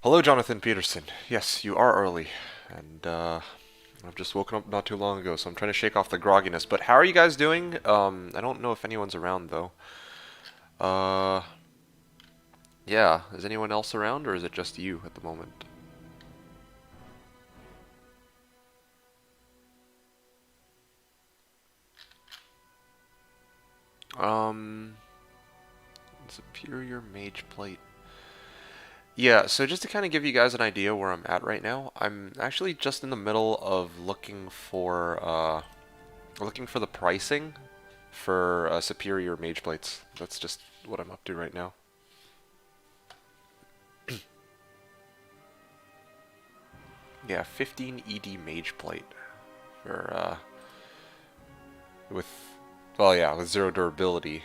Hello, Jonathan Peterson. Yes, you are early, and I've just woken up not too long ago, so I'm trying to shake off the grogginess. But how are you guys doing? I don't know if anyone's around though. Uh, yeah, is anyone else around, or is it just you at the moment? Um, Superior Mage Plate. Yeah, so just to kind of give you guys an idea where I'm at right now, I'm actually just in the middle of looking for the pricing for superior mage plates. That's just what I'm up to right now. Yeah, 15 ED mage plate for with well, yeah, with zero durability.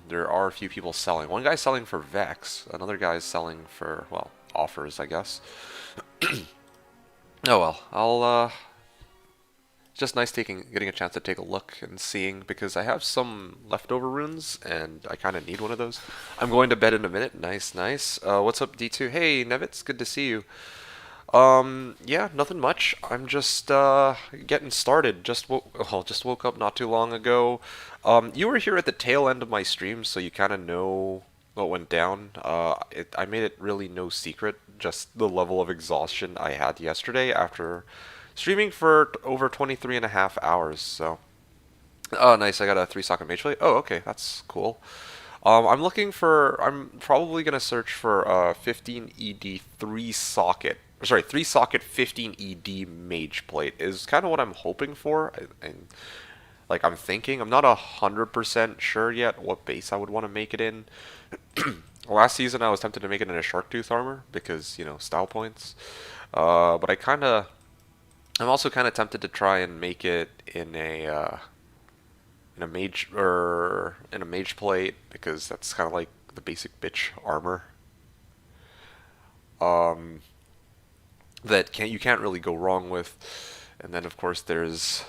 There are a few people selling. One guy's selling for Vex. Another guy's selling for, well, offers, I guess. Oh well, it's just nice getting a chance to take a look and seeing because I have some leftover runes and I kind of need one of those. I'm going to bed in a minute. Nice, nice. What's up, D2? Hey, Nevitz, good to see you. Yeah, nothing much. I'm just getting started. Just woke up not too long ago. You were here at the tail end of my stream, so you kind of know what went down. I made it really no secret, just the level of exhaustion I had yesterday after streaming for over 23 and a half hours. So, oh, nice. I got a 3 socket mage plate. Oh, okay, that's cool. I'm probably gonna search for 15 ED 3 socket. Sorry, 3 socket 15 ED mage plate is kind of what I'm hoping for. Like I'm thinking, I'm not 100% sure yet what base I would want to make it in. Last season I was tempted to make it in a shark tooth armor because style points. But I'm also kind of tempted to try and make it in a mage plate because that's kind of like the basic bitch armor um, that you can't really go wrong with. And then of course there's,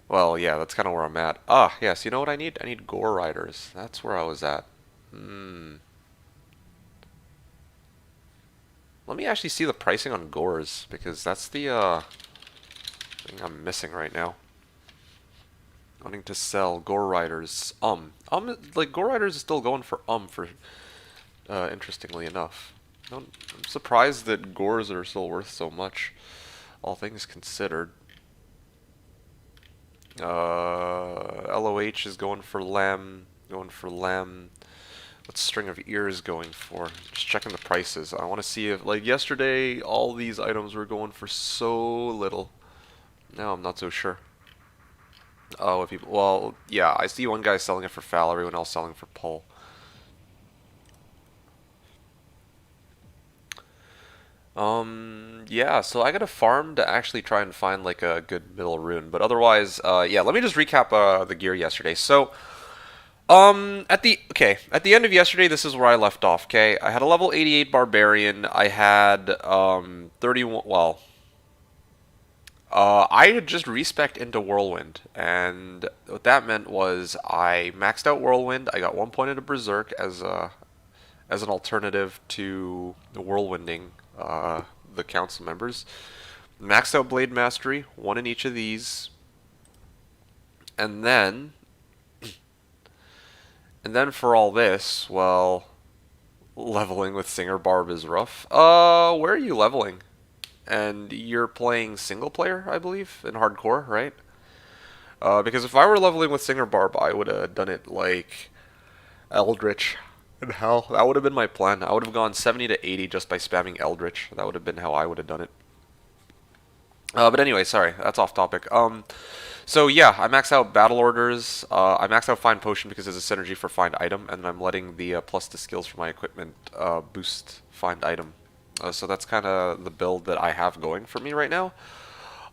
well, yeah, that's kind of where I'm at. Ah, yes, you know what I need? I need gore riders. That's where I was at. Hmm. Let me actually see the pricing on gores because that's the thing I'm missing right now. Wanting to sell gore riders. Like gore riders is still going for interestingly enough. I'm surprised that gores are still worth so much, all things considered. LOH is going for Lem, going for Lem. What's String of Ears going for? Just checking the prices. I want to see if, like yesterday, all these items were going for so little. Now I'm not so sure. Oh, if people, well, yeah, I see one guy selling it for Foul, everyone else selling for Pull. Yeah, so I gotta farm to actually try and find like a good middle rune, but otherwise, yeah, let me just recap the gear yesterday. So, at the end of yesterday, this is where I left off. Okay, I had a level 88 barbarian. I had 31. Well, I had just respec into whirlwind, and what that meant was I maxed out whirlwind. I got 1 point into berserk as an alternative to the whirlwinding the council members. Maxed out blade mastery, one in each of these, and then for all this, well, leveling with Singer Barb is rough. Where are you leveling? And you're playing single player, I believe, in hardcore, right? Because if I were leveling with Singer Barb, I would have done it like Eldritch and Hell. That would have been my plan. I would have gone 70 to 80 just by spamming Eldritch. That would have been how I would have done it. But anyway, sorry, that's off topic. So yeah, I max out battle orders. I max out find potion because there's a synergy for find item, and I'm letting the plus the skills for my equipment boost find item. So that's kind of the build that I have going for me right now.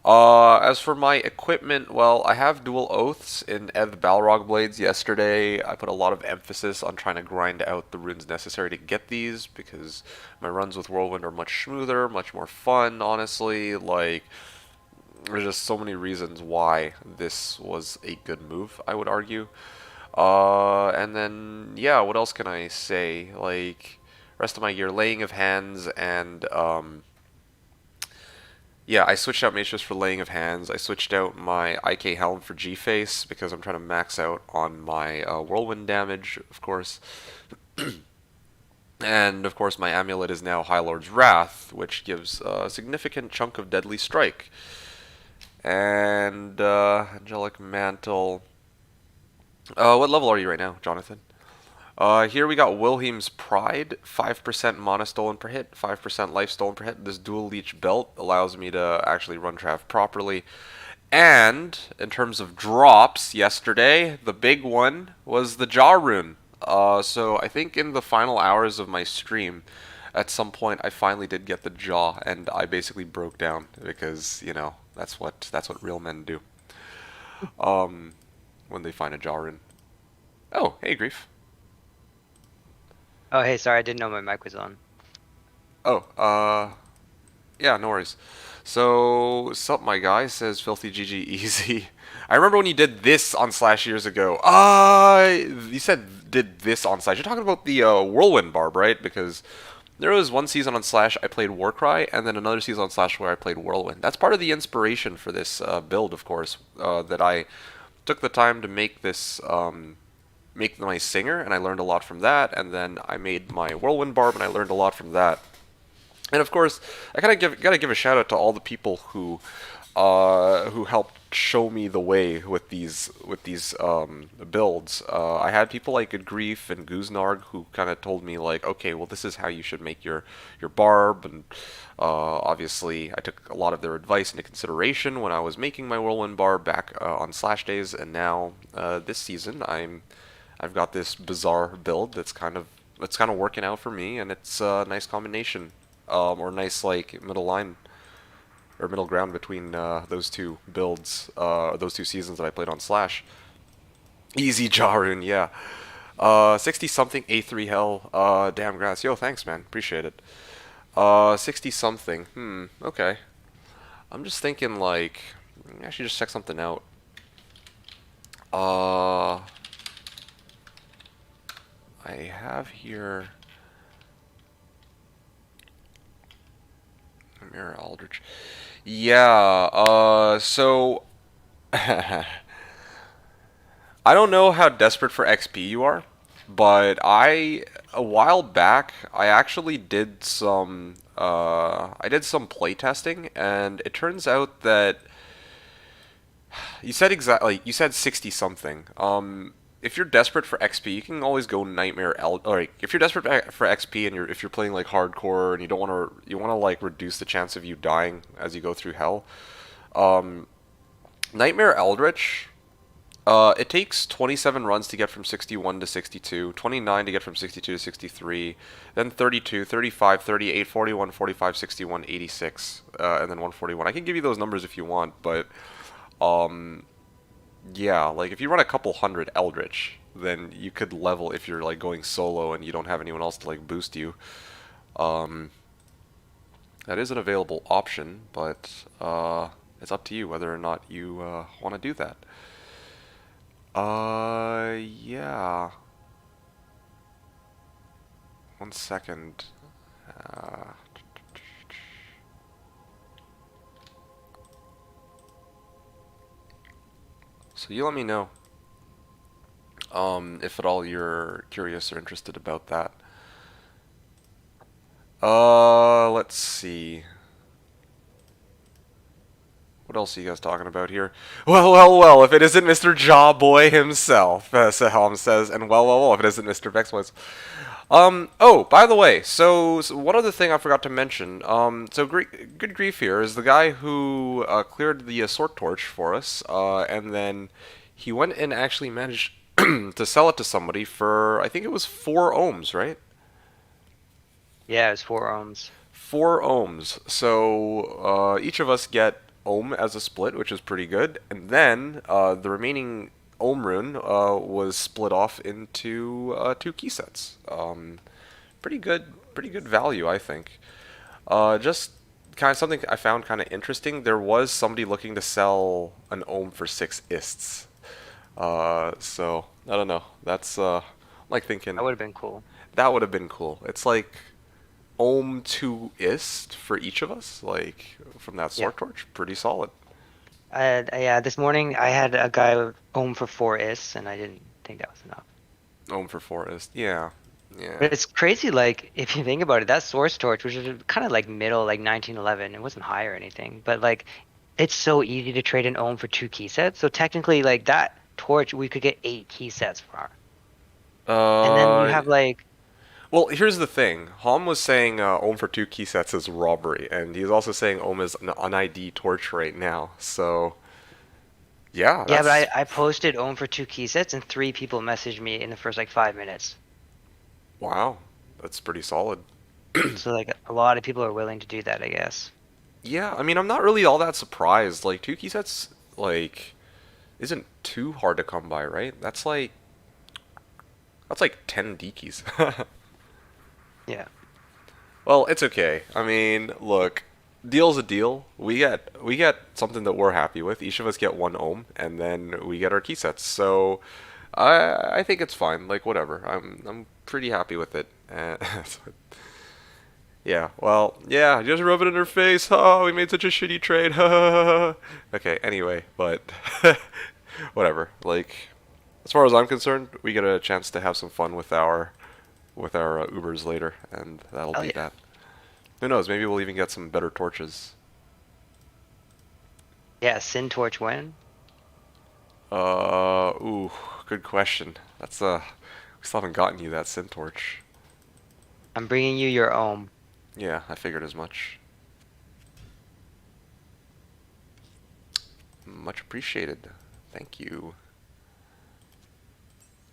As for my equipment, well, I have dual oaths in Eth Balrog blades yesterday. I put a lot of emphasis on trying to grind out the runes necessary to get these because my runs with Whirlwind are much smoother, much more fun, honestly. Like, there's just so many reasons why this was a good move, I would argue. And then, yeah, what else can I say? Like, rest of my gear, laying of hands, and yeah, I switched out Matrix for laying of hands. I switched out my IK helm for G-face because I'm trying to max out on my whirlwind damage, of course. And of course, my amulet is now High Lord's Wrath, which gives a significant chunk of deadly strike. And Angelic Mantle. What level are you right now, Jonathan? Here we got Wilhelm's Pride, 5% mana stolen per hit, 5% life stolen per hit. This dual leech belt allows me to actually run Trav properly. And in terms of drops, yesterday, the big one was the Jaw Rune. So I think in the final hours of my stream, at some point I finally did get the Jaw, and I basically broke down because, you know, that's what real men do. When they find a Jaw Rune. Oh, hey Grief. Oh, hey, sorry, I didn't know my mic was on. Oh, yeah, no worries. So, sup, my guy, says Filthy GG Easy. I remember when you did this on Slash years ago. You said did this on Slash. You're talking about the Whirlwind Barb, right? Because there was one season on Slash I played Warcry, and then another season on Slash where I played Whirlwind. That's part of the inspiration for this build, of course, that I took the time to make this make my singer, and I learned a lot from that. And then I made my Whirlwind Barb, and I learned a lot from that. And of course, I gotta give a shout out to all the people who helped show me the way with these builds. I had people like Grief and Gooznarg who kind of told me like, okay, well this is how you should make your barb, and obviously I took a lot of their advice into consideration when I was making my Whirlwind barb back on Slash days, and now this season I've got this bizarre build that's kind of working out for me, and it's a nice combination, or nice like middle line or middle ground between those two builds, those two seasons that I played on Slash. Easy Jarun, yeah. 60 something A3 hell. Damn grass. Yo, thanks man, appreciate it. 60 something. Okay. I'm just thinking like, I should just check something out. I have here Mirror Aldrich. Yeah, so I don't know how desperate for XP you are, but a while back I actually did some playtesting, and it turns out that you said 60 something. If you're desperate for XP, you can always go Nightmare Eld. Or if you're desperate for XP and if you're playing like hardcore and you want to like reduce the chance of you dying as you go through hell, Nightmare Eldritch. It takes 27 runs to get from 61 to 62, 29 to get from 62 to 63, then 32, 35, 38, 41, 45, 61, 86, and then 141. I can give you those numbers if you want, but yeah, like if you run a couple hundred Eldritch, then you could level if you're like going solo and you don't have anyone else to like boost you. That is an available option, but it's up to you whether or not you want to do that. Yeah. One second. So you let me know if at all you're curious or interested about that. Let's see. What else are you guys talking about here? Well, if it isn't Mr. Jawboy himself, Sahelm says, and well, if it isn't Mr. Vexwise. Oh, by the way, so one other thing I forgot to mention. Good Grief here is the guy who cleared the Sword Torch for us, and then he went and actually managed to sell it to somebody for, I think it was 4 ohms, right? Yeah, it was 4 ohms. 4 ohms. So each of us get ohm as a split, which is pretty good. And then the remaining ohm rune was split off into 2 key sets. Pretty good value, I think. Just kind of something I found kind of interesting. There was somebody looking to sell an ohm for 6 ists. So I don't know. That's like thinking That would have been cool. that would have been cool. It's like ohm 2 ist for each of us, like from that Yeah. Sork torch. Pretty solid. Yeah, this morning I had a guy home for 4 is, and I didn't think that was enough. Ohm for 4 ist. Yeah. But Yeah. it's crazy, like, if you think about it, that source torch, which is kind of like middle, like 1911, it wasn't high or anything, but like, it's so easy to trade an ohm for 2 key sets. So technically, like, that torch, we could get 8 key sets for. And then you Uh, have like, well, here's the thing. Hom was saying Ohm for 2 key sets is robbery, and he's also saying Ohm is an un-ID torch right now. So, yeah, yeah, but that's I posted ohm for 2 key sets, and 3 people messaged me in the first like 5 minutes. wow. That's pretty solid. So like, a lot of people are willing to do that, I guess. Yeah, I mean, I'm not really all that surprised. Like, 2 key sets, like, isn't too hard to come by, right? That's like 10 D keys. Yeah. Well, it's okay. I mean, look, deal's a deal. We get something that we're happy with. Each of us get 1 ohm, and then we get our key sets. So I think it's fine. Like whatever. I'm pretty happy with it. Yeah. Well, yeah. Just rub it in her face. Oh, we made such a shitty trade. Okay. Anyway, but whatever. Like as far as I'm concerned, we get a chance to have some fun with our Ubers later, and that'll Oh be yeah. that. Who knows? Maybe we'll even get some better torches. Yeah, Sin Torch when? Ooh, good question. We still haven't gotten you that Sin torch. I'm bringing you your ohm. Yeah, I figured as much. Much appreciated. Thank you.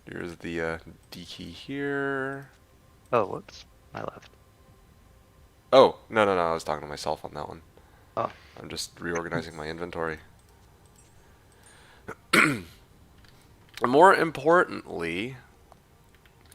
Here's the D key here. Oh, whoops. I left. Oh, no, no, no, I was talking to myself on that one. Oh, I'm just reorganizing my inventory. More importantly,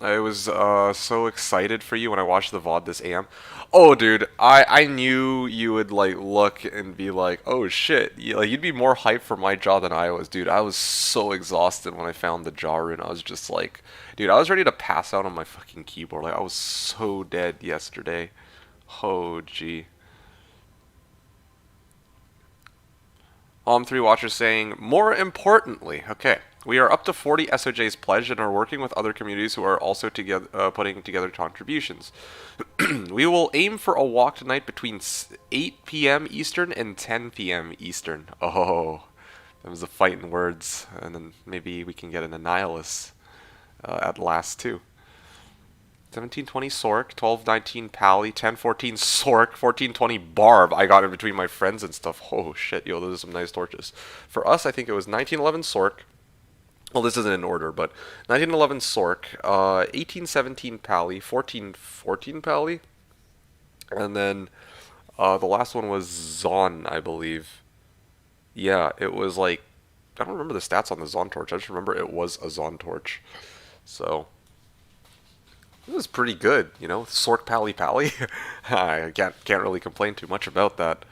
I was so excited for you when I watched the VOD this AM. Oh, dude, I knew you would like look and be like, "Oh shit!" Like you'd be more hyped for my jaw than I was, dude. I was so exhausted when I found the jaw rune. I was just like, dude, I was ready to pass out on my fucking keyboard. Like I was so dead yesterday. Oh gee. 3 watchers saying, more importantly, okay, we are up to 40 SOJs pledged and are working with other communities who are also together, putting together contributions. We will aim for a walk tonight between 8 p.m. Eastern and 10 p.m. Eastern. Oh, that was a fight in words. And then maybe we can get an Annihilus at last, too. 1720 Sork, 1219 Pally, 1014 Sork, 1420 Barb. I got in between my friends and stuff. Oh shit, yo, those are some nice torches. For us, I think it was 1911 Sork. Well, this isn't in order, but 1911 Sork, 1817 Pally, 1414 Pally, and then the last one was Zon, I believe. Yeah, it was like I don't remember the stats on the Zon torch. I just remember it was a Zon torch. So it was pretty good, you know. Sork Pally Pally. I can't really complain too much about that.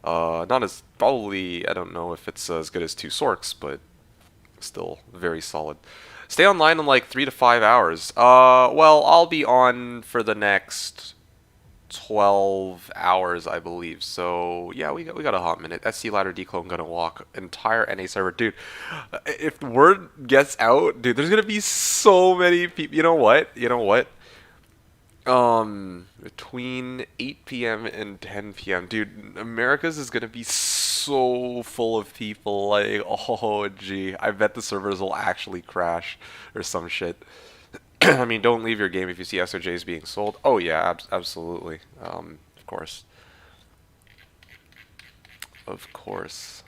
Not as probably I don't know if it's as good as 2 Sorks, but still very solid. Stay online in like 3 to 5 hours. Well, I'll be on for the next 12 hours, I believe. So yeah, we got a hot minute. SC Ladder Declone gonna walk entire NA server, dude. If word gets out, dude, there's gonna be so many people. You know what? You know what? Between 8 p.m. and 10 p.m., dude, America's is gonna be so full of people. Like, oh, gee, I bet the servers will actually crash or some shit. I mean, don't leave your game if you see SOJs being sold. Oh yeah, absolutely. Of course, of course.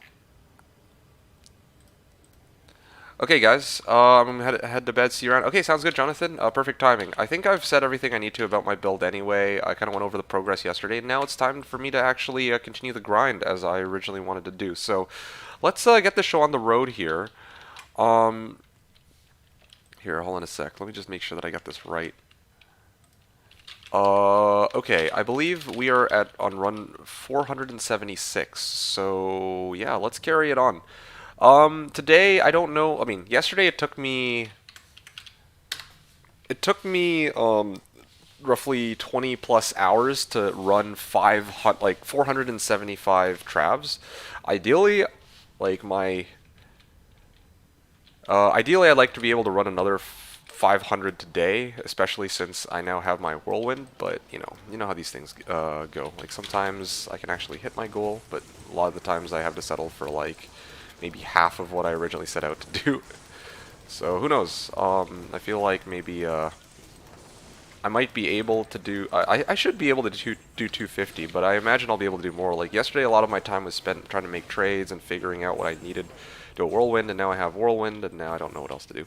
Okay, guys, I'm gonna head to bed. See you around. Okay, sounds good, Jonathan. Perfect timing. I think I've said everything I need to about my build anyway. I kind of went over the progress yesterday, and now it's time for me to actually continue the grind as I originally wanted to do. So, let's get the show on the road here. Um, Here, hold on a sec. Let me just make sure that I got this right. Okay, I believe we are on run 476. So yeah, let's carry it on. Today I don't know. I mean, yesterday it took me roughly 20 plus hours to run 500, like 475 travs. Ideally, like my ideally, I'd like to be able to run another 500 today, especially since I now have my whirlwind. But you know how these things go. Like sometimes I can actually hit my goal, but a lot of the times I have to settle for like maybe half of what I originally set out to do. So who knows? I feel like maybe I might be able to do. I should be able to do 250, but I imagine I'll be able to do more. Like yesterday, a lot of my time was spent trying to make trades and figuring out what I needed to a whirlwind, and now I have whirlwind, and now I don't know what else to do.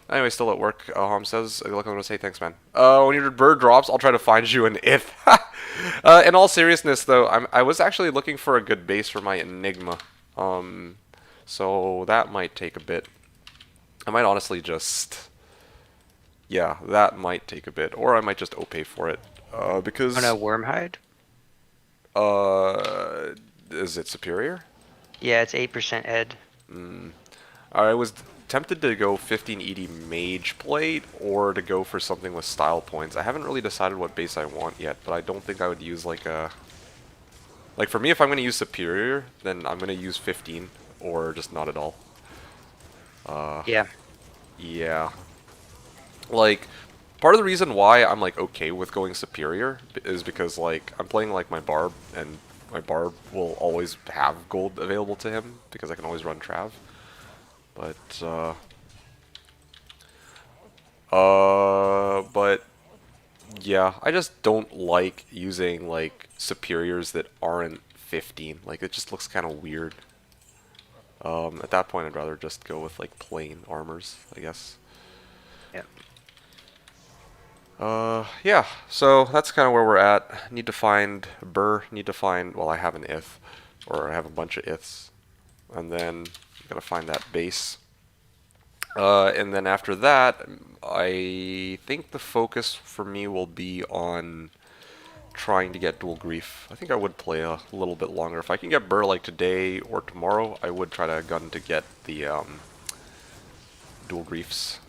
Anyway, still at work. Says, "Look, I'm gonna say thanks, man. When your bird drops, I'll try to find you an if." In all seriousness, though, I was actually looking for a good base for my Enigma. So that might take a bit. I might honestly just, yeah, that might take a bit, or I might just OPay for it. On a Because, worm hide? uh, is it superior? Yeah, it's 8% ed. I was tempted to go 1580 Mage Plate or to go for something with style points. I haven't really decided what base I want yet, but I don't think I would use like a... Like for me, if I'm going to use Superior, then I'm going to use 15 or just not at all. Yeah. Yeah. Like, part of the reason why I'm like okay with going Superior is because like I'm playing like my Barb, and my Barb will always have gold available to him because I can always run Trav. But but yeah, I just don't like using like superiors that aren't 15. Like it just looks kind of weird. At that point, I'd rather just go with like plain armors, I guess. Yeah. Yeah. So that's kind of where we're at. Need to find Burr. Need to find. Well, I have an Ith, or I have a bunch of Iths, and then gotta find that base. And then after that, I think the focus for me will be on trying to get dual grief. I think I would play a little bit longer. If I can get Burr like today or tomorrow, I would try to gun to get the dual griefs.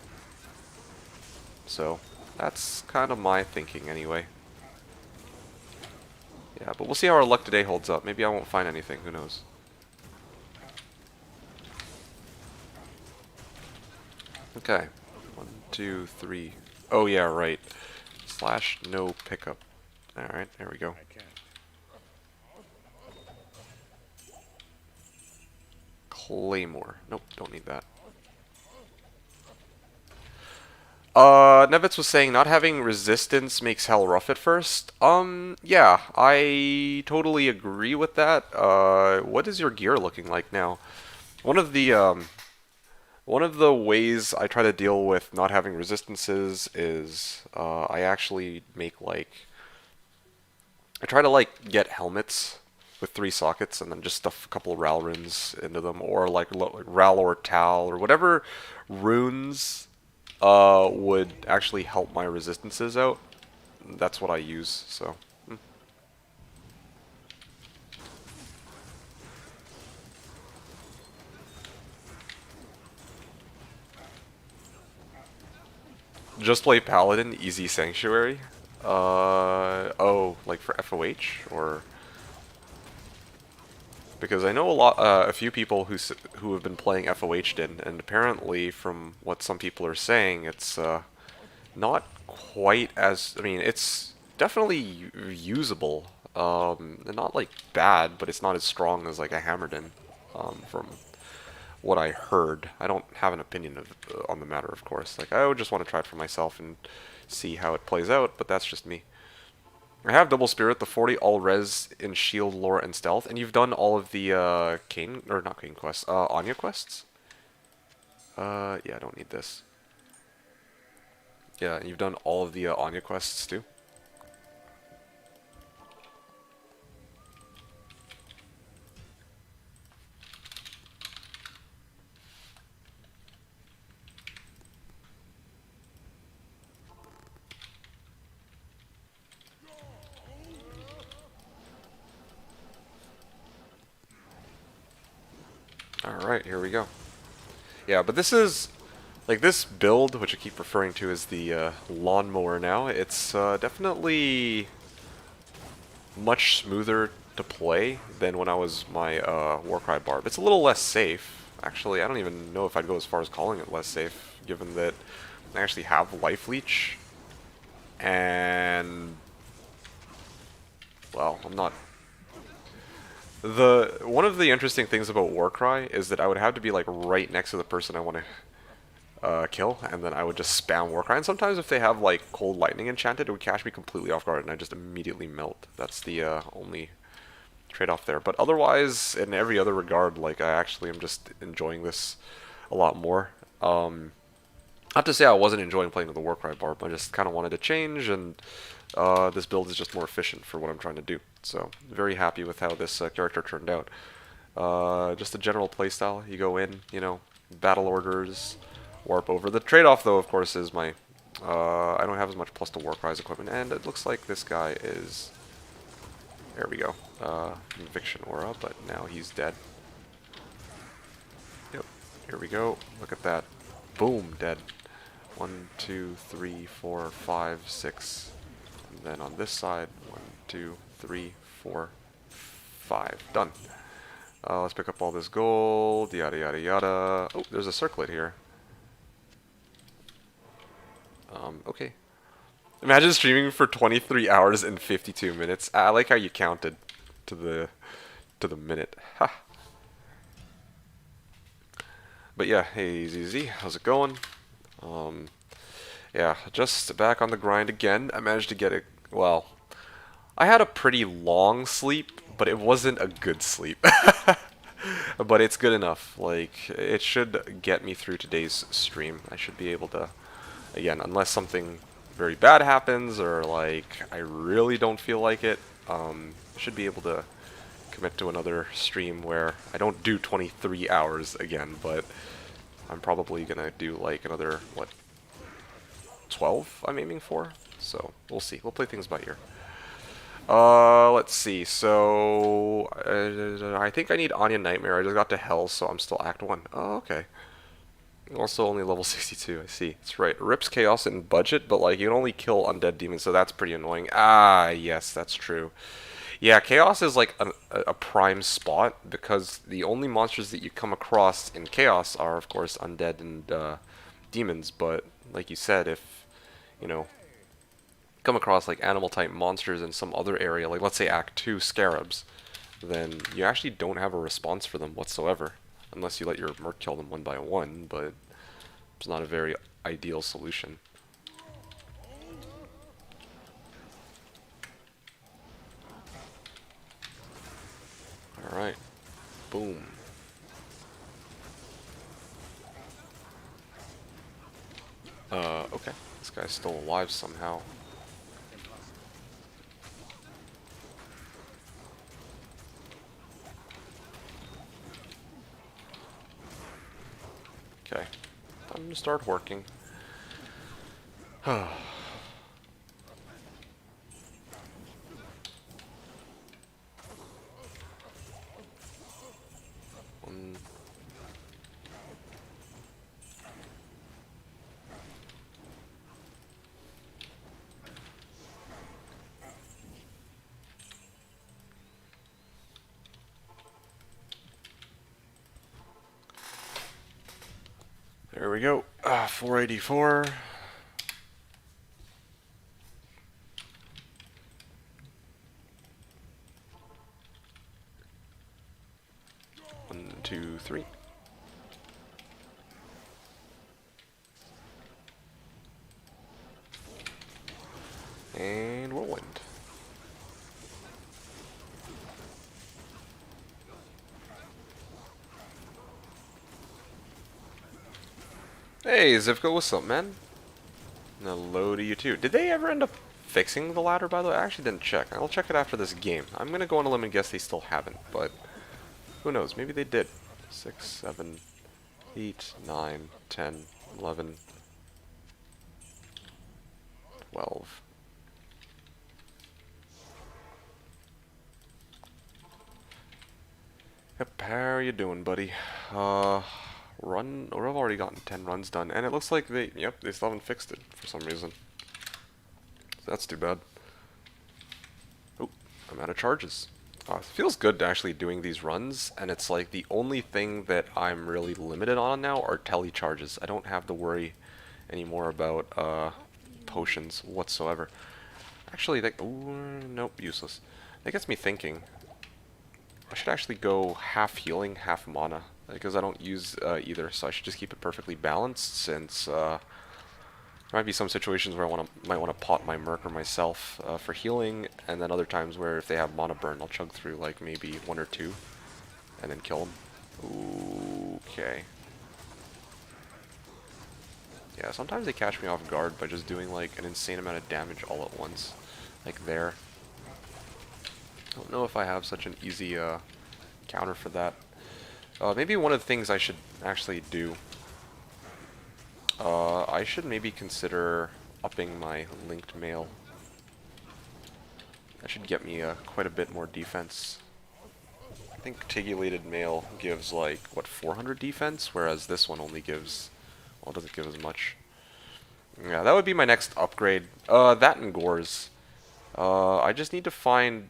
So that's kind of my thinking anyway. Yeah, but we'll see how our luck today holds up. Maybe I won't find anything. Who knows? Okay. 1, 2, 3. Oh yeah, right. Slash no pickup. Alright, there we go. Claymore. Nope, don't need that. Nevitz was saying not having resistance makes hell rough at first. Yeah, I totally agree with that. What is your gear looking like now? One of the, one of the ways I try to deal with not having resistances is, I actually make like, I try to like get helmets with 3 sockets and then just stuff a couple of Ral runes into them, or like Ral or Tal or whatever runes would actually help my resistances out. That's what I use, so. Just play Paladin, easy Sanctuary. Oh, like for FOH, or because I know a few people who have been playing FOH in, and apparently from what some people are saying, it's not quite as. I mean, it's definitely usable. Not like bad, but it's not as strong as like a Hammered in. From what I heard, I don't have an opinion on the matter, of course. Like I would just want to try it for myself and see how it plays out, but that's just me. I have Double Spirit, the 40 all res in Shield, Lore, and Stealth, and you've done all of the Kane, or not Kane quests, Anya quests? Yeah, I don't need this. Yeah, and you've done all of the Anya quests too? Alright, here we go. Yeah, but this is Like this build, which I keep referring to as the lawnmower now, it's definitely much smoother to play than when I was my Warcry Barb. It's a little less safe. Actually, I don't even know if I'd go as far as calling it less safe, given that I actually have Life Leech, and well, I'm not. The one of the interesting things about Warcry is that I would have to be like right next to the person I want to kill, and then I would just spam Warcry. And sometimes if they have like Cold Lightning enchanted, it would catch me completely off guard, and I just immediately melt. That's the only trade-off there. But otherwise, in every other regard, like I actually am just enjoying this a lot more. Not to say I wasn't enjoying playing with the Warcry Barb, I just kind of wanted to change, and this build is just more efficient for what I'm trying to do. So, very happy with how this character turned out. Just a general playstyle. You go in, you know, battle orders, warp over. The trade-off, though, of course, is my... I don't have as much plus to Warcry's equipment, and it looks like this guy is... There we go. Conviction Aura, but now he's dead. Yep, here we go. Look at that. Boom, dead. 1, 2, 3, 4, 5, 6. And then on this side, 1, 2, 3, 4, 5. Done. Let's pick up all this gold, yada yada yada. Oh, there's a circlet here. Okay. Imagine streaming for 23 hours and 52 minutes. I like how you counted to the minute. Ha. But yeah, hey ZZ, how's it going? Yeah, just back on the grind again. I managed to get it. Well, I had a pretty long sleep, but it wasn't a good sleep. But it's good enough. Like, it should get me through today's stream. I should be able to, again, unless something very bad happens or like I really don't feel like it, I should be able to commit to another stream where I don't do 23 hours again, but I'm probably gonna do like another, what, 12 I'm aiming for? So, we'll see. We'll play things by ear. Let's see. So, I think I need Anya Nightmare. I just got to Hell, so I'm still Act 1. Oh, okay. Also only level 62, I see. That's right. Rips Chaos in budget, but like you can only kill undead demons, so that's pretty annoying. Ah, yes, that's true. Yeah, Chaos is like a prime spot because the only monsters that you come across in Chaos are, of course, undead and demons. But like you said, if you know come across like animal type monsters in some other area, like let's say Act 2 scarabs, then you actually don't have a response for them whatsoever, unless you let your merc kill them one by one. But it's not a very ideal solution. All right, boom. Okay. This guy's still alive somehow. Okay. Time to start working. One. There we go. 484. One, two, three. And whirlwind. Hey, Zivko, what's up, man? And hello to you too. Did they ever end up fixing the ladder, by the way? I actually didn't check. I'll check it after this game. I'm gonna go on a limb and guess they still haven't, but who knows? Maybe they did. 6, 7, 8, 9, 10, 11, 12. Yep, how are you doing, buddy? run, or I've already gotten 10 runs done, and it looks like yep, they still haven't fixed it for some reason. So that's too bad. Oh, I'm out of charges. It feels good actually doing these runs, and it's like the only thing that I'm really limited on now are tele charges. I don't have to worry anymore about potions whatsoever. Actually, nope, useless. That gets me thinking. I should actually go half healing, half mana, because I don't use either, so I should just keep it perfectly balanced, since there might be some situations where might want to pot my Merc or myself for healing, and then other times where if they have mana burn, I'll chug through like maybe 1 or 2, and then kill them. Okay. Yeah, sometimes they catch me off guard by just doing like an insane amount of damage all at once, like there. I don't know if I have such an easy counter for that. Maybe one of the things I should actually do, I should maybe consider upping my linked mail. That should get me quite a bit more defense. I think tigulated mail gives like, what, 400 defense? Whereas this one only gives, well, it doesn't give as much. Yeah, that would be my next upgrade. That and Gores. I just need to find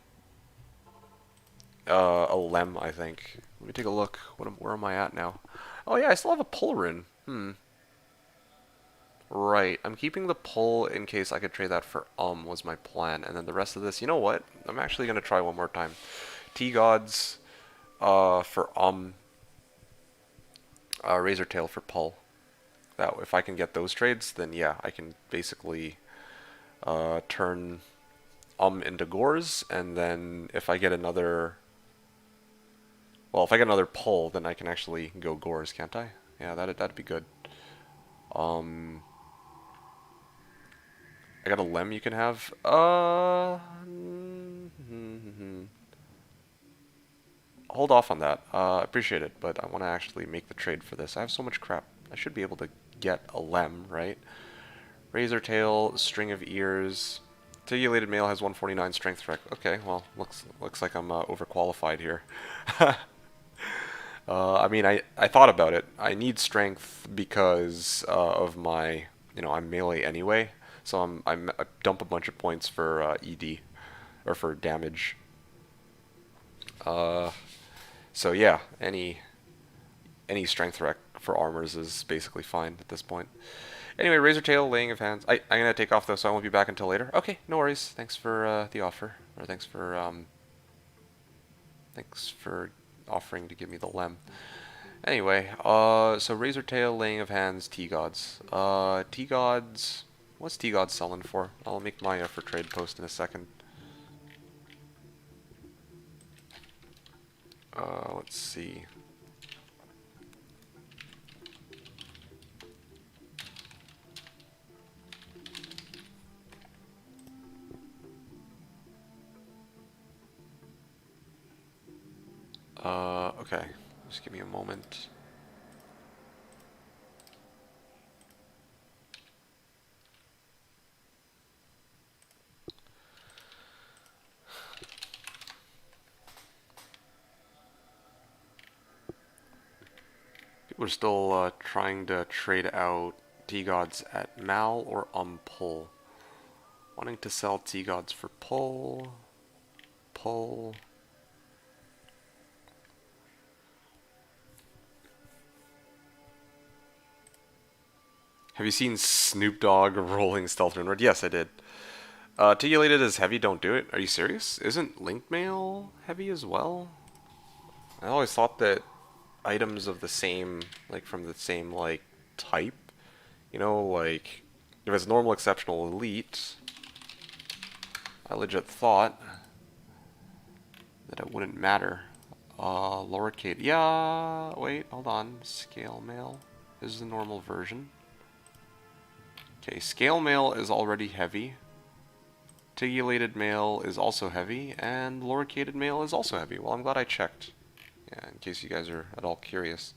a Lem, I think. Let me take a look. Where am I at now? Oh yeah, I still have a pull rune. Right, I'm keeping the pull in case I could trade that for was my plan. And then the rest of this, you know what? I'm actually going to try one more time. T-Gods for Razor Tail for pull. That if I can get those trades, then yeah, I can basically turn into Gores, and then if I get another... Well, if I get another pull, then I can actually go Gores, can't I? Yeah, that'd be good. I got a Lem you can have. Hold off on that. Appreciate it, but I want to actually make the trade for this. I have so much crap. I should be able to get a Lem, right? Razor Tail, String of Ears. Tigulated Male has 149 strength rec. Okay, well, looks like I'm overqualified here. I mean, I thought about it. I need strength because of my, I'm melee anyway, so I dump a bunch of points for ED or for damage. So yeah, any strength rec for armors is basically fine at this point. Anyway, Razor Tail, Laying of Hands. I'm gonna take off though, so I won't be back until later. Okay, no worries. Thanks for the offer, or thanks for offering to give me the Lem. Anyway, so Razor Tail, Laying of Hands, T-Gods. T-Gods, what's T-Gods selling for? I'll make my for trade post in a second. Let's see. Okay. Just give me a moment. People are still trying to trade out T-Gods at Mal or pull. Wanting to sell T-Gods for pull. Pull. Have you seen Snoop Dogg rolling Stealth Runeward? Yes, I did. Tigulated is heavy, don't do it. Are you serious? Isn't Link Mail heavy as well? I always thought that items of the same, like from the same, like, type, like, if it's normal, exceptional, elite, I legit thought that it wouldn't matter. Lowercase, yeah, wait, hold on, Scale Mail is the normal version. Okay, Scale Mail is already heavy. Tigulated Mail is also heavy, and Loricated Mail is also heavy. Well, I'm glad I checked. Yeah, in case you guys are at all curious.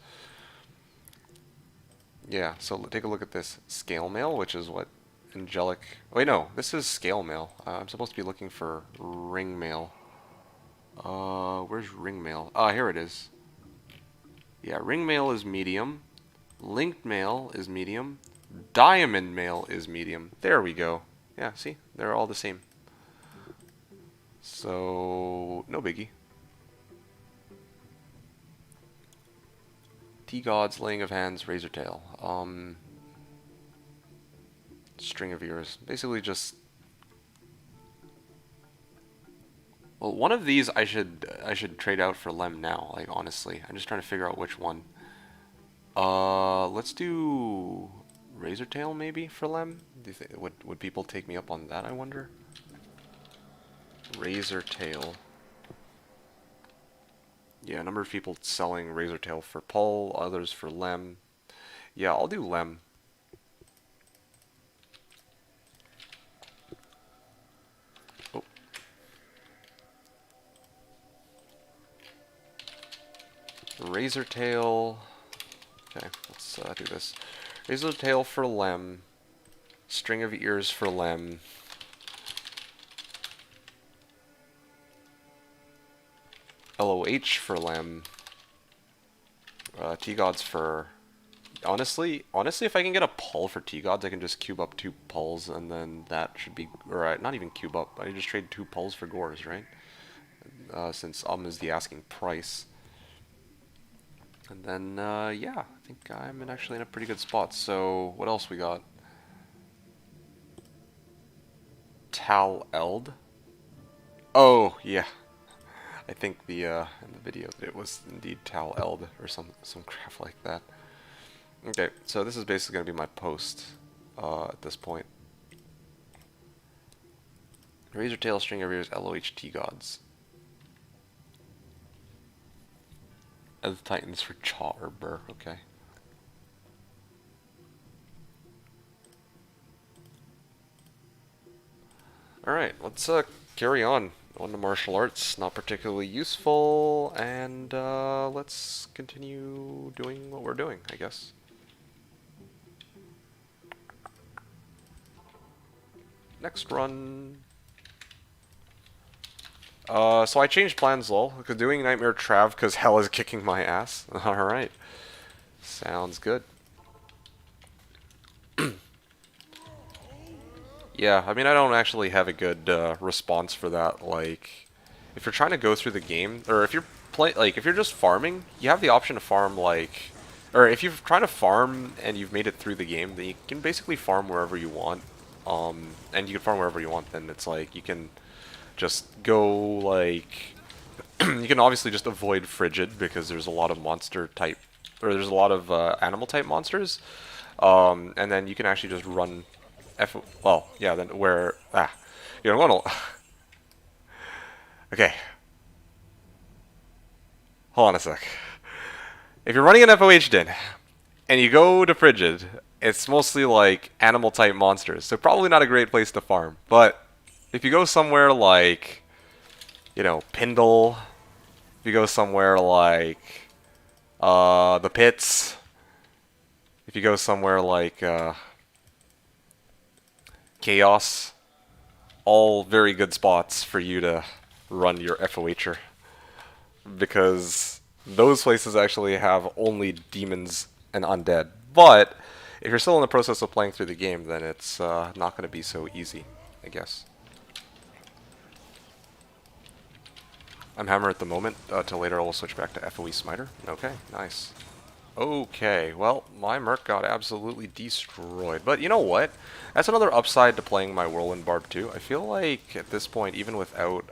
Yeah, so take a look at this. Scale Mail, which is what? Angelic... Wait, no, this is Scale Mail. I'm supposed to be looking for Ring Mail. Where's Ring Mail? Ah, here it is. Yeah, Ring Mail is medium. Linked mail is medium. Diamond mail is medium. There we go. Yeah, see? They're all the same. So, no biggie. T-Gods, Laying of Hands, Razor Tail. String of Ears. Basically just... Well, one of these I should trade out for Lem now, like, honestly. I'm just trying to figure out which one. Let's do Razor Tail maybe for Lem? Do you think, would people take me up on that, I wonder? Razor Tail. Yeah, a number of people selling Razor Tail for Pull, others for Lem. Yeah, I'll do Lem. Oh. Razor Tail. Okay, let's do this. Razor Tail for Lem. String of Ears for Lem. LOH for Lem. T-Gods for... Honestly, if I can get a Pull for T-Gods, I can just cube up 2 Pulls, and then that should be... Or, not even cube up, I just trade 2 Pulls for Gores, right? Since is the asking price. And then, yeah, I think I'm actually in a pretty good spot. So, what else we got? Tal Eld. Oh, yeah. I think the in the video that it was indeed Tal Eld or some crap like that. Okay, so this is basically going to be my post at this point. Razor Tail, String of Ears, LOHT Gods. As Titans for Chaw or Burr, okay. Alright, let's carry on. To martial arts, not particularly useful, and let's continue doing what we're doing, I guess. Next run. So I changed plans, lol. Because doing Nightmare Trav because hell is kicking my ass. Alright. Sounds good. Yeah, I mean, I don't actually have a good response for that. Like, if you're trying to go through the game, or if you're if you're just farming, you have the option to farm like, or if you're trying to farm and you've made it through the game, then you can basically farm wherever you want. And you can farm wherever you want. Then it's like you can just go like, you can obviously just avoid Frigid because there's a lot of monster type, or there's a lot of animal type monsters. And then you can actually just run well, yeah, then where, you know, going to, okay, hold on a sec. If you're running an FOH din, and you go to Frigid, it's mostly like animal type monsters, so probably not a great place to farm, but if you go somewhere like, you know, Pindle, if you go somewhere like, the Pits, if you go somewhere like, Chaos, all very good spots for you to run your FOHer, because those places actually have only demons and undead. But if you're still in the process of playing through the game, then it's not going to be so easy, I guess. I'm Hammer at the moment, till later I'll switch back to FOE Smiter. Okay, nice. Okay, well, my Merc got absolutely destroyed. But you know what? That's another upside to playing my Whirlwind Barb too. I feel like at this point, even without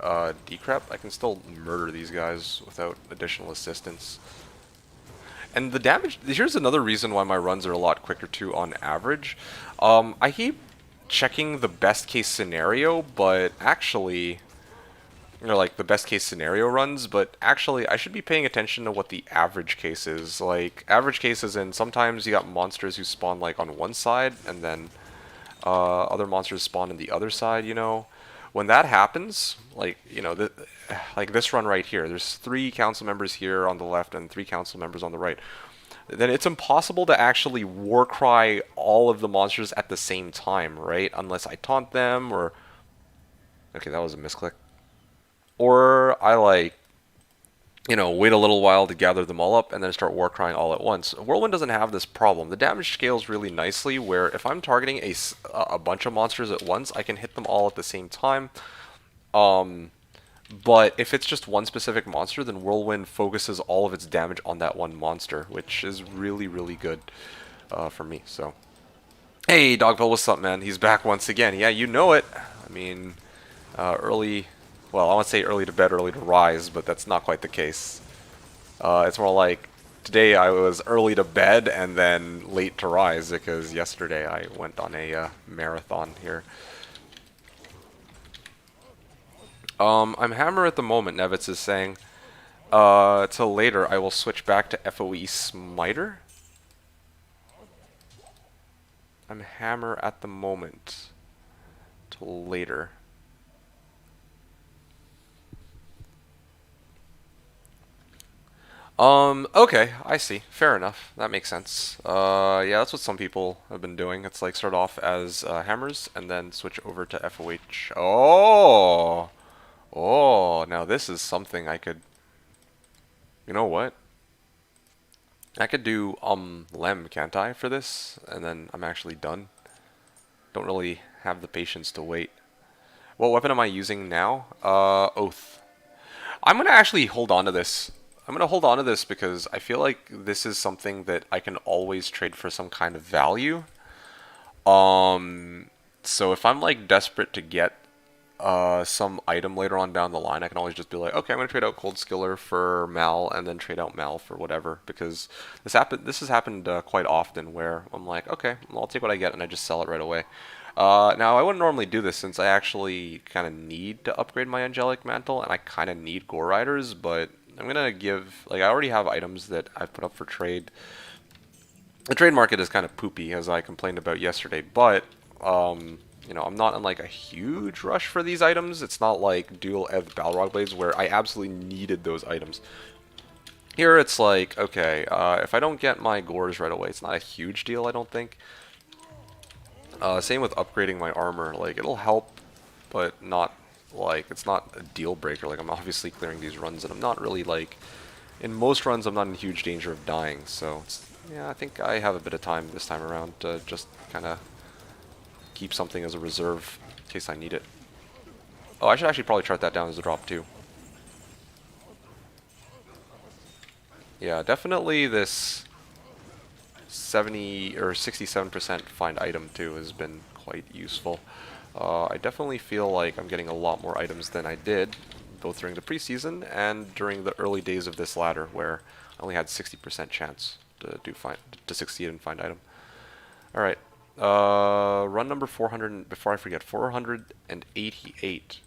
decrep, I can still murder these guys without additional assistance. And the damage, here's another reason why my runs are a lot quicker too on average. I keep checking the best case scenario, but actually, you know, like the best case scenario runs, but actually I should be paying attention to what the average case is. Like, average cases, and sometimes you got monsters who spawn like on one side, and then other monsters spawn on the other side, you know. When that happens, like, you know, like this run right here, there's 3 council members here on the left and 3 council members on the right. Then it's impossible to actually Warcry all of the monsters at the same time, right? Unless I taunt them, or... Okay, that was a misclick. Or I, like, wait a little while to gather them all up and then start war crying all at once. Whirlwind doesn't have this problem. The damage scales really nicely where if I'm targeting a bunch of monsters at once, I can hit them all at the same time. Um, but if it's just one specific monster, then Whirlwind focuses all of its damage on that one monster, which is really, really good for me. So, hey, Dogville, what's up, man? He's back once again. Yeah, you know it. I mean, early, well, I want to say early to bed, early to rise, but that's not quite the case. It's more like today I was early to bed and then late to rise because yesterday I went on a marathon here. I'm hammer at the moment, Nevitz is saying. Till later I will switch back to FOE Smiter. I'm hammer at the moment. Till later. Okay, I see. Fair enough. That makes sense. Yeah, that's what some people have been doing. It's like start off as hammers and then switch over to FOH. Oh! Oh, now this is something I could... You know what? I could do Lem, can't I, for this? And then I'm actually done. Don't really have the patience to wait. What weapon am I using now? Oath. I'm gonna actually hold on to this. I'm gonna hold on to this because I feel like this is something that I can always trade for some kind of value. So if I'm like desperate to get some item later on down the line, I can always just be like, okay, I'm gonna trade out Cold Skiller for Mal, and then trade out Mal for whatever. Because this has happened quite often, where I'm like, okay, well, I'll take what I get, and I just sell it right away. Now I wouldn't normally do this since I actually kind of need to upgrade my Angelic Mantle, and I kind of need Gore Riders, but I'm gonna give, like, I already have items that I've put up for trade. The trade market is kind of poopy, as I complained about yesterday, but I'm not in like a huge rush for these items. It's not like dual Eth Balrog Blades where I absolutely needed those items. Here it's like, okay, if I don't get my Gores right away, it's not a huge deal, I don't think. Same with upgrading my armor. Like, it'll help, but not, like, it's not a deal breaker. Like, I'm obviously clearing these runs, and I'm not really, like, in most runs, I'm not in huge danger of dying, so, yeah, I think I have a bit of time this time around to just kind of keep something as a reserve in case I need it. Oh, I should actually probably chart that down as a drop, too. Yeah, definitely this 70 or 67% find item too has been quite useful. I definitely feel like I'm getting a lot more items than I did both during the preseason and during the early days of this ladder where I only had 60% chance to succeed and find item. All right. Run number 400 before I forget. 488.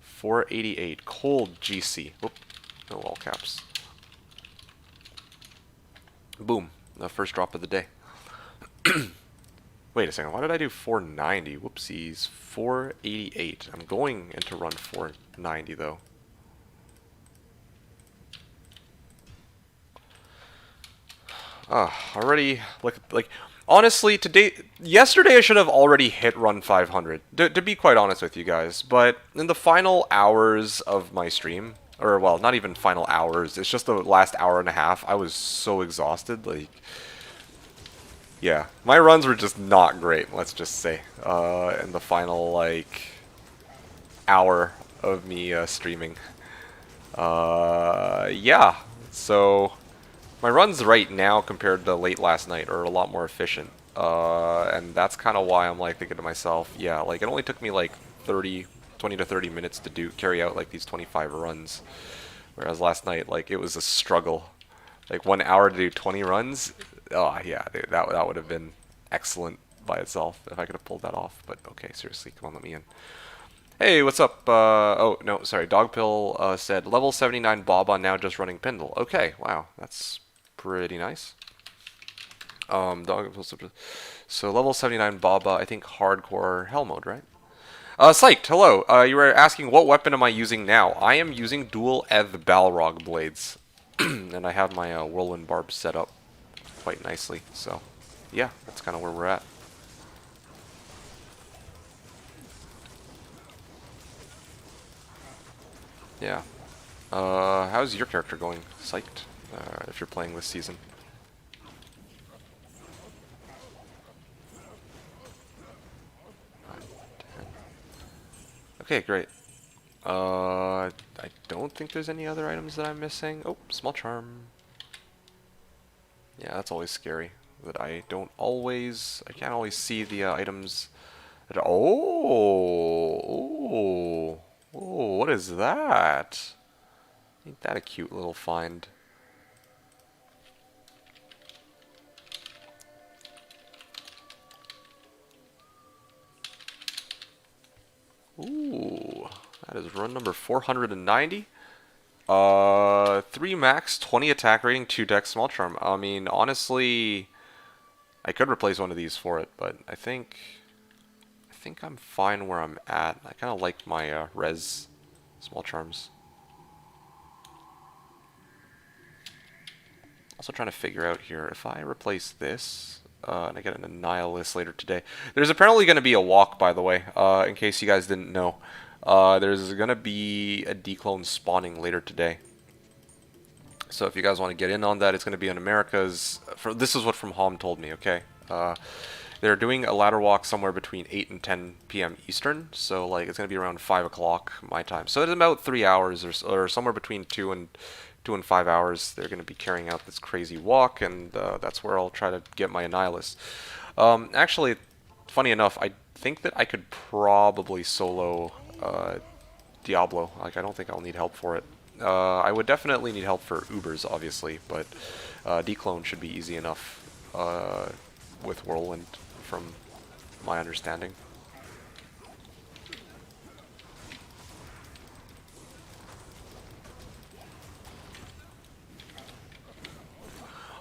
488 cold GC. Oop. No all caps. Boom. The first drop of the day. Wait a second, why did I do 490? Whoopsies. 488. I'm going into run 490 though. Already, like, honestly, yesterday I should have already hit run 500, to be quite honest with you guys, but in the final hours of my stream, or, well, not even final hours, it's just the last hour and a half, I was so exhausted, like, yeah, my runs were just not great, let's just say, in the final, like, hour of me streaming. Yeah, so my runs right now compared to late last night are a lot more efficient. And that's kind of why I'm like thinking to myself, yeah, like it only took me like 20 to 30 minutes to carry out like these 25 runs. Whereas last night, like it was a struggle. Like 1 hour to do 20 runs. Oh yeah, dude, that would have been excellent by itself if I could have pulled that off. But okay, seriously, come on, let me in. Hey, what's up? Oh, no, sorry. Dogpill said, level 79 Baba now just running Pindle. Okay, wow, that's pretty nice. Dogpill, so level 79 Baba, I think hardcore hell mode, right? Psyched, hello. You were asking what weapon am I using now? I am using dual Eth Balrog blades. And I have my Whirlwind Barb set up quite nicely, so yeah, that's kind of where we're at. Yeah. How's your character going? Psyched? If you're playing this season. Okay, great. I don't think there's any other items that I'm missing. Oh, small charm. Yeah, that's always scary. That I can't always see the items. Oh, what is that? Ain't that a cute little find? Ooh, that is run number 490. 3 max, 20 attack rating, 2 dex, small charm. I mean, honestly, I could replace one of these for it, but I think I'm fine where I'm at. I kind of like my res small charms. Also trying to figure out here, if I replace this, and I get an Annihilus later today. There's apparently going to be a walk, by the way, in case you guys didn't know. There's going to be a declone spawning later today. So if you guys want to get in on that, it's going to be in America's. This is what From Home told me, okay? They're doing a ladder walk somewhere between 8 and 10 p.m. Eastern, so like it's going to be around 5 o'clock my time. So it's about 3 hours or somewhere between 2 and 5 hours. They're going to be carrying out this crazy walk, and that's where I'll try to get my Annihilus. Actually, funny enough, I think that I could probably solo Diablo. Like, I don't think I'll need help for it. I would definitely need help for Ubers, obviously, but declone should be easy enough with Whirlwind, from my understanding.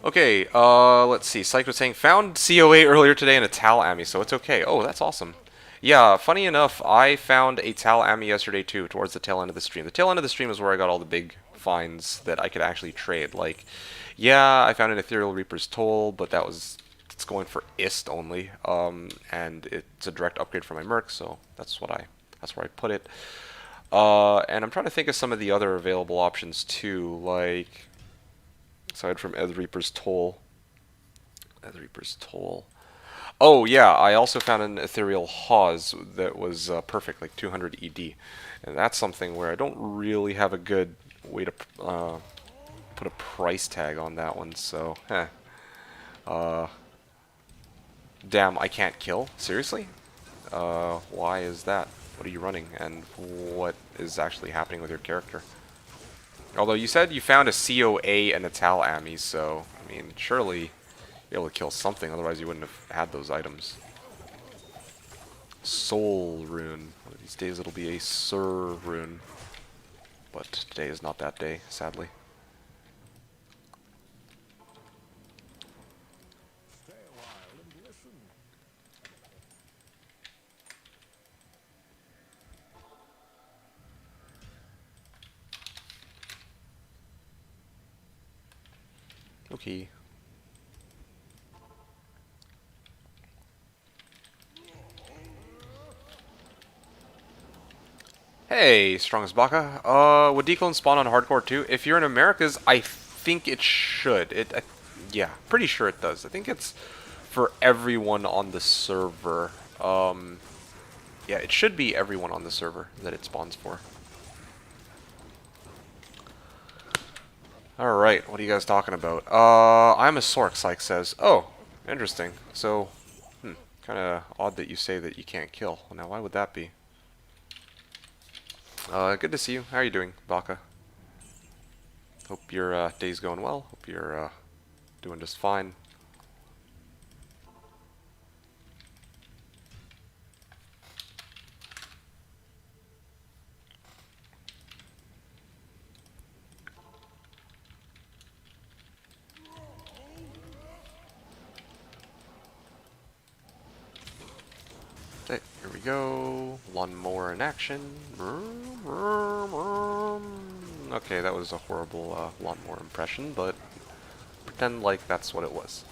Okay, let's see. Psych was saying, found COA earlier today in a Tal Ami, so it's okay. Oh, that's awesome. Yeah, funny enough, I found a Tal Ami yesterday too, towards the tail end of the stream. The tail end of the stream is where I got all the big finds that I could actually trade. Like, yeah, I found an Ethereal Reaper's Toll, but it's going for IST only, and it's a direct upgrade for my Merc, so that's where I put it. And I'm trying to think of some of the other available options too, like, aside from Eth Reaper's Toll. Eth Reaper's Toll. Oh yeah, I also found an Ethereal Hawes that was perfect, like 200 ED. And that's something where I don't really have a good way to put a price tag on that one, so, damn, I can't kill? Seriously? Why is that? What are you running? And what is actually happening with your character? Although you said you found a COA and a Tal Ami, so, I mean, surely you'd be able to kill something, otherwise you wouldn't have had those items. Soul Rune. One of these days it'll be a Sur Rune. But today is not that day, sadly. Okay. Hey, Strongest Baka. Would Declone spawn on Hardcore too? If you're in Americas, I think it should. Yeah, pretty sure it does. I think it's for everyone on the server. Yeah, it should be everyone on the server that it spawns for. Alright, what are you guys talking about? I'm a Sork, Syke says. Oh, interesting. So, kind of odd that you say that you can't kill. Now, why would that be? Good to see you. How are you doing, Baka? Hope your day's going well. Hope you're doing just fine. Okay, here we go. Lawnmower in action. Okay, that was a horrible lawnmower impression, but pretend like that's what it was.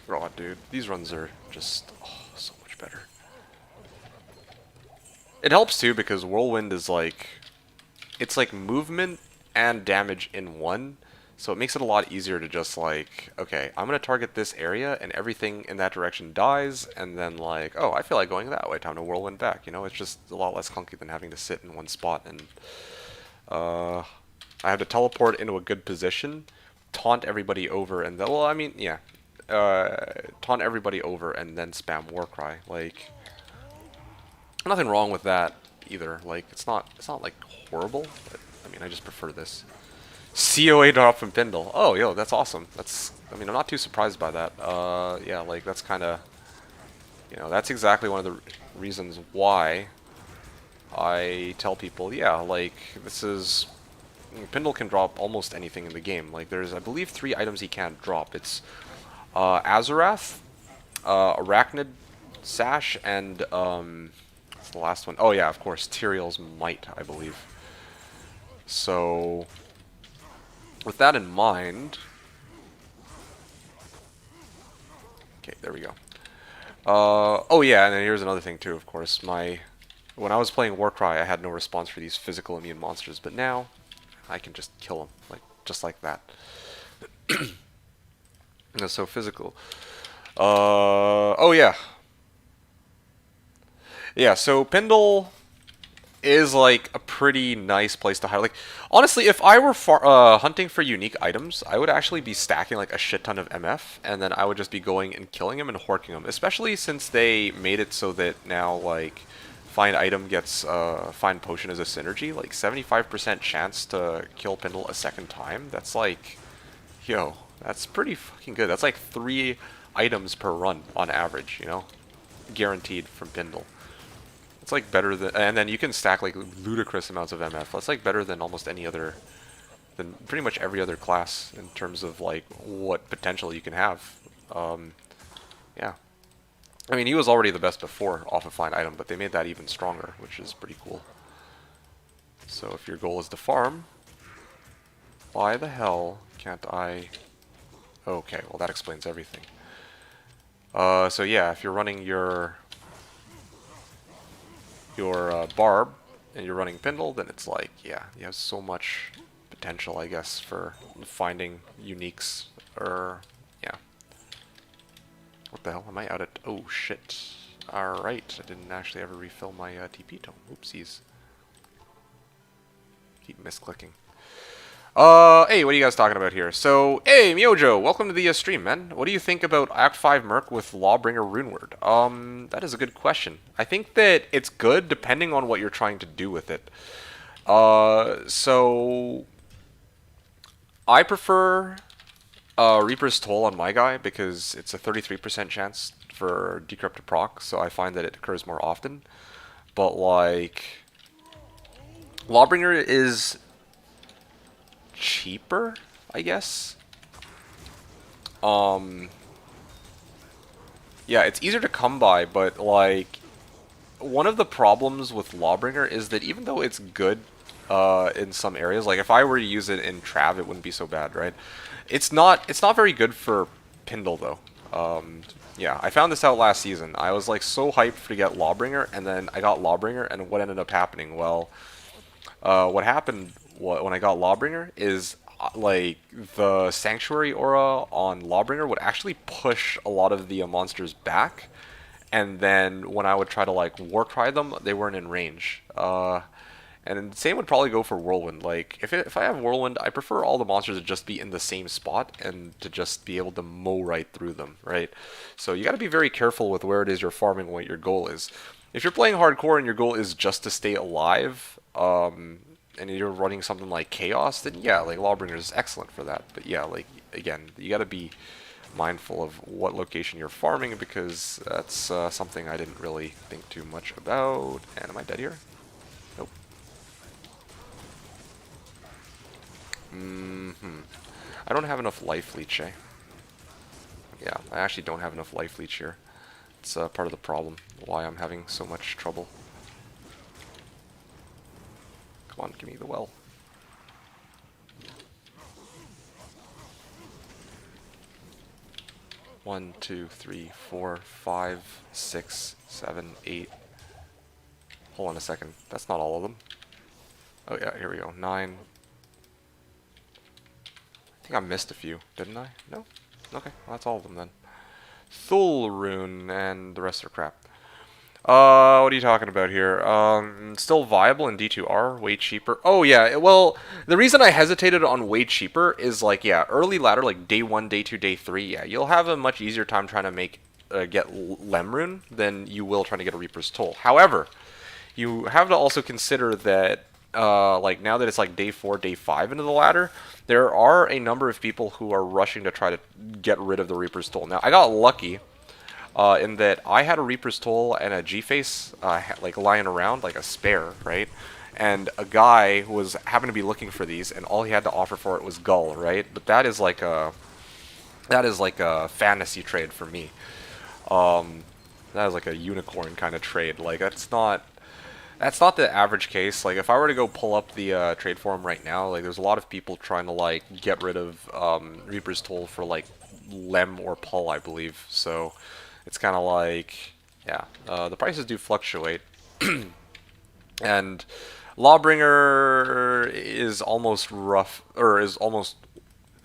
Oh, dude, these runs are just so much better. It helps too because Whirlwind is like, it's like movement and damage in one. So it makes it a lot easier to just like, okay, I'm gonna target this area and everything in that direction dies, and then like, oh, I feel like going that way, time to whirlwind back. You know, it's just a lot less clunky than having to sit in one spot and uh, I have to teleport into a good position, taunt everybody over, and then, well, I mean, yeah, taunt everybody over and then spam Warcry. Like, nothing wrong with that either. Like, it's not like horrible. But, I mean, I just prefer this. COA drop from Pindle. Oh, yo, that's awesome. I mean, I'm not too surprised by that. Yeah, like, that's kind of, that's exactly one of the reasons why I tell people, yeah, like, this is, Pindle can drop almost anything in the game. Like, there's, I believe, 3 items he can't drop. It's, Azurath, Arachnid Sash, and, what's the last one? Oh, yeah, of course, Tyrael's Might, I believe. So, with that in mind, okay, there we go. Oh yeah, and then here's another thing too, of course. When I was playing Warcry, I had no response for these physical immune monsters, but now I can just kill them, like just like that. That's so physical. Oh yeah, yeah. So Pendle is like a pretty nice place to hide. Like honestly, if I were hunting for unique items, I would actually be stacking like a shit ton of MF, and then I would just be going and killing them and horking them. Especially since they made it so that now like find item gets find potion as a synergy. Like 75% chance to kill Pindle a second time. That's like, yo, that's pretty fucking good. That's like 3 items per run on average. You know, guaranteed from Pindle. It's like better than, and then you can stack like ludicrous amounts of MF. That's like better than almost any other, than pretty much every other class in terms of like what potential you can have. Yeah. I mean, he was already the best before off of find item, but they made that even stronger, which is pretty cool. So if your goal is to farm, why the hell can't I? Okay, well that explains everything. So yeah, if you're running your barb and you're running Pindle, then it's like, yeah, you have so much potential, I guess, for finding uniques, or, yeah. What the hell, am I out of, oh shit. Alright, I didn't actually ever refill my TP tome, oopsies. Keep misclicking. Hey, what are you guys talking about here? So, hey, Miojo, welcome to the stream, man. What do you think about Act 5 Merc with Lawbringer Runeward? That is a good question. I think that it's good depending on what you're trying to do with it. So I prefer Reaper's Toll on my guy because it's a 33% chance for Decrypt to proc, so I find that it occurs more often. But like, Lawbringer is cheaper, I guess. Yeah, it's easier to come by, but like, one of the problems with Lawbringer is that even though it's good in some areas, like if I were to use it in Trav, it wouldn't be so bad, right? It's not very good for Pindle though. Yeah, I found this out last season. I was like so hyped to get Lawbringer, and then I got Lawbringer, and what ended up happening? Well, what happened when I got Lawbringer is like the Sanctuary aura on Lawbringer would actually push a lot of the monsters back, and then when I would try to like Warcry them, they weren't in range. And the same would probably go for Whirlwind. Like if I have Whirlwind, I prefer all the monsters to just be in the same spot and to just be able to mow right through them, right? So you got to be very careful with where it is you're farming, what your goal is. If you're playing hardcore and your goal is just to stay alive, and you're running something like Chaos, then yeah, like Lawbringer is excellent for that. But yeah, like again, you got to be mindful of what location you're farming because that's something I didn't really think too much about. And am I dead here? Nope. I don't have enough life leech, eh? Yeah, I actually don't have enough life leech here. It's part of the problem, why I'm having so much trouble. Come on, give me the well. One, two, three, four, five, six, seven, eight. hold on a second. That's not all of them. Oh yeah, here we go. 9. I think I missed a few, didn't I? No? Okay, well, that's all of them then. Thul rune and the rest are crap. What are you talking about here? Still viable in D2R, way cheaper. Oh yeah, well, the reason I hesitated on way cheaper is like, yeah, early ladder, like day 1, day 2, day 3, yeah, you'll have a much easier time trying to get Lemrune than you will trying to get a Reaper's Toll. However, you have to also consider that, like now that it's like day 4, day 5 into the ladder, there are a number of people who are rushing to try to get rid of the Reaper's Toll. Now, I got lucky in that I had a Reaper's Toll and a G-Face like lying around, like a spare, right? And a guy who was happened to be looking for these, and all he had to offer for it was Gull, right? But that is like a fantasy trade for me. That is like a unicorn kind of trade. Like that's not the average case. Like if I were to go pull up the trade forum right now, like there's a lot of people trying to like get rid of Reaper's Toll for like Lem or Pull, I believe. So it's kind of like, yeah, the prices do fluctuate. And Lawbringer is almost rough, or is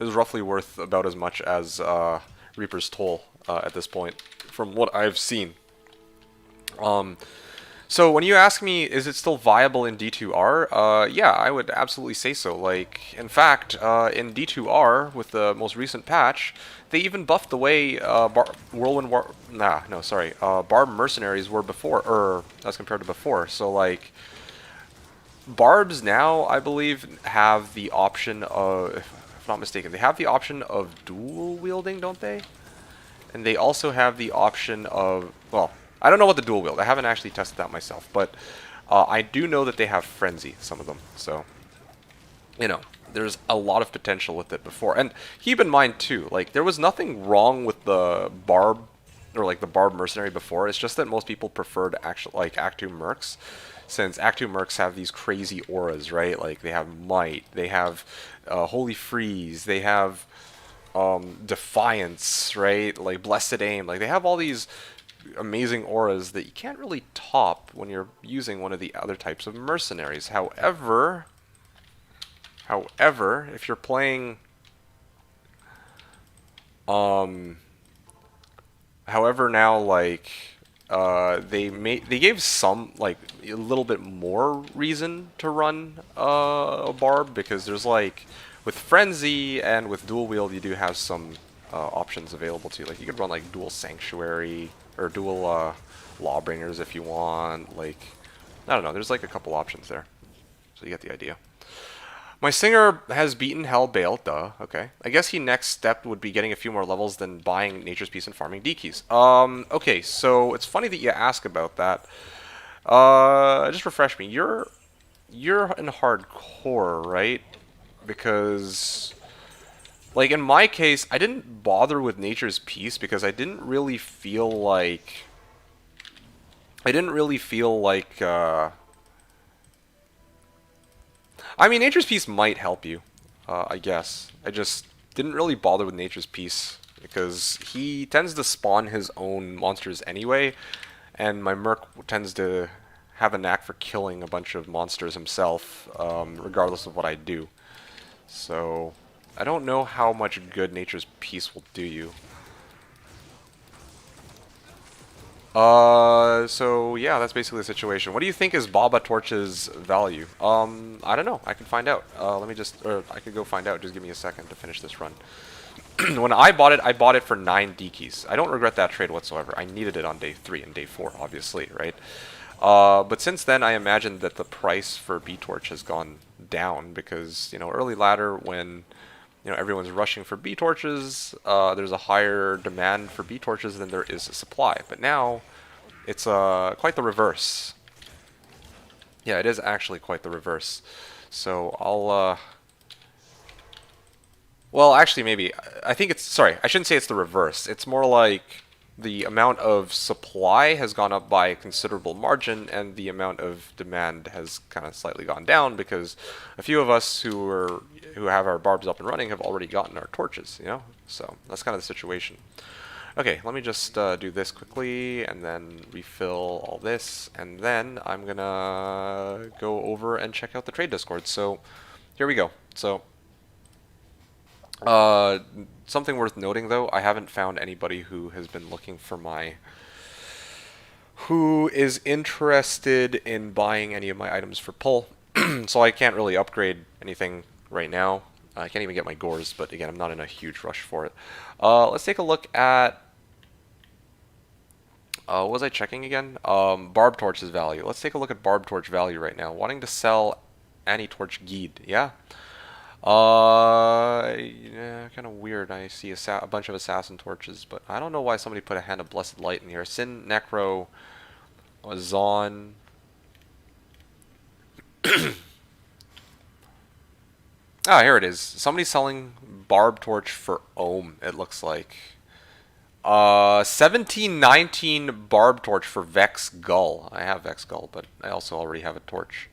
roughly worth about as much as Reaper's Toll at this point, from what I've seen. So when you ask me, is it still viable in D2R? Yeah, I would absolutely say so. Like, in fact, in D2R, with the most recent patch, they even buffed the way Barb Mercenaries were before, or as compared to before. So, like, Barbs now, I believe, have the option of, if I'm not mistaken, they have the option of dual wielding, don't they? And they also have the option of, well, I don't know what the dual wield. I haven't actually tested that myself, but I do know that they have Frenzy, some of them. So, you know, there's a lot of potential with it before. And keep in mind too, like there was nothing wrong with the Barb or like the Barb Mercenary before. It's just that most people preferred actual like Act 2 Mercs, since Act 2 Mercs have these crazy auras, right? Like they have Might, they have Holy Freeze, they have Defiance, right? Like Blessed Aim, like they have all these amazing auras that you can't really top when you're using one of the other types of mercenaries. However, if you're playing however now like they gave some like a little bit more reason to run a Barb, because there's like with Frenzy and with dual wield you do have some options available to you. Like you could run like dual Sanctuary or dual Lawbringers if you want. Like, I don't know, there's like a couple options there. So you get the idea. My Singer has beaten Hellbale, duh, okay. I guess he next step would be getting a few more levels than buying Nature's Peace and farming D keys. Okay, so it's funny that you ask about that. Just refresh me. You're in hardcore, right? Because like in my case, I didn't bother with Nature's Peace because I didn't really feel like I mean, Nature's Peace might help you, I guess. I just didn't really bother with Nature's Peace because he tends to spawn his own monsters anyway, and my Merc tends to have a knack for killing a bunch of monsters himself, regardless of what I do. So I don't know how much good Nature's Peace will do you. So yeah, that's basically the situation. What do you think is Baba Torch's value? I don't know. I can find out. I could go find out. Just give me a second to finish this run. When I bought it for 9 D keys. I don't regret that trade whatsoever. I needed it on day 3 and day 4, obviously, right? But since then, I imagine that the price for B-Torch has gone down because, you know, early ladder when, you know, everyone's rushing for B-Torches, there's a higher demand for B-Torches than there is a supply. But now, it's quite the reverse. Yeah, it is actually quite the reverse. So I'll, well, actually, maybe. I think it's, sorry, I shouldn't say it's the reverse. It's more like the amount of supply has gone up by a considerable margin, and the amount of demand has kind of slightly gone down because a few of us who have our barbs up and running have already gotten our torches, you know? So that's kind of the situation. Okay, let me just do this quickly and then refill all this, and then I'm gonna go over and check out the trade Discord. So here we go. So uh, something worth noting though, I haven't found anybody who has been looking for my who is interested in buying any of my items for pull. So I can't really upgrade anything right now. I can't even get my gores, but again, I'm not in a huge rush for it. Let's take a look at what was I checking again? Barb Torch's value. Let's take a look at Barb Torch value right now. Wanting to sell Anti-Torch Geed, yeah? Yeah, kind of weird. I see a bunch of Assassin Torches, but I don't know why somebody put a Hand of Blessed Light in here. Sin, Necro, Zon. Ah, here it is. Somebody's selling Barb Torch for Ohm, it looks like. 1719 Barb Torch for Vex Gull. I have Vex Gull, but I also already have a torch.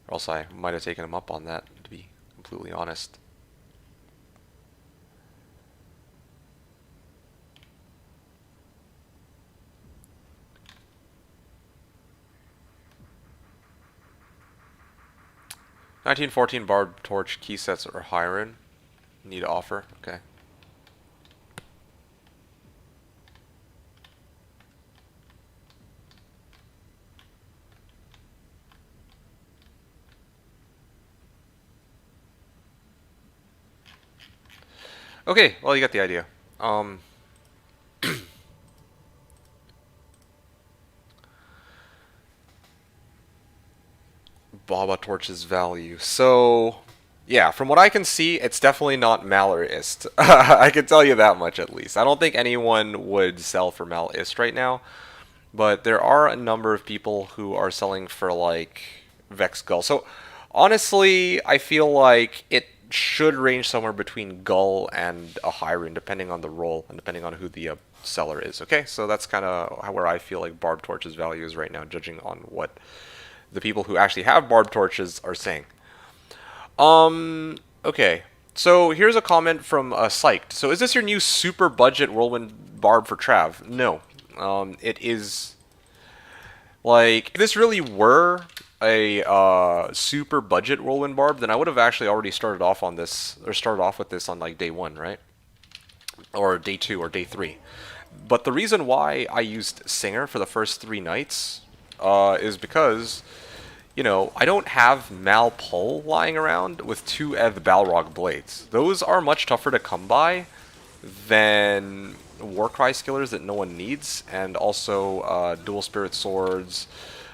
Or else I might have taken him up on that, to be completely honest. $1914 Barb Torch key sets or Hiron. Need to offer. Okay. Okay, well, you got the idea. Baba Torch's value. So, yeah, from what I can see, it's definitely not Malorist. I can tell you that much at least. I don't think anyone would sell for Malorist right now, but there are a number of people who are selling for like Vex Gull. So, honestly, I feel like it should range somewhere between Gull and a Hyrule, depending on the role and depending on who the seller is. Okay, so that's kind of where I feel like Barb Torch's value is right now, judging on what the people who actually have Barb Torches are saying. Okay. So here's a comment from Psyched. So is this your new super budget Whirlwind Barb for Trav? No. It is like if this really were a super budget Whirlwind Barb, then I would have actually already started off on this or started off with this on like day 1, right? Or day 2 or day 3. But the reason why I used Singer for the first 3 nights is because, you know, I don't have Mal Pull lying around with 2 Ev Balrog Blades. Those are much tougher to come by than Warcry skillers that no one needs, and also Dual Spirit Swords.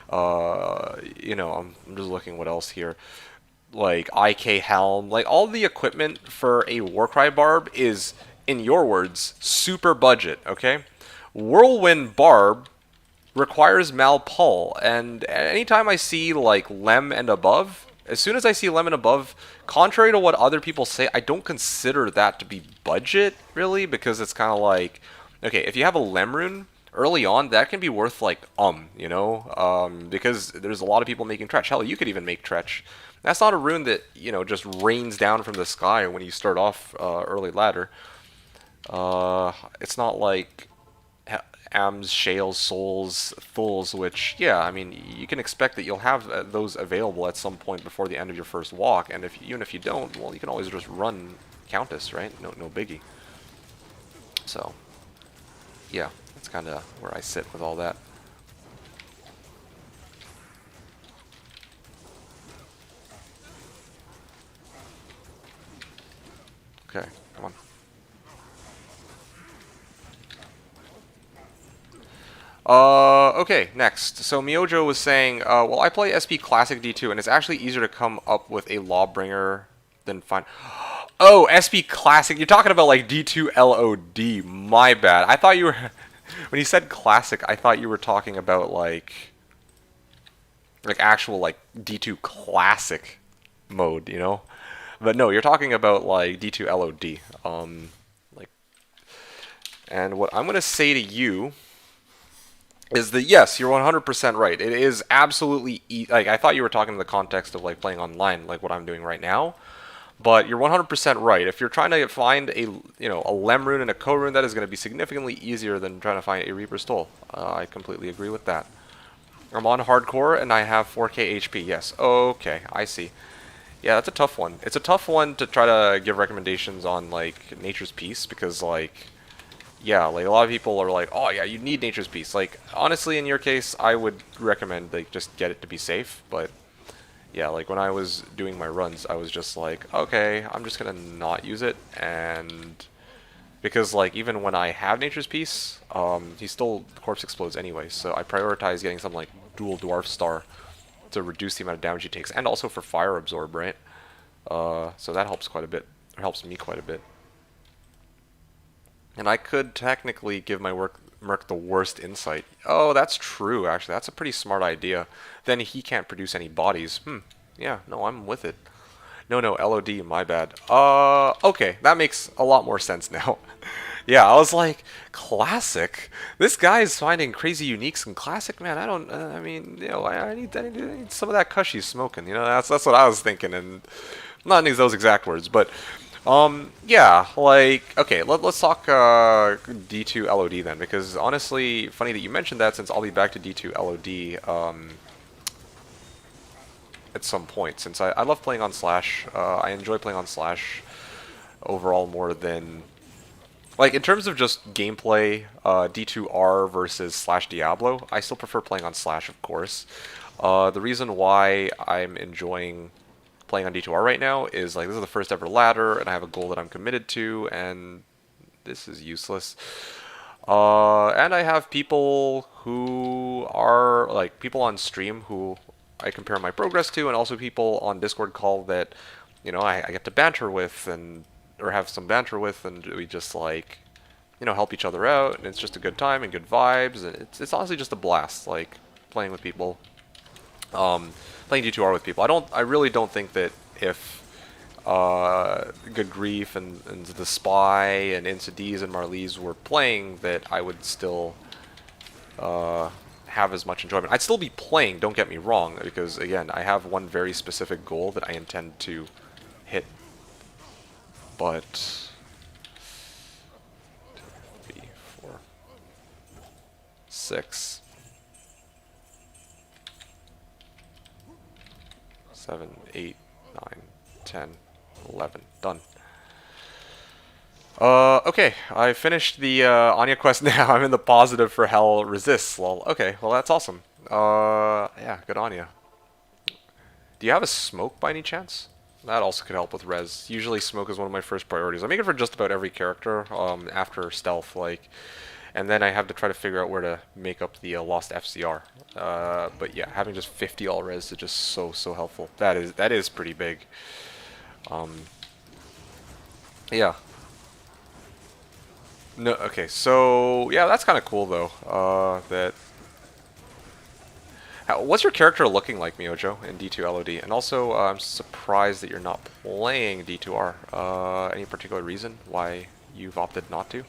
You know, I'm just looking what else here. Like IK Helm, like all the equipment for a Warcry Barb is, in your words, super budget, okay? Whirlwind Barb requires Malpull, and anytime I see like Lem and above, as soon as I see Lem and above, contrary to what other people say, I don't consider that to be budget, really, because it's kind of like, okay, if you have a Lem rune early on, that can be worth like, you know, because there's a lot of people making Tretch. Hell, you could even make Tretch. That's not a rune that, you know, just rains down from the sky when you start off early ladder. It's not like Ams, Shales, Souls, Thulls, which, yeah, I mean, you can expect that you'll have those available at some point before the end of your first walk, and even if you don't, well, you can always just run Countess, right? No biggie. So, yeah, that's kind of where I sit with all that. Okay, come on. Okay, next. So Miojo was saying, well, I play SP Classic D2, and it's actually easier to come up with a Lawbringer than find... Oh, SP Classic. You're talking about, like, D2 LOD. My bad. I thought you were... When you said Classic, I thought you were talking about, like actual, like, D2 Classic mode, you know? But no, you're talking about, like, D2 LOD. Like... And what I'm going to say to you is that yes, you're 100% right. It is absolutely like I thought you were talking in the context of like playing online, like what I'm doing right now. But you're 100% right. If you're trying to find a a Lem rune and a Ko rune, that is going to be significantly easier than trying to find a Reaper Stole. I completely agree with that. I'm on hardcore and I have 4k HP. Yes. Okay, I see. Yeah, that's a tough one. It's a tough one to try to give recommendations on like Nature's Peace because like yeah, like a lot of people are like, "Oh yeah, you need Nature's Peace." Like honestly in your case, I would recommend like just get it to be safe, but yeah, like when I was doing my runs, I was just like, "Okay, I'm just going to not use it." And because like even when I have Nature's Peace, he still the corpse explodes anyway, so I prioritize getting some like dual dwarf star to reduce the amount of damage he takes, and also for fire absorb, right? So that helps quite a bit. Or helps me quite a bit. And I could technically give my Merc the worst insight. Oh, that's true, actually. That's a pretty smart idea. Then he can't produce any bodies. Yeah, no, I'm with it. No, no, LOD, my bad. Okay, that makes a lot more sense now. Yeah, I was like, classic? This guy is finding crazy uniques in classic? Man, I don't, I mean, I need some of that kush he's smoking, that's what I was thinking, and not in those exact words, but, yeah, like, okay, let's talk, D2 LOD then, because honestly, funny that you mentioned that since I'll be back to D2 LOD, at some point, since I love playing on Slash, I enjoy playing on Slash overall more than like, in terms of just gameplay, D2R versus Slash Diablo, I still prefer playing on Slash, of course. The reason why I'm enjoying playing on D2R right now is, like, this is the first ever ladder, and I have a goal that I'm committed to, and this is useless. And I have people who are, like, people on stream who I compare my progress to, and also people on Discord call that, I get to banter with, and or have some banter with, and we just like, help each other out, and it's just a good time and good vibes, and it's honestly just a blast, like playing with people, playing D2R with people. I really don't think that if Good Grief and the Spy and Insidies and Marlies were playing, that I would still have as much enjoyment. I'd still be playing, don't get me wrong, because again, I have one very specific goal that I intend to hit. But 3, 4, 6, 7, 8, 9, 10, 11. Done. Okay, I finished the Anya quest now. I'm in the positive for Hell Resists. Lol. Okay, well that's awesome. Yeah, good Anya. Do you have a smoke by any chance? That also could help with res. Usually smoke is one of my first priorities. I make it for just about every character after stealth, like, and then I have to try to figure out where to make up the lost FCR. But yeah, having just 50 all res is just so helpful. That is pretty big. Yeah. No, okay, so yeah, that's kind of cool though. What's your character looking like, Miojo, in D2 LOD? And also, I'm surprised that you're not playing D2R. Any particular reason why you've opted not to?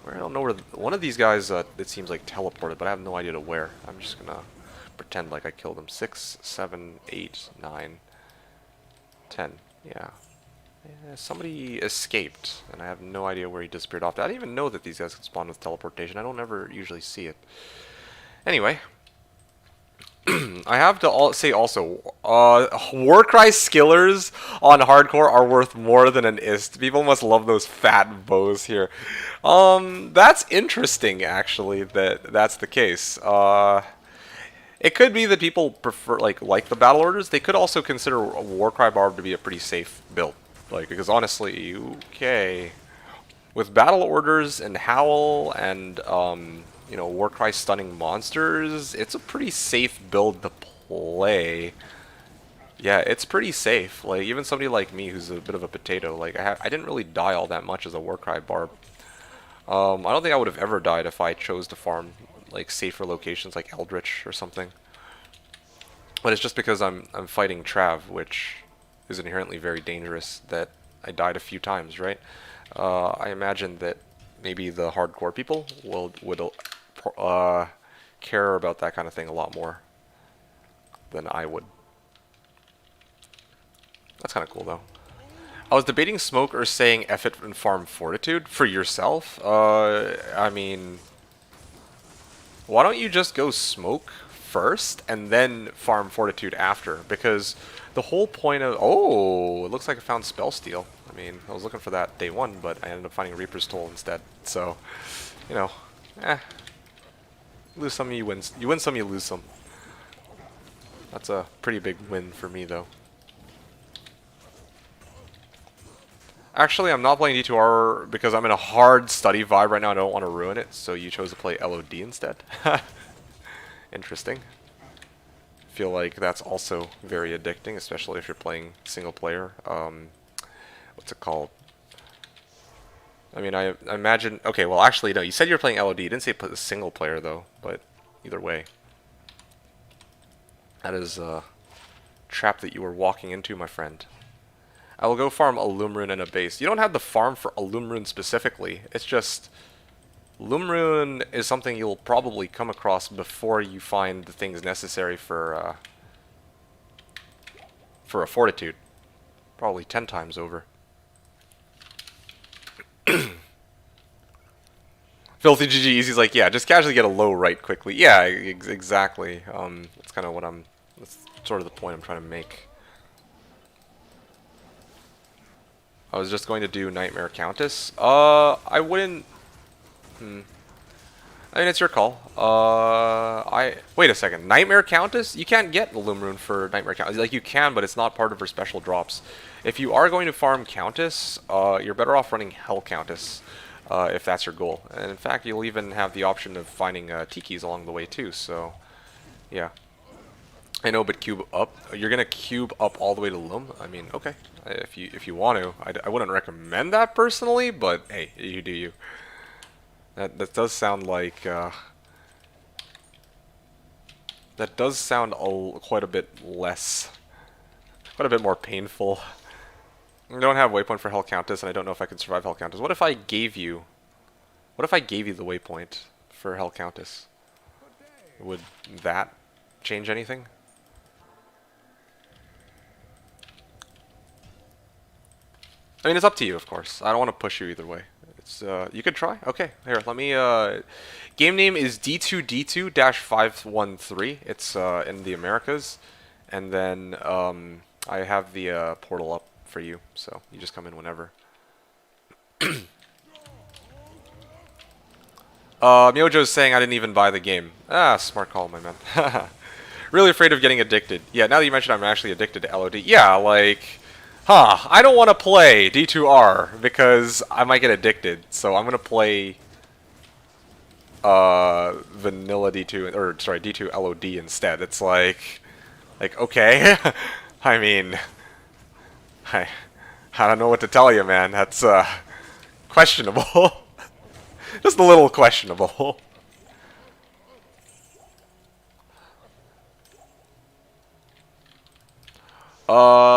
I don't know where one of these guys, it seems like teleported, but I have no idea to where. I'm just gonna pretend like I killed him. 6, 7, 8, 9, 10. Yeah. Somebody escaped, and I have no idea where he disappeared off to. I didn't even know that these guys could spawn with teleportation. I don't ever usually see it. Anyway, I have to say also, Warcry skillers on hardcore are worth more than an ist. People must love those fat bows here. That's interesting, actually, that's the case. It could be that people prefer, like the battle orders. They could also consider a Warcry Barb to be a pretty safe build. Like, because honestly, okay, with battle orders and Howl and Warcry stunning monsters, it's a pretty safe build to play. Yeah, it's pretty safe. Like, even somebody like me who's a bit of a potato, like I didn't really die all that much as a Warcry Barb. I don't think I would have ever died if I chose to farm like safer locations like Eldritch or something. But it's just because I'm fighting Trav, which is inherently very dangerous, that I died a few times, right? I imagine that maybe the hardcore people would care about that kind of thing a lot more than I would. That's kind of cool though. I was debating smoke or saying F it and farm fortitude for yourself. I mean, why don't you just go smoke first and then farm fortitude after? Because the whole point of it looks like I found spell steal. I mean, I was looking for that day one, but I ended up finding Reaper's Toll instead. So, you know, eh, lose some, you win. You win some, you lose some. That's a pretty big win for me, though. Actually, I'm not playing D2R because I'm in a hard study vibe right now. I don't want to ruin it, so you chose to play LOD instead. Interesting. Feel like that's also very addicting, especially if you're playing single player. What's it called? I mean, I imagine... Okay, well, actually, no. You said you were playing LOD. You didn't say play single player, though. But either way. That is a trap that you were walking into, my friend. I will go farm a Loomrune and a base. You don't have the farm for a Loomrune specifically. It's just... Loomrune is something you'll probably come across before you find the things necessary for a Fortitude. Probably 10 times over. Filthy GG Easy's like, yeah, just casually get a low right quickly. Yeah, exactly. That's kind of what that's sort of the point I'm trying to make. I was just going to do Nightmare Countess. I wouldn't... I mean, it's your call. Wait a second. Nightmare Countess? You can't get the Loomrune for Nightmare Countess. Like, you can, but it's not part of her special drops. If you are going to farm Countess, you're better off running Hell Countess, if that's your goal. And in fact, you'll even have the option of finding Tikis along the way, too, so... Yeah. I know, but cube up. You're gonna cube up all the way to Loom? I mean, okay. If you want to. I wouldn't recommend that personally, but hey, you do you. That does sound like that does sound quite a bit more painful. I don't have waypoint for Hell Countess, and I don't know if I can survive Hell Countess. What if I gave you the waypoint for Hell Countess? Would that change anything? I mean, it's up to you, of course. I don't want to push you either way. It's you could try. Okay, here, let me. Game name is D2D2-513. It's in the Americas, and then I have the portal up for you, so you just come in whenever. Myojo's saying I didn't even buy the game. Ah, smart call, my man. Really afraid of getting addicted. Yeah, now that you mentioned I'm actually addicted to LOD. Yeah, like... I don't want to play D2R because I might get addicted, so I'm gonna play vanilla D2 or sorry D2 LOD instead. It's like okay, I mean, I don't know what to tell you, man. That's questionable, just a little questionable.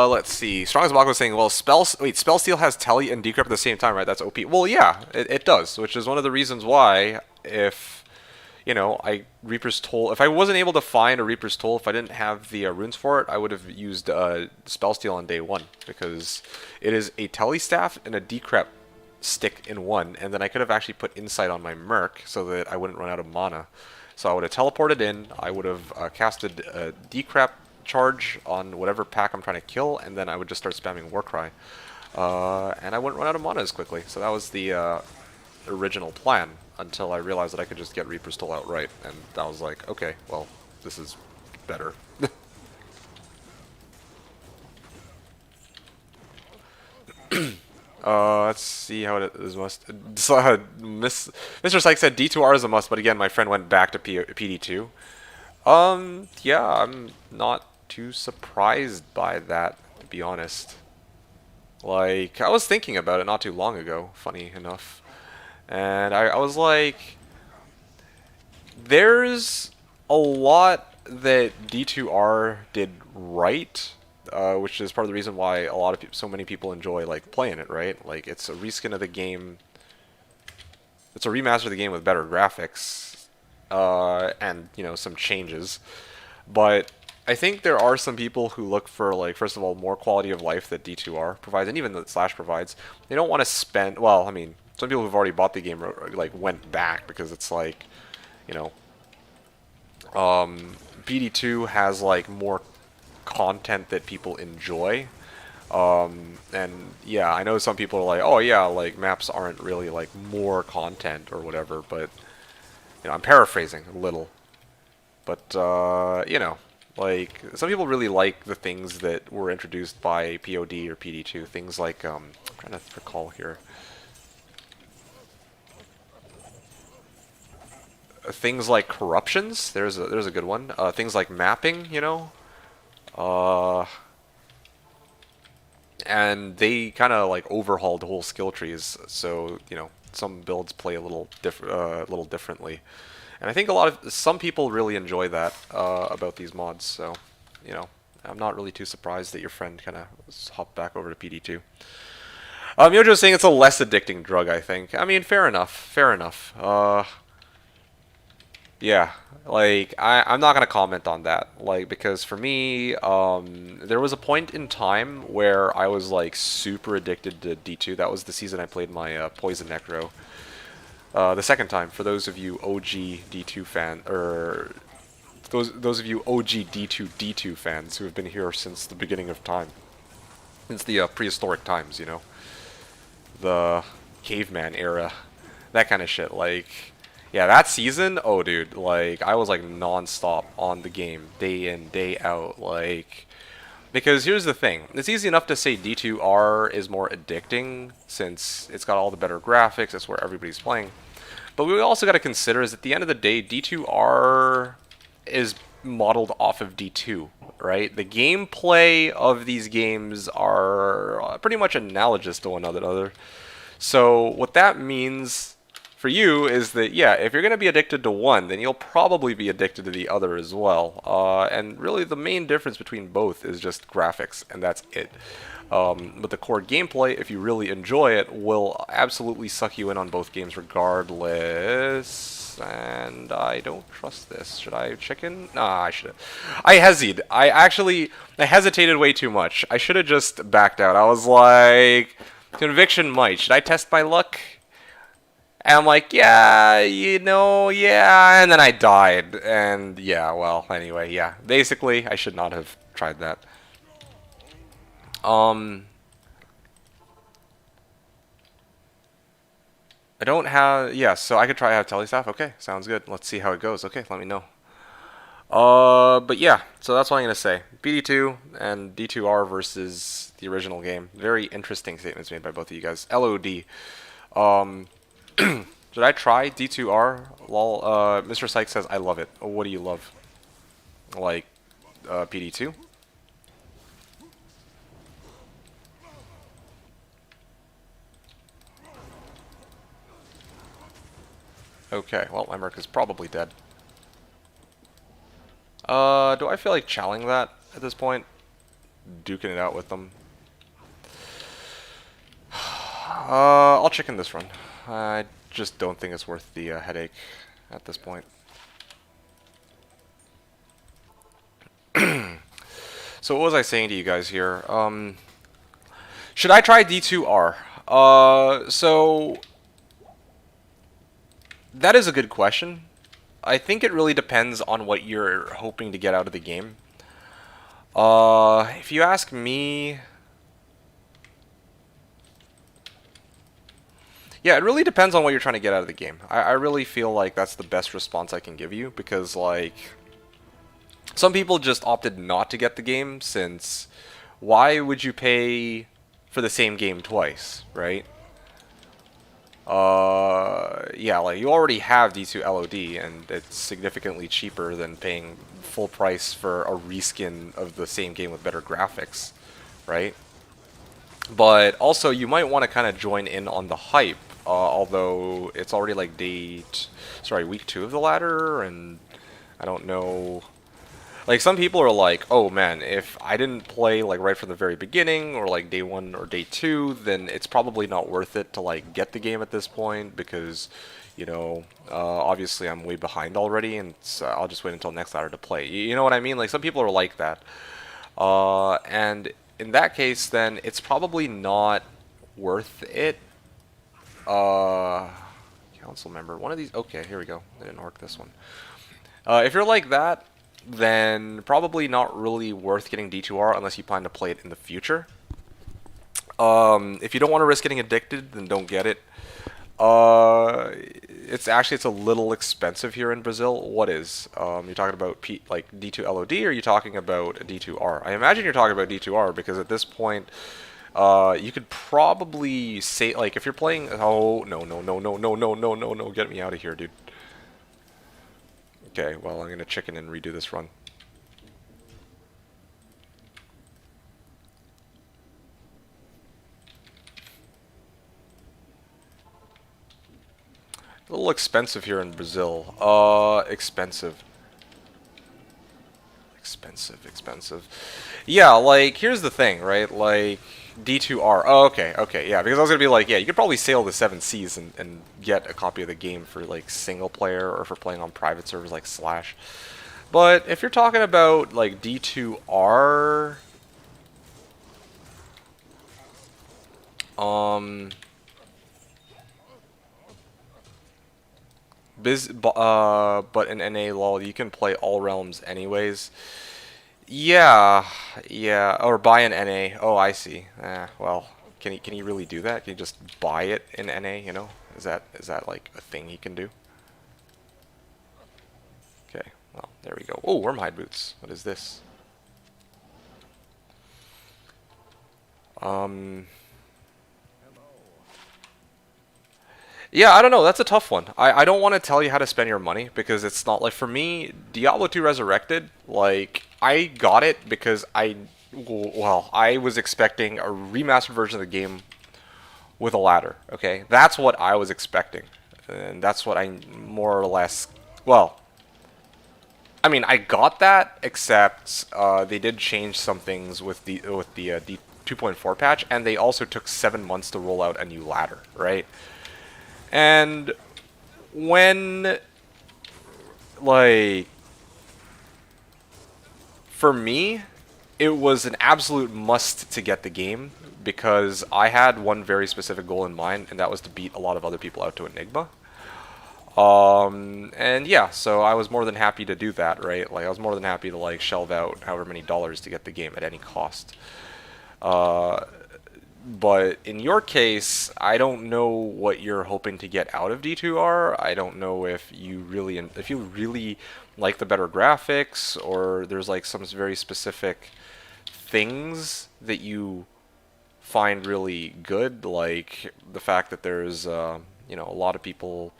Let's see. Strongest Block was saying, well, Spell Steal has Telly and Decrypt at the same time, right? That's OP. Well, yeah, it does, which is one of the reasons why, if, you know, Reaper's Toll, if I wasn't able to find a Reaper's Toll, if I didn't have the runes for it, I would have used Spell Steal on day one, because it is a Telly Staff and a Decrypt stick in one, and then I could have actually put Insight on my Merc so that I wouldn't run out of mana. So I would have teleported in, I would have casted Decrypt charge on whatever pack I'm trying to kill, and then I would just start spamming Warcry. And I wouldn't run out of mana as quickly. So that was the original plan, until I realized that I could just get Reaper's Toll outright, and I was like, okay, well, this is better. Let's see how it is must. Mr. Sykes said D2R is a must, but again, my friend went back to PD2. Yeah, I'm not too surprised by that, to be honest. Like, I was thinking about it not too long ago, funny enough. And I was like, there's a lot that D2R did right, which is part of the reason why so many people enjoy, like, playing it, right? Like, it's a reskin of the game. It's a remaster of the game with better graphics, and, you know, some changes. But I think there are some people who look for, like, first of all, more quality of life that D2R provides, and even that Slash provides. They don't want to spend. Well, I mean, some people who've already bought the game like went back because it's like, you know, BD2 has like more content that people enjoy. And yeah, I know some people are like, oh yeah, like maps aren't really like more content or whatever, but you know, I'm paraphrasing a little. But you know, like some people really like the things that were introduced by POD or PD2. Things like I'm trying to recall here. Things like corruptions. There's a good one. Things like mapping. You know. Uh, and they kind of like overhauled the whole skill trees. So you know, some builds play a little differently. And I think some people really enjoy that about these mods. So, you know, I'm not really too surprised that your friend kind of hopped back over to PD2. Yojo's saying it's a less addicting drug, I think. I mean, fair enough. Fair enough. Yeah, like I'm not gonna comment on that, like because for me, there was a point in time where I was like super addicted to D2. That was the season I played my Poison Necro. The second time, for those of you OG D2 fan, or those of you OG D2 fans who have been here since the beginning of time, since the prehistoric times, you know, the caveman era, that kind of shit. Like, yeah, that season, oh dude, like I was like non-stop on the game, day in, day out, like. Because here's the thing, it's easy enough to say D2R is more addicting since it's got all the better graphics, that's where everybody's playing. But we also got to consider is at the end of the day, D2R is modeled off of D2, right? The gameplay of these games are pretty much analogous to one another. So what that means for you is that, yeah, if you're going to be addicted to one, then you'll probably be addicted to the other as well. And really the main difference between both is just graphics, and that's it. But the core gameplay, if you really enjoy it, will absolutely suck you in on both games regardless. And I don't trust this. Should I chicken? Nah, I should have. I hesitated. I hesitated way too much. I should have just backed out. I was like, conviction might. Should I test my luck? And I'm like, yeah, you know, yeah. And then I died. And yeah, well, anyway, yeah. Basically, I should not have tried that. I don't have, yeah, so I could try to have telestaff. Okay, sounds good. Let's see how it goes. Okay, let me know. But yeah, so that's what I'm gonna say. BD2 and D2R versus the original game. Very interesting statements made by both of you guys. LOD. Should I try D2R? Lol. Mr. Sykes says I love it. What do you love? Like, PD2? Okay, well, my Merc is probably dead. Do I feel like challenging that at this point? Duking it out with them. I'll chicken this run. I just don't think it's worth the headache at this point. So what was I saying to you guys here? Should I try D2R? So that is a good question. I think it really depends on what you're hoping to get out of the game. If you ask me, yeah, it really depends on what you're trying to get out of the game. I really feel like that's the best response I can give you because, like, some people just opted not to get the game since why would you pay for the same game twice, right? Yeah, like you already have D2 LOD and it's significantly cheaper than paying full price for a reskin of the same game with better graphics, right? But also you might want to kind of join in on the hype, although it's already like week 2 of the ladder, and I don't know. Like some people are like, oh man, if I didn't play like right from the very beginning or like day one or day two, then it's probably not worth it to like get the game at this point because, obviously I'm way behind already, and I'll just wait until next ladder to play. You know what I mean? Like some people are like that, and in that case, then it's probably not worth it. Uh, Council member, one of these. Okay, here we go. I didn't work this one. If you're like that, then probably not really worth getting D2R unless you plan to play it in the future. If you don't want to risk getting addicted, then don't get it. It's a little expensive here in Brazil. What is? You're talking about like D2LOD, or are you talking about D2R? I imagine you're talking about D2R because at this point, you could probably say like if you're playing. Oh no no no no no no no no no! Get me out of here, dude. Okay, well I'm gonna chicken and redo this run. A little expensive here in Brazil. Expensive. Expensive. Yeah, like, here's the thing, right? Like, D2R. Oh, okay, yeah. Because I was gonna be like, yeah, you could probably sail the seven seas and get a copy of the game for, like, single player or for playing on private servers like Slash. But if you're talking about, like, D2R... but in NA LoL, you can play all realms anyways. Yeah, or buy an NA. Oh, I see. Well, can he really do that? Can he just buy it in NA? Is that like a thing he can do? Okay, well, there we go. Oh, Wormhide boots. What is this? Yeah, I don't know. That's a tough one. I don't want to tell you how to spend your money because it's not like for me, Diablo 2 Resurrected, like I got it because I was expecting a remastered version of the game with a ladder, okay? That's what I was expecting. And that's what I more or less well, I mean, I got that except they did change some things with the D 2.4 patch, and they also took 7 months to roll out a new ladder, right? And when, like, for me, it was an absolute must to get the game because I had one very specific goal in mind, and that was to beat a lot of other people out to Enigma. And yeah, so I was more than happy to do that, right? Like, I was more than happy to, like, shell out however many dollars to get the game at any cost. But in your case, I don't know what you're hoping to get out of D2R. I don't know if you really like the better graphics, or there's like some very specific things that you find really good, like the fact that there's a lot of people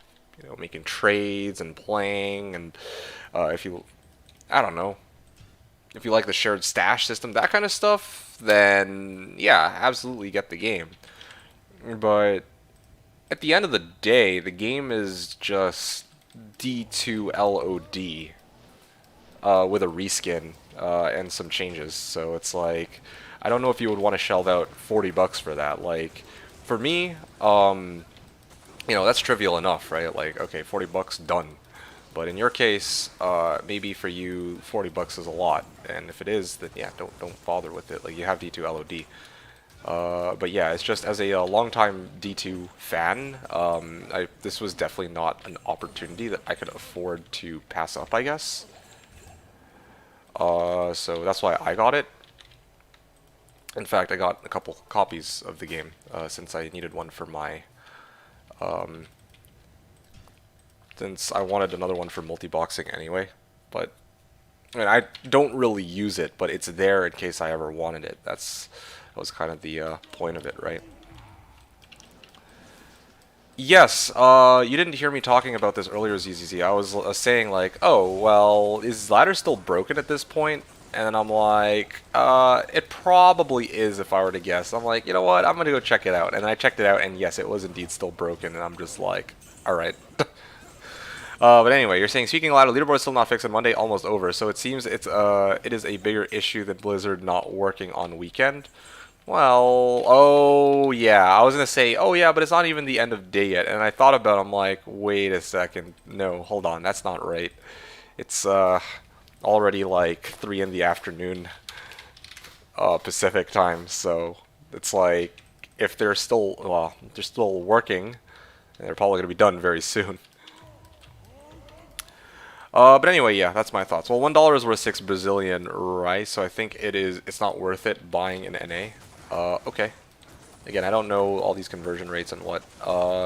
making trades and playing, and if you I don't know if you like the shared stash system, that kind of stuff, then yeah, absolutely get the game. But at the end of the day, the game is just D2LOD with a reskin and some changes. So it's like, I don't know if you would want to shell out $40 for that. Like, for me, that's trivial enough, right? Like, okay, $40, done. But in your case, maybe for you, $40 is a lot, and if it is, then yeah, don't bother with it. Like, you have D2 LOD. But yeah, it's just as a longtime D2 fan, this was definitely not an opportunity that I could afford to pass up, I guess. So that's why I got it. In fact, I got a couple copies of the game since I needed one for my. Since I wanted another one for multi-boxing anyway, but I mean, I don't really use it, but it's there in case I ever wanted it. That was kind of the point of it, right? Yes, you didn't hear me talking about this earlier, ZZZ. I was saying like, oh, well, is ladder still broken at this point? And I'm like, it probably is if I were to guess. I'm like, you know what, I'm gonna go check it out. And I checked it out, and yes, it was indeed still broken, and I'm just like, alright. But anyway, you're saying speaking louder, leaderboard still not fixed on Monday, almost over. So it seems it is a bigger issue than Blizzard not working on weekend. Well, oh yeah, I was gonna say, oh yeah, but it's not even the end of day yet. And I thought about it, I'm like, wait a second, no, hold on, that's not right. It's already like 3 in the afternoon Pacific time, so it's like if they're still well, they're still working, they're probably gonna be done very soon. But anyway, yeah, that's my thoughts. Well, $1 is worth 6 Brazilian, right? So I think it's not worth it buying an NA. Okay. Again, I don't know all these conversion rates and what.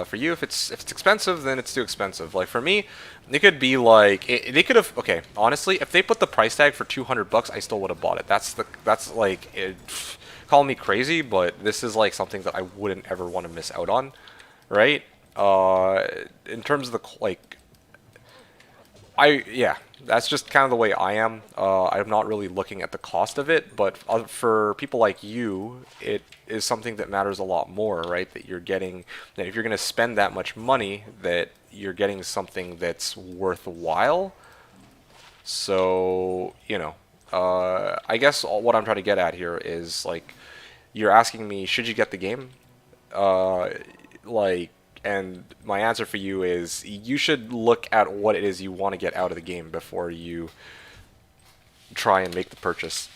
For you, if it's expensive, then it's too expensive. Like for me, it could be like they could have. Okay, honestly, if they put the price tag for $200, I still would have bought it. That's like call me crazy, but this is like something that I wouldn't ever want to miss out on, right? In terms of the like yeah, that's just kind of the way I am. I'm not really looking at the cost of it, but for people like you, it is something that matters a lot more, right? That you're getting, that if you're going to spend that much money, that you're getting something that's worthwhile. So, I guess what I'm trying to get at here is like, you're asking me, should you get the game? Uh, like, and my answer for you is you should look at what it is you want to get out of the game before you try and make the purchase.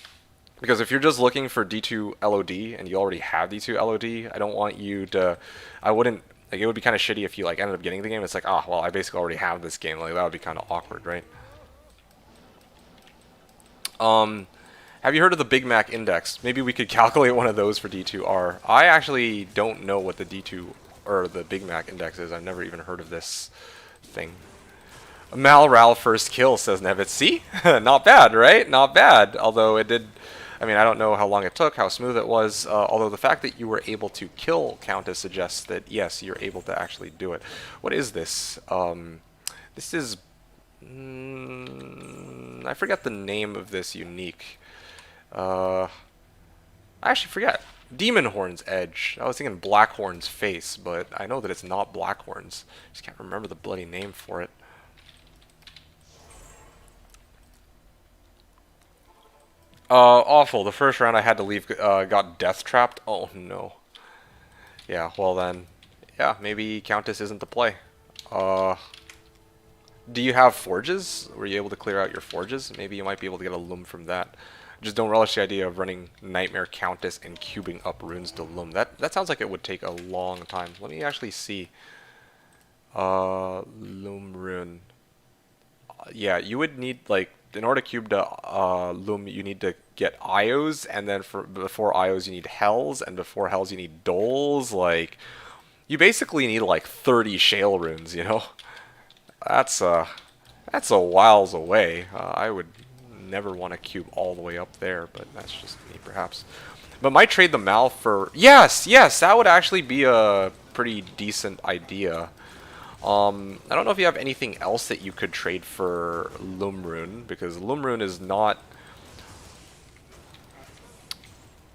Because if you're just looking for D2 LOD and you already have D2 LOD, I don't want you to. I wouldn't. Like, it would be kind of shitty if you like ended up getting the game. It's like, well, I basically already have this game. Like, that would be kind of awkward, right? Have you heard of the Big Mac Index? Maybe we could calculate one of those for D2R. I actually don't know what the D2 or the Big Mac Index is. I've never even heard of this thing. Malral first kill, says Nevitz. See? Not bad, right? Not bad. Although it did... I mean, I don't know how long it took, how smooth it was. Although the fact that you were able to kill Countess suggests that, yes, you're able to actually do it. What is this? This is... I forget the name of this unique. I actually forget. Demon Horn's Edge. I was thinking Blackhorn's Face, but I know that it's not Blackhorn's. Just can't remember the bloody name for it. Awful. The first round I had to leave got death trapped. Oh no. Yeah, well then. Yeah, maybe Countess isn't the play. Do you have forges? Were you able to clear out your forges? Maybe you might be able to get a loom from that. Just don't relish the idea of running Nightmare Countess and cubing up runes to loom. That sounds like it would take a long time. Let me actually see. Loom rune. Yeah, you would need, like, in order to cube the loom, you need to get Ios, and then before Ios you need Hells, and before Hells you need Doles. Like, you basically need like 30 shale runes, you know? That's a whiles away. I would never want to cube all the way up there, but that's just me perhaps. But might trade the Mal for... Yes, that would actually be a pretty decent idea. I don't know if you have anything else that you could trade for Loomrune, because Loomrune is not...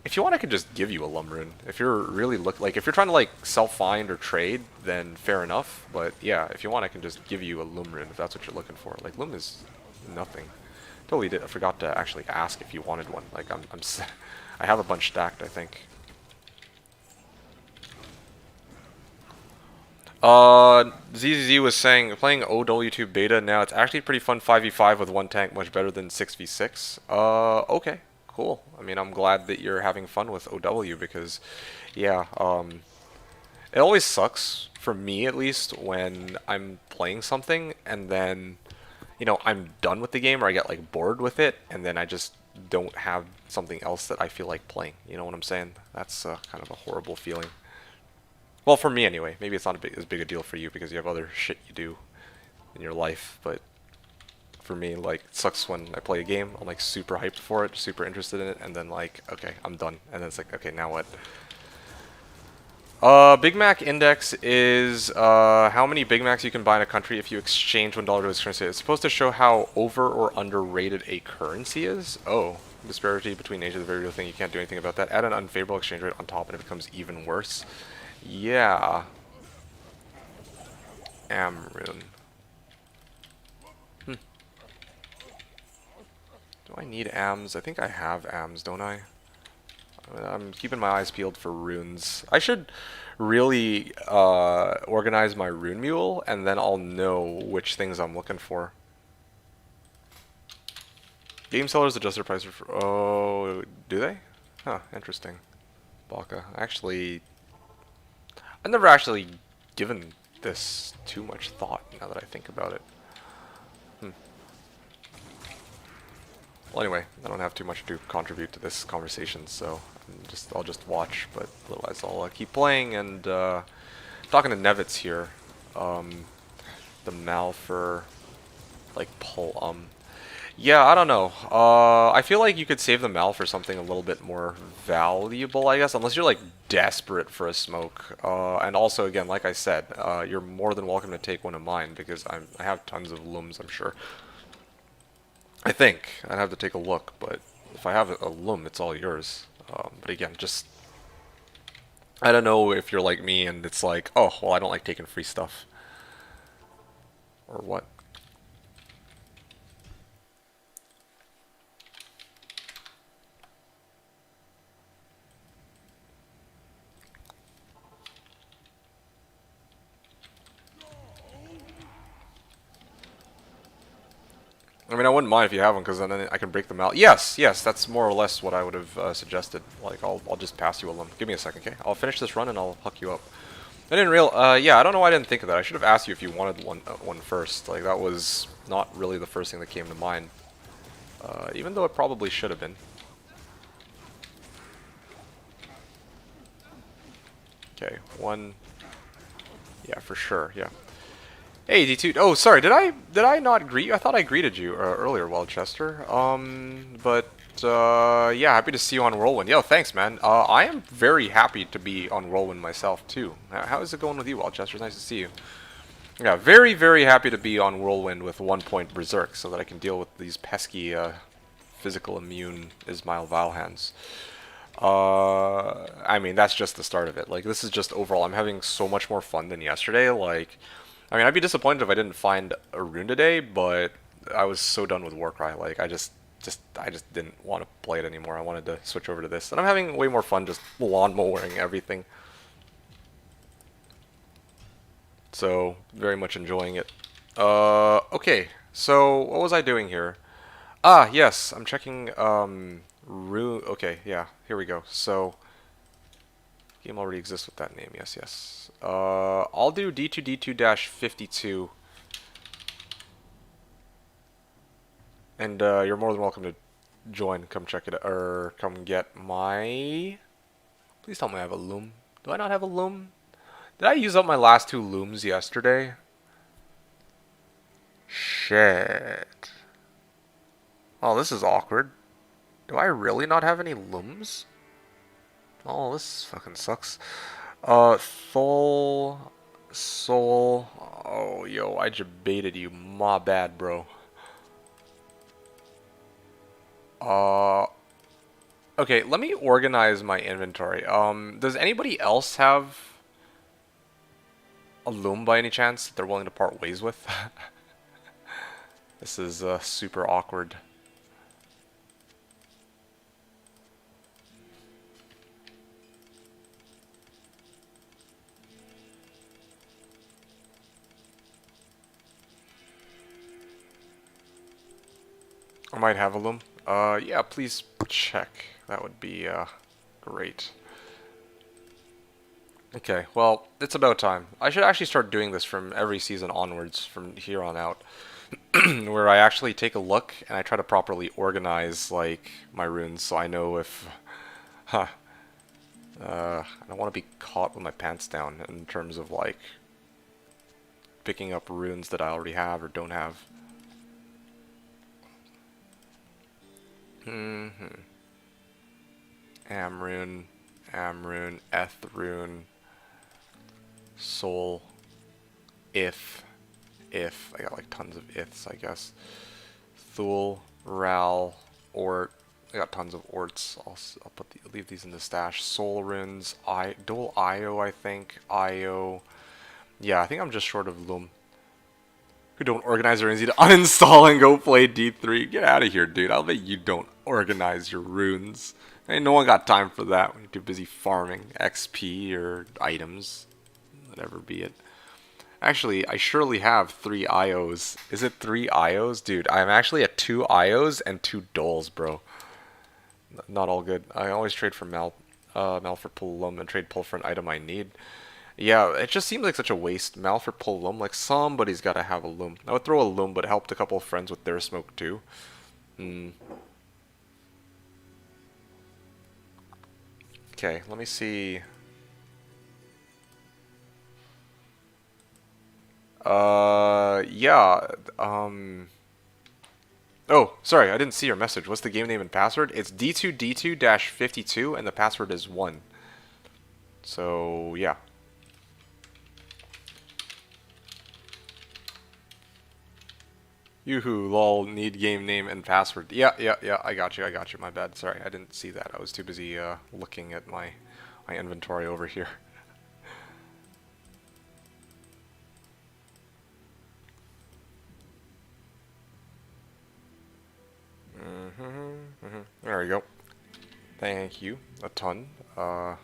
If you want, I could just give you a Loomrune. If you're really if you're trying to like self-find or trade, then fair enough. But yeah, if you want, I can just give you a Loomrune if that's what you're looking for. Like, Loom is nothing. Totally I forgot to actually ask if you wanted one. Like, I have a bunch stacked, I think. ZZZ was saying, playing OW2 beta now, it's actually pretty fun 5v5 with one tank, much better than 6v6. Okay, cool. I mean, I'm glad that you're having fun with OW because, yeah, it always sucks, for me at least, when I'm playing something and then, I'm done with the game or I get, like, bored with it and then I just don't have something else that I feel like playing. You know what I'm saying? That's kind of a horrible feeling. Well, for me anyway. Maybe it's not as big a deal for you because you have other shit you do in your life. But for me, like, it sucks when I play a game. I'm like super hyped for it, super interested in it, and then like, okay, I'm done. And then it's like, okay, now what? Big Mac Index is how many Big Macs you can buy in a country if you exchange $1 to its currency. It's supposed to show how over or underrated a currency is. Oh, disparity between nations is a very real thing. You can't do anything about that. Add an unfavorable exchange rate on top and it becomes even worse. Yeah. Amrune. Do I need AMs? I think I have AMs, don't I? I'm keeping my eyes peeled for runes. I should really organize my rune mule, and then I'll know which things I'm looking for. Game sellers adjust their price for... Oh, do they? Huh, interesting. Baka. Actually, I've never actually given this too much thought now that I think about it. Well, anyway, I don't have too much to contribute to this conversation, so I'll just watch. But otherwise, I'll keep playing and talking to Nevitz here. The Malfer, like pull. Yeah, I don't know. I feel like you could save the Mal for something a little bit more valuable, I guess, unless you're like desperate for a smoke. And also, again, like I said, you're more than welcome to take one of mine because I have tons of looms, I'm sure. I think I'd have to take a look, but if I have a loom, it's all yours. But again, just I don't know if you're like me and it's like, oh, well, I don't like taking free stuff, or what. I mean, I wouldn't mind if you have them, because then I can break them out. Yes, yes, that's more or less what I would have suggested. Like, I'll just pass you a limb. Give me a second, okay? I'll finish this run and I'll hook you up. I didn't yeah, I don't know why I didn't think of that. I should have asked you if you wanted one first. Like, that was not really the first thing that came to mind. Even though it probably should have been. Okay, one. Yeah, for sure, yeah. Hey, D2. Oh, sorry. Did I not greet you? I thought I greeted you earlier, Wildchester. Yeah, happy to see you on Whirlwind. Yo, thanks, man. I am very happy to be on Whirlwind myself too. How is it going with you, Wildchester? It's nice to see you. Yeah, very, very happy to be on Whirlwind with 1 point Berserk, so that I can deal with these pesky physical immune Ismail Valhands. I mean, that's just the start of it. Like, this is just overall. I'm having so much more fun than yesterday. Like. I mean, I'd be disappointed if I didn't find a rune today, but I was so done with Warcry. Like, I just didn't want to play it anymore. I wanted to switch over to this, and I'm having way more fun just lawn mowing everything. So, very much enjoying it. Okay. So, what was I doing here? Ah, yes, I'm checking, rune. Okay, yeah, here we go. So, game already exists with that name. Yes, yes. I'll do D2D2-52. And you're more than welcome to join. Come check it out, or come get my... Please tell me I have a loom. Do I not have a loom? Did I use up my last 2 looms yesterday? Shit. Oh, this is awkward. Do I really not have any looms? Oh, this fucking sucks. Thol... Soul... Oh, yo, I just baited you. My bad, bro. Okay, let me organize my inventory. Does anybody else have a loom by any chance that they're willing to part ways with? This is super awkward. I might have a loom. Yeah, please check. That would be great. Okay, well, it's about time. I should actually start doing this from every season onwards from here on out. Where I actually take a look and I try to properly organize, like, my runes so I know if... Huh. I don't want to be caught with my pants down in terms of, like, picking up runes that I already have or don't have. Amrune, Amrune, Ethrune, Soul, if, I got like tons of ifs, I guess. Thule, Ral, Ort, I got tons of Orts. I'll leave these in the stash. Soul runes, Dual Io, I think. Io, yeah, I think I'm just short of Loom. who don't organize runes need to uninstall and go play D3. Get out of here, dude. I'll bet you don't organize your runes. Ain't no one got time for that when you're too busy farming XP or items. Whatever be it. Actually, I surely have 3 IOs. Is it 3 IOs? Dude, I'm actually at 2 IOs and 2 doles, bro. Not all good. I always trade for Mal for Pullum and trade pull for an item I need. Yeah, it just seems like such a waste. Mal for Pullum, like somebody's got to have a loom. I would throw a loom, but helped a couple of friends with their smoke too. Okay, let me see. Yeah, Oh, sorry, I didn't see your message. What's the game name and password? It's D2D2-52, and the password is 1. So, yeah. Yoo-hoo, lol, need game name and password. Yeah, I got you, my bad. Sorry, I didn't see that. I was too busy, looking at my inventory over here. There we go. Thank you a ton. Alright,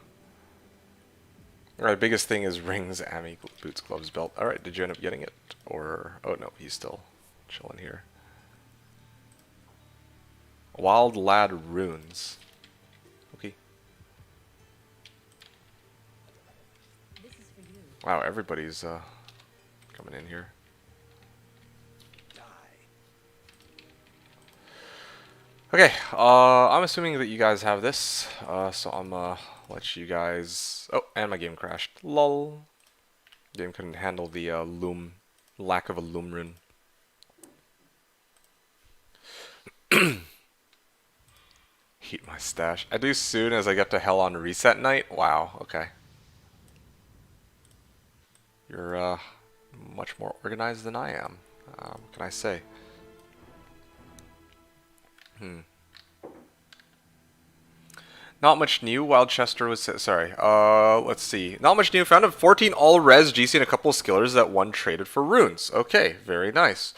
biggest thing is rings, ammi, boots, gloves, belt. Alright, did you end up getting it? Or, oh no, he's still chilling here. Wild Lad runes. Okay. Wow, everybody's coming in here. Okay, I'm assuming that you guys have this, so I'm let you guys... Oh, and my game crashed. Lol. Game couldn't handle the loom, lack of a loom rune. Heat my stash. I do soon as I get to hell on reset night. Wow, okay. You're much more organized than I am. What can I say? Not much new. Wildchester was... Sorry. Let's see. Not much new. Found a 14 all-res GC and a couple of skillers that one traded for runes. Okay, very nice.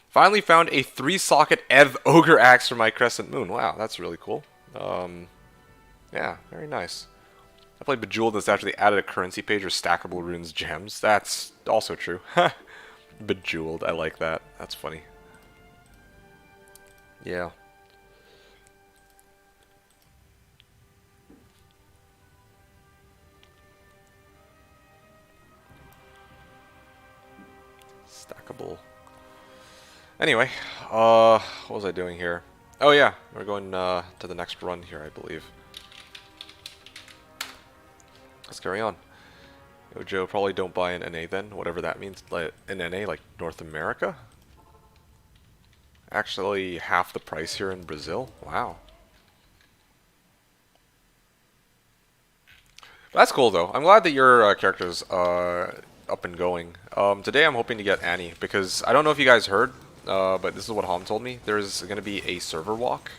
Finally found a 3-socket Ev Ogre Axe for my Crescent Moon. Wow, that's really cool. Yeah, very nice. I played Bejeweled and it's actually added a currency page or stackable runes gems. That's also true. Bejeweled, I like that. That's funny. Yeah. Stackable. Anyway, what was I doing here? Oh yeah, we're going to the next run here, I believe. Let's carry on. Yo, Joe, probably don't buy an NA then, whatever that means. Like, an NA, like North America? Actually, half the price here in Brazil? Wow. That's cool though. I'm glad that your character's up and going. Today I'm hoping to get Annie, because I don't know if you guys heard, but this is what Hom told me. There's going to be a server walk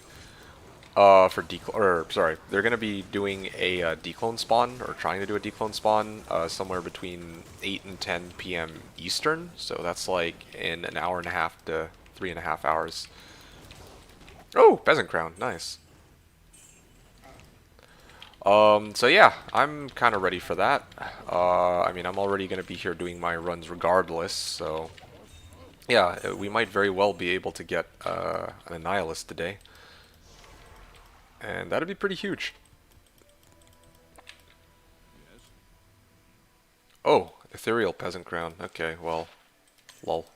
for they're going to be doing a declone spawn, or trying to do a declone spawn, somewhere between 8 and 10 p.m. Eastern. So that's like in an hour and a half to 3.5 hours. Oh, Peasant Crown, nice. So yeah, I'm kind of ready for that. I mean, I'm already going to be here doing my runs regardless, so yeah, we might very well be able to get an Annihilus today. And that'd be pretty huge. Oh, Ethereal Peasant Crown. Okay, well, lol.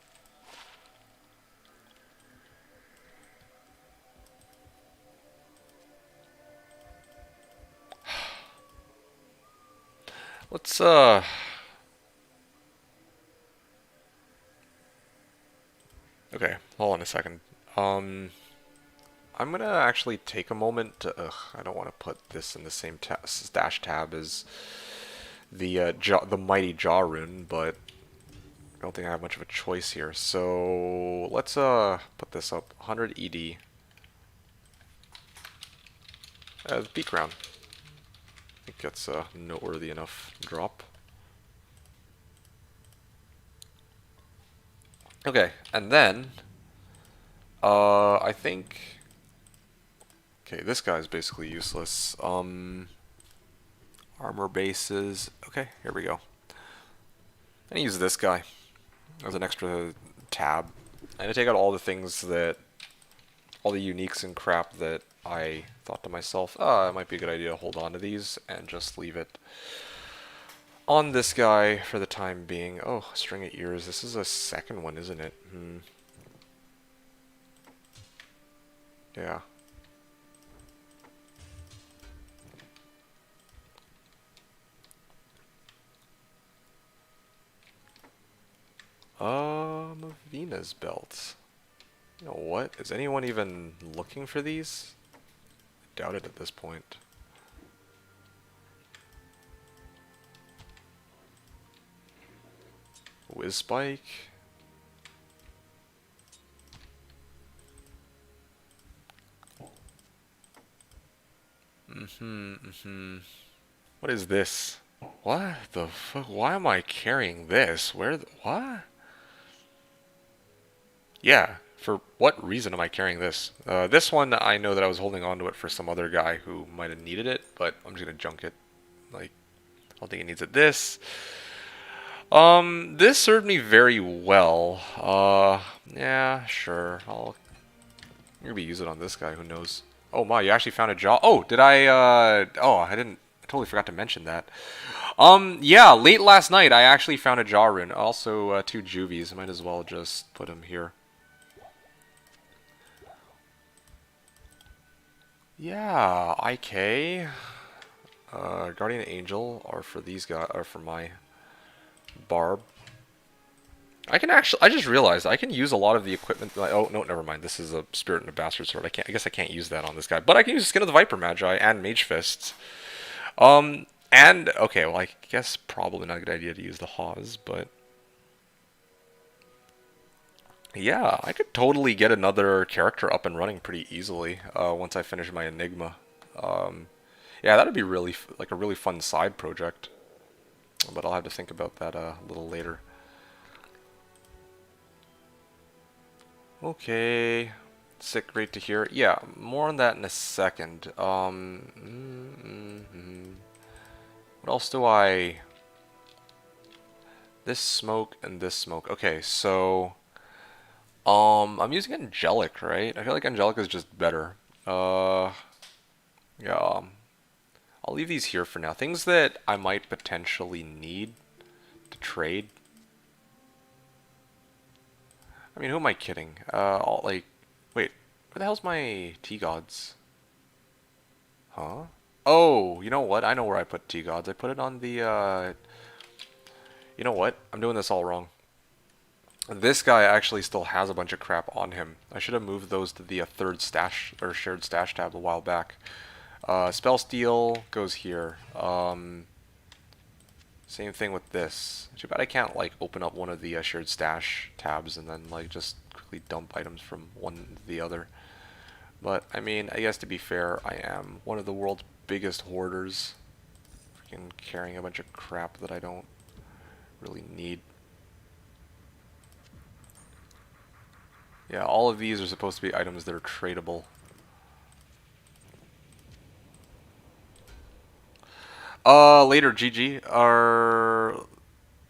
Let's, okay, hold on a second. I'm gonna actually take a moment to, I don't want to put this in the same stash tab as the Mighty Jaw rune, but I don't think I have much of a choice here. So, let's, put this up. 100 ED. The Peak Crown. I think that's a noteworthy enough drop. Okay, and then I think. Okay, this guy's basically useless. Armor bases. Okay, here we go. I'm gonna use this guy as an extra tab. I'm gonna take out all the things that, all the uniques and crap that I thought to myself, it might be a good idea to hold on to these and just leave it on this guy for the time being. Oh, string of ears. This is a second one, isn't it? Yeah. Venus belt. You know what? Is anyone even looking for these? I doubt it at this point. Whiz spike. What is this? What the fuck? Why am I carrying this? What? Yeah, for what reason am I carrying this? This one, I know that I was holding on to it for some other guy who might have needed it, but I'm just gonna junk it. Like, I don't think it needs it. This served me very well. Yeah, sure. I'll maybe use it on this guy, who knows. Oh my, you actually found a jaw. Oh, did I, oh, I didn't, I totally forgot to mention that. Yeah, late last night I actually found a jaw rune. Also, 2 juvies. Might as well just put them here. Yeah, IK, Guardian Angel are for these guys, are for my Barb. I can actually, I just realized I can use a lot of the equipment. Like, oh, no, never mind. This is a Spirit and a Bastard Sword. I guess I can't use that on this guy. But I can use Skin of the Viper Magi and Mage Fists. And, okay, well, I guess probably not a good idea to use the Hawes, but yeah, I could totally get another character up and running pretty easily once I finish my Enigma. Yeah, that'd be really like a really fun side project, but I'll have to think about that a little later. Okay, sick, great to hear. Yeah, more on that in a second. What else do I? This smoke and this smoke. Okay, so I'm using Angelic, right? I feel like Angelic is just better. Yeah. I'll leave these here for now. Things that I might potentially need to trade. I mean, who am I kidding? Like, wait, where the hell's my T-Gods? Huh? Oh, you know what? I know where I put T-Gods. I put it on the, You know what? I'm doing this all wrong. This guy actually still has a bunch of crap on him. I should have moved those to the third stash, or shared stash tab a while back. Spell Steal goes here. Same thing with this. Too bad I can't like open up one of the shared stash tabs and then like just quickly dump items from one to the other. But I mean, I guess to be fair, I am one of the world's biggest hoarders. Freaking carrying a bunch of crap that I don't really need. Yeah, all of these are supposed to be items that are tradable. Later, GG.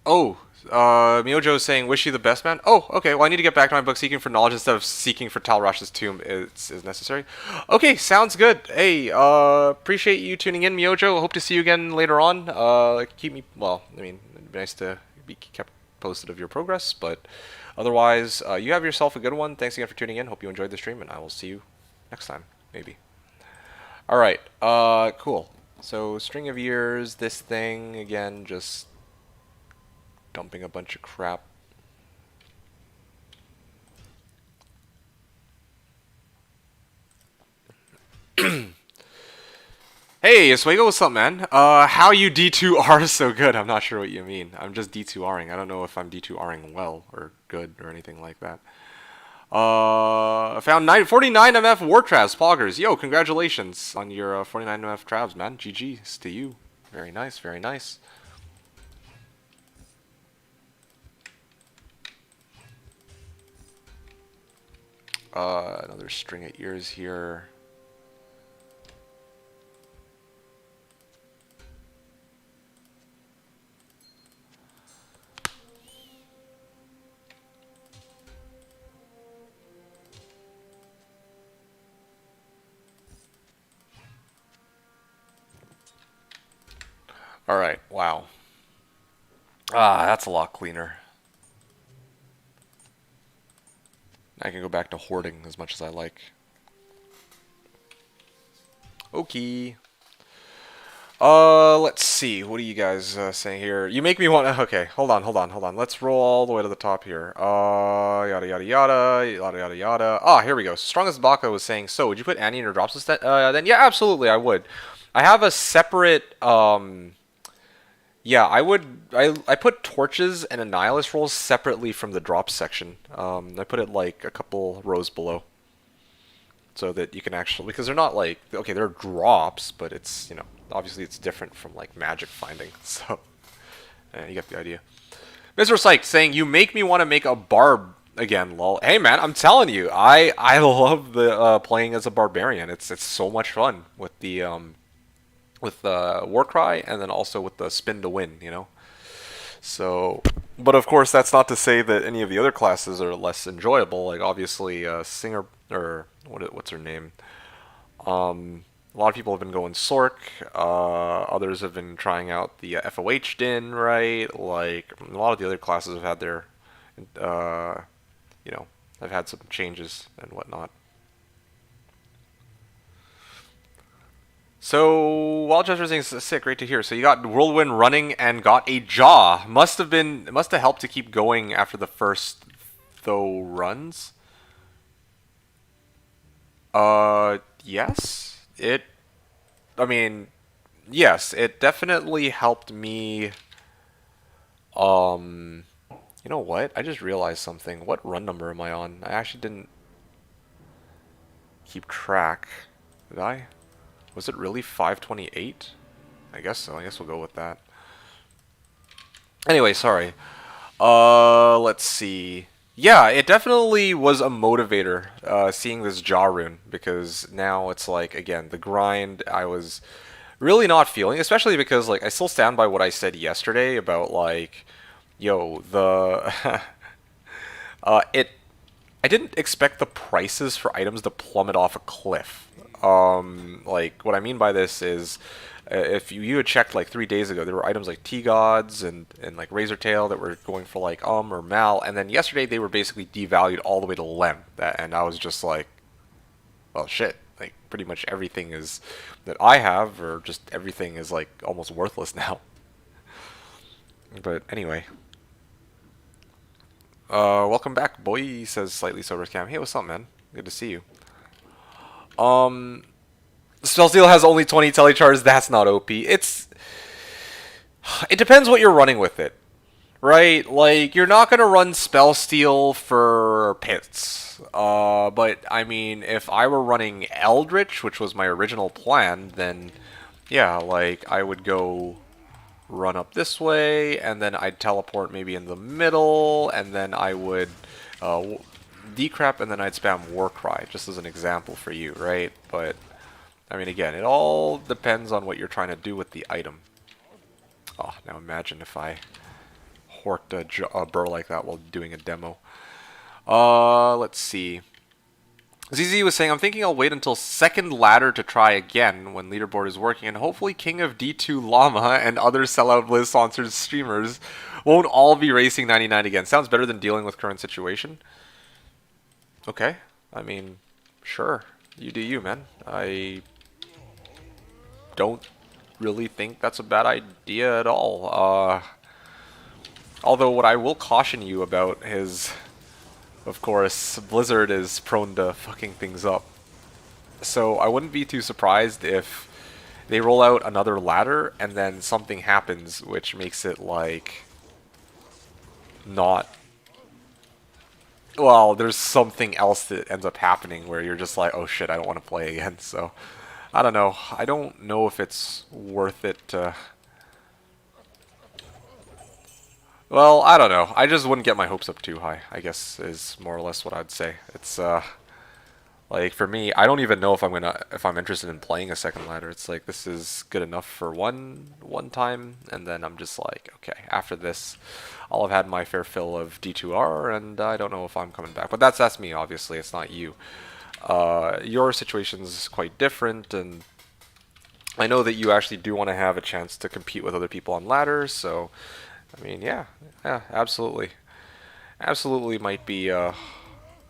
Oh, Miojo is saying, wish you the best, man. Oh, okay, well, I need to get back to my book, Seeking for Knowledge, instead of seeking for Talrash's tomb is necessary. Okay, sounds good. Hey, appreciate you tuning in, Miojo. Hope to see you again later on. Keep me, well, I mean, it'd be nice to be kept posted of your progress, but otherwise, you have yourself a good one. Thanks again for tuning in. Hope you enjoyed the stream, and I will see you next time, maybe. Alright, cool. So, string of years, this thing, again, just dumping a bunch of crap. Hey, Oswego, what's up, man? How you D2R so good? I'm not sure what you mean. I'm just D2Ring. I don't know if I'm D2Ring well or good or anything like that. I found 49 MF War Travs, Poggers. Yo, congratulations on your 49 MF Travs, man. GG's to you. Very nice, very nice. Another string of ears here. All right, wow. Ah, that's a lot cleaner. I can go back to hoarding as much as I like. Okay. Let's see. What are you guys saying here? You make me want. Okay, hold on, hold on, hold on. Let's roll all the way to the top here. Yada yada yada, yada yada yada. Ah, here we go. Strongest Baka was saying. So, would you put Annie in your drops instead? Then yeah, absolutely, I would. I have a separate. Yeah, I would. I put torches and Annihilus rolls separately from the drop section. I put it like a couple rows below, so that you can actually, because they're not like, okay, they're drops, but it's, you know, obviously it's different from like magic finding. So you get the idea. Mr. Syke saying, you make me want to make a barb again, lol. Hey man, I'm telling you, I love the playing as a barbarian. It's so much fun with the Warcry, and then also with the spin to win, you know. So, but of course, that's not to say that any of the other classes are less enjoyable. Like obviously, Singer, or what's her name? A lot of people have been going Sork. Others have been trying out the FOH Din, right? Like a lot of the other classes have had their, you know, have had some changes and whatnot. So, Wild Jester saying sick, great to hear. So you got Whirlwind running and got a jaw. Must have helped to keep going after the first though runs. Yes. I mean, yes, it definitely helped me. You know what? I just realized something. What run number am I on? I actually didn't keep track. Did I? Was it really 528? I guess so. I guess we'll go with that. Anyway, sorry. Let's see. Yeah, it definitely was a motivator, seeing this jaw rune, because now it's like, again, the grind I was really not feeling, especially because, like, I still stand by what I said yesterday about, like, yo, it, I didn't expect the prices for items to plummet off a cliff. Like, what I mean by this is, if you had checked like 3 days ago, there were items like T-Gods and like Razortail that were going for like or Mal, and then yesterday they were basically devalued all the way to Lem. And I was just like, well, shit. Like pretty much everything is that I have, or just everything is like almost worthless now. But anyway, welcome back, boy. Says slightly sober cam. Hey, what's up, man? Good to see you. Spellsteel has only 20 telecharges. That's not OP. It depends what you're running with it, right? Like you're not gonna run Spellsteel for pits. But I mean, if I were running Eldritch, which was my original plan, then yeah, like I would go run up this way, and then I'd teleport maybe in the middle, and then I would decrap, and then I'd spam Warcry, just as an example for you, right? But I mean, again, it all depends on what you're trying to do with the item. Oh, now imagine if I horked a burr like that while doing a demo. Let's see. ZZ was saying, I'm thinking I'll wait until second ladder to try again when leaderboard is working, and hopefully King of D2 Llama and other sellout Blizz sponsored streamers won't all be racing 99 again. Sounds better than dealing with current situation. Okay. I mean, sure. You do you, man. I don't really think that's a bad idea at all. Although what I will caution you about is, of course, Blizzard is prone to fucking things up. So I wouldn't be too surprised if they roll out another ladder and then something happens which makes it like not, well, there's something else that ends up happening where you're just like, oh shit, I don't want to play again. So I don't know. I don't know if it's worth it to... Well, I don't know. I just wouldn't get my hopes up too high, I guess, is more or less what I'd say. It's, Like for me, I don't even know if I'm interested in playing a second ladder. It's like this is good enough for one time, and then I'm just like, okay, after this, I'll have had my fair fill of D2R, and I don't know if I'm coming back. But that's me, obviously. It's not you. Your situation's quite different, and I know that you actually do want to have a chance to compete with other people on ladders. So, I mean, yeah, absolutely, absolutely might be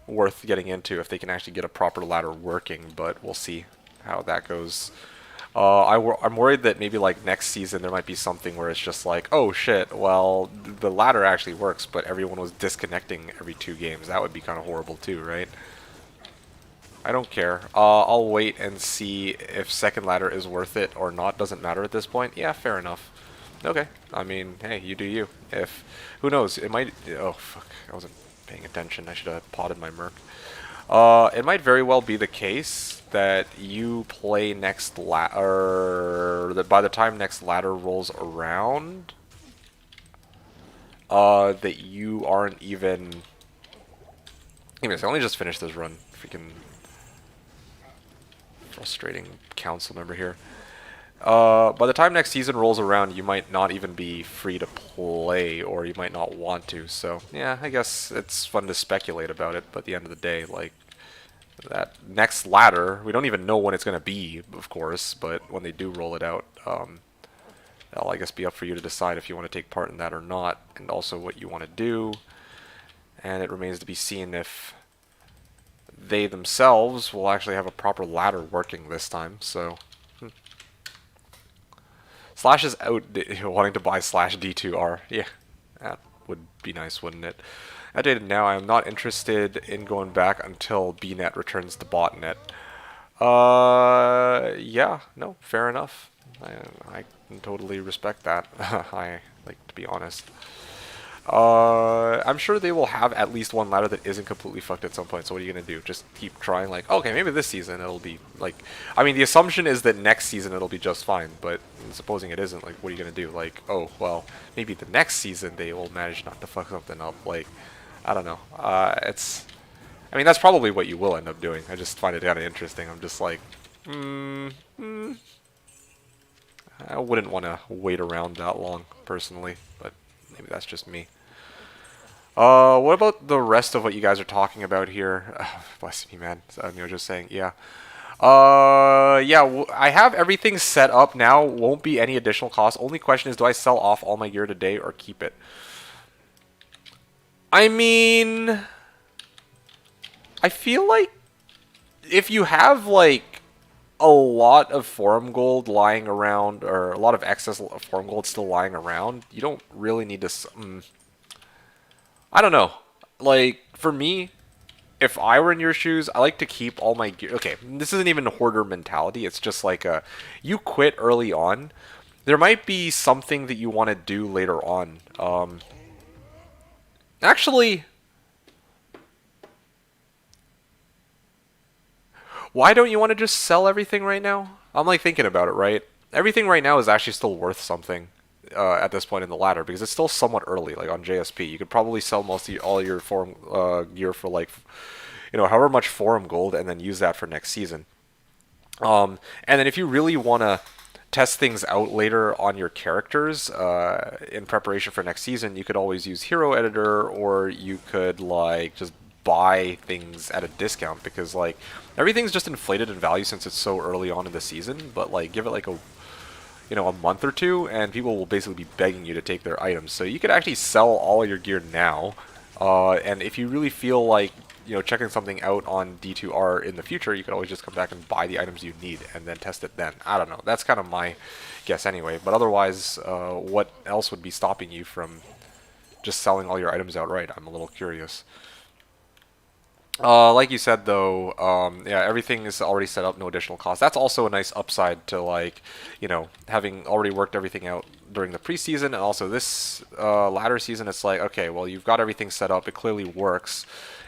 worth getting into if they can actually get a proper ladder working, but we'll see how that goes. I'm worried that maybe like next season there might be something where it's just like, oh shit, well the ladder actually works, but everyone was disconnecting every 2 games. That would be kind of horrible too, right? I don't care. I'll wait and see if second ladder is worth it or not. Doesn't matter at this point. Yeah, fair enough. Okay. I mean, hey, you do you. If who knows? It might. Oh fuck! I wasn't paying attention. I should have potted my merc. It might very well be the case that you play next or that by the time next ladder rolls around, that you aren't even. Anyways, I only just finished this run. Freaking frustrating council member here. By the time next season rolls around, you might not even be free to play, or you might not want to. So, yeah, I guess it's fun to speculate about it, but at the end of the day, like, that next ladder, we don't even know when it's going to be, of course, but when they do roll it out, that'll, I guess, be up for you to decide if you want to take part in that or not, and also what you want to do. And it remains to be seen if they themselves will actually have a proper ladder working this time, so... Slash is out wanting to buy slash D2R. Yeah, that would be nice, wouldn't it? Updated now, I am not interested in going back until BNet returns to botnet. Yeah, no, fair enough. I can totally respect that. I like to be honest. I'm sure they will have at least one ladder that isn't completely fucked at some point. So what are you gonna do? Just keep trying? Like, okay, maybe this season it'll be like. I mean, the assumption is that next season it'll be just fine. But supposing it isn't, like, what are you gonna do? Like, oh well, maybe the next season they will manage not to fuck something up. Like, I don't know. It's. I mean, that's probably what you will end up doing. I just find it kind of interesting. I'm just like, I wouldn't want to wait around that long personally, but maybe that's just me. What about the rest of what you guys are talking about here? Bless me, man. Just saying, yeah. Yeah, I have everything set up now. Won't be any additional cost. Only question is, do I sell off all my gear today or keep it? I mean, I feel like if you have, like, a lot of forum gold lying around, or a lot of excess forum gold still lying around, you don't really need to... I don't know. Like, for me, if I were in your shoes, I like to keep all my gear. Okay, this isn't even a hoarder mentality. It's just like you quit early on. There might be something that you want to do later on. Actually, why don't you want to just sell everything right now? I'm like thinking about it, right? Everything right now is actually still worth something at this point in the ladder because it's still somewhat early. Like on JSP, you could probably sell all your forum gear for like, however much forum gold, and then use that for next season. And then if you really want to test things out later on your characters in preparation for next season, you could always use Hero Editor, or you could like just buy things at a discount because like everything's just inflated in value since it's so early on in the season. But like give it like a month or two, and people will basically be begging you to take their items. So you could actually sell all your gear now, and if you really feel like checking something out on D2R in the future, you could always just come back and buy the items you need and then test it then. I don't know. That's kind of my guess anyway. But otherwise, what else would be stopping you from just selling all your items outright? I'm a little curious. Like you said, though, yeah, everything is already set up, no additional cost. That's also a nice upside to, like, having already worked everything out during the preseason, and also this ladder season. It's like, okay, well, you've got everything set up, it clearly works,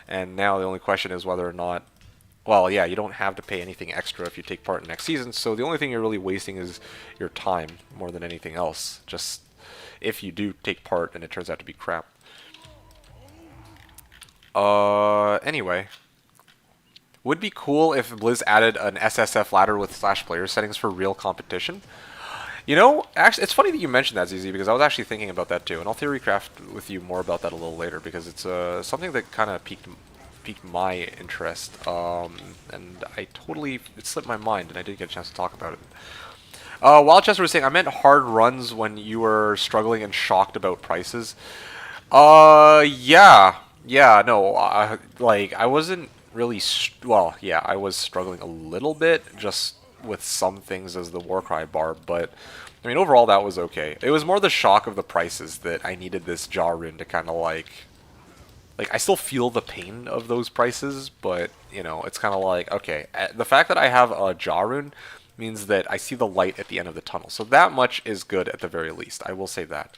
and now the only question is whether or not, well, yeah, you don't have to pay anything extra if you take part in next season, so the only thing you're really wasting is your time more than anything else, just if you do take part and it turns out to be crap. Anyway. Would be cool if Blizz added an SSF ladder with slash player settings for real competition. You know, actually, it's funny that you mentioned that, ZZ, because I was actually thinking about that too, and I'll theorycraft with you more about that a little later because it's something that kind of piqued my interest, and it slipped my mind, and I did get a chance to talk about it. Wild Chester was saying, I meant hard runs when you were struggling and shocked about prices. Yeah, no, like, I wasn't really, well, yeah, I was struggling a little bit, just with some things as the Warcry barb, but, I mean, overall that was okay. It was more the shock of the prices that I needed this jaw rune to kind of, like, I still feel the pain of those prices, but, you know, it's kind of like, okay, the fact that I have a jaw rune means that I see the light at the end of the tunnel, so that much is good at the very least, I will say that.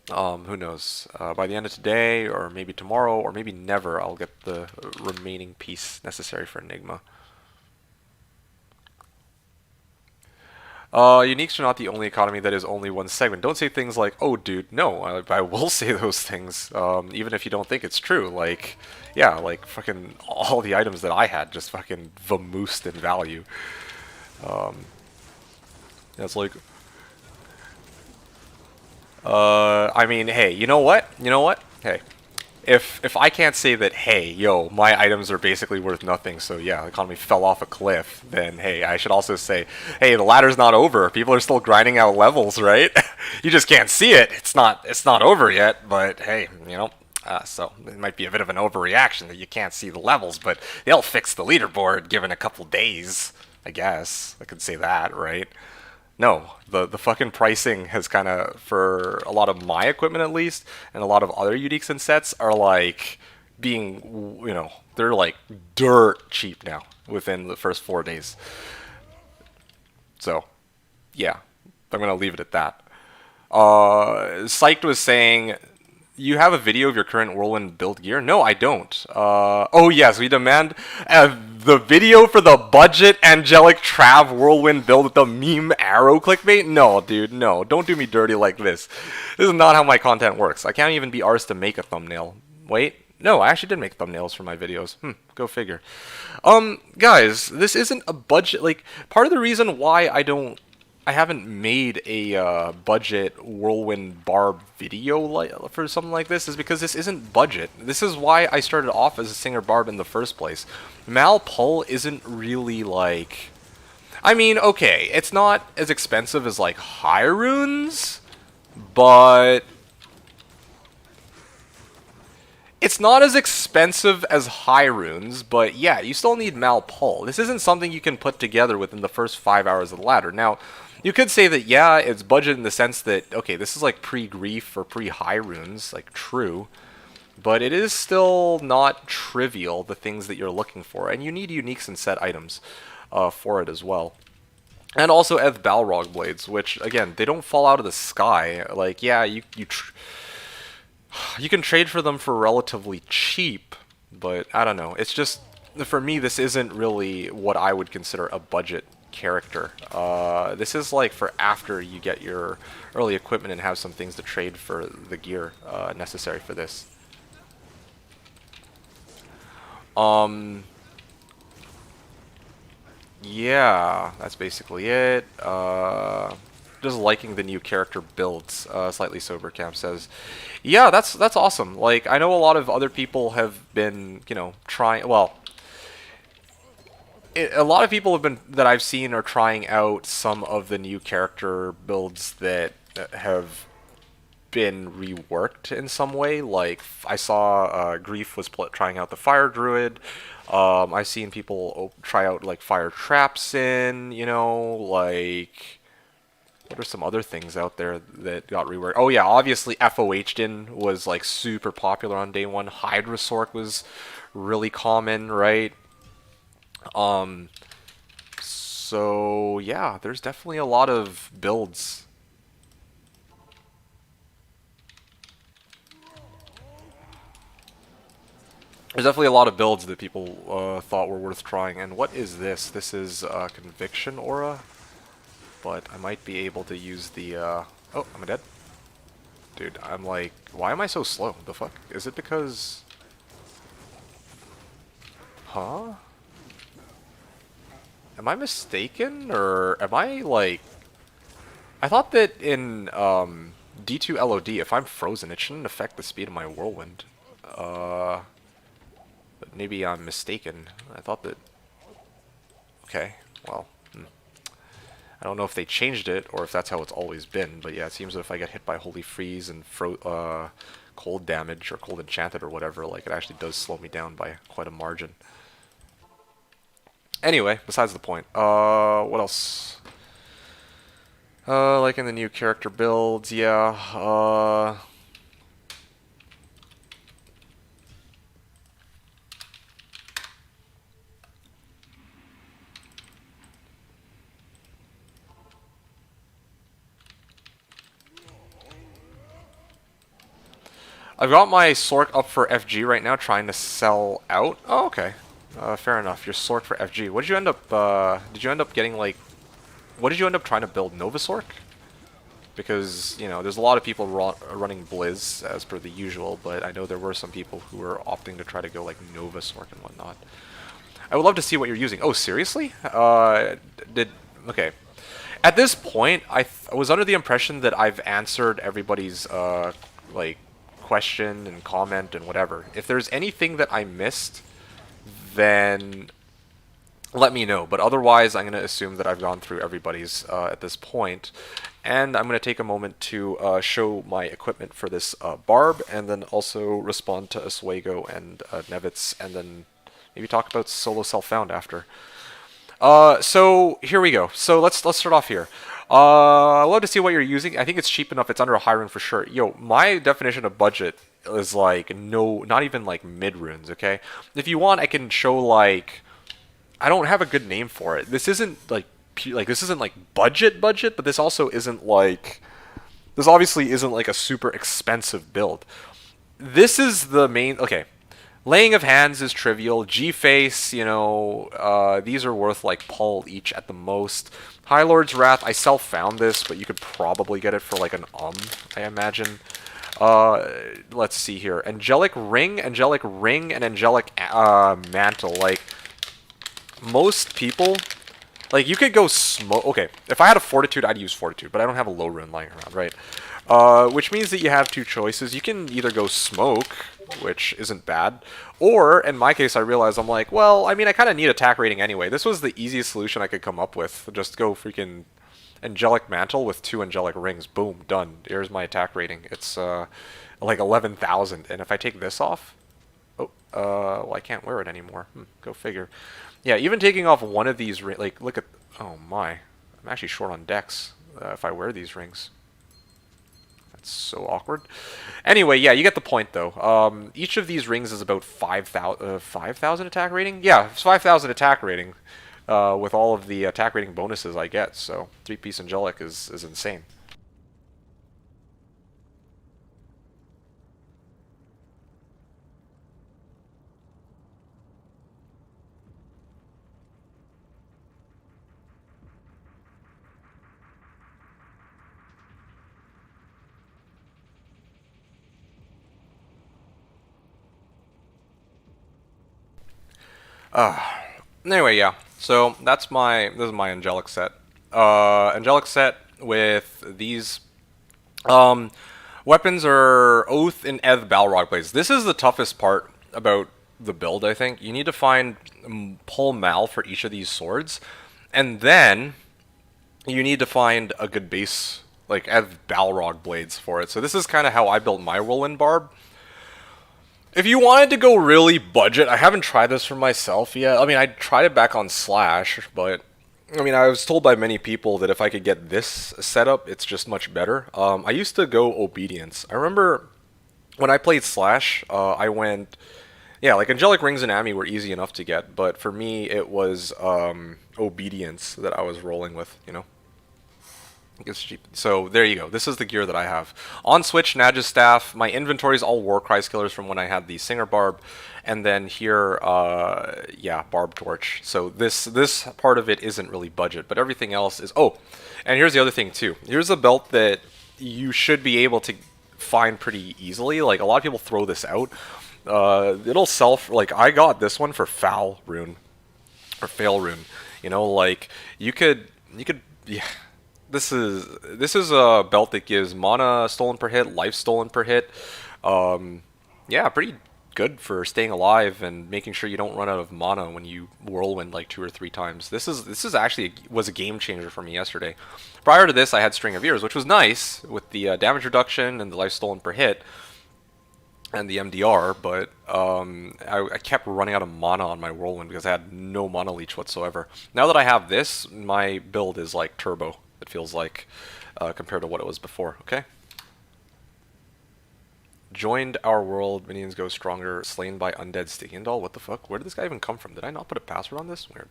Who knows? By the end of today, or maybe tomorrow, or maybe never, I'll get the remaining piece necessary for Enigma. Uniques are not the only economy that is only one segment. Don't say things like, oh, dude, no. I will say those things, even if you don't think it's true. Like, yeah, like, fucking all the items that I had just fucking vamoosed in value. It's like, I mean, hey, you know what? You know what? Hey, if I can't say that, hey, yo, my items are basically worth nothing, so yeah, the economy fell off a cliff, then hey, I should also say, hey, the ladder's not over. People are still grinding out levels, right? You just can't see it. It's not over yet, but hey, you know. So it might be a bit of an overreaction that you can't see the levels, but they'll fix the leaderboard given a couple days, I guess. I could say that, right? No, the fucking pricing has kind of, for a lot of my equipment at least, and a lot of other uniques and sets are like being, you know, they're like dirt cheap now within the first 4 days. So, yeah, I'm gonna leave it at that. Psyched was saying, you have a video of your current Whirlwind build gear? No, I don't. Oh yes, we demand the video for the budget Angelic Trav Whirlwind build with the meme arrow clickbait? No, dude, no. Don't do me dirty like this. This is not how my content works. I can't even be arsed to make a thumbnail. Wait. No, I actually did make thumbnails for my videos. Go figure. Guys, this isn't a budget, like, part of the reason why I haven't made a budget Whirlwind Barb video for something like this is because this isn't budget. This is why I started off as a singer Barb in the first place. Mal Pull isn't really like... I mean, okay, it's not as expensive as like High Runes, but... It's not as expensive as High Runes, but yeah, you still need Mal Pull. This isn't something you can put together within the first 5 hours of the ladder. Now, you could say that, yeah, it's budget in the sense that, okay, this is like pre-Grief or pre-High Runes, like, true. But it is still not trivial, the things that you're looking for. And you need uniques and set items for it as well. And also Eth Balrog Blades, which, again, they don't fall out of the sky. Like, yeah, you can trade for them for relatively cheap, but I don't know. It's just, for me, this isn't really what I would consider a budget character. This is like for after you get your early equipment and have some things to trade for the gear necessary for this. Yeah, that's basically it. Just liking the new character builds. Slightly Sober Camp says, yeah, that's awesome. Like, I know a lot of other people have been, you know, trying. Well, a lot of people have been that I've seen are trying out some of the new character builds that have been reworked in some way. Like, I saw Grief was trying out the Fire Druid. I've seen people try out like Fire Trapsin. You know, like. What are some other things out there that got reworked? Oh yeah, obviously FOH'd was like super popular on day one. Hydrasork was really common, right? So yeah, there's definitely a lot of builds. There's definitely a lot of builds that people thought were worth trying. And what is this? This is Conviction Aura. But I might be able to use the, oh, am I dead? Dude, I'm like, why am I so slow? The fuck? Is it because... Huh? Am I mistaken, or am I like... I thought that in D2 LOD, if I'm frozen, it shouldn't affect the speed of my whirlwind. But maybe I'm mistaken. I thought that... Okay, well... I don't know if they changed it, or if that's how it's always been, but yeah, it seems that if I get hit by Holy Freeze and cold damage, or cold enchanted, or whatever, like, it actually does slow me down by quite a margin. Anyway, besides the point. What else? Like in the new character builds, yeah, I've got my Sork up for FG right now, trying to sell out. Oh, okay. Fair enough. You're Sork for FG. What did you end up, did you end up getting, like... What did you end up trying to build? Nova Sork? Because, you know, there's a lot of people running Blizz, as per the usual, but I know there were some people who were opting to try to go, like, Nova Sork and whatnot. I would love to see what you're using. Oh, seriously? Okay. At this point, I was under the impression that I've answered everybody's, like, question and comment and whatever. If there's anything that I missed, then let me know. But otherwise, I'm going to assume that I've gone through everybody's at this point. And I'm going to take a moment to show my equipment for this Barb, and then also respond to Oswego and Nevitz, and then maybe talk about solo self-found after. So here we go. So let's start off here. I'd love to see what you're using. I think it's cheap enough. It's under a high rune for sure. Yo, my definition of budget is like not even like mid runes. Okay, if you want, I can show like, I don't have a good name for it. This isn't like this isn't like budget, but this also isn't like, this obviously isn't like a super expensive build. This is the main. Okay. Laying of Hands is trivial. G-Face, you know, these are worth like Pull each at the most. High Lord's Wrath, I self-found this, but you could probably get it for like an I imagine. Let's see here. Angelic Ring, and Angelic Mantle. Like, most people, like, you could go smoke. Okay, if I had a Fortitude, I'd use Fortitude, but I don't have a low rune lying around, right? Which means that you have two choices. You can either go Smoke, which isn't bad, or in my case I realized I'm like, well, I mean, I kind of need attack rating anyway. This was the easiest solution I could come up with. Just go freaking Angelic Mantle with 2 Angelic Rings. Boom, done. Here's my attack rating. It's like 11,000, and if I take this off, well, I can't wear it anymore. Go figure. Yeah, even taking off one of these, like, look at, oh my, I'm actually short on dex if I wear these rings. That's so awkward. Anyway, yeah, you get the point, though. Each of these rings is about 5,000 attack rating? Yeah, it's 5,000 attack rating with all of the attack rating bonuses I get, so 3-piece Angelic is insane. Anyway, yeah. So this is my angelic set. Angelic set with these weapons are Oath and Eth Balrog Blades. This is the toughest part about the build, I think. You need to find pull Mal for each of these swords, and then you need to find a good base, like Eth Balrog Blades for it. So this is kind of how I built my Whirlwind Barb. If you wanted to go really budget, I haven't tried this for myself yet. I mean, I tried it back on Slash, but I mean, I was told by many people that if I could get this setup, it's just much better. I used to go Obedience. I remember when I played Slash, I went, yeah, like Angelic Rings and Ami were easy enough to get, but for me, it was Obedience that I was rolling with, you know? It's cheap. So there you go. This is the gear that I have. On Switch, Nadja's Staff. My inventory is all Warcry Killers from when I had the Singer Barb. And then here, yeah, Barb Torch. So this part of it isn't really budget, but everything else is... Oh, and here's the other thing too. Here's a belt that you should be able to find pretty easily. Like, a lot of people throw this out. It'll sell for, like, I got this one for foul rune or fail rune. You know, like you could yeah. This is a belt that gives mana stolen per hit, life stolen per hit. Um, yeah, pretty good for staying alive and making sure you don't run out of mana when you whirlwind like 2 or 3 times. This is actually was a game changer for me yesterday. Prior to this, I had String of Ears, which was nice with the damage reduction and the life stolen per hit and the MDR, but I kept running out of mana on my whirlwind because I had no mana leech whatsoever. Now that I have this, my build is like turbo. It feels like compared to what it was before. Okay. Joined our world, minions go stronger, slain by undead Stygian doll. What the fuck? Where did this guy even come from? Did I not put a password on this? Weird.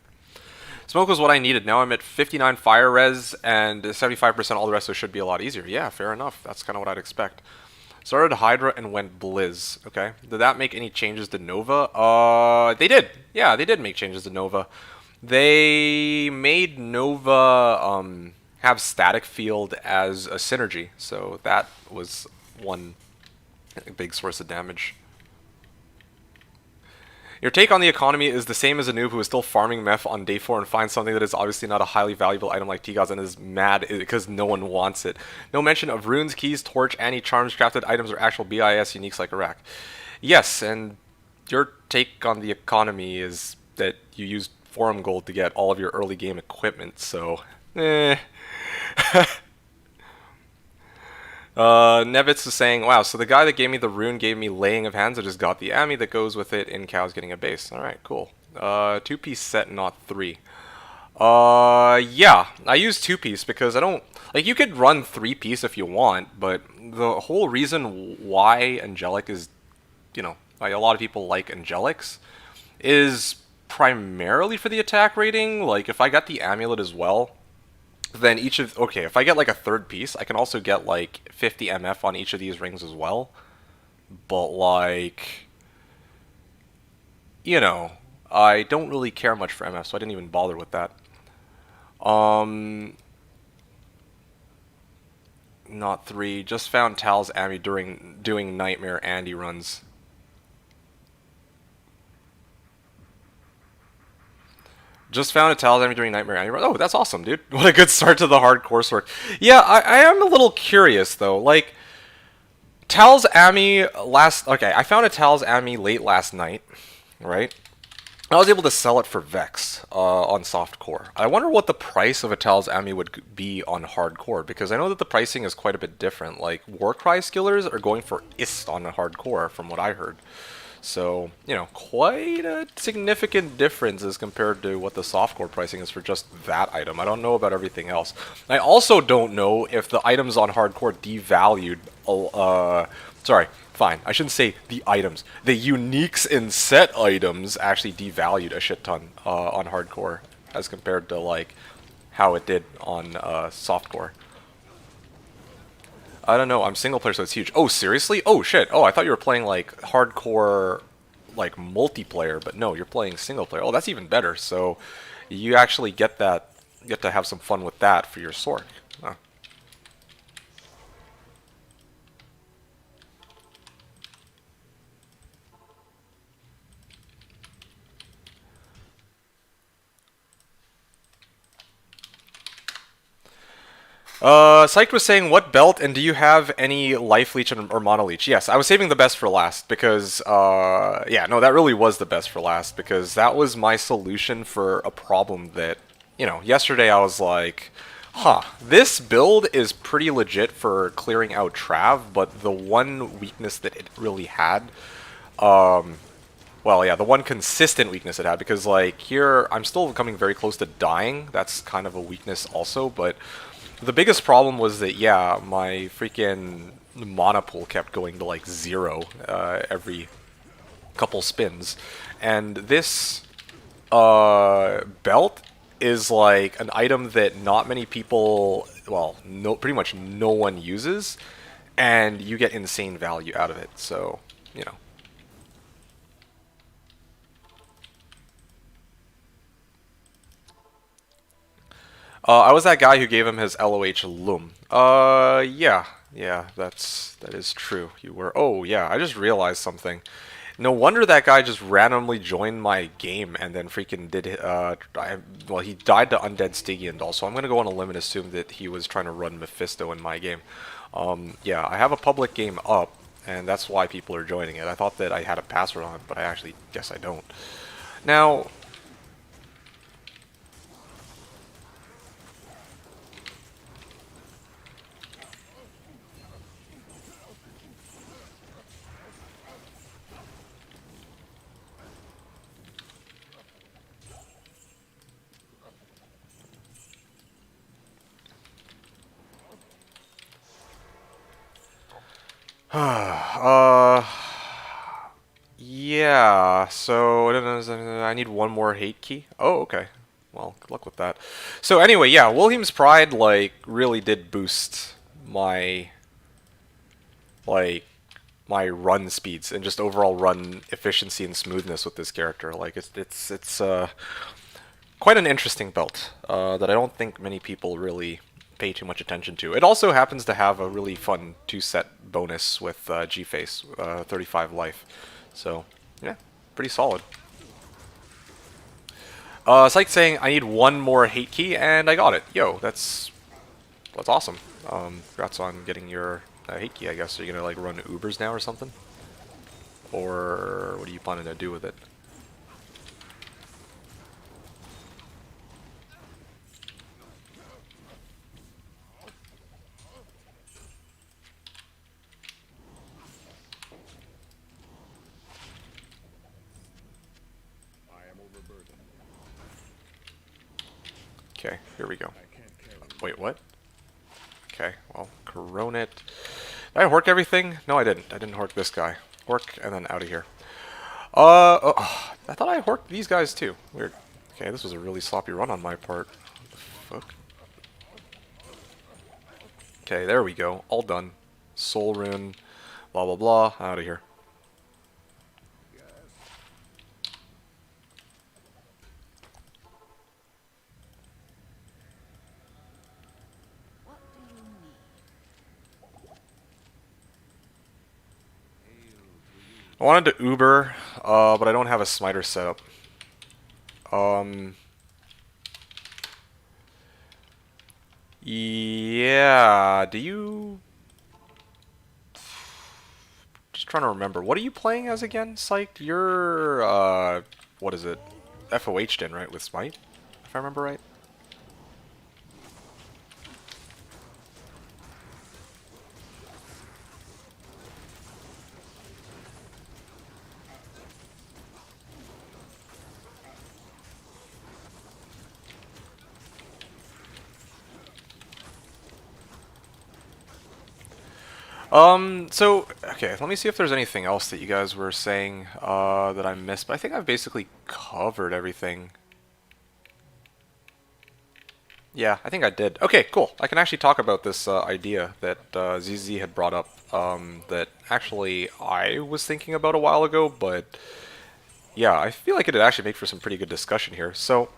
Smoke was what I needed. Now I'm at 59 fire res and 75%. All the rest of it should be a lot easier. Yeah, fair enough. That's kind of what I'd expect. Started Hydra and went Blizz. Okay. Did that make any changes to Nova? They did. Yeah, they did make changes to Nova. They made Nova have static field as a synergy, so that was one big source of damage. Your take on the economy is the same as a noob who is still farming meth on day 4 and finds something that is obviously not a highly valuable item like T-Gods and is mad because no one wants it. No mention of runes, keys, torch, anti-charms, crafted items, or actual BIS uniques like Iraq. Yes, and your take on the economy is that you used forum gold to get all of your early game equipment, so Nevitz is saying, wow, so the guy that gave me the rune gave me laying of hands. I just got the Ami that goes with it in cows getting a base. Alright, cool. 2-piece set, not 3. Yeah, I use 2-piece because I don't, like, you could run 3-piece if you want, but the whole reason why Angelic is, you know, like a lot of people like Angelics is primarily for the attack rating. Like, if I got the amulet as well, then each of, okay, if I get like a 3rd piece, I can also get like 50 MF on each of these rings as well. But like, you know, I don't really care much for MF, so I didn't even bother with that. Not 3. Just found Tal's Ami during doing Nightmare Andy runs. Just found a Tal's Ami during Nightmare Andy runs. Oh, that's awesome, dude. What a good start to the hard coursework. Yeah, I am a little curious though. Like, Tal's Ami last. Okay, I found a Tal's Ami late last night, right? I was able to sell it for Vex on softcore. I wonder what the price of a Tal's Ami would be on hardcore, because I know that the pricing is quite a bit different. Like, Warcry skillers are going for ist on hardcore, from what I heard. So, you know, quite a significant difference as compared to what the softcore pricing is for just that item. I don't know about everything else. I also don't know if the items on hardcore devalued, sorry, fine, I shouldn't say the items. The uniques in set items actually devalued a shit ton on hardcore as compared to, like, how it did on softcore. I don't know, I'm single player, so it's huge. Oh, seriously? Oh, shit. Oh, I thought you were playing, like, hardcore, like, multiplayer, but no, you're playing single player. Oh, that's even better. So, you actually get that, get to have some fun with that for your sword. Huh. Psyched was saying, what belt, and do you have any life leech or mono leech? Yes, I was saving the best for last, because, yeah, no, that really was the best for last, because that was my solution for a problem that, you know, yesterday I was like, huh, this build is pretty legit for clearing out Trav, but the one weakness that it really had, well, yeah, the one consistent weakness it had, because, like, here, I'm still coming very close to dying, that's kind of a weakness also, but the biggest problem was that, yeah, my freaking mana pool kept going to like 0 every couple spins. And this belt is like an item that not many people, well, no, pretty much no one uses, and you get insane value out of it. So, you know. I was that guy who gave him his LOH Loom. Yeah, that is true. You were. Oh, yeah, I just realized something. No wonder that guy just randomly joined my game and then freaking did well, he died to Undead Stygian Doll, so I'm gonna go on a limb and assume that he was trying to run Mephisto in my game. Yeah, I have a public game up, and that's why people are joining it. I thought that I had a password on it, but I actually guess I don't. Now, uh, yeah, so I need one more hate key. Oh, okay. Well, good luck with that. So anyway, yeah, William's Pride like really did boost my like my run speeds and just overall run efficiency and smoothness with this character. Like it's quite an interesting belt that I don't think many people really pay too much attention to. It also happens to have a really fun two-set bonus with G-Face, 35 life. So, yeah, pretty solid. It's like saying I need one more hate key, and I got it. Yo, that's awesome. Congrats on getting your hate key, I guess. Are you gonna like run Ubers now or something? Or what are you planning to do with it? Okay, here we go. Wait, what? Okay, well, Coronet. Did I hork everything? No, I didn't. I didn't hork this guy. Hork, and then out of here. Oh, I thought I horked these guys too. Weird. Okay, this was a really sloppy run on my part. What the fuck? Okay, there we go. All done. Soul Rune, blah blah blah. Out of here. I wanted to Uber, but I don't have a smiter set up. Um, yeah, do you... Just trying to remember. What are you playing as again, Psych? You're, what is it? FOH'd in, right, with Smite? If I remember right? So, okay, let me see if there's anything else that you guys were saying, that I missed, but I think I've basically covered everything. Yeah, I think I did. Okay, cool. I can actually talk about this, idea that, ZZ had brought up, that actually I was thinking about a while ago, but yeah, I feel like it'd actually make for some pretty good discussion here. So,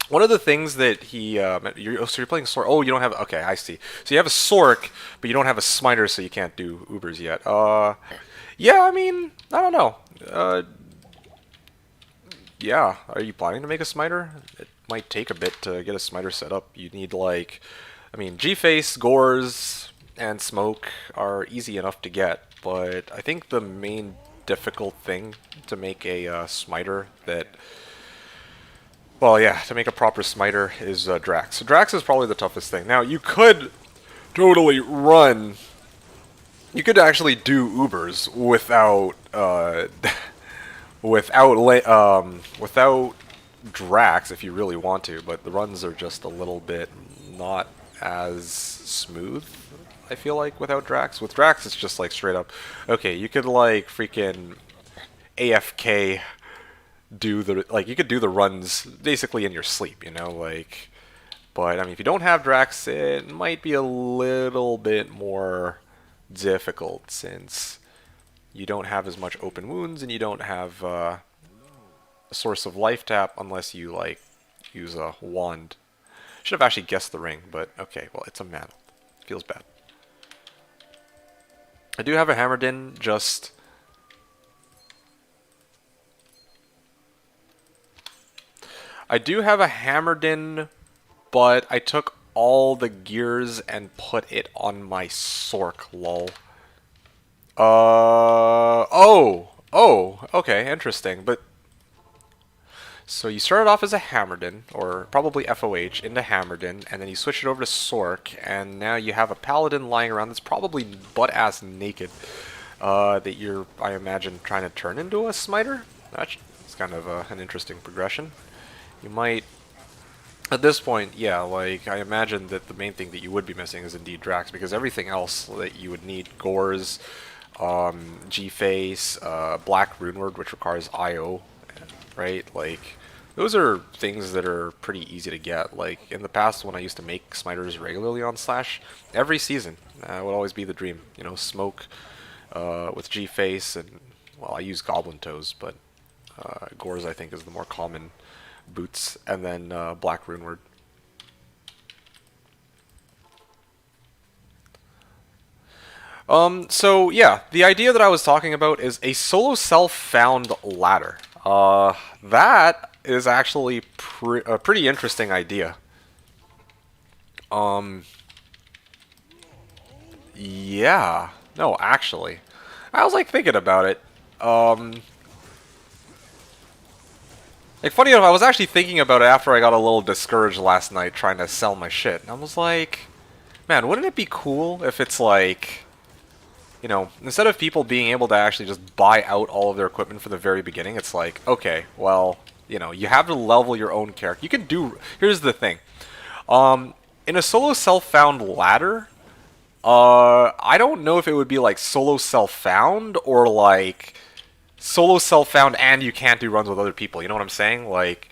one of the things that he, so you're playing Sork. Oh, you don't have. Okay, I see. So you have a Sork, but you don't have a Smiter, so you can't do Ubers yet. Yeah. I mean, I don't know. Yeah. Are you planning to make a Smiter? It might take a bit to get a Smiter set up. You need like, I mean, G-Face, Gores, and Smoke are easy enough to get, but I think the main difficult thing to make a Smiter that well, yeah, to make a proper smiter is Drax. So Drax is probably the toughest thing. Now, you could totally run... You could actually do Ubers without... without Drax if you really want to, but the runs are just a little bit not as smooth, I feel like, without Drax. With Drax, it's just like straight up, okay, you could like freaking AFK do the like you could do the runs basically in your sleep, you know, like. But I mean, if you don't have Drax, it might be a little bit more difficult since you don't have as much open wounds and you don't have a source of life tap unless you like use a wand. Should have actually guessed the ring, but okay, well, it's a mana. Feels bad. I do have a Hammerdin, just I do have a hammered in, but I took all the gears and put it on my Sork, lol. Okay, interesting. But so you started off as a Hammerden, or probably FOH, into Hammerden, and then you switched it over to Sork, and now you have a Paladin lying around that's probably butt-ass naked, that you're, I imagine, trying to turn into a Smiter? That's kind of an interesting progression. You might, at this point, yeah, like, I imagine that the main thing that you would be missing is indeed Drax, because everything else that you would need, Gores, G-Face, Black Runeward, which requires IO, right? Like, those are things that are pretty easy to get. Like, in the past, when I used to make Smiters regularly on Slash, every season would always be the dream. You know, Smoke with G-Face, and, well, I use Goblin Toes, but Gores, I think, is the more common boots, and then Black Runeward. So yeah, the idea that I was talking about is a solo self-found ladder. That is actually a pretty interesting idea. Um, yeah. No, actually. I was like thinking about it. Like, funny enough, I was actually thinking about it after I got a little discouraged last night trying to sell my shit. And I was like, man, wouldn't it be cool if it's like, you know, instead of people being able to actually just buy out all of their equipment from the very beginning, it's like, okay, well, you know, you have to level your own character. You can do, here's the thing. In a solo self-found ladder, I don't know if it would be like solo self-found or like solo self-found and you can't do runs with other people. You know what I'm saying? Like,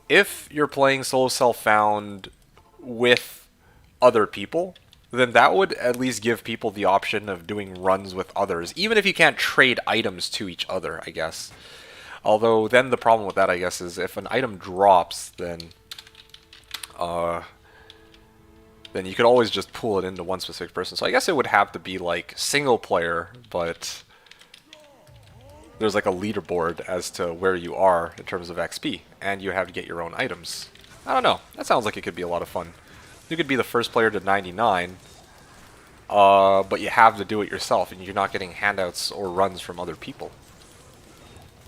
if you're playing solo self-found with other people, then that would at least give people the option of doing runs with others, even if you can't trade items to each other, I guess. Although, then the problem with that, I guess, is if an item drops, then you could always just pull it into one specific person. So I guess it would have to be, like, single player, but there's, like, a leaderboard as to where you are in terms of XP, and you have to get your own items. I don't know. That sounds like it could be a lot of fun. You could be the first player to 99, but you have to do it yourself, and you're not getting handouts or runs from other people.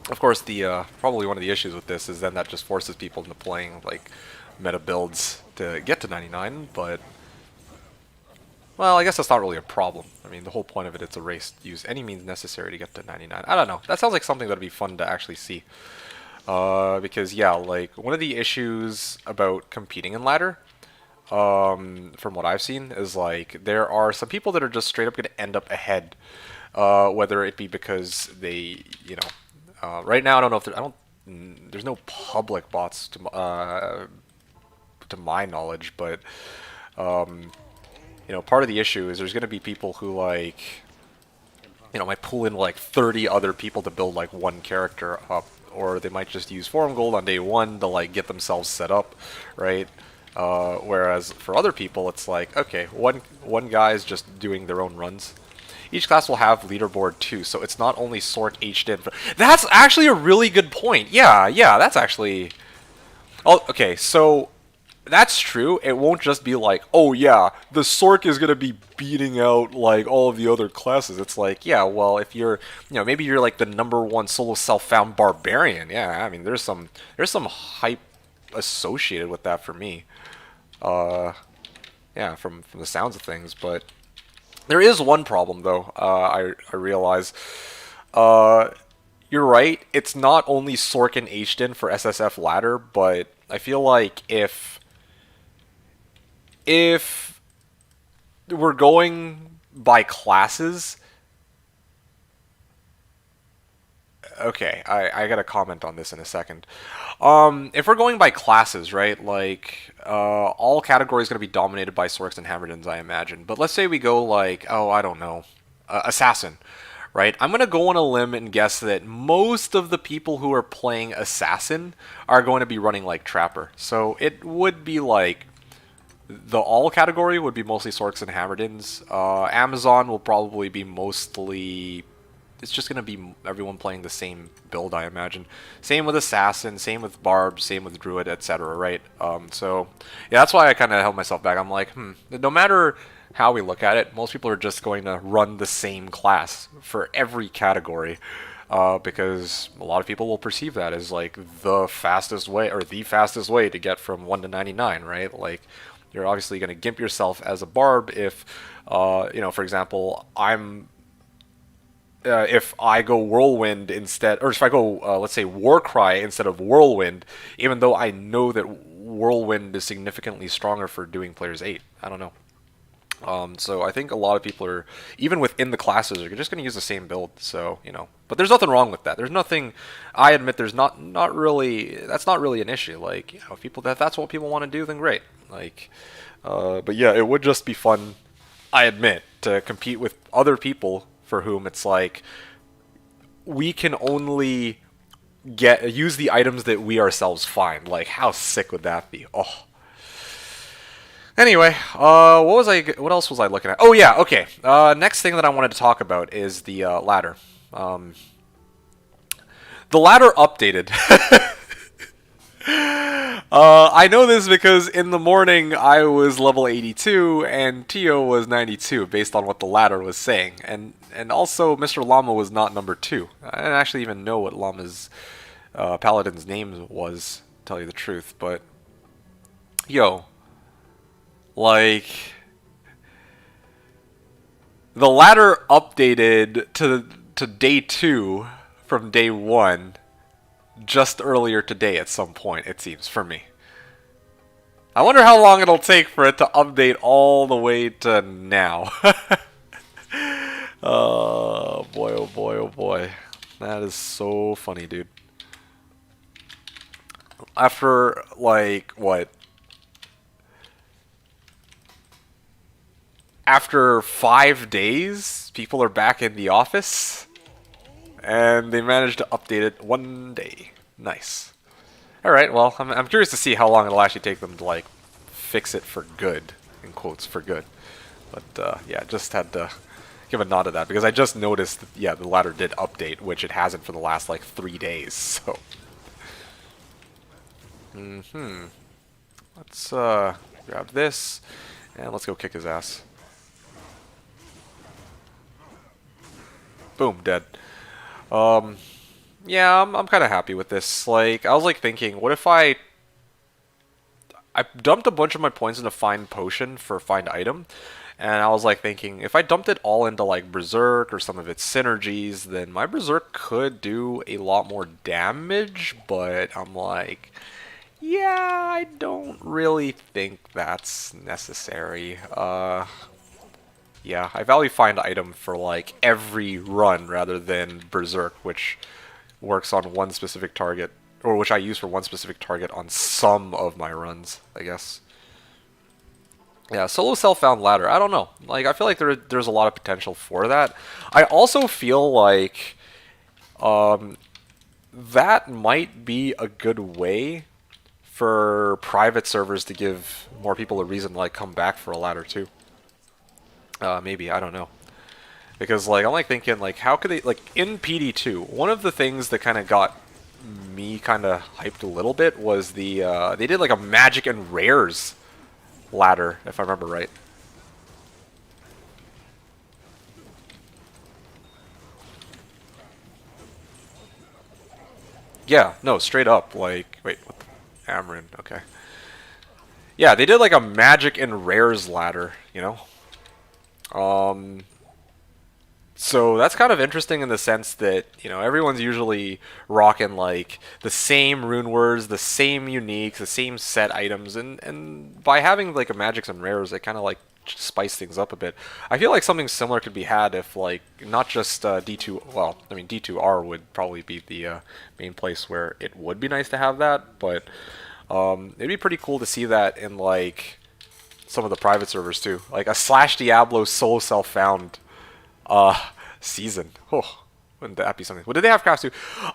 Of course, the probably one of the issues with this is then that just forces people into playing like meta builds to get to 99, but well, I guess that's not really a problem. I mean, the whole point of it's a race. Use any means necessary to get to 99. I don't know. That sounds like something that'd be fun to actually see. Because yeah, like one of the issues about competing in ladder, from what I've seen, is like there are some people that are just straight up going to end up ahead, whether it be because they, you know, right now I don't know if there, I don't, there's no public bots to my knowledge, but you know, part of the issue is there's going to be people who like, you know, might pull in like 30 other people to build like one character up, or they might just use Forum Gold on day one to like get themselves set up, right? Whereas for other people, it's like, okay, one guy is just doing their own runs. Each class will have leaderboard too, so it's not only Sork H'd in. That's actually a really good point. Yeah, that's actually. Oh, okay, so that's true. It won't just be like, oh yeah, the Sork is gonna be beating out like all of the other classes. It's like, yeah, well, if you're, you know, maybe you're like the #1 solo self-found barbarian. Yeah, I mean, there's some hype associated with that for me. Yeah, from the sounds of things, but there is one problem though. I realize. You're right. It's not only Sork and H'den for SSF ladder, but I feel like if we're going by classes. Okay, I gotta comment on this in a second. If we're going by classes, right, like, all categories gonna be dominated by Sorks and Hammerdens, I imagine. But let's say we go like, oh, I don't know, Assassin, right? I'm gonna go on a limb and guess that most of the people who are playing Assassin are going to be running like Trapper. So it would be like, the all category would be mostly Sorks and Hammerdens. Amazon will probably be mostly it's just gonna be everyone playing the same build, I imagine. Same with assassin, same with barb, same with druid, etc. Right? So yeah, that's why I kind of held myself back. I'm like, no matter how we look at it, most people are just going to run the same class for every category. Because a lot of people will perceive that as like the fastest way or the fastest way to get from 1 to 99, right? Like you're obviously going to gimp yourself as a barb if, for example, if I go whirlwind instead, or if I go, let's say, Warcry instead of whirlwind, even though I know that whirlwind is significantly stronger for doing players 8. I don't know. So I think a lot of people are, even within the classes, are just going to use the same build. So, but there's nothing wrong with that. There's nothing. I admit there's not really. That's not really an issue. Like, if people that's what people want to do, then great. Like, but yeah, it would just be fun. I admit to compete with other people for whom it's like we can only use the items that we ourselves find. Like, how sick would that be? Oh. Anyway, what else was I looking at? Oh yeah, okay. Next thing that I wanted to talk about is the ladder. The ladder updated. I know this because in the morning I was level 82 and Tio was 92 based on what the ladder was saying. And also Mr. Llama was not number 2. I didn't actually even know what Llama's paladin's name was, to tell you the truth. But, yo, like, the ladder updated to day 2 from day 1 just earlier today at some point, it seems, for me. I wonder how long it'll take for it to update all the way to now. Oh boy, oh boy, oh boy. That is so funny, dude. After, like, what? After 5 days, people are back in the office, and they managed to update it 1 day. Nice. All right, well, I'm curious to see how long it'll actually take them to, like, fix it for good, in quotes, for good. But, yeah, just had to give a nod to that, because I just noticed that, yeah, the ladder did update, which it hasn't for the last, like, 3 days, so. Let's, grab this, and let's go kick his ass. Boom, dead. Yeah, I'm kind of happy with this. Like, I was like thinking, what if I dumped a bunch of my points into Find Potion for Find Item, and I was like thinking, if I dumped it all into like Berserk or some of its synergies, then my Berserk could do a lot more damage, but I'm like, yeah, I don't really think that's necessary. Yeah, I value Find Item for like every run rather than Berserk, which works on one specific target, or which I use for one specific target on some of my runs, I guess. Yeah, solo self-found ladder. I don't know. Like, I feel like there's a lot of potential for that. I also feel like that might be a good way for private servers to give more people a reason to like come back for a ladder too. Maybe, I don't know. Because, like, I'm, like, thinking, like, how could they, like, in PD2, one of the things that kind of got me kind of hyped a little bit was the, they did, like, a magic and rares ladder, if I remember right. Yeah, no, straight up, like, wait, what the, Amarin, okay. Yeah, they did, like, a magic and rares ladder, you know? So that's kind of interesting in the sense that, everyone's usually rocking like the same rune words, the same uniques, the same set items, and by having like a magics and rares, it kind of like spice things up a bit. I feel like something similar could be had if like not just D2, well, I mean D2R would probably be the main place where it would be nice to have that, but it'd be pretty cool to see that in like some of the private servers too, like a Slash Diablo solo self-found season. Oh, wouldn't that be something? What did they have crafts too?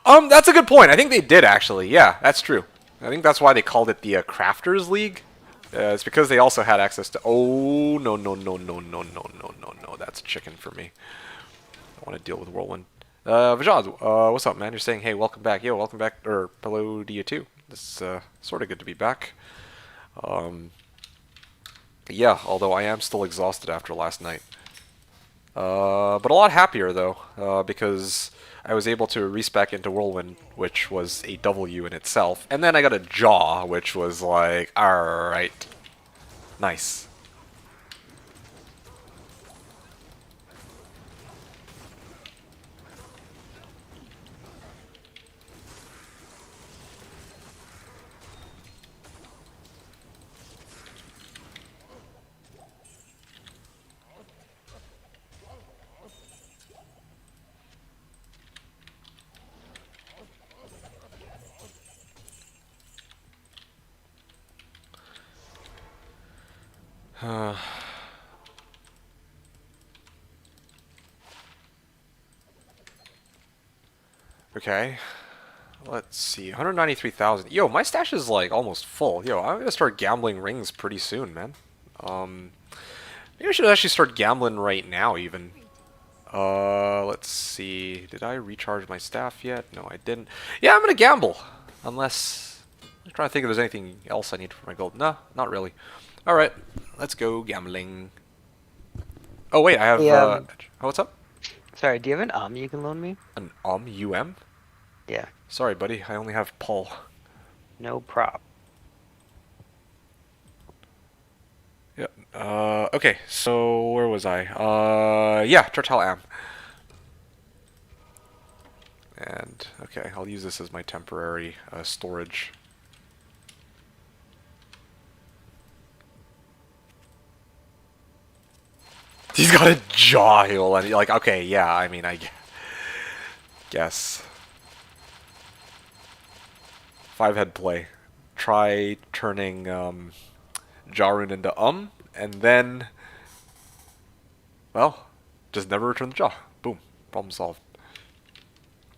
That's a good point. I think they did actually. Yeah, that's true. I think that's why they called it the Crafters League. It's because they also had access to. Oh no no no no no no no no no! That's a chicken for me. I want to deal with Whirlwind. Vajad, what's up, man? You're saying, hey, welcome back. Yo, welcome back, or hello to you too. It's sort of good to be back. Um, yeah, although I am still exhausted after last night. But a lot happier though, because I was able to respec into Whirlwind, which was a W in itself, and then I got a Jaw, which was like, alright, nice. Okay, let's see, 193,000. Yo, my stash is like almost full. Yo, I'm gonna start gambling rings pretty soon, man. Um, Maybe I should actually start gambling right now, even. Let's see. Did I recharge my staff yet? No, I didn't. Yeah, I'm gonna gamble. Unless... I'm trying to think if there's anything else I need for my gold. No, not really. Alright, let's go gambling. Oh, wait, I have... Hey, oh, what's up? sorry, do you have an you can loan me? An UM? Yeah, Sorry, buddy. I only have Paul. no prop. Yep. Okay, so where was I? Yeah, Turtle Am. And, okay, I'll use this as my temporary storage. He's got a jaw heal, and like, okay, yeah, I mean, I guess. 5-head play. Try turning Jarun into and then, well, just never return the jaw. Boom, problem solved.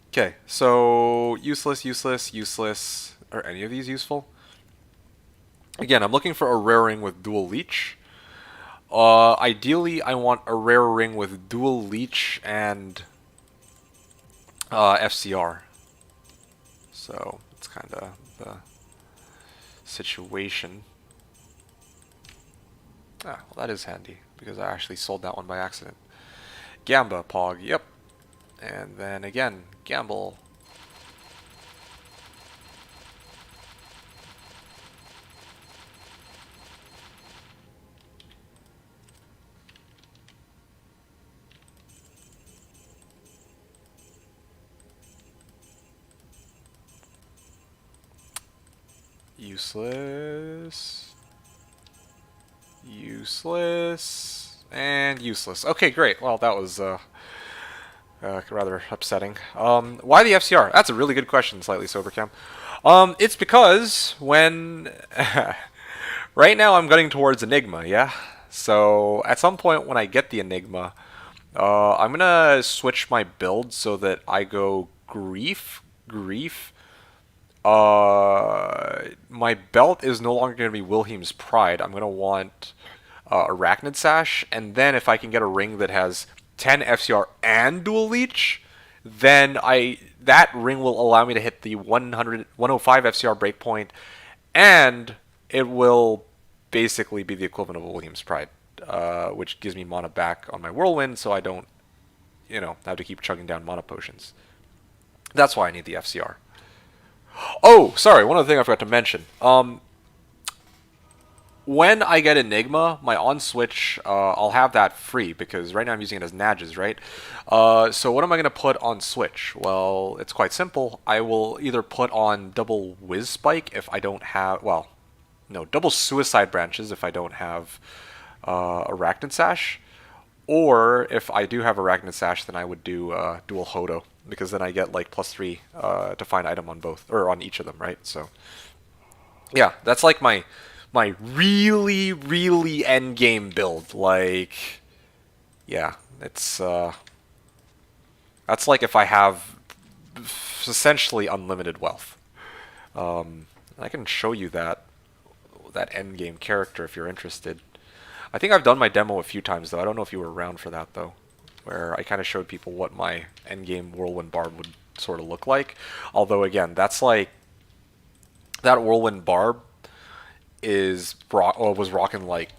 Okay, so useless, useless, useless. Are any of these useful? Again, I'm looking for a rare ring with dual leech. Ideally, I want a rare ring with dual leech and FCR. So it's kind of the situation. Ah, well, that is handy because I actually sold that one by accident. Gamba, Pog, yep. And then again, Gamble. Useless. Useless. And useless. Okay, great. Well, that was rather upsetting. Why the FCR? That's a really good question, Slightly Sober Cam. It's because when... right now I'm gunning towards Enigma, yeah? So at some point when I get the Enigma, I'm gonna switch my build so that I go Grief, Grief. My belt is no longer going to be Wilhelm's Pride. I'm going to want Arachnid Sash, and then if I can get a ring that has 10 FCR and Dual Leech, then that ring will allow me to hit the 105 FCR breakpoint, and it will basically be the equivalent of Wilhelm's Pride, which gives me mana back on my Whirlwind, so I don't, have to keep chugging down mana potions. That's why I need the FCR. Oh, sorry, one other thing I forgot to mention. When I get Enigma, my on-switch, I'll have that free, because right now I'm using it as Nadges, right? So what am I going to put on switch? Well, it's quite simple. I will either put on double Whiz Spike if I don't have, well, no, double Suicide Branches if I don't have Arachnid Sash. Or if I do have Arachnid Sash, then I would do dual Hodo, because then I get like +3 to find item on both, or on each of them, right? So yeah, that's like my really, really end game build. Like, yeah, it's that's like if I have essentially unlimited wealth. I can show you that end game character if you're interested. I think I've done my demo a few times though. I don't know if you were around for that though. where I kind of showed people what my endgame Whirlwind Barb would sort of look like. Although again, that's like that Whirlwind Barb was rocking like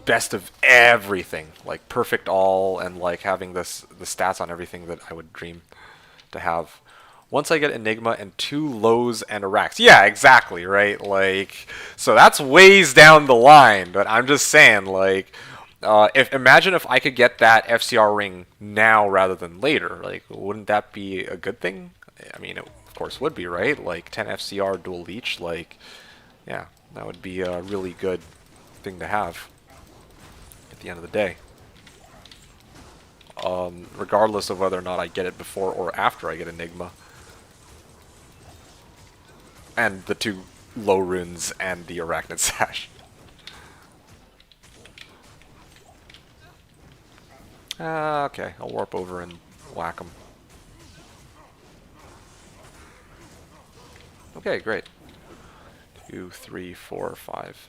best of everything, like perfect all, and like having the stats on everything that I would dream to have. Once I get Enigma and 2 lows and a Rax. Yeah, exactly, right? Like, so that's ways down the line, but I'm just saying, like, imagine if I could get that FCR ring now rather than later. Like, wouldn't that be a good thing? I mean, it of course would be, right? Like, 10 FCR dual leech, like, yeah, that would be a really good thing to have at the end of the day. Regardless of whether or not I get it before or after I get Enigma. And the 2 low runes and the Arachnid Sash. Okay, I'll warp over and whack him. Okay, great. 2, 3, 4, 5.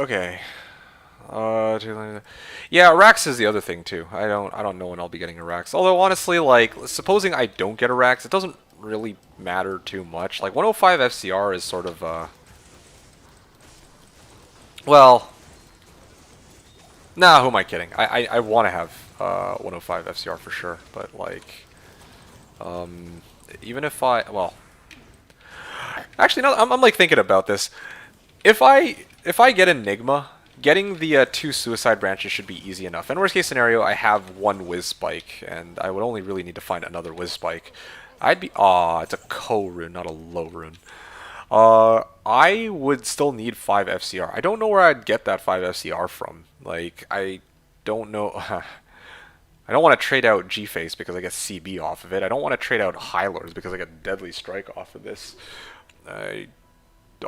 Okay. Yeah, Rax is the other thing too. I don't know when I'll be getting a Rax. Although honestly, like, supposing I don't get a Rax, it doesn't really matter too much. Like 105 FCR is sort of well, nah, who am I kidding? I want to have 105 FCR for sure, but like even if well, actually no, I'm like thinking about this. If I get Enigma, getting the 2 suicide branches should be easy enough. In worst case scenario, I have 1 Whiz Spike, and I would only really need to find another Whiz Spike. It's a Ko rune, not a low rune. I would still need 5 FCR. I don't know where I'd get that 5 FCR from. Like, I don't know. I don't want to trade out G-Face because I get CB off of it. I don't want to trade out Hylors because I get Deadly Strike off of this. I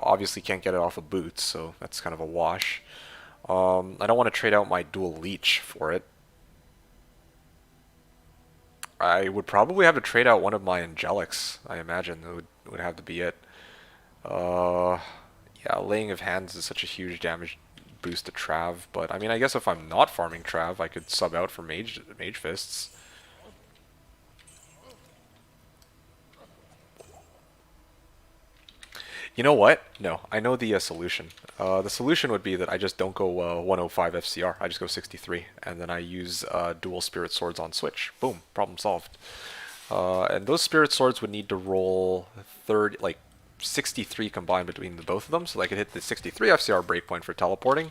obviously can't get it off of Boots, so that's kind of a wash. I don't want to trade out my dual leech for it. I would probably have to trade out one of my Angelics, I imagine. That would have to be it. Yeah, Laying of Hands is such a huge damage boost to Trav, but I mean, I guess if I'm not farming Trav, I could sub out for Mage Fists. You know what? No, I know the solution. The solution would be that I just don't go 105 FCR. I just go 63, and then I use dual Spirit Swords on Switch. Boom, problem solved. And those Spirit Swords would need to roll 63 combined between the both of them, so I could hit the 63 FCR breakpoint for teleporting.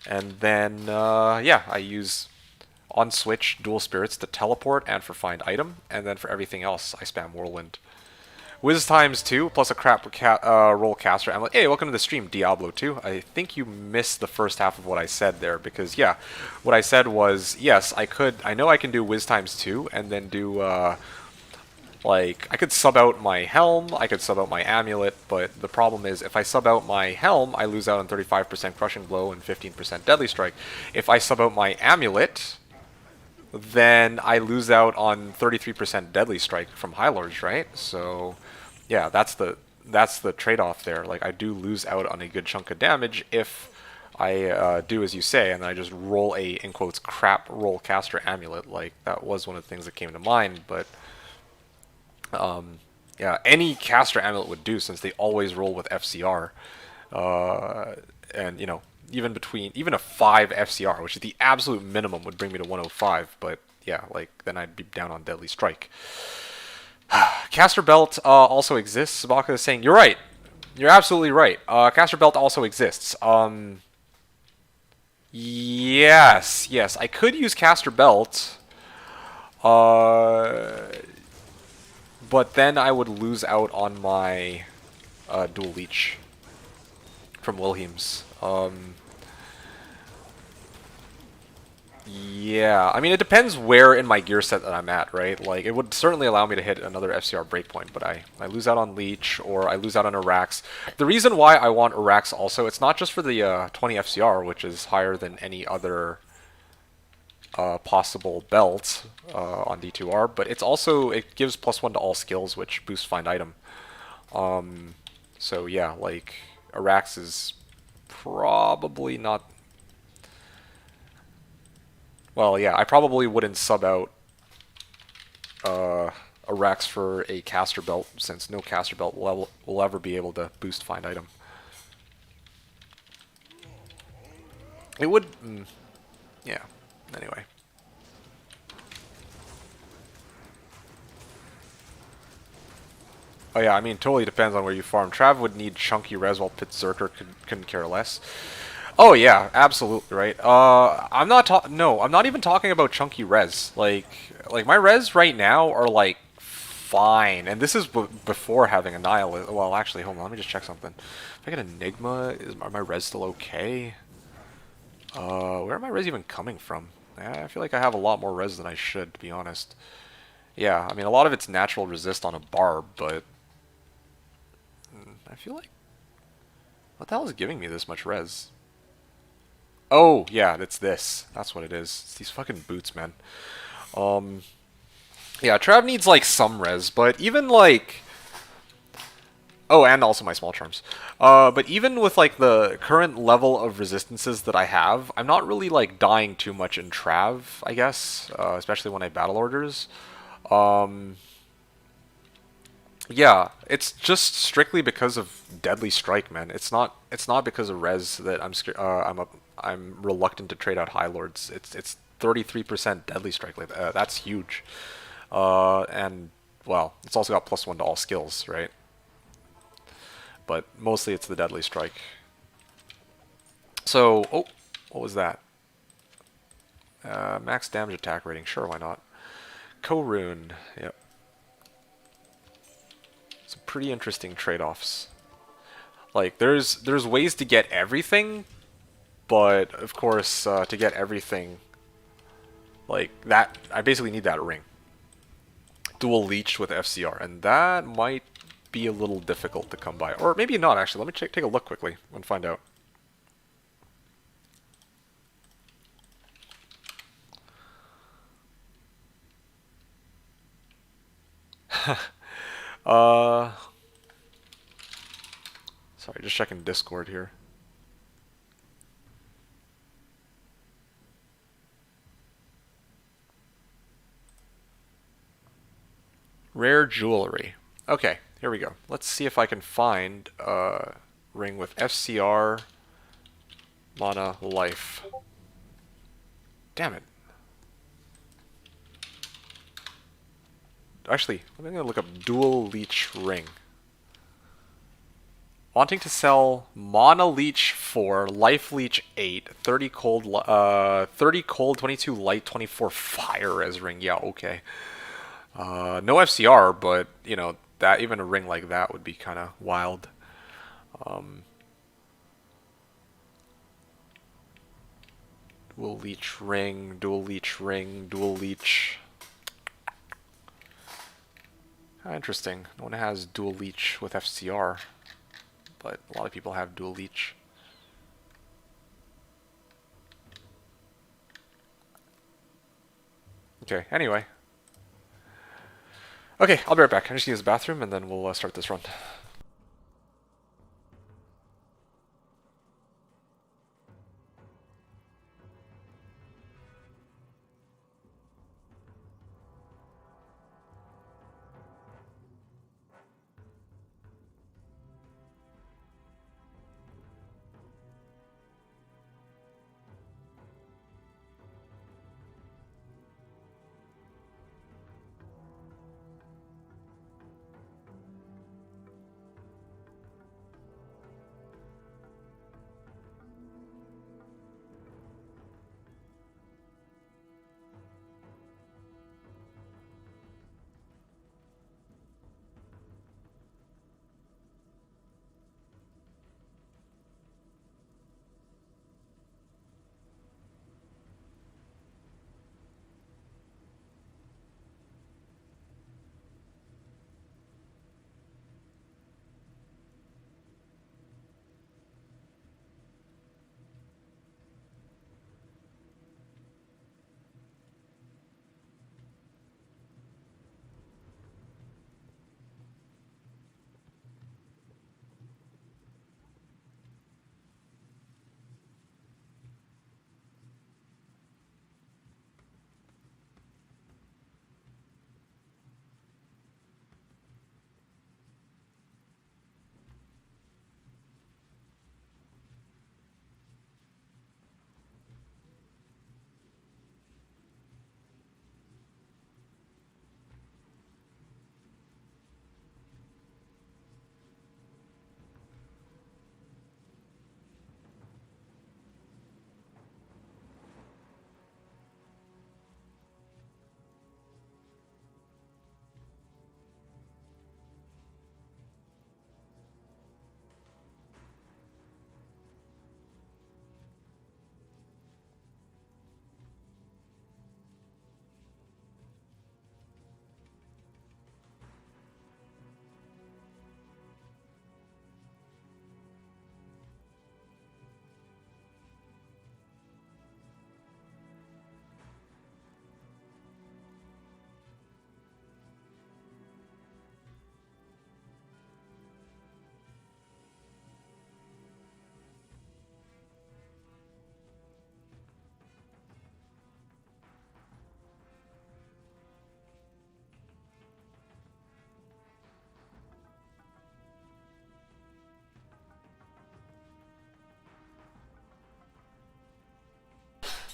And then, yeah, I use on Switch dual Spirits to teleport and for find item, and then for everything else, I spam Whirlwind. Wiz times 2 plus a crap roll caster. I'm like, hey, welcome to the stream, Diablo 2. I think you missed the first half of what I said there because, yeah, what I said was, yes, I know I can do Wiz times 2 and then do, like, I could sub out my Helm, I could sub out my Amulet, but the problem is if I sub out my Helm, I lose out on 35% Crushing Blow and 15% Deadly Strike. If I sub out my Amulet, then I lose out on 33% Deadly Strike from Hylors, right? So, yeah, that's the trade-off there. Like, I do lose out on a good chunk of damage if I do as you say, and then I just roll a, in quotes, crap roll caster Amulet. Like, that was one of the things that came to mind, but yeah, any caster Amulet would do since they always roll with FCR. And, you know, even a 5 FCR, which is the absolute minimum, would bring me to 105, but yeah, like, then I'd be down on Deadly Strike. Caster Belt also exists. Sabaka is saying, you're right. You're absolutely right. Caster Belt also exists. Yes, I could use Caster Belt. But then I would lose out on my dual leech from Wilhelm's. Yeah, I mean, it depends where in my gear set that I'm at, right? Like, it would certainly allow me to hit another FCR breakpoint, but I lose out on Leech, or I lose out on Arax. The reason why I want Arax also, it's not just for the 20 FCR, which is higher than any other possible belt on D2R, but it's also, it gives +1 to all skills, which boosts find item. So yeah, like, Arax is probably not... Well, yeah, I probably wouldn't sub out a Rex for a caster belt, since no caster belt will ever be able to boost find item. It would... yeah, anyway. Oh yeah, I mean, totally depends on where you farm. Trav would need chunky res, while Pit Zerker couldn't care less. Oh yeah, absolutely right. I'm not no, I'm not even talking about chunky res. Like my res right now are like fine, and this is before having a nihilist. Well, actually, hold on, let me just check something. If I get Enigma, are my res still okay? Where are my res even coming from? I feel like I have a lot more res than I should, to be honest. Yeah, I mean, a lot of it's natural resist on a barb, but I feel like, what the hell is giving me this much res? Oh, yeah, it's this. That's what it is. It's these fucking boots, man. Um, yeah, Trav needs, like, some res, but even, like... Oh, and also my small charms. But even with, like, the current level of resistances that I have, I'm not really, like, dying too much in Trav, I guess. Especially when I battle orders. Yeah, it's just strictly because of Deadly Strike, man. It's not because of res that I'm reluctant to trade out High Lords. It's 33% Deadly Strike. Like that's huge. And well, it's also got +1 to all skills, right? But mostly it's the Deadly Strike. So, oh, what was that? Max damage attack rating. Sure, why not? Korun. Yep. Some pretty interesting trade-offs. Like, there's ways to get everything, but of course, to get everything, like that, I basically need that ring. Dual leech with FCR, and that might be a little difficult to come by, or maybe not actually. Let me take a look quickly and find out. uh, sorry, just checking Discord here. Rare jewelry. Okay, here we go. Let's see if I can find a ring with FCR, mana, life. Damn it. Actually, I'm going to look up dual leech ring. Wanting to sell mana leech 4, life leech 8, 30 cold, 30 cold, 22 light, 24 fire as ring. Yeah, okay. No FCR, but you know that even a ring like that would be kind of wild. Dual leech ring, dual leech ring, dual leech. Interesting. No one has dual leech with FCR, but a lot of people have dual leech. Okay, anyway. Okay, I'll be right back. I'm just gonna use the bathroom and then we'll start this run.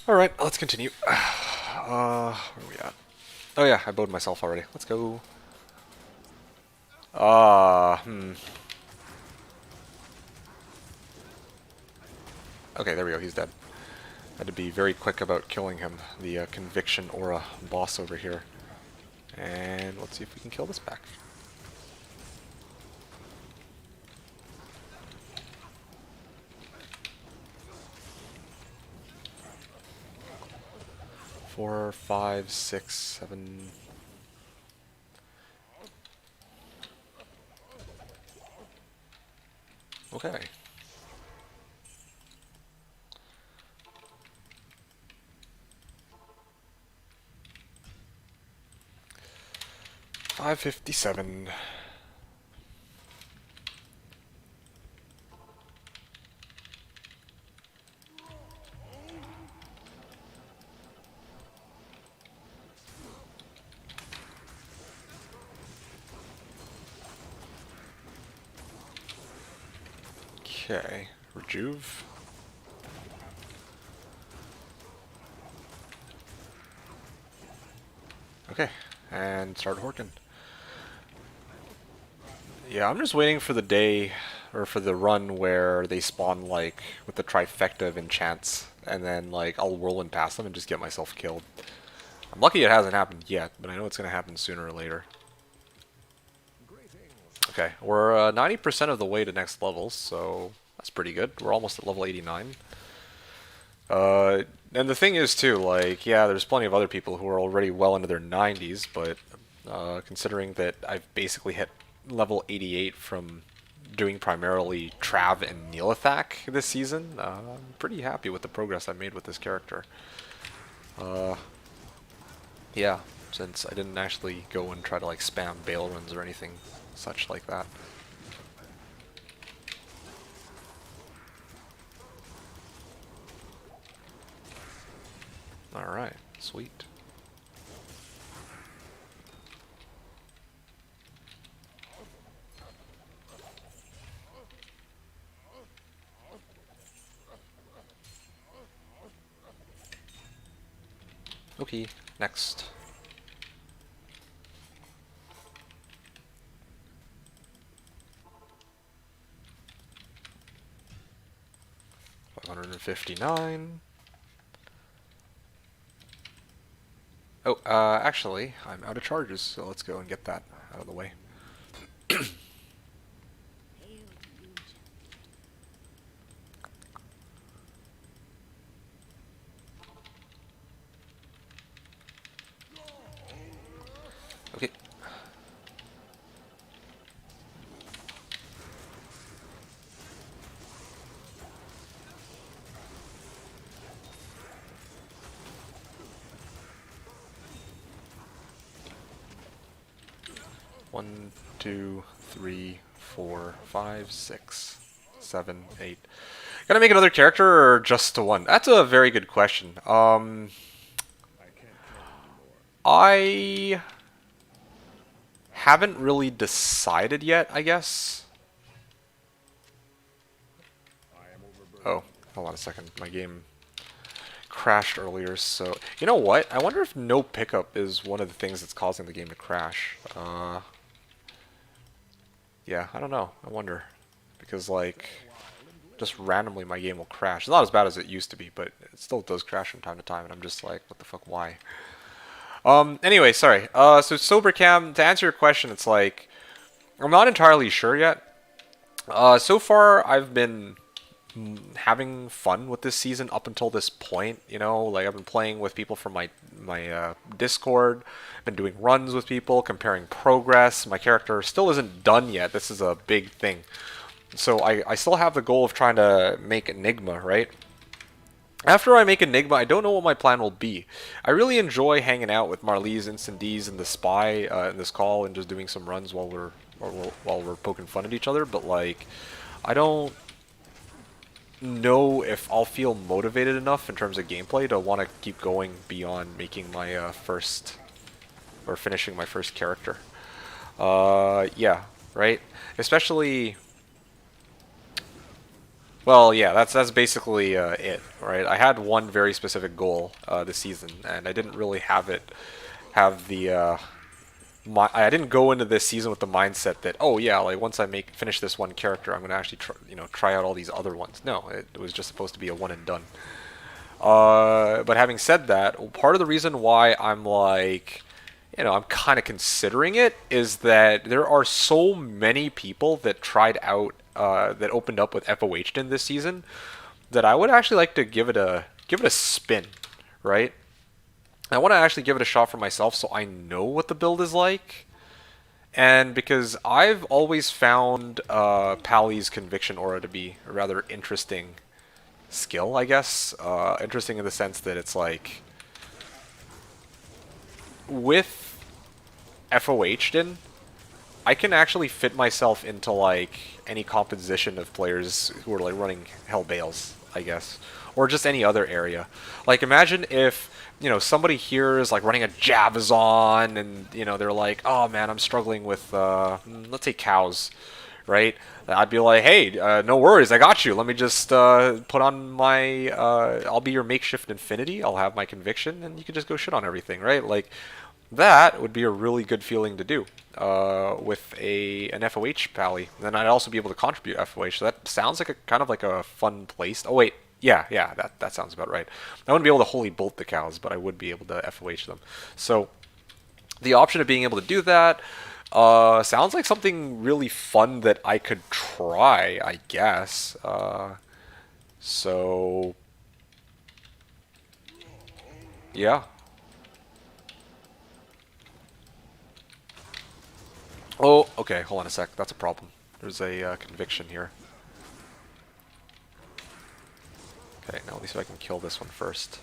Alright, let's continue. Where are we at? Oh yeah, I bowed myself already. Let's go. Hmm. Okay, there we go, he's dead. Had to be very quick about killing him, the conviction aura boss over here. And let's see if we can kill this back. Four, five, six, seven. Okay. $5.57. Okay, rejuve. Okay, and start horking. Yeah, I'm just waiting for the day, or for the run where they spawn, like, with the trifecta of enchants, and then, like, I'll whirlwind past them and just get myself killed. I'm lucky it hasn't happened yet, but I know it's going to happen sooner or later. Okay, we're 90% of the way to next level, so that's pretty good. We're almost at level 89. And the thing is, too, like, yeah, there's plenty of other people who are already well into their 90s, but considering that I've basically hit level 88 from doing primarily Trav and Neelathak this season, I'm pretty happy with the progress I made with this character. Yeah, since I didn't actually go and try to, like, spam bail runs or anything such like that. Alright, sweet. Okay, next. $559. Oh, actually, I'm out of charges, so let's go and get that out of the way. Okay. One, two, three, four, five, six, seven, eight. Gotta make another character or just one? That's a very good question. I haven't really decided yet, I guess. Oh, hold on a second. My game crashed earlier, so... You know what? I wonder if no pickup is one of the things that's causing the game to crash. Yeah, I don't know. I wonder. Because, like, just randomly my game will crash. It's not as bad as it used to be, but it still does crash from time to time, and I'm just like, what the fuck, why? Anyway, sorry. So Sobercam, to answer your question, it's like, I'm not entirely sure yet. So far, I've been having fun with this season up until this point. You know, like I've been playing with people from my Discord, been doing runs with people, comparing progress. My character still isn't done yet. This is a big thing. So I still have the goal of trying to make Enigma, right? After I make Enigma, I don't know what my plan will be. I really enjoy hanging out with Marlies, Instant D's, and the Spy in this call and just doing some runs while we're poking fun at each other. But like, I don't know if I'll feel motivated enough in terms of gameplay to want to keep going beyond making my first or finishing my first character. Yeah, right. Especially Well, yeah, that's basically it, right? I had one very specific goal this season, and I didn't really have the I didn't go into this season with the mindset that, oh yeah, like once I make finish this one character, I'm gonna actually try out all these other ones. No, it was just supposed to be a one and done. But having said that, part of the reason why I'm like, I'm kind of considering it is that there are so many people that tried out, that opened up with FOH'd this season, that I would actually like to give it a spin, right? I want to actually give it a shot for myself so I know what the build is like. And because I've always found Pally's Conviction Aura to be a rather interesting skill, I guess. Interesting in the sense that it's like, with FOH'd in, I can actually fit myself into like any composition of players who are like running Hell Bales, I guess, or just any other area. Like imagine if somebody here is like running a Javazon, and they're like, oh man, I'm struggling with let's say cows, right? I'd be like, hey, no worries, I got you. Let me just put on my, I'll be your makeshift infinity. I'll have my conviction, and you can just go shit on everything, right? Like, that would be a really good feeling to do with an FOH pally. Then I'd also be able to contribute FOH. So that sounds like a kind of like a fun place. Oh wait, yeah, that sounds about right. I wouldn't be able to holy bolt the cows, but I would be able to FOH them. So the option of being able to do that sounds like something really fun that I could try, I guess. So yeah. Oh, okay. Hold on a sec. That's a problem. There's a conviction here. Okay, now let me see if I can kill this one first.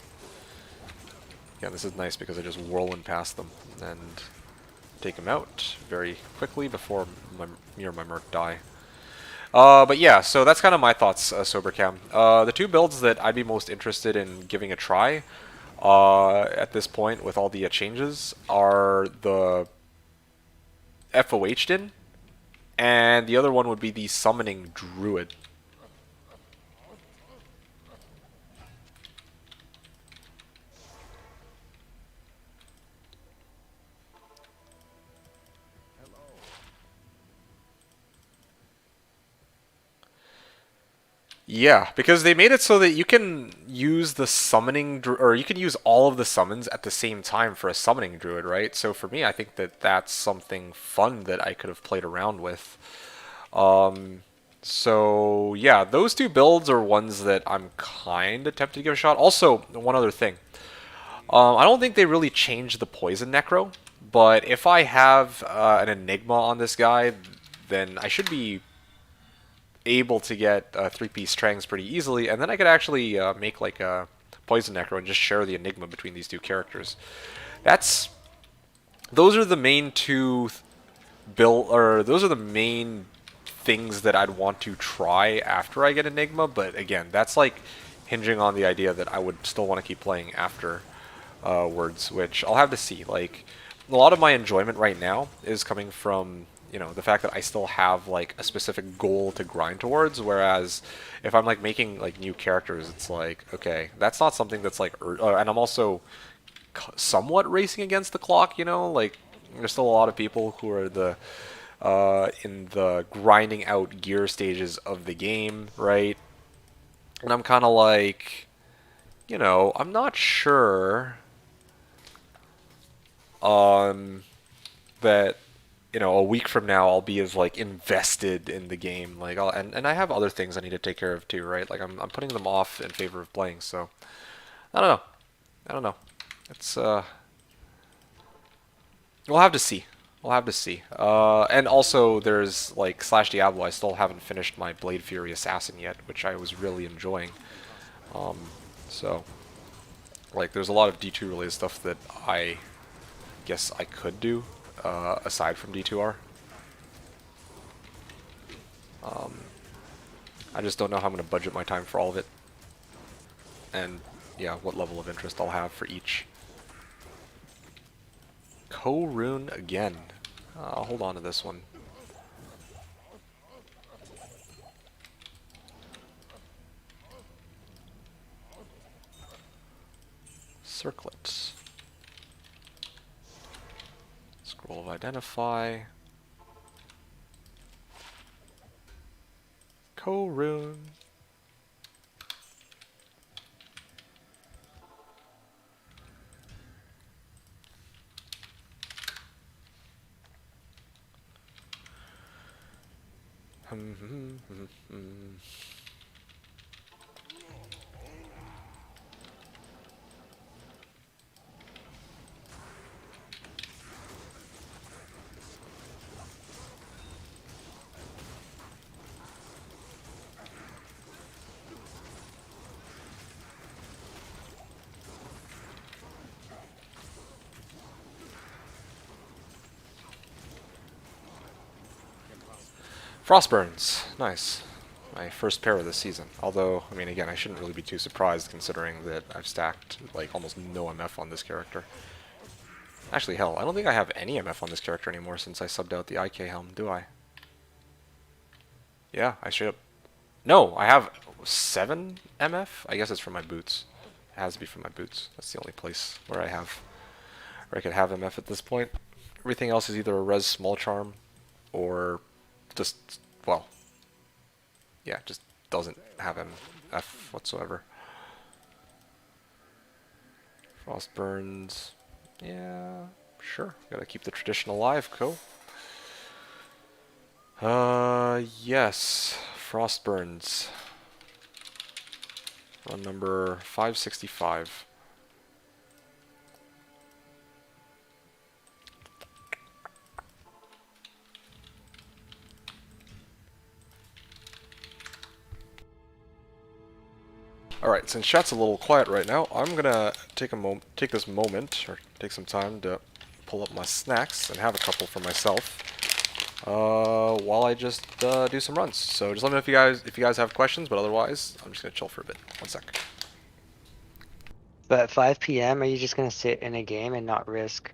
Yeah, this is nice because I just whirling past them and take them out very quickly before me or my merc die. But yeah, so that's kind of my thoughts, Sobercam. The two builds that I'd be most interested in giving a try at this point with all the changes are the FOH'd in, and the other one would be the Summoning Druid. Yeah, because they made it so that you can use the or you can use all of the summons at the same time for a summoning druid, right? So for me, I think that that's something fun that I could have played around with. So yeah, those two builds are ones that I'm kind of tempted to give a shot. Also, one other thing. I don't think they really changed the poison necro, but if I have an enigma on this guy, then I should be able to get a three-piece Trangs pretty easily, and then I could actually make like a Poison Necro and just share the Enigma between these two characters. That's those are the main two those are the main things that I'd want to try after I get Enigma. But again, that's like hinging on the idea that I would still want to keep playing after words, which I'll have to see. Like a lot of my enjoyment right now is coming from the fact that I still have like a specific goal to grind towards, whereas if I'm like making like new characters, it's like, okay, that's not something that's like and I'm also somewhat racing against the clock, like there's still a lot of people who are in the grinding out gear stages of the game, right? And I'm kind of like, I'm not sure that a week from now I'll be as like invested in the game, like and I have other things I need to take care of too, right? Like I'm putting them off in favor of playing. So I don't know. I don't know. It's we'll have to see. We'll have to see. And also there's like Slash Diablo. I still haven't finished my Blade Fury Assassin yet, which I was really enjoying. So like there's a lot of D2 related stuff that I guess I could do aside from D2R. I just don't know how I'm going to budget my time for all of it. And yeah, what level of interest I'll have for each. Co-rune again. I'll hold on to this one. Circlet. Scroll of Identify. Co-rune. Frostburns, nice. My first pair of this season. Although, I mean, again, I shouldn't really be too surprised considering that I've stacked like almost no MF on this character. Actually, hell, I don't think I have any MF on this character anymore since I subbed out the IK helm, do I? Yeah, I straight up... No, I have 7 MF? I guess it's from my boots. It has to be from my boots. That's the only place where I could have MF at this point. Everything else is either a res small charm or just, well, yeah, just doesn't have MF whatsoever. Frostburns, yeah, sure. Gotta keep the tradition alive, cool. Yes, Frostburns. Run number 565. Alright, since chat's a little quiet right now, I'm gonna take this moment, or take some time to pull up my snacks and have a couple for myself, while I just do some runs. So just let me know if you guys have questions, but otherwise, I'm just gonna chill for a bit. 1 sec. But at 5 p.m., are you just gonna sit in a game and not risk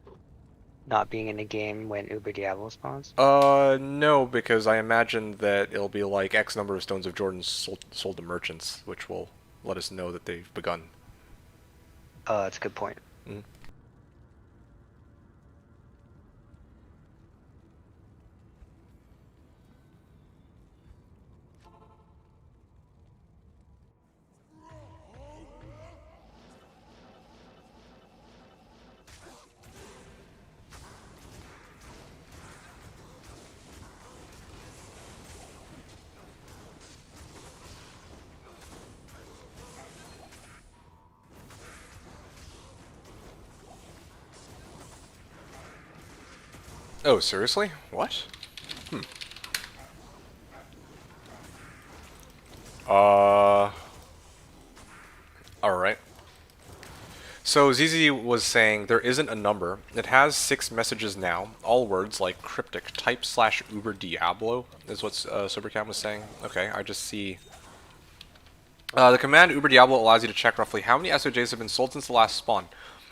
not being in a game when Uber Diablo spawns? No, because I imagine that it'll be like X number of Stones of Jordan sold to merchants, which will let us know that they've begun. That's a good point. Mm-hmm. Oh, seriously? What? Alright. So ZZ was saying there isn't a number. It has 6 messages now. All words like cryptic type / Uber Diablo is what Supercam was saying. Okay, I just see... the command Uber Diablo allows you to check roughly how many SOJs have been sold since the last spawn.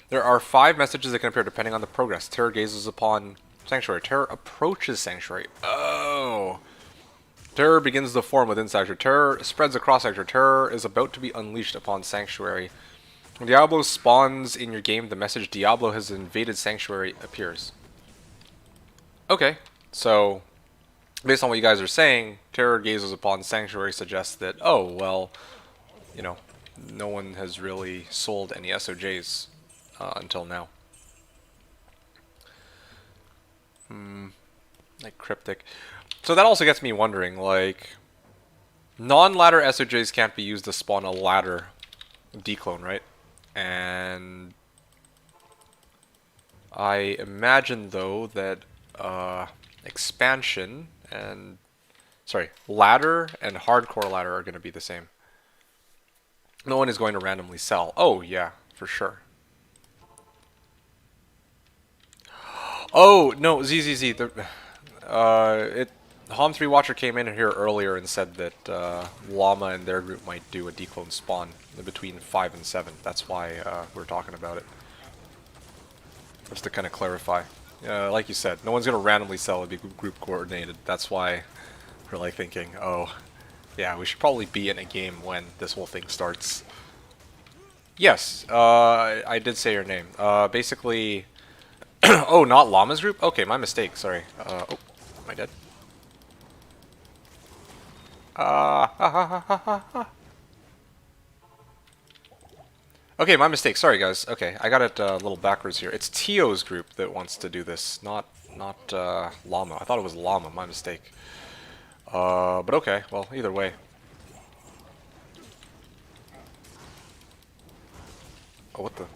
There are 5 messages that can appear depending on the progress. Terror gazes upon Sanctuary. Terror approaches Sanctuary. Oh. Terror begins to form within Sanctuary. Terror spreads across Sanctuary. Terror is about to be unleashed upon Sanctuary. When Diablo spawns in your game, the message Diablo has invaded Sanctuary appears. Okay, so based on what you guys are saying, Terror gazes upon Sanctuary suggests that, oh, well, you know, no one has really sold any SOJs until now. Like cryptic. So that also gets me wondering, like, non-ladder SOJs can't be used to spawn a ladder declone, right? And I imagine, though, that expansion and... Sorry, ladder and hardcore ladder are going to be the same. No one is going to randomly sell. Oh, yeah, for sure. Oh, no, ZZZ. Hom3 Watcher came in here earlier and said that Llama and their group might do a declone spawn between 5 and 7. That's why we're talking about it. Just to kind of clarify. Like you said, no one's going to randomly sell. It'd be group coordinated. That's why we're like thinking, oh, yeah, we should probably be in a game when this whole thing starts. Yes, I did say your name. Basically, oh, not Llama's group? Okay, my mistake, sorry. Oh, am I dead? Okay, my mistake, sorry guys. Okay, I got it a little backwards here. It's Tio's group that wants to do this, not Llama. I thought it was Llama, my mistake. But okay, well, either way. Oh, what the?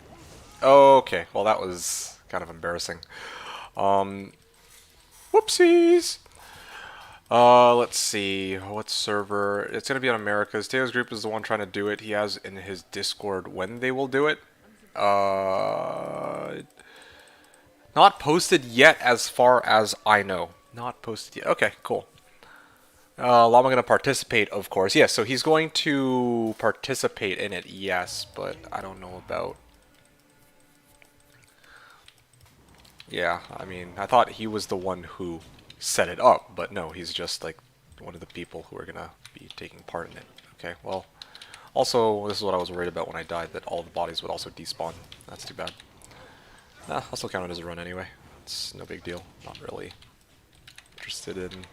Oh, okay, well that was kind of embarrassing. Um, whoopsies! Let's see. What server? It's gonna be on America's. Teo's group is the one trying to do it. He has in his Discord when they will do it. Uh, Not posted yet as far as I know. Not posted yet. Okay, cool. Llama gonna participate, of course. Yes, so he's going to participate in it, yes, but I don't know about... Yeah, I mean, I thought he was the one who set it up, but no, he's just like one of the people who are gonna be taking part in it. Okay, well, also, this is what I was worried about when I died, that all the bodies would also despawn. That's too bad. Nah, I'll still count it as a run anyway. It's no big deal. Not really interested in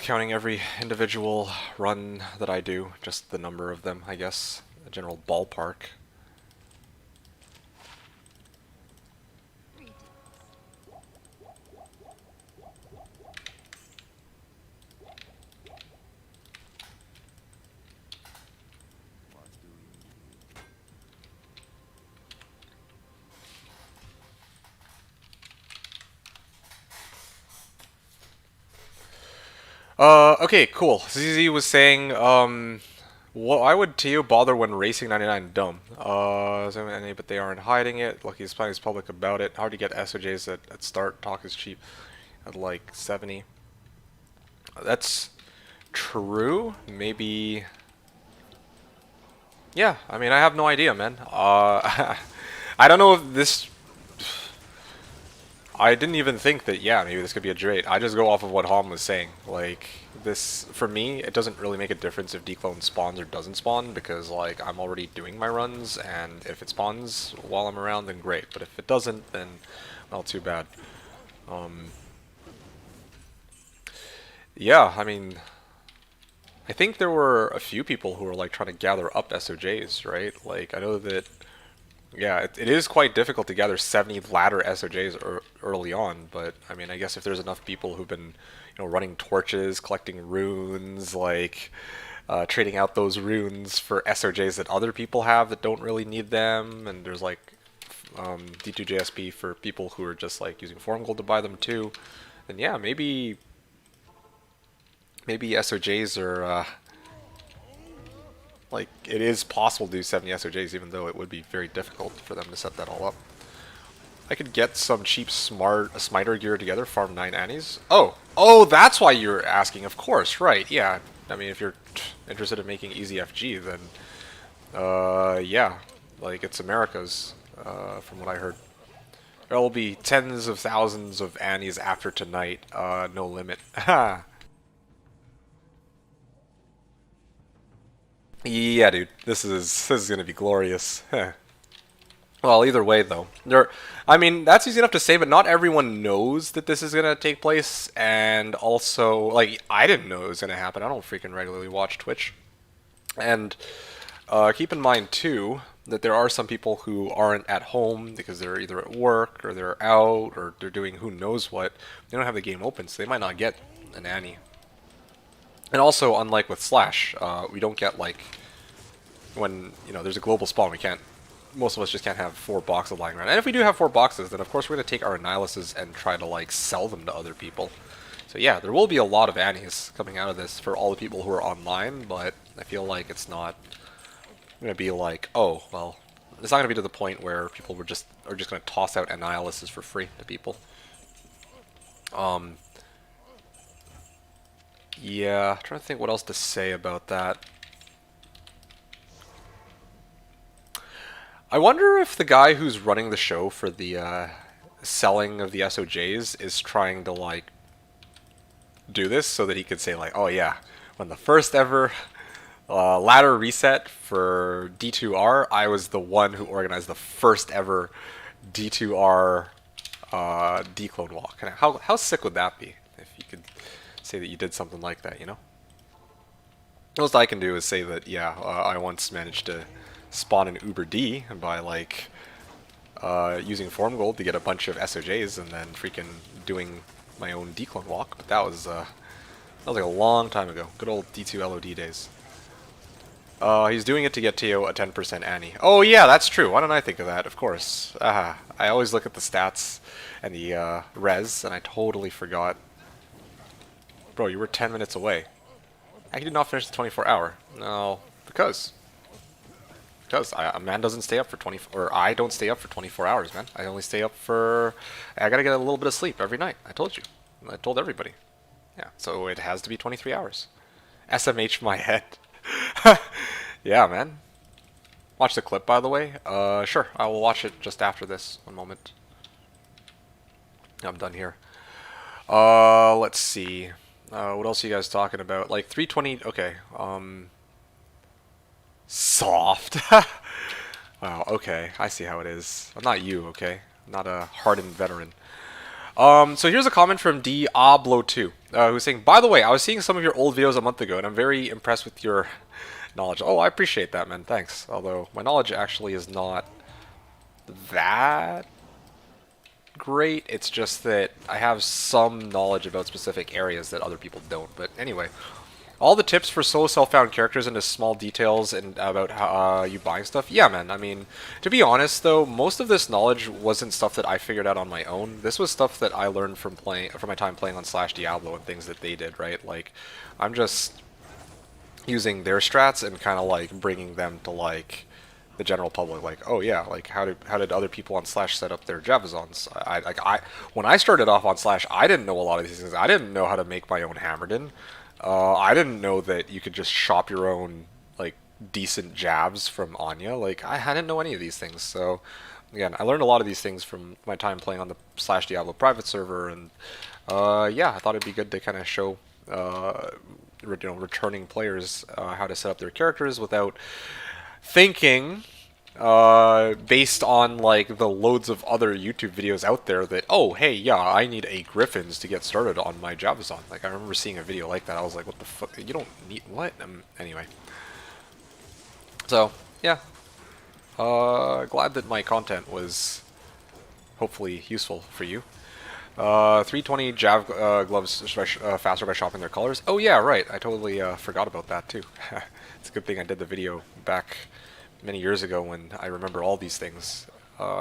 counting every individual run that I do, just the number of them, I guess. A general ballpark. Okay, cool. ZZ was saying, why would Tio bother when racing 99 dumb? But they aren't hiding it. Lucky is planning is public about it. Hard to get SOJs at start. Talk is cheap at like 70. That's true. Maybe. Yeah, I mean, I have no idea, man. I don't know if this. I didn't even think that, yeah, maybe this could be a Drake. I just go off of what Hom was saying. Like, this, for me, it doesn't really make a difference if Declone spawns or doesn't spawn, because, like, I'm already doing my runs, and if it spawns while I'm around, then great. But if it doesn't, then, well, too bad. Yeah, I mean, I think there were a few people who were, like, trying to gather up SOJs, right? Like, I know that yeah, it is quite difficult to gather 70 ladder SOJs early on, but I mean, I guess if there's enough people who've been, running torches, collecting runes, like trading out those runes for SOJs that other people have that don't really need them, and there's like D2JSP for people who are just like using forum gold to buy them too, then yeah, maybe SOJs are like, it is possible to do 70 SOJs, even though it would be very difficult for them to set that all up. I could get some cheap smiter gear together, farm 9 Annies. Oh, that's why you're asking, of course, right, yeah. I mean, if you're interested in making easy FG, then, yeah, like, it's America's, from what I heard. There will be tens of thousands of Annies after tonight, no limit. Ha! Yeah, dude, this is gonna be glorious. Well, either way, though, I mean, that's easy enough to say, but not everyone knows that this is gonna take place, and also, like, I didn't know it was gonna happen. I don't freaking regularly watch Twitch, and keep in mind too that there are some people who aren't at home because they're either at work or they're out or they're doing who knows what. They don't have the game open, so they might not get an Annie. And also, unlike with Slash, we don't get, like, when, there's a global spawn, most of us just can't have 4 boxes lying around. And if we do have 4 boxes, then of course we're going to take our Annihilises and try to, like, sell them to other people. So yeah, there will be a lot of Annies coming out of this for all the people who are online, but I feel like it's not going to be like, oh, well, it's not going to be to the point where people are just going to toss out Annihilises for free to people. Yeah, I'm trying to think what else to say about that. I wonder if the guy who's running the show for the selling of the SOJs is trying to, like, do this so that he could say, like, oh yeah, when the first ever Ladder Reset for D2R. I was the one who organized the first ever D2R declone walk. And how sick would that be if you could say that you did something like that, you know? The most I can do is say that, yeah, I once managed to spawn an Uber D by, like, using Form Gold to get a bunch of SOJs and then freaking doing my own declone walk. But that was like a long time ago. Good old D2 LOD days. He's doing it to get Teo a 10% Annie. Oh yeah, that's true. Why don't I think of that? Of course. I always look at the stats and the res, and I totally forgot. Bro, you were 10 minutes away. I did not finish the 24 hour. No, because a man doesn't stay up for 24, or I don't stay up for 24 hours, man. I only stay up for. I gotta get a little bit of sleep every night. I told you. I told everybody. Yeah, so it has to be 23 hours. SMH my head. Yeah, man. Watch the clip, by the way. Sure, I will watch it just after this. One moment. I'm done here. Let's see. What else are you guys talking about? Like 320. Okay. Soft. Wow. Okay, I see how it is. I'm not you. Okay, I'm not a hardened veteran. So here's a comment from Diablo2, who's saying, by the way, I was seeing some of your old videos a month ago, and I'm very impressed with your knowledge. Oh, I appreciate that, man. Thanks. Although my knowledge actually is not that great. It's just that I have some knowledge about specific areas that other people don't. But anyway, all the tips for solo self-found characters into small details and about how you buying stuff. Yeah, man. I mean, to be honest, though, most of this knowledge wasn't stuff that I figured out on my own. This was stuff that I learned from my time playing on Slash Diablo and things that they did. Right? Like, I'm just using their strats and kind of like bringing them to like the general public. Like, oh yeah, like how did other people on Slash set up their Javazons? When I started off on Slash, I didn't know a lot of these things. I didn't know how to make my own Hammerden. I didn't know that you could just shop your own like decent jabs from Anya. Like I didn't know any of these things. So again, I learned a lot of these things from my time playing on the Slash Diablo private server, and yeah, I thought it'd be good to kind of show returning players how to set up their characters without thinking based on like the loads of other YouTube videos out there that, oh hey, yeah, I need a Griffins to get started on my Javazon. Like I remember seeing a video like that. I was like, what the fuck? You don't need what? Anyway. So yeah, glad that my content was hopefully useful for you. 320 Jav gloves faster by shopping their colors. Oh yeah, right. I totally forgot about that too. It's a good thing I did the video back many years ago when I remember all these things.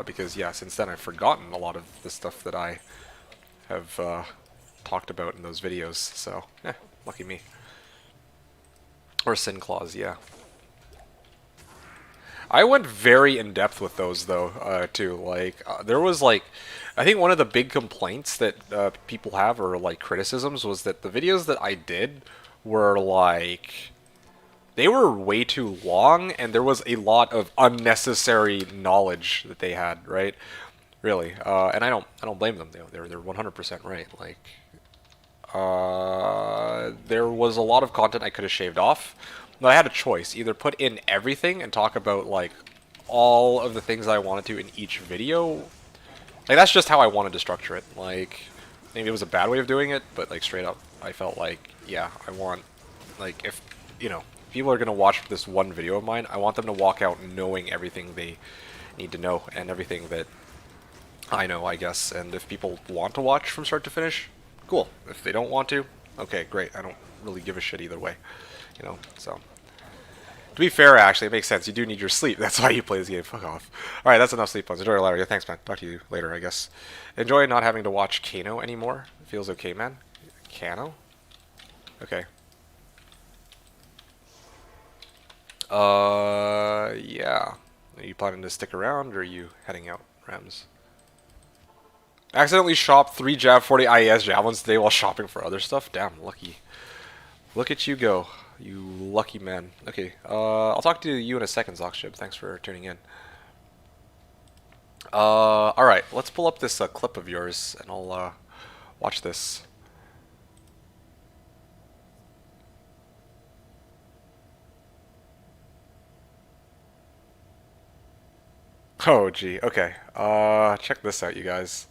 Because yeah, since then I've forgotten a lot of the stuff that I have talked about in those videos. So, lucky me. Or Sin Claws, yeah. I went very in depth with those though, too. Like there was like, I think one of the big complaints that people have or like criticisms was that the videos that I did were like, they were way too long and there was a lot of unnecessary knowledge that they had, right? Really, and I don't blame them. They're 100% right. Like, there was a lot of content I could have shaved off. But I had a choice: either put in everything and talk about like all of the things I wanted to in each video. Like that's just how I wanted to structure it. Like maybe it was a bad way of doing it, but like straight up, I felt like yeah, I want like if people are gonna watch this one video of mine, I want them to walk out knowing everything they need to know and everything that I know, I guess. And if people want to watch from start to finish, cool. If they don't want to, okay, great. I don't really give a shit either way. So to be fair, actually, it makes sense. You do need your sleep. That's why you play this game. Fuck off. All right, that's enough sleep puns. Enjoy your ladder. Yeah, thanks, man. Talk to you later, I guess. Enjoy not having to watch Kano anymore. It feels okay, man. Kano? Okay. Yeah. Are you planning to stick around, or are you heading out, Rams? Accidentally shopped 3 Jav 40 IES javelins today while shopping for other stuff. Damn, lucky. Look at you go. You lucky man. Okay, I'll talk to you in a second, Zoxship. Thanks for tuning in. Alright, let's pull up this clip of yours, and I'll watch this. Oh, gee. Okay. Check this out, you guys.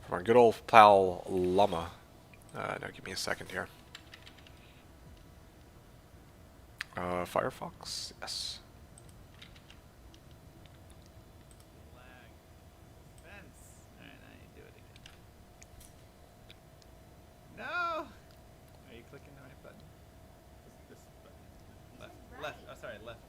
From our good old pal Llama. Now give me a second here. Firefox? Yes. Lag. Fence. Alright, now you do it again. No! Are you clicking the right button? This button. Left. Oh, sorry, left.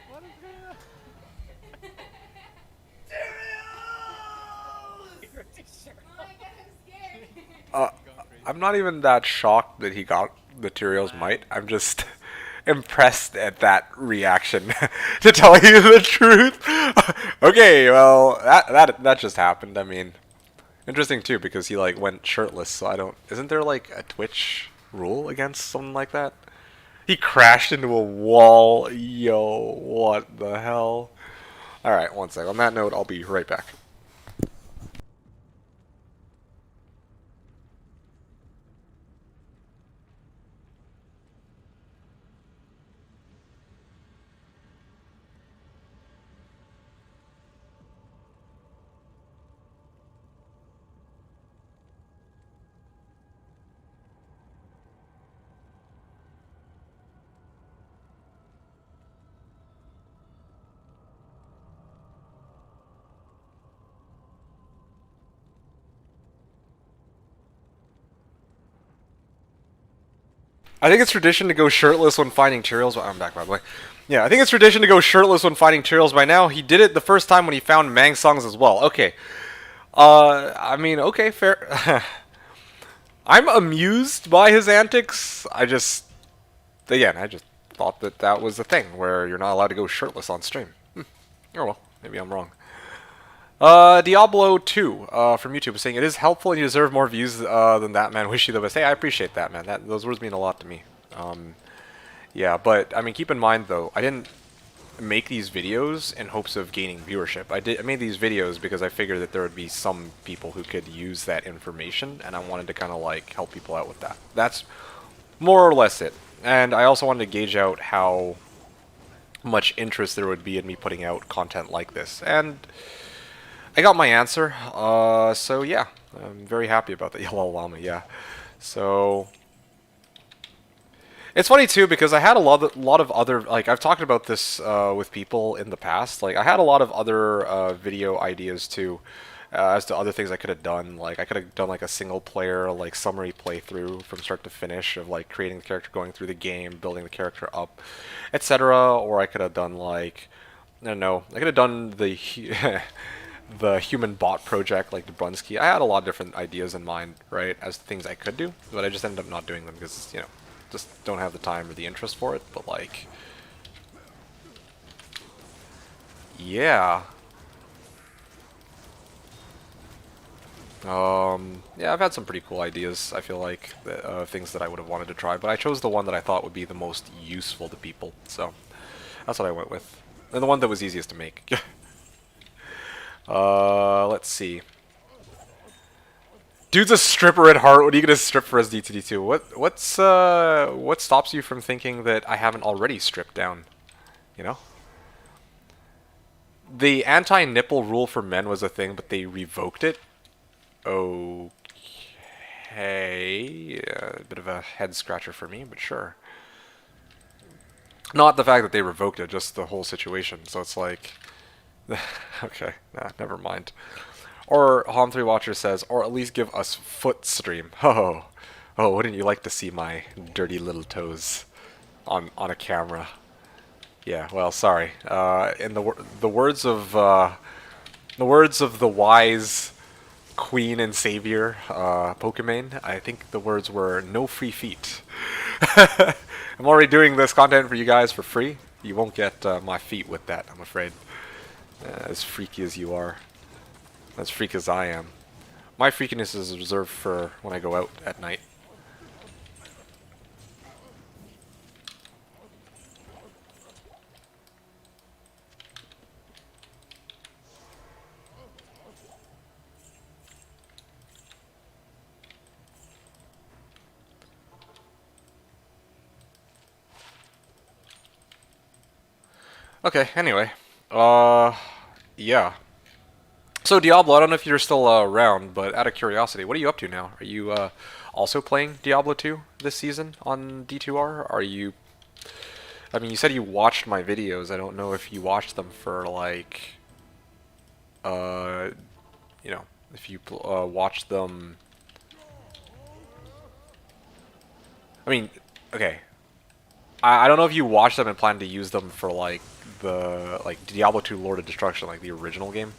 What is going on? uh, I'm not even that shocked that he got the Tyrion's might. I'm just impressed at that reaction, to tell you the truth. Okay, well, that just happened. I mean, interesting too because he like went shirtless. So I don't. Isn't there like a Twitch rule against something like that? He crashed into a wall. Yo, what the hell? All right, one sec. On that note, I'll be right back. I think it's tradition to go shirtless when fighting Tyrells. I'm back, by the way. Yeah, I think it's tradition to go shirtless when fighting Tyrells by now. He did it the first time when he found Mang Songs as well. Okay. I mean, okay, fair. I'm amused by his antics. Again, I just thought that that was a thing where you're not allowed to go shirtless on stream. Oh well, maybe I'm wrong. Diablo 2 from YouTube was saying, it is helpful and you deserve more views than that, man. Wish you the best. Hey, I appreciate that, man. Those words mean a lot to me. Yeah, but, I mean, keep in mind, though, I didn't make these videos in hopes of gaining viewership. I made these videos because I figured that there would be some people who could use that information, and I wanted to kind of, like, help people out with that. That's more or less it. And I also wanted to gauge out how much interest there would be in me putting out content like this. And I got my answer, so yeah, I'm very happy about the Yellow Llama, yeah. So, it's funny too, because I had a lot of other, like, I've talked about this with people in the past, like, I had a lot of other video ideas too, as to other things I could have done. Like, I could have done, like, a single player, like, summary playthrough from start to finish of, like, creating the character, going through the game, building the character up, etc., or I could have done, like, I don't know, I could have done the the human bot project like Dubrunski. I had a lot of different ideas in mind, right, as things I could do, but I just ended up not doing them because, you know, just don't have the time or the interest for it. But, like, yeah. Yeah, I've had some pretty cool ideas, I feel like, things that I would have wanted to try, but I chose the one that I thought would be the most useful to people, so that's what I went with. And the one that was easiest to make. Let's see. Dude's a stripper at heart. What are you gonna strip for as D2D2? What stops you from thinking that I haven't already stripped down? You know? The anti-nipple rule for men was a thing, but they revoked it. Okay. A bit of a head scratcher for me, but sure. Not the fact that they revoked it, just the whole situation. So it's like, okay, nah, never mind. Or Hom3 Watcher says, or at least give us foot stream. Oh, oh, wouldn't you like to see my dirty little toes on a camera? Yeah, well, sorry. In the words of the wise queen and savior Pokemon, I think the words were no free feet. I'm already doing this content for you guys for free. You won't get my feet with that, I'm afraid. As freaky as you are. As freaky as I am. My freakiness is reserved for when I go out at night. Okay, anyway. Yeah. So Diablo, I don't know if you're still around, but out of curiosity, what are you up to now? Are you also playing Diablo 2 this season on D2R? Are you... I mean, you said you watched my videos. I don't know if you watched them for, like... Uh, you know, if you watched them... I mean, okay. I don't know if you watched them and plan to use them for, like, the... Like, Diablo 2 Lord of Destruction, like the original game.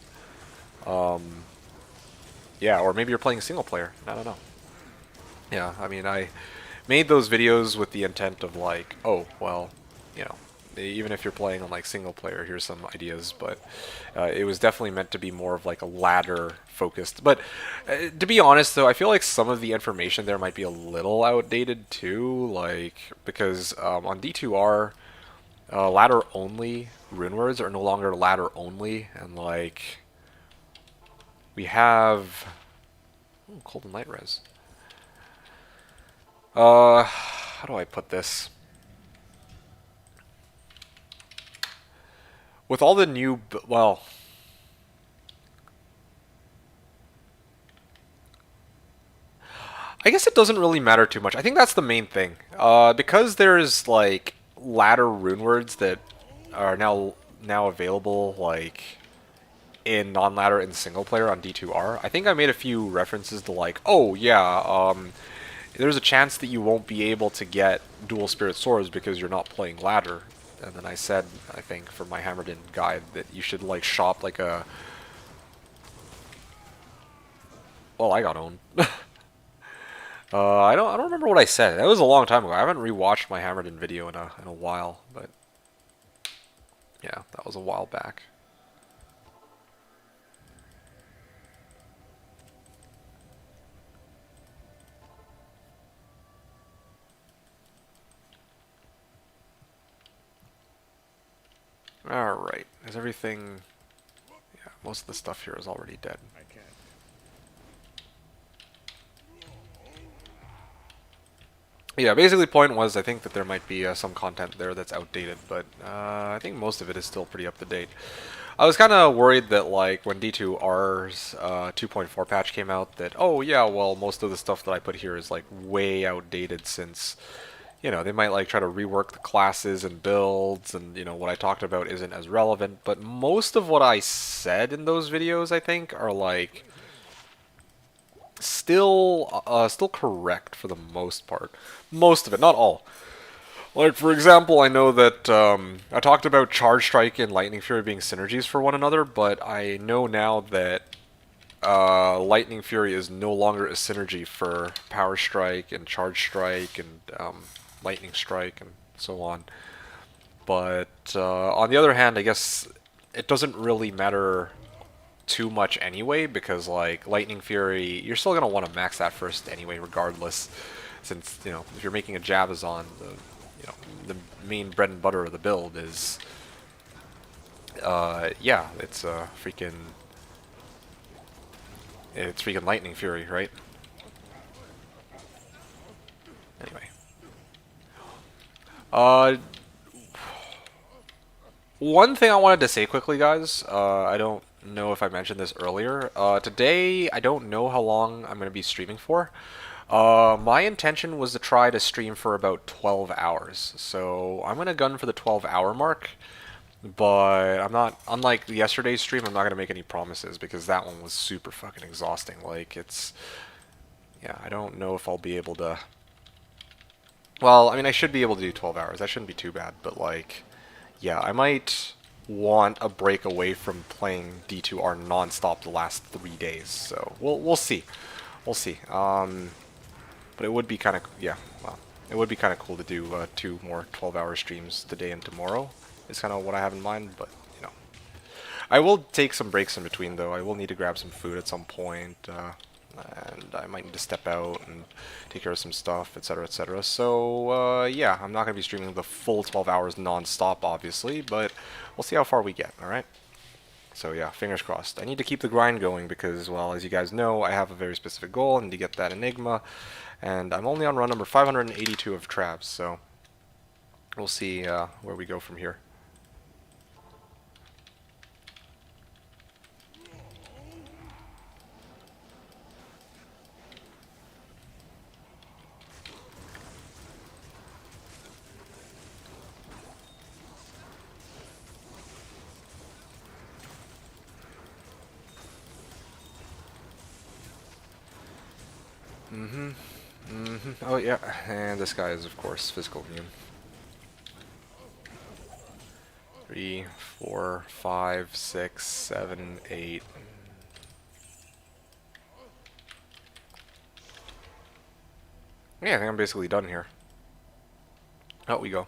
Yeah, or maybe you're playing single player. I don't know. Yeah, I mean, I made those videos with the intent of like, oh, well, you know, even if you're playing on like single player, here's some ideas, but it was definitely meant to be more of like a ladder focused. But to be honest though, I feel like some of the information there might be a little outdated too, like, because on D2R, ladder only rune words are no longer ladder only, and like, we have... Ooh, cold and light res. How do I put this? With all the new, well, I guess it doesn't really matter too much. I think that's the main thing. Because there's like ladder rune words that are now available, like in non-ladder and single player on D2R. I think I made a few references to like, oh yeah, there's a chance that you won't be able to get dual spirit swords because you're not playing ladder. And then I said, I think, for my Hammered In guide, that you should like shop like a... Well, I got owned. I don't remember what I said. That was a long time ago. I haven't rewatched my Hammered In video in a while, but yeah, that was a while back. Alright, is everything... Yeah, most of the stuff here is already dead. Yeah, basically point was I think that there might be some content there that's outdated, but I think most of it is still pretty up to date. I was kind of worried that like when D2R's 2.4 patch came out that, oh yeah, well most of the stuff that I put here is like way outdated since, you know, they might like try to rework the classes and builds and, you know, what I talked about isn't as relevant, but most of what I said in those videos I think are like still correct for the most part. Most of it, not all. Like, for example, I know that I talked about Charge Strike and Lightning Fury being synergies for one another, but I know now that Lightning Fury is no longer a synergy for Power Strike and Charge Strike and Lightning Strike and so on. But on the other hand, I guess it doesn't really matter too much anyway, because like Lightning Fury, you're still gonna want to max that first anyway, regardless. Since, you know, if you're making a Javazon, the main bread and butter of the build is, yeah, it's freaking Lightning Fury, right? Anyway, one thing I wanted to say quickly, guys. I don't know if I mentioned this earlier. Today, I don't know how long I'm going to be streaming for. My intention was to try to stream for about 12 hours. So I'm going to gun for the 12-hour mark. But I'm not, unlike yesterday's stream, I'm not going to make any promises because that one was super fucking exhausting. Like, it's, yeah, I don't know if I'll be able to, well, I mean, I should be able to do 12 hours. That shouldn't be too bad. But, like, yeah, I might want a break away from playing D2R non-stop the last 3 days. So we'll see. We'll see. But it would be kind of, yeah, well, it would be kind of cool to do 2 more 12-hour streams today and tomorrow. Is kind of what I have in mind, but, you know. I will take some breaks in between, though. I will need to grab some food at some point, and I might need to step out and take care of some stuff, etc., etc. So, yeah, I'm not going to be streaming the full 12 hours non-stop, obviously, but we'll see how far we get, alright? So yeah, fingers crossed. I need to keep the grind going because, well, as you guys know, I have a very specific goal. I need to get that Enigma, and I'm only on run number 582 of Traps, so we'll see where we go from here. Mm-hmm. Mm-hmm. Oh yeah, and this guy is of course physical immune. 3, 4, 5, 6, 7, 8. Yeah, I think I'm basically done here. Out we go.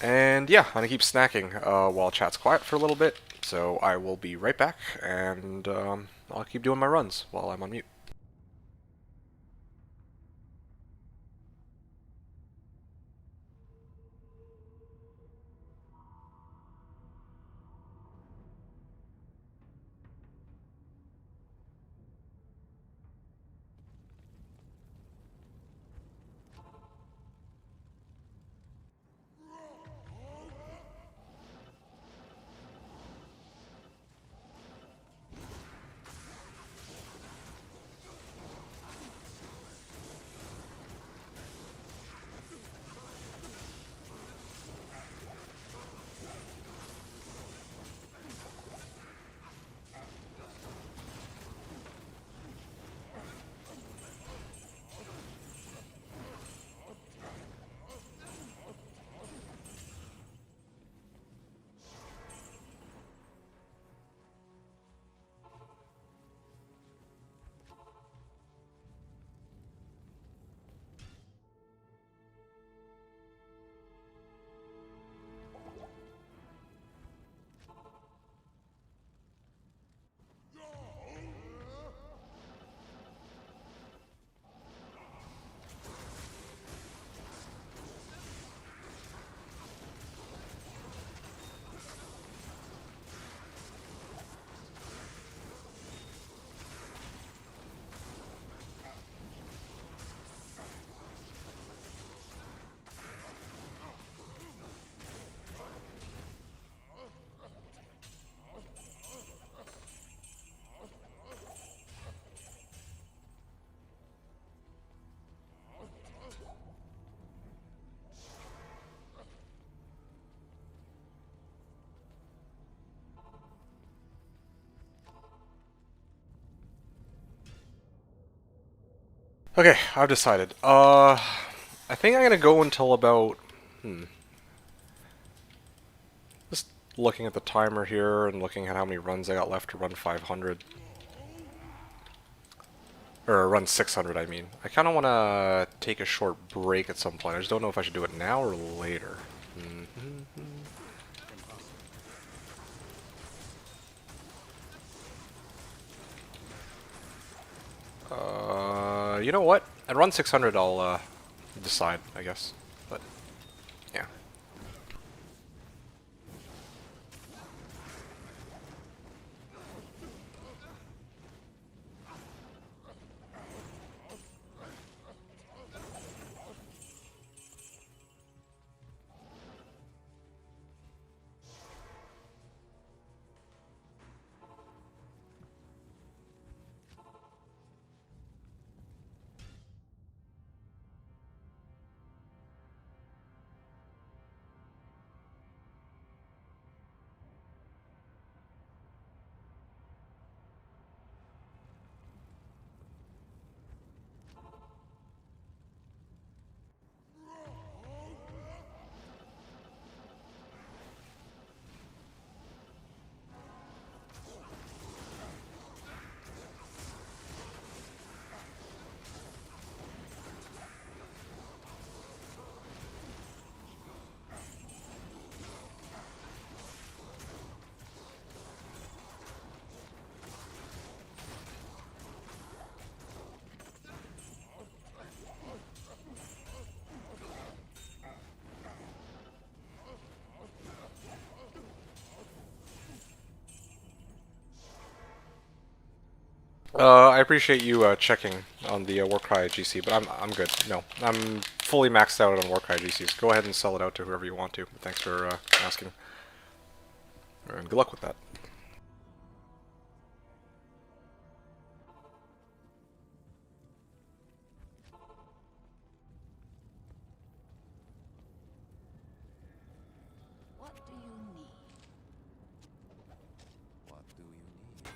And yeah, I'm gonna keep snacking while chat's quiet for a little bit. So I will be right back, and I'll keep doing my runs while I'm on mute. Okay, I've decided. I think I'm gonna go until about. Just looking at the timer here and looking at how many runs I got left to run 500. Or run 600, I mean. I kind of want to take a short break at some point. I just don't know if I should do it now or later. You know what? At run 600, I'll decide, I guess. But, yeah. I appreciate you checking on the Warcry GC, but I'm good. No, I'm fully maxed out on Warcry GCs. Go ahead and sell it out to whoever you want to. Thanks for asking, and good luck with that. What do you need? What do you need?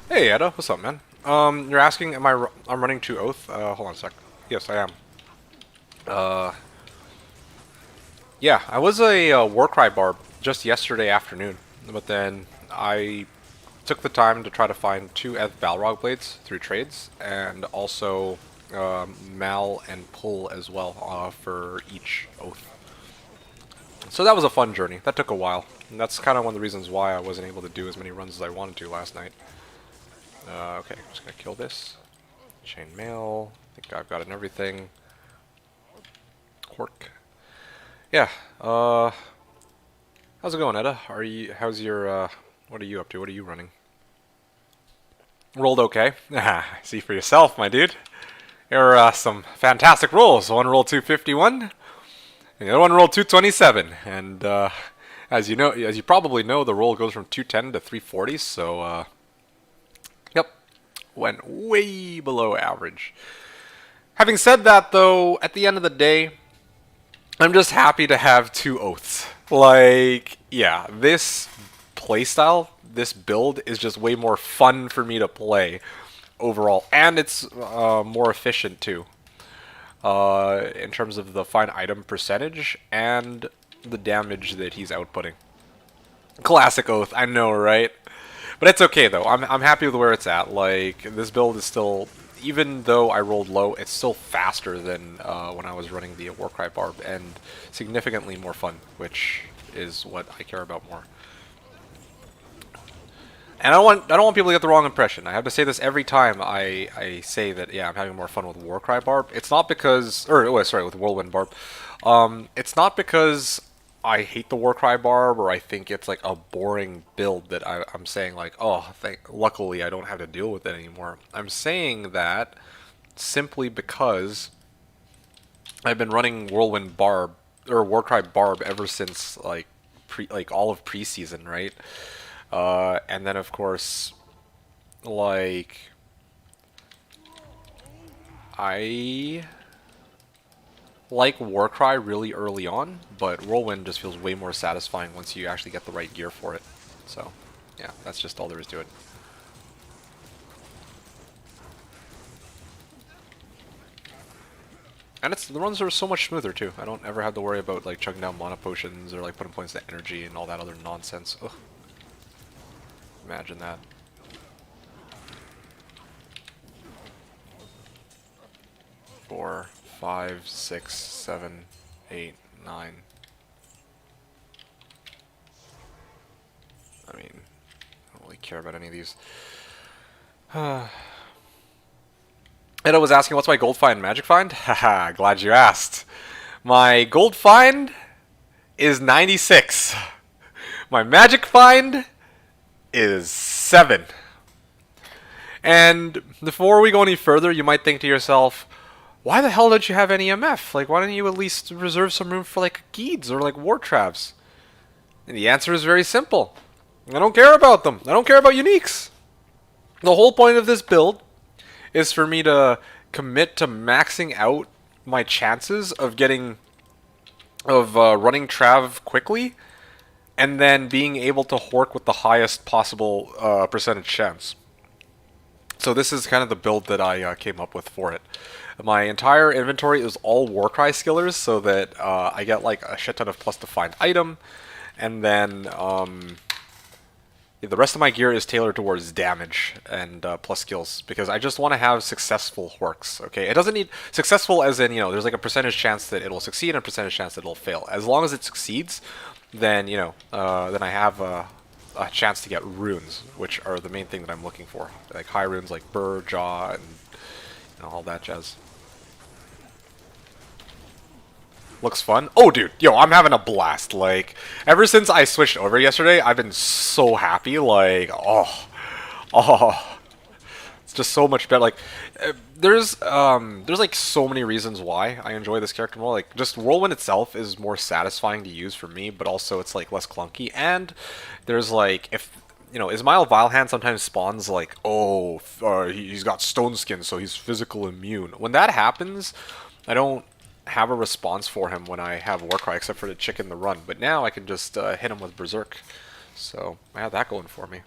Hey, Edda, what's up, man? You're asking, I'm running to Oath? Hold on a sec. Yes, I am. Yeah, I was a Warcry barb just yesterday afternoon, but then I took the time to try to find 2 Balrog blades through trades, and also Mal and Pull as well for each Oath. So that was a fun journey. That took a while, and that's kind of one of the reasons why I wasn't able to do as many runs as I wanted to last night. Okay, I'm just gonna kill this. Chain mail. I think I've got it and everything. Cork. Yeah. How's it going, Edda? How's your? What are you up to? What are you running? Rolled okay. See for yourself, my dude. There are some fantastic rolls. One rolled 251, and the other one rolled 227. And as you probably know, the roll goes from 210 to 340. So, yep, went way below average. Having said that, though, at the end of the day, I'm just happy to have 2 Oaths. Like, yeah, this playstyle, this build is just way more fun for me to play overall, and it's more efficient too in terms of the find item percentage and the damage that he's outputting. Classic Oath, I know, right? But it's okay though. I'm happy with where it's at. Like, this build is still, even though I rolled low, it's still faster than when I was running the Warcry Barb, and significantly more fun, which is what I care about more. And I don't want people to get the wrong impression. I have to say this every time I say that, yeah, I'm having more fun with Warcry Barb. It's not because, or oh, sorry, with Whirlwind Barb. It's not because I hate the Warcry Barb or I think it's like a boring build that I'm saying like, oh, luckily I don't have to deal with it anymore. I'm saying that simply because I've been running Whirlwind Barb or Warcry Barb ever since like all of preseason, right? And then of course, like, I like Warcry really early on, but Whirlwind just feels way more satisfying once you actually get the right gear for it. So, yeah, that's just all there is to it. And the runs are so much smoother too. I don't ever have to worry about like chugging down mana potions or like putting points to energy and all that other nonsense. Ugh. Imagine that. Four, five, six, 7, 8, 9. I mean, I don't really care about any of these. Eda was asking, what's my gold find, magic find? Haha, glad you asked. My gold find is 96. My magic find is 7. And before we go any further, you might think to yourself, why the hell don't you have any MF? Like, why don't you at least reserve some room for, like, Geeds or, like, War Travs? And the answer is very simple. I don't care about them. I don't care about uniques. The whole point of this build is for me to commit to maxing out my chances of running Trav quickly, and then being able to hork with the highest possible percentage chance. So this is kind of the build that I came up with for it. My entire inventory is all Warcry skillers, so that I get like a shit ton of plus to find item, and then the rest of my gear is tailored towards damage and plus skills, because I just want to have successful horks. Okay, it doesn't need successful as in, there's like a percentage chance that it'll succeed and a percentage chance that it'll fail. As long as it succeeds, then then I have a chance to get runes, which are the main thing that I'm looking for, like high runes like Burr, Jaw, and all that jazz. Looks fun. Oh, dude, I'm having a blast. Like, ever since I switched over yesterday, I've been so happy. Like, oh, it's just so much better. Like, there's like so many reasons why I enjoy this character more. Like, just Whirlwind itself is more satisfying to use for me, but also it's like less clunky. And there's like, if Ismail Vilehand sometimes spawns like, he's got stone skin, so he's physical immune. When that happens, I don't have a response for him when I have Warcry, except for the chicken the run. But now I can just hit him with Berserk. So I have that going for me.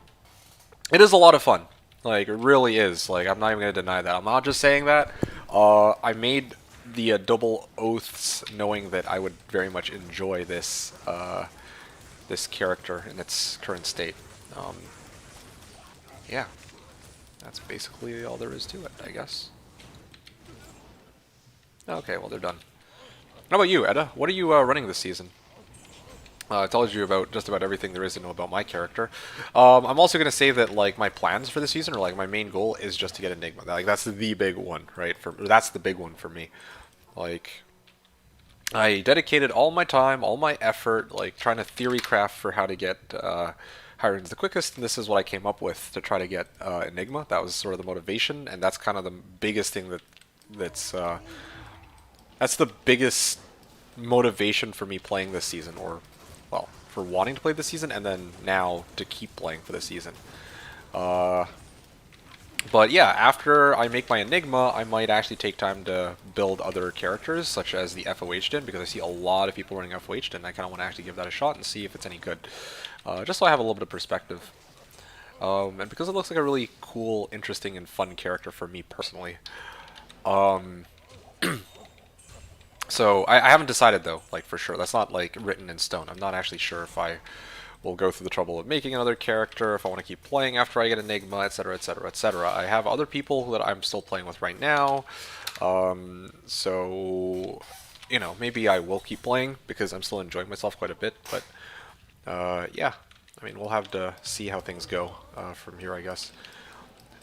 It is a lot of fun. Like, it really is. Like, I'm not even gonna deny that. I'm not just saying that. I made the double oaths knowing that I would very much enjoy this this character in its current state. Um, yeah, that's basically all there is to it, I guess. Okay, well, they're done. How about you, Edda? What are you running this season? I told you about just about everything there is to know about my character. I'm also gonna say that like my plans for the season, or like my main goal, is just to get Enigma. Like that's the big one, right? That's the big one for me. Like I dedicated all my time, all my effort, like trying to theory craft for how to get Hirons the quickest, and this is what I came up with to try to get Enigma. That was sort of the motivation, and that's kind of the biggest thing that's the biggest motivation for me playing this season, or well, for wanting to play this season, and then now to keep playing for the season. But yeah, after I make my Enigma, I might actually take time to build other characters, such as the FOH din, because I see a lot of people running FOH din. I kind of want to actually give that a shot and see if it's any good, just so I have a little bit of perspective. And because it looks like a really cool, interesting, and fun character for me personally. So I haven't decided though, like for sure. That's not like written in stone. I'm not actually sure if I will go through the trouble of making another character, if I want to keep playing after I get Enigma, etc., etc., etc. I have other people that I'm still playing with right now, so you know, maybe I will keep playing because I'm still enjoying myself quite a bit. But yeah, I mean, we'll have to see how things go from here, I guess.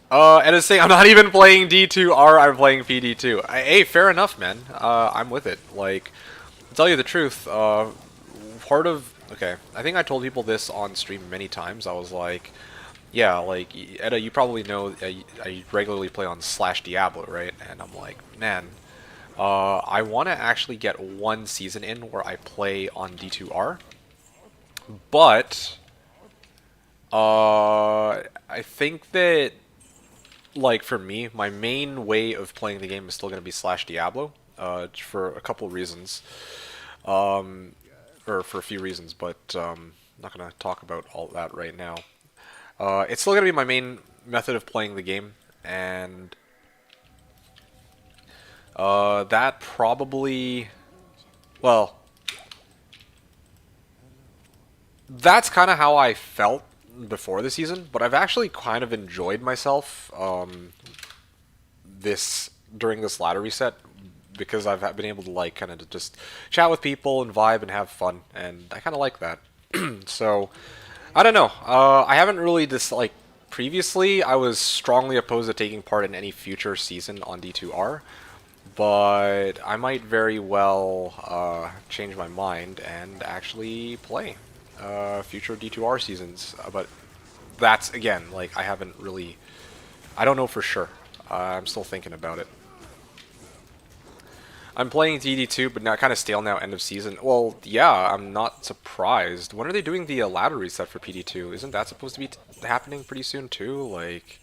And it's saying I'm not even playing D2R, I'm playing PD2. Hey, fair enough, man. I'm with it. Like, to tell you the truth, part of... Okay, I think I told people this on stream many times. I was like, yeah, like, Edda, you probably know I regularly play on /Diablo, right? And I'm like, man, I want to actually get one season in where I play on D2R. But, I think that... Like for me, my main way of playing the game is still going to be /Diablo, for a couple reasons, or for a few reasons, but I'm not going to talk about all that right now. It's still going to be my main method of playing the game, and that probably, well, that's kind of how I felt before the season, but I've actually kind of enjoyed myself during this ladder reset because I've been able to like kind of just chat with people and vibe and have fun, and I kind of like that. So I don't know. I haven't really like previously. I was strongly opposed to taking part in any future season on D2R, but I might very well change my mind and actually play future D2R seasons, but that's again, like I haven't really, I don't know for sure. I'm still thinking about it. I'm playing DD2, but now kind of stale now, end of season. Well, yeah, I'm not surprised. When are they doing the ladder reset for PD2? Isn't that supposed to be happening pretty soon too? Like,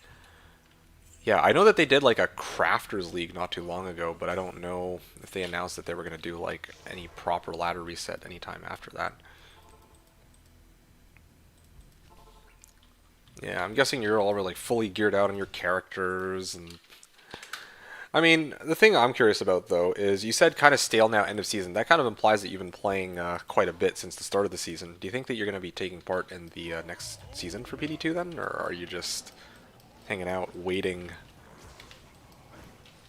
yeah, I know that they did like a Crafters League not too long ago, but I don't know if they announced that they were going to do like any proper ladder reset anytime after that. Yeah, I'm guessing you're all like fully geared out on your characters, and I mean, the thing I'm curious about though is you said kind of stale now, end of season. That kind of implies that you've been playing quite a bit since the start of the season. Do you think that you're going to be taking part in the next season for PD2 then, or are you just hanging out, waiting,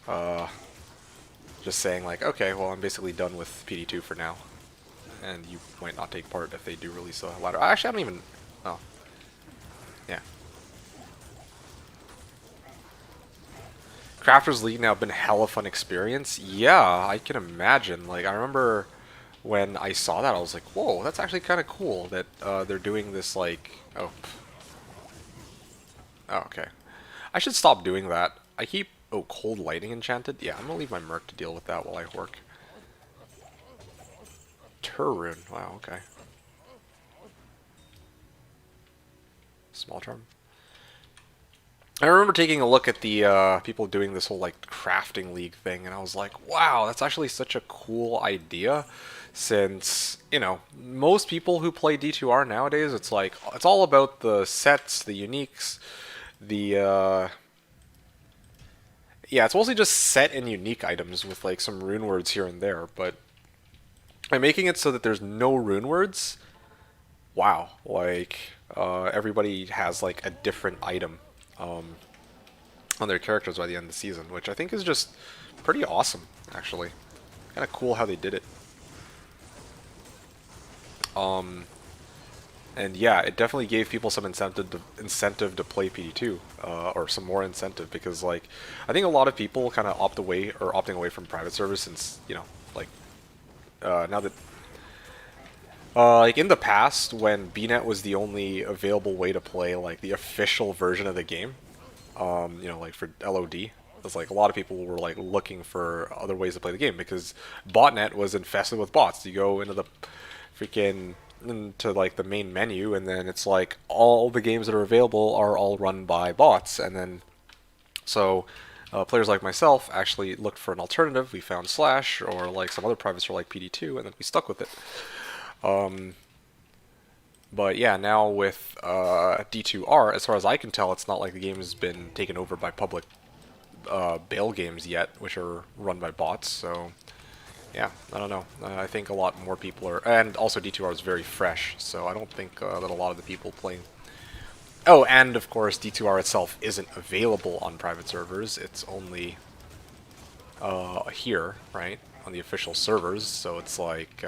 just saying like, okay, well, I'm basically done with PD2 for now, and you might not take part if they do release a ladder? Actually, I haven't even. Oh. Yeah. Crafters League now been a hella fun experience. Yeah, I can imagine. Like, I remember when I saw that, I was like, whoa, that's actually kind of cool that they're doing this, like... Oh. Oh, okay. I should stop doing that. I keep... Oh, Cold Lightning Enchanted? Yeah, I'm gonna leave my Merc to deal with that while I work. Turrune. Wow, okay. Small Charm. I remember taking a look at the people doing this whole like crafting league thing, and I was like, wow, that's actually such a cool idea, since, you know, most people who play D2R nowadays, it's like, it's all about the sets, the uniques, the yeah, it's mostly just set and unique items with like some rune words here and there, but by making it so that there's no rune words, wow, like everybody has like a different item on their characters by the end of the season, which I think is just pretty awesome, actually. Kind of cool how they did it. And yeah, it definitely gave people some incentive to play PD2, or some more incentive, because like I think a lot of people kind of opting away from private servers since, you know, like now that like in the past when BNet was the only available way to play like the official version of the game, you know, like for LOD, it's like a lot of people were like looking for other ways to play the game because botnet was infested with bots. You go into the freaking into like the main menu, and then it's like all the games that are available are all run by bots, and then so players like myself actually looked for an alternative. We found Slash or like some other private server like PD2, and then we stuck with it. But yeah, now with D2R, as far as I can tell, it's not like the game has been taken over by public bail games yet, which are run by bots. So yeah, I don't know. I think a lot more people are, and also D2R is very fresh, so I don't think that a lot of the people playing. Oh, and of course, D2R itself isn't available on private servers. It's only here, right, on the official servers. So it's like,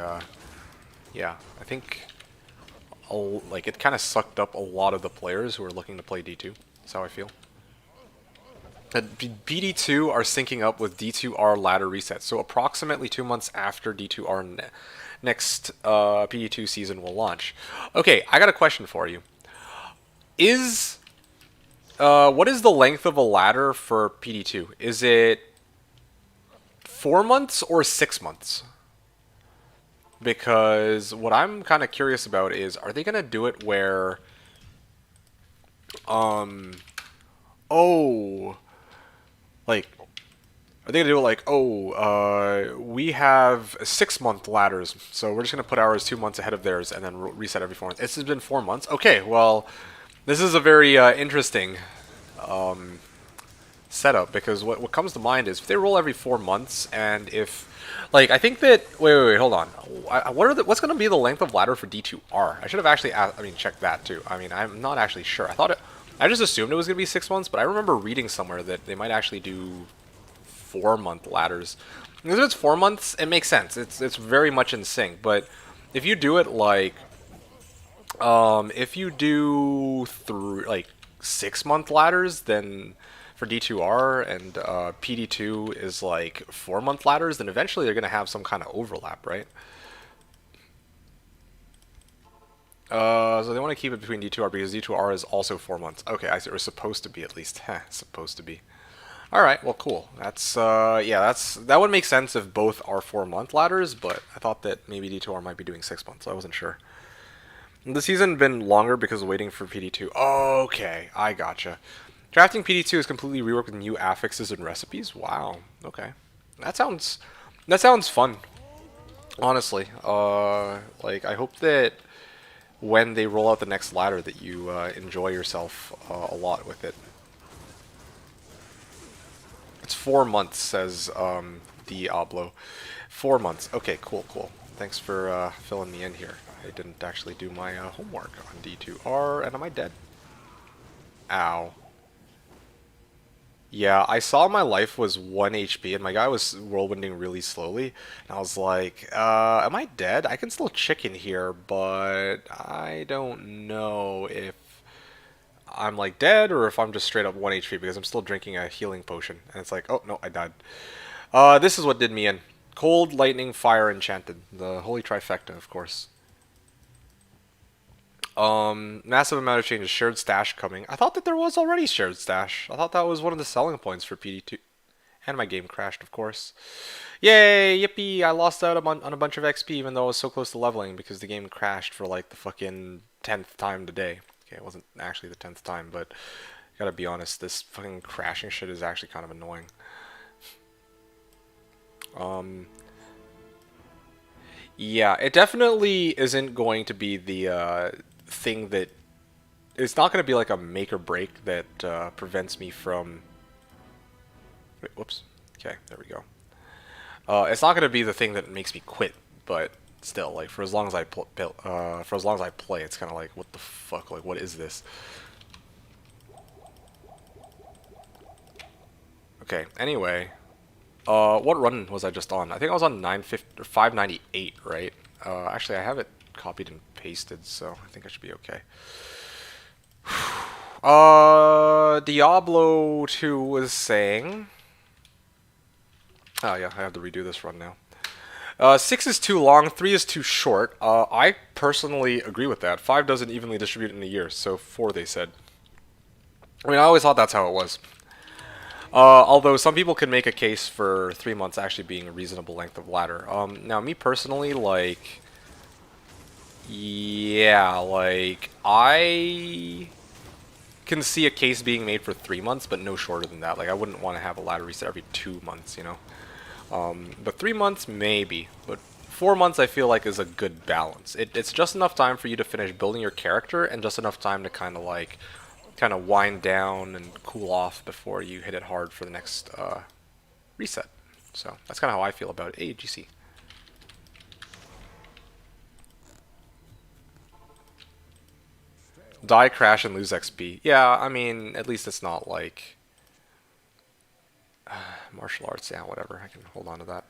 yeah, I think like it kind of sucked up a lot of the players who are looking to play D2. That's how I feel. PD2 are syncing up with D2R Ladder Reset, so approximately 2 months after D2R next PD2 season will launch. Okay, I got a question for you. What is the length of a ladder for PD2? Is it 4 months or 6 months? Because what I'm kind of curious about is, are they gonna do it where, oh, like, are they gonna do it like, oh, we have 6-month ladders, so we're just gonna put ours 2 months ahead of theirs and then reset every 4 months? It's been 4 months. Okay, well, this is a very interesting setup, because what comes to mind is if they roll every 4 months, and if, like, I think that wait, hold on. What's gonna be the length of ladder for D2R? I should have actually checked that too. I mean, I'm not actually sure. I just assumed it was gonna be 6 months, but I remember reading somewhere that they might actually do 4-month ladders. Because if it's 4 months, it makes sense. It's very much in sync. But if you do it like, if you do through like 6-month ladders, then for D2R and PD2 is like 4-month ladders, then eventually they're gonna have some kind of overlap, right? So they want to keep it between D2R because D2R is also 4 months. Okay, I see. It was supposed to be at least. Heh, supposed to be. All right, well, cool. That's yeah, that would make sense if both are 4-month ladders, but I thought that maybe D2R might be doing 6 months. So I wasn't sure. The season been longer because of waiting for PD2. Okay, I gotcha. Drafting PD2 is completely reworked with new affixes and recipes. Wow. Okay, that sounds fun. Honestly, like I hope that when they roll out the next ladder that you enjoy yourself a lot with it. It's 4 months, says Diablo. 4 months. Okay, cool. Thanks for filling me in here. I didn't actually do my homework on D2R, and am I dead? Ow. Yeah, I saw my life was 1 HP, and my guy was whirlwinding really slowly, and I was like, am I dead? I can still chicken here, but I don't know if I'm like dead or if I'm just straight up 1 HP because I'm still drinking a healing potion. And it's like, oh no, I died. This is what did me in. Cold, lightning, fire, enchanted. The holy trifecta, of course. Massive amount of changes. Shared stash coming. I thought that there was already shared stash. I thought that was one of the selling points for PD2. And my game crashed, of course. Yay, yippee, I lost out on a bunch of XP even though I was so close to leveling because the game crashed for like the fucking 10th time today. Okay, it wasn't actually the 10th time, but gotta be honest, this fucking crashing shit is actually kind of annoying. Yeah, it definitely isn't going to be the thing that it's not going to be like a make or break that prevents me from. Wait, whoops. Okay, there we go. It's not going to be the thing that makes me quit, but still, like for as long as I play, it's kind of like, what the fuck? Like, what is this? Okay. Anyway, what run was I just on? I think I was on 950 or 598, right? Actually, I have it copied and pasted, so I think I should be okay. Diablo 2 was saying. Oh yeah, I have to redo this run now. 6 is too long, 3 is too short. I personally agree with that. 5 doesn't evenly distribute in a year, so 4 they said. I mean, I always thought that's how it was. Although some people can make a case for 3 months actually being a reasonable length of ladder. Now, me personally, like, yeah, like, I can see a case being made for 3 months, but no shorter than that. Like, I wouldn't want to have a ladder reset every 2 months, you know? But 3 months, maybe. But 4 months, I feel like, is a good balance. It's just enough time for you to finish building your character, and just enough time to kind of wind down and cool off before you hit it hard for the next reset. So that's kind of how I feel about it. Hey, GC. Die, crash, and lose XP. Yeah, I mean, at least it's not like martial arts. Yeah, whatever. I can hold on to that.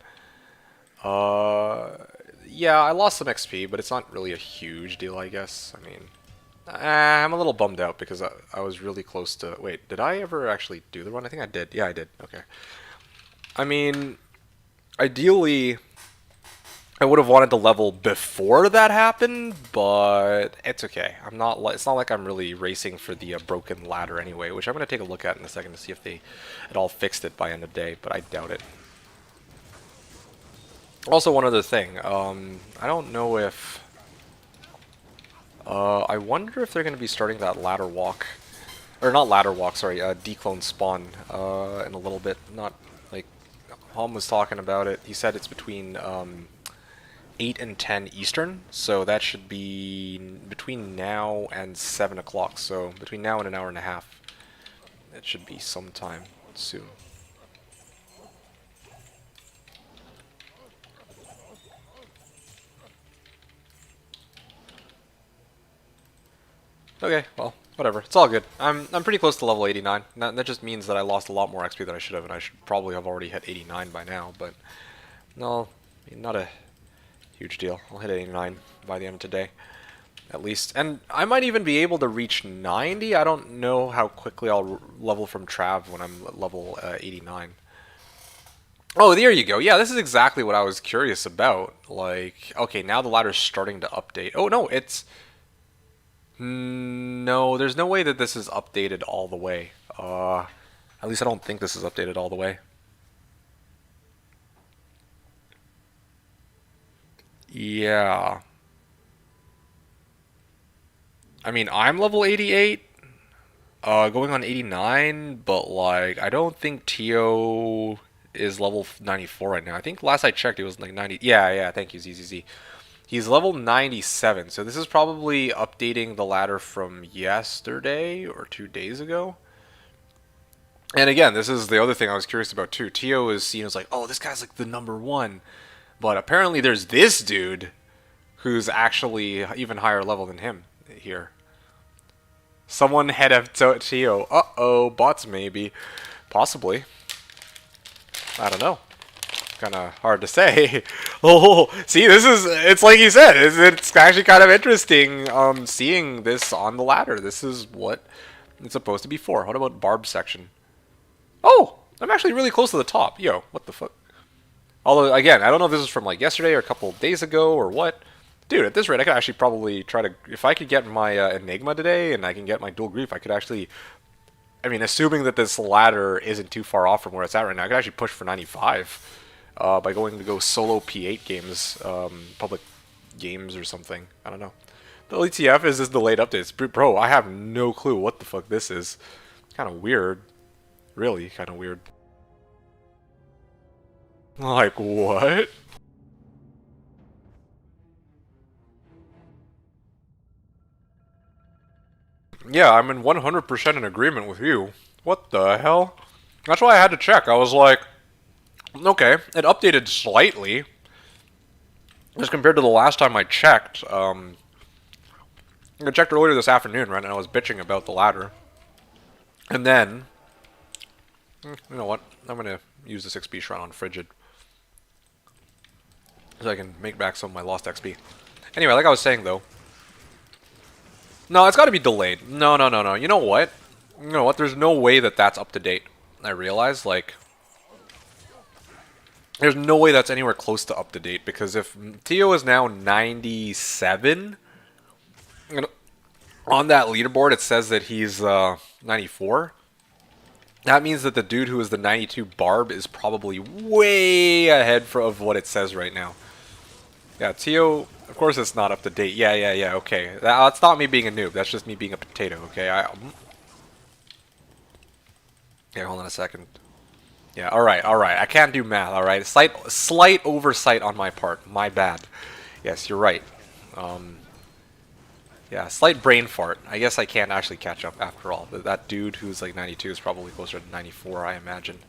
Yeah, I lost some XP, but it's not really a huge deal, I guess. I mean, I'm a little bummed out because I was really close to... Wait, did I ever actually do the run? I think I did. Yeah, I did. Okay. I mean, ideally, I would have wanted to level before that happened, but it's okay. I'm not. It's not like I'm really racing for the broken ladder anyway, which I'm going to take a look at in a second to see if they at all fixed it by end of day, but I doubt it. Also, one other thing. I don't know if... I wonder if they're going to be starting that ladder walk, or not ladder walk, sorry, declone spawn in a little bit. Not like Hom was talking about it. He said it's between 8 and 10 Eastern, so that should be between now and 7 o'clock. So between now and an hour and a half, it should be sometime soon. Okay, well, whatever. It's all good. I'm pretty close to level 89. That just means that I lost a lot more XP than I should have, and I should probably have already hit 89 by now, but no, I mean, not a huge deal. I'll hit 89 by the end of today, at least. And I might even be able to reach 90. I don't know how quickly I'll level from Trav when I'm at level 89. Oh, there you go. Yeah, this is exactly what I was curious about. Like, okay, now the ladder's starting to update. Oh, no, it's... No, there's no way that this is updated all the way. At least I don't think this is updated all the way. Yeah. I mean, I'm level 88, going on 89, but like, I don't think Tio is level 94 right now. I think last I checked, it was like 90. Yeah, thank you, ZZZ. He's level 97, so this is probably updating the ladder from yesterday or 2 days ago. And again, this is the other thing I was curious about too. Tio is seen as like, oh, this guy's like the #1. But apparently there's this dude who's actually even higher level than him here. Someone head of Tio. Uh-oh, bots maybe. Possibly. I don't know. Kind of hard to say. Oh, see, it's like you said, it's actually kind of interesting seeing this on the ladder. This is what it's supposed to be for. What about Barb section? Oh, I'm actually really close to the top. Yo, what the fuck? Although, again, I don't know if this is from like yesterday or a couple of days ago or what. Dude, at this rate, I could actually probably try to... If I could get my Enigma today and I can get my Dual Grief, I could actually... I mean, assuming that this ladder isn't too far off from where it's at right now, I could actually push for 95 by going to go solo P8 games, public games or something. I don't know. The LTF is this delayed updates. Bro, I have no clue what the fuck this is. Kind of weird. Really, kind of weird. Like, what? Yeah, I'm in 100% in agreement with you. What the hell? That's why I had to check. I was like, okay, it updated slightly as compared to the last time I checked. I checked earlier this afternoon, right, and I was bitching about the ladder. And then, you know what? I'm gonna use this XP shrine on Frigid so I can make back some of my lost XP. Anyway, like I was saying though, no, it's got to be delayed. No, no, no, no. You know what? You know what? There's no way that that's up to date. I realize, like, there's no way that's anywhere close to up to date because if Tio is now 97, and on that leaderboard it says that he's 94. That means that the dude who is the 92 Barb is probably way ahead of what it says right now. Yeah, Tio, of course it's not up to date. Yeah, okay. That's not me being a noob. That's just me being a potato, okay? Yeah, hold on a second. Yeah, alright. I can't do math, alright? Slight oversight on my part. My bad. Yes, you're right. Yeah, slight brain fart. I guess I can't actually catch up after all. That dude who's like 92 is probably closer to 94, I imagine.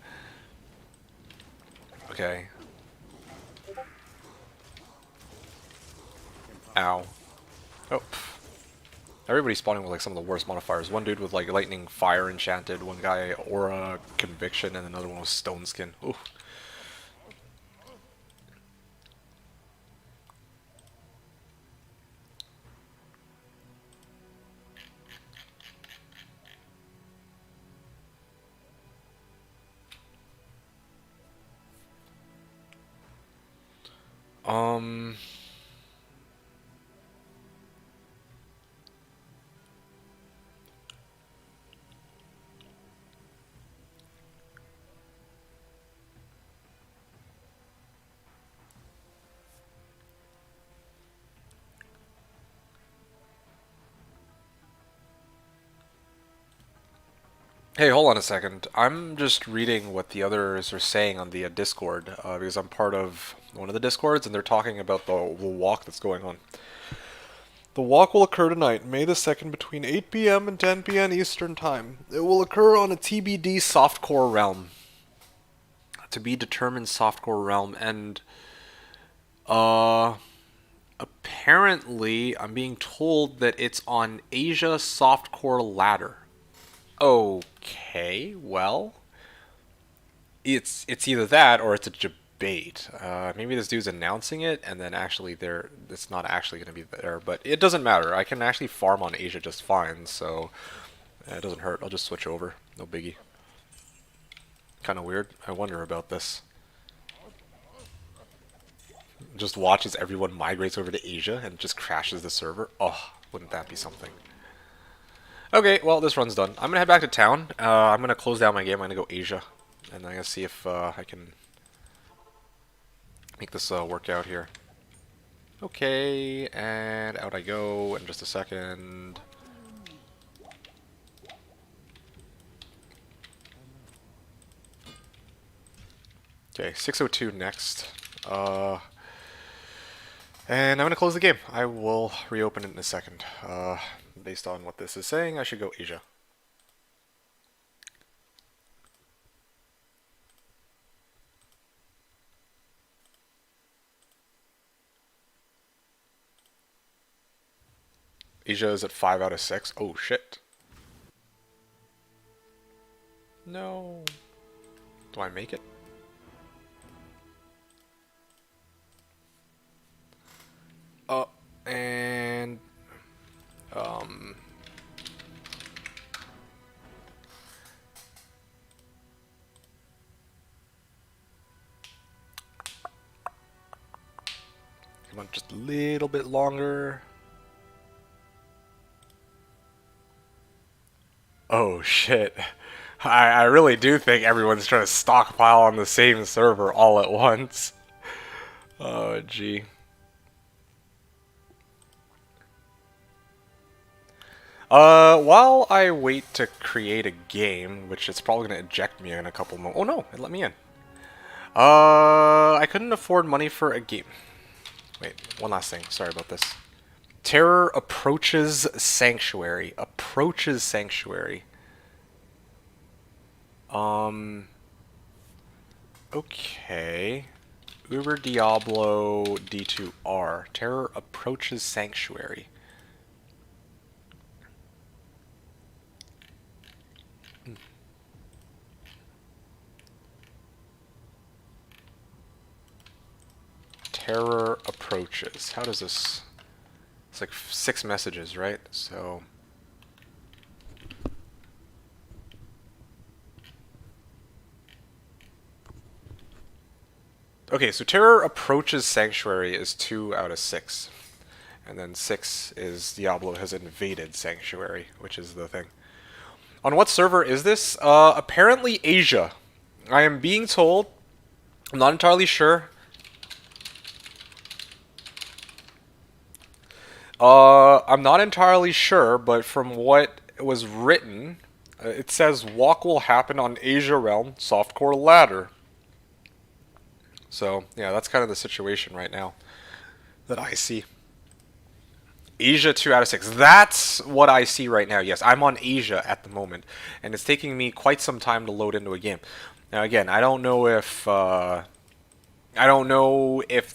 Okay. Ow. Oh. Everybody's spawning with like some of the worst modifiers. One dude with like lightning fire enchanted, one guy aura conviction, and another one with stone skin. Ooh. Hey, hold on a second. I'm just reading what the others are saying on the Discord, because I'm part of one of the Discords, and they're talking about the walk that's going on. The walk will occur tonight, May the 2nd, between 8 p.m. and 10 p.m. Eastern Time. It will occur on a TBD softcore realm. To be determined softcore realm, and apparently I'm being told that it's on Asia Softcore Ladder. Okay, well, it's either that or it's a debate. Maybe this dude's announcing it, and then actually it's not actually going to be there. But it doesn't matter. I can actually farm on Asia just fine, so it doesn't hurt. I'll just switch over. No biggie. Kind of weird. I wonder about this. Just watch as everyone migrates over to Asia and just crashes the server. Oh, wouldn't that be something? Okay, well, this run's done. I'm going to head back to town. I'm going to close down my game. I'm going to go Asia. And I'm going to see if I can make this work out here. Okay, and out I go in just a second. Okay, 6:02 next. And I'm going to close the game. I will reopen it in a second. Based on what this is saying, I should go Asia. Asia is at 5 out of 6. Oh, shit. No. Do I make it? And come on, just a little bit longer. Oh shit. I really do think everyone's trying to stockpile on the same server all at once. Oh gee. While I wait to create a game, which it's probably gonna eject me in a couple moments. Oh no, it let me in. I couldn't afford money for a game. Wait, one last thing. Sorry about this. Terror approaches Sanctuary. Approaches Sanctuary. Okay. Uber Diablo D2R. Terror approaches Sanctuary. Terror approaches. How does this... It's like 6 messages, right? So... Okay, so Terror approaches Sanctuary is 2 out of 6. And then 6 is Diablo has invaded Sanctuary, which is the thing. On what server is this? Apparently Asia. I am being told. I'm not entirely sure. I'm not entirely sure, but from what was written, it says walk will happen on Asia Realm Softcore Ladder. So, yeah, that's kind of the situation right now that I see. Asia 2 out of 6. That's what I see right now. Yes, I'm on Asia at the moment, and it's taking me quite some time to load into a game. Now, again, I don't know if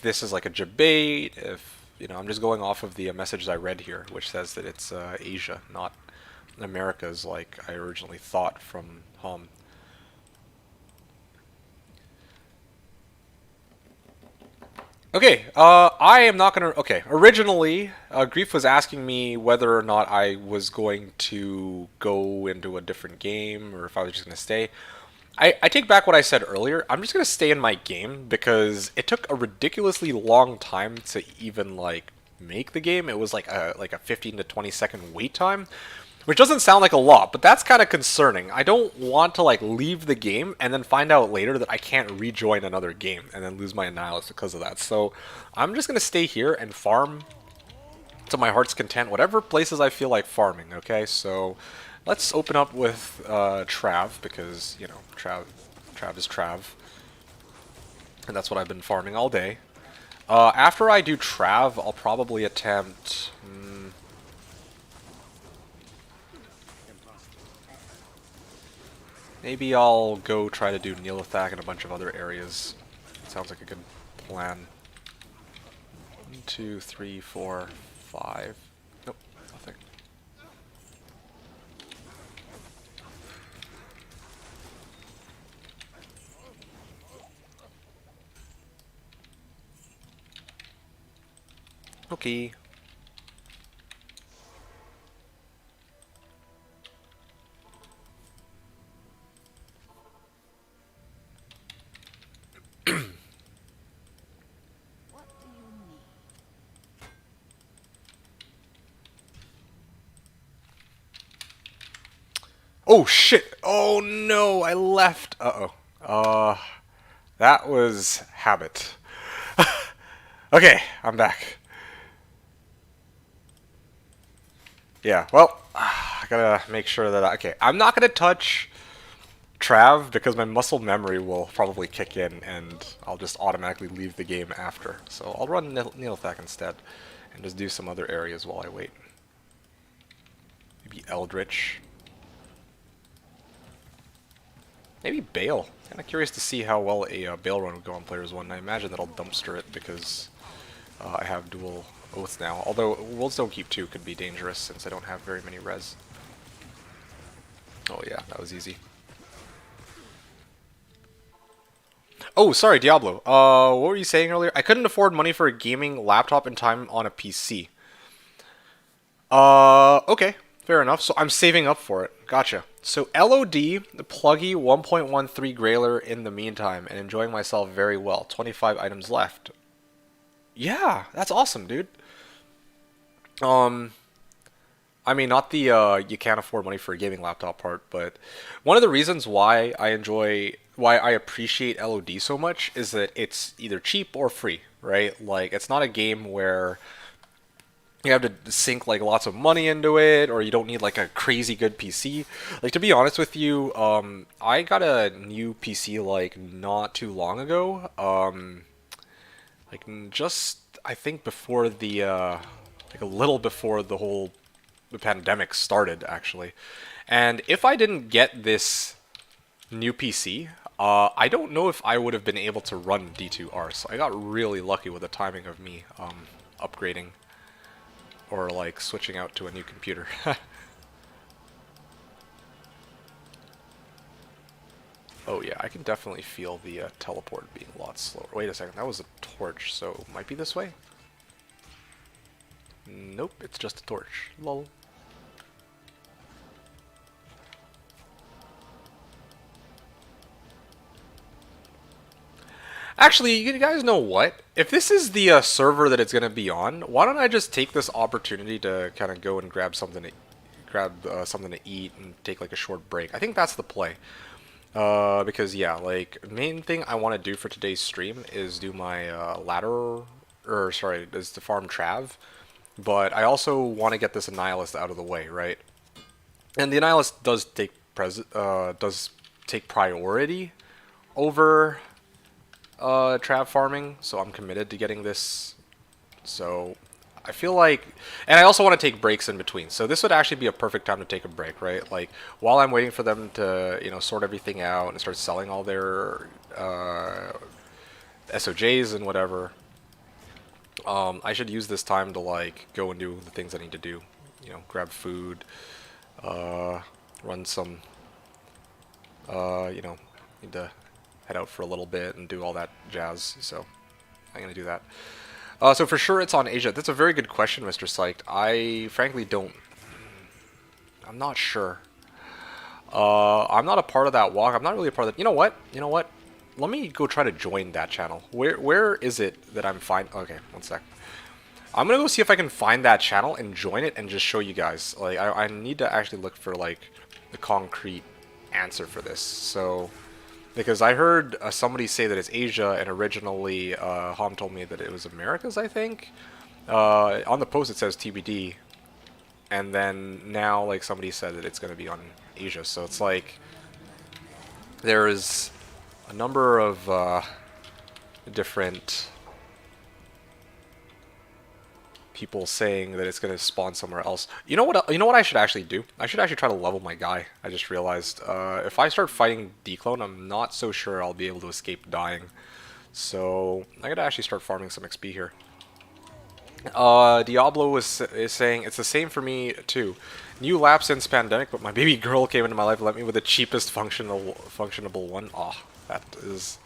this is like a debate. If I'm just going off of the messages I read here, which says that it's Asia, not Americas, like I originally thought from home. Okay, I am not gonna... Okay, originally, Grief was asking me whether or not I was going to go into a different game, or if I was just gonna stay. I take back what I said earlier. I'm just gonna stay in my game, because it took a ridiculously long time to even, like, make the game. It was like a 15 to 20 second wait time. Which doesn't sound like a lot, but that's kind of concerning. I don't want to like leave the game and then find out later that I can't rejoin another game and then lose my Annihilus because of that. So I'm just going to stay here and farm to my heart's content, whatever places I feel like farming, okay? So let's open up with Trav, because, Trav is Trav. And that's what I've been farming all day. After I do Trav, I'll probably attempt... maybe I'll go try to do Neolithak and a bunch of other areas. Sounds like a good plan. 1, 2, 3, 4, 5. Nope, nothing. Okay. Oh shit! Oh no, I left. Uh-oh. That was habit. Okay, I'm back. Yeah, well, I gotta make sure that okay, I'm not gonna touch Trav because my muscle memory will probably kick in and I'll just automatically leave the game after. So I'll run Neolithak instead and just do some other areas while I wait. Maybe Eldritch. Maybe Bale. Kind of curious to see how well a Bale run would go on Players 1. I imagine that I'll dumpster it because I have dual Oaths now. Although Worlds Don't Keep 2 could be dangerous since I don't have very many res. Oh yeah, that was easy. Oh, sorry, Diablo. What were you saying earlier? I couldn't afford money for a gaming laptop in time on a PC. Okay. Fair enough. So I'm saving up for it. Gotcha. So LOD, the pluggy 1.13 Grailer in the meantime, and enjoying myself very well. 25 items left. Yeah, that's awesome, dude. I mean, not the you can't afford money for a gaming laptop part, but one of the reasons why I appreciate LOD so much is that it's either cheap or free, right? Like, it's not a game where you have to sink like lots of money into it, or you don't need like a crazy good PC. Like, to be honest with you, I got a new PC like not too long ago. Like just I think before the like a little before the pandemic started, actually. And if I didn't get this new PC, I don't know if I would have been able to run D2R. So I got really lucky with the timing of me upgrading or like switching out to a new computer. Oh yeah, I can definitely feel the teleport being a lot slower. Wait a second, that was a torch, so it might be this way? Nope, it's just a torch. Lol. Actually, you guys know what? If this is the server that it's going to be on, why don't I just take this opportunity to kind of go and grab something to eat and take like a short break. I think that's the play. Because yeah, like main thing I want to do for today's stream is do my is to farm Trav, but I also want to get this Annihilist out of the way, right? And the Annihilist does take priority over Trav farming, so I'm committed to getting this. So I feel like, and I also want to take breaks in between. So this would actually be a perfect time to take a break, right? Like while I'm waiting for them to, sort everything out and start selling all their SOJs and whatever. I should use this time to like go and do the things I need to do. Grab food, run some, need to head out for a little bit and do all that jazz. So I'm gonna do that. So for sure it's on Asia. That's a very good question, Mr. Psyched. I frankly don't. I'm not sure. I'm not a part of that walk. I'm not really a part of that. You know what? Let me go try to join that channel. Where is it that I'm okay, one sec. I'm gonna go see if I can find that channel and join it and just show you guys. Like I need to actually look for like the concrete answer for this. So because I heard somebody say that it's Asia, and originally Hom told me that it was Americas, I think. On the post it says TBD, and then now like somebody said that it's going to be on Asia. So it's like there's a number of different people saying that it's going to spawn somewhere else. You know what? You know what I should actually do? I should actually try to level my guy. I just realized if I start fighting D-Clone, I'm not so sure I'll be able to escape dying. So I gotta actually start farming some XP here. Diablo is saying it's the same for me too. New lap since pandemic, but my baby girl came into my life and left me with the cheapest functionable one. Oh, that is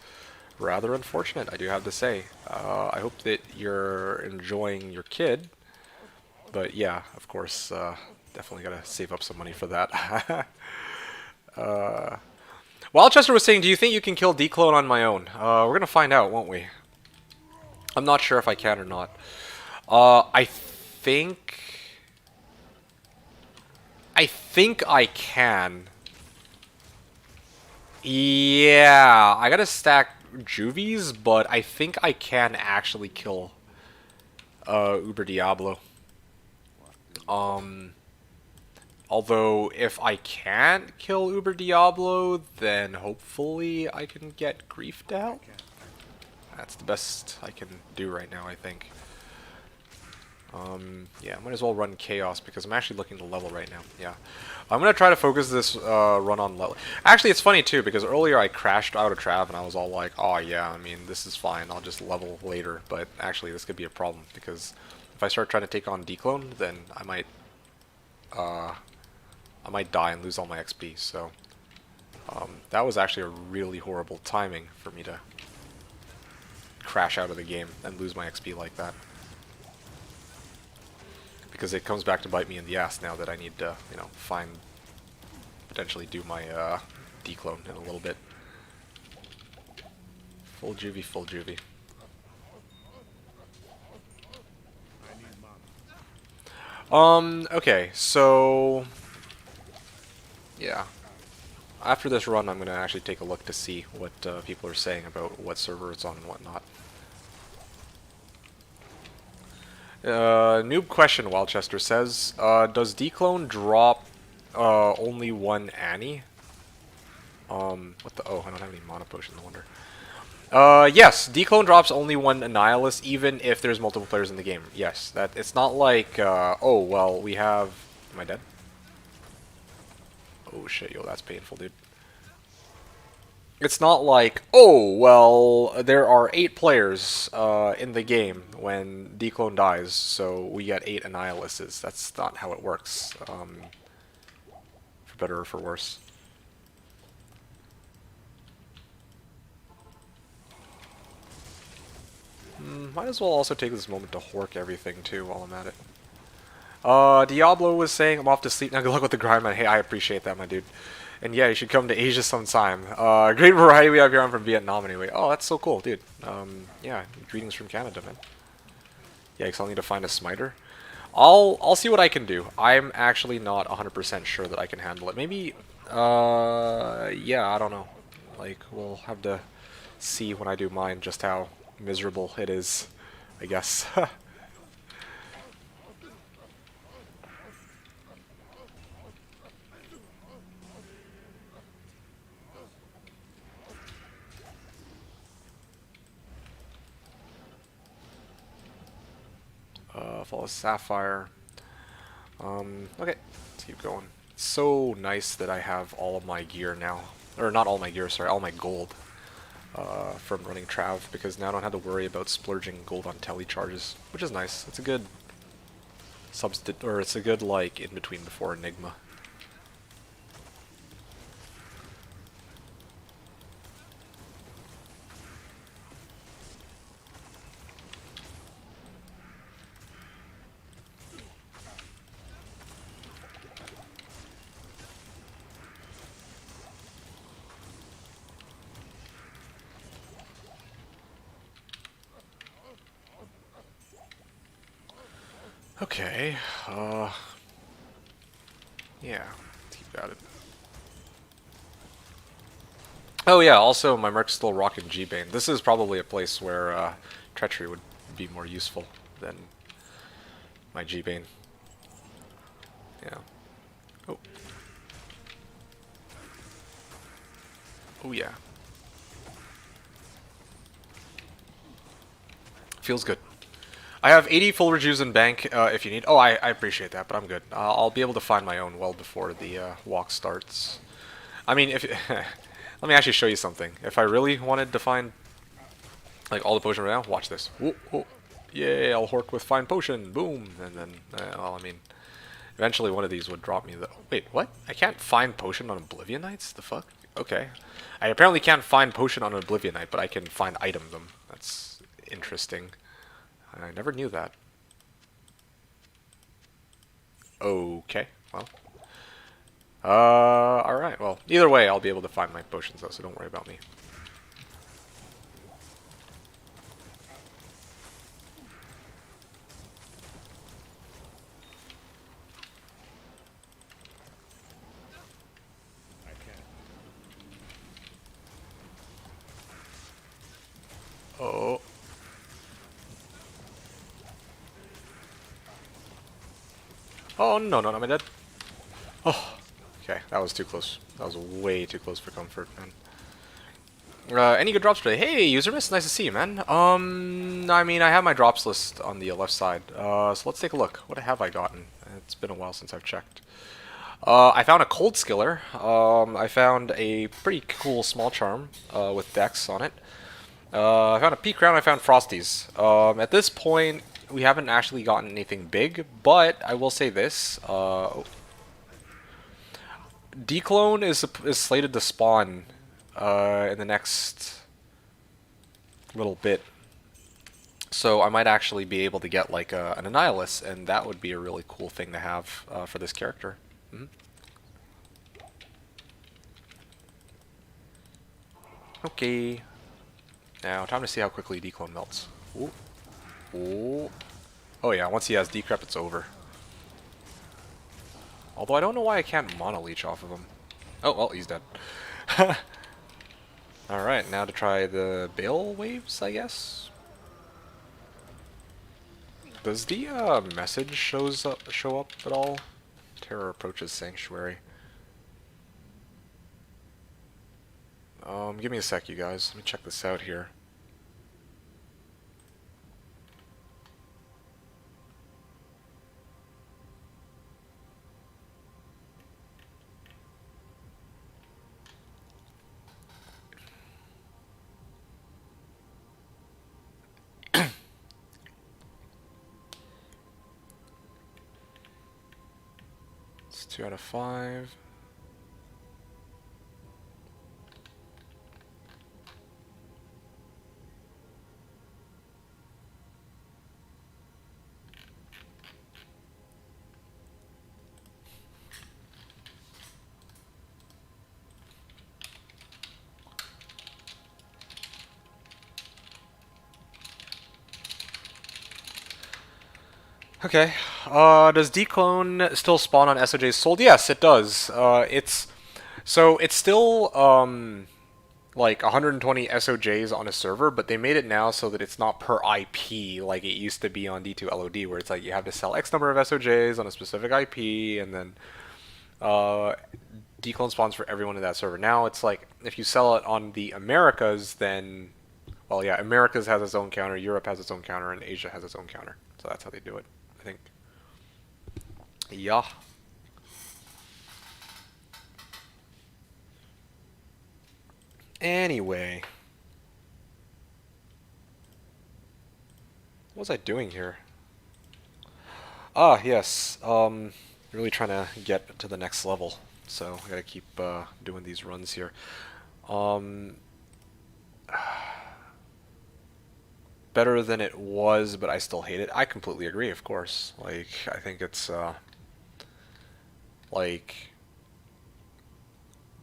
rather unfortunate, I do have to say. I hope that you're enjoying your kid, but yeah, of course, definitely gotta save up some money for that. Wildchester was saying, do you think you can kill D-Clone on my own? We're gonna find out, won't we? I'm not sure if I can or not. I think I can. Yeah, I gotta stack Juvies, but I think I can actually kill Uber Diablo. Although if I can't kill Uber Diablo, then hopefully I can get Grief to help. That's the best I can do right now, I think. Yeah, I might as well run Chaos because I'm actually looking to level right now. Yeah. I'm going to try to focus this run on level. Actually, it's funny too because earlier I crashed out of Trav and I was all like, oh yeah, I mean, this is fine. I'll just level later. But actually, this could be a problem because if I start trying to take on D-Clone, then I might die and lose all my XP. So that was actually a really horrible timing for me to crash out of the game and lose my XP like that. Because it comes back to bite me in the ass now that I need to, potentially do my D-Clone in a little bit. Full juvie, full juvie. Okay, so yeah. After this run, I'm going to actually take a look to see what people are saying about what server it's on and whatnot. Noob question, Wildchester says, does D-Clone drop only one Annie? What the? Oh, I don't have any mana potion, no wonder. Yes, declone drops only one Annihilus, even if there's multiple players in the game. Yes, that it's not like, oh well, we have. Am I dead? Oh shit, yo, that's painful, dude. It's not like, oh well, there are 8 players in the game when declone dies, so we get 8 Annihiluses. That's not how it works. For better or for worse. Might as well also take this moment to hork everything too while I'm at it. Diablo was saying I'm off to sleep now. Good luck with the grind, man. Hey, I appreciate that, my dude. And yeah, you should come to Asia sometime. Great variety we have here. I'm from Vietnam anyway. Oh, that's so cool, dude. Yeah, greetings from Canada, man. Yikes, I'll need to find a smiter. I'll see what I can do. I'm actually not 100% sure that I can handle it. Maybe, yeah, I don't know. Like, we'll have to see when I do mine just how miserable it is, I guess. Follow Sapphire. Okay, let's keep going. It's so nice that I have all of my gear now. Or not all my gear, sorry, all my gold. From running Trav, because now I don't have to worry about splurging gold on tele charges, which is nice. It's a good substitute, or it's a good like in between before Enigma. Okay, yeah, let's keep at it. Oh yeah, also my merc's still rocking G-Bane. This is probably a place where Treachery would be more useful than my G-Bane. Yeah. Oh. Oh yeah. Feels good. I have 80 full rejuves in bank if you need. Oh, I appreciate that, but I'm good. I'll be able to find my own well before the walk starts. I mean, if let me actually show you something. If I really wanted to find like all the potion right now, watch this. Whoa, whoa. Yay, I'll hork with fine potion. Boom. And then, well, I mean, eventually one of these would drop me the... Wait, what? I can't find potion on Oblivion Knights? The fuck? Okay. I apparently can't find potion on Oblivion Knight, but I can find item them. That's interesting. I never knew that. Okay, well. Alright, well, either way, I'll be able to find my potions though, so don't worry about me. Oh. Oh, no, no, am I dead? Oh, okay, that was too close. That was way too close for comfort, man. Any good drops today? Hey, user miss, nice to see you, man. I mean, I have my drops list on the left side. So let's take a look. What have I gotten? It's been a while since I've checked. I found a Cold Skiller. I found a pretty cool small charm with Dex on it. I found a Peak Crown. I found Frosties. At this point, we haven't actually gotten anything big, but I will say this. Declone is slated to spawn in the next little bit. So I might actually be able to get like an Annihilus, and that would be a really cool thing to have for this character. Okay. Now, time to see how quickly Declone melts. Ooh. Ooh. Oh yeah, once he has Decrep, it's over. Although I don't know why I can't Mono Leech off of him. Oh, well, he's dead. Alright, now to try the Bale Waves, I guess? Does the message show up at all? Terror approaches Sanctuary. Give me a sec, you guys. Let me check this out here. It's 2 out of 5. Okay. Does Declone still spawn on SOJs sold? Yes, it does. It's still like 120 SOJs on a server, but they made it now so that it's not per IP like it used to be on D2LOD, where it's like you have to sell X number of SOJs on a specific IP, and then Declone spawns for everyone in that server. Now it's like if you sell it on the Americas, then well, yeah, Americas has its own counter, Europe has its own counter, and Asia has its own counter. So that's how they do it, I think. Yeah. Anyway. What was I doing here? Ah, yes. Really trying to get to the next level. So I gotta keep doing these runs here. Better than it was, but I still hate it. I completely agree, of course. Like, I think it's like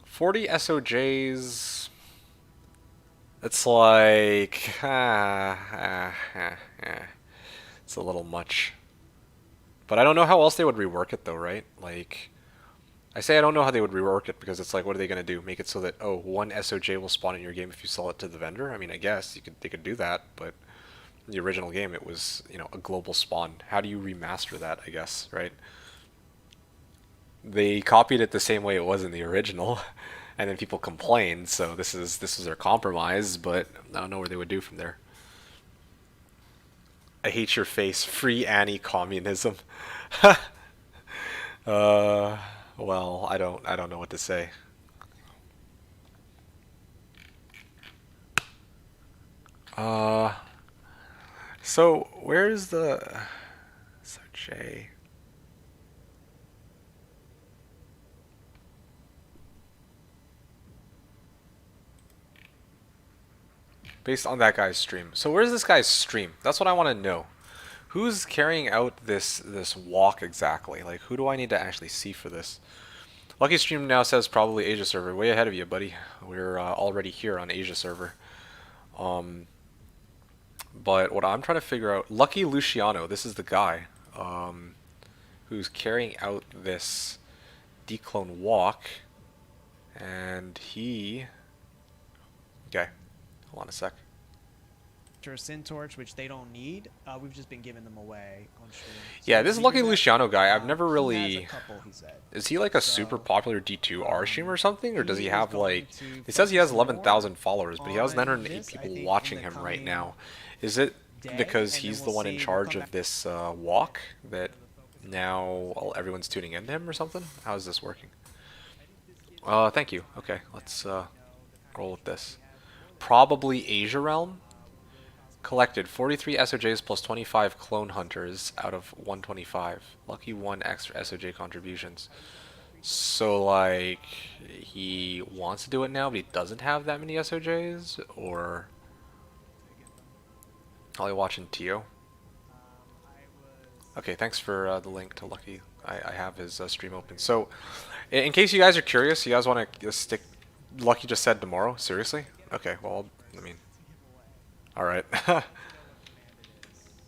40 SOJs. It's like it's a little much. But I don't know how else they would rework it though, right? Like, I say I don't know how they would rework it because it's like, what are they gonna do? Make it so that one SOJ will spawn in your game if you sell it to the vendor? I mean, I guess they could do that, but in the original game it was, a global spawn. How do you remaster that? I guess, right? They copied it the same way it was in the original, and then people complained. So this is their compromise, but I don't know where they would do from there. I hate your face. Free anti-communism. Well, I don't know what to say. So where's the J? Based on that guy's stream. So where's this guy's stream? That's what I want to know. Who's carrying out this walk exactly? Like, who do I need to actually see for this? Lucky Stream now says probably Asia server. Way ahead of you, buddy. We're already here on Asia server. But what I'm trying to figure out, Lucky Luciano, this is the guy who's carrying out this Declone walk, and he. Okay, hold on a sec. A Sin Torch, which they don't need. We've just been giving them away on stream. So yeah, this Lucky Luciano guy, I've never really. He has a couple, he said. Is he like a super popular D2R streamer or something, or does he have like? It says he has 11,000 followers, but he has 908 people watching him right now. Is it because he's the one in charge of this walk that now everyone's tuning into him or something? How is this working? Thank you. Okay, let's roll with this. Probably Asia Realm. Collected 43 SOJs plus 25 clone hunters out of 125. Lucky 1 extra SOJ contributions. So, like, he wants to do it now, but he doesn't have that many SOJs? Or... Probably watching Tio. Okay, thanks for the link to Lucky. I have his stream open. So, in case you guys are curious, you guys want to stick... Lucky just said tomorrow? Seriously? Okay, well, I mean... Alright.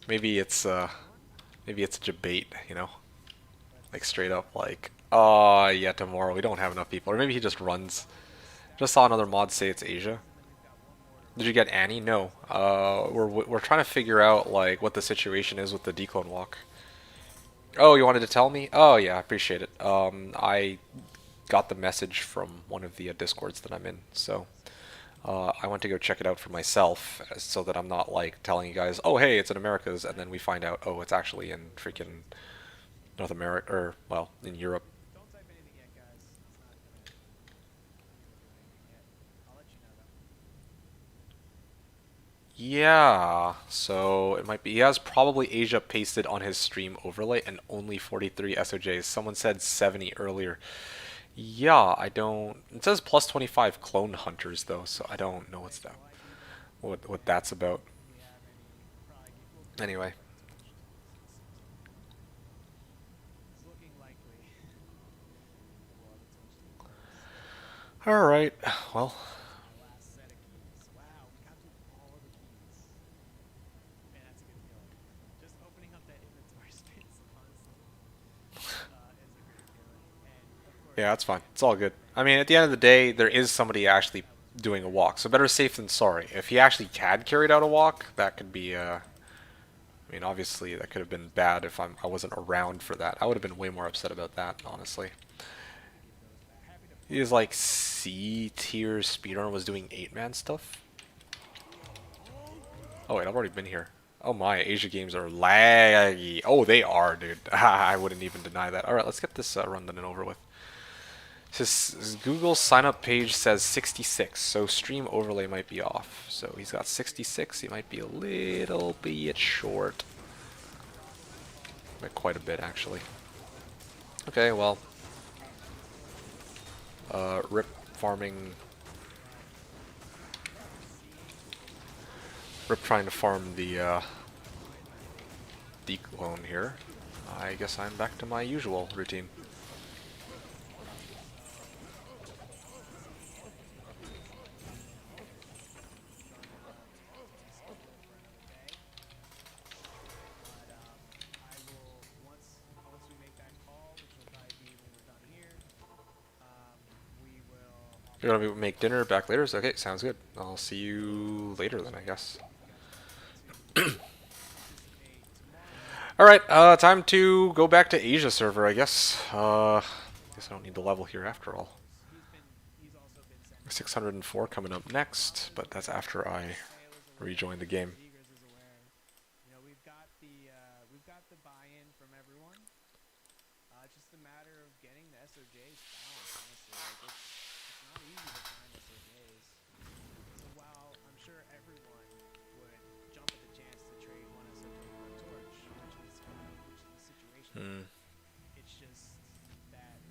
Maybe it's a debate, Like straight up like, oh yeah, tomorrow we don't have enough people. Or maybe he just runs. Just saw another mod say it's Asia. Did you get Annie? No. We're trying to figure out like what the situation is with the Declone walk. Oh, you wanted to tell me? Oh yeah, I appreciate it. I got the message from one of the Discords that I'm in, so I went to go check it out for myself so that I'm not like telling you guys, oh hey, it's in Americas, and then we find out, oh, it's actually in freaking North America, or well, in Europe. Don't type anything yet, guys. It's not gonna. I'll let you know though. Yeah, so it might be. He has probably Asia pasted on his stream overlay and only 43 SOJs. Someone said 70 earlier. Yeah, I don't. It says plus 25 clone hunters though, so I don't know what's that. What that's about. Anyway, It's looking likely. Well, the torch team goes. all right. Well, The last set of keys. Wow, we got through all the keys. Man, that's a good feeling. Just opening up that inventory space, honestly, is a great feeling. And of course, yeah, that's fine. It's all good. I mean, at the end of the day, there is somebody actually doing a walk, so better safe than sorry. If he actually had carried out a walk, that could be. I mean, obviously, that could have been bad if I wasn't around for that. I would have been way more upset about that, honestly. He was like C tier speedrunner was doing 8-man stuff. Oh wait, I've already been here. Oh my, Asia games are laggy. Oh, they are, dude. I wouldn't even deny that. All right, let's get this run done and over with. His Google sign up page says 66, so stream overlay might be off. So he's got 66. He might be a little bit short. By quite a bit, actually. Okay, well. Rip farming. Rip trying to farm the declone here. I guess I'm back to my usual routine. once we make that call, which will probably be when we're done here, we will. You're gonna make dinner back later? Okay, sounds good. I'll see you later then, I guess. Alright, time to go back to Asia server, I guess. Guess I don't need the level here after all. 604 coming up next, but that's after I rejoin the game. We've got the buy-in from everyone. It's just a matter of getting the SOJs found, honestly. Like, it's not easy to find SOJs. So while I'm sure everyone would jump at the chance to trade one SOJ for a torch, which is the situation, it's just that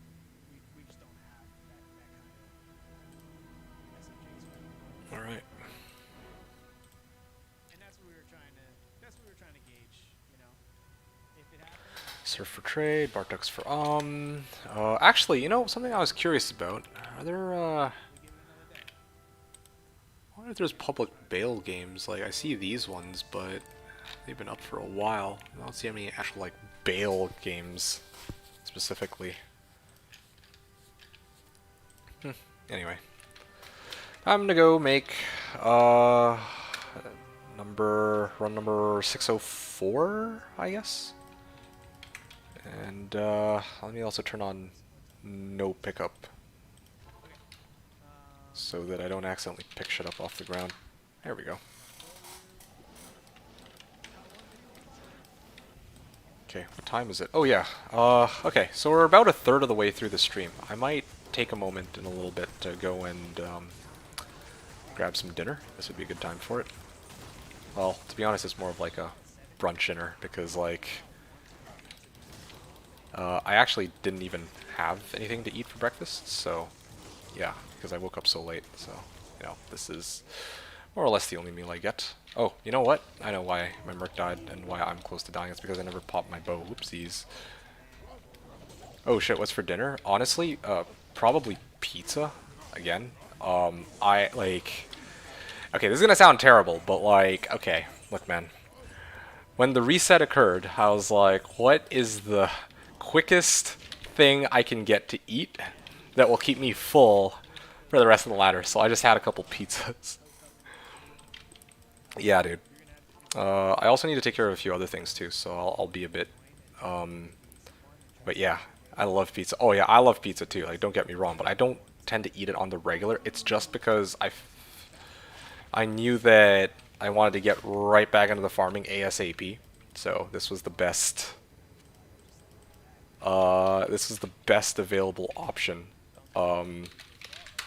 we just don't have that kind of SOJs for everyone. Alright. And that's what we were trying to gauge, you know. If it happens, Surf for trade, Bartuk's for actually, you know, something I was curious about. Are there I wonder if there's public bail games. Like, I see these ones, but they've been up for a while. I don't see any actual, like, bail games, specifically. Anyway. I'm gonna go make, run number 604, I guess? And, let me also turn on no pickup. So that I don't accidentally pick shit up off the ground. There we go. Okay, what time is it? Oh yeah. Okay, so we're about a third of the way through the stream. I might take a moment in a little bit to go and grab some dinner. This would be a good time for it. Well, to be honest, it's more of like a brunch dinner because, like, I actually didn't even have anything to eat for breakfast, so yeah, because I woke up so late, so, you know, this is more or less the only meal I get. Oh, you know what? I know why my merc died and why I'm close to dying. It's because I never popped my bow. Whoopsies. Oh shit, what's for dinner? Honestly, probably pizza, again. I, like... Okay, this is gonna sound terrible, but, like, okay, look, man. When the reset occurred, I was like, what is the quickest thing I can get to eat that will keep me full for the rest of the ladder? So I just had a couple pizzas. Yeah, dude. I also need to take care of a few other things too, so I'll be a bit, but yeah, I love pizza. Oh yeah, I love pizza too, like, don't get me wrong, but I don't tend to eat it on the regular. It's just because I knew that I wanted to get right back into the farming ASAP, so this was the best, available option.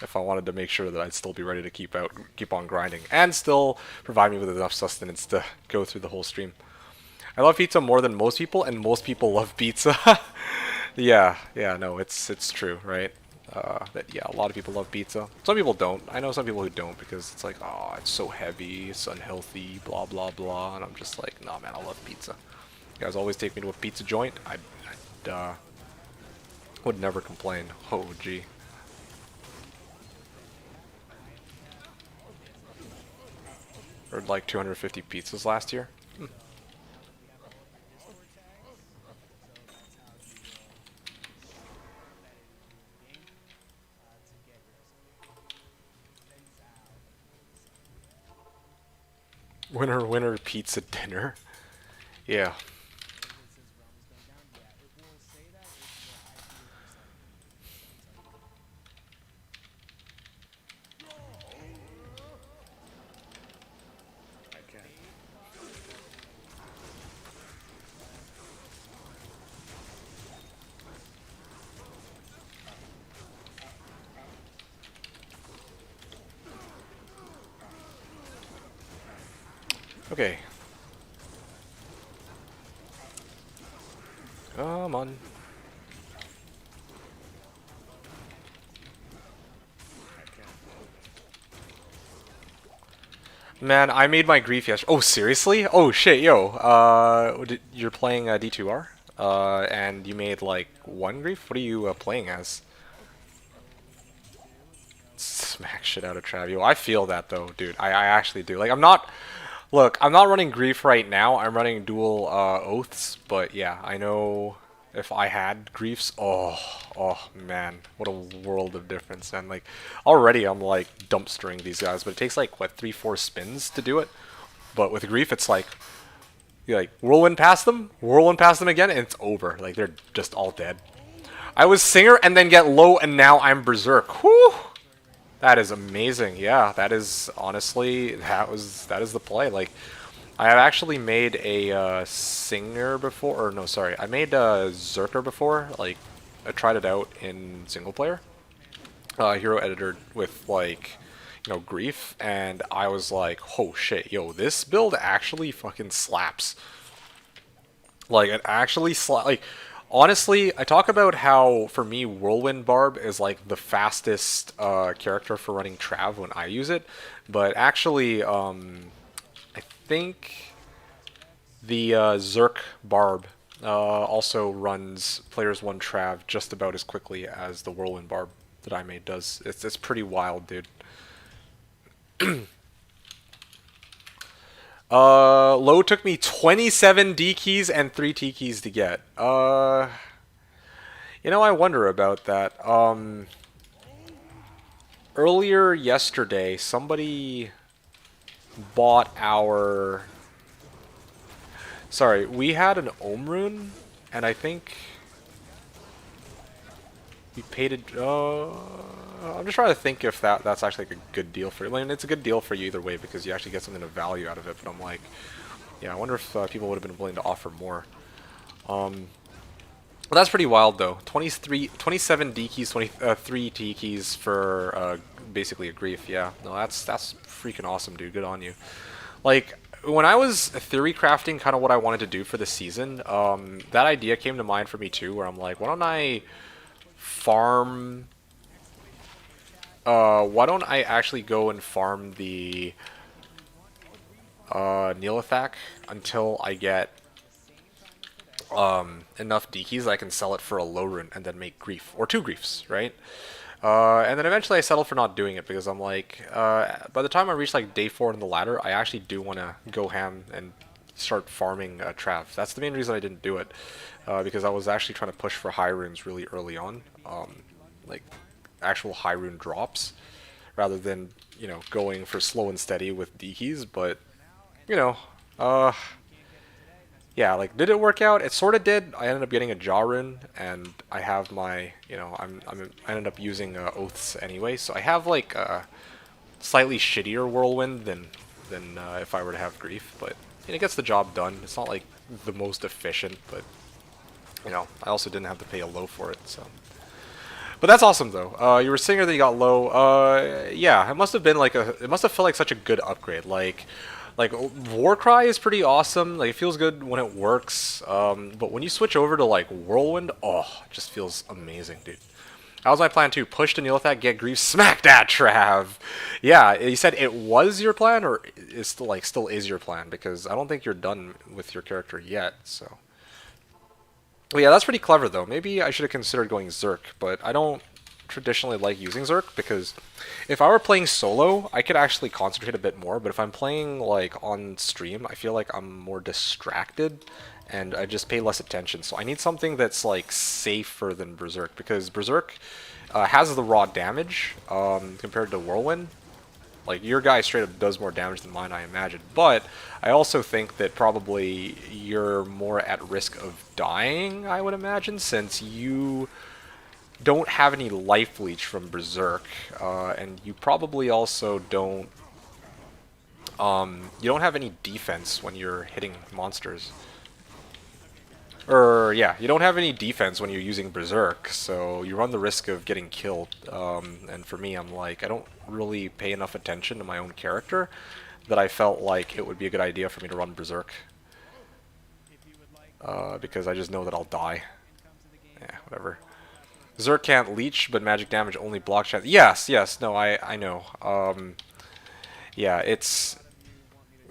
if I wanted to make sure that I'd still be ready to keep on grinding, and still provide me with enough sustenance to go through the whole stream. I love pizza more than most people, and most people love pizza. Yeah, no, it's true, right? That yeah, a lot of people love pizza. Some people don't. I know some people who don't because it's like, oh, it's so heavy, it's unhealthy, blah blah blah, and I'm just like, nah, man, I love pizza. You guys always take me to a pizza joint. I'd would never complain. Oh, gee. Ordered like 250 pizzas last year. Winner, winner, pizza dinner. Yeah. Okay. Come on. Man, I made my grief yesterday. Oh, seriously? Oh, shit, yo. You're playing D2R? And you made, like, one grief? What are you playing as? Smack shit out of Trav. Yo, I feel that, though, dude. I actually do. Like, I'm not... Look, I'm not running grief right now. I'm running dual oaths. But, yeah, I know if I had griefs... Oh, man. What a world of difference. And, like, already I'm, like, dumpstering these guys. But it takes, like, what, 3-4 spins to do it? But with grief, it's like... You, like, whirlwind past them again, and it's over. Like, they're just all dead. I was Singer and then get low, and now I'm Berserk. Whew! That is amazing. Yeah, that is honestly that is the play. Like, I have actually made a Singer before, or no, sorry, I made a Zerker before. Like, I tried it out in single player, hero editor with like, you know, grief, and I was like, oh shit, yo, this build actually fucking slaps. Like, it actually like. Honestly, I talk about how, for me, Whirlwind Barb is like the fastest character for running Trav when I use it, but actually, I think the Zerk Barb also runs players 1 Trav just about as quickly as the Whirlwind Barb that I made does. It's pretty wild, dude. Low took me 27 D keys and 3 T keys to get. You know, I wonder about that. Earlier yesterday, somebody bought our... Sorry, we had an Ohm rune, and I think we paid it... I'm just trying to think if that's actually like a good deal for you. I mean, it's a good deal for you either way because you actually get something of value out of it. But I'm like, yeah, I wonder if people would have been willing to offer more. Well, that's pretty wild though. 27 D keys, 3 T keys for basically a grief. Yeah, no, that's freaking awesome, dude. Good on you. Like, when I was theory crafting kind of what I wanted to do for the season, that idea came to mind for me too, where I'm like, why don't I farm... why don't I actually go and farm the Neolithak until I get enough D keys I can sell it for a low rune and then make grief, or 2 griefs, right? And then eventually I settled for not doing it because I'm like, by the time I reach like day 4 in the ladder, I actually do want to go ham and start farming Trav. That's the main reason I didn't do it, because I was actually trying to push for high runes really early on, like actual high rune drops, rather than, you know, going for slow and steady with D keys. But, you know, yeah, like, did it work out? It sort of did. I ended up getting a Jaw rune, and I have my, you know, I ended up using oaths anyway, so I have like a slightly shittier whirlwind than if I were to have grief, but it gets the job done. It's not like the most efficient, but, you know, I also didn't have to pay a low for it, so. But that's awesome though. You were Singer, then you got low. Yeah, it must have been like it must have felt like such a good upgrade. Like Warcry is pretty awesome. Like it feels good when it works. But when you switch over to like Whirlwind, oh, it just feels amazing, dude. That was my plan too. Push to Neolithac, get Grief, smack that Trav. Yeah, you said it was your plan, or is still is your plan? Because I don't think you're done with your character yet. So. Well, yeah, that's pretty clever, though. Maybe I should have considered going Zerk, but I don't traditionally like using Zerk, because if I were playing solo, I could actually concentrate a bit more, but if I'm playing, like, on stream, I feel like I'm more distracted, and I just pay less attention. So I need something that's, like, safer than Berserk, because Berserk has the raw damage compared to Whirlwind. Like, your guy straight up does more damage than mine, I imagine. But I also think that probably you're more at risk of dying, I would imagine, since you don't have any life leech from Berserk, and you probably also don't you don't have any defense when you're hitting monsters. Yeah, you don't have any defense when you're using Berserk, so you run the risk of getting killed. And for me, I'm like, I don't really pay enough attention to my own character that I felt like it would be a good idea for me to run Berserk. Because I just know that I'll die. Yeah, whatever. Berserk can't leech, but magic damage only blocks chance. Yes, no, I know. Yeah,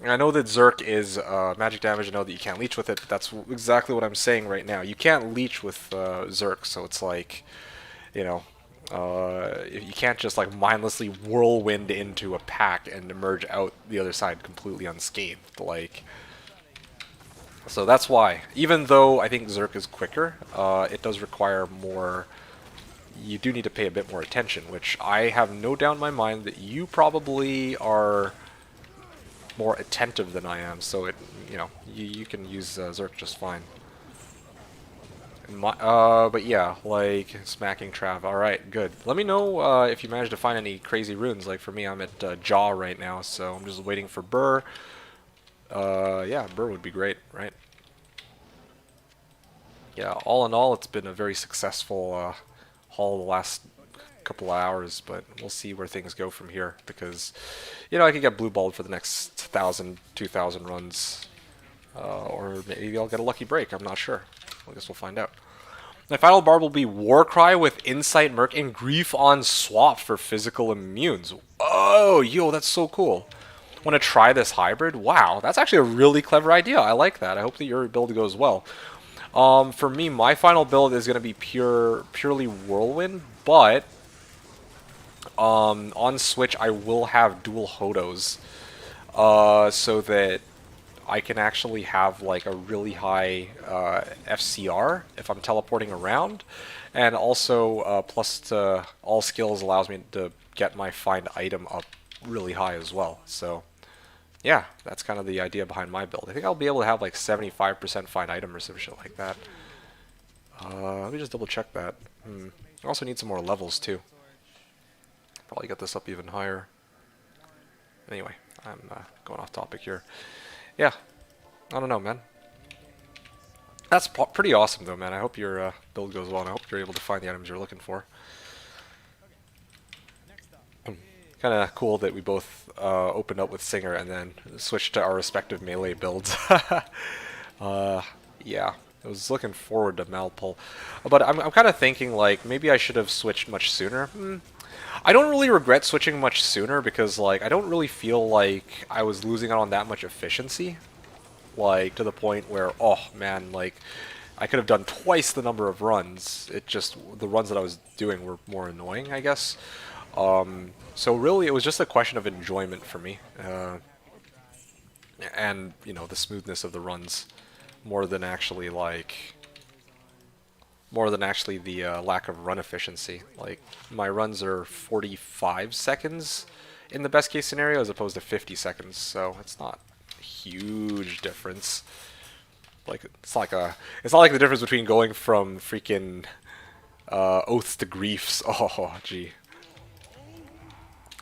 I know that Zerk is magic damage. I know that you can't leech with it, but that's exactly what I'm saying right now. You can't leech with Zerk, so it's like, you know, you can't just like mindlessly whirlwind into a pack and emerge out the other side completely unscathed. Like, so that's why. Even though I think Zerk is quicker, it does require more. You do need to pay a bit more attention, which I have no doubt in my mind that you probably are more attentive than I am, so you can use Zerk just fine. But yeah, like smacking Trav. All right, good. Let me know if you manage to find any crazy runes. Like for me, I'm at Jaw right now, so I'm just waiting for Burr. Yeah, Burr would be great, right? Yeah, all in all, it's been a very successful haul the last couple of hours, but we'll see where things go from here, because I could get blue balled for the next 1,000, 2,000 runs, or maybe I'll get a lucky break. I'm not sure. I guess we'll find out. My final barb will be Warcry with Insight, Merc, and Grief on swap for physical immunes. Oh, yo, that's so cool. Want to try this hybrid? Wow, that's actually a really clever idea. I like that. I hope that your build goes well. For me, my final build is going to be purely Whirlwind, but on Switch I will have dual Hodos, so that I can actually have like a really high FCR if I'm teleporting around, and also plus to all skills allows me to get my find item up really high as well. So yeah, that's kind of the idea behind my build. I think I'll be able to have like 75% find item or some shit like that. Let me just double check that. I also need some more levels too. Probably get this up even higher. Anyway, I'm going off topic here. Yeah, I don't know, man. That's pretty awesome though, man. I hope your build goes well, and I hope you're able to find the items you're looking for. Kind of cool that we both opened up with Singer and then switched to our respective melee builds. Yeah, I was looking forward to Malpull, but I'm kind of thinking like maybe I should have switched much sooner. I don't really regret switching much sooner, because like I don't really feel like I was losing out on that much efficiency, like to the point where, oh man, like I could have done twice the number of runs. It just, the runs that I was doing were more annoying, I guess. So really it was just a question of enjoyment for me, and the smoothness of the runs, more than actually the lack of run efficiency. Like my runs are 45 seconds in the best case scenario as opposed to 50 seconds, so it's not a huge difference. Like it's not like the difference between going from freaking oaths to griefs. Oh gee.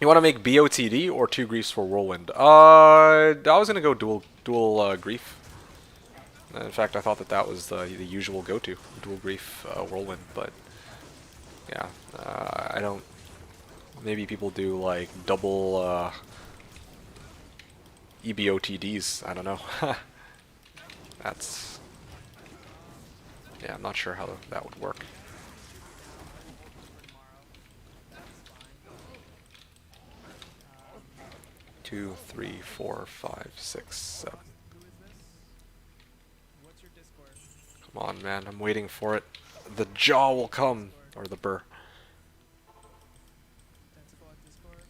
You want to make BOTD or 2 griefs for Whirlwind? I was gonna go dual grief. In fact, I thought that was the usual go-to, dual grief Whirlwind. But yeah, I don't. Maybe people do like double EBOTDs. I don't know. That's. Yeah, I'm not sure how that would work. Two, three, four, five, six, seven. Who is this? What's your Discord? Come on, man. I'm waiting for it. The jaw will come, or the burr. Tentacle at Discord?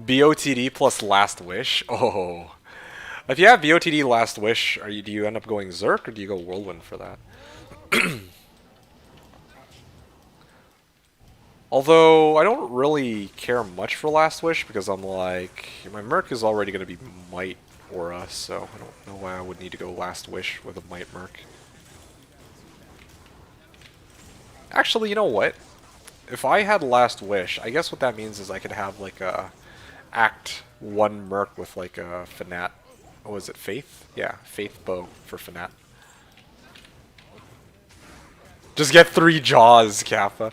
Okay. BOTD plus Last Wish. Oh. If you have BOTD Last Wish, do you end up going Zerk or do you go Whirlwind for that? Although I don't really care much for Last Wish because I'm like, my Merc is already going to be Might Aura, so I don't know why I would need to go Last Wish with a Might Merc. Actually, you know what? If I had Last Wish, I guess what that means is I could have like a Act 1 Merc with like a Fnat. Oh, was it Faith? Yeah, Faith Bow for Fnat. Just get 3 Jaws, Kappa.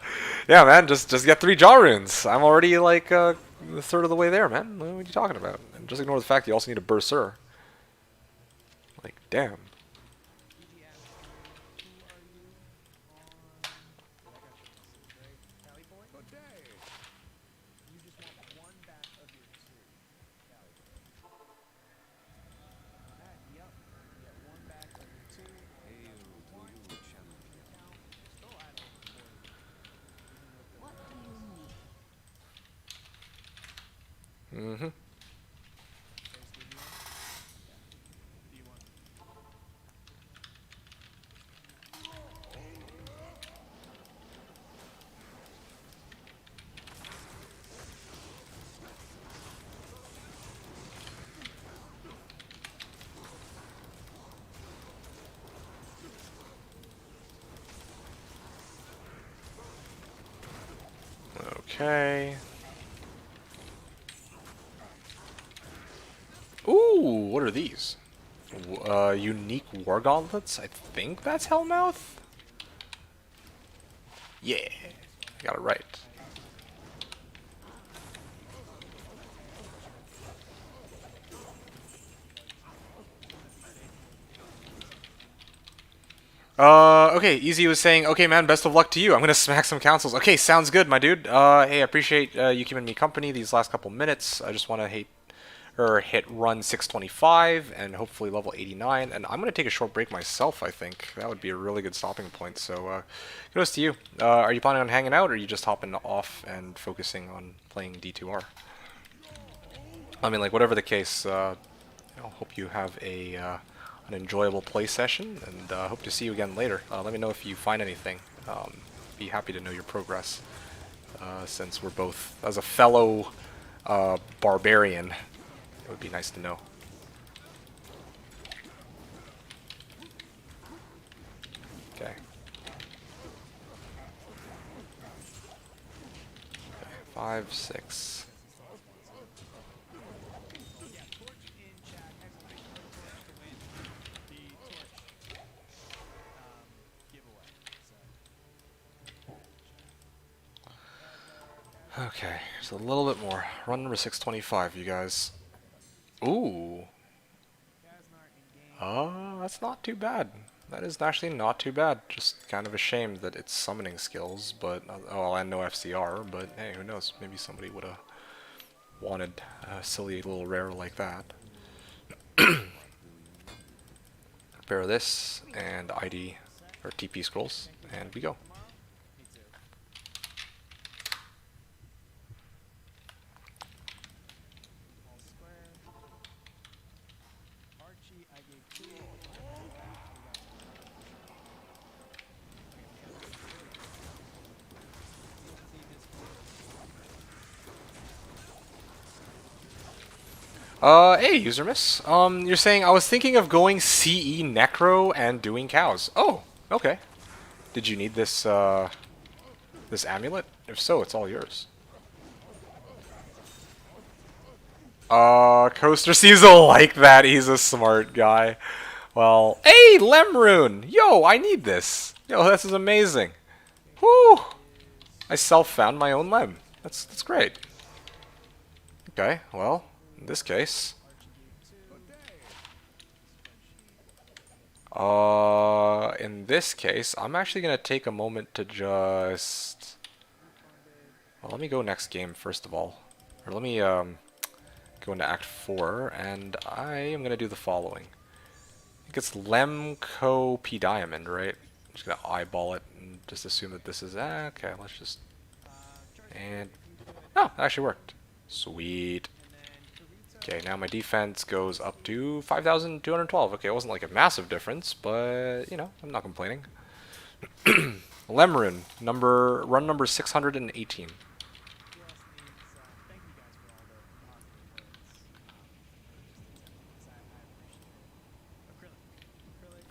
Yeah, man, just get 3 Jaw runes. I'm already like a third of the way there, man. What are you talking about? And just ignore the fact you also need a Berser. Like, damn. Mm-hmm. Okay. Ooh, what are these? Unique War Gauntlets? I think that's Hellmouth? Yeah, got it right. Okay, Easy was saying, okay man, best of luck to you. I'm gonna smack some councils. Okay, sounds good, my dude. Hey, I appreciate you keeping me company these last couple minutes. I just want to hit run 625 and hopefully level 89. And I'm gonna take a short break myself, I think. That would be a really good stopping point. So, kudos to you. Are you planning on hanging out, or are you just hopping off and focusing on playing D2R? I mean, like, whatever the case, hope you have an enjoyable play session, and hope to see you again later. Let me know if you find anything. Be happy to know your progress, since we're both, as a fellow barbarian, it would be nice to know. Okay. 5, 6. Okay, so a little bit more. Run number 625, you guys. Ooh. That's not too bad. That is actually not too bad. Just kind of a shame that it's summoning skills, but oh, and no FCR. But hey, who knows? Maybe somebody would have wanted a silly little rare like that. Prepare this and ID or TP scrolls, and we go. Hey, user miss. You're saying I was thinking of going CE Necro and doing cows. Oh, okay. Did you need this, this amulet? If so, it's all yours. Coaster seems to like that. He's a smart guy. Well, hey, Lemrune! Yo, I need this. Yo, this is amazing. Whoo! I self-found my own Lem. That's great. Okay, well, in this case, I'm actually gonna take a moment to just. Well, let me go next game first of all, or let me go into Act 4, and I am gonna do the following. I think it's Lemco P Diamond, right? I'm just gonna eyeball it and just assume that this is okay. Let's just and oh, it actually worked. Sweet. Okay, now my defense goes up to 5,212. Okay, it wasn't like a massive difference, but you know, I'm not complaining. Lemrune, run number 618. Thank you guys for all the positive words. I appreciate it. Acrylic.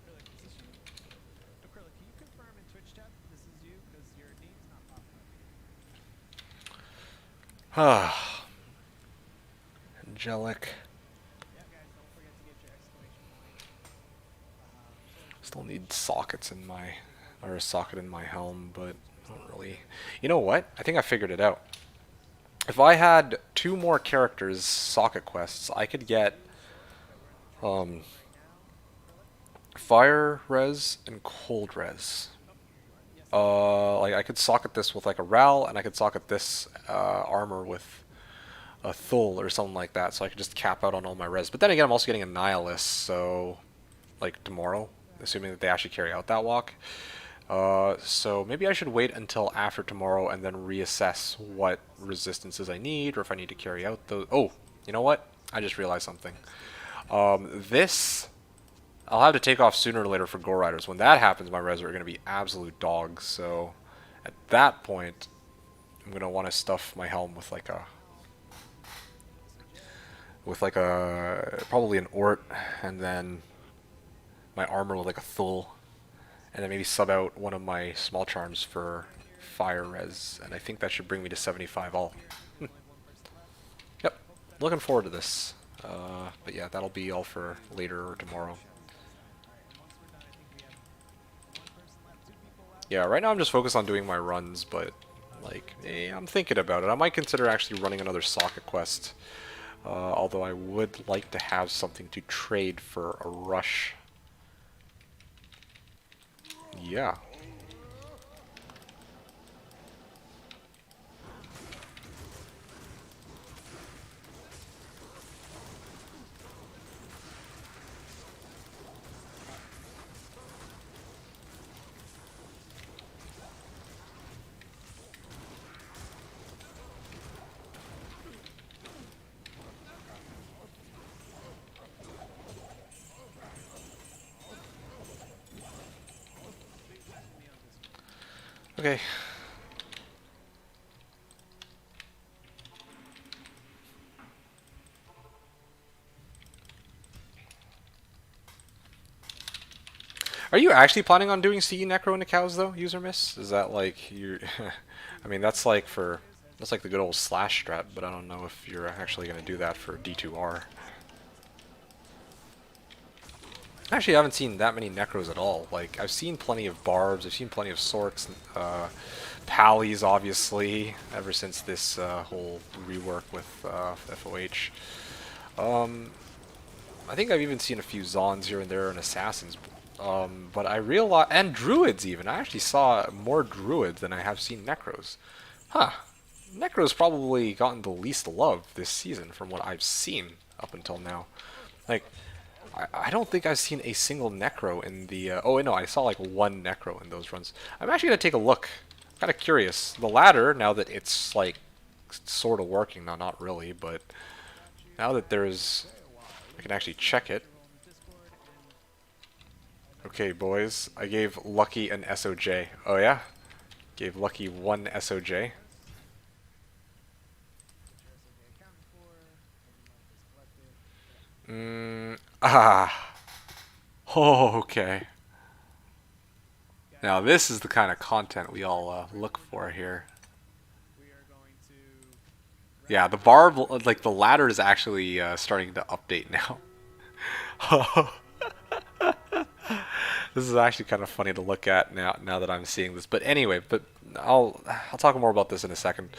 Acrylic, is this you? Acrylic, can you confirm in Twitch chat that this is you? Because your name's not popping up here. Ah, angelic. Yeah, guys, don't forget to get your exclamation point. Still need sockets in my, or a socket in my helm, but I don't really. You know what? I think I figured it out. If I had 2 more characters socket quests, I could get fire res and cold res. Like I could socket this with like a Ral, and I could socket this armor with a Thul or something like that, so I could just cap out on all my res. But then again, I'm also getting a Nihilist, so like tomorrow, assuming that they actually carry out that walk. So maybe I should wait until after tomorrow and then reassess what resistances I need, or if I need to carry out those. Oh, you know what? I just realized something. This I'll have to take off sooner or later for Gore Riders. When that happens, my res are going to be absolute dogs. So at that point, I'm going to want to stuff my helm with like a probably an Ort, and then my armor with like a Thul, and then maybe sub out one of my small charms for fire res, and I think that should bring me to 75 all. Yep, looking forward to this. But yeah, that'll be all for later or tomorrow. Yeah, right now I'm just focused on doing my runs, but like, I'm thinking about it. I might consider actually running another socket quest, although I would like to have something to trade for a rush. Yeah. Okay. Are you actually planning on doing CE Necro into cows though, user miss? Is that like you? I mean, that's like the good old slash strat, but I don't know if you're actually gonna do that for D2R. Actually, I haven't seen that many Necros at all. Like, I've seen plenty of Barbs, I've seen plenty of Sorks, Pallies, obviously, ever since this whole rework with FOH. I think I've even seen a few Zons here and there and Assassins, but I realized, and Druids even. I actually saw more Druids than I have seen Necros. Huh. Necros probably gotten the least love this season from what I've seen up until now. Like, I don't think I've seen a single Necro in the... oh, no, I saw like one Necro in those runs. I'm actually going to take a look. Kind of curious. The ladder, now that it's like sort of working, not really, but now that there's... I can actually check it. Okay, boys. I gave Lucky an SOJ. Oh, yeah? Gave Lucky 1 SOJ. Oh, okay. Now this is the kind of content we all look for here. Yeah, the barb, like the ladder is actually starting to update now. This is actually kind of funny to look at now that I'm seeing this. But anyway, I'll talk more about this in a second.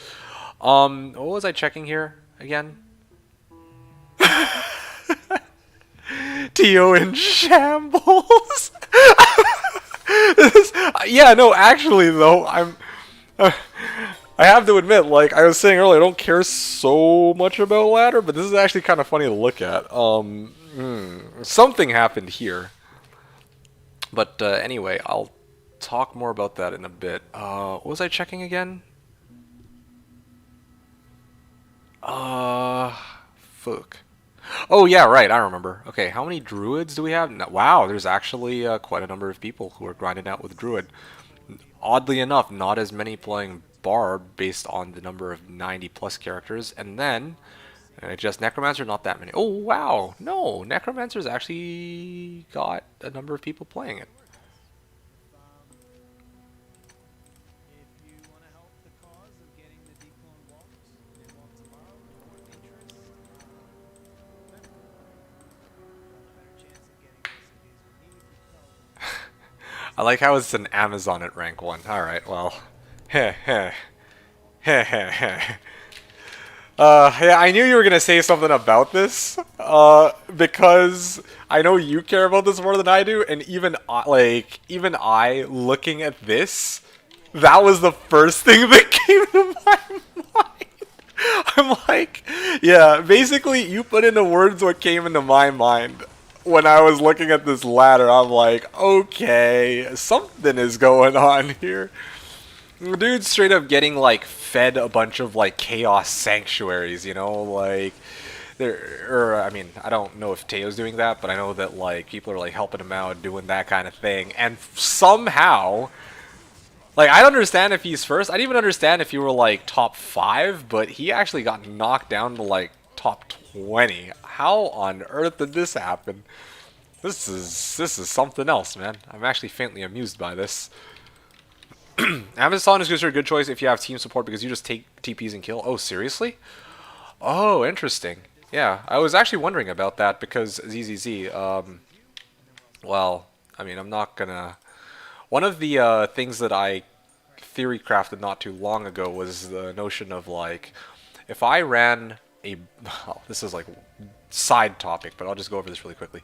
What was I checking here again? Tio in shambles. Yeah, no, actually though, I have to admit, like I was saying earlier, I don't care so much about ladder, but this is actually kind of funny to look at. Something happened here. But anyway, I'll talk more about that in a bit. What was I checking again? Fuck. Oh yeah, right, I remember. Okay, how many druids do we have? No, wow, there's actually quite a number of people who are grinding out with druid. Oddly enough, not as many playing barb based on the number of 90 plus characters. And then, just necromancer, not that many. Oh wow, no, necromancer's actually got a number of people playing it. If you want to help the cause of getting the declone walked and walked tomorrow, report interest. Then a better chance of getting the SOJs we need with help. I like how it's an Amazon at rank 1. Alright, well. Heh heh. Heh heh heh. Yeah, I knew you were gonna say something about this, because I know you care about this more than I do, and even I, looking at this, that was the first thing that came to my mind. I'm like, yeah, basically, you put into words what came into my mind when I was looking at this ladder. I'm like, okay, something is going on here. Dude's straight up getting like fed a bunch of like chaos sanctuaries, you know, like I mean, I don't know if Teo's doing that, but I know that like people are like helping him out doing that kind of thing, and somehow, like, I don't understand if he's first. I didn't even understand if you were like top 5, but he actually got knocked down to like top 20. How on earth did this happen? This is something else, man. I'm actually faintly amused by this. Amazon is considered a good choice if you have team support because you just take TPs and kill. Oh, seriously? Oh, interesting. Yeah, I was actually wondering about that because ZZZ, well, I mean, I'm not gonna... One of the things that I theory crafted not too long ago was the notion of, like, if I ran a... Oh, this is, like, side topic, but I'll just go over this really quickly.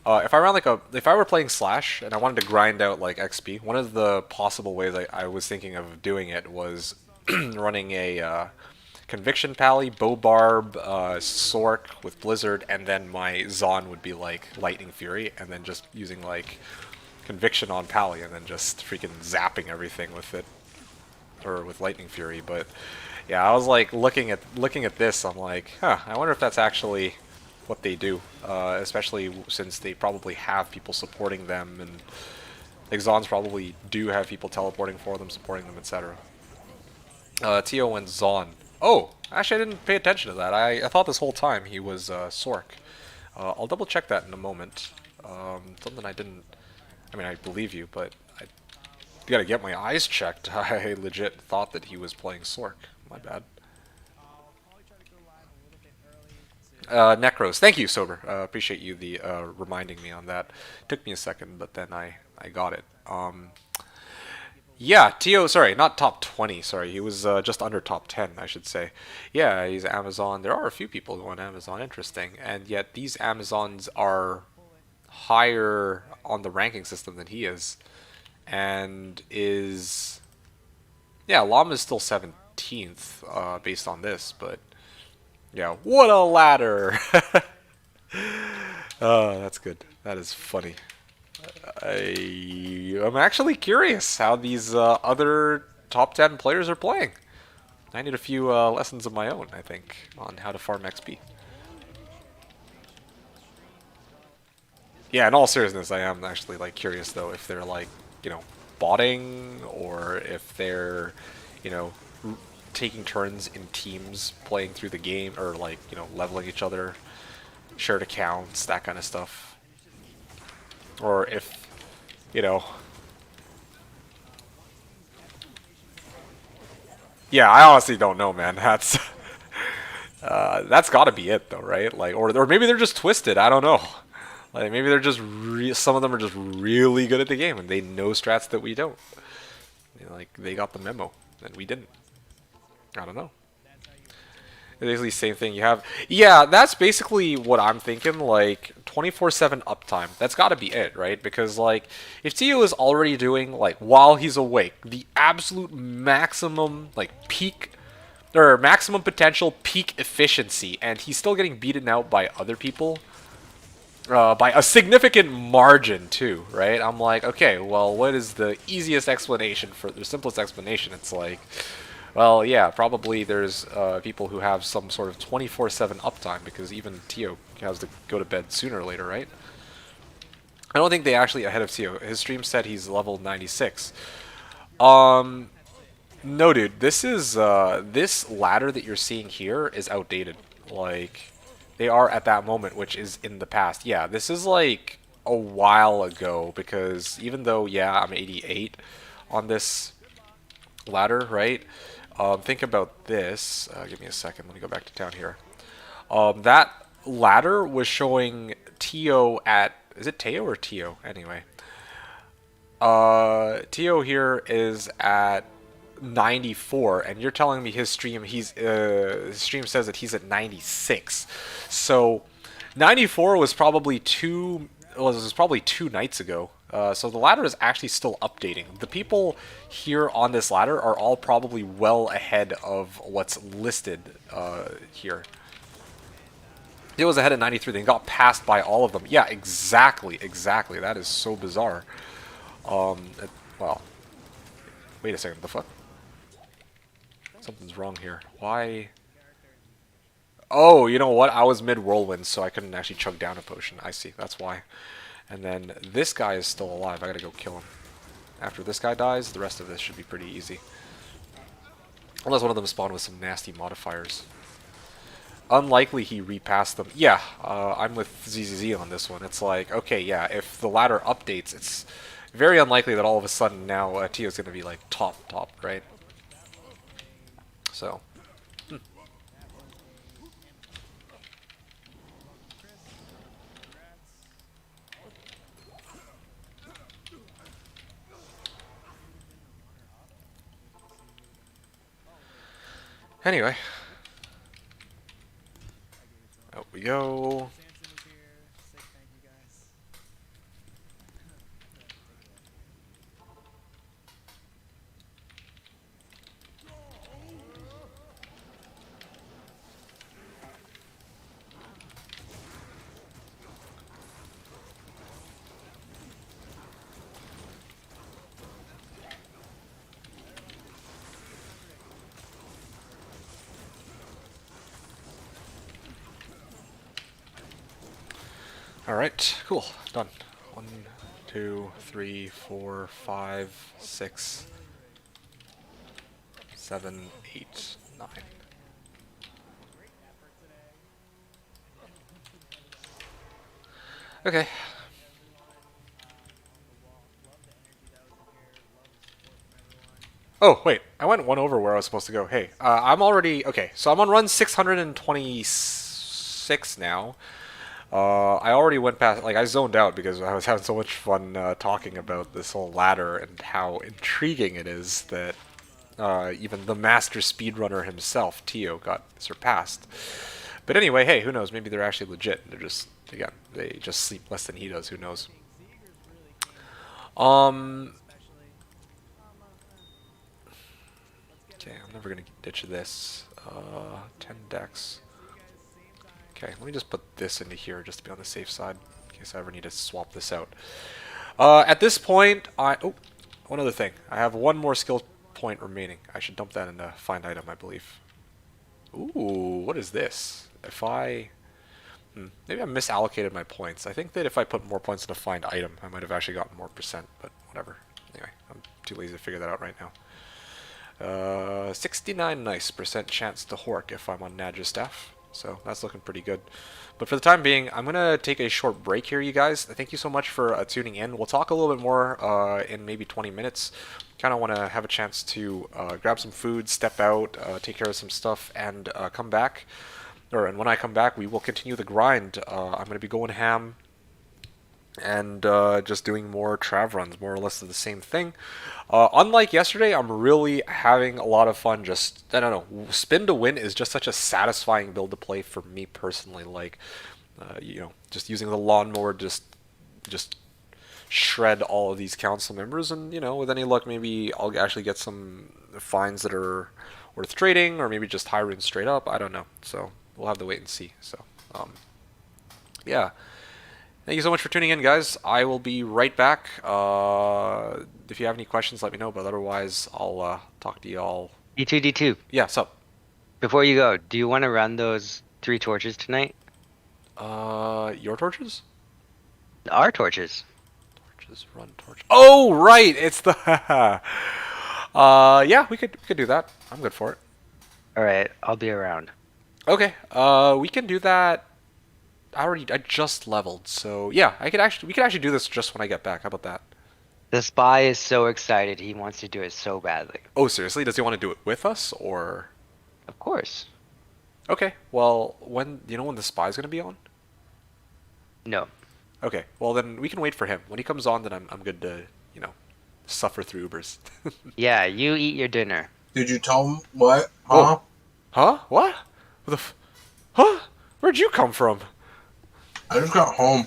If I were playing Slash and I wanted to grind out like XP, one of the possible ways I was thinking of doing it was running a Conviction Pally, Bow Barb, Sork with Blizzard, and then my Zon would be like Lightning Fury, and then just using like Conviction on Pally, and then just freaking zapping everything with it, or with Lightning Fury. But yeah, I was like looking at this, I'm like, huh, I wonder if that's actually what they do, especially since they probably have people supporting them, and like Zons probably do have people teleporting for them, supporting them, etc. Tio and Zon. Oh, actually I didn't pay attention to that. I thought this whole time he was Sork. I'll double check that in a moment. Something I didn't... I mean, I believe you, but I gotta get my eyes checked. I legit thought that he was playing Sork. My bad. Necros. Thank you, Sober. Appreciate you reminding me on that. Took me a second, but then I got it. Yeah, Tio, sorry, not top 20, sorry. He was just under top 10, I should say. Yeah, he's Amazon. There are a few people who on Amazon. Interesting. And yet these Amazons are higher on the ranking system than he is. And is... Yeah, Llama's still 17th based on this, but... Yeah, what a ladder! Oh, that's good. That is funny. I'm actually curious how these other top 10 players are playing. I need a few lessons of my own, I think, on how to farm XP. Yeah, in all seriousness, I am actually like curious though if they're like, you know, botting or if they're, you know, taking turns in teams playing through the game, or like, you know, leveling each other, shared accounts, that kind of stuff. Or if, you know... Yeah, I honestly don't know, man. That's gotta be it though, right? Like, or maybe they're just twisted, I don't know. Like maybe they're just some of them are just really good at the game and they know strats that we don't. You know, like they got the memo and we didn't. I don't know. It's basically the same thing. You have, yeah, that's basically what I'm thinking. Like 24/7 uptime. That's got to be it, right? Because like if Tio is already doing like while he's awake the absolute maximum like peak or maximum potential peak efficiency, and he's still getting beaten out by other people by a significant margin too, right? I'm like, okay, well, what is the easiest explanation for the simplest explanation? It's like, well, yeah, probably there's people who have some sort of 24/7 uptime because even Tio has to go to bed sooner or later, right? I don't think they actually ahead of Tio. His stream said he's level 96. No, dude, this is this ladder that you're seeing here is outdated. Like, they are at that moment, which is in the past. Yeah, this is like a while ago because even though, yeah, I'm 88 on this ladder, right? Think about this. Give me a second. Let me go back to town here. That ladder was showing Tio at... Is it Teo or Tio? Anyway. Tio here is at 94, and you're telling me his stream his stream says that he's at 96. So 94 was probably probably 2 nights ago. So the ladder is actually still updating. The people here on this ladder are all probably well ahead of what's listed here. It was ahead of 93, then got passed by all of them. Yeah, exactly. That is so bizarre. Well, wait a second, the fuck? Something's wrong here. Why? Oh, you know what? I was mid-whirlwind, so I couldn't actually chug down a potion. I see, that's why. And then this guy is still alive. I gotta go kill him. After this guy dies, the rest of this should be pretty easy. Unless one of them spawned with some nasty modifiers. Unlikely he repassed them. Yeah, I'm with ZZZ on this one. It's like, okay, yeah, if the ladder updates, it's very unlikely that all of a sudden now Tio's gonna be like top, right? So. Anyway. Out we go. Alright, cool. Done. 1, 2, 3, 4, 5, 6, 7, 8, 9. Okay. Oh, wait. I went one over where I was supposed to go. Hey, I'm already... Okay, so I'm on run 626 now. I already went past, like, I zoned out because I was having so much fun talking about this whole ladder and how intriguing it is that even the master speedrunner himself, Tio, got surpassed. But anyway, hey, who knows? Maybe they're actually legit. They're just, again, they just sleep less than he does. Who knows? Okay, I'm never going to ditch this. 10 decks. Okay, let me just put this into here just to be on the safe side in case I ever need to swap this out. At this point, oh, one other thing. I have one more skill point remaining. I should dump that into find item, I believe. Ooh, what is this? If I... maybe I misallocated my points. I think that if I put more points into find item, I might have actually gotten more percent, but whatever. Anyway, I'm too lazy to figure that out right now. 69 nice percent chance to Hork if I'm on Nadja staff. So that's looking pretty good. But for the time being, I'm going to take a short break here, you guys. Thank you so much for tuning in. We'll talk a little bit more in maybe 20 minutes. Kind of want to have a chance to grab some food, step out, take care of some stuff, and come back. And when I come back, we will continue the grind. I'm going to be going ham and just doing more trav runs, more or less of the same thing. Unlike yesterday, I'm really having a lot of fun. Just I don't know, spin to win is just such a satisfying build to play for me personally. Like, just using the lawnmower, just shred all of these council members, and with any luck, maybe I'll actually get some finds that are worth trading, or maybe just high runes straight up. I don't know. So we'll have to wait and see. So, yeah. Thank you so much for tuning in, guys. I will be right back. If you have any questions, let me know. But otherwise, I'll talk to y'all. D2. Yeah, sup? Before you go, do you want to run those 3 torches tonight? Your torches? Our torches. Torches, run torch. Oh, right. It's the. Yeah, we could do that. I'm good for it. All right, I'll be around. Okay. We can do that. I just leveled, so yeah, we could actually do this just when I get back. How about that? The spy is so excited. He wants to do it so badly. Oh, seriously? Does he want to do it with us, or? Of course. Okay. Well, when do you know when the spy's gonna be on? No. Okay. Well, then we can wait for him. When he comes on, then I'm good to suffer through Ubers. Yeah, you eat your dinner. Did you tell him what? Huh? Oh. Huh? What? Huh? Where'd you come from? I just got home.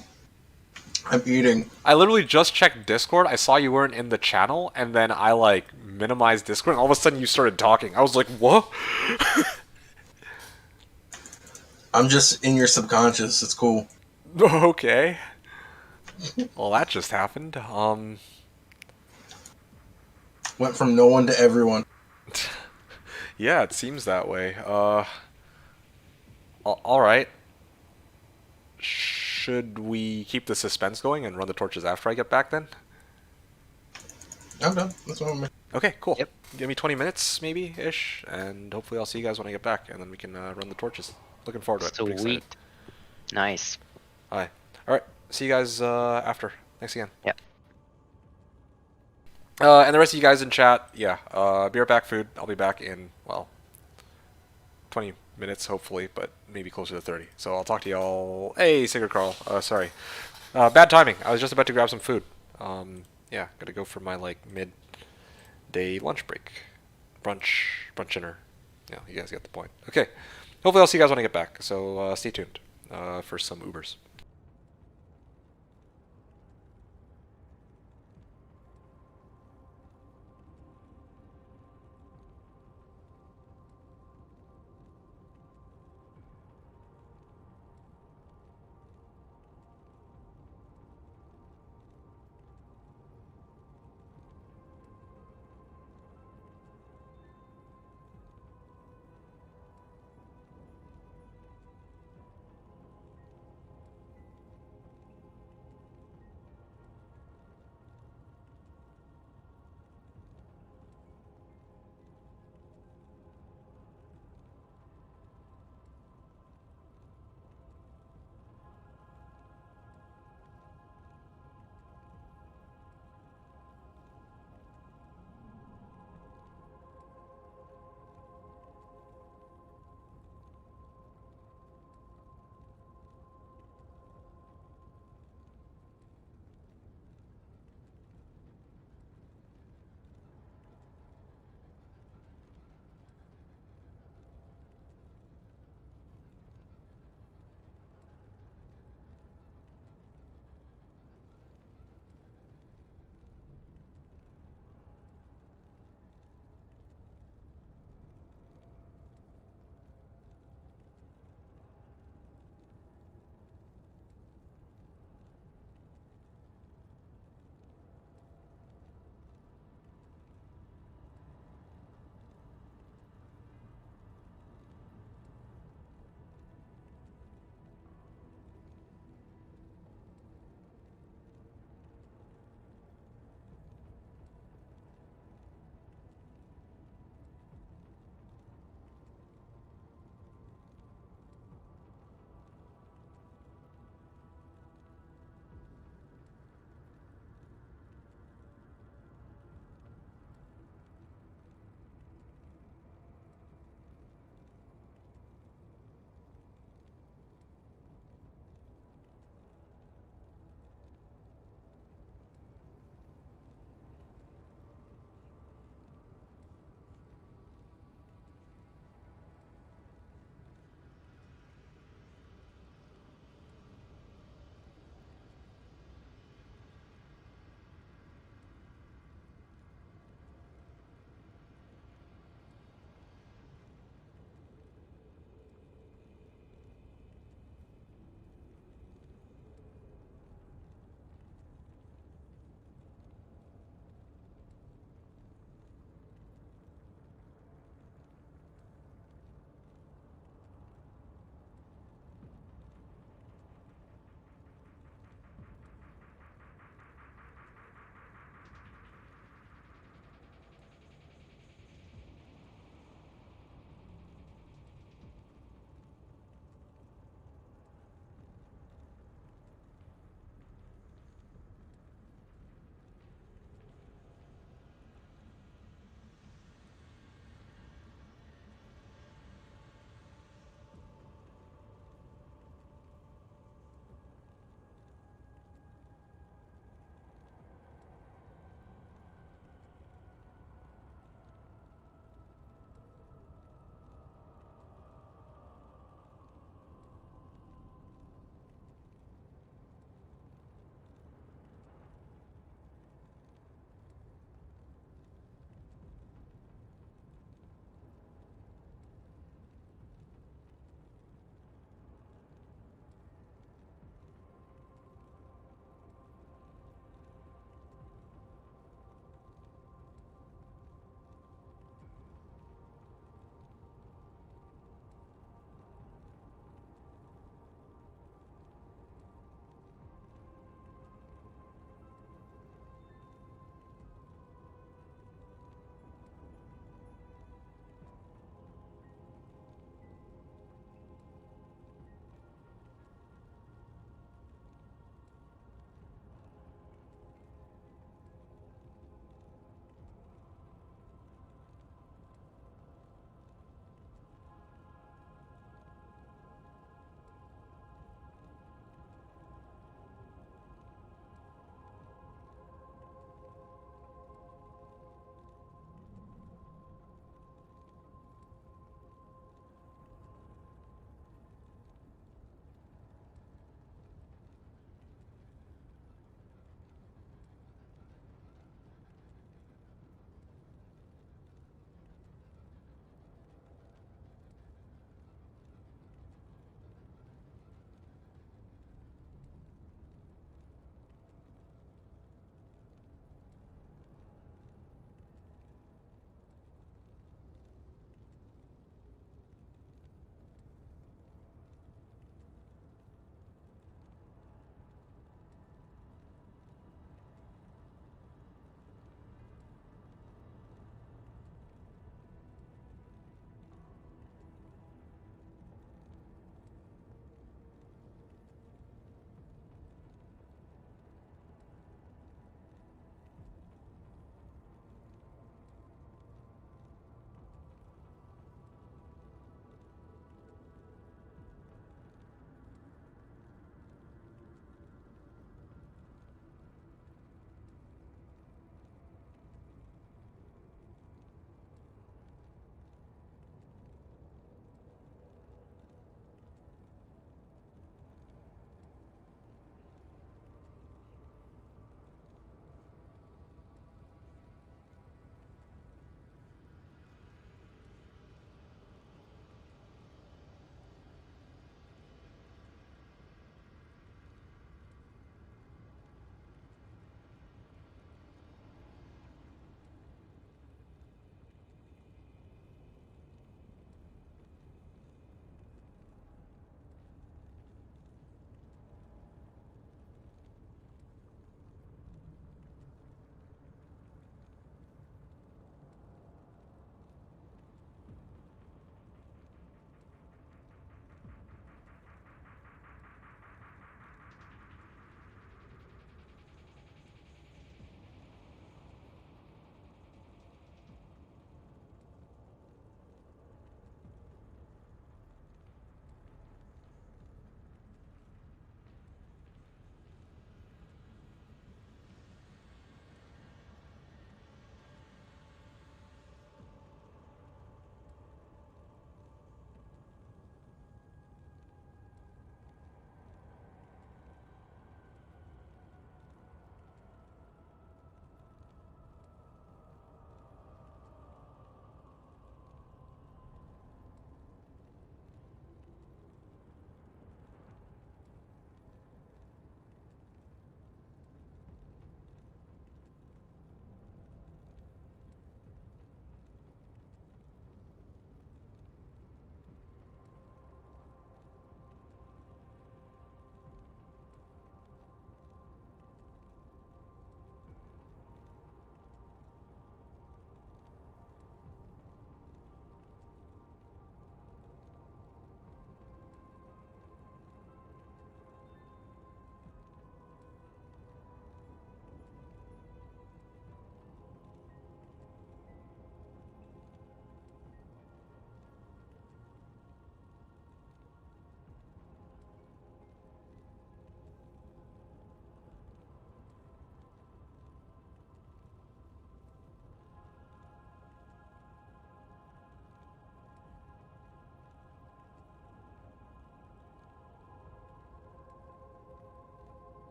I'm eating. I literally just checked Discord. I saw you weren't in the channel, and then I minimized Discord, and all of a sudden you started talking. I was like, what? I'm just in your subconscious. It's cool. Okay. Well, that just happened. Went from no one to everyone. Yeah, it seems that way. All right. Should we keep the suspense going and run the torches after I get back then? I'm done. That's what I'm. Okay, cool. Yep. Give me 20 minutes, maybe-ish, and hopefully I'll see you guys when I get back, and then we can run the torches. Looking forward to it. Pretty excited. Sweet. Nice. All right. See you guys after. Thanks again. Yep. And the rest of you guys in chat, yeah. Be right back, food. I'll be back in, 20 minutes, hopefully, but maybe closer to 30. So I'll talk to y'all. Hey, Sigurd Carl. Sorry. Bad timing. I was just about to grab some food. Yeah, gotta go for my, mid-day lunch break. Brunch dinner. Yeah, you guys get the point. Okay. Hopefully I'll see you guys when I get back. So stay tuned for some Ubers.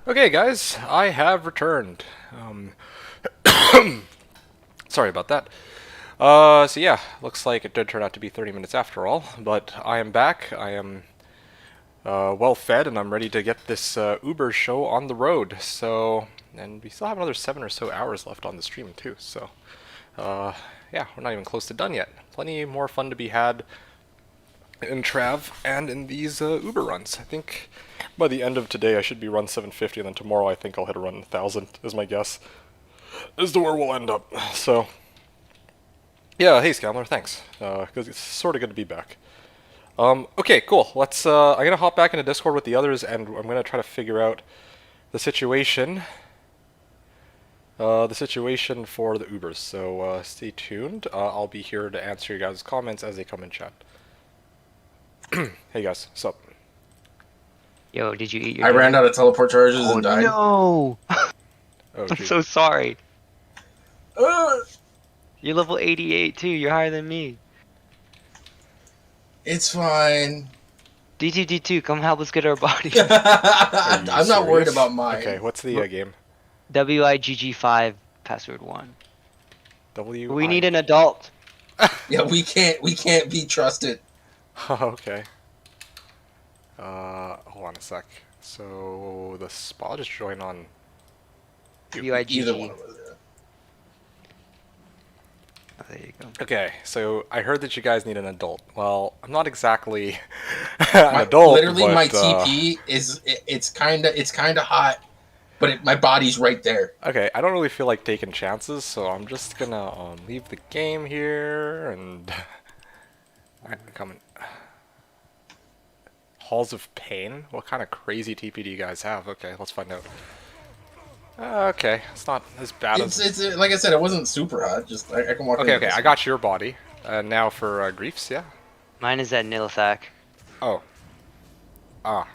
Okay, guys, I have returned. Sorry about that. So yeah, looks like it did turn out to be 30 minutes after all, but I am back. I am well fed, and I'm ready to get this Uber show on the road. So, and we still have another 7 or so hours left on the stream too. So, yeah, we're not even close to done yet. Plenty more fun to be had in Trav and in these Uber runs. I think by the end of today I should be run 750, and then tomorrow I think I'll hit a run 1000 is my guess as to where we'll end up. So yeah, hey Scamler, thanks, because it's sort of good to be back. Okay, cool. Let's I'm gonna hop back into Discord with the others, and I'm gonna try to figure out the situation for the Ubers. So stay tuned. I'll be here to answer your guys' comments as they come in chat. Hey guys, what's up? Yo, did you eat your I ran dinner? out of teleport charges Oh and died. no! Oh, I'm gee. so sorry. Uh, You're level 88 too. You're higher than me. it's fine. D2, come help us get our body. Are you I'm not worried serious? about mine. Okay, what's the game? WIGG5 password 1. W. We need an adult. Yeah, we can't be trusted. Okay. Hold on a sec. So the spot just join on. WIGG. Either one of us. Oh, there you go. Okay, so I heard that you guys need an adult. Well, I'm not exactly an adult. Literally, but, my TP is it's kind of hot, but my body's right there. Okay, I don't really feel like taking chances, so I'm just gonna leave the game here and. I'm coming. Halls of Pain? What kind of crazy TP do you guys have? Okay, let's find out. Okay, it's not as bad as... It's like I said, it wasn't super hot. Just I can walk. Okay, into okay, this I got your body. Now for Griefs, yeah? Mine is at Nilithak. Oh. Ah.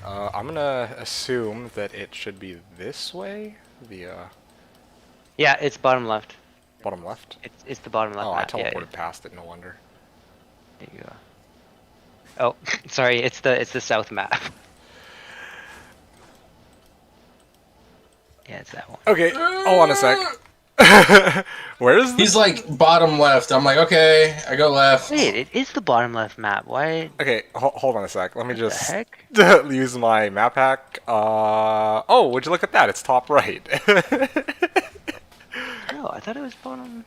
I'm gonna assume that it should be this way? The Yeah, it's bottom left. bottom left? It's the bottom left Oh, I map. teleported Yeah, past it, no wonder. there you go. Oh, sorry, it's the south map. Yeah, it's that one. Okay, hold on a sec. Where is this? He's like bottom left. I'm like, okay, I go left. Wait, it is the bottom left map. Why? Okay, hold on a sec. Let me The just heck? use my map hack. Oh, would you look at that? It's top right. No, I thought it was bottom.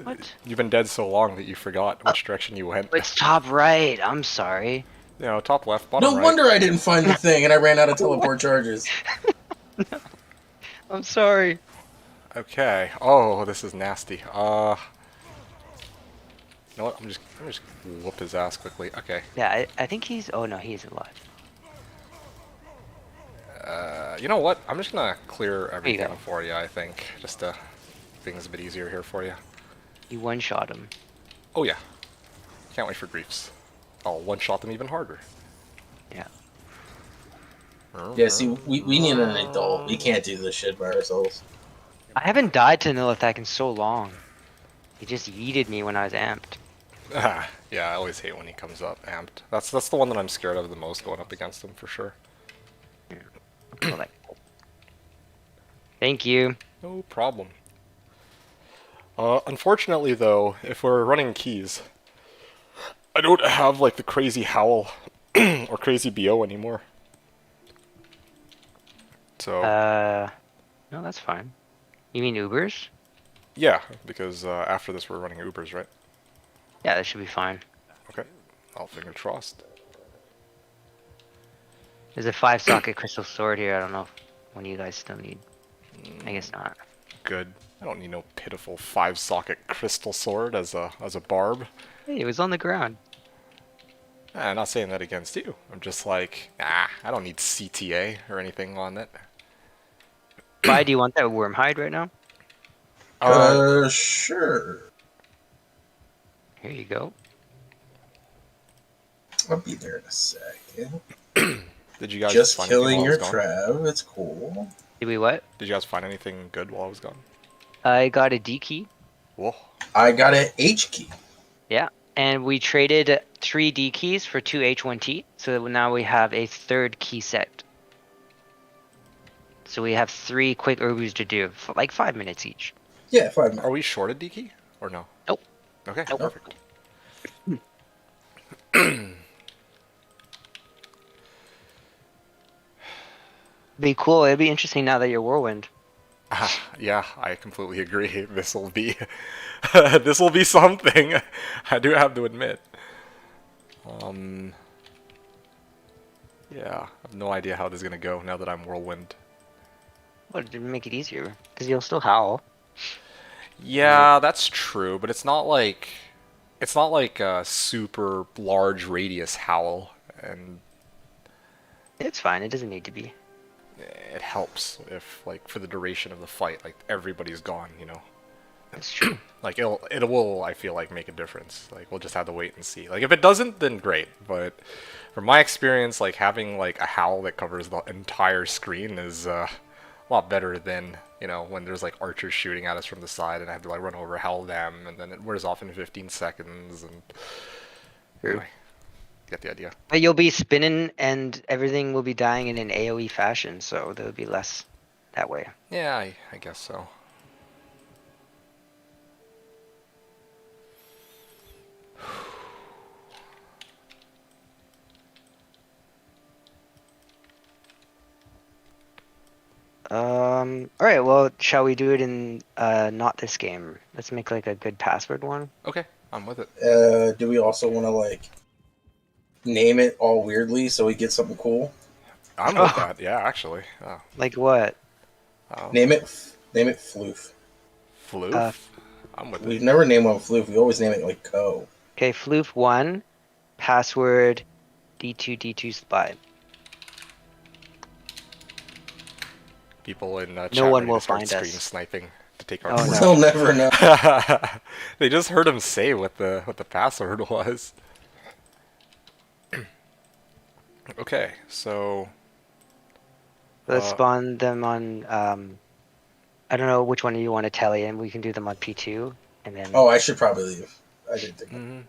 What? You've been dead so long that you forgot which direction you went. It's top right. I'm sorry. You know, top left, bottom No right. wonder I didn't find the thing, and I ran out of teleport charges. I'm sorry. Okay. Oh, this is nasty. You know what? Let me just whoop his ass quickly. Okay. Yeah, I think he's. Oh no, he's alive. You know what? I'm just gonna clear everything go. for you. I think just to make things a bit easier here for you. You one-shot him. Oh yeah. Can't wait for Griefs. I'll one-shot them even harder. Yeah. Yeah, see, we need an adult. We can't do this shit by ourselves. I haven't died to Nilithak in so long. He just yeeted me when I was amped. Yeah, I always hate when he comes up amped. That's the one that I'm scared of the most going up against him for sure. So, like, thank you. No problem. Unfortunately though, if we're running keys, I don't have like the crazy howl or crazy BO anymore. So No, that's fine. You mean Ubers? yeah, because after this we're running Ubers, right? Yeah, that should be fine. Okay, I'll finger crossed. There's a 5-socket crystal sword here. I don't know if one of you guys still need. I guess not. Good. I don't need no pitiful 5-socket crystal sword as a barb. Hey, it was on the ground. I'm not saying that against you. I'm just like, I don't need CTA or anything on it. Why do you want that worm hide right now? Sure. Here you go. I'll be there in a second. Did you guys Just find killing anything your while I was gone? Trav. It's cool. Did we what? Did you guys find anything good while I was gone? I got a D key. Whoa. I got an H key. Yeah. And we traded 3 D keys for 2 H1T. So now we have a 3rd key set. So we have 3 quick Urbus to do, for like 5 minutes each. Yeah, 5 minutes. Are we short a D key or no? Nope. Okay, Nope. perfect. Be cool. It'd be interesting now that you're Whirlwind. Yeah, I completely agree. This will be this will be something. I do have to admit. Yeah, I have no idea how this is gonna go now that I'm Whirlwind. Well, it'd make it easier because you'll still howl. Yeah, that's true, but it's not like a super large radius howl, and It's fine. It doesn't need to be. it helps if like for the duration of the fight, like everybody's gone, you know. That's true. Like it will, I feel like, make a difference. Like we'll just have to wait and see. Like if it doesn't, then great. But from my experience, like having like a howl that covers the entire screen is a lot better than, you know, when there's like archers shooting at us from the side and I have to like run over, howl them, and then it wears off in 15 seconds. And anyway, get the idea. But you'll be spinning and everything will be dying in an AoE fashion, so there will be less that way. Yeah, I guess so. Alright, well, shall we do it in not this game? Let's make like a good password one. Okay, I'm with it. Do we also want to like name it all weirdly so we get something cool? I'm with that. Yeah, actually. Oh. Like what? Name it Floof. Floof? I'm with We've it. never named one Floof. We always name it like Co. Okay, Floof1, password D2 Spy. People in chat No one ready to will start find stream us. sniping to take our Oh, fort. no. They'll never know. They just heard him say what the password was. Okay, so Let's Uh, spawn them on, I don't know which one you want to tally in. We can do them on P2, and then Oh, I should probably leave. I didn't think. mhm.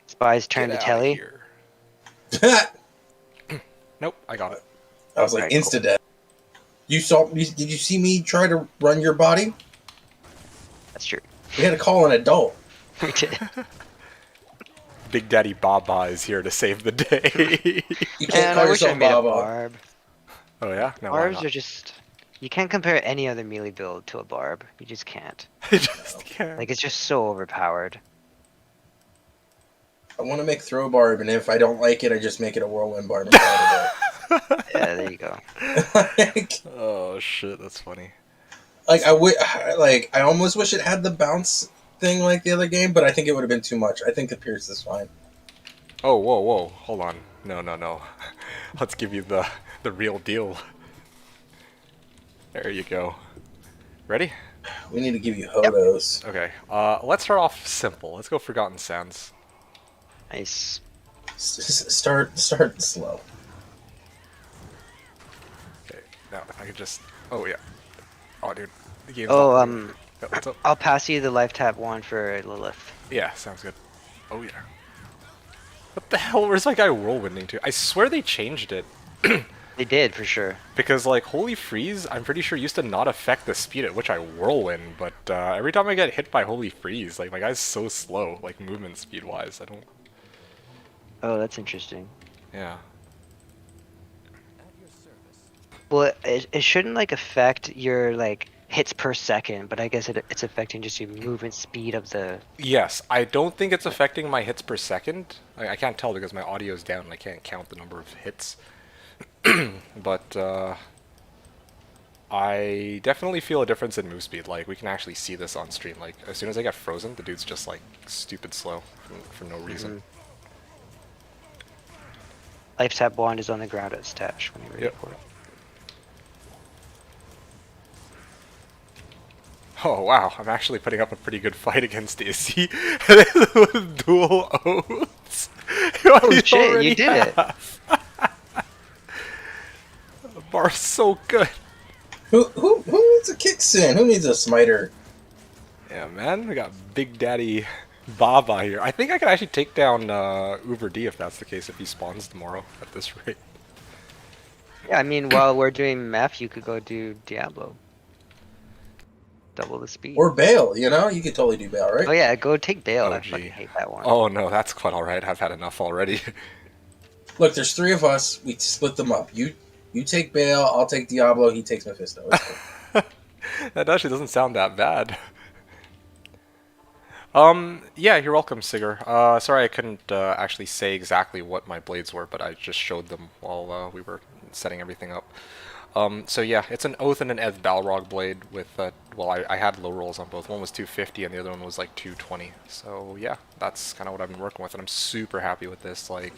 Spy's turn Get to outta telly. here. That. Nope, I got it. I was like Alright, insta death. You saw? Did you see me try to run your body? That's true. We had to call an adult. We did. Big Daddy Baba is here to save the day. You can't And call I wish I yourself made a Baba. barb. Oh yeah, no, why Barbs not? are just... You can't compare any other melee build to a barb. You just can't. I just can't. Like, it's just so overpowered. I want to make throw barb, and if I don't like it, I just make it a whirlwind barb. And call Yeah, there you go. it a Oh shit, that's funny. like I almost wish it had the bounce thing like the other game, but I think it would have been too much. I think the Pierce is fine. Oh, whoa, hold on. No. Let's give you the real deal. There you go. Ready? We need to give you Hodos. Okay. Let's start off simple. Let's go Forgotten Sands. Nice. Start slow. Okay. Now if I could just. Oh yeah. Oh dude, the game's. Oh, not moving. Yeah, what's up? I'll pass you the life tap one for Lilith. Yeah, sounds good. Oh yeah. What the hell? Where's my guy whirlwinding to? I swear they changed it. They did, for sure. Because, like, Holy Freeze, I'm pretty sure used to not affect the speed at which I whirlwind, but every time I get hit by Holy Freeze, like, my guy's so slow, like, movement speed-wise, I don't... Oh, that's interesting. Yeah. Well, it shouldn't, like, affect your, like, hits per second, but I guess it's affecting just your movement speed of the... Yes, I don't think it's affecting my hits per second. I can't tell because my audio's down and I can't count the number of hits. But, I definitely feel a difference in move speed. Like, we can actually see this on stream. Like, as soon as I get frozen, the dude's just, like, stupid slow for no reason. Life tap wand is on the ground at stash when you're ready Yep. for it. Oh wow, I'm actually putting up a pretty good fight against Izzy with dual oaths. Oh shit, you did it! The bar's so good. Who needs a kicksin? Who needs a smiter? Yeah, man, we got Big Daddy Baba here. I think I can actually take down Uber D if that's the case, if he spawns tomorrow at this rate. Yeah, I mean, while we're doing meth, you could go do Diablo. Double the speed. Or Bale, you know? You could totally do Bale, right? Oh yeah, go take Bale. Oh I fucking gee. hate that one. Oh no, that's quite alright. I've had enough already. Look, there's 3 of us. We split them up. You take Bale, I'll take Diablo, he takes Mephisto. It's cool. That actually doesn't sound that bad. Yeah, you're welcome, Sigger. Sorry I couldn't actually say exactly what my blades were, but I just showed them while we were setting everything up. So yeah, it's an Oath and an Eth Balrog blade with, well, I had low rolls on both. One was 250 and the other one was like 220. So yeah, that's kind of what I've been working with, and I'm super happy with this. Like,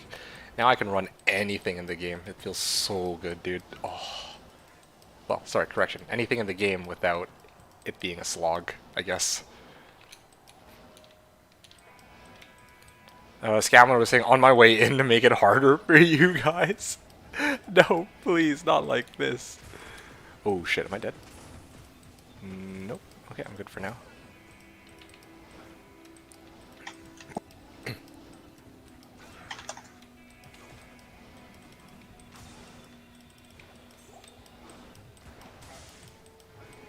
now I can run anything in the game. It feels so good, dude. Oh. Well, sorry, correction. Anything in the game without it being a slog, I guess. Scamler was saying, on my way in to make it harder for you guys. No, please, not like this. Oh shit, am I dead? Nope. Okay, I'm good for now.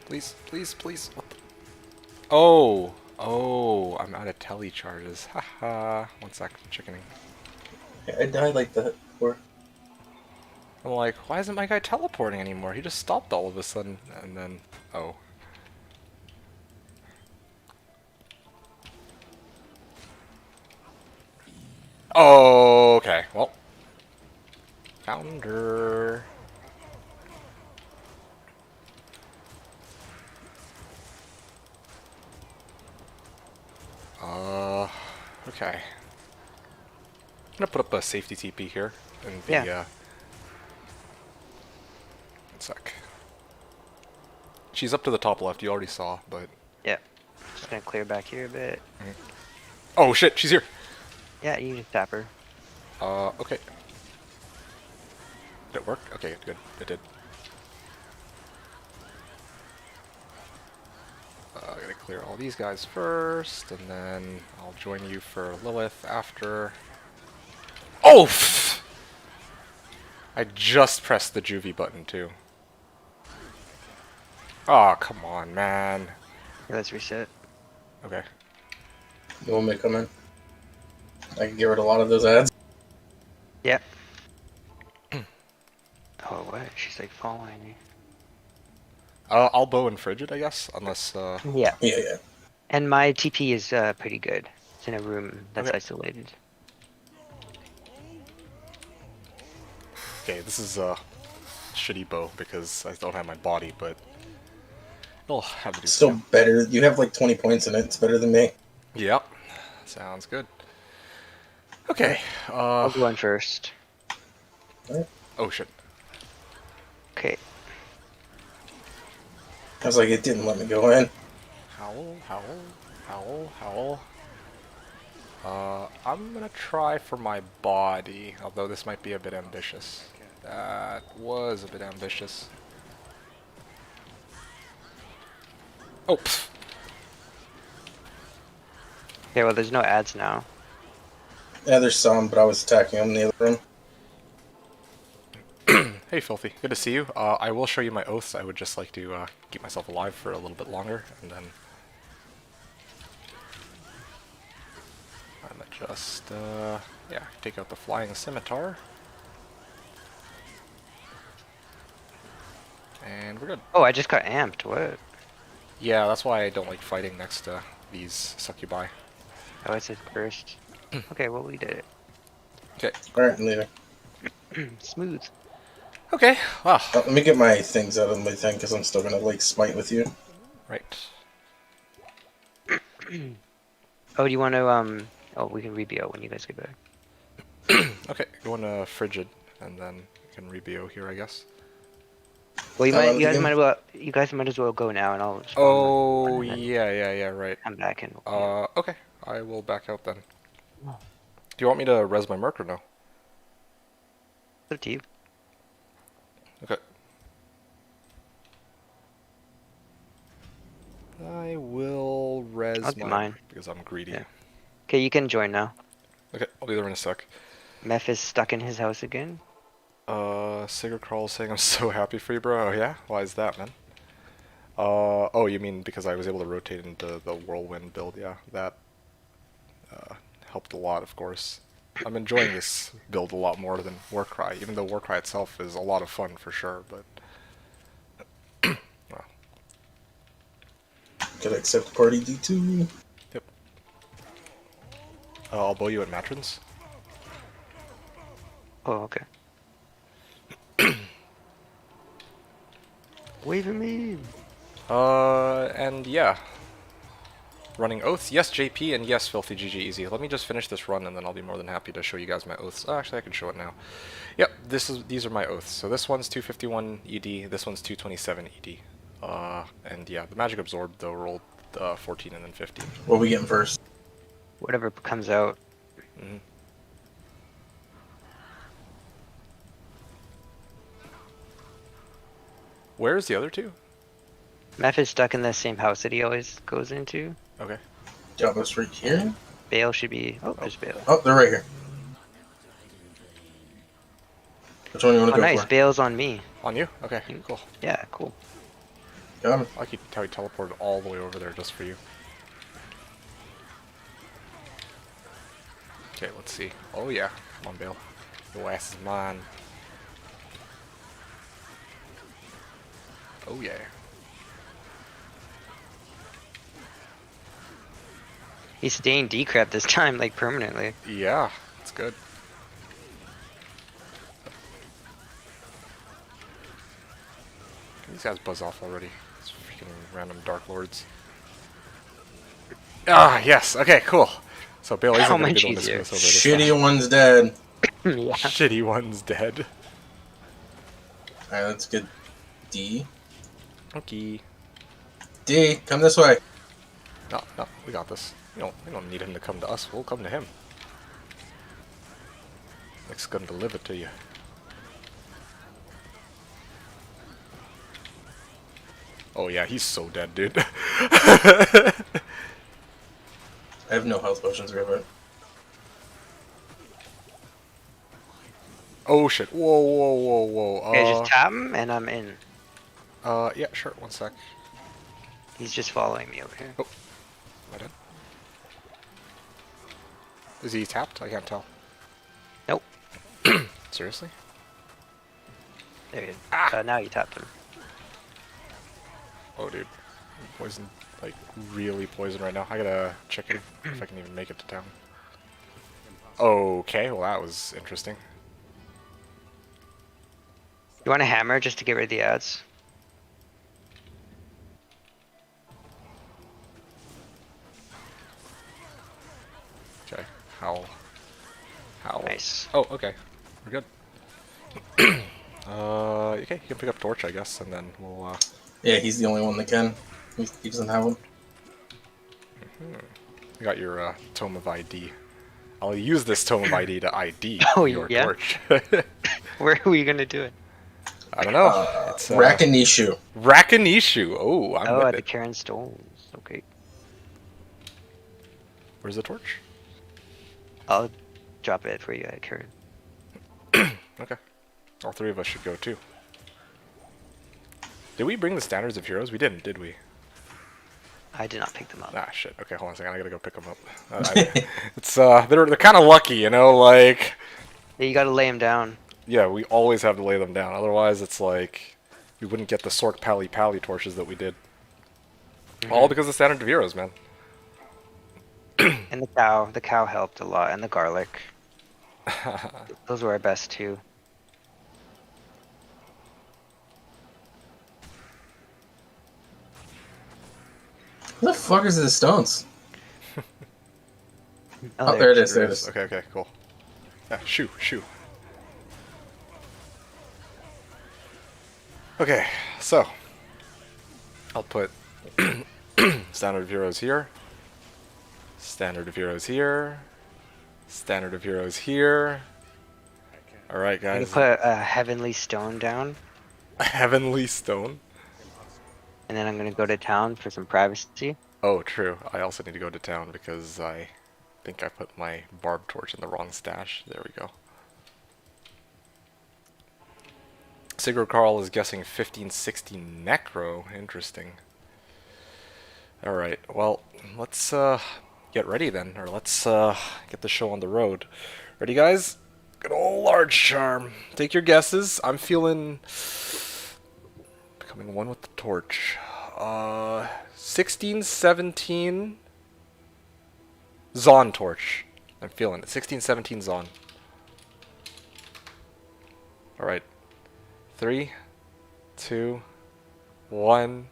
Please, please, please. What the? Oh, oh, I'm out of tele charges. Haha. 1 sec, chickening. Yeah, I died like that before. I'm like, why isn't my guy teleporting anymore? He just stopped all of a sudden, and then, oh. Oh, okay, well. Founder. Okay. I'm gonna put up a safety TP here in the, Yeah. 1 sec. She's up to the top left, you already saw, but... Yeah. Just gonna clear back here a bit. Oh shit, she's here! Yeah, you just tap her. Okay. Did it work? Okay, good. It did. I gotta clear all these guys first, and then I'll join you for Lilith after. Oh! I just pressed the juvie button too. Oh, come on, man. Here, let's reset. Okay. You want me to come in? I can get rid of a lot of those ads. Yep. Oh, what? She's like following me. I'll bow and frigid, I guess, unless. Yeah. Yeah. And my TP is pretty good. It's in a room that's Okay. isolated. Okay, this is a shitty bow because I don't have my body, but it'll have to do. Still better. You have like 20 points in it. It's better than me. Yep. Sounds good. Okay. I'll go in first. Oh shit. Okay. I was like, it didn't let me go in. Howl, howl, howl, howl. I'm gonna try for my body, although this might be a bit ambitious. That was a bit ambitious. Oh, pff. Okay, well, there's no ads now. Yeah, there's some, but I was attacking them in the other room. Hey, Filthy. Good to see you. I will show you my oaths. I would just like to keep myself alive for a little bit longer, and then I'm gonna just, yeah, take out the flying scimitar. And we're good. Oh, I just got amped. What? Yeah, that's why I don't like fighting next to these succubi. Oh, it says cursed. Okay, well, we did it. Okay. Alright, I'm leaving. Smooth. Okay, well, Let me get my things out of my thing, because I'm still going to, like, smite with you. right. Oh, do you want to, oh, we can re-BO when you guys get back. Okay, going to Frigid, and then you can re-BO here, I guess. Well, How long you guys again? might as well go now, and I'll. spawn Oh, one, and then yeah, right. come back and. Okay, I will back out then. Do you want me to res my merc or no? It's up to you. Okay. I will res I'll do my mine. because I'm greedy. Yeah. Okay, you can join now. Okay, I'll be there in a sec. Meph is stuck in his house again. Sigurd Carl saying I'm so happy for you, bro. Oh, yeah? Why is that, man? Oh, you mean because I was able to rotate into the Whirlwind build? Yeah, that helped a lot, of course. I'm enjoying this build a lot more than Warcry, even though Warcry itself is a lot of fun for sure, but... well, Gotta accept party D2. yep. I'll bow you at Matrons. Oh, okay. Wave at me. And yeah. Running oaths, yes JP, and yes Filthy GG Easy. Let me just finish this run and then I'll be more than happy to show you guys my oaths. Oh, actually I can show it now. Yep, these are my oaths. So this one's 251 ED, this one's 227 ED. And yeah, the Magic Absorb though rolled 14 and then 15. What are we getting first? Whatever comes out. Mhm. Where's the other two? Meph is stuck in the same house that he always goes into. Okay. Diablo's right here. Bale should be. Oh, there's Bale. Oh, they're right here. Which one do you want Oh, to go nice. for? Bale's on me. On you? Okay, cool. Yeah, cool. Got him. I like how he teleported all the way over there just for you. Okay, let's see. Oh yeah, come on Bale. Your ass is mine. Oh yeah. He's staying decrep this time, like permanently. Yeah, it's good. These guys buzz off already. These freaking random Dark Lords. Ah, yes. Okay, cool. So Bale isn't How gonna be much the one to screw easier. us over this Shitty one's dead. Yeah. time. Shitty one's dead. Alright, that's good. D. Okay. D, come this way. No, no, we got this. We don't need him to come to us. We'll come to him. Nick's gonna deliver to you. Oh yeah, he's so dead, dude. I have no health potions, Rivet. Oh shit! Whoa, whoa, whoa, whoa! Okay, just tap him and I'm in. Yeah, sure. One sec. He's just following me over here. Oh, am I dead? Is he tapped? I can't tell. Nope. Seriously? There he is. Ah. Now you tapped him. Oh, dude. Poison, like, really poison right now. I gotta check if I can even make it to town. Okay, well that was interesting. You want a hammer just to get rid of the ads? Okay, how? Nice. Oh, okay. We're good. Okay, you can pick up Torch, I guess, and then we'll, Yeah, he's the only one that can. He doesn't have one. you got your, Tome of ID. I'll use this Tome of ID to ID Oh, your yeah? Torch. Where are we gonna do it? I don't know. It's, Rakanishu. Rakanishu. Oh, I'm Oh, with at the it. Karen Stones. Okay. Where's the torch? I'll drop it for you at Karen. Okay. All three of us should go too. Did we bring the standards of heroes? We didn't, did we? I did not pick them up. Ah, shit. Okay, hold on a second. I gotta go pick them up. It's they're kind of lucky, you know. Like, Yeah, you gotta lay him down. yeah, we always have to lay them down. Otherwise, it's like we wouldn't get the Sork Pally Pally torches that we did. All because of the standard of heroes, man. And the cow helped a lot, and the garlic. Those were our best two. Who the fuck is this stones? Oh, there there it is. There it is. Okay, okay, cool. Yeah, shoo, shoo. Okay, so I'll put standard of heroes here, standard of heroes here, standard of heroes here. All right, You can guys. put a heavenly stone down, Heavenly stone. and then I'm gonna go to town for some privacy. Oh, true. I also need to go to town because I think I put my barb torch in the wrong stash. There we go. Sigurd Carl is guessing 1560 Necro. Interesting. Alright, well, let's get ready then, or let's get the show on the road. Ready, guys? Good old large charm. Take your guesses. I'm feeling becoming one with the torch. 1617 Zon torch. I'm feeling it. 1617 Zon. Alright. 3, 2, 1.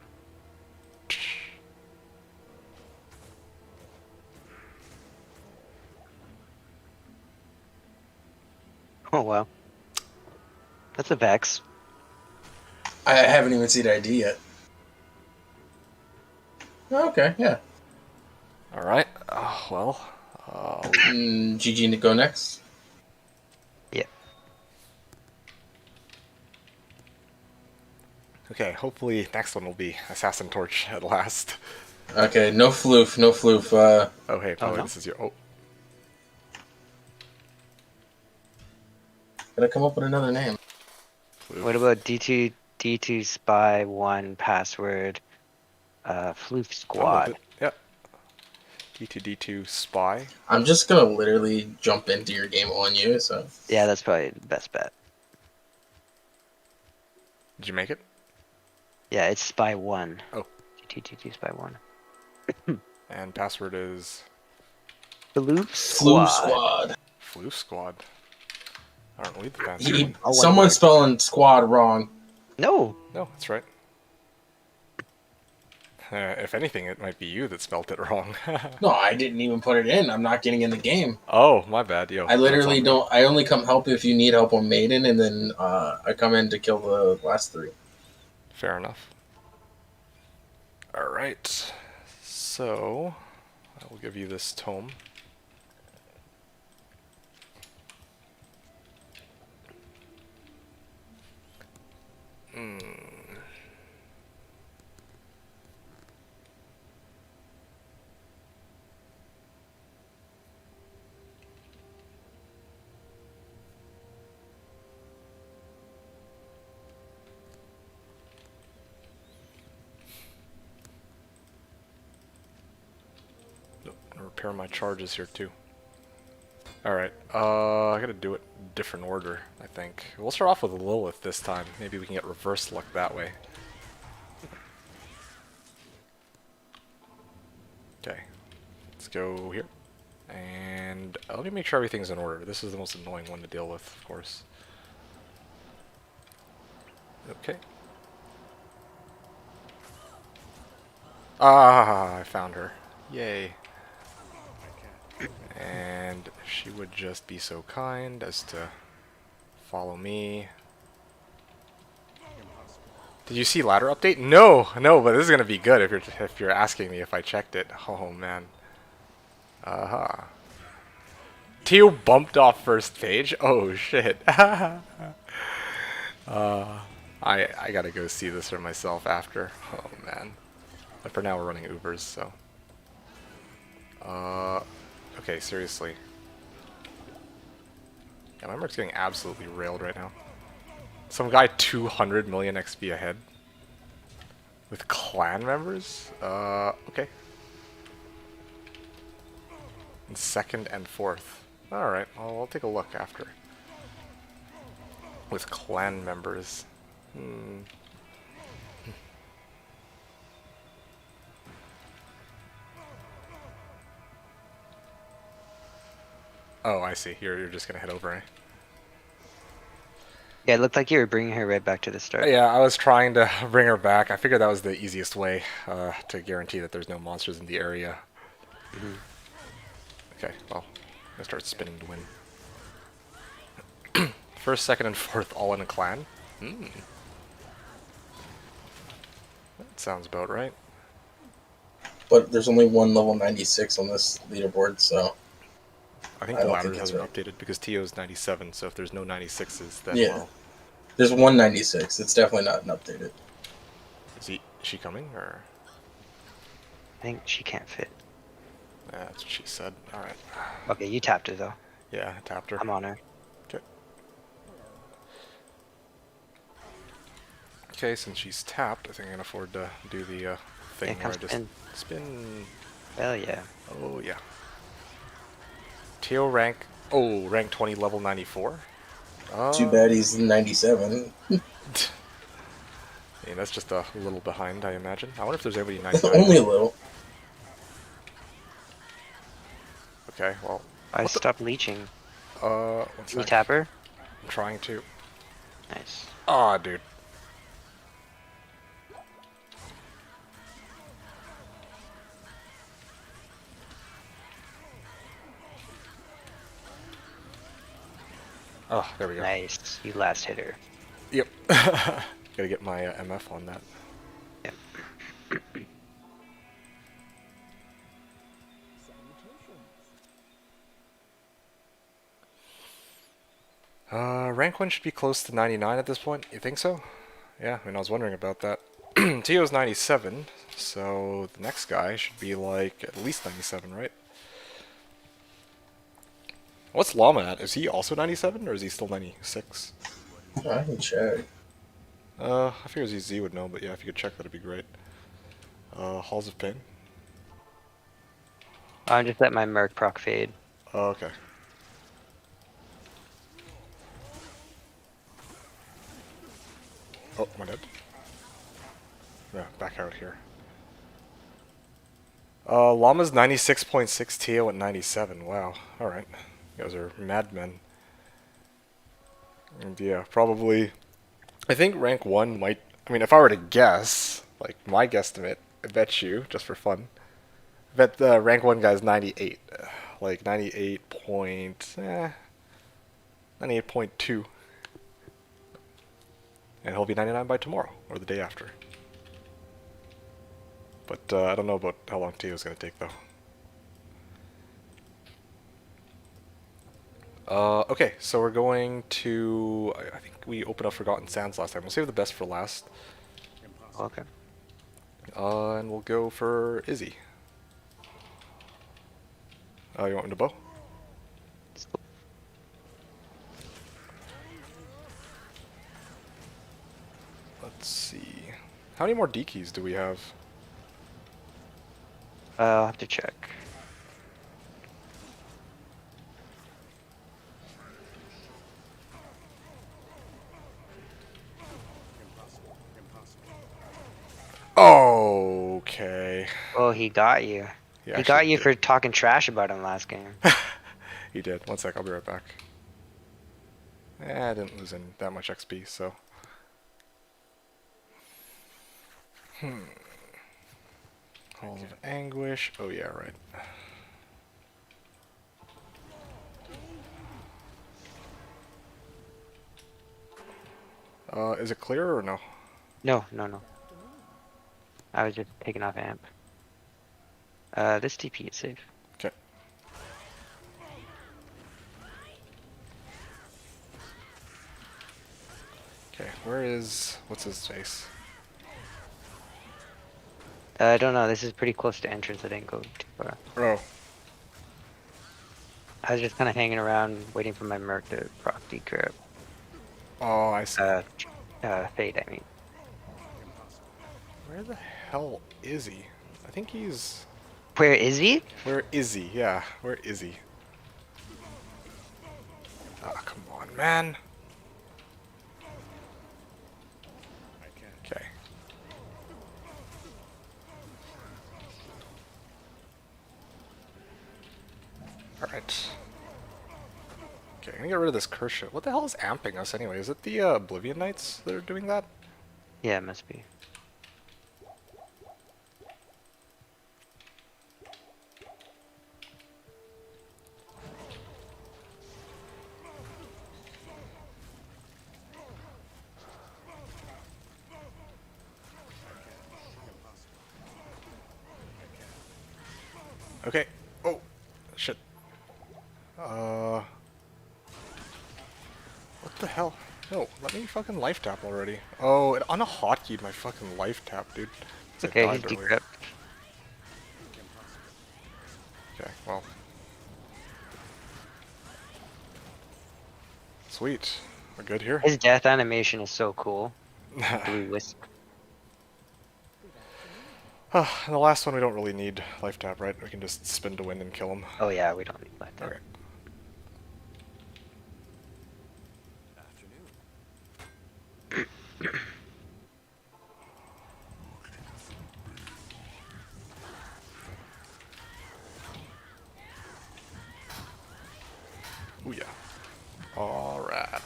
Oh wow. That's a Vex. I haven't even seen the ID yet. Okay, yeah. Alright. Well. GG to go next. Yeah. Okay, hopefully next one will be Assassin Torch at last. Okay, no floof, no floof. Oh, hey, probably no? this is your. Oh. Gotta come up with another name. What about D2 Spy 1 password Floof Squad? Yeah. D2D2 Spy. I'm just gonna literally jump into your game on you, so. Yeah, that's probably the best bet. Did you make it? Yeah, it's Spy 1. Oh. D2 Spy 1. And password is Floof Floof Squad. Squad. Floof Squad. Aren't we the fancy He, one? Oh, one someone's word. spelling squad wrong. No. No, that's right. If anything, it might be you that spelt it wrong. No, I didn't even put it in. I'm not getting in the game. Oh, my bad, yo. I literally that's on me. don't. I only come help if you need help on Maiden, and then I come in to kill the last 3. Fair enough. Alright. So, I will give you this tome. I'm gonna repair my charges here too. Alright, I gotta do it in different order, I think. We'll start off with Lilith this time. Maybe we can get reverse luck that way. Okay, let's go here. And let me make sure everything's in order. This is the most annoying one to deal with, of course. Okay. Ah, I found her. Yay. And she would just be so kind as to follow me. Did you see ladder update? No, no, but this is gonna be good if you're asking me if I checked it. Oh man. Tio bumped off first page. Oh shit. I gotta go see this for myself after. Oh man. But for now we're running Ubers, so. Okay, seriously. Yeah, my mark's getting absolutely railed right now. Some guy 200 million XP ahead. With clan members? Okay. And second and fourth. Alright, well, I'll take a look after. With clan members. Oh, I see. You're just gonna head over, eh? Yeah, it looked like you were bringing her right back to the start. Yeah, I was trying to bring her back. I figured that was the easiest way to guarantee that there's no monsters in the area. Okay, well, I'm gonna start spinning to win. First, second, and fourth all in a clan. That sounds about right. But there's only one level 96 on this leaderboard, so. I think I the don't ladders think that's hasn't right. updated because Tio's 97, so if there's no 96s, then Yeah. well, There's 196. It's definitely not an updated. is she coming or? I think she can't fit. Yeah, that's what she said. All right. Okay, you tapped her though. Yeah, I tapped her. I'm on her. Okay. Okay, since she's tapped, I think I can afford to do the thing Here where I comes just spin. spin. Hell yeah. Oh yeah. Teo rank. Oh, rank 20, level 94. Too bad he's 97. Yeah, that's just a little behind, I imagine. I wonder if there's anybody 99 Only a now. little. Okay, well, I what the? stopped leeching. One Can you sec. tap her? I'm trying to. Nice. Ah, dude. Oh, there we go. Nice. You last hit her. Yep. Gotta get my MF on that. Yep. Rank 1 should be close to 99 at this point. You think so? Yeah, I mean, I was wondering about that. Teo's 97, so the next guy should be like at least 97, right? What's Llama at? Is he also 97 or is he still 96? I can check. I figure ZZ would know, but yeah, if you could check, that'd be great. Halls of Pain. I'll just let my Merc proc fade. Oh, okay. Oh, am I dead? Yeah, back out here. Llama's 96.6, Teo at 97. Wow. Alright. You guys are madmen. And yeah, probably. I think rank 1 might. I mean, if I were to guess, like my guesstimate, I bet you, just for fun, I bet the rank 1 guy's 98. Like 98 point. 98.2. And he'll be 99 by tomorrow, or the day after. But I don't know about how long Teo's going to take, though. Okay, so we're going to... I think we opened up Forgotten Sands last time. We'll save the best for last. Okay. And we'll go for Izzy. You want me to bow? Let's see. How many more D keys do we have? I'll have to check. Okay. Oh, he got you. He He got actually you did. for talking trash about him last game. He did. One sec, I'll be right back. I didn't lose that much XP, so... Halls of Anguish. Oh yeah, right. Is it clear or no? No, no, no. I was just taking off amp. This TP is safe. Okay. Okay, where is... what's his face? I don't know. This is pretty close to entrance. I didn't go too far. Oh. I was just kind of hanging around, waiting for my Merc to proc decrypt. Oh, I see. Fade, I mean. Where the hell is he? I think he's... Where is he? Where is he? Yeah, where is he? Ah, come on, man. Okay. Alright. Okay, I'm gonna get rid of this curse shit. What the hell is amping us anyway? Is it the Oblivion Knights that are doing that? Yeah, it must be. Okay. Oh, shit. What the hell? No, let me fucking life tap already. Oh, it on a hotkeyed my fucking life tap, dude. 'Cause I Okay, he's died earlier. decrypt. Okay, well. Sweet. We're good here? His death animation is so cool. Blue wisp. And the last one we don't really need life tap, right? We can just spin to win and kill him. Oh yeah, we don't need like that. Okay. Ooh yeah. Alright.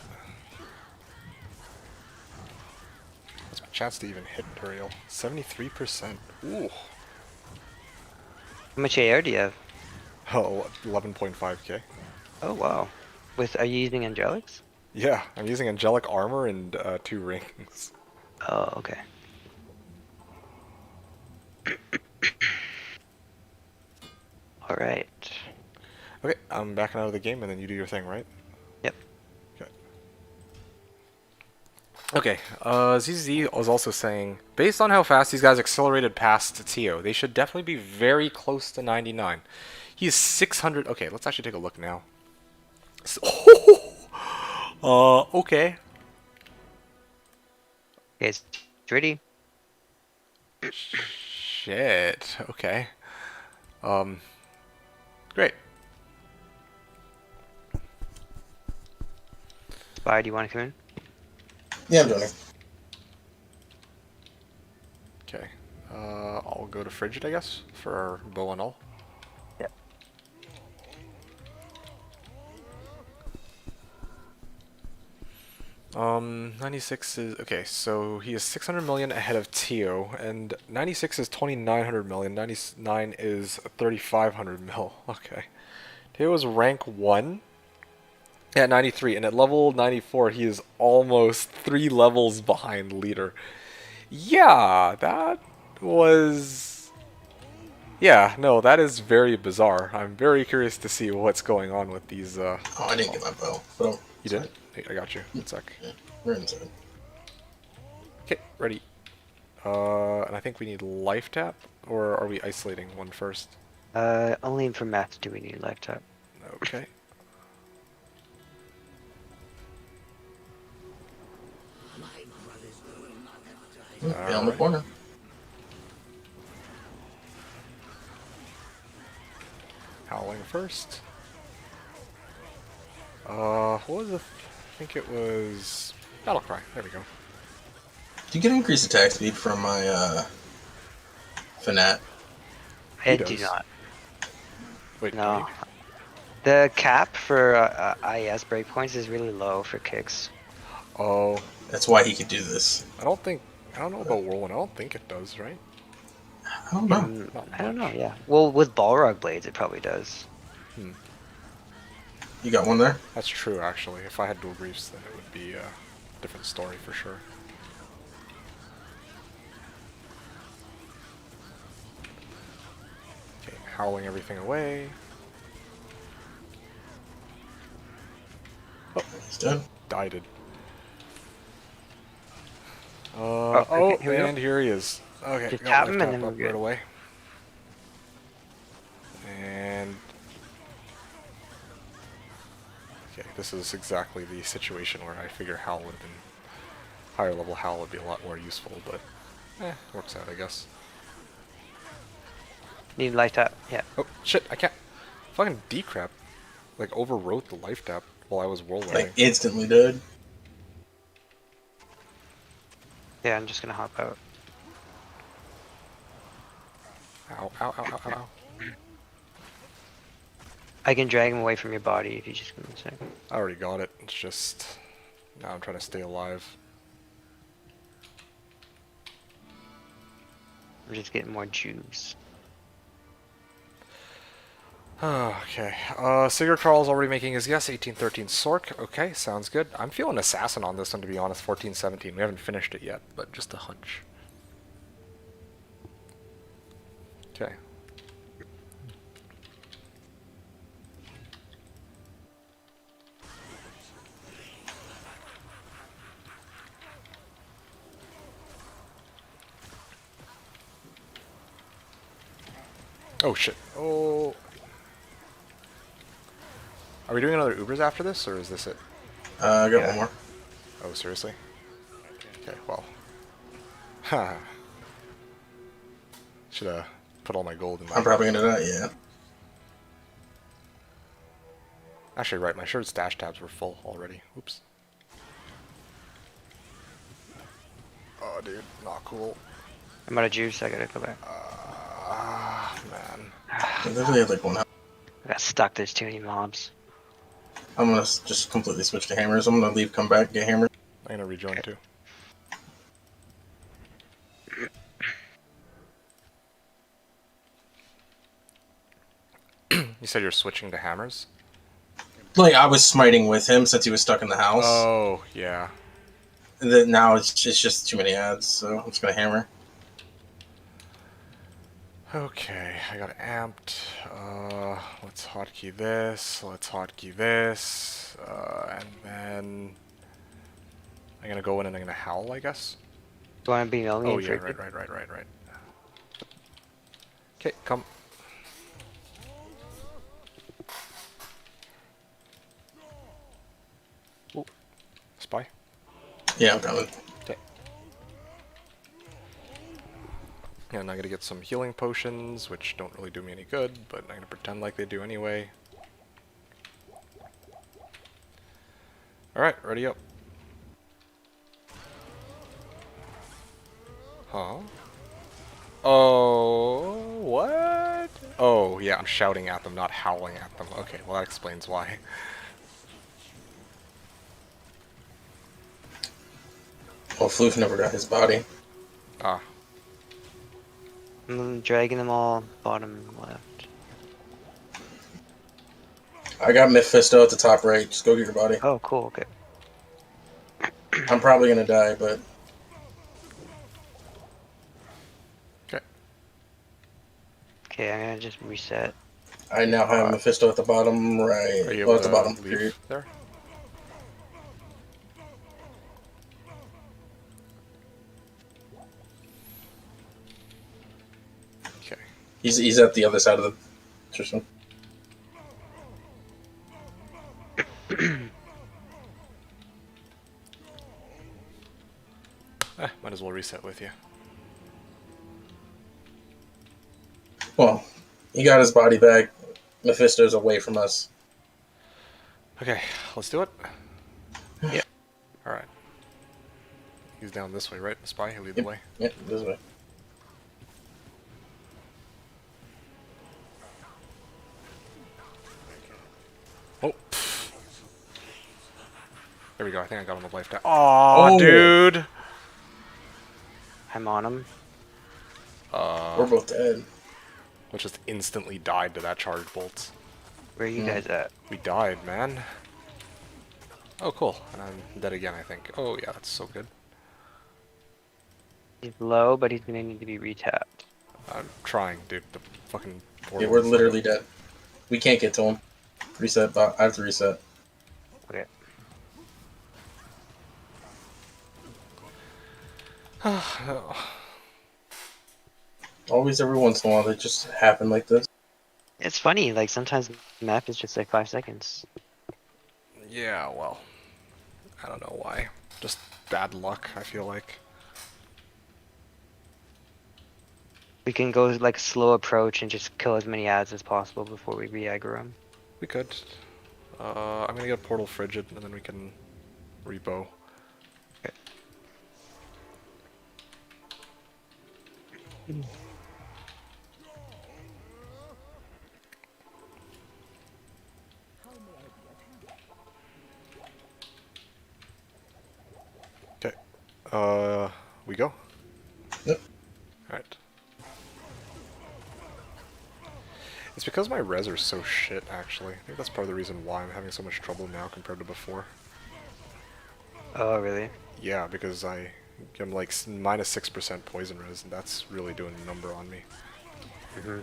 What's my chance to even hit Imperial? 73%. Ooh. How much AR do you have? Oh, 11.5k. Oh wow. Are you using Angelics? Yeah, I'm using angelic armor and 2 rings. Oh okay. All right. Okay, I'm backing out of the game and then you do your thing, right? Yep. Okay. Okay, ZZ was also saying, based on how fast these guys accelerated past Tio, they should definitely be very close to 99. He's 600. Okay, let's actually take a look now. Okay. Okay, it's ready. Shit. Okay. Great. Spy, do you want to come in? Yeah, I'm doing it. Okay. I'll go to Frigid, I guess, for our bow and all. Yep. 96 is okay. So he is 600 million ahead of Tio, and 96 is 2900 million. 99 is 3500 mil. Okay. Tio is rank 1 at 93, and at level 94, he is almost 3 levels behind leader. Yeah, that was. Yeah, no, that is very bizarre. I'm very curious to see what's going on with these. Oh, I didn't get my bow. But You didn't? Hey, I got you. One sec. Yeah, we're inside. Okay, ready. And I think we need life tap, or are we isolating one first? Only for math do we need life tap. Okay. Down the corner. Howling first. What was the? I think it was Battle Cry. There we go. Do you get increased attack speed from my Fanat? I does. do not. Wait, No. wait. The cap for IES breakpoints is really low for kicks. Oh, That's why he could do this. I don't know about Whirlwind. I don't think it does, right? I don't know. Mm, I don't know, yeah. Well, with Balrog blades, it probably does. You got one there? That's true, actually. If I had dual briefs, then it would be a different story for sure. Okay, howling everything away. He's done. Died it. okay, here we go. And here he is. Okay, Just got tap life him and tap then we're up good. right away. And okay, this is exactly the situation where I figure Howl would have been higher level. Howl would be a lot more useful, but works out, I guess. Need life tap, yeah. Oh shit! I can't. Fucking D-crap, like overwrote the life tap while I was whirlwinding. Like instantly did. Yeah, I'm just gonna hop out. Ow! Ow! Ow! Ow! Ow! I can drag him away from your body if you just give me a second. I already got it. It's just now I'm trying to stay alive. I'm just getting more juice. Okay. Sigurd Karl's already making his guess. 1813 Sork. Okay, sounds good. I'm feeling assassin on this one, to be honest. 1417. We haven't finished it yet, but just a hunch. Okay. Oh shit. Oh. Are we doing another Ubers after this, or is this it? I got one more. Oh, seriously? Okay, well, Ha. Should have put all my gold in my. I'm probably gonna die. Yeah. Actually, right. My shirt stash tabs were full already. Oops. Oh, dude, not cool. I'm out of juice. I gotta go back. Ah, man. I literally have like one. I got stuck. There's too many mobs. I'm gonna just completely switch to hammers. I'm gonna leave, come back, get hammers. I'm gonna rejoin too. You said you're switching to hammers? Like I was smiting with him since he was stuck in the house. Oh, yeah. And then now it's just too many ads, so I'm just gonna hammer. Okay, I got amped. Let's hotkey this. Let's hotkey this. And then I'm gonna go in and I'm gonna howl, I guess. Do you want to be Oh million yeah, for right. Okay, come. Ooh. Spy. Yeah, I'm coming. Okay. And I'm gonna get some healing potions, which don't really do me any good, but I'm gonna pretend like they do anyway. Alright, ready up. Huh? Oh, what? Oh, yeah, I'm shouting at them, not howling at them. Okay, well that explains why. Well, Floof never got his body. Ah, I'm dragging them all bottom left. I got Mephisto at the top right. Just go get your body. Oh, cool. Okay. I'm probably gonna die, but okay. Okay, I'm gonna just reset. I now have Mephisto at the bottom right. Are you Well, able at the to bottom. leave Period. there? Okay. He's at the other side of the Tristan. Might as well reset with you. Well, he got his body back. Mephisto's away from us. Okay, let's do it. Yep. Alright. He's down this way, right? The spy, he'll lead the way. Yep, this way. Oh. Pfft. There we go, I think I got him a life down. Aw, Oh. dude! I'm on him. We're both dead. Which just instantly died to that charge bolt. Where are you guys at? We died, man. Oh, cool. And I'm dead again, I think. Oh, yeah, that's so good. He's low, but he's gonna need to be retapped. I'm trying, dude. The fucking Yeah, portal we're is literally dead. We can't get to him. Reset. I have to reset. Okay. Always, every once in a while, they just happen like this. It's funny, like sometimes the map is just like 5 seconds. Yeah, well, I don't know why. Just bad luck, I feel like. We can go like slow approach and just kill as many ads as possible before we re-aggro them. We could. I'm gonna get Portal Frigid, and then we can repo. Okay. Okay. We go? Yep. Alright. It's because my res are so shit, actually. I think that's part of the reason why I'm having so much trouble now compared to before. Oh, really? Yeah, because I'm like minus 6% poison res, and that's really doing a number on me. Mm-hmm.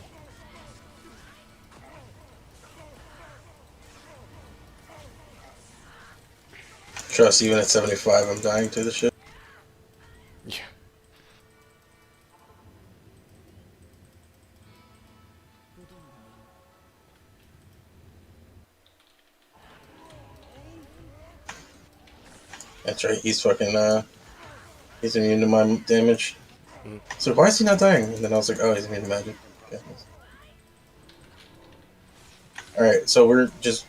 Trust, even at 75, I'm dying to the shit. Yeah. That's right, he's fucking, he's immune to my damage. So why is he not dying? And then I was like, oh, he's made magic. Okay. Alright, so we're just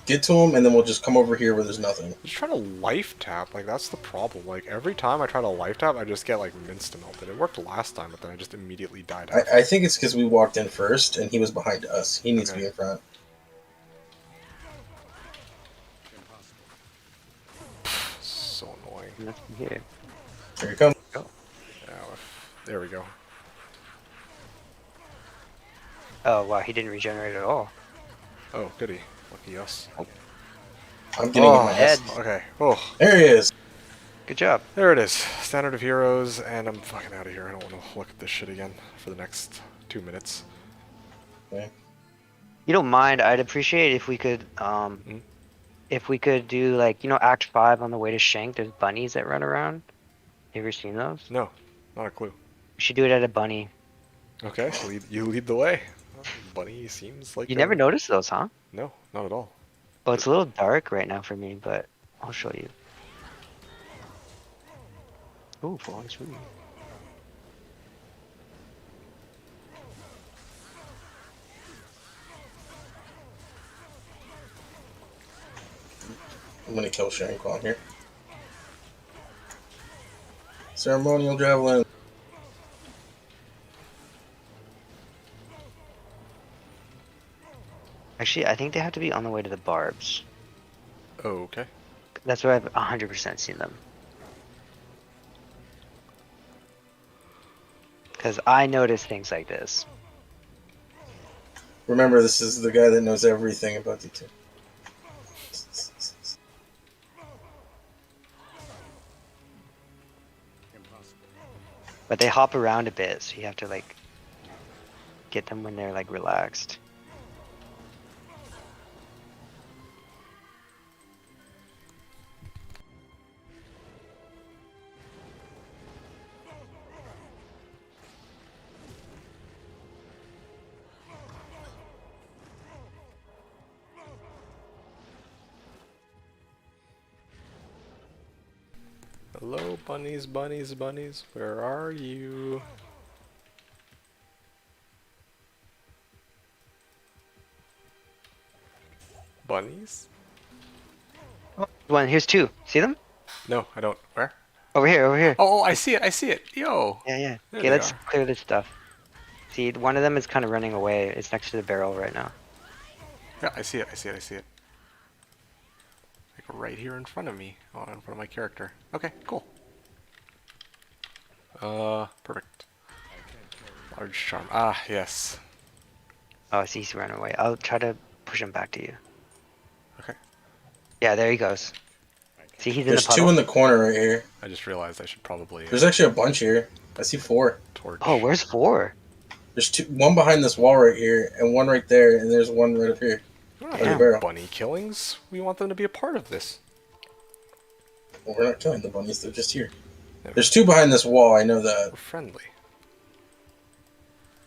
get to him, and then we'll just come over here where there's nothing. Just trying to life tap, like that's the problem. Like every time I try to life tap, I just get like insta melted. It worked last time, but then I just immediately died out. I think it's because we walked in first, and he was behind us. He needs to be in front. So annoying. Nothing here. Here he comes. Yeah, there we go. Oh wow, he didn't regenerate at all. Oh, goody. Lucky us. I'm getting in my Ed. ass. Okay. Oh, There he is. Good job. there it is. Standard of heroes, and I'm fucking out of here. I don't want to look at this shit again for the next 2 minutes. Okay. You don't mind? I'd appreciate if we could if we could do like, you know, Act 5 on the way to Shank. There's bunnies that run around. You ever seen those? No, not a clue. We should do it at a bunny. Okay, you lead the way. Bunny seems like You never noticed those, huh? No, not at all. Well, it's a little dark right now for me, but I'll show you. Ooh, falling tree. I'm gonna kill Shank while I'm here. Ceremonial javelin. Actually, I think they have to be on the way to the barbs. Oh, okay. That's where I've 100% seen them. Because I notice things like this. Remember, this is the guy that knows everything about D2. But they hop around a bit, so you have to like get them when they're like relaxed. Hello, bunnies, bunnies, bunnies. Where are you? Bunnies? One, here's two. See them? No, I don't. Where? Over here, over here. Oh, I see it. I see it. Yo. Yeah, yeah. There Okay, they let's are. clear this stuff. See, one of them is kind of running away. It's next to the barrel right now. Yeah, I see it. I see it. I see it. Like right here in front of me. Oh, in front of my character. Okay, cool. Perfect. Large charm. Ah, yes. Oh, I see he's running away. I'll try to push him back to you. Okay. Yeah, there he goes. See, he's in There's the puddle. two in the corner right here. I just realized I should probably There's actually a bunch here. I see 4. torch. Oh, where's 4? There's one behind this wall right here, and one right there, and there's one right up here. We're not By the doing barrel. bunny killings. We want them to be a part of this. Well, we're not killing the bunnies, they're just here. Yeah, There's 2 behind this wall, I know that. we're friendly.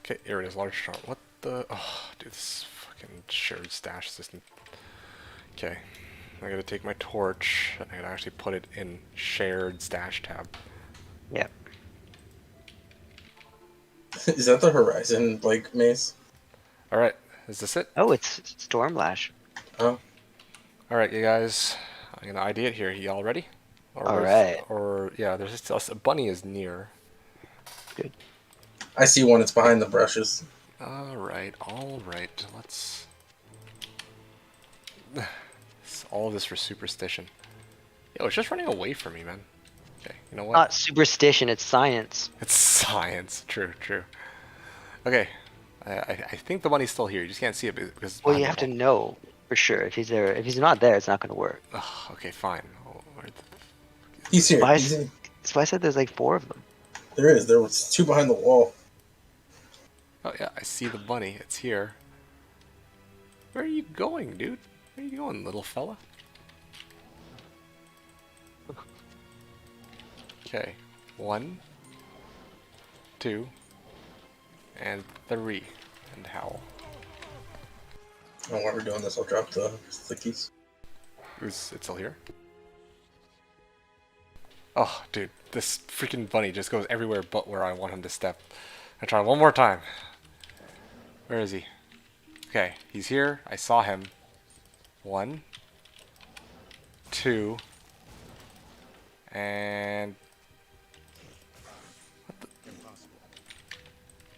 Okay, here it is. Large charm. What the? Oh, dude, this fucking shared stash system. Okay. I gotta take my torch and I gotta actually put it in shared stash tab. Yep. Is that the Horizon, like, maze? Alright, is this it? Oh, it's Stormlash. Oh. Alright, you guys. I'm gonna ID it here. Y'all ready? Or Alright. Or, yeah, there's just a bunny is near. Good. I see one, it's behind the brushes. Alright, let's... All of this for superstition. Yo, it's just running away from me, man. Okay, you know what? Not superstition, it's science. It's science. True, true. Okay, I think the bunny's still here. You just can't see it because it's Well, behind you the have to wall. know for sure. If he's there, if he's not there, it's not gonna work. Ugh, okay, fine. Oh, He's here. Why He's is- in. That's why I said there's like 4 of them. There is. There was 2 behind the wall. oh yeah, I see the bunny. It's here. Where are you going, dude? Where are you going, little fella? Okay, 1, 2, and 3, and howl. Oh, while we're doing this, I'll drop the keys. It's still here. Oh, dude, this freaking bunny just goes everywhere but where I want him to step. I try one more time. Where is he? Okay, he's here. I saw him. 1, 2, and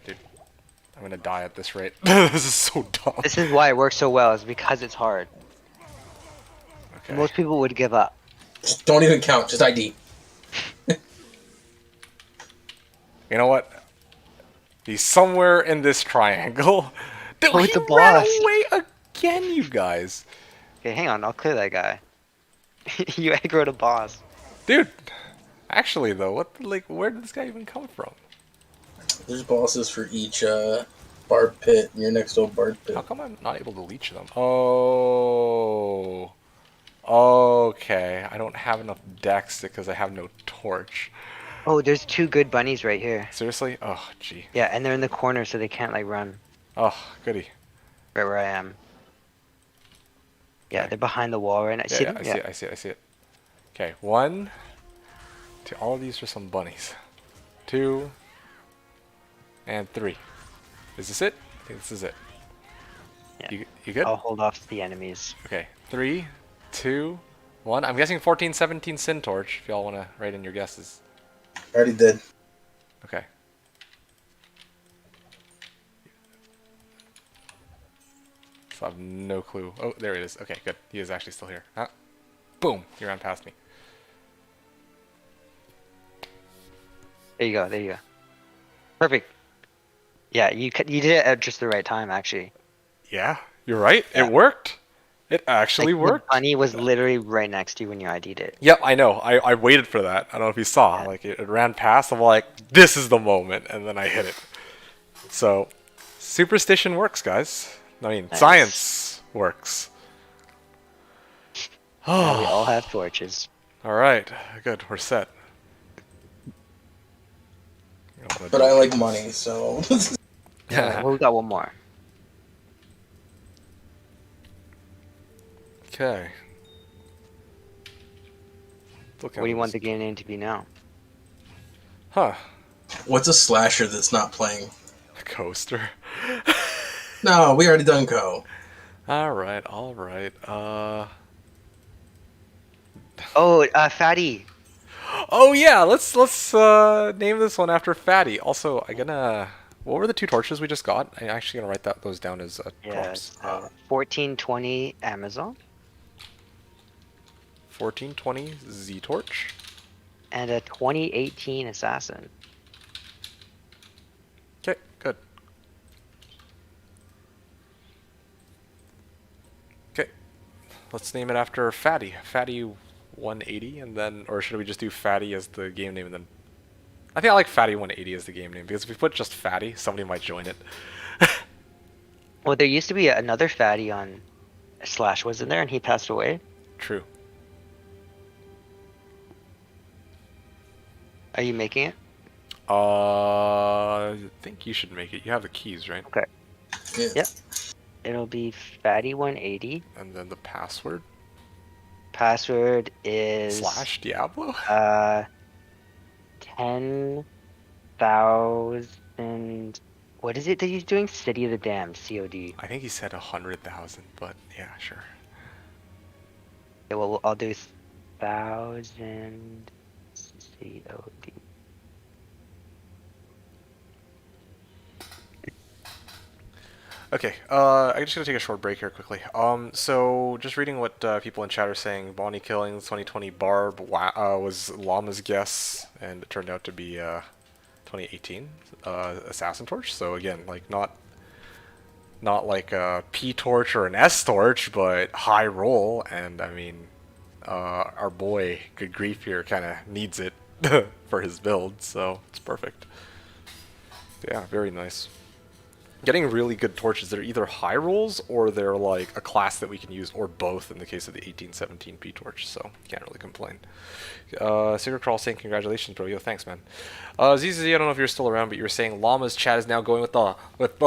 dude, I'm gonna die at this rate. This is so dumb. This is why it works so well, is because it's hard. Okay. Most people would give up. Don't even count. Just ID. You know what? He's somewhere in this triangle. Dude, Oh, it's he a ran boss. away again, you guys. Okay, hang on, I'll clear that guy. You aggroed a boss. Dude, actually though, where did this guy even come from? There's bosses for each bard pit. Your next old bard pit. How come I'm not able to leech them? Oh, okay. I don't have enough dex because I have no torch. Oh, there's 2 good bunnies right here. Seriously? Oh, gee. Yeah, and they're in the corner so they can't like run Oh, goody. right where I am. Yeah, Okay. they're behind the wall right now. Yeah, See yeah, them? I see it. I see it. I see it. Okay, 1, 2. All of these are some bunnies. 2, and 3. Is this it? I think this is it. Yeah. You good? I'll hold off the enemies. Okay, 3, 2, 1. I'm guessing 14, 17 Sin Torch. If y'all want to write in your guesses. Already did. Okay. So I have no clue. Oh, there it is. Okay, good. He is actually still here. Huh? Boom! He ran past me. There you go. There you go. Perfect. Yeah, you did it at just the right time, actually. Yeah, you're right. Yeah. It worked. It actually Like, worked. The bunny was literally right next to you when you ID'd it. Yep, I know. I waited for that. I don't know if you saw. Yeah. Like it ran past. I'm like, this is the moment, and then I hit it. So, superstition works, guys. I mean, Nice. science works. Now we Oh, all have torches. all right. Good. We're set. But I like money, so. Well, we got one more. Okay. What do you want the game name to be now? Huh. What's a slasher that's not playing? A coaster. No, we already done Go. Alright, alright. Oh, Fatty. Oh yeah, let's name this one after Fatty. Also, what were the 2 torches we just got? I'm actually gonna write those down as prompts. Yes. 1420 Amazon 1420 Z torch. and a 2018 Assassin. Okay, good. Okay, let's name it after Fatty. Fatty 180, and then, or should we just do Fatty as the game name and then? I think I like Fatty 180 as the game name because if we put just Fatty, somebody might join it. Well, there used to be another Fatty on Slash, wasn't there? And he passed away. True. Are you making it? I think you should make it. You have the keys, right? Okay. Yeah. Yep. It'll be Fatty 180. And then the password Password is / Diablo. 10,000. What is it that he's doing? City of the Damned, COD. I think he said 100,000, but yeah, sure. Okay, well, I'll do 1,000 COD. Okay, I'm just gonna take a short break here quickly. So just reading what people in chat are saying. Bonnie Killings 2020 Barb was Llama's guess, and it turned out to be 2018 Assassin Torch. So again, like not like a P Torch or an S Torch, but high roll. And I mean, our boy Good Grief here kind of needs it for his build, so it's perfect. Yeah, very nice. Getting really good torches, they're either high rolls or they're like a class that we can use, or both in the case of the 1817 P torch, so can't really complain. Secret Crawl saying congratulations, bro. Yo, thanks, man. ZZZ, I don't know if you're still around, but you were saying Llama's chat is now going with the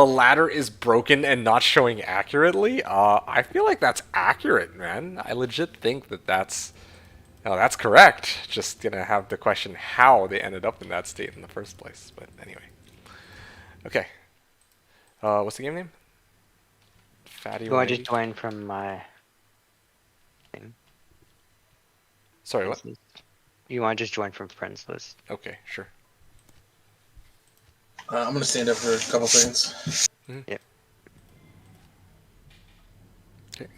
ladder is broken and not showing accurately. I feel like that's accurate, man. I legit think that that's No, that's correct. Just gonna have the question how they ended up in that state in the first place. But anyway. Okay. What's the game name? Fatty You want to 180? just join from my thing? Sorry, what? Friends list? You want to just join from friends list? Okay, sure. I'm gonna stand up for a couple seconds. Yep. Okay.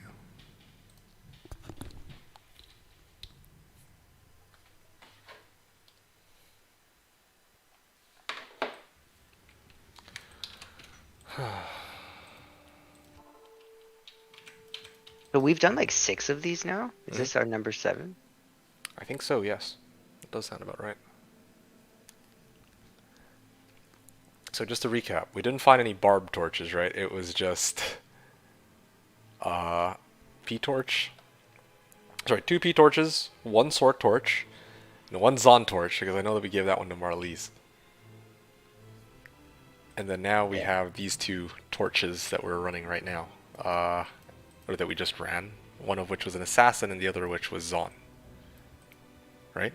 So we've done like 6 of these now. Is this our number 7? I think so, yes. It does sound about right. So just to recap, we didn't find any barb torches, right? It was just P-torch. Sorry, 2 P-torches, 1 sword torch, and 1 Zon torch, because I know that we gave that one to Marlies. And then now we have these 2 torches that we're running right now. Or that we just ran. One of which was an assassin and the other of which was Zon. Right?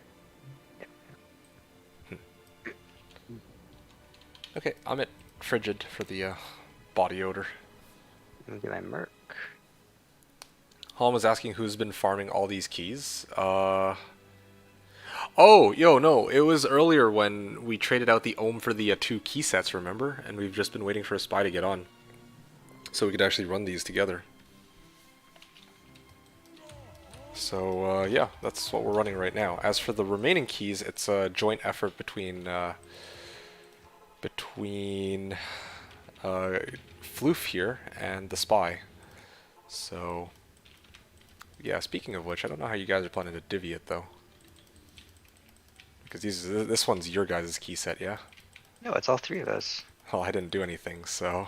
Okay, I'm at Frigid for the body odor. Let me get my merc. Holm was asking who's been farming all these keys. Oh, yo, no, it was earlier when we traded out the Ohm for the 2 key sets, remember? And we've just been waiting for a spy to get on. So we could actually run these together. So, yeah, that's what we're running right now. As for the remaining keys, it's a joint effort between Floof here and the spy. So, yeah, speaking of which, I don't know how you guys are planning to divvy it, though. Because this one's your guys' key set, yeah? No, it's all 3 of us. Well, I didn't do anything, so...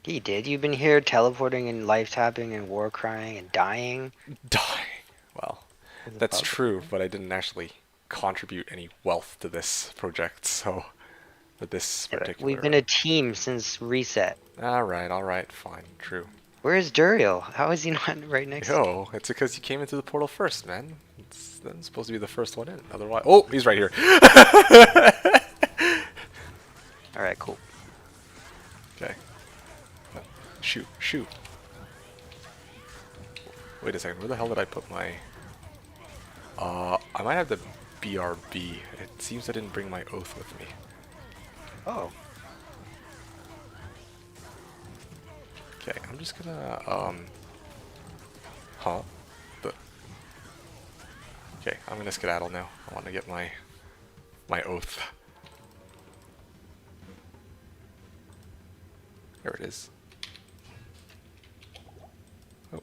You did. You've been here teleporting and life tapping and war crying and dying. Dying. Well, that's true, but I didn't actually contribute any wealth to this project, so... With this particular... We've been a team since reset. Alright, fine, true. Where is Duriel? How is he not right next to me? Yo, it's because you came into the portal first, man. It's then supposed to be the first one in. Otherwise... Oh, he's right here. Alright, cool. Okay. Shoot. Wait a second, where the hell did I put my... I might have the BRB. It seems I didn't bring my oath with me. Oh. Okay, I'm just gonna, Okay, I'm gonna skedaddle now. I want to get my oath. There it is. Oh.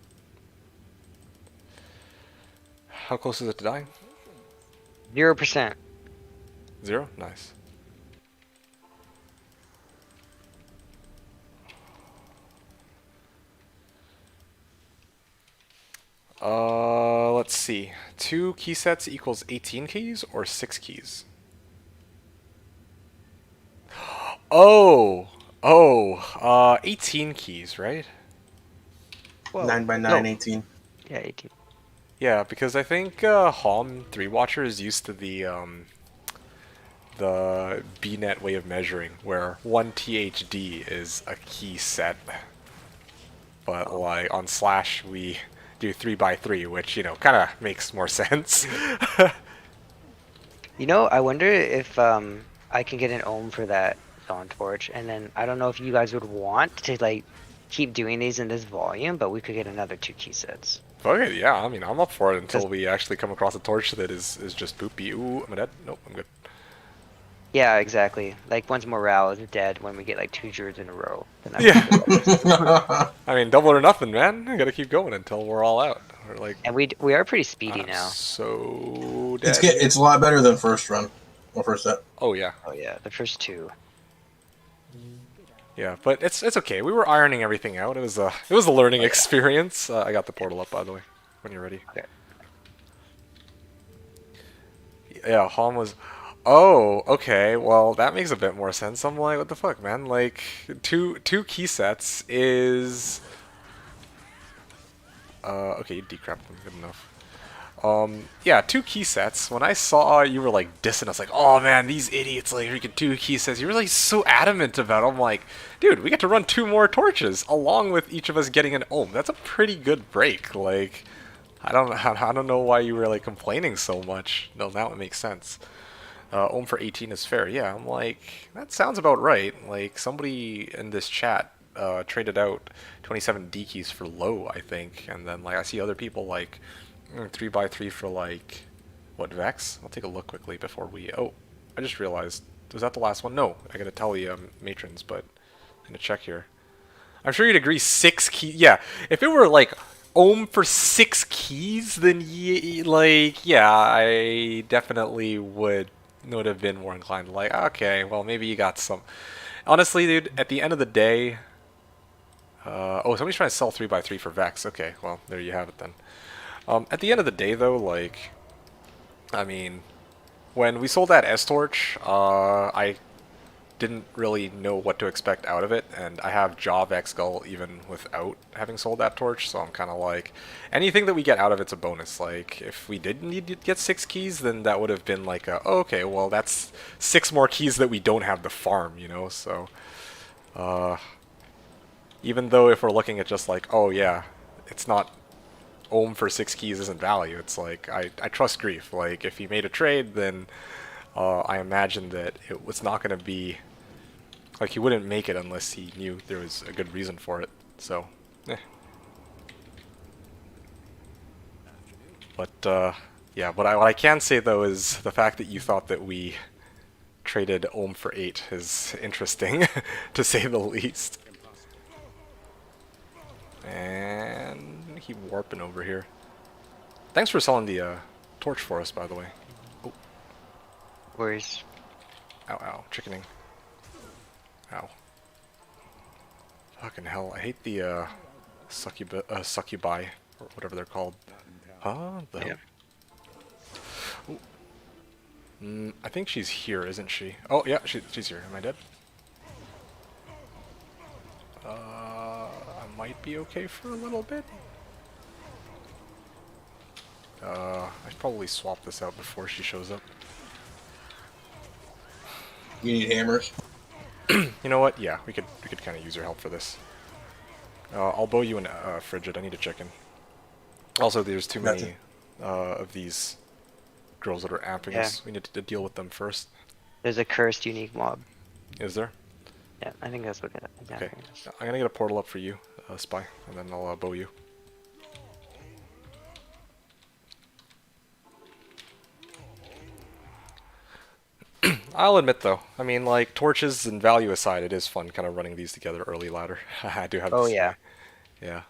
How close is it to dying? 0%. 0? Nice. Let's see. 2 key sets equals 18 keys or 6 keys? Oh! 18 keys, right? Whoa. 9 by 9, No. 18. Yeah, 18. Yeah, because I think Hom 3 Watcher is used to the BNet way of measuring, where 1 THD is a key set. But like on Slash we do 3 by 3, which, you know, kind of makes more sense. You know, I wonder if I can get an ohm for that Dawn Torch, and then I don't know if you guys would want to like keep doing these in this volume, but we could get another 2 key sets. Okay, yeah, I mean, I'm up for it until we actually come across a torch that is just poopy. Ooh, am I dead? Nope, I'm good. Yeah, exactly. Like once morale is dead, when we get like 2 Druids in a row. Then Yeah. I mean, double or nothing, man. I gotta keep going until we're all out. We're like, And we are pretty speedy now. so dead. It's a lot better than first run. Or first set. Oh yeah, Oh yeah, the first 2. yeah, but it's okay. We were ironing everything out. It was a learning experience. I got the portal up, by the way, when you're ready. Okay. Yeah, Hom was. Oh, okay. Well, that makes a bit more sense. I'm like, what the fuck, man? Like, two key sets is. Okay, you decrapped them. Good enough. Yeah, 2 key sets. When I saw you were like dissing us, like, oh man, these idiots like freaking 2 key sets. You were like so adamant about it. I'm like, dude, we get to run 2 more torches along with each of us getting an ohm. That's a pretty good break. Like, I don't know why you were like complaining so much. No, now it makes sense. Ohm for 18 is fair. Yeah, I'm like, that sounds about right. Like somebody in this chat traded out 27 D keys for low, I think, and then like I see other people like 3x3 for like what, Vex? I'll take a look quickly before we. Oh, I just realized, was that the last one? No, I gotta tell you, matrons, but I'm gonna check here. I'm sure you'd agree 6 keys. Yeah, if it were like ohm for 6 keys, then yeah, I definitely would have been more inclined to like, okay, well maybe you got some. Honestly, dude, at the end of the day, oh, somebody's trying to sell 3x3 for Vex. Okay, well there you have it then. At the end of the day, though, like, I mean, when we sold that S-Torch, I didn't really know what to expect out of it, and I have Jaw Vex Gull even without having sold that torch, so I'm kind of like, anything that we get out of it's a bonus. Like, if we did need to get 6 keys, then that would have been like a, oh, okay, well, that's 6 more keys that we don't have to farm, you know, so, even though if we're looking at just like, oh yeah, it's not ohm for 6 keys isn't value. It's like I trust Grief. Like if he made a trade, then I imagine that it was not going to be like he wouldn't make it unless he knew there was a good reason for it. So, but yeah. But what I can say though is the fact that you thought that we traded ohm for 8 is interesting, to say the least. And he warping over here. Thanks for selling the torch for us, by the way. Oh. Worries. Ow, ow, chickening. Ow. Fucking hell, I hate the succubi, or whatever they're called. Huh? The hell? Ooh. I think she's here, isn't she? Oh, yeah, she's here. Am I dead? I might be okay for a little bit. I should probably swap this out before she shows up. You need hammers? You know what? Yeah, we could kind of use her help for this. I'll bow you in Frigid. I need a chicken. Also, there's too many of these girls that are amping us. We need to deal with them first. There's a cursed unique mob. Is there? Yeah, I think that's what it is. Okay, I'm gonna get a portal up for you, Spy, and then I'll bow you. I'll admit though, I mean, like, torches and value aside, it is fun kind of running these together early ladder. I do have to say. Yeah. Yeah.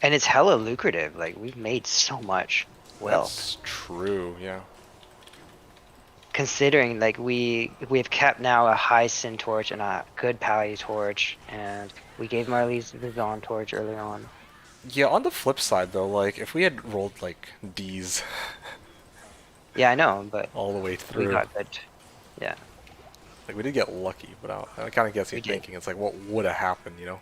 And it's hella lucrative. Like, we've made so much wealth. That's true, yeah. Considering, like, we've kept now a high Sin torch and a good Pally torch, and we gave Marlies the Zon torch early on. Yeah, on the flip side though, like, if we had rolled, like, D's Yeah, I know, but all the way through. we got good. Yeah. Like, we did get lucky, but I kind of guess you're We did. thinking, it's like, what would have happened, you know?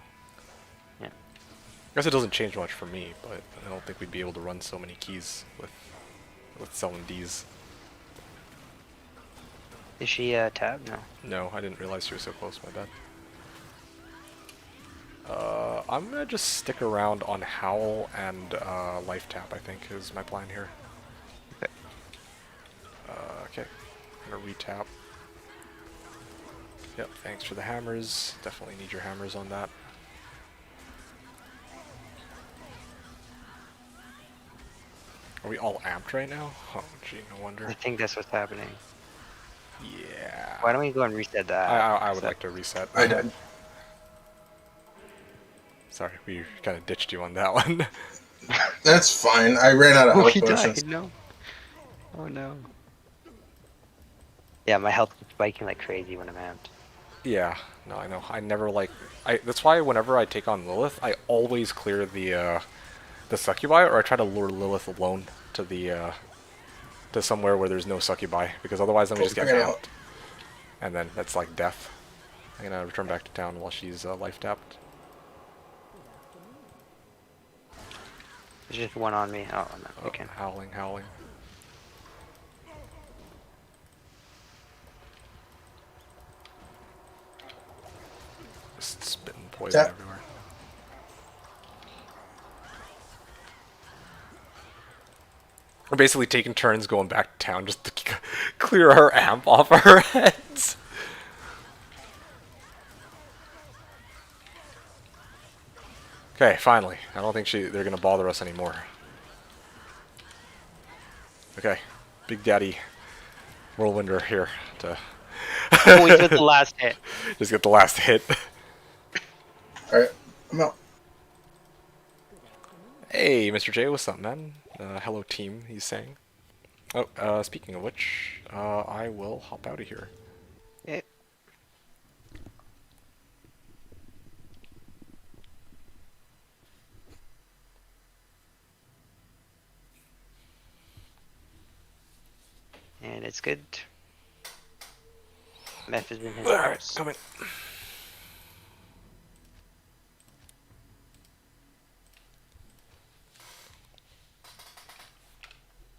Yeah. I guess it doesn't change much for me, but I don't think we'd be able to run so many keys with selling D's. Is she tabbed? No. No, I didn't realize she was so close, my bad. I'm gonna just stick around on Howl and Life Tap, I think, is my plan here. Okay. Okay, I'm gonna retap. Yep, thanks for the hammers. Definitely need your hammers on that. Are we all amped right now? Oh, gee, no wonder. I think that's what's happening. Yeah. Why don't we go and reset that? I would like to reset. I did. Sorry, we kind of ditched you on that one. That's fine. I ran out of Oh, health he potions. died. No. Oh no. Yeah, my health is spiking like crazy when I'm amped. Yeah, no, I know. I never like. That's why whenever I take on Lilith, I always clear the succubi, or I try to lure Lilith alone to the to somewhere where there's no succubi, because otherwise I'm just get Cool. amped, and then that's like death. I'm gonna return back to town while she's life tapped. There's just one on me. Oh, no, Oh, you can. howling, howling. Just spitting poison Tap. everywhere. We're basically taking turns going back to town just to clear our amp off our heads. Okay, finally. I don't think they're gonna bother us anymore. Okay, Big Daddy Whirlwinder here to Oh, we took the last hit. just get the last hit. All right, I'm out. Hey, Mr. J, what's up, man? Hello, team, he's saying. Oh, speaking of which, I will hop out of here. Yeah. And it's good. Meth is in his Alright, house. come in.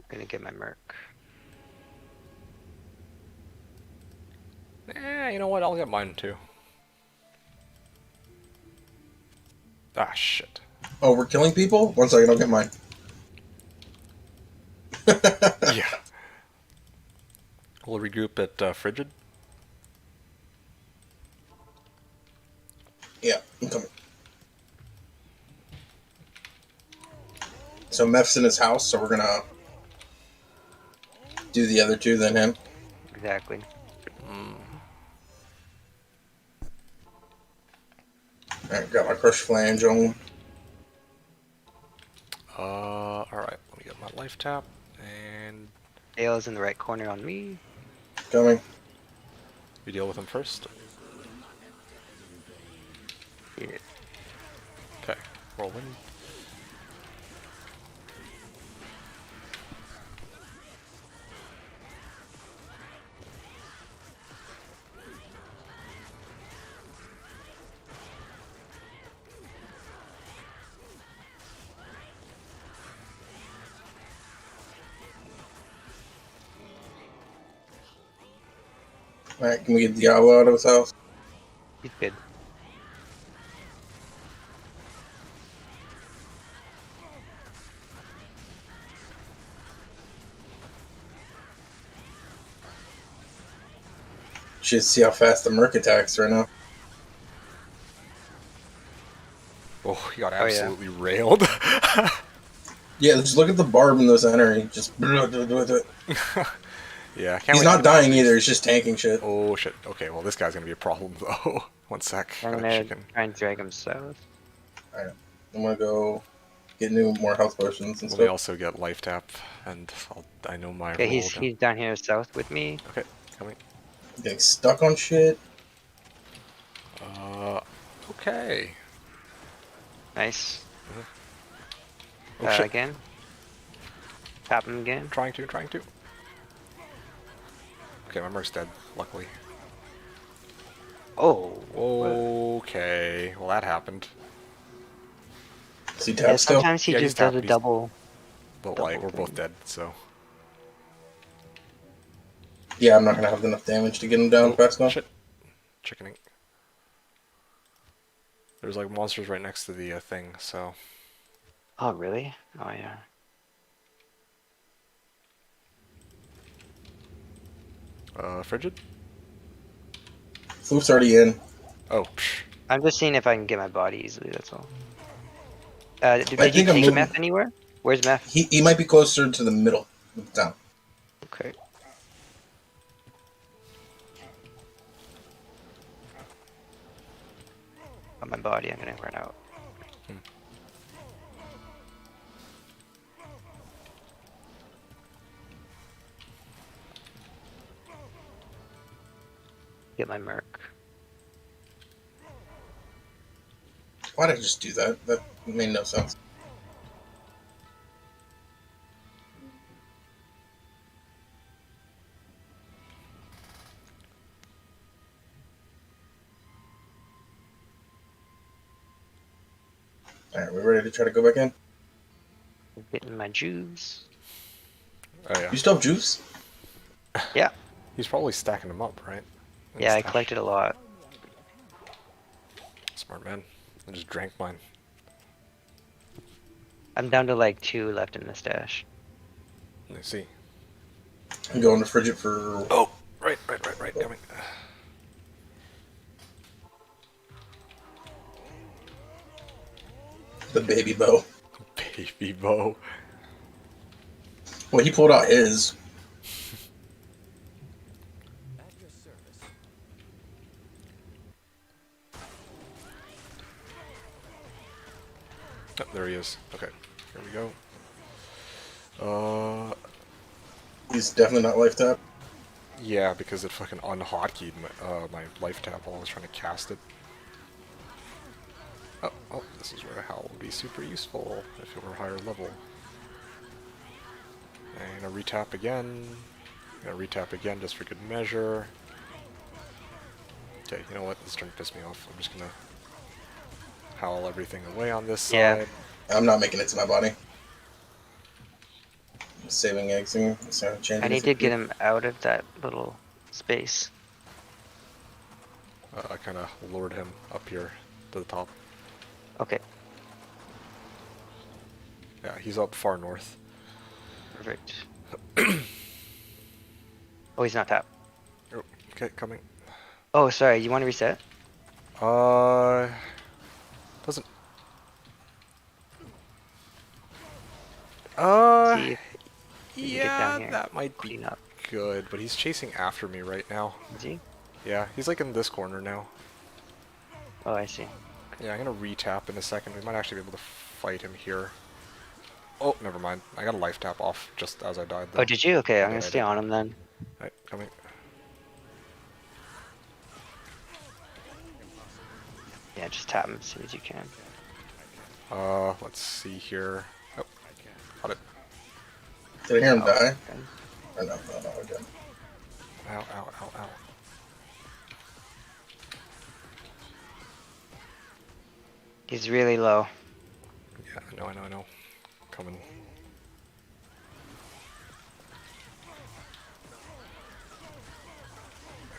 Gonna get my merc. You know what? I'll get mine too. Ah, shit. Oh, we're killing people? 1 second, I'll get mine. Yeah. We'll regroup at Frigid. Yeah, I'm coming. So Meph's in his house, so we're gonna do the other two, then him. Exactly. Alright, got my crush flange on. Alright, let me get my life tap, and Dale's in the right corner on me. Coming. we deal with him first. Yeah. Okay, whirlwind. Alright, can we get Diablo out of his house? He's good. Should see how fast the Merc attacks right now. Oh, he got Oh, yeah. absolutely railed. Yeah, just look at the barb in the center. He just. Yeah, can't He's wait not to- dying either. He's just tanking shit. Oh shit. Okay, well this guy's gonna be a problem though. 1 sec. I'm Got a gonna chicken. try and drag him south. I'm gonna go get more health potions and Let me stuff. also get life tap, and I know my Okay, role. he's down here south with me. Okay, coming. Getting stuck on shit. Okay. Nice. Oh shit. Again. Tap him again. Trying to. Okay, my merc's dead, luckily. Oh. Okay, well that happened. Is he Yeah, tapped still? sometimes he Yeah, he's just does tapped, a he's- double. But Double like, we're both thing. dead, so. Yeah, I'm not gonna have enough damage to get him down Oh, fast enough. shit. Chickening. There's like monsters right next to the thing, so. Oh, really? Oh, yeah. Frigid? Floof's already in. Oh, psh. I'm just seeing if I can get my body easily, that's all. Did you think I'm take moving- meth anywhere? Where's meth? He might be closer to the middle of the town. Okay. On my body, I'm gonna run out. Get my merc. Why'd I just do that? That made no sense. All right, we ready to try to go back in? Getting my juice. Oh yeah. You still have juice? Yeah. He's probably stacking them up, right? In Yeah, I stash. collected a lot. Smart man. I just drank mine. I'm down to like 2 left in the stash. Let me see. I'm going to Frigid for. Oh, right. Coming. The baby bow. Baby bow. Well, he pulled out his. Oh, there he is. Okay, here we go. He's definitely not life tap. Yeah, because it fucking unhotkeyed my life tap while I was trying to cast it. Oh, this is where the howl would be super useful if it were higher level. And I'm gonna retap again. I'm gonna retap again just for good measure. Okay, you know what? This is starting to piss me off. I'm just gonna howl everything away on this Yeah. side. I'm not making it to my body. Saving eggs and changing. I need to get him out of that little space. I kind of lured him up here to the top. Okay, Yeah, he's up far north. perfect. Oh, he's not tapped. Oh, okay, coming. Oh, sorry. You want to reset? Doesn't. See if we can get down here. That might be Clean up. good, but he's chasing after me right now. Is he? Yeah, he's like in this corner now. Oh, I see. Yeah, I'm gonna retap in a second. We might actually be able to fight him here. Oh, never mind. I got a life tap off just as I died. Though. Oh, did you? Okay, I'm Yeah, gonna I stay did. on him then. Right, coming. Yeah, just tap him as soon as you can. Let's see here. Oh, got it. Did I hear him die? Okay. Or no, okay. Ow. He's really low. Yeah, I know. Coming.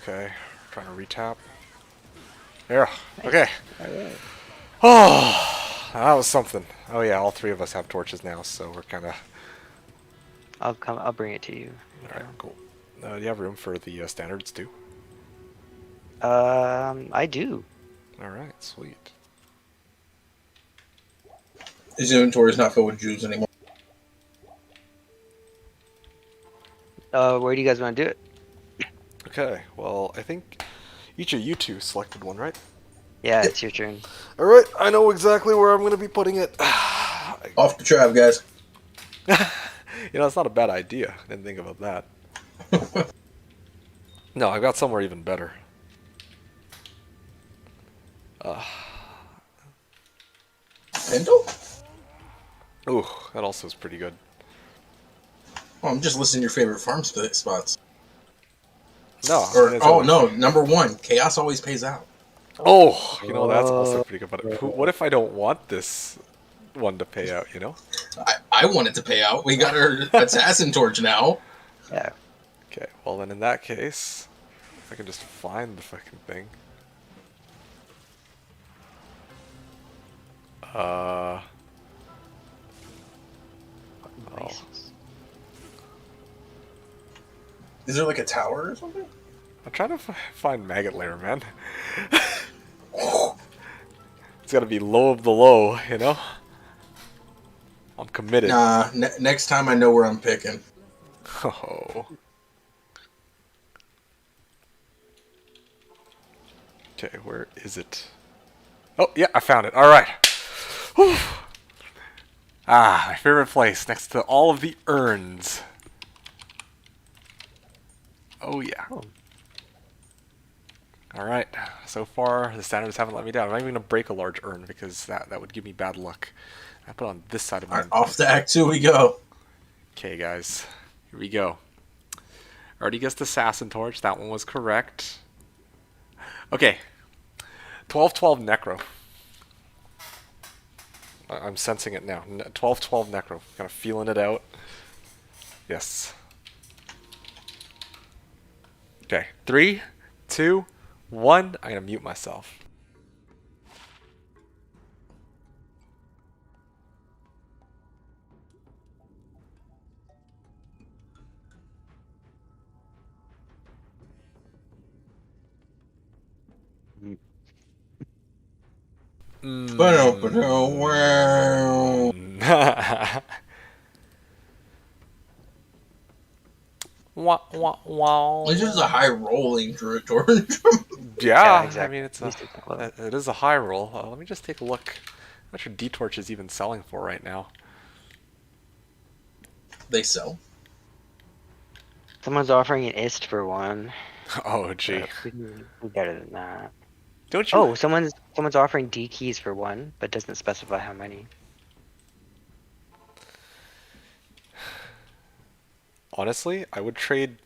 Okay, trying to retap. There. Okay. Alright. Oh, that was something. Oh yeah, all 3 of us have torches now, so we're kind of. I'll bring it to you. All right, cool. Do you have room for the standards too? I do. All right, sweet. His inventory is not filled with Jews anymore. Where do you guys want to do it? Okay, well, I think each of you 2 selected one, right? Yeah, it's your turn. All right, I know exactly where I'm going to be putting it. Off the trap, guys. You know, it's not a bad idea. I didn't think about that. No, I got somewhere even better. Pendle? Ooh, that also is pretty good. Oh, I'm just listing your favorite farm spots. No. Or it's oh always- no, number 1, chaos always pays out. Oh, you know, that's also pretty good. But what if I don't want this one to pay out, you know? I want it to pay out. We got our assassin torch now. Yeah. Okay, well then in that case, if I can just find the fucking thing. Oh. License. Is there like a tower or something? I'm trying to find Maggot Lair, man. It's gotta be low of the low, you know? I'm committed. Nah, next time I know where I'm picking. Oh. Okay, where is it? Oh, yeah, I found it. All right. Whew. Ah, my favorite place, next to all of the urns. Oh, yeah. Oh. All right. So far, the standards haven't let me down. I'm not even going to break a large urn because that would give me bad luck. I put it on this side of All my... right, off to Act 2 we go. Okay, guys. Here we go. Already guessed Assassin Torch. That one was correct. Okay. 12-12 Necro. I'm sensing it now. 12-12 Necro. Kind of feeling it out. Yes. Okay. 3, 2, 1. I'm gonna mute myself. Wow. Wah, wah, wah. This is a high rolling Druid Torch. Yeah, I exactly. mean, it's At least it's not low. it is a high roll. Let me just take a look. How much are D-Torch is even selling for right now? They sell. Someone's offering an ist for one. Oh, gee. But we can do better than that. Don't you? Oh, someone's offering D keys for one, but doesn't specify how many. Honestly, I would trade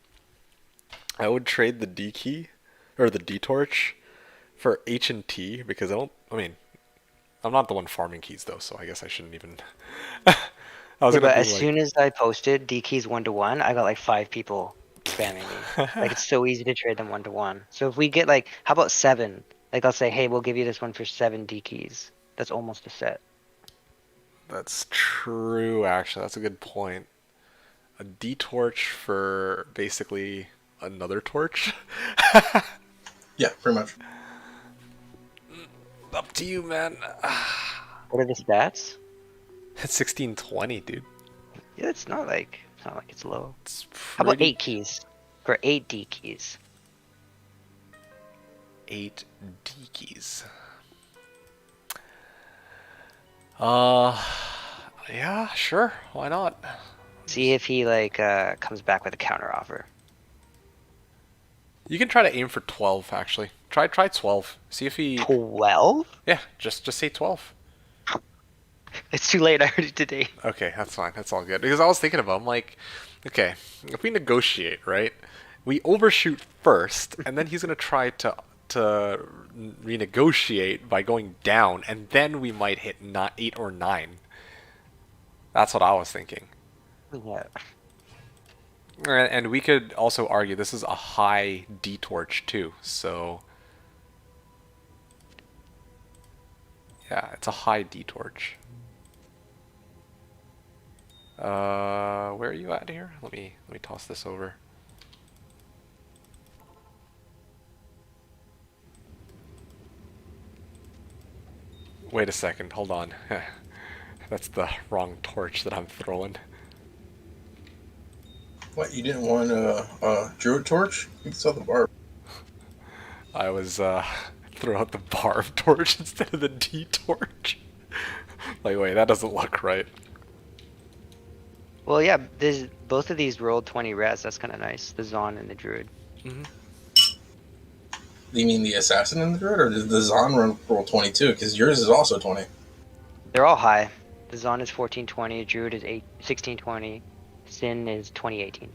the D key or the D torch for H and T because I mean, I'm not the one farming keys though, so I guess I shouldn't even. I was Yeah, gonna but be as like, soon as I posted D keys 1-to-1, I got like 5 people spamming me. Like it's so easy to trade them 1-to-1. So if we get like, how about 7? Like I'll say, hey, we'll give you this one for 7 D keys. That's almost a set. that's true. Actually, that's a good point. A D torch for basically another torch. Yeah, pretty much. Up to you, man. What are the stats? It's 1620, dude. Yeah, it's not like it's low. It's How about pretty 8 keys for 8 D keys? 8 D keys. Yeah, sure. Why not? See if he like comes back with a counter offer. You can try to aim for 12, actually. Try 12. See if he. 12? Yeah, just say 12. It's too late. I already did 8. Okay, that's fine. That's all good. Because I was thinking about, I'm like, okay, if we negotiate, right? We overshoot first, and then he's gonna try to renegotiate by going down, and then we might hit 8 or 9. That's what I was thinking. Yeah. And we could also argue this is a high D torch too, so yeah, it's a high D torch. Where are you at here? Let me toss this over. Wait a second, hold on. That's the wrong torch that I'm throwing. What, you didn't want a Druid Torch? You can sell the barb. I was throw out the barb torch instead of the D torch. Like, wait, that doesn't look right. Well, yeah, both of these rolled 20 res. That's kind of nice. The Zon and the Druid. Mm-hmm. Do you mean the Assassin and the Druid, or did the Zon roll 22? Because yours is also 20. They're all high. The Zon is 1420. Druid is 1620. Sin is 2018.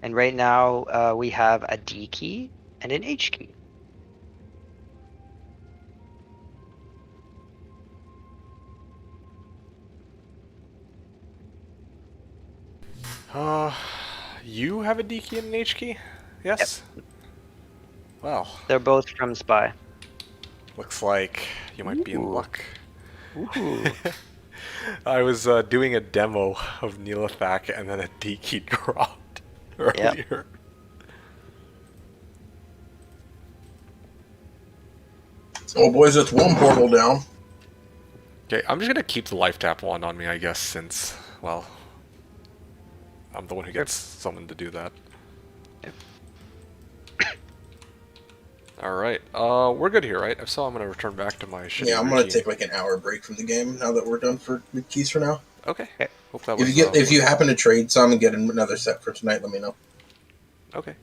And right now, we have a D key and an H key. You have a D key and an H key? Yes? Well, They're both from Spy. looks like you might be in Ooh. luck. Ooh. I was doing a demo of Neelathak and then a D key dropped earlier. Oh, boys, it's one portal down. Okay, I'm just gonna keep the life tap one on me, I guess, since, well, I'm the one who gets someone to do that. Alright, we're good here, right? So I'm gonna return back to my shitty Yeah, I'm gonna routine. take like an hour break from the game now that we're done with keys for now. Okay. Hope that If was, if you happen to trade some and get another set for tonight, let me know. Okay.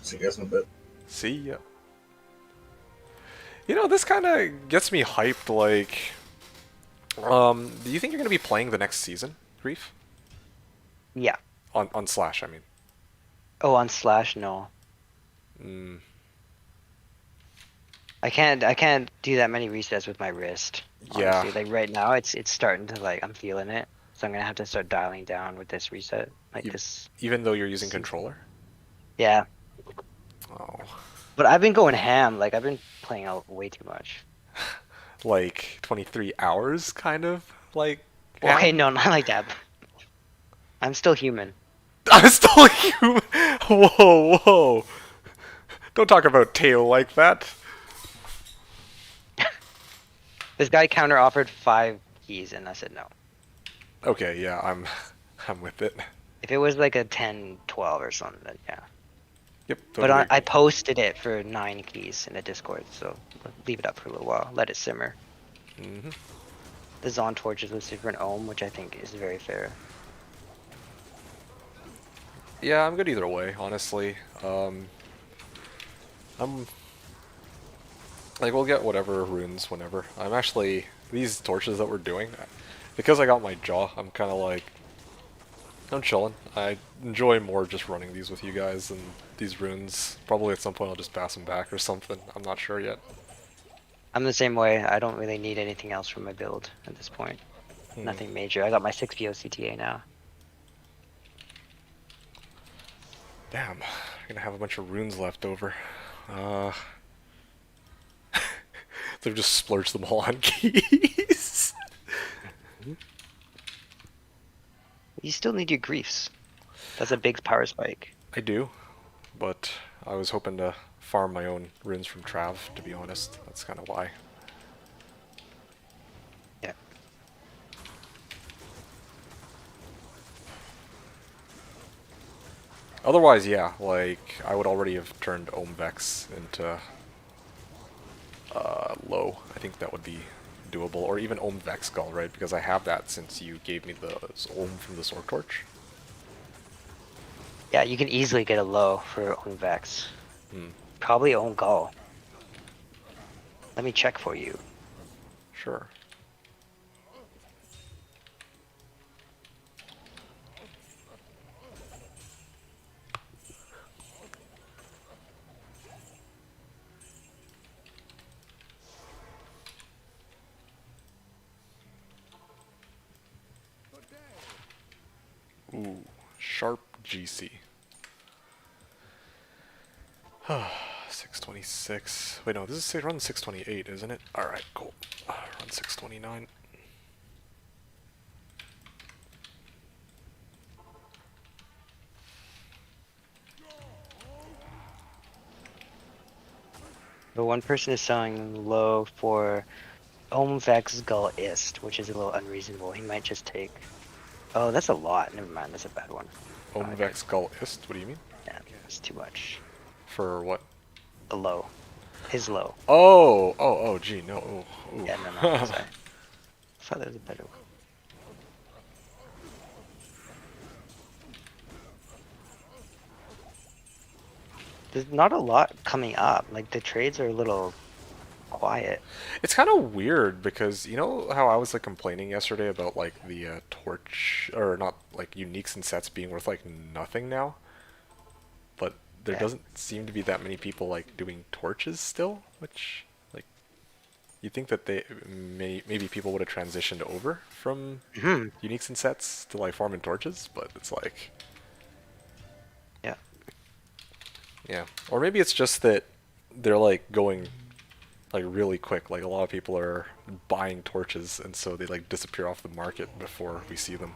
See you guys in a bit. See ya. You know, this kind of gets me hyped, like... do you think you're going to be playing the next season, Grief? Yeah. On Slash, I mean. Oh, on Slash, no. Mm, I can't do that many resets with my wrist. yeah, Honestly, like right now, it's starting to like I'm feeling it. So I'm gonna have to start dialing down with this reset, like e- this. even though you're using Season. controller. Yeah, Oh, but I've been going ham. Like I've been playing out way too much. like 23 hours, kind of like Okay, ham. no, not like that. I'm still human. I'm still human. Whoa, whoa! Don't talk about Teo like that. This guy counter offered 5 keys, and I said no. Okay, yeah, I'm with it. If it was like a 10, 12 or something, then yeah. Yep, But totally I agree. posted it for 9 keys in the Discord, so leave it up for a little while. Let it simmer. Hmm. The Zon torch is listed for an ohm, which I think is very fair. Yeah, I'm good either way, honestly. I'm like, we'll get whatever runes whenever. I'm actually these torches that we're doing because I got my jaw. I'm kind of like I'm chilling. I enjoy more just running these with you guys and these runes. Probably at some point I'll just pass them back or something. I'm not sure yet. I'm the same way. I don't really need anything else from my build at this point. Hmm. Nothing major. I got my 6 PO CTA now. Damn, I'm gonna have a bunch of runes left over. Uh, they've just splurged them all on keys. You still need your griefs. That's a big power spike. I do, but I was hoping to farm my own runes from Trav, to be honest. That's kind of why. Yeah. Otherwise, yeah, like, I would already have turned Ohm Vex into low. I think that would be doable. Or even Ohm Vex Skull, right? Because I have that since you gave me the Ohm from the Sword Torch. Yeah, you can easily get a low for own Vex. Hmm. Probably own Gull. Let me check for you. Sure. Ooh, sharp GC. 626. Wait, no, this is run 628, isn't it? Alright, cool. Run 629. But one person is selling low for Ohm Vex Gull Ist, which is a little unreasonable. He might just take. Oh, that's a lot. Never mind. That's a bad one. Ohm Not good. Vex Gull Ist? What do you mean? Yeah, that's too much. For what? The low. His low. Oh, gee, no. Ooh. Yeah, no. Sorry. I thought there was a better one. There's not a lot coming up. Like the trades are a little quiet. It's kind of weird because you know how I was like complaining yesterday about like the torch or not like uniques and sets being worth like nothing now, but there Yeah. doesn't seem to be that many people like doing torches still, which like you think that maybe people would have transitioned over from Hmm. uniques and sets to like farming torches, but it's like Yeah. yeah, or maybe it's just that they're like going like really quick. Like a lot of people are buying torches, and so they like disappear off the market before we see them.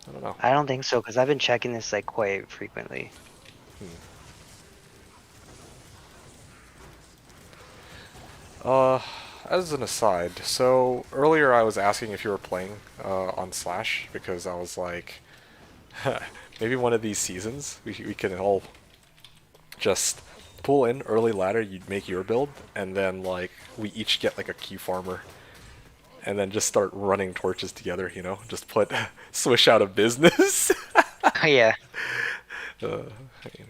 I don't know. I don't think so because I've been checking this like quite frequently. Uh, as an aside, so earlier I was asking if you were playing on Slash because I was like, maybe one of these seasons we can all just pull in early ladder. You'd make your build, and then like we each get like a key farmer, and then just start running torches together. You know, just put Swish out of business. Yeah. I mean,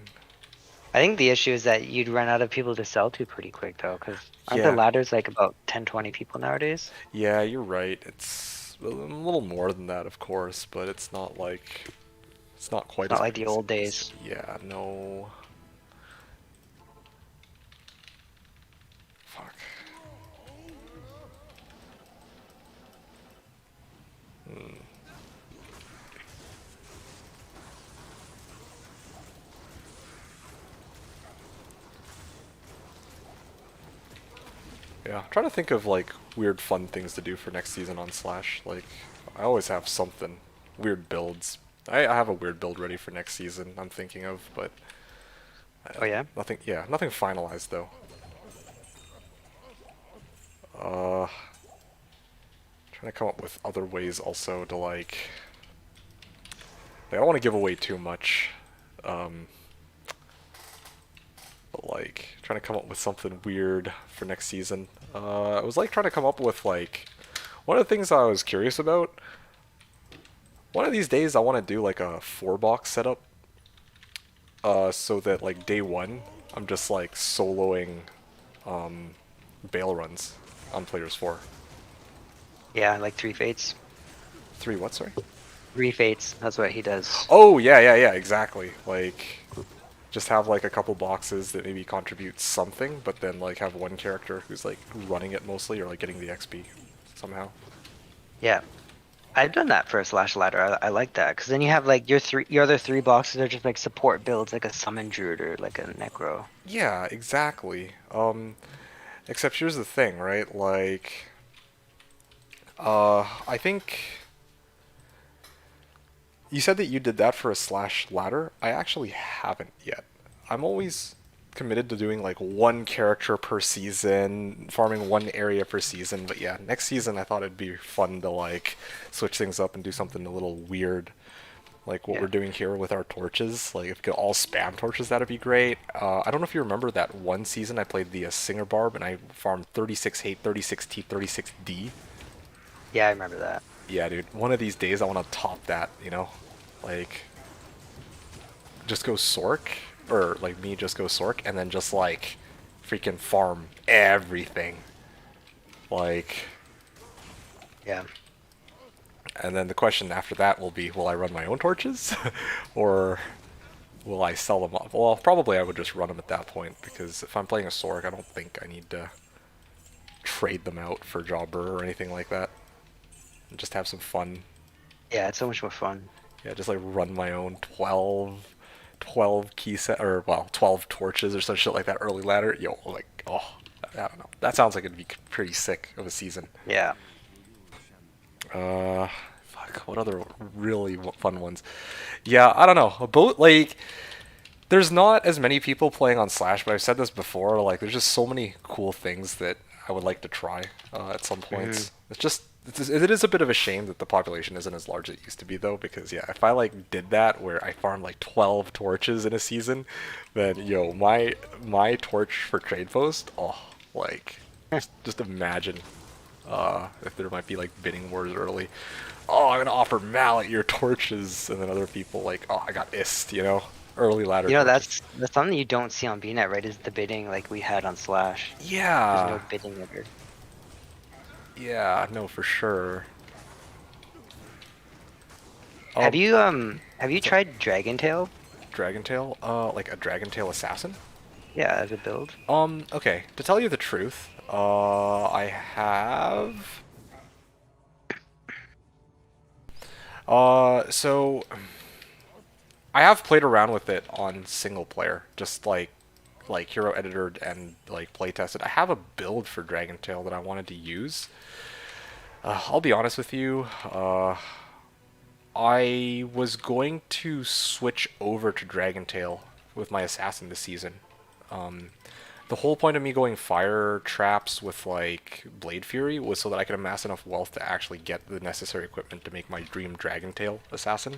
I think the issue is that you'd run out of people to sell to pretty quick though, because aren't the yeah, ladders like about 10, 20 people nowadays? yeah, you're right. It's a little more than that, of course, but it's not like It's not quite It's as not like the basic old as- days. Yeah, no. Fuck. Hmm. Yeah, I'm trying to think of like weird fun things to do for next season on Slash. Like, I always have something. Weird builds. I have a weird build ready for next season I'm thinking of, but Oh yeah. nothing, yeah, nothing finalized though. Uh, trying to come up with other ways also to like I don't want to give away too much. Um, but like trying to come up with something weird for next season. I was like trying to come up with like one of the things I was curious about. One of these days I want to do like a 4-box setup. So that like day one I'm just like soloing bail runs on players 4. Yeah, like 3 fates. 3 what, sorry? 3 fates. That's what he does. Oh yeah, exactly. Like just have like a couple boxes that maybe contribute something, but then like have one character who's like running it mostly or like getting the XP somehow. Yeah. I've done that for a Slash ladder. I like that because then you have like your other 3 boxes are just like support builds, like a summon druid or like a necro. Yeah, exactly. Except here's the thing, right? Like, I think you said that you did that for a Slash ladder. I actually haven't yet. I'm always committed to doing like one character per season, farming one area per season. But yeah, next season I thought it'd be fun to like switch things up and do something a little weird, like what Yeah. we're doing here with our torches. Like if we could all spam torches, that'd be great. I don't know if you remember that one season I played the Singer Barb and I farmed 36 hate, 36 T, 36 D. Yeah, I remember that. Yeah, dude. One of these days I want to top that. Like just go Sork, or like me just go Sork, and then just like freaking farm everything. Like, Yeah. and then the question after that will be, will I run my own torches, or will I sell them off? Well, probably I would just run them at that point because if I'm playing a Sork, I don't think I need to trade them out for Jobber or anything like that. And just have some fun. Yeah, it's so much more fun. Yeah, just like run my own 12 key set, or well, 12 torches or some shit like that early ladder. Yo, like, oh, I don't know. That sounds like it'd be pretty sick of a season. Yeah. Fuck, what other really fun ones? Yeah, I don't know. Both, like, there's not as many people playing on Slash, but I've said this before, like, there's just so many cool things that I would like to try at some points. It is a bit of a shame that the population isn't as large as it used to be, though, because, yeah, if I, like, did that where I farmed, like, 12 torches in a season, then, yo, my torch for trade post, oh, like, just imagine if there might be, like, bidding wars early. Oh, I'm gonna offer Mallet your torches, and then other people, like, oh, I got ist, early ladder You know, torches. that's something you don't see on BNet, right? Is the bidding like we had on Slash. There's Yeah. no bidding ever. Yeah, no, for sure. Have you tried Dragon Tail? Dragon Tail? Like a Dragon Tail assassin? Yeah, as a build. Okay. To tell you the truth, I have. So I have played around with it on single player, just like hero edited and like play tested. I have a build for Dragon Tail that I wanted to use. I'll be honest with you. I was going to switch over to Dragon Tail with my assassin this season. The whole point of me going fire traps with like Blade Fury was so that I could amass enough wealth to actually get the necessary equipment to make my dream Dragon Tail assassin.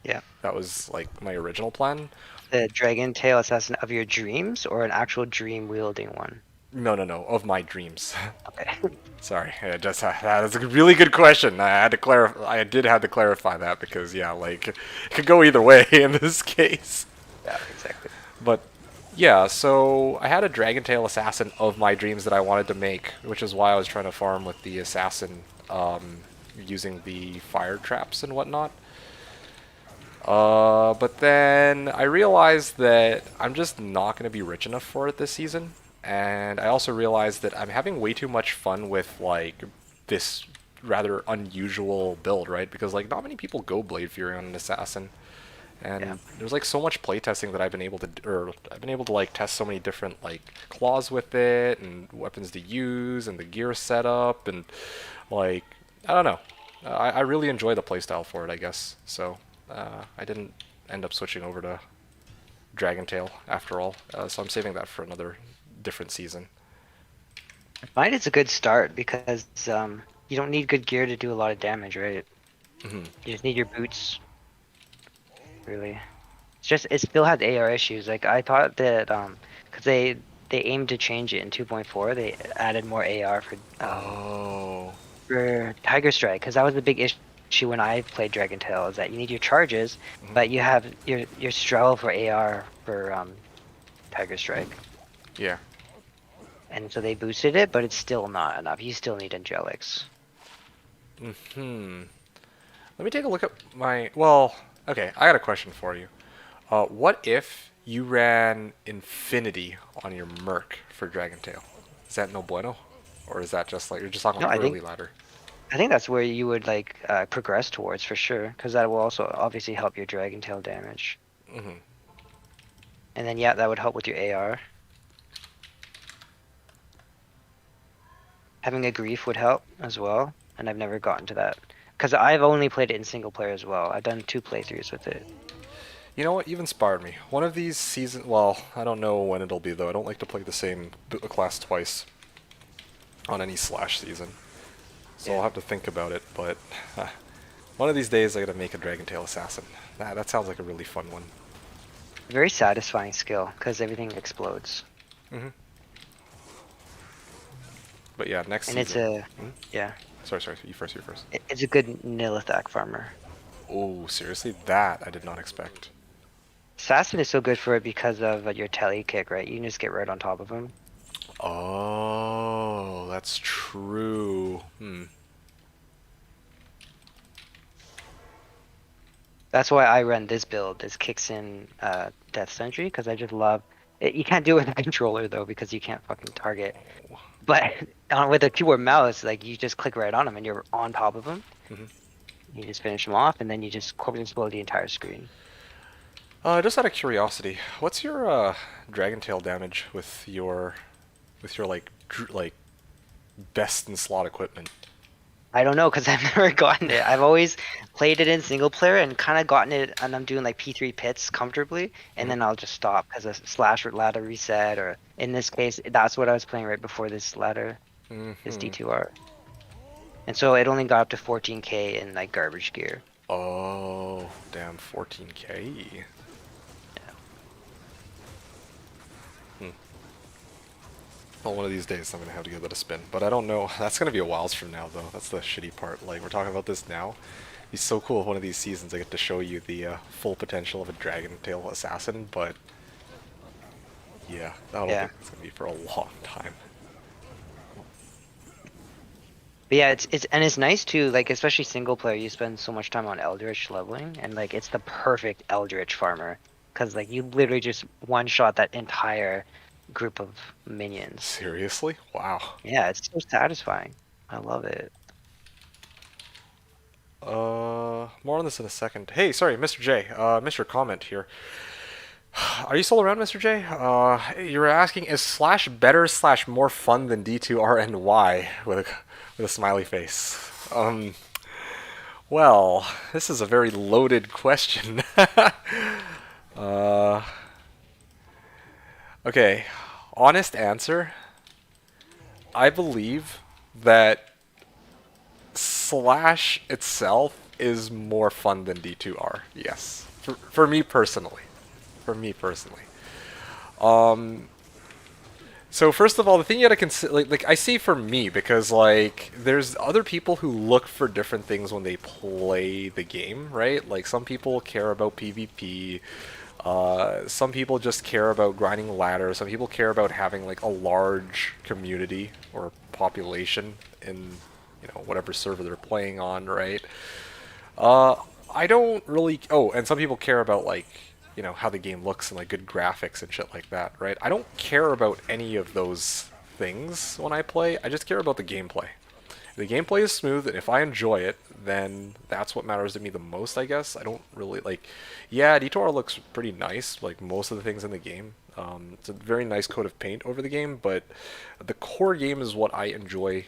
Yeah. That was like my original plan. The Dragon Tail assassin of your dreams, or an actual dream wielding one? No, of my dreams. Okay. Sorry, that's a really good question. I had to clarify. I did have to clarify that because yeah, like it could go either way in this case. Yeah, exactly. But yeah, so I had a Dragon Tail assassin of my dreams that I wanted to make, which is why I was trying to farm with the assassin, using the fire traps and whatnot. But then I realized that I'm just not going to be rich enough for it this season. And I also realized that I'm having way too much fun with like this rather unusual build, right? Because like not many people go Blade Fury on an assassin. Yeah. And there's like so much playtesting that I've been able to, or I've been able to like test so many different like claws with it and weapons to use and the gear setup and like I don't know. I really enjoy the playstyle for it, I guess. So I didn't end up switching over to Dragon Tail after all. So I'm saving that for another different season. I find it's a good start because you don't need good gear to do a lot of damage, right? Hmm. You just need your boots. Really, it's just it still has AR issues. Like I thought that because they aimed to change it in 2.4, they added more AR Oh. for Tiger Strike because that was the big issue when I played Dragon Tail is that you need your charges, but you have your Strel for AR for Tiger Strike, Yeah. and so they boosted it, but it's still not enough. You still need Angelics. Hmm. Let me take a look at my. Well, okay. I got a question for you. What if you ran Infinity on your Merc for Dragon Tail? Is that no bueno, or is that just like you're just talking No, like early ladder? I think that's where you would like progress towards for sure, because that will also obviously help your Dragon Tail damage, Hmm. and then yeah, that would help with your AR. Having a Grief would help as well, and I've never gotten to that because I've only played it in single player as well. I've done 2 playthroughs with it. You know what? You've inspired me. One of these seasons. Well, I don't know when it'll be though. I don't like to play the same class twice on any slash season, so Yeah. I'll have to think about it. But one of these days, I gotta make a Dragon Tail assassin. That sounds like a really fun one. Very satisfying skill because everything explodes, Hmm. But yeah, next and it's season. a yeah, Sorry. You first. You first. it's a good Nilithak farmer. Oh, seriously? That I did not expect. Assassin is so good for it because of your tele kick, right? You can just get right on top of him. Oh, that's true. Hmm. That's why I run this build. This kicks in Death Sentry because I just love it. You can't do it with a controller though because you can't fucking target. But with a keyboard mouse, like you just click right on him and you're on top of him. Mhm. You just finish him off and then you just corpse explode the entire screen. Just out of curiosity, what's your Dragon Tail damage with your like like best in slot equipment? I don't know because I've never gotten it. I've always played it in single player and kind of gotten it, and I'm doing like P3 pits comfortably, and Mhm. then I'll just stop because a slash ladder reset, or in this case, that's what I was playing right before this ladder, this Mhm. D2R. And so it only got up to 14k in like garbage gear. Oh, damn, 14K. Hmm. Well, one of these days I'm gonna have to give that a spin, but I don't know. That's gonna be a whiles from now, though. That's the shitty part. Like we're talking about this now. It'd be so cool if one of these seasons I get to show you the full potential of a Dragon Tail assassin, but yeah, I don't Yeah. think it's gonna be for a long time. But yeah, it's nice too, like especially single player. You spend so much time on Eldritch leveling, and like it's the perfect Eldritch farmer because like you literally just one shot that entire group of minions. Seriously? Wow. Yeah, it's so satisfying. I love it. More on this in a second. Hey, sorry, Mr. J. Missed your comment here. Are you still around, Mr. J? You were asking, is Slash better slash more fun than D2R and why? With a smiley face. Well, this is a very loaded question. uh, okay, honest answer. I believe that Slash itself is more fun than D2R. Yes, for me personally. For me personally. So first of all, the thing you gotta consider, like I see for me, because like there's other people who look for different things when they play the game, right? Like some people care about PvP, some people just care about grinding ladders, some people care about having like a large community or population in, whatever server they're playing on, right? I don't really. Oh, and some people care about like how the game looks and like good graphics and shit like that, right? I don't care about any of those things when I play. I just care about the gameplay. If the gameplay is smooth, and if I enjoy it, then that's what matters to me the most, I guess. I don't really like. Yeah, D2R looks pretty nice, like most of the things in the game. It's a very nice coat of paint over the game, but the core game is what I enjoy.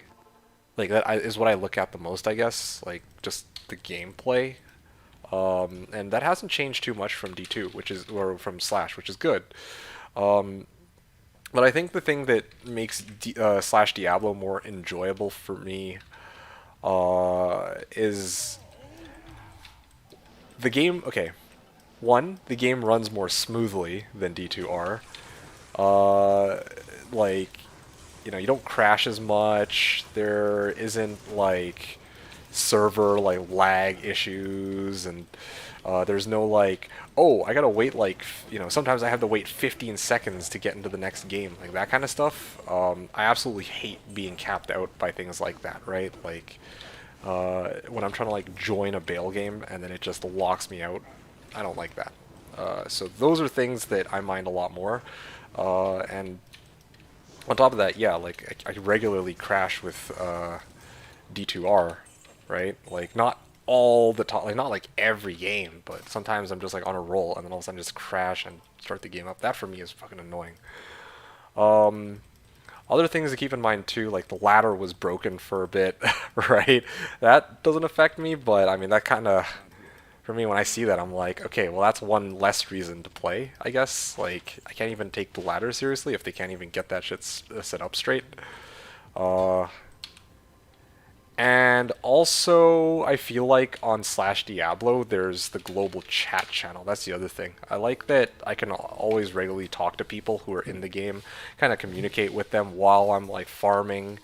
Like is what I look at the most, I guess. Like just the gameplay. And that hasn't changed too much from D2, or from Slash, which is good. But I think the thing that makes Slash Diablo more enjoyable for me is the game. Okay, one, the game runs more smoothly than D2R. Like, you don't crash as much. There isn't like server like lag issues, and there's no like, oh, I gotta wait like sometimes I have to wait 15 seconds to get into the next game, like that kind of stuff. I absolutely hate being capped out by things like that, right? Like when I'm trying to like join a bail game and then it just locks me out. I don't like that. So those are things that I mind a lot more. And on top of that, yeah, like I regularly crash with D2R, right? Like not all the time, like not like every game, but sometimes I'm just like on a roll and then all of a sudden just crash and start the game up. That for me is fucking annoying. Other things to keep in mind too, like the ladder was broken for a bit, right? That doesn't affect me, but I mean that kind of, for me when I see that I'm like, okay, well that's one less reason to play, I guess. Like I can't even take the ladder seriously if they can't even get that shit set up straight. And also, I feel like on Slash Diablo, there's the global chat channel. That's the other thing. I like that I can always regularly talk to people who are in the game, kind of communicate with them while I'm like farming.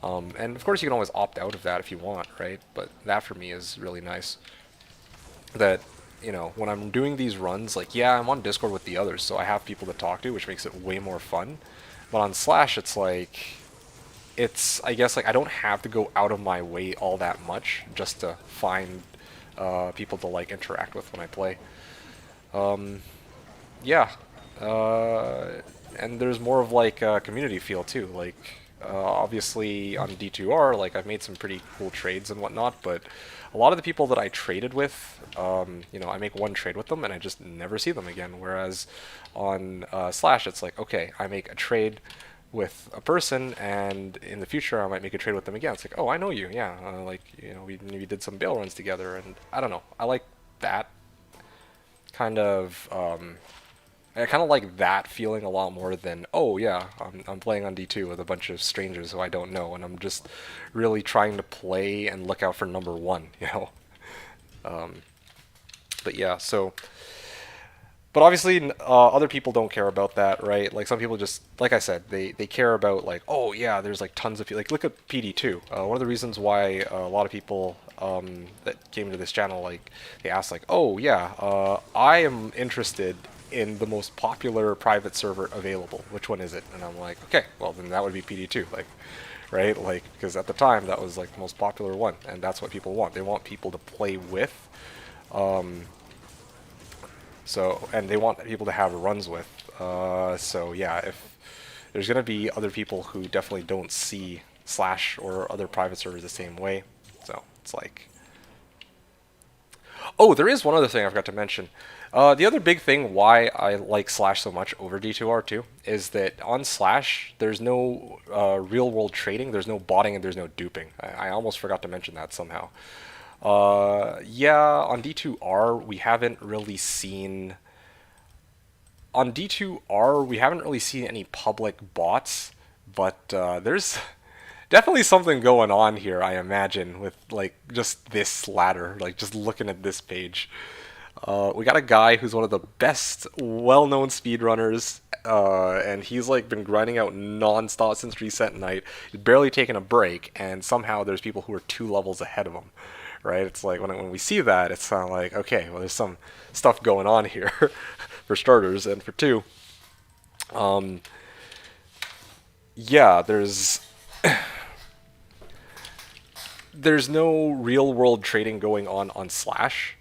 And of course, you can always opt out of that if you want, right? But that for me is really nice. That, when I'm doing these runs, like, yeah, I'm on Discord with the others, so I have people to talk to, which makes it way more fun. But on Slash, it's like, I guess, like I don't have to go out of my way all that much just to find people to like interact with when I play. Yeah, and there's more of like a community feel too. Like obviously on D2R, like I've made some pretty cool trades and whatnot, but a lot of the people that I traded with, I make one trade with them and I just never see them again. Whereas on Slash, it's like, okay, I make a trade with a person, and in the future I might make a trade with them again. It's like, oh, I know you, yeah, we maybe did some bail runs together, and I don't know. I like that kind of. I kind of like that feeling a lot more than, oh yeah, I'm playing on D2 with a bunch of strangers who I don't know, and I'm just really trying to play and look out for number one, But yeah, so. But obviously, other people don't care about that, right? Like some people just, like I said, they care about like, oh yeah, there's like tons of people. Like look at PD2. One of the reasons why a lot of people that came to this channel, like they asked like, oh yeah, I am interested in the most popular private server available. Which one is it? And I'm like, okay, well then that would be PD2, like, right? Like because at the time that was like the most popular one, and that's what people want. They want people to play with. So, and they want people to have runs with. So yeah, if there's going to be other people who definitely don't see Slash or other private servers the same way. So it's like, oh, there is one other thing I forgot to mention. The other big thing why I like Slash so much over D2R too is that on Slash there's no real world trading, there's no botting, and there's no duping. I almost forgot to mention that somehow. Yeah, on D2R we haven't really seen. On D2R we haven't really seen any public bots, but there's definitely something going on here, I imagine, with like just this ladder, like just looking at this page. We got a guy who's one of the best well-known speedrunners, and he's like been grinding out non-stop since reset night. He's barely taking a break, and somehow there's people who are 2 levels ahead of him. Right? It's like when we see that, it's kind of like, okay, well, there's some stuff going on here, for starters, and for two, yeah, there's no real world trading going on Slash.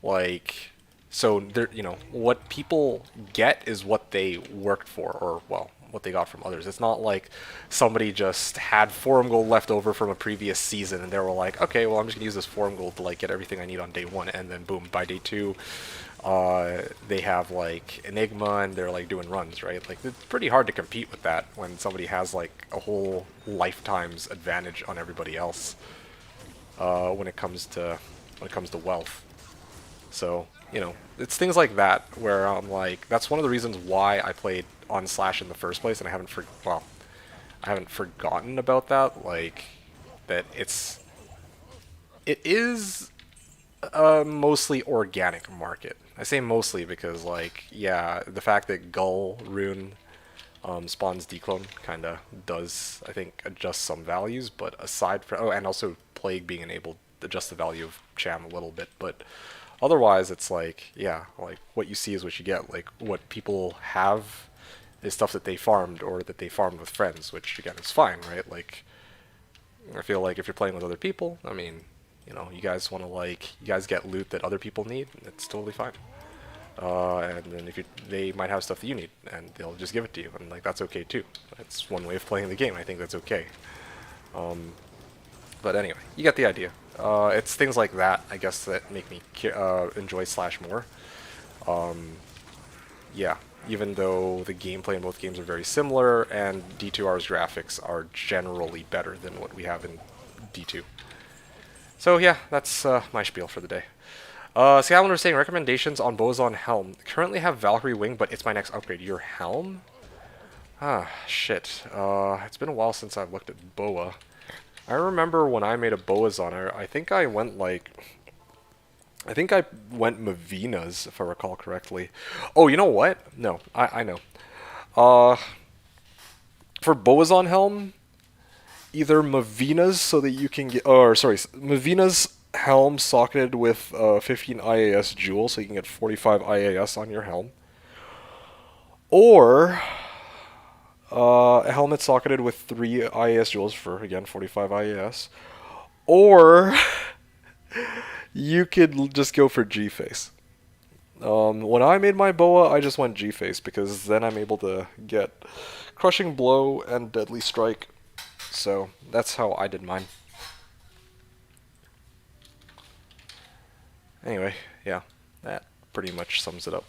Like, so there, what people get is what they worked for, or well, what they got from others. It's not like somebody just had forum gold left over from a previous season and they were like, okay, well, I'm just gonna use this forum gold to like get everything I need on day one, and then boom, by day two, they have like Enigma and they're like doing runs, right? Like it's pretty hard to compete with that when somebody has like a whole lifetime's advantage on everybody else when it comes to wealth. So it's things like that where I'm like, that's one of the reasons why I played on Slash in the first place, and I haven't forgotten about that. Like that it is a mostly organic market. I say mostly because, like, yeah, the fact that Gull Rune spawns Declone kind of does, I think, adjust some values, but aside from, and also Plague being enabled to adjust the value of Cham a little bit, but otherwise it's like, yeah, like, what you see is what you get. Like, what people have is stuff that they farmed, or that they farmed with friends, which, again, is fine, right? Like, I feel like if you're playing with other people, I mean, you guys want to, like, you guys get loot that other people need, it's totally fine. And then they might have stuff that you need, and they'll just give it to you, and like that's okay too. That's one way of playing the game. I think that's okay. But anyway, you get the idea. It's things like that, I guess, that make me enjoy Slash more. Yeah, even though the gameplay in both games are very similar, and D2R's graphics are generally better than what we have in D2. So yeah, that's my spiel for the day. Scalander is saying recommendations on Bozon Helm. Currently have Valkyrie Wing, but it's my next upgrade. Your Helm? Ah, shit. It's been a while since I've looked at Boa. I remember when I made a Boazon, I think I went Mavina's, if I recall correctly. Oh, you know what? No, I know. For Boazon Helm, either Mavina's so that you can get, Mavina's helm socketed with 15 IAS jewel, so you can get 45 IAS on your helm, or a helmet socketed with 3 IAS jewels for, again, 45 IAS, or you could just go for G-Face. When I made my boa, I just went G-Face, because then I'm able to get Crushing Blow and Deadly Strike, so that's how I did mine. Anyway, yeah, that pretty much sums it up.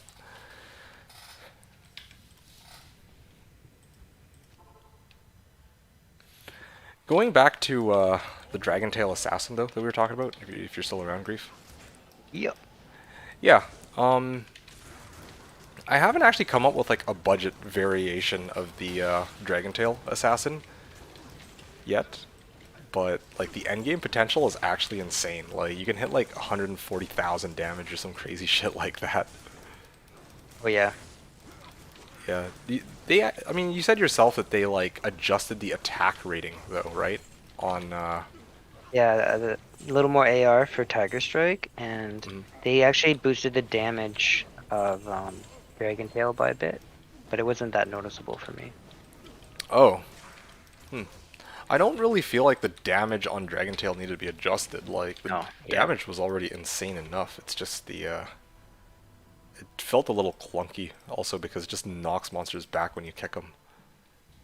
Going back to the Dragon Tail Assassin, though, that we were talking about, if you're still around, Grief. Yep. Yeah, I haven't actually come up with, like, a budget variation of the Dragon Tail Assassin yet. But, like, the endgame potential is actually insane. Like, you can hit, like, 140,000 damage or some crazy shit like that. Oh yeah. Yeah. I mean, you said yourself that they, like, adjusted the attack rating, though, right? On, Yeah, a little more AR for Tiger Strike, and they actually boosted the damage of Dragon Tail by a bit, but it wasn't that noticeable for me. Oh. I don't really feel like the damage on Dragon Tail needed to be adjusted. Like, the damage was already insane enough. It's just the, it felt a little clunky, also because it just knocks monsters back when you kick them.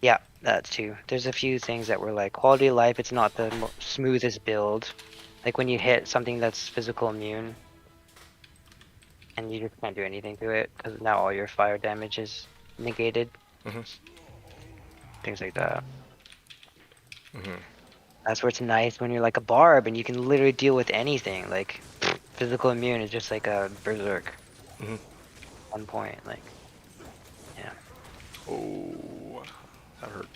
Yeah, that too. There's a few things that were like, quality of life, it's not the smoothest build. Like when you hit something that's physical immune, and you just can't do anything to it, because now all your fire damage is negated. Things like that. That's where it's nice when you're like a barb and you can literally deal with anything. Like physical immune is just like a berserk. 1 point, like, yeah. Oh, that hurt.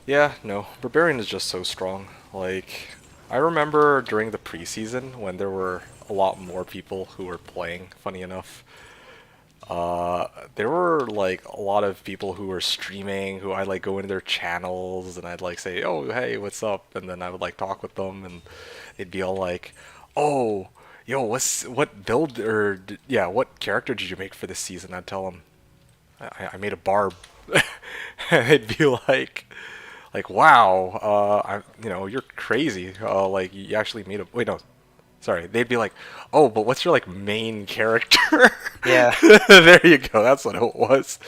Yeah, no, Barbarian is just so strong. Like, I remember during the preseason when there were a lot more people who were playing, funny enough. There were, like, a lot of people who were streaming, who I'd, like, go into their channels, and I'd, like, say, oh, hey, what's up? And then I would, like, talk with them, and they'd be all like, oh, yo, what build, or, yeah, what character did you make for this season? I'd tell them, I made a barb. And they'd be like, like, wow, you're crazy. Like you actually made a wait, no, sorry. They'd be like, oh, but what's your like main character? Yeah. There you go. That's what it was.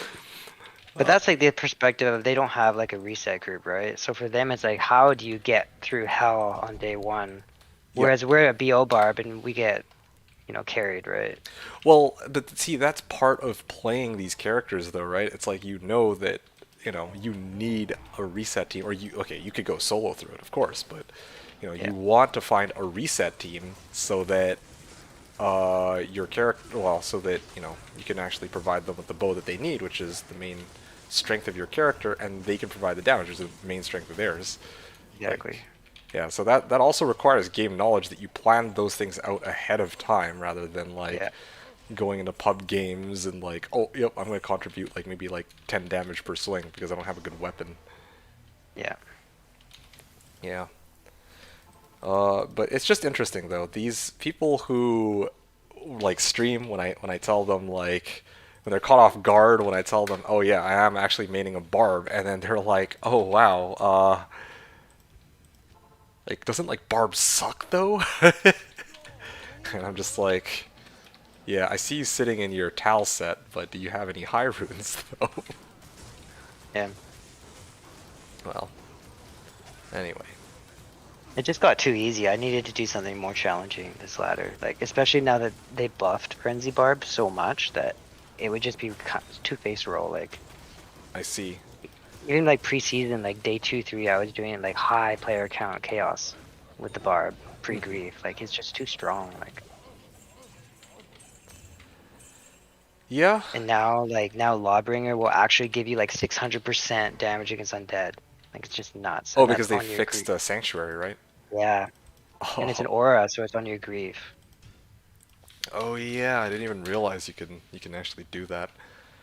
But that's like the perspective of they don't have like a reset group, right? So for them, it's like, how do you get through hell on day one? Yep. Whereas we're a BO barb and we get, carried, right? Well, but see, that's part of playing these characters, though, right? It's like you know that you need a reset team, or you could go solo through it, of course, but Yeah. you want to find a reset team so that your character, well, so that you can actually provide them with the bow that they need, which is the main strength of your character, and they can provide the damage, which is the main strength of theirs. Exactly. Like, yeah, so that also requires game knowledge, that you plan those things out ahead of time rather than like Yeah. going into pub games and like, oh, yep, I'm going to contribute like maybe like 10 damage per swing because I don't have a good weapon. Yeah. Yeah. But it's just interesting though. These people who like stream when I tell them like when they're caught off guard when I tell them, oh yeah, I am actually maining a barb, and then they're like, oh wow, like doesn't like barb suck though? And I'm just like, yeah, I see you sitting in your Tal set, but do you have any high runes though? Yeah. Well, anyway. It just got too easy. I needed to do something more challenging this ladder. Like, especially now that they buffed Frenzy Barb so much that it would just be two-face roll. Like, I see. even like preseason, like day 2, 3, I was doing like high player count chaos with the Barb pre-grief. Like, it's just too strong. Like, Yeah. and now Lawbringer will actually give you like 600% damage against undead. Like, it's just nuts. Oh, And because that's they on your fixed grief. the sanctuary, right? Yeah, and it's an aura, so it's on your grief. Oh yeah, I didn't even realize you can actually do that.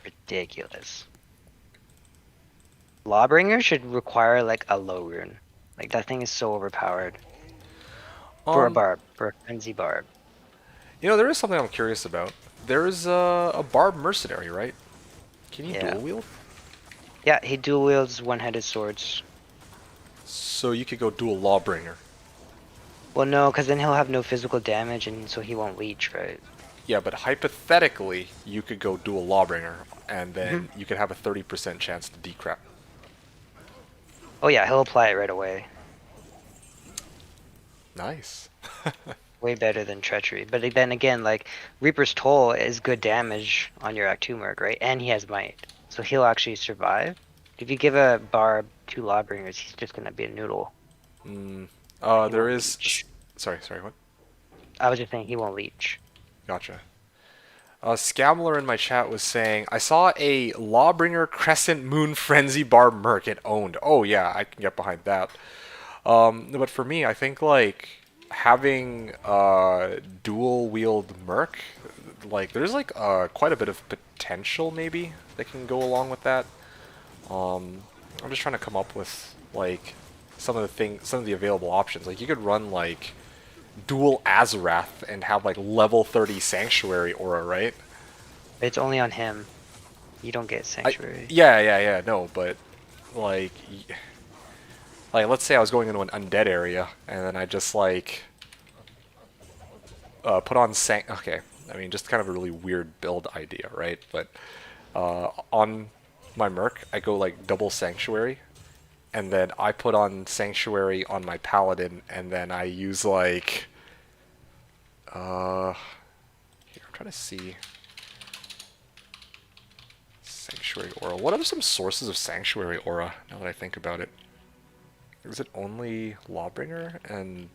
Ridiculous. Lawbringer should require like a low rune. Like that thing is so overpowered. For a barb, for a frenzy barb. There is something I'm curious about. There is a barb mercenary, right? Can you Yeah. dual wield? Yeah, he dual wields one-headed swords. So you could go dual lawbringer. Well, no, because then he'll have no physical damage, and so he won't leech, right? Yeah, but hypothetically, you could go dual lawbringer, and then you could have a 30% chance to decrep. Oh yeah, he'll apply it right away. Nice. Way better than treachery. But then again, like Reaper's Toll is good damage on your Act 2 merc, right? And he has might, so he'll actually survive. If you give a barb 2 lawbringers, he's just gonna be a noodle. There is. leech. Sorry, what? I was just saying he won't leech. Gotcha. Scamler in my chat was saying, I saw a Lawbringer Crescent Moon Frenzy Barb Merc get owned. Oh yeah, I can get behind that. But for me, I think like having dual wield Merc, like there's like quite a bit of potential maybe that can go along with that. I'm just trying to come up with like some of the available options. Like you could run like dual Azarath and have like level 30 Sanctuary aura, right? It's only on him. You don't get Sanctuary. Yeah, no, but like let's say I was going into an undead area and then I just like put on okay, I mean just kind of a really weird build idea, right? But on my merc I go like double Sanctuary, and then I put on Sanctuary on my paladin, and then I use like here, I'm trying to see Sanctuary aura. What are some sources of Sanctuary aura now that I think about it? Is it only Lawbringer and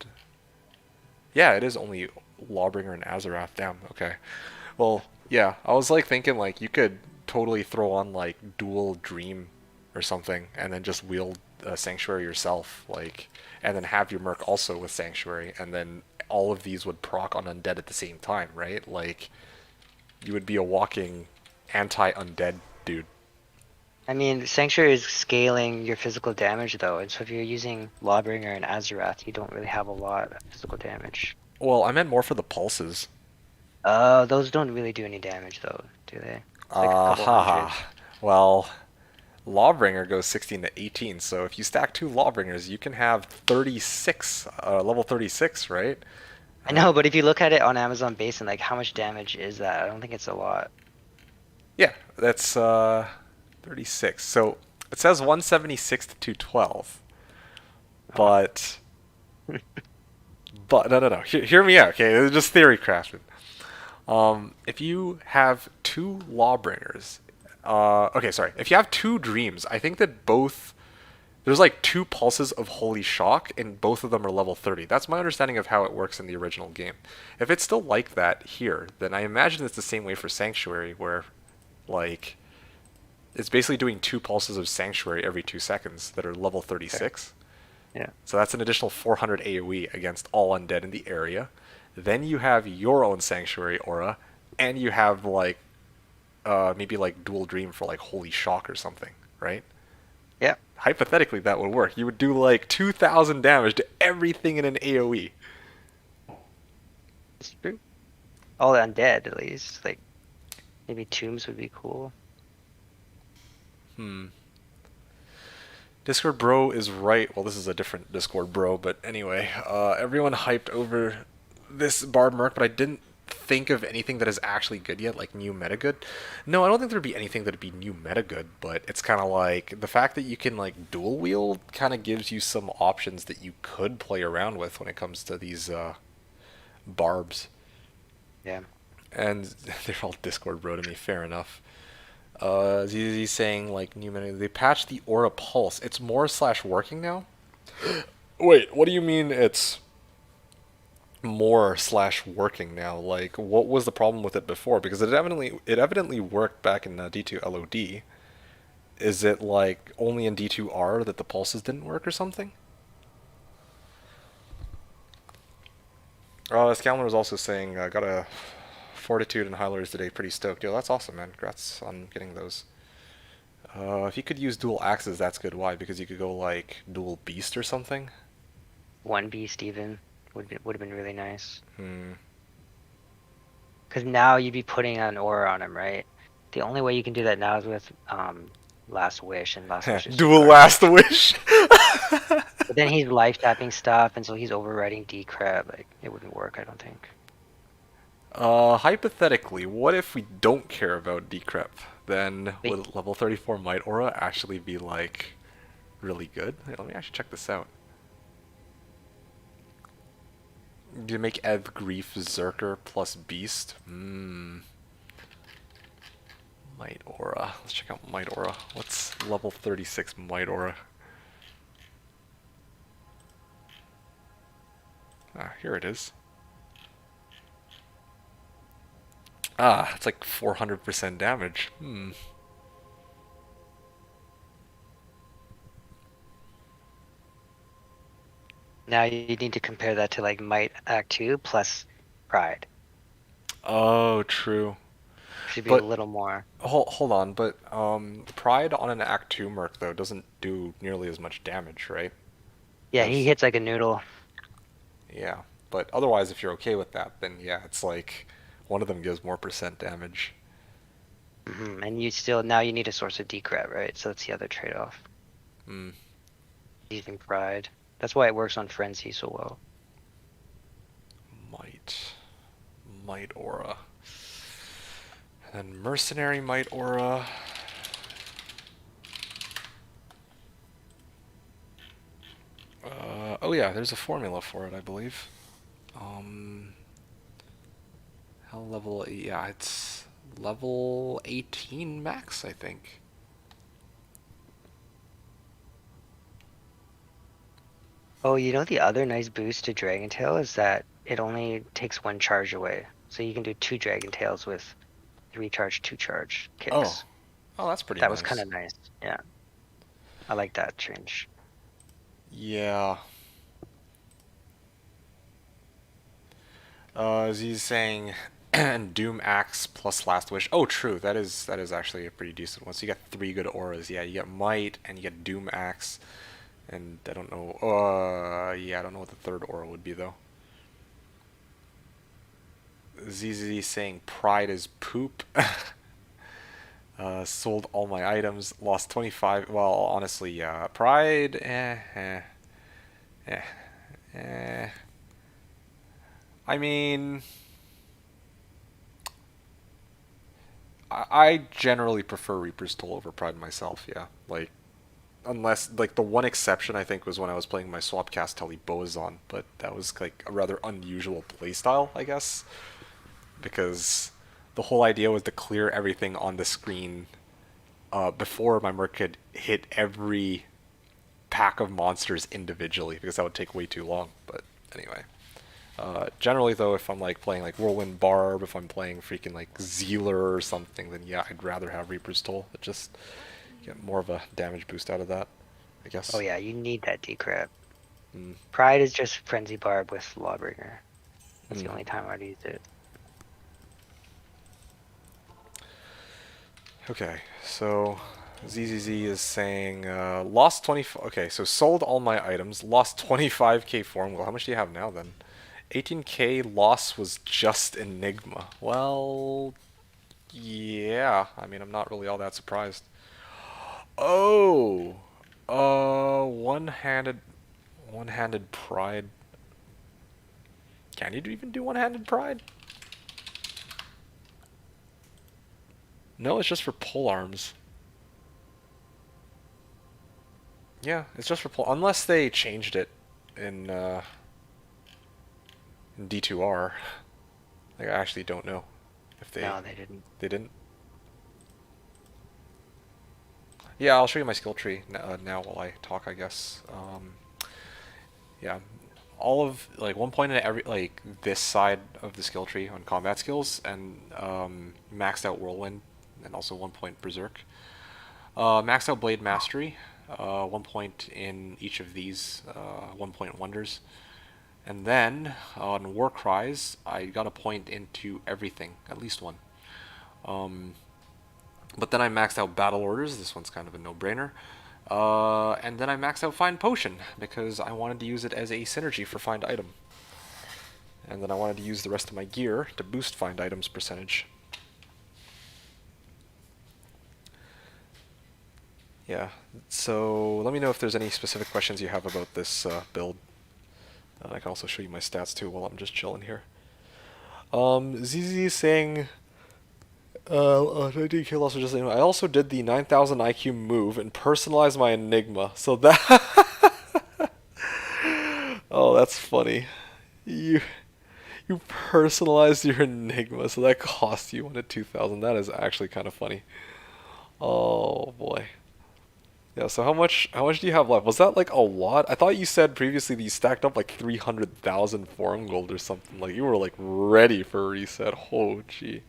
yeah, it is only Lawbringer and Azarath. Damn, okay. Well, yeah, I was like thinking like you could totally throw on like dual Dream or something and then just wield Sanctuary yourself, like, and then have your merc also with Sanctuary, and then all of these would proc on undead at the same time, right? Like, you would be a walking anti-undead dude. I mean, Sanctuary is scaling your physical damage though, and so if you're using Lawbringer and Azarath, you don't really have a lot of physical damage. Well, I meant more for the pulses. Those don't really do any damage though, do they? It's like a couple hundred. Well, Lawbringer goes 16 to 18. So if you stack 2 Lawbringers, you can have 36, level 36, right? I know, but if you look at it on Amazon Base and like how much damage is that? I don't think it's a lot. Yeah, that's 36. So it says 176 to 212. Oh. But no. Hear me out, okay? It's just theory craftsman. If you have 2 Lawbringers, okay, sorry. If you have 2 Dreams, I think that both there's like 2 pulses of Holy Shock, and both of them are level 30. That's my understanding of how it works in the original game. If it's still like that here, then I imagine it's the same way for Sanctuary, where like it's basically doing 2 pulses of Sanctuary every 2 seconds that are level 36. Yeah. So that's an additional 400 AoE against all undead in the area. Then you have your own Sanctuary aura, and you have like maybe like Dual Dream for like Holy Shock or something, right? Yeah. Hypothetically, that would work. You would do like 2,000 damage to everything in an AoE. It's true. All the undead, at least. Like, maybe tombs would be cool. Discord bro is right. Well, this is a different Discord bro, but anyway, everyone hyped over this Barb Merc, but I didn't think of anything that is actually good yet, like new meta good. No, I don't think there'd be anything that'd be new meta good, but it's kind of like the fact that you can like dual wield kind of gives you some options that you could play around with when it comes to these barbs. Yeah. And they're all Discord bro to me, fair enough. ZZ saying like new meta. They patched the Aura Pulse. It's more / working now. Wait, what do you mean it's more / working now? Like, what was the problem with it before? Because it evidently worked back in D2 LOD. Is it like only in D2R that the pulses didn't work or something? Scalmer was also saying got a Fortitude and Hylers today, pretty stoked. Yo, that's awesome, man. Congrats on getting those. If you could use dual axes, that's good. Why? Because you could go like dual beast or something. One beast even would have been really nice. Hmm. Because now you'd be putting an aura on him, right? The only way you can do that now is with Last Wish, and Last Wish is Dual super last wish. But then he's life tapping stuff, and so he's overriding Decrep. Like, it wouldn't work, I don't think. Hypothetically, what if we don't care about Decrep? Then Wait. would level 34 Might Aura actually be like really good? Hey, let me actually check this out. Do you make Ev Grief Zerker plus Beast? Might Aura. Let's check out Might Aura. What's level 36 Might Aura? Ah, here it is. Ah, it's like 400% damage. Now you need to compare that to like Might Act 2 plus Pride. Oh, true. Should be But- a little more. Hold on, but Pride on an Act 2 Merc though doesn't do nearly as much damage, right? Yeah, he Yes. hits like a noodle. Yeah, but otherwise, if you're okay with that, then yeah, it's like one of them gives more % damage. And you still, now you need a source of Decrep, right? So that's the other trade-off. Hmm. Using Pride. That's why it works on Frenzy so well. Might Aura. And then Mercenary Might Aura. Oh yeah, there's a formula for it, I believe. How level? Yeah, it's level 18 max, I think. Oh, you know the other nice boost to Dragon Tail is that it only takes 1 charge away. So you can do 2 Dragon Tails with 3 charge, 2 charge kicks. Oh, that's pretty That nice. was kind of nice. Yeah. I like that change. Yeah. Z's saying Doom Axe plus Last Wish. Oh, true. That is actually a pretty decent one. So you got 3 good auras. Yeah, you get Might and you get Doom Axe. And I don't know. Yeah, I don't know what the third aura would be though. ZZ saying Pride is poop. Sold all my items, lost 25. Well, honestly, yeah. Pride, eh. I mean, I generally prefer Reaper's Toll over Pride myself, yeah. Like, unless, like, the one exception I think was when I was playing my Swapcast Telly Boazon, but that was, like, a rather unusual playstyle, I guess. Because the whole idea was to clear everything on the screen before my merc could hit every pack of monsters individually, because that would take way too long. But anyway, generally though, if I'm like playing like Whirlwind Barb, if I'm playing freaking like Zealer or something, then yeah, I'd rather have Reaper's Toll. It just get more of a damage boost out of that, I guess. Oh yeah, you need that decrypt. Mm. Pride is just Frenzy Barb with Lawbringer. That's the Mm. only time I'd use it. Okay, so ZZZ is saying lost 20. Okay, so sold all my items, lost 25k form. Well, how much do you have now then? 18k loss was just Enigma. Well, yeah. I mean, I'm not really all that surprised. Oh, one-handed pride. Can you even do one-handed pride? No, it's just for pole arms. Yeah, it's just for pole. Unless they changed it in D2R. Like, I actually don't know if they. No, they didn't. They didn't. Yeah, I'll show you my skill tree now while I talk, I guess. Yeah, all of like 1 point in every like this side of the skill tree on combat skills, and maxed out Whirlwind, and also 1 point Berserk. Maxed out Blade Mastery, 1 point in each of these 1 point wonders. And then on War Cries, I got a point into everything, at least one. But then I maxed out Battle Orders. This one's kind of a no-brainer. And then I maxed out Find Potion because I wanted to use it as a synergy for Find Item. And then I wanted to use the rest of my gear to boost Find Items percentage. Yeah, so let me know if there's any specific questions you have about this build. I can also show you my stats too while I'm just chilling here. ZZ is saying, I also did the 9,000 IQ move and personalized my Enigma. So that, oh, that's funny. You personalized your Enigma, so that cost you 2,000. That is actually kind of funny. Oh boy. Yeah, so how much do you have left? Was that like a lot? I thought you said previously that you stacked up like 300,000 forum gold or something. Like you were like ready for a reset. Oh gee.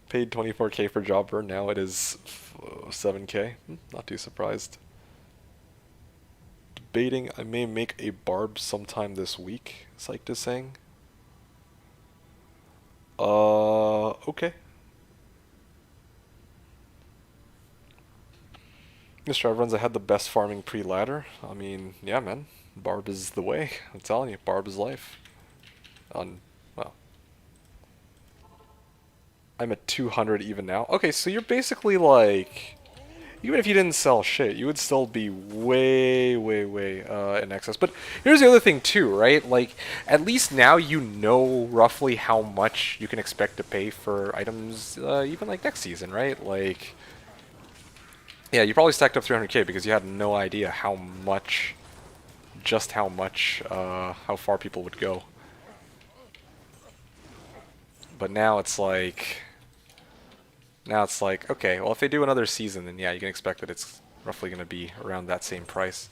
Paid 24k for job burn, now it is 7k. Not too surprised. Debating I may make a barb sometime this week, Psyched is saying. Okay. Mr. Everyone's had the best farming pre-ladder. I mean, yeah, man. Barb is the way. I'm telling you, Barb is life. Well, I'm at 200 even now. Okay, so you're basically like, even if you didn't sell shit, you would still be way in excess. But here's the other thing too, right? Like, at least now you know roughly how much you can expect to pay for items, even like next season, right? Like, yeah, you probably stacked up 300k because you had no idea how much, how far people would go. But now it's like, okay, well if they do another season, then yeah, you can expect that it's roughly going to be around that same price.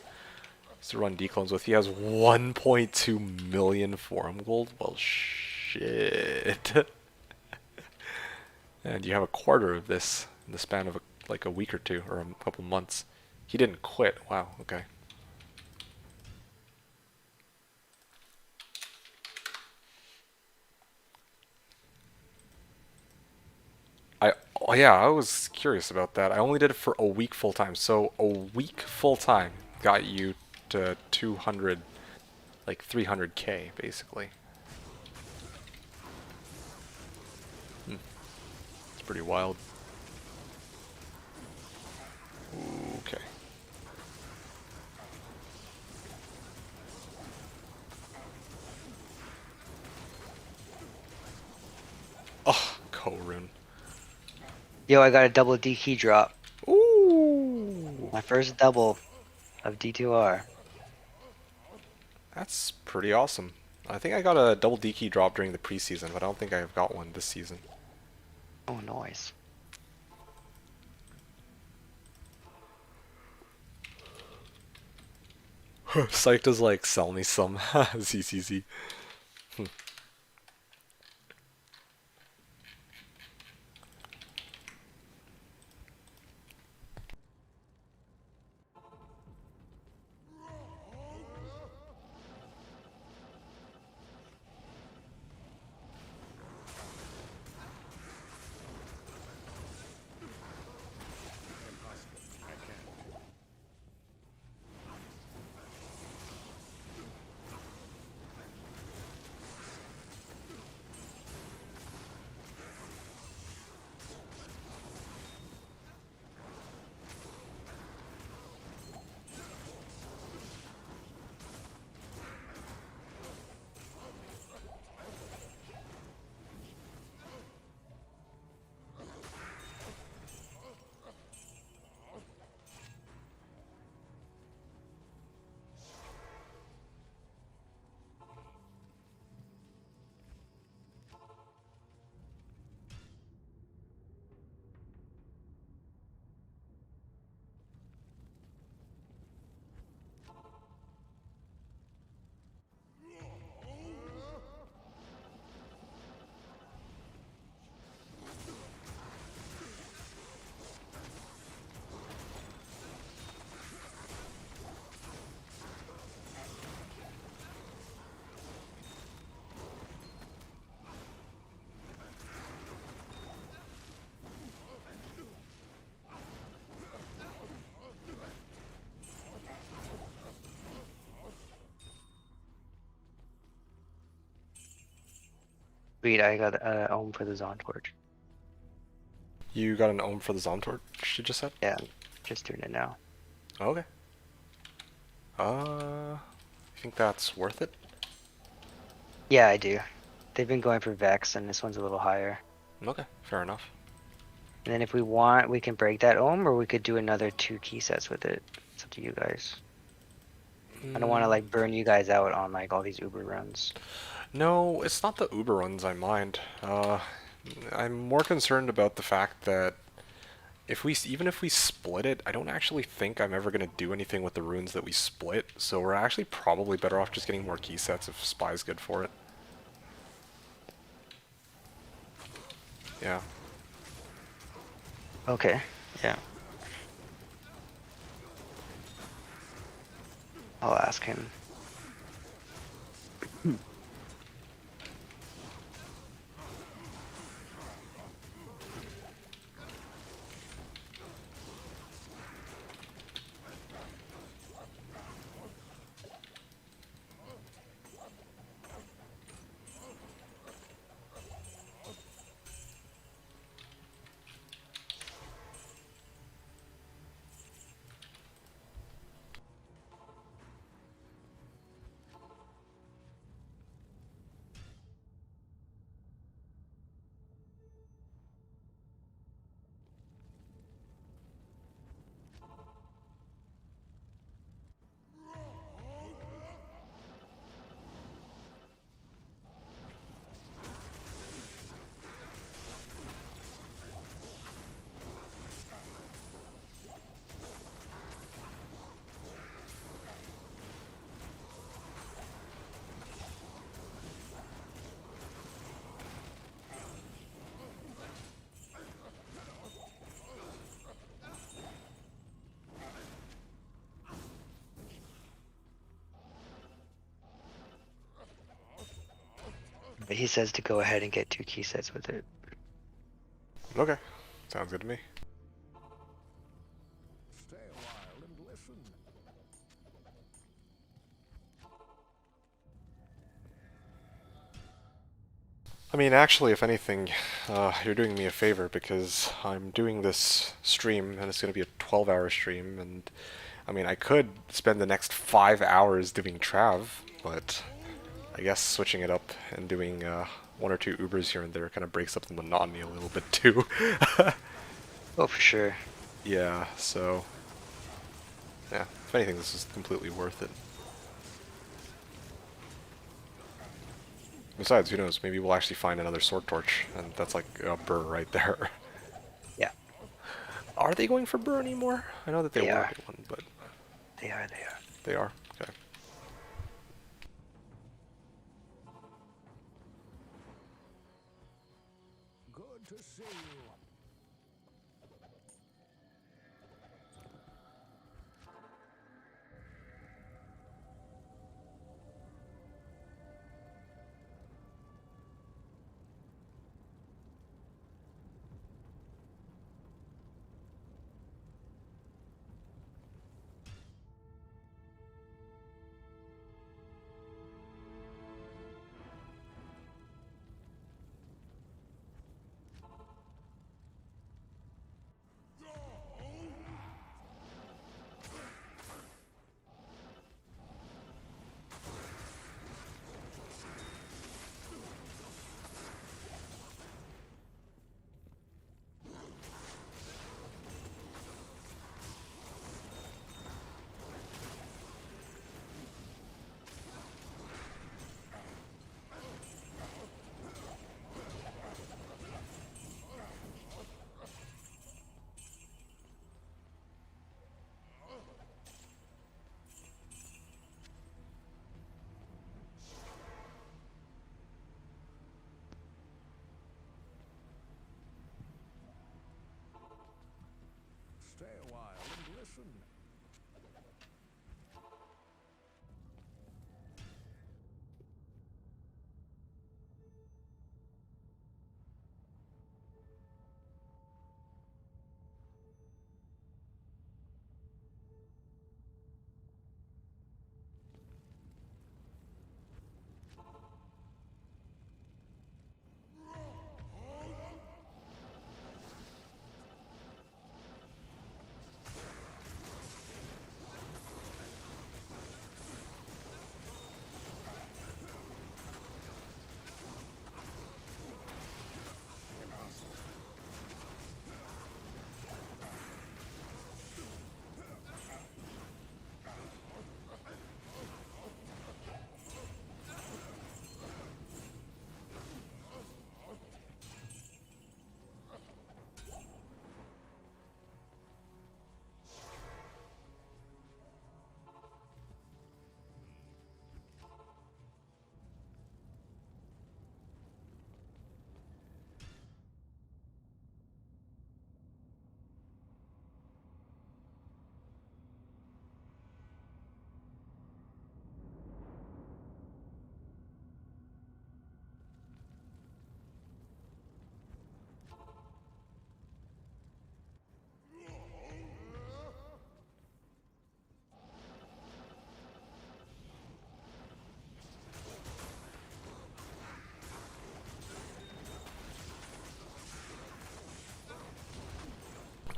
To run D-clones with, he has 1.2 million forum gold. Well, shit. And you have a quarter of this in the span of like a week or two, or a couple months. He didn't quit. Wow, okay. Oh yeah, I was curious about that. I only did it for a week full time. So a week full time got you to 200, like 300k basically. It's pretty wild. Yo, I got a double D key drop. Ooh, My first double of D2R. that's pretty awesome. I think I got a double D key drop during the preseason, but I don't think I've got one this season. Oh, nice. Psyched is like, sell me some ZCZ. Sweet, I got Ohm for the Zon Torch. You got an ohm for the Zom torch, you just said? Yeah, I'm just doing it now. Okay. I think that's worth it. Yeah, I do. They've been going for Vex, and this one's a little higher. Okay, fair enough. And then if we want, we can break that Ohm, or we could do another 2 key sets with it. It's up to you guys. I don't want to like burn you guys out on like all these Uber runs. No, it's not the Uber runs I mind. I'm more concerned about the fact that even if we split it, I don't actually think I'm ever gonna do anything with the runes that we split. So we're actually probably better off just getting more key sets if Spy's good for it. Yeah. Okay, yeah. I'll ask him. But he says to go ahead and get 2 key sets with it. Okay, sounds good to me. I mean, actually, if anything, you're doing me a favor because I'm doing this stream and it's going to be a 12-hour stream, and I mean, I could spend the next 5 hours doing Trav, but I guess switching it up and doing 1 or 2 Ubers here and there kind of breaks up the monotony a little bit too. Oh, for sure. Yeah, so yeah, if anything, this is completely worth it. Besides, who knows? Maybe we'll actually find another sword torch, and that's like a burr right there. Yeah, Are they going for burr anymore? I know that they they were are. day one, but They are. They are. they are. Okay. Good to see you. Stay a while and listen.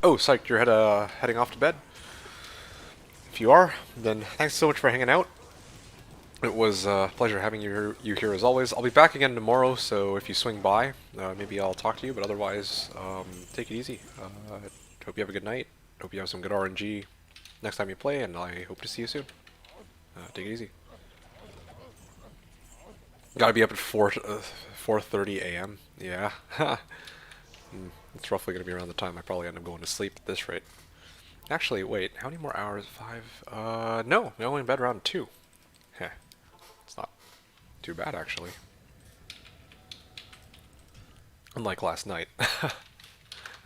Oh, psyched, you're heading off to bed? If you are, then thanks so much for hanging out. It was a pleasure having you here as always. I'll be back again tomorrow, so if you swing by, maybe I'll talk to you, but otherwise, take it easy. Hope you have a good night. Hope you have some good RNG next time you play, and I hope to see you soon. Take it easy. Gotta be up at 4:30 a.m. Yeah. It's roughly gonna be around the time I probably end up going to sleep at this rate. Actually, wait, how many more hours? 5? No, I'm going to bed around 2. Heh. It's not too bad, actually. Unlike last night.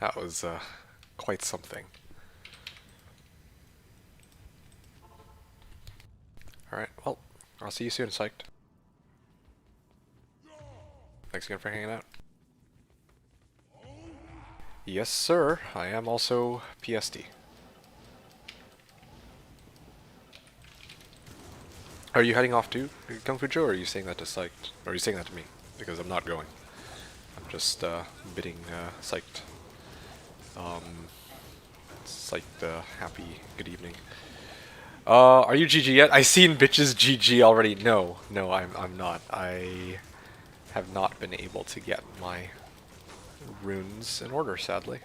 That was, quite something. Alright, well, I'll see you soon, psyched. Thanks again for hanging out. Yes, sir, I am also PSD. Are you heading off to Kung Fu Joe, or are you saying that to Psyched? Or are you saying that to me? Because I'm not going. I'm just bidding Psyched. Psyched, happy good evening. Are you GG yet? I seen bitches GG already. No, I'm not. I have not been able to get my runes in order, sadly.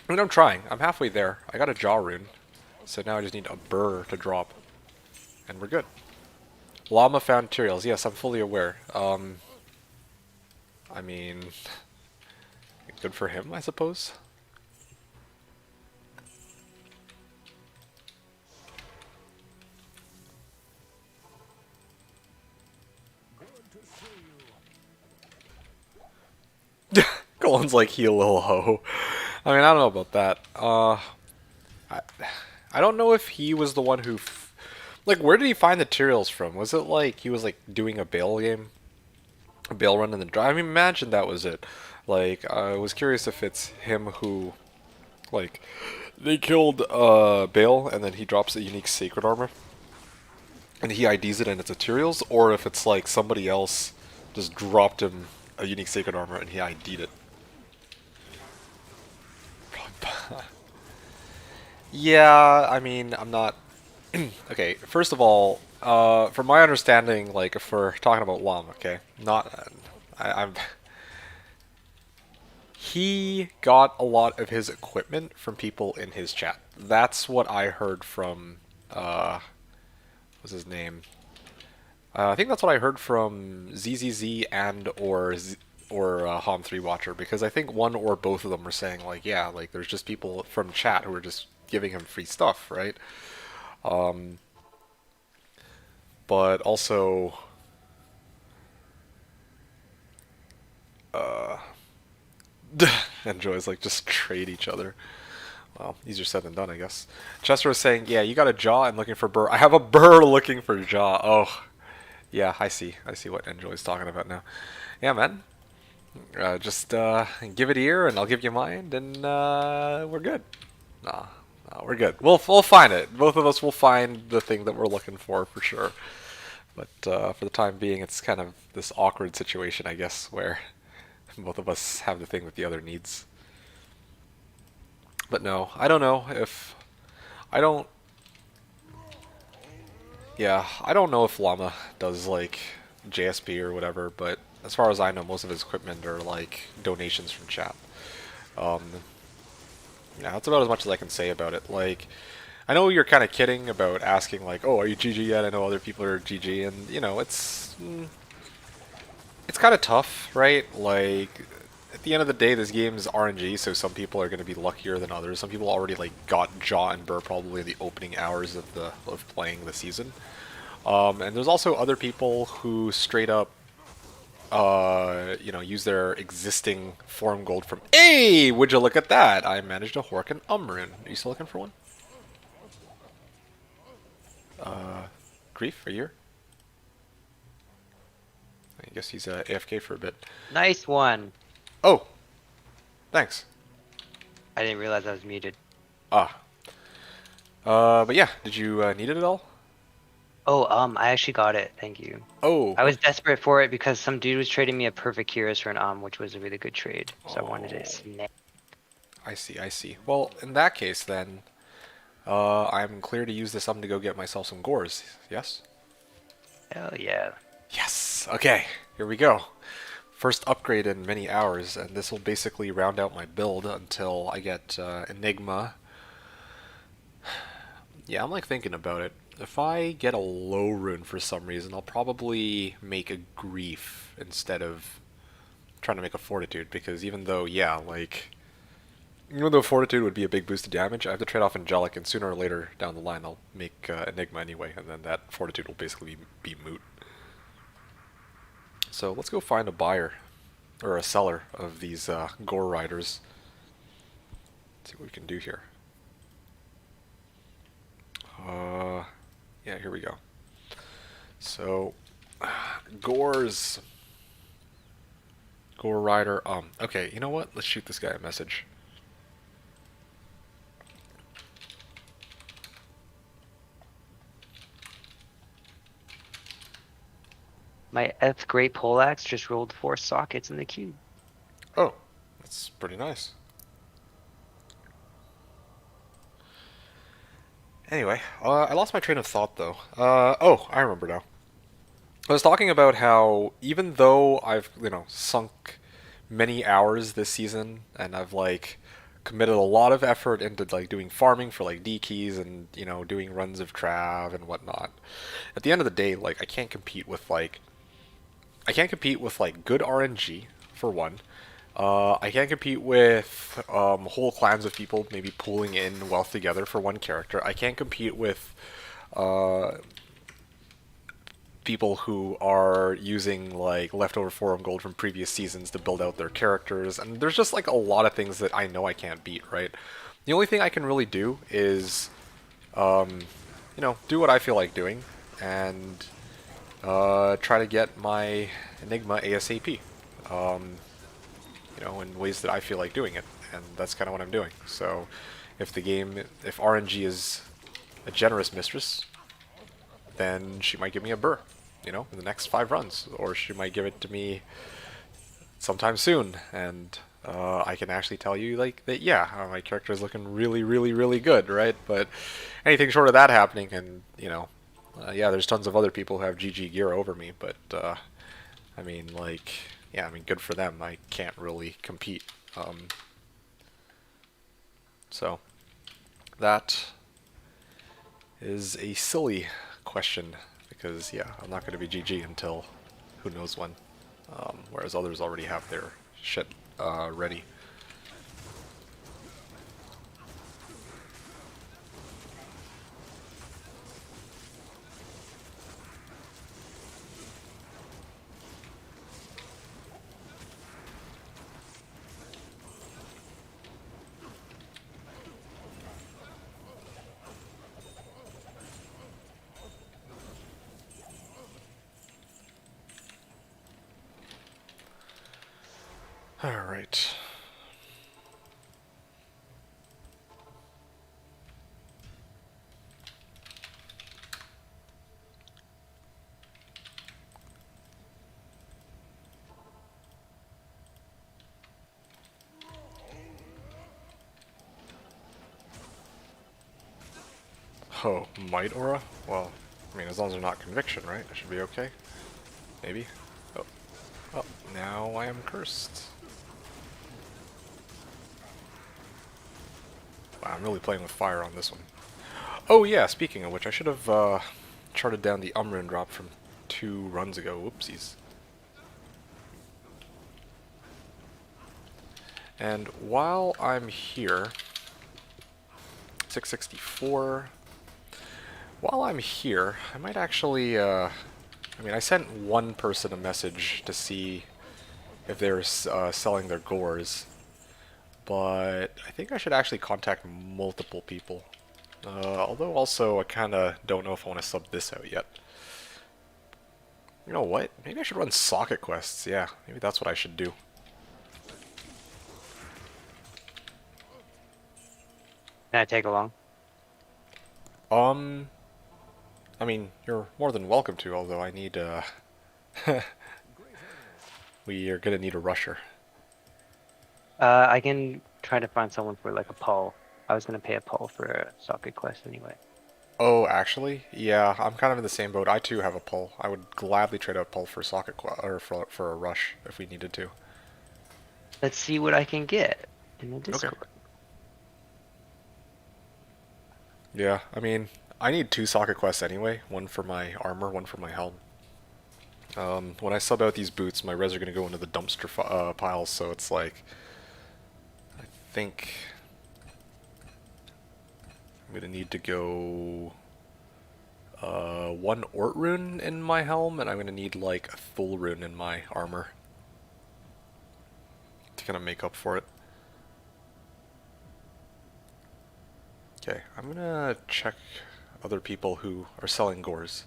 I mean, I'm trying. I'm halfway there. I got a jaw rune. So now I just need a burr to drop. And we're good. Llama found materials. Yes, I'm fully aware. I mean, good for him, I suppose. Golan's like, heal little ho. I mean, I don't know about that. I, I don't know if he was the one who... like, where did he find the materials from? Was it like he was like doing a bail game? A bail run in the drive? I mean, imagine that was it. Like, I was curious if it's him who... like, they killed Bale and then he drops a unique sacred armor. And he IDs it and it's materials, or if it's like somebody else just dropped him a unique sacred armor and he ID'd it. Yeah, I mean, I'm not... okay, first of all, from my understanding, like, if we're talking about Llama, okay, not... I'm... he got a lot of his equipment from people in his chat. That's what I heard from, what's his name? I think that's what I heard from ZZZ and or Hom3 Watcher, because I think one or both of them were saying, like, yeah, like, there's just people from chat who are just giving him free stuff, right? But also, and Joy's like, just trade each other. Well, easier said than done, I guess. Chester was saying, yeah, you got a jaw and looking for burr. I have a burr looking for jaw. Oh, yeah, I see. I see what Enjoy's talking about now. Yeah, man. Just give it ear and I'll give you mind and we're good. Nah, we're good. We'll find it. Both of us will find the thing that we're looking for sure. But for the time being, it's kind of this awkward situation, I guess, where both of us have the thing that the other needs. But no, I don't know if... I don't... yeah, I don't know if Llama does, like, JSP or whatever, but as far as I know, most of his equipment are, like, donations from chat. Yeah, that's about as much as I can say about it. Like, I know you're kind of kidding about asking, like, oh, are you GG yet? I know other people are GG, and, you know, it's kind of tough, right? Like, at the end of the day, this game is RNG, so some people are going to be luckier than others. Some people already, like, got Jaw and Burr probably in the opening hours of playing the season. And there's also other people who straight up, you know, use their existing form gold from... Hey! Would you look at that? I managed a Hork and Umrune. Are you still looking for one? Grief, are you here? I guess he's AFK for a bit. Nice one. Oh! Thanks. I didn't realize I was muted. Ah. But yeah, did you need it at all? Oh, I actually got it. Thank you. Oh. I was desperate for it because some dude was trading me a perfect Curious for an which was a really good trade. So I wanted it. I see, I see. Well, in that case then, I'm clear to use this to go get myself some gores, yes? Hell yeah. Yes! Okay, here we go. First upgrade in many hours, and this will basically round out my build until I get Enigma. Yeah, I'm like thinking about it. If I get a low rune for some reason, I'll probably make a Grief instead of trying to make a Fortitude, because even though, yeah, like... even though Fortitude would be a big boost to damage, I have to trade off Angelic, and sooner or later down the line I'll make Enigma anyway, and then that Fortitude will basically be moot. So let's go find a buyer, or a seller of these Gore Riders. Let's see what we can do here. Yeah, here we go. So, Gore Rider, okay, you know what? Let's shoot this guy a message. My F Great Poleaxe just rolled 4 sockets in the cube. Oh, that's pretty nice. Anyway, I lost my train of thought though. Oh, I remember now. I was talking about how even though I've, you know, sunk many hours this season and I've like committed a lot of effort into like doing farming for like D keys and doing runs of Trav and whatnot. At the end of the day, like I can't compete with like good RNG for one. I can't compete with whole clans of people maybe pooling in wealth together for one character. I can't compete with uh, people who are using like leftover forum gold from previous seasons to build out their characters, and there's just like a lot of things that I know I can't beat, right? The only thing I can really do is, do what I feel like doing, and try to get my Enigma ASAP, in ways that I feel like doing it, and that's kind of what I'm doing. So, if RNG is a generous mistress, then she might give me a burr, in the next 5 runs, or she might give it to me sometime soon, and I can actually tell you like that. Yeah, my character is looking really, really, really good, right? But anything short of that happening, and yeah, there's tons of other people who have GG gear over me, but I mean, like, yeah, I mean, good for them. I can't really compete. So that is a silly question because, yeah, I'm not going to be GG until who knows when, whereas others already have their shit ready. All right. Oh, Might Aura? Well, I mean, as long as they're not Conviction, right? I should be okay. Maybe. Oh. Oh, now I am cursed. Wow, I'm really playing with fire on this one. Oh yeah, speaking of which, I should have charted down the Umrun drop from 2 runs ago. Whoopsies. And while I'm here, 664. While I'm here, I might actually, I mean, I sent one person a message to see if they're selling their gores, but I think I should actually contact multiple people. Although also, I kind of don't know if I want to sub this out yet. You know what? Maybe I should run socket quests. Yeah, maybe that's what I should do. Can I take along? I mean, you're more than welcome to, although I need, we are gonna need a rusher. I can try to find someone for like a poll. I was gonna pay a poll for a socket quest anyway. Oh, actually? Yeah, I'm kind of in the same boat. I too have a pull. I would gladly trade out a pull for socket or for a rush if we needed to. Let's see what I can get in the Discord. Okay. Yeah, I mean, I need 2 socket quests anyway. One for my armor, one for my helm. When I sub out these boots, my res are going to go into the dumpster piles, so it's like... I think... I'm going to need to go... 1 Ort rune in my helm, and I'm going to need like a Thul rune in my armor to kind of make up for it. Okay, I'm gonna check other people who are selling gores.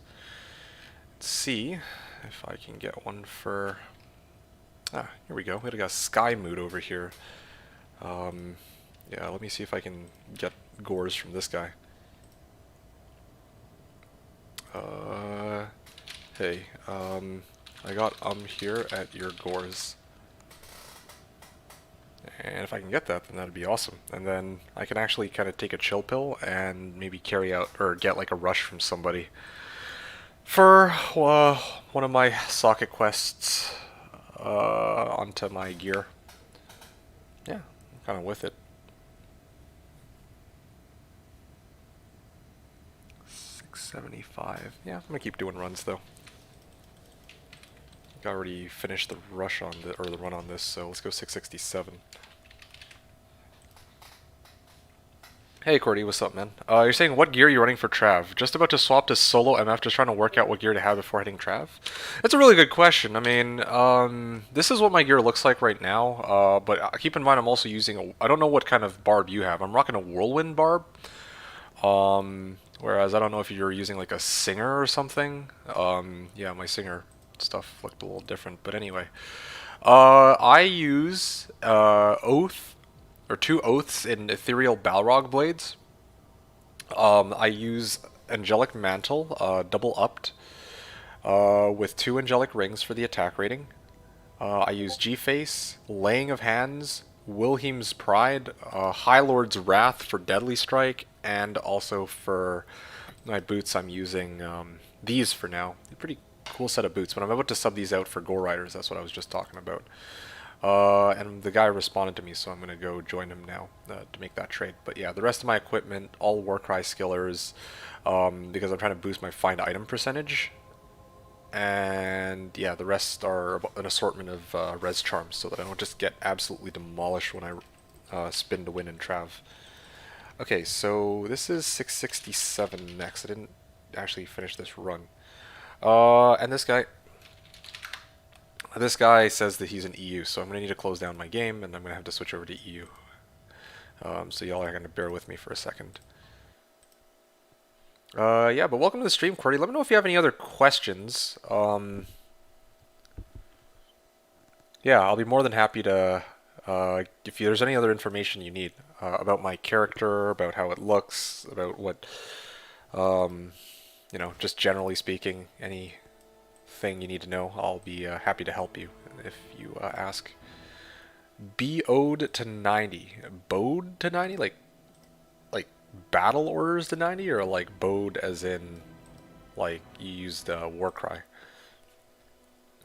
Let's see if I can get one for... Ah, here we go. We got a Sky Mood over here. Yeah, let me see if I can get gores from this guy. Hey, I got here at your gores. And if I can get that, then that'd be awesome. And then I can actually kind of take a chill pill and maybe carry out or get like a rush from somebody for one of my socket quests onto my gear. Yeah, I'm kind of with it. 75. Yeah, I'm gonna keep doing runs though. I already finished the rush on the or the run on this, so let's go 667. Hey Cordy, what's up, man? You're saying what gear are you running for Trav? Just about to swap to solo MF, just trying to work out what gear to have before hitting Trav? That's a really good question. I mean, this is what my gear looks like right now, but keep in mind I'm also using I don't know what kind of barb you have. I'm rocking a whirlwind barb. Whereas I don't know if you're using like a singer or something. Yeah, my singer stuff looked a little different, but anyway. I use Oath, or 2 Oaths in Ethereal Balrog Blades. I use Angelic Mantle, double upped, with 2 Angelic Rings for the attack rating. I use G-Face, Laying of Hands, Wilhelm's Pride, High Lord's Wrath for Deadly Strike, and also for my boots I'm using these for now. A pretty cool set of boots, but I'm about to sub these out for Gore Riders, that's what I was just talking about. And the guy responded to me, so I'm going to go join him now to make that trade. But yeah, the rest of my equipment, all Warcry skillers, because I'm trying to boost my find item percentage. And yeah, the rest are an assortment of res charms, so that I don't just get absolutely demolished when I spin to win in Trav. Okay, so this is 667 next. I didn't actually finish this run. And this guy says that he's an EU, so I'm going to need to close down my game, and I'm going to have to switch over to EU. So y'all are going to bear with me for a second. Yeah, but welcome to the stream, Cordy. Let me know if you have any other questions. Yeah, I'll be more than happy to, if there's any other information you need about my character, about how it looks, about what, you know, just generally speaking, anything you need to know, I'll be happy to help you if you ask. BO'd to 90. Bowed to 90? Like battle orders to 90, or like bowed as in like you used Warcry?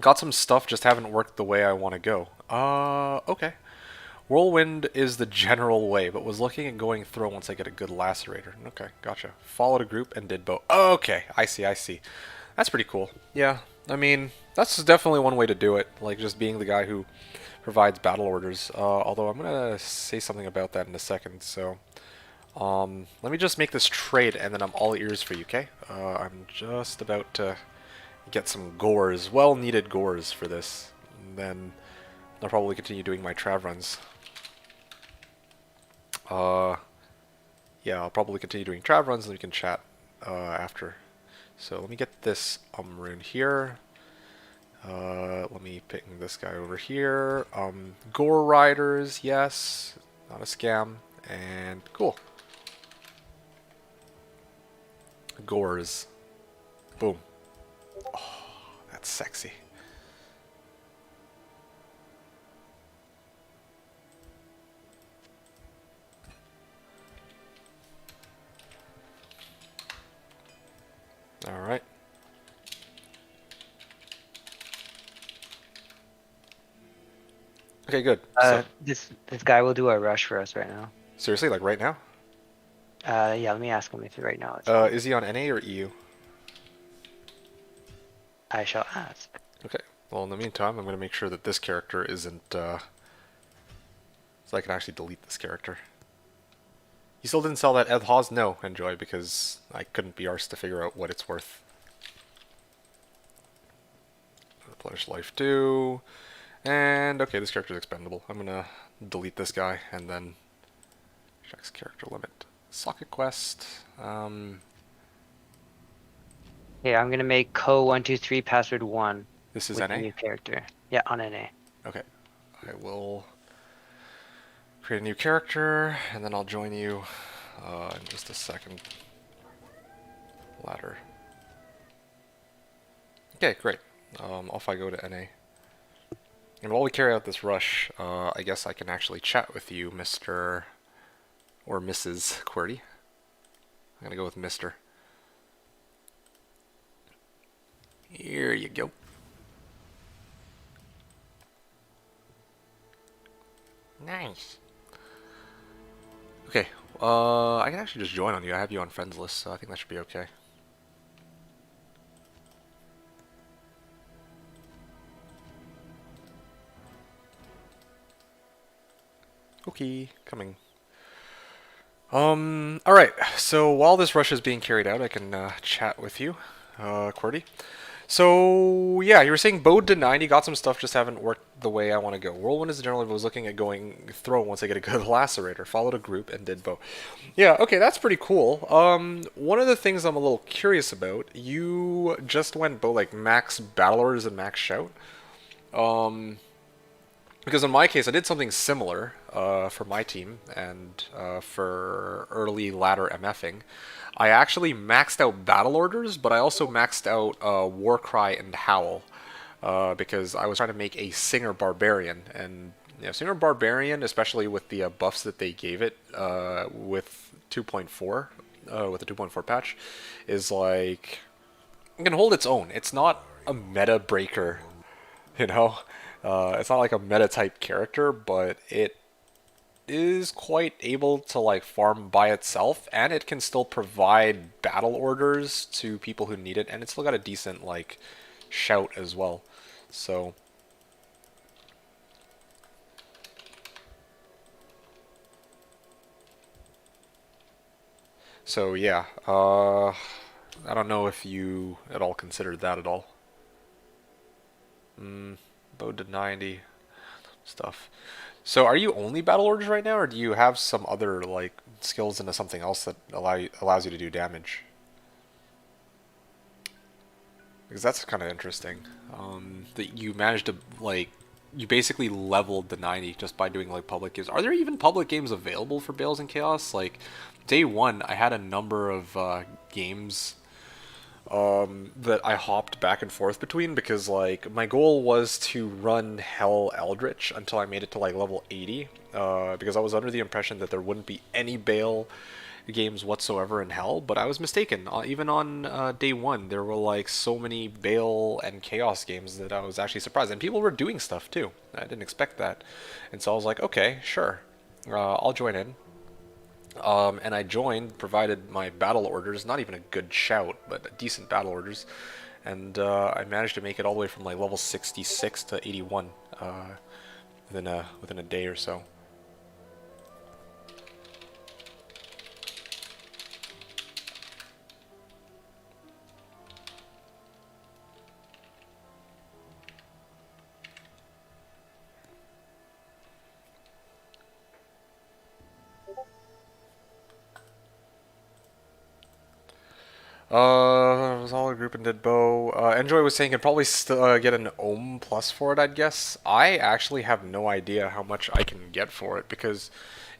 Got some stuff, just haven't worked the way I want to go. Okay. Whirlwind is the general way, but was looking at going throw once I get a good lacerator. Okay, gotcha. Followed a group and did bow. Okay, I see. That's pretty cool. Yeah, I mean, that's definitely one way to do it, like just being the guy who provides battle orders. Although I'm gonna say something about that in a second, so let me just make this trade and then I'm all ears for you, okay? I'm just about to get some gores, well-needed gores for this, and then I'll probably continue doing my trav runs. Yeah, I'll probably continue doing trav runs and we can chat after. So let me get this rune here. Let me ping this guy over here. Gore Riders, yes, not a scam, and cool. Gores. Boom. Oh, that's sexy. All right. Okay, good. So, This guy will do a rush for us right now. seriously, like right now? Yeah, let me ask him if right now it's Is he on NA or EU? I shall ask. Okay. Well, in the meantime, I'm going to make sure that this character isn't, so I can actually delete this character. You still didn't sell that Edhaz? No, Enjoy, because I couldn't be arsed to figure out what it's worth. Replenish life 2. And, okay, this character is expendable. I'm going to delete this guy, and then checks character limit. Socket quest. Yeah, I'm gonna make co123 password 1. This is with NA? the new character. Yeah, on NA. Okay. I will create a new character, and then I'll join you in just a second. Ladder. Okay, great. Off I go to NA. And while we carry out this rush, I guess I can actually chat with you, Mr. or Mrs. QWERTY. I'm gonna go with Mr. Here you go. Nice. Okay, I can actually just join on you. I have you on friends list, so I think that should be okay. okie, coming. All right. So while this rush is being carried out, I can chat with you, QWERTY. So yeah, you were saying bowed to 90, got some stuff, just haven't worked the way I want to go. Whirlwind is generally was looking at going throw once I get a good lacerator. Followed a group and did bow. Yeah, okay, that's pretty cool. One of the things I'm a little curious about, you just went bow like max battle orders and max shout. Because in my case, I did something similar for my team and for early ladder MFing. I actually maxed out battle orders, but I also maxed out Warcry and Howl because I was trying to make a Singer Barbarian. And Singer Barbarian, especially with the buffs that they gave it with 2.4, with the 2.4 patch, is like it can hold its own. It's not a meta breaker, you know. It's not like a meta type character, but it is quite able to like farm by itself, and it can still provide battle orders to people who need it, and it's still got a decent like shout as well. So yeah, I don't know if you at all considered that at all. Bowed to 90 stuff. So are you only battle orders right now, or do you have some other like skills into something else that allows you to do damage? Because that's kind of interesting. That you managed to like you basically leveled the 90 just by doing like public games. Are there even public games available for Bales and Chaos? Like day one, I had a number of games that I hopped back and forth between because like my goal was to run Hell Eldritch until I made it to like level 80 because I was under the impression that there wouldn't be any Bale games whatsoever in Hell, but I was mistaken. Even on day one, there were like so many Bale and Chaos games that I was actually surprised, and people were doing stuff too. I didn't expect that, and so I was like, okay, sure, I'll join in. And I joined, provided my battle orders, not even a good shout, but decent battle orders, and I managed to make it all the way from like level 66 to 81 within a day or so. Was all a group and did bow. Enjoy was saying you could probably get an ohm plus for it, I'd guess. I actually have no idea how much I can get for it because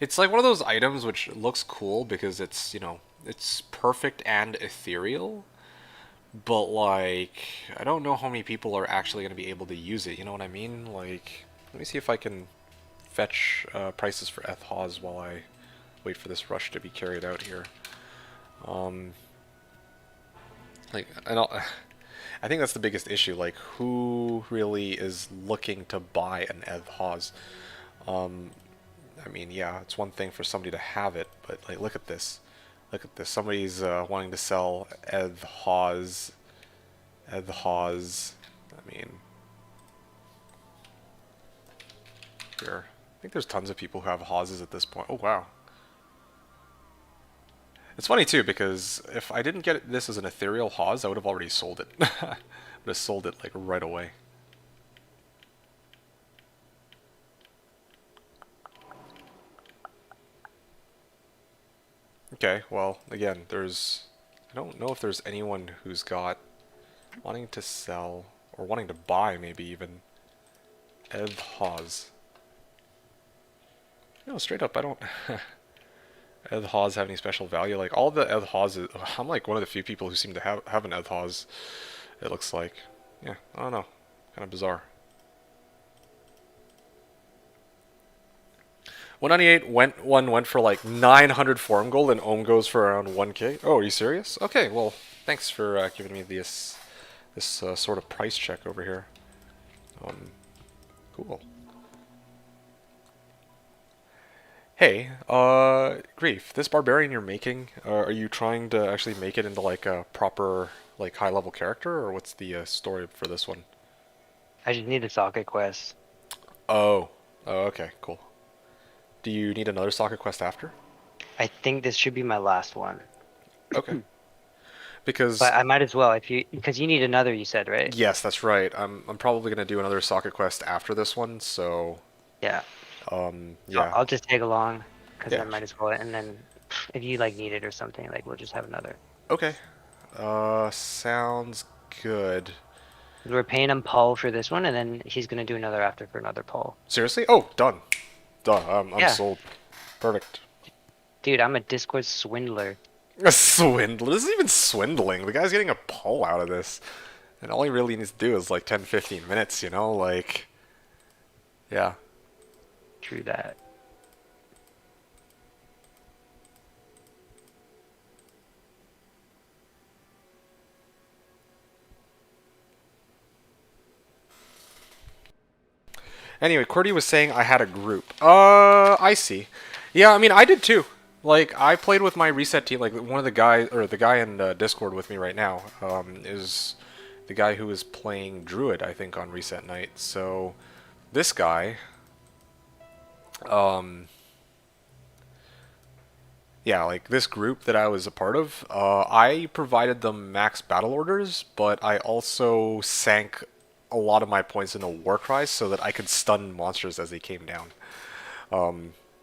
it's like one of those items which looks cool because it's, you know, it's perfect and ethereal. But like, I don't know how many people are actually going to be able to use it, you know what I mean? Like, let me see if I can fetch prices for Eth Hawes while I wait for this rush to be carried out here. Like, I think that's the biggest issue. Like, who really is looking to buy an Eth Hawes? I mean, yeah, it's one thing for somebody to have it, but like, look at this. Look at this. Somebody's wanting to sell Eth Hawes. Eth Hawes. I mean, here. I think there's tons of people who have Hawes at this point. Oh wow. It's funny too because if I didn't get this as an ethereal Hawes, I would have already sold it. I would have sold it like right away. Okay, well, again, I don't know if there's anyone who's got wanting to sell or wanting to buy maybe even Eth Hawes. No, straight up, I don't. Eth Hawes have any special value? Like all the Eth Hawes, I'm like one of the few people who seem to have an Eth Hawes. It looks like, yeah, I don't know, kind of bizarre. 198 went for like 900 forum gold, and Ohm goes for around 1k. Oh, are you serious? Okay, well, thanks for giving me this sort of price check over here. Cool. Hey, Grief, this barbarian you're making, are you trying to actually make it into like a proper, like high-level character, or what's the story for this one? I just need a socket quest. Oh, okay, cool. Do you need another soccer quest after? I think this should be my last one, Okay. Because but I might as well if you because you need another. You said right? yes, that's right. I'm probably gonna do another soccer quest after this one. So Yeah. yeah, I'll just tag along because I yeah. might as well. And then if you like need it or something, like we'll just have another. Okay. Sounds good. 'Cause we're paying him Paul for this one, and then he's gonna do another after for another Paul. Seriously? Oh, done. Done. I'm Yeah, sold. Perfect. dude, I'm a Discord swindler. A swindle. This isn't even swindling. The guy's getting a pull out of this. And all he really needs to do is like 10, 15 minutes, you know? Like, yeah. True that. Anyway, Cordy was saying I had a group. I see. Yeah, I mean, I did too. Like, I played with my reset team. Like, one of the guys, or the guy in Discord with me right now, is the guy who is playing Druid, I think, on reset night. So, this guy, yeah, like this group that I was a part of, I provided them max battle orders, but I also sank a lot of my points into war cries so that I could stun monsters as they came down.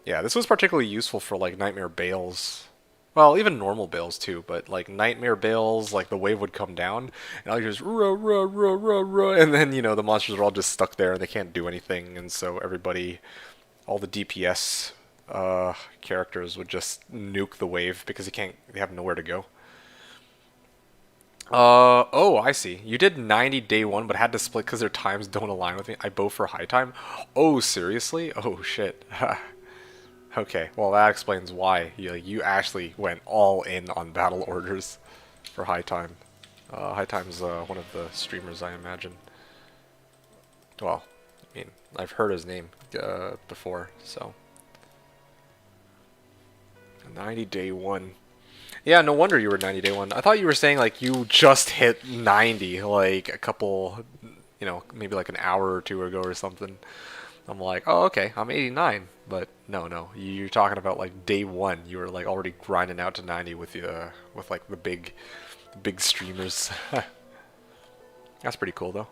Yeah, this was particularly useful for like nightmare bales. Well, even normal bales too, but like nightmare bales, like the wave would come down, and I would just ruh, ruh, ruh, ruh, ruh, and then you know the monsters are all just stuck there and they can't do anything, and so everybody, all the DPS characters would just nuke the wave because they have nowhere to go. Oh, I see. You did 90 day one, but had to split because their times don't align with me. I bow for high time. Oh, seriously? Oh, shit. Okay, well that explains why you actually went all in on battle orders for high time. High time's one of the streamers, I imagine. Well, I mean, I've heard his name before, so. 90 day one. Yeah, no wonder you were 90 day one. I thought you were saying like you just hit 90 like a couple, you know, maybe like an hour or two ago or something. I'm like, oh, okay, I'm 89. But no, you're talking about like day one. You were like already grinding out to 90 with like the big streamers. That's pretty cool though.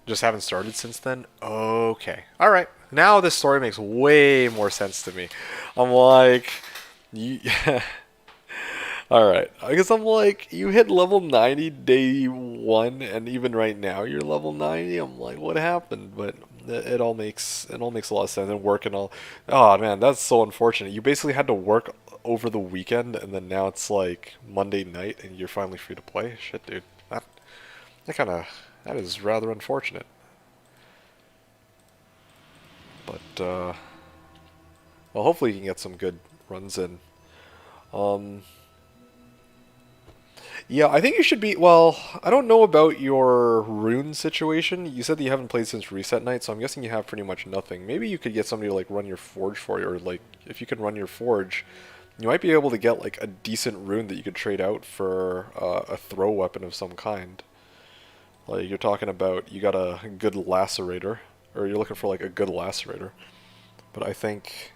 Just haven't started since then? Okay. Alright. Now this story makes way more sense to me. I'm like... Alright. I guess I'm like, you hit level 90 day 1, and even right now you're level 90? I'm like, what happened? But it all makes a lot of sense. And work and all... Oh man, that's so unfortunate. You basically had to work over the weekend, and then now it's like Monday night, and you're finally free to play? Shit, dude. That is rather unfortunate. But, well, hopefully you can get some good runs in. Yeah, I think you should be, well, I don't know about your rune situation. You said that you haven't played since reset night, so I'm guessing you have pretty much nothing. Maybe you could get somebody to, like, run your forge for you, or, like, if you can run your forge, you might be able to get, like, a decent rune that you could trade out for a throw weapon of some kind. Like, you're talking about, you got a good lacerator, or you're looking for, like, a good lacerator. But I think...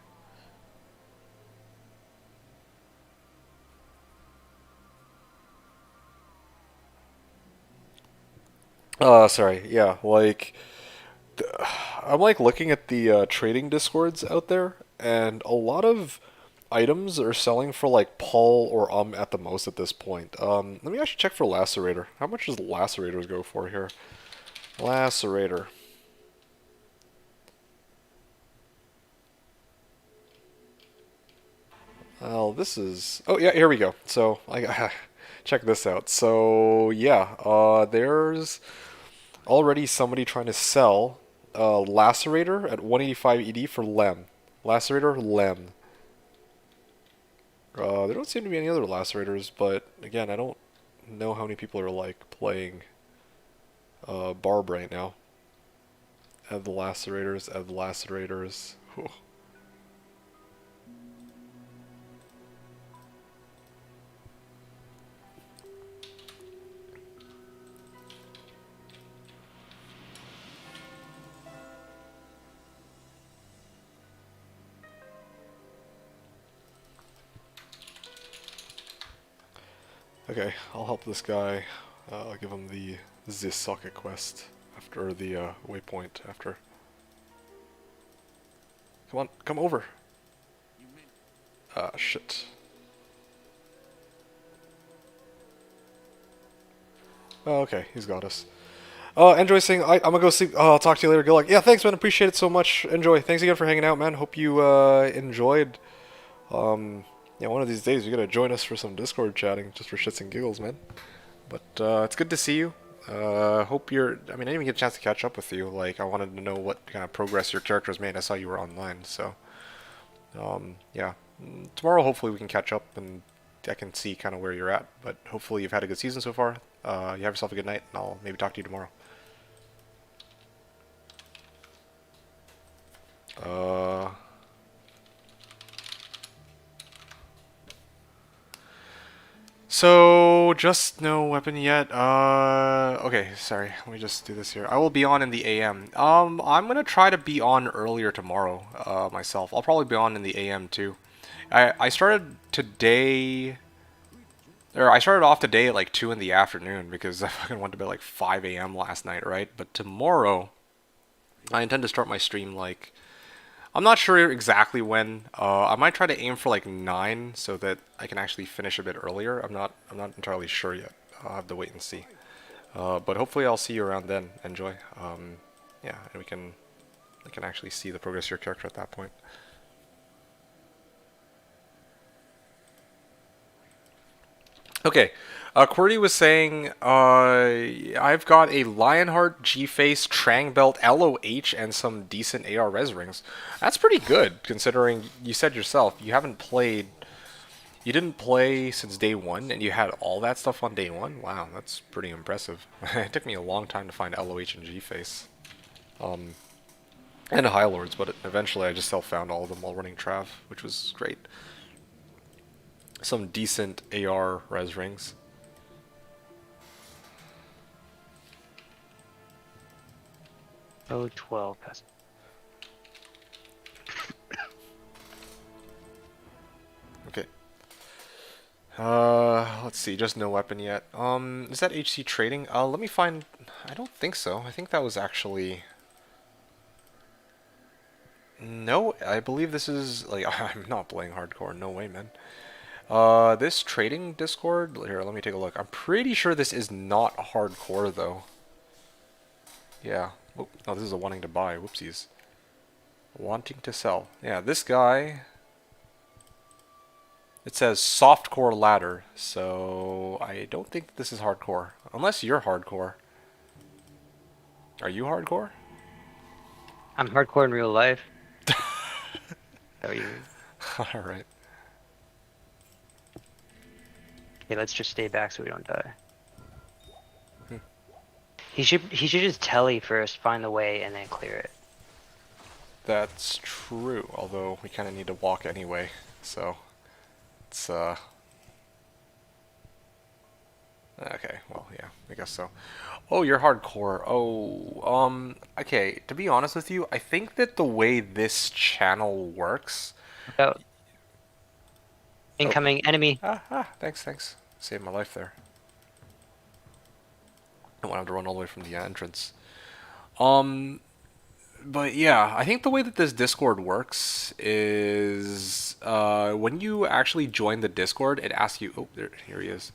sorry, yeah, like... I'm, like, looking at the trading discords out there, and a lot of items are selling for, like, Paul or at the most at this point. Let me actually check for lacerator. How much does lacerators go for here? Lacerator. Well, this is... Oh, yeah, here we go. So, check this out. So, yeah, there's already somebody trying to sell Lacerator at 185 ED for Lem. Lacerator, Lem. There don't seem to be any other Lacerators, but, again, I don't know how many people are, like, playing Barb right now. Add the Lacerators, add the Lacerators. Whew. Okay, I'll help this guy. I'll give him the this socket quest after the waypoint after. Come on, come over. Ah, shit. Oh, okay, he's got us. Enjoy saying, I'm gonna go sleep. I'll talk to you later. Good luck. Yeah, thanks, man. Appreciate it so much. Enjoy. Thanks again for hanging out, man. Hope you enjoyed. Yeah, one of these days you gotta join us for some Discord chatting, just for shits and giggles, man. But it's good to see you. Hope you're. I mean, I didn't even get a chance to catch up with you. Like, I wanted to know what kind of progress your character's made. I saw you were online, so yeah. Tomorrow, hopefully, we can catch up and I can see kind of where you're at. But hopefully, you've had a good season so far. You have yourself a good night, and I'll maybe talk to you tomorrow. So, just no weapon yet. Okay, sorry. Let me just do this here. I will be on in the AM. I'm gonna try to be on earlier tomorrow, myself. I'll probably be on in the AM too. I started today, or I started off today at like 2 in the afternoon because I fucking went to bed like 5 AM last night, right? But tomorrow, I intend to start my stream like, I'm not sure exactly when. I might try to aim for like 9 so that I can actually finish a bit earlier. I'm not entirely sure yet. I'll have to wait and see. But hopefully I'll see you around then. Enjoy. Yeah, and I can actually see the progress of your character at that point. Okay, QWERTY was saying, I've got a Lionheart, G-Face, Trang Belt, LOH, and some decent AR res rings. That's pretty good, considering you said yourself, you didn't play since day 1, and you had all that stuff on day 1? Wow, that's pretty impressive. It took me a long time to find LOH and G-Face. And High Lords, but eventually I just self-found all of them while running Trav, which was great. Some decent AR res rings. Oh, 12 has. Okay. Let's see, just no weapon yet. Is that HC trading? Let me find. I don't think so. I think that was actually. No, I believe this is like I'm not playing hardcore. No way, man. This trading Discord, here, let me take a look. I'm pretty sure this is not hardcore, though. Yeah. Oh, no, this is a wanting to buy. Whoopsies. Wanting to sell. Yeah, this guy... It says softcore ladder, so I don't think this is hardcore. Unless you're hardcore. Are you hardcore? I'm hardcore in real life. How are you? Alright. Okay, let's just stay back so we don't die. He should just telly first, find the way, and then clear it. That's true, although we kind of need to walk anyway, so it's okay, well, yeah, I guess so. Oh, you're hardcore. Oh, okay, to be honest with you, I think that the way this channel works... Oh. Incoming enemy. Thanks. Saved my life there. I don't have to run all the way from the entrance. But yeah, I think the way that this Discord works is when you actually join the Discord, it asks you. Oh, here he is.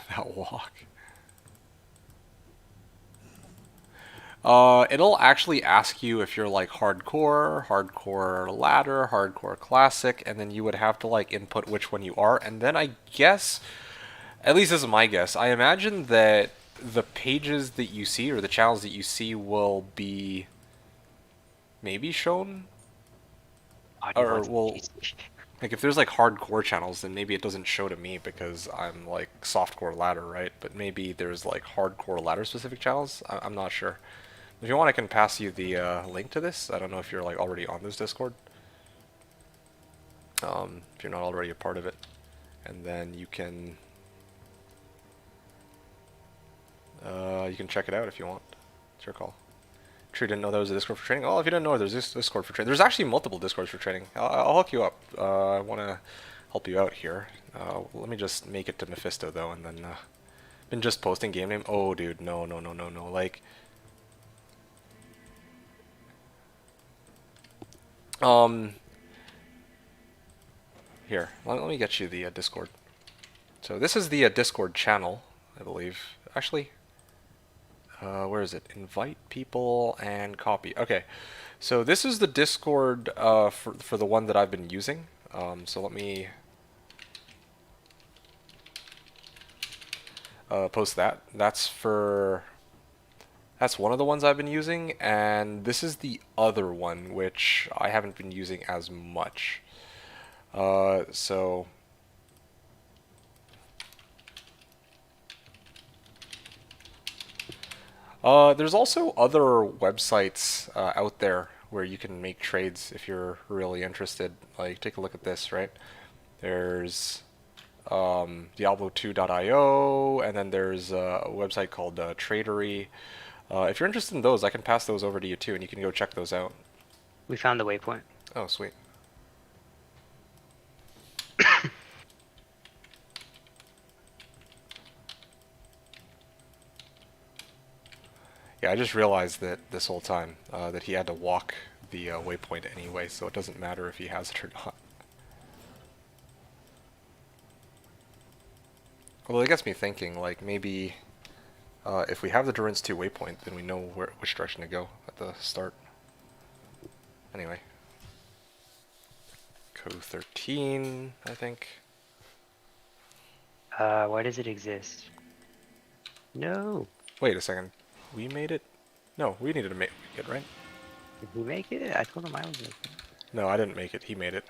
That walk. It'll actually ask you if you're like hardcore, hardcore ladder, hardcore classic, and then you would have to like input which one you are, and then I guess, at least this is my guess, I imagine that the pages that you see, or the channels that you see, will be maybe shown? Or will, like if there's like hardcore channels, then maybe it doesn't show to me because I'm like softcore ladder, right? But maybe there's like hardcore ladder specific channels, I'm not sure. If you want, I can pass you the link to this. I don't know if you're like already on this Discord. If you're not already a part of it, and then you can check it out if you want. It's your call. Sure you didn't know there was a Discord for training? Oh, if you didn't know there's this Discord for training. There's actually multiple Discords for training. I'll hook you up. I want to help you out here. Let me just make it to Mephisto though, and then been just posting game name. Oh, dude, no. Like, here, let me get you the Discord. So this is the Discord channel, I believe. Actually, where is it? Invite people and copy. Okay, so this is the Discord for the one that I've been using. So let me post that. That's one of the ones I've been using, and this is the other one which I haven't been using as much. So there's also other websites out there where you can make trades if you're really interested. Like, take a look at this, right? There's Diablo2.io, and then there's a website called Tradery. If you're interested in those, I can pass those over to you too, and you can go check those out. We found the waypoint. Oh, sweet. Yeah, I just realized that this whole time that he had to walk the waypoint anyway, so it doesn't matter if he has it or not. Well, it gets me thinking, like, maybe if we have the Durance 2 waypoint, then we know which direction to go at the start. Anyway. Code 13, I think. Why does it exist? No. Wait a second. We made it? No, we needed to make it, right? Did he make it? I told him I was making it. No, I didn't make it. He made it.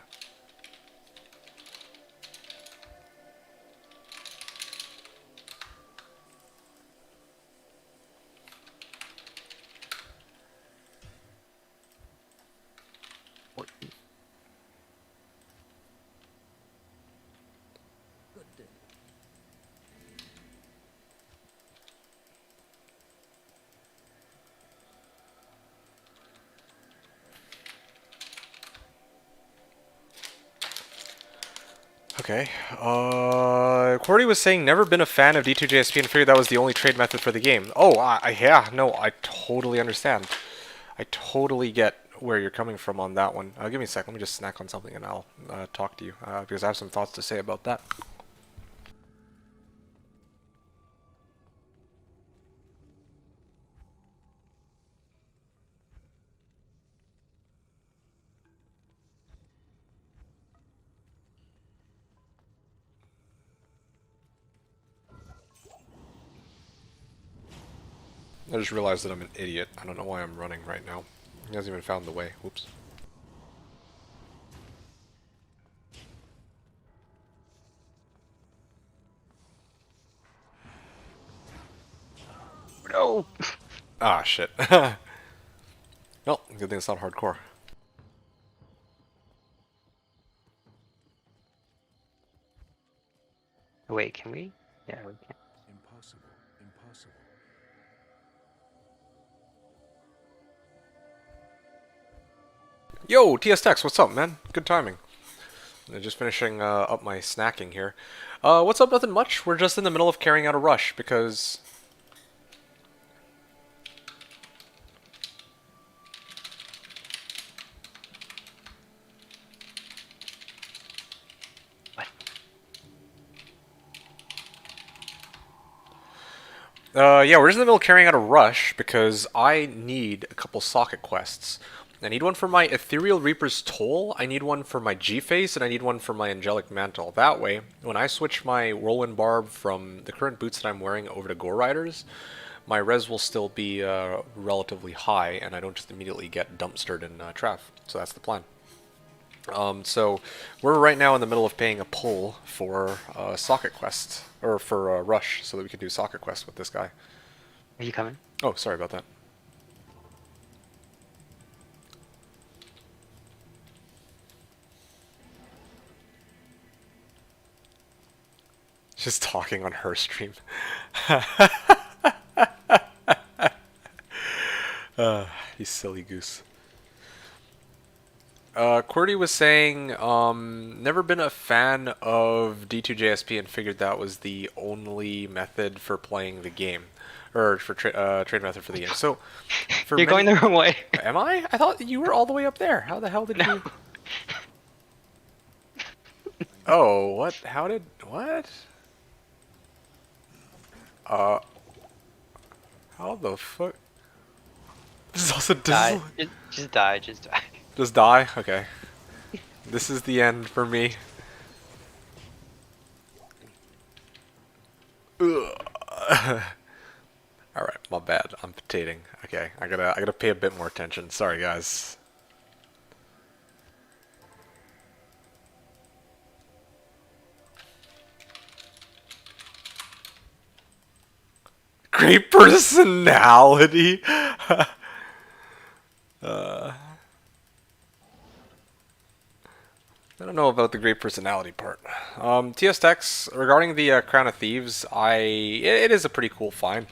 Okay. Cordy was saying never been a fan of D2JSP and figured that was the only trade method for the game. Oh, yeah, no, I totally understand. I totally get where you're coming from on that one. Give me a sec. Let me just snack on something and I'll talk to you because I have some thoughts to say about that. I just realized that I'm an idiot. I don't know why I'm running right now. He hasn't even found the way. Whoops. No. Ah, shit. Well, good thing it's not hardcore. Wait, can we? Yeah, we can. Impossible. Impossible. Yo, TS Tex, what's up, man? Good timing. Just finishing up my snacking here. What's up? Nothing much. We're just in the middle of carrying out a rush because... yeah, we're just in the middle of carrying out a rush because I need a couple socket quests. I need one for my Ethereal Reaper's Toll, I need one for my G-Face, and I need one for my Angelic Mantle. That way, when I switch my Whirlwind Barb from the current boots that I'm wearing over to Gore Riders, my res will still be relatively high, and I don't just immediately get dumpstered in Trav. So that's the plan. So we're right now in the middle of paying a pull for socket quest, or for rush, so that we can do socket quest with this guy. Are you coming? Oh, sorry about that. Just talking on her stream. You silly goose. QWERTY was saying, never been a fan of D2JSP and figured that was the only method for playing the game, or for trade method for the game. So, for You're going the wrong way. Am I? I thought you were all the way up there. How the hell did you? Oh, what? How did? What? How the fuck? This is also Die. Just die. Just die. Just die? Okay. This is the end for me. Alright, my bad. I'm potating. Okay, I gotta pay a bit more attention. Sorry guys. Great personality. I don't know about the great personality part. TSX, regarding the Crown of Thieves, it is a pretty cool find.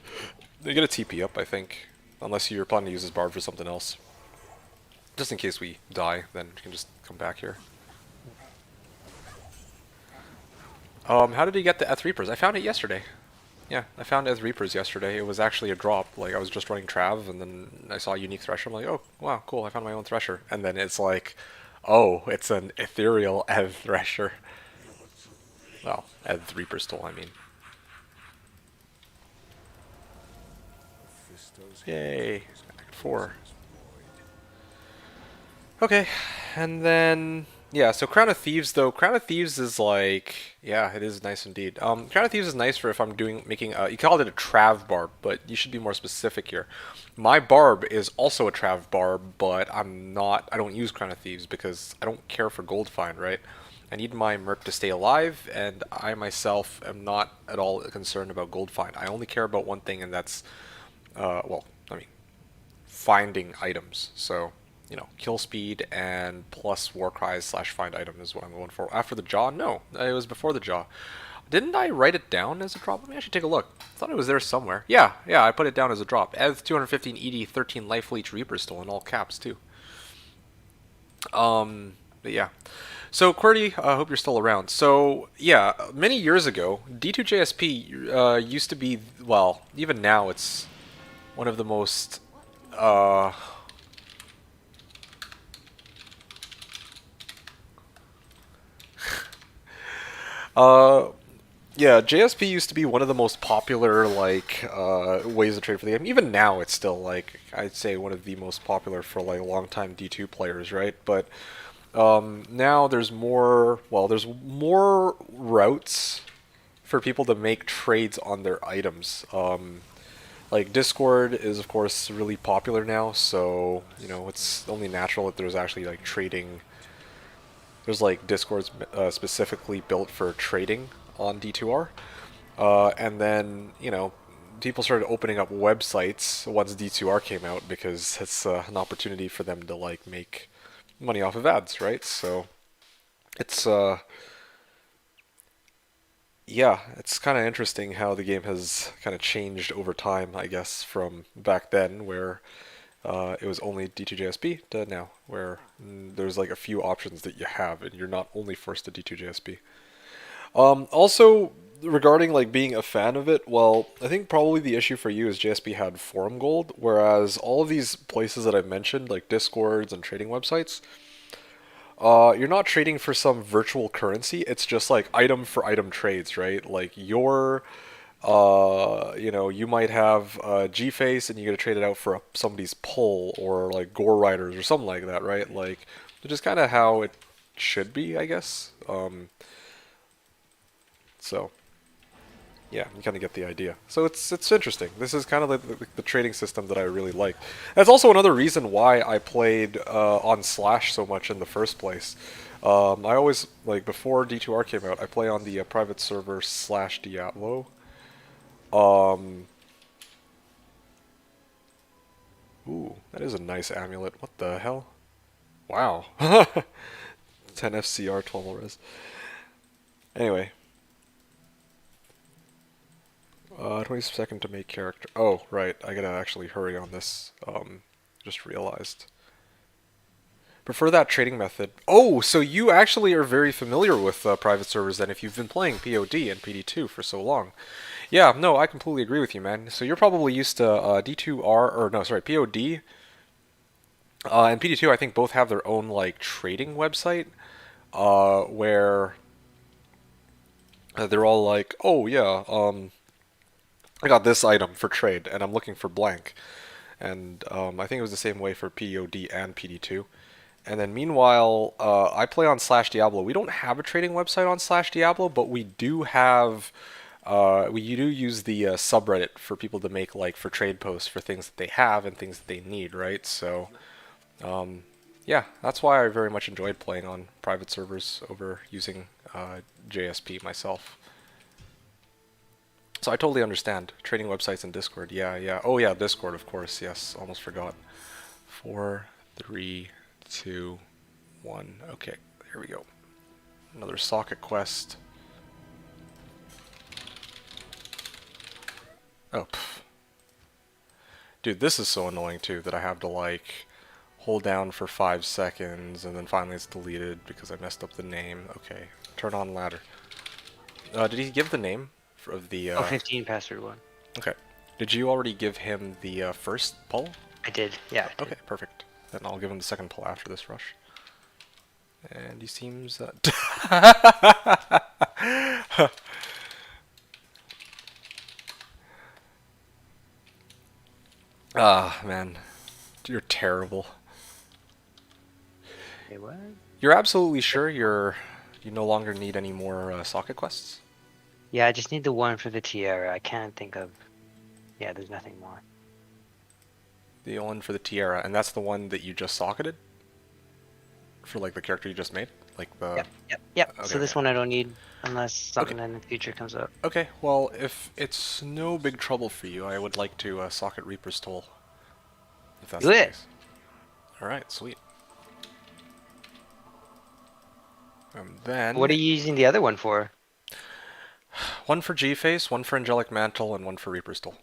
You get a TP up, I think, unless you're planning to use this bard for something else. Just in case we die, then you can just come back here. How did he get the Eth Reapers? I found it yesterday. Yeah, I found Eth Reapers yesterday. It was actually a drop. Like, I was just running Trav, and then I saw a unique Thresher. I'm like, oh, wow, cool, I found my own Thresher. And then it's like, oh, it's an ethereal Eth Thresher. Well, Eth Reaper still, I mean. Yay, Act 4. Okay, and then, yeah, so Crown of Thieves, though, Crown of Thieves is like, yeah, it is nice indeed. Crown of Thieves is nice for if I'm making, you called it a Trav Barb, but you should be more specific here. My Barb is also a Trav Barb, but I don't use Crown of Thieves because I don't care for Gold Find, right? I need my Merc to stay alive, and I myself am not at all concerned about Gold Find. I only care about one thing, and that's, well, I mean, finding items, so... You know, kill speed and plus war cries / find item is what I'm going for. After the jaw? No, it was before the jaw. Didn't I write it down as a drop? Let me actually take a look. I thought it was there somewhere. Yeah, I put it down as a drop. As 215 ED, 13 life leech Reaper still in all caps too. But yeah. So QWERTY, I hope you're still around. So yeah, many years ago, D2JSP used to be, well, even now it's one of the most yeah, JSP used to be one of the most popular, like, ways to trade for the game. Even now, it's still, like, I'd say one of the most popular for, like, long-time D2 players, right? But, now there's more, well, there's more routes for people to make trades on their items. Like, Discord is, of course, really popular now, so, you know, it's only natural that there's actually, like, trading. There's like Discords specifically built for trading on D2R. And then, you know, people started opening up websites once D2R came out because it's an opportunity for them to like make money off of ads, right? So it's yeah, it's kind of interesting how the game has kind of changed over time, I guess, from back then where it was only D2JSP to now, where there's like a few options that you have, and you're not only forced to D2JSP. Also, regarding like being a fan of it, well, I think probably the issue for you is JSP had forum gold, whereas all of these places that I mentioned, like Discords and trading websites, you're not trading for some virtual currency. It's just like item for item trades, right? Like your you know, you might have G-Face and you get to trade it out for somebody's pull or like Gore Riders or something like that, right? Like, which is kind of how it should be, I guess. So, yeah, you kind of get the idea. So it's interesting. This is kind of like the trading system that I really like. That's also another reason why I played on Slash so much in the first place. I always, like, before D2R came out, I play on the private server / Diablo. Ooh, that is a nice amulet. What the hell? Wow. 10 FCR, 12 res. Anyway. 20 seconds to make character. Oh, right. I gotta actually hurry on this. Just realized. Prefer that trading method. Oh, so you actually are very familiar with private servers then if you've been playing POD and PD2 for so long. Yeah, no, I completely agree with you, man. So you're probably used to D2R, or no, sorry, POD and PD2, I think both have their own like trading website where they're all like, oh yeah, I got this item for trade and I'm looking for blank. And I think it was the same way for POD and PD2. And then meanwhile, I play on Slash Diablo. We don't have a trading website on Slash Diablo, but we do have, we do use the subreddit for people to make like for trade posts for things that they have and things that they need, right? So, yeah, that's why I very much enjoyed playing on private servers over using JSP myself. So I totally understand trading websites and Discord. Yeah, yeah. Oh yeah, Discord, of course. Yes, almost forgot. 4, 3, 2, 1. Okay, here we go. Another socket quest. Oh, pff. Dude, this is so annoying too that I have to like hold down for 5 seconds and then finally it's deleted because I messed up the name. Okay, turn on ladder. Did he give the name of the? 15 password one. Okay. Did you already give him the first pull? I did. Yeah. I did. Okay, perfect. Then I'll give him the second pull after this rush. And he seems... Ah, man. You're terrible. Hey, what? You're absolutely sure you no longer need any more socket quests? Yeah, I just need the one for the tiara. I can't think of. Yeah, there's nothing more. The one for the tiara, and that's the one that you just socketed? For like the character you just made? Like the... Yep. Okay, So this okay. one I don't need unless something in the future comes up. Okay, well, if it's no big trouble for you, I would like to socket Reaper's Toll. If that's Do the it. case. Alright, sweet. And then... What are you using the other one for? One for G-Face, one for Angelic Mantle, and one for Reaper's Toll.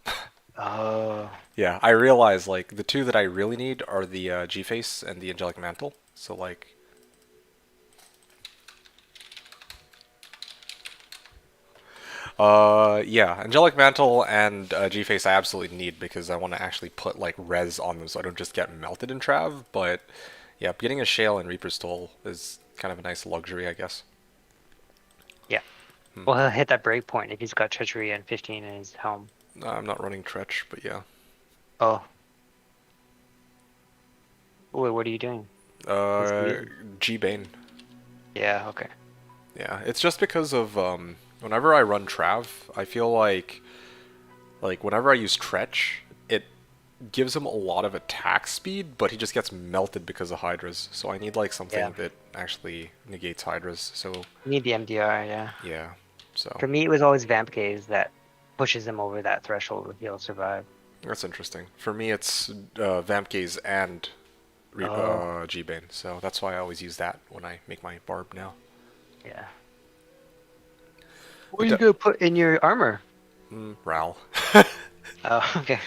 Oh. Yeah, I realize, like, the two that I really need are the G-Face and the Angelic Mantle. So, like... yeah, Angelic Mantle and G-Face I absolutely need because I want to actually put, like, res on them so I don't just get melted in Trav, but... Yeah, getting a Shale and Reaper's Toll is kind of a nice luxury, I guess. Yeah. Well, he'll hit that break point if he's got treachery and 15 in his helm. I'm not running Tretch, but yeah. Oh. Wait, what are you doing? G-Bane. Yeah, okay. Yeah, it's just because of, whenever I run Trav, I feel like whenever I use Tretch, it gives him a lot of attack speed, but he just gets melted because of Hydras. So I need, like, something that actually negates Hydras, so... You need the MDR, yeah. Yeah, so... For me, it was always Vamp Gaze that pushes him over that threshold where he'll survive. That's interesting. For me, it's Vamp Gaze and G-Bane, so that's why I always use that when I make my Barb now. Yeah. What are you gonna put in your armor? Ral. Oh, okay.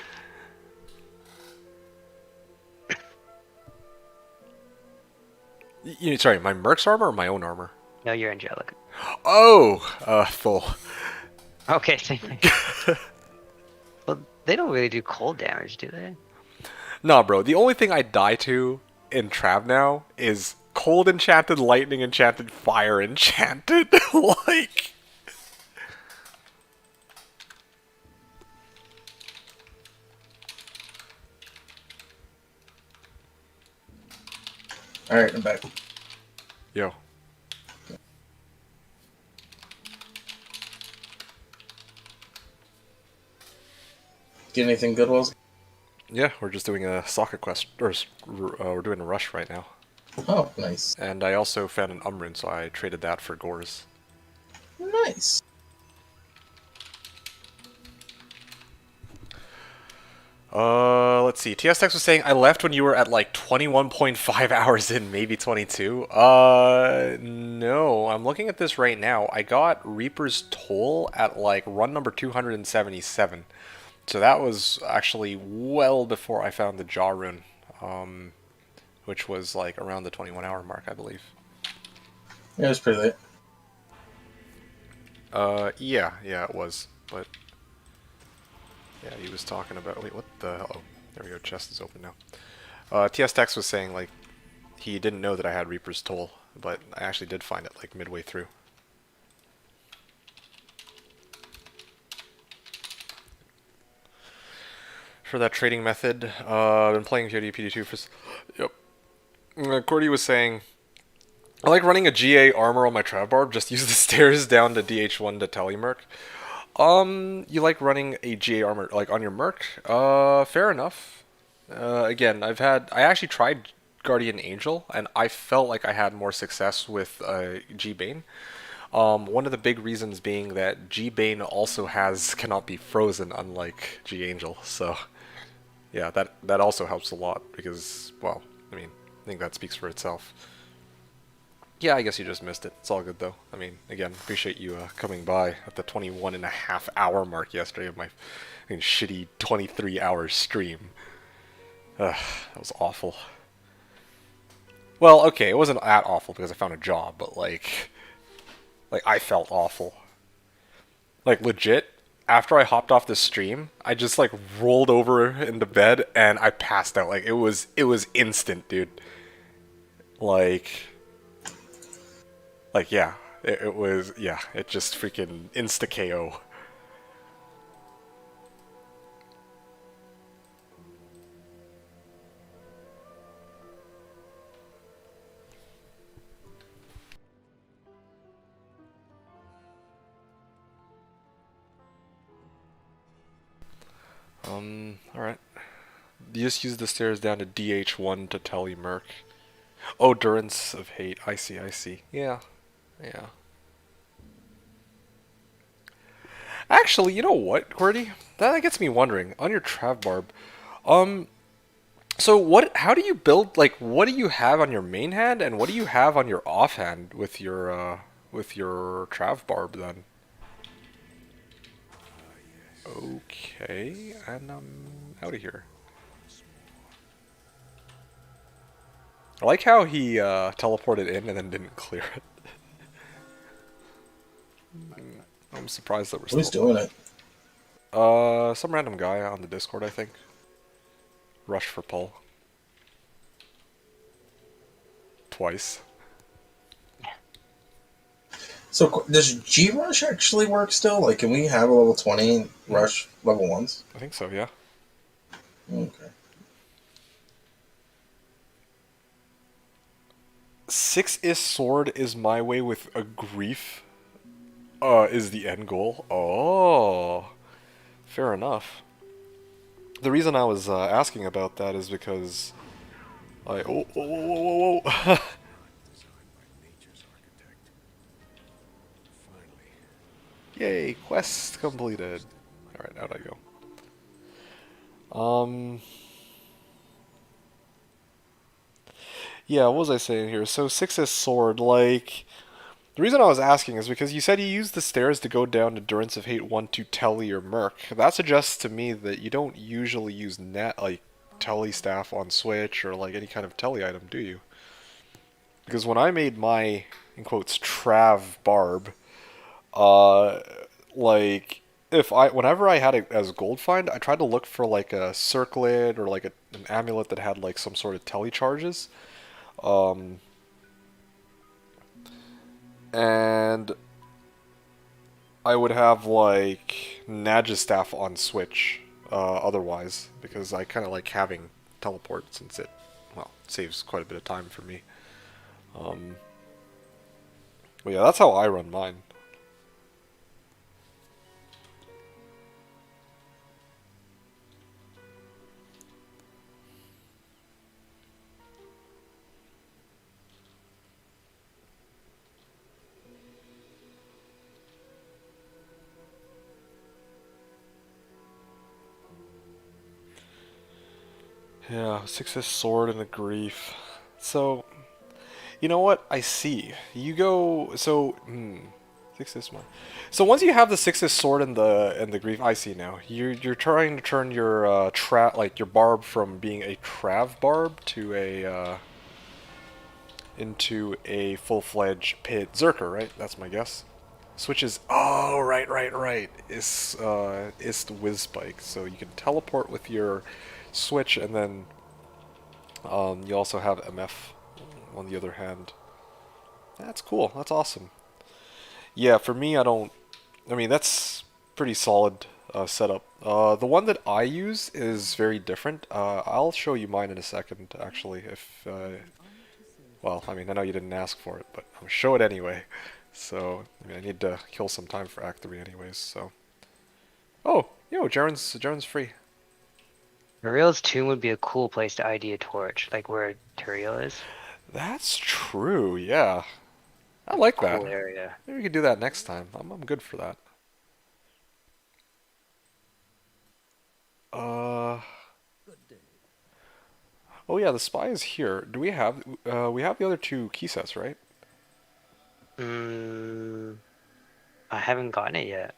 Sorry, my Merc's armor or my own armor? No, you're angelic. Oh! Full. Okay, same thing. Well, they don't really do cold damage, do they? Nah, bro. The only thing I die to in Trav now is Cold Enchanted, Lightning Enchanted, Fire Enchanted. Like... Alright, I'm back. Yo. Get anything good, Wells? Yeah, we're just doing a socket quest, or we're doing a rush right now. Oh, nice. And I also found an Umrun, so I traded that for Gores. Nice. Let's see. TS Tex was saying I left when you were at like 21.5 hours in, maybe 22. No. I'm looking at this right now. I got Reaper's Toll at like run number 277. So that was actually well before I found the Jaw Rune. which was like around the 21-hour mark, I believe. Yeah, it was pretty late. Yeah, it was. But yeah, he was talking about. Wait, what the hell? Oh, there we go. Chest is open now. TS Tex was saying like he didn't know that I had Reaper's Toll, but I actually did find it like midway through. For that trading method, I've been playing POD PD2 for. Yep. Cordy was saying, I like running a GA armor on my Trav Barb. Just use the stairs down to DH1 to Telemerc. You like running a GA armor like on your Merc? Fair enough. Again, I actually tried Guardian Angel, and I felt like I had more success with G Bane. One of the big reasons being that G Bane also cannot be frozen, unlike G Angel. So, yeah, that also helps a lot because, well, I mean, I think that speaks for itself. Yeah, I guess you just missed it. It's all good though. I mean, again, appreciate you coming by at the 21.5-hour mark yesterday of my shitty 23-hour stream. That was awful. Well, okay, it wasn't that awful because I found a job, but like I felt awful. Like legit, after I hopped off the stream, I just like rolled over into bed and I passed out. Like it was instant, dude. Like yeah, it was, yeah, it just freaking insta KO. Alright. You just use the stairs down to DH1 to Telemerc. Oh, Durance of Hate. I see. Yeah. Actually, you know what, Cordy? That gets me wondering. On your Trav Barb, so how do you build, like, what do you have on your main hand, and what do you have on your offhand with your Trav Barb, then? Okay, and I'm out of here. I like how he teleported in and then didn't clear it. I'm surprised that we're Who's still doing it? Some random guy on the Discord, I think. Rush for pull. Twice. So does G Rush actually work still? Like, can we have a level 20 Rush level 1s? I think so, yeah. Okay. 6-is sword is my way with a grief. Is the end goal. Oh, fair enough. The reason I was asking about that is because whoa. Designed by nature's architect. Finally. Yay, quest completed. Alright, out I go. Yeah, what was I saying here? So 6-is sword, like, the reason I was asking is because you said you used the stairs to go down to Durance of Hate 1 to Telly or Merc. That suggests to me that you don't usually use Telly staff on Switch or like any kind of Telly item, do you? Because when I made my, in quotes, Trav Barb, like, whenever I had it as gold find, I tried to look for like a circlet or like an amulet that had like some sort of Telly charges. And I would have like Nagistaff on Switch otherwise, because I kind of like having teleport since it, well, saves quite a bit of time for me. But yeah, that's how I run mine. Yeah, 6-is sword and a grief. So, you know what? I see. You go, so, Sixth Mark. So once you have the Sixth Sword and the Grief, I see now. You're trying to turn your like your barb from being a Trav barb to a into a full-fledged pit Zerker, right? That's my guess. Switches. Oh, right. Ist Whiz Spike. So you can teleport with your switch, and then you also have MF on the other hand. That's cool. That's awesome. Yeah, for me, I don't. I mean, that's pretty solid setup. The one that I use is very different. I'll show you mine in a second, actually. If well, I mean, I know you didn't ask for it, but I'll show it anyway. So, I mean, I need to kill some time for Act 3 anyways, so. Oh, yo, Jaren's free. Mariel's tomb would be a cool place to ID a torch, like where Turiel is. That's true, yeah. I like that. Cool area. Maybe we could do that next time. I'm good for that. Oh yeah, the spy is here. Do we have the other two key sets, right? I haven't gotten it yet.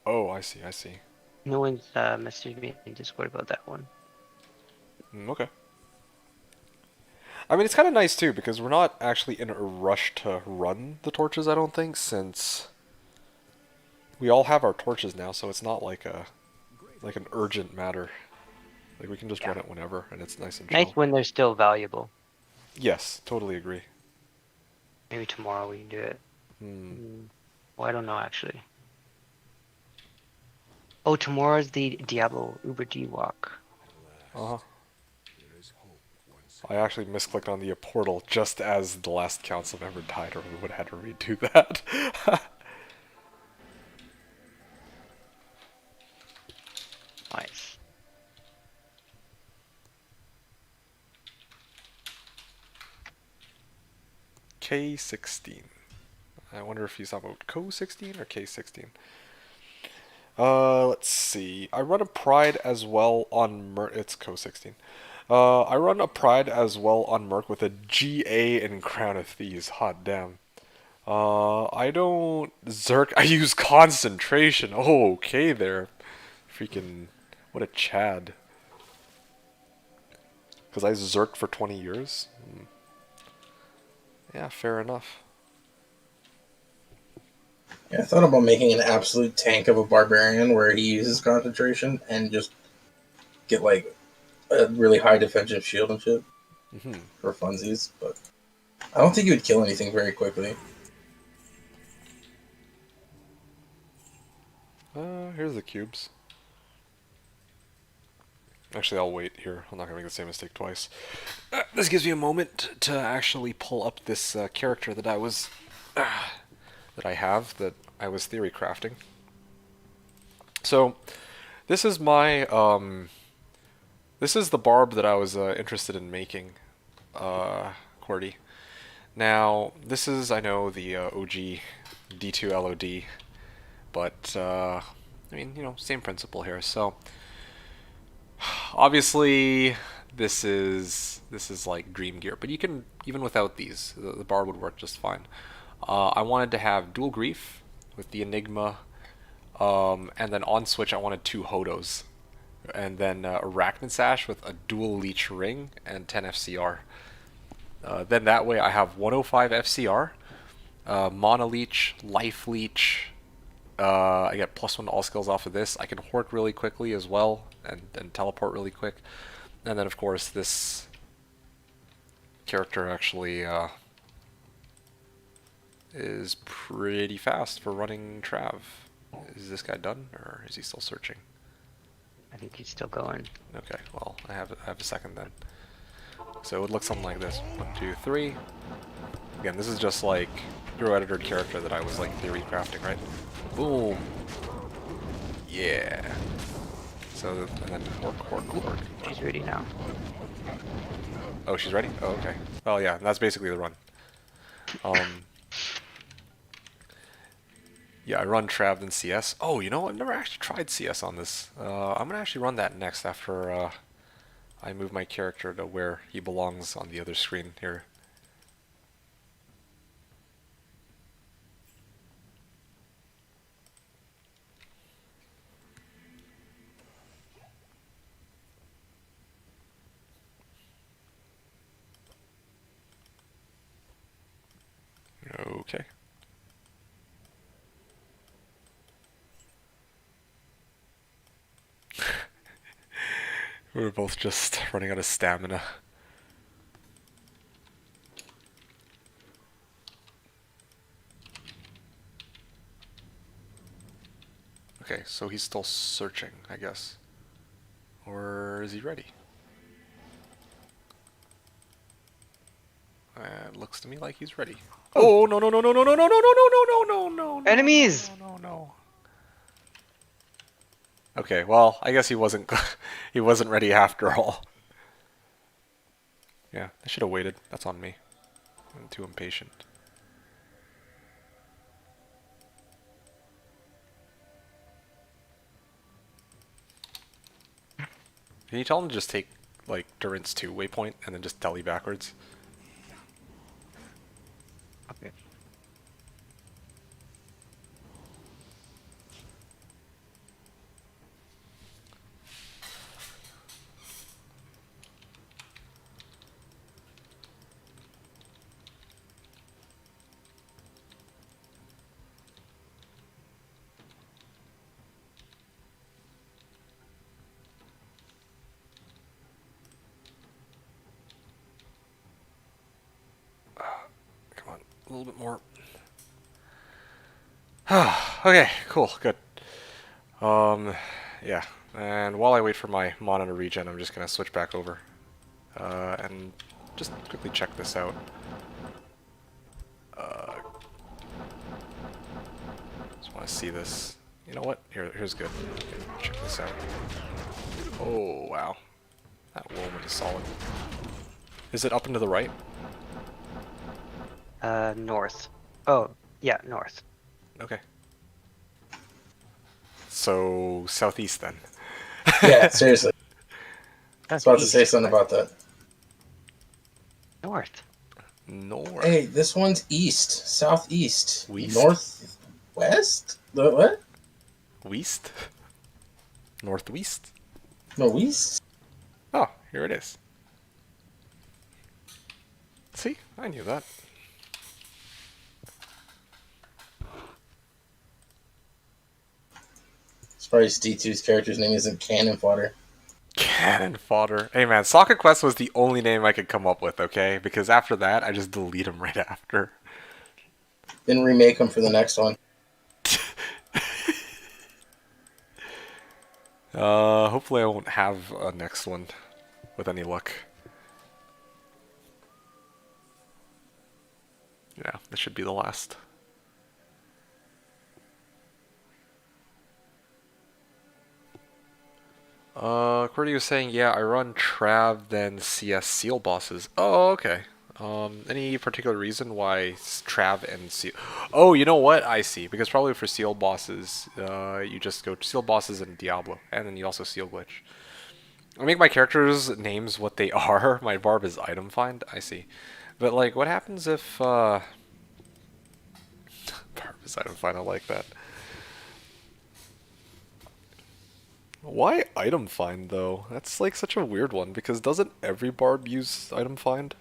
Oh, I see. No one's messaged me in Discord about that one. Okay. I mean, it's kind of nice too because we're not actually in a rush to run the torches, I don't think, since we all have our torches now, so it's not like an urgent matter. Like we can just run it whenever, and it's nice and chill. Nice when they're still valuable. Yes, totally agree. Maybe tomorrow we can do it. Well, I don't know actually. Oh, tomorrow's the Diablo Uber D walk. Uh-huh. I actually misclicked on the portal just as the last council member died, or we would have had to redo that. Nice. K16. I wonder if he's talking about Co-16 or K16. Let's see. I run a Pride as well on it's Co-16. I run a Pride as well on Merc with a GA and Crown of Thieves. Hot damn. I don't Zerk. I use concentration. Oh, okay there. Freaking, what a Chad. Because I Zerked for 20 years? Yeah, fair enough. Yeah, I thought about making an absolute tank of a barbarian where he uses concentration and just get like a really high defensive shield and shit for funsies, but I don't think he would kill anything very quickly. Here's the cubes. Actually, I'll wait here. I'm not gonna make the same mistake twice. This gives me a moment to actually pull up this character that I was that I was theory crafting. So, this is my this is the barb that I was interested in making, QWERTY. Now, this is, I know, the OG D2 LOD, but I mean, you know, same principle here. So, obviously, this is like dream gear, but you can, even without these, the barb would work just fine. I wanted to have dual grief with the Enigma, and then on switch I wanted 2 Hodos, and then Arachnid Sash with a dual leech ring and 10 FCR. Then that way I have 105 FCR, Mana Leech, Life Leech. I get +1 to all skills off of this. I can Hork really quickly as well, and teleport really quick. And then of course this character actually is pretty fast for running Trav. Is this guy done, or is he still searching? I think he's still going. Okay, well, I have a second then. So it would look something like this. 1, 2, 3. Again, this is just like hero editor character that I was like theory crafting, right? Boom. Yeah. So, and then Hork. She's ready now. Oh, she's ready? Oh, okay. Well, yeah, that's basically the run. Yeah, I run Trav then CS. Oh, you know, I've never actually tried CS on this. I'm gonna actually run that next after I move my character to where he belongs on the other screen here. Okay. We were both just running out of stamina. Okay, so he's still searching, I guess. Or is he ready? It looks to me like he's ready. Oh, no, no, no, no, no, no, no, no, no, no, no, no, no, no. Enemies! No, no, no. Okay, well, I guess he wasn't he wasn't ready after all. Yeah, I should have waited. That's on me. I'm too impatient. Can you tell him to just take, like, Durant's 2 waypoint and then just deli backwards? Okay. Come on, a little bit more. Okay, cool, good. Yeah. And while I wait for my monitor regen, I'm just gonna switch back over. And just quickly check this out. Just want to see this. You know what? Here's good. Check this out. Oh, wow. That moment is solid. Is it up and to the right? North. Oh, yeah, north. Okay. So, southeast then. Yeah, seriously. I was about to say East. something about that. North. North. Hey, this one's east, southeast, West? northwest. What? West? Northwest? No, east. Oh, here it is. See? I knew that. Surprised D2's character's name isn't Cannon Fodder. Cannon fodder. Hey man, Socket Quest was the only name I could come up with, okay? Because after that, I just delete them right after. Then remake them for the next one. Hopefully I won't have a next one with any luck. Yeah, this should be the last. Cordy was saying, yeah, I run Trav, then CS Seal bosses. Oh, okay. Any particular reason why Trav and Seal? Oh, you know what? I see. Because probably for Seal bosses, you just go Seal bosses in Diablo, and then you also Seal glitch. I make my characters' names what they are. My barb is item find. I see. But like, what happens if barb is item find? I like that. Why item find though? That's like such a weird one because doesn't every barb use item find?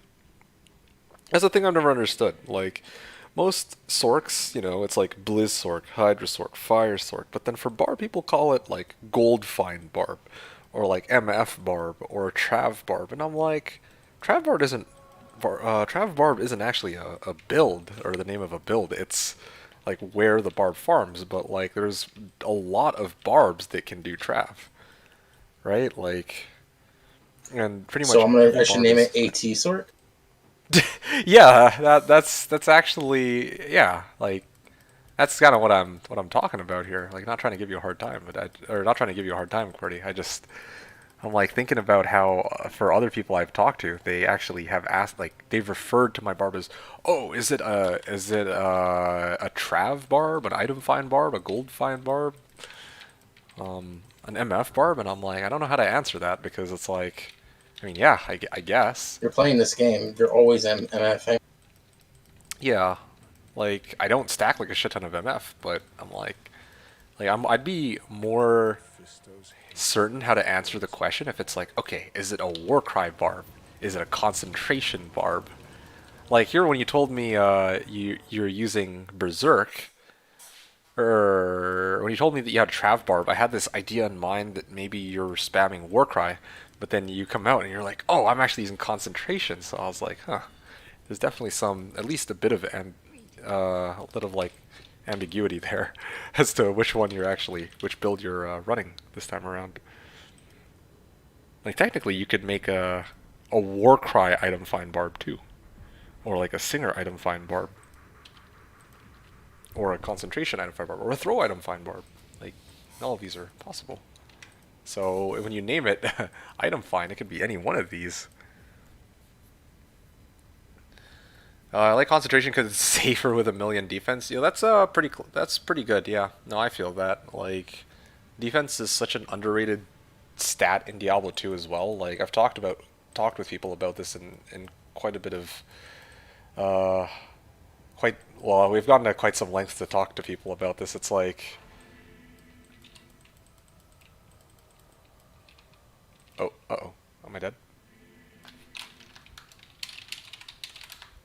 That's the thing I've never understood. Like most sorks, you know, it's like Blizz Sork, Hydra Sork, Fire Sork, but then for barb people call it like Gold Find Barb or like MF Barb or Trav Barb, and I'm like, Trav Barb isn't Trav Barb isn't actually a build or the name of a build. It's like where the barb farms, but like there's a lot of barbs that can do Trav, right? Like, and pretty much. So every I should barb name is- it AT Sork. Yeah, that's actually, yeah, like that's kind of what I'm talking about here. Like not trying to give you a hard time, or not trying to give you a hard time, Cordy. I'm like thinking about how for other people I've talked to, they actually have asked, like they've referred to my barb as, oh, is it a Trav barb, an item find barb, a gold find barb, an MF barb, and I'm like, I don't know how to answer that because it's like, I mean, yeah, I guess. You're playing this game. You're always MFing. Yeah, like I don't stack like a shit ton of MF, but I'm like I'd be more certain how to answer the question if it's like, okay, is it a Warcry barb? Is it a concentration barb? Like here, when you told me you're using Berserk, or when you told me that you had Trav Barb, I had this idea in mind that maybe you're spamming Warcry, but then you come out and you're like, oh, I'm actually using concentration. So I was like, huh, there's definitely some, at least a bit of a bit of like ambiguity there as to which one you're actually, which build you're running this time around. Like technically, you could make a Warcry item find barb too, or like a Singer item find barb, or a concentration item find barb, or a throw item find barb. Like all of these are possible. So when you name it item find, it could be any one of these. I like concentration because it's safer with a million defense. Yeah, that's that's pretty good. Yeah, no, I feel that. Like, defense is such an underrated stat in Diablo 2 as well. Like I've talked with people about this in quite a bit of quite well. We've gotten to quite some lengths to talk to people about this. It's like, oh, uh-oh, am I dead?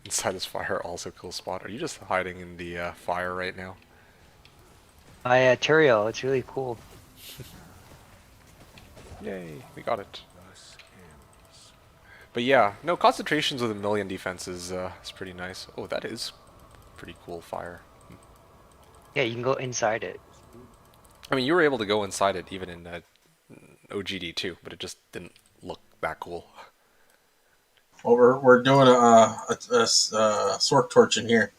Inside this fire, also cool spot. Are you just hiding in the fire right now? My Turiel, it's really cool. Yay, we got it. But yeah, no, concentrations with a million defense is pretty nice. Oh, that is pretty cool fire. Yeah, you can go inside it. I mean, you were able to go inside it even in OGD too, but it just didn't look that cool. Well, we're doing a Sork torch in here.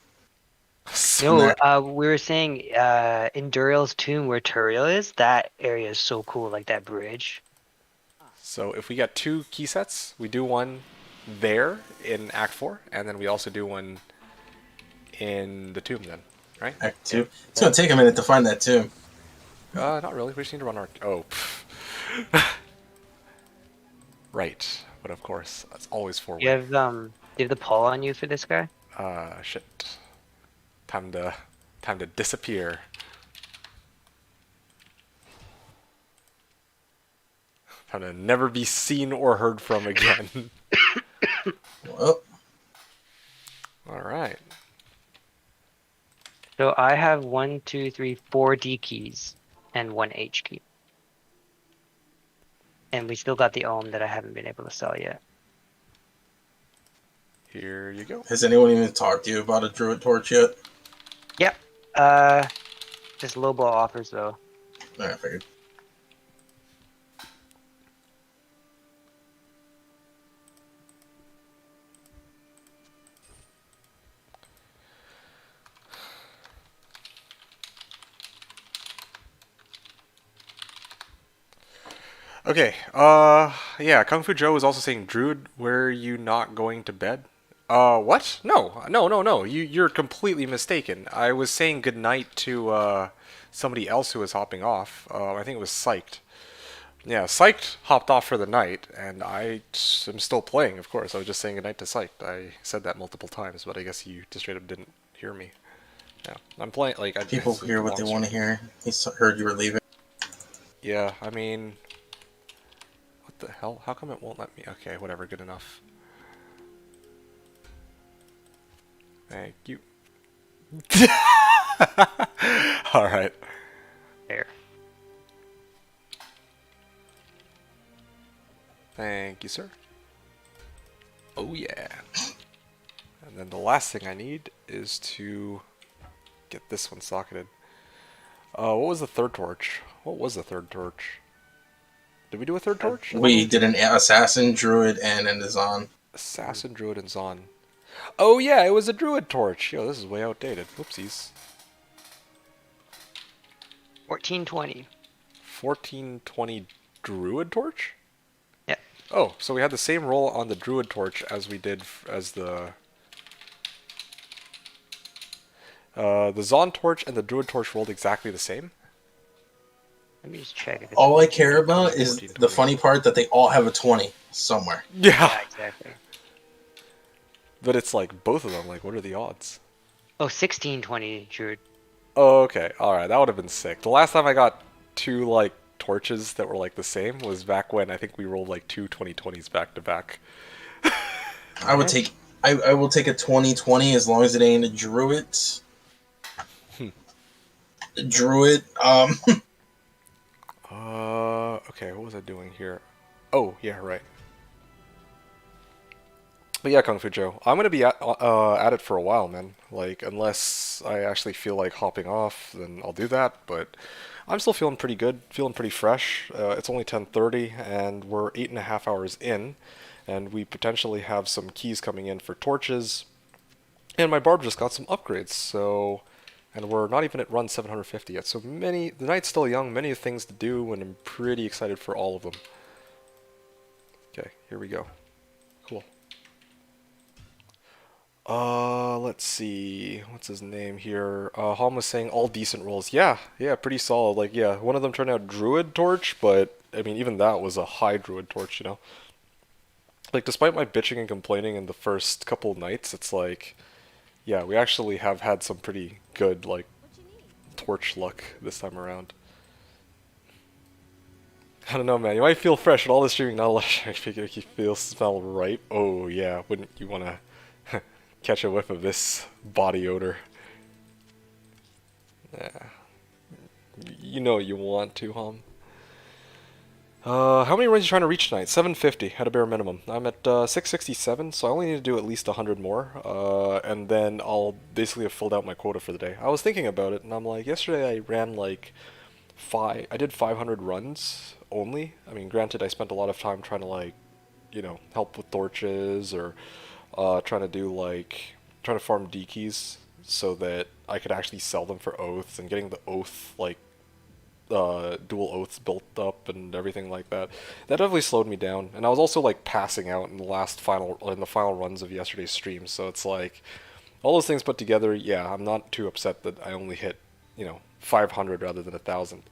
No, we were saying in Duriel's tomb where Turiel is, that area is so cool, like that bridge. So if we get 2 key sets, we do one there in Act 4, and then we also do one in the tomb then, right? Act 2. It's gonna take a minute to find that tomb. Not really. We just need to run our... Oh. Right. But of course, that's always forward. You have the pull on you for this guy? Shit. Time to disappear. Time to never be seen or heard from again. Well, Alright. So I have 4 D keys and 1 H key. And we still got the Ohm that I haven't been able to sell yet. Here you go. has anyone even talked to you about a Druid torch yet? Yep. Just low ball offers though. I figured. Okay, yeah, Kung Fu Joe was also saying, Druid, were you not going to bed? What? No. You're completely mistaken. I was saying goodnight to, somebody else who was hopping off. I think it was Psyched. Yeah, Psyched hopped off for the night, and am still playing, of course. I was just saying goodnight to Psyched. I said that multiple times, but I guess you just straight up didn't hear me. Yeah, I'm playing, like... People hear what they want to hear. He heard you were leaving. Yeah, I mean... What the hell? How come it won't let me? Okay, whatever, good enough. Thank you. Alright. There. Thank you, sir. Oh yeah. And then the last thing I need is to get this one socketed. What was the third torch? What was the third torch? Did we do a third torch? We did an Assassin, Druid, and an Azan. Assassin, Druid, and Zon. Oh yeah, it was a Druid torch. Yo, this is way outdated. Whoopsies. 1420. 1420 Druid torch? Yeah. Oh, so we had the same roll on the Druid torch as we did as the Zon torch and the Druid torch rolled exactly the same. Let me just check. If it's All I care about is 14, the funny part that they all have a 20 somewhere. Yeah. Yeah, exactly. But it's like both of them. Like, what are the odds? Oh, 1620, Druid. Oh, okay. All right, that would have been sick. The last time I got 2 like torches that were like the same was back when I think we rolled like 2 2020s back to back. I would take I will take a 2020 as long as it ain't a druid. Druid. Okay, what was I doing here? Oh, yeah, right. But yeah, Kung Fu Joe, I'm gonna be at it for a while, man. Like, unless I actually feel like hopping off, then I'll do that. But I'm still feeling pretty good, feeling pretty fresh. It's only 10:30, and we're 8.5 hours in, and we potentially have some keys coming in for torches. And my barb just got some upgrades, so, and we're not even at run 750 yet. So the night's still young, many things to do, and I'm pretty excited for all of them. Okay, here we go. Cool. Let's see. What's his name here? Hom was saying all decent rolls. Yeah, pretty solid. Like, yeah, one of them turned out Druid Torch, but, I mean, even that was a high Druid Torch, you know? Like, despite my bitching and complaining in the first couple nights, it's like, yeah, we actually have had some pretty good, like, torch luck this time around. I don't know, man. You might feel fresh, but all this streaming, not a lot of figure you smell ripe. Oh, yeah, wouldn't you want to catch a whiff of this body odor? Yeah. You know you want to, Hom. How many runs are you trying to reach tonight? 750 at a bare minimum. I'm at 667, so I only need to do at least 100 more, and then I'll basically have filled out my quota for the day. I was thinking about it, and I'm like, yesterday I ran like I did 500 runs only. I mean, granted, I spent a lot of time trying to, like, you know, help with torches, or trying to farm D keys so that I could actually sell them for oaths, and getting the oath, like, dual oaths built up and everything like that. That definitely slowed me down, and I was also like passing out in the final runs of yesterday's stream. So it's like all those things put together. Yeah, I'm not too upset that I only hit, you know, 500 rather than 1,000.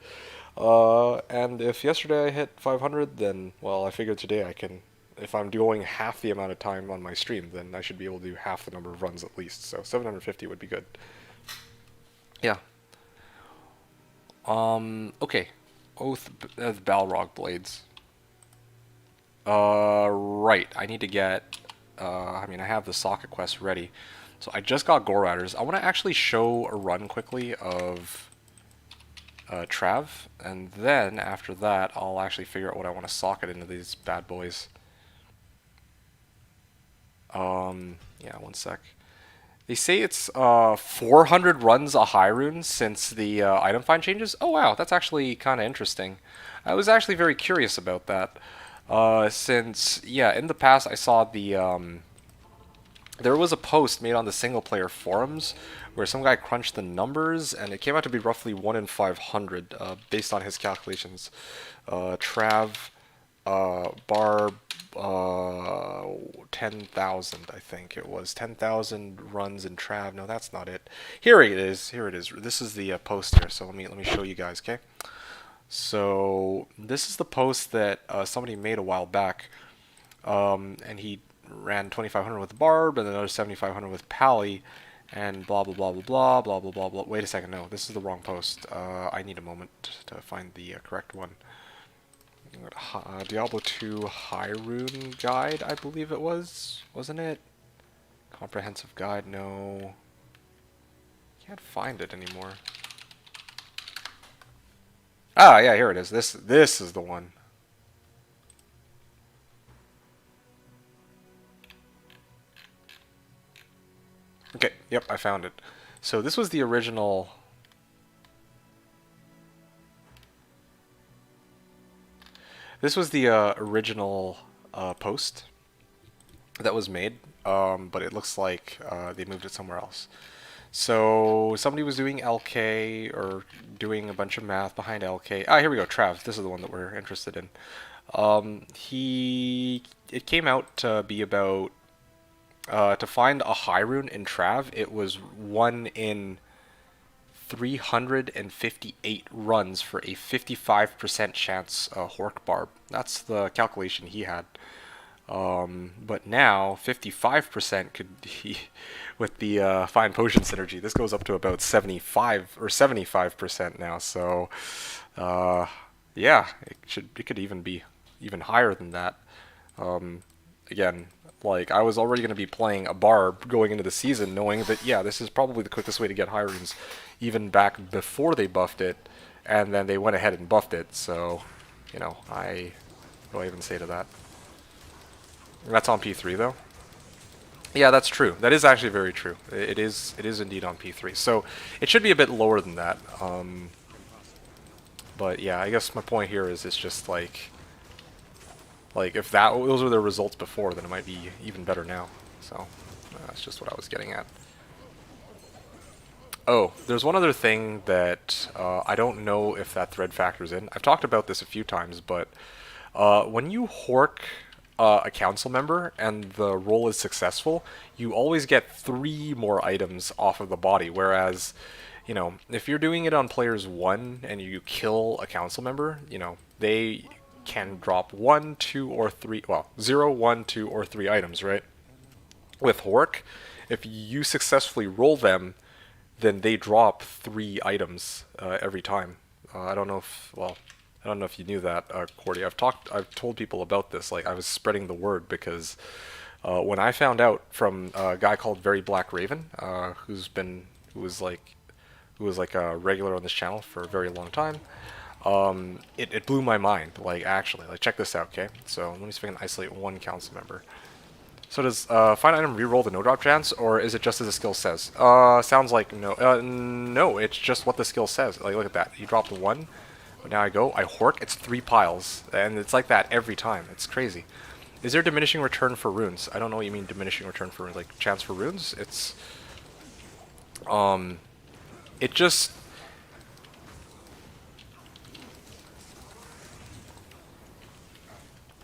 And if yesterday I hit 500, then, well, I figured today I can. If I'm doing half the amount of time on my stream, then I should be able to do half the number of runs at least. So 750 would be good. Yeah. Okay. Oath Balrog Blades. Right. I need to get, I mean, I have the socket quest ready. So I just got Gore Riders. I want to actually show a run quickly of Trav, and then after that, I'll actually figure out what I want to socket into these bad boys. Yeah, one sec. They say it's 400 runs a high rune since the item find changes. Oh wow, that's actually kind of interesting. I was actually very curious about that. Since, yeah, in the past I saw the there was a post made on the single player forums where some guy crunched the numbers, and it came out to be roughly 1 in 500 based on his calculations. Trav, Barb, 10,000, I think it was 10,000 runs in Trav. No, that's not it. Here it is. Here it is. This is the post here. So let me show you guys. Okay. So this is the post that somebody made a while back, and he ran 2,500 with Barb and another 7,500 with Pally, and blah blah blah blah blah blah blah blah blah. Wait a second. No, this is the wrong post. I need a moment to find the correct one. Diablo 2 High Rune Guide, I believe it was, wasn't it? Comprehensive Guide, no. Can't find it anymore. Ah, yeah, here it is. This is the one. Okay, yep, I found it. So this was the original. This was the original post that was made, but it looks like they moved it somewhere else. So somebody was doing LK, or doing a bunch of math behind LK. Ah, here we go, Trav. This is the one that we're interested in. It came out to be about, to find a high rune in Trav, it was 1 in 358 runs for a 55% chance Hork Barb. That's the calculation he had. But now 55% could be with the fine potion synergy. This goes up to about 75 or 75% now. So yeah, it could even be even higher than that. Again, Like, I was already going to be playing a barb going into the season, knowing that, yeah, this is probably the quickest way to get high runes, even back before they buffed it, and then they went ahead and buffed it, so, you know, what do I even say to that? That's on P3, though? Yeah, that's true. That is actually very true. It is indeed on P3, so it should be a bit lower than that. But yeah, I guess my point here is it's just like if those were the results before, then it might be even better now. So that's just what I was getting at. Oh, there's one other thing that I don't know if that thread factors in. I've talked about this a few times, but when you hork a council member and the roll is successful, you always get 3 more items off of the body, whereas, you know, if you're doing it on players 1 and you kill a council member, you know, they can drop 1, 2, or 3, well, 0, 1, 2, or 3 items, right? With Hork, if you successfully roll them, then they drop 3 items every time. I don't know if you knew that, Cordy. I've told people about this. Like, I was spreading the word because when I found out from a guy called Very Black Raven, who was like a regular on this channel for a very long time. It blew my mind. Like, actually, like, check this out, okay? So let me see if I can isolate 1 council member. So does find item reroll the no drop chance, or is it just as the skill says? Sounds like no. No, it's just what the skill says. Like, look at that. You dropped 1. But now I hork. It's 3 piles, and it's like that every time. It's crazy. Is there diminishing return for runes? I don't know what you mean diminishing return for runes. Like, chance for runes? It's it just.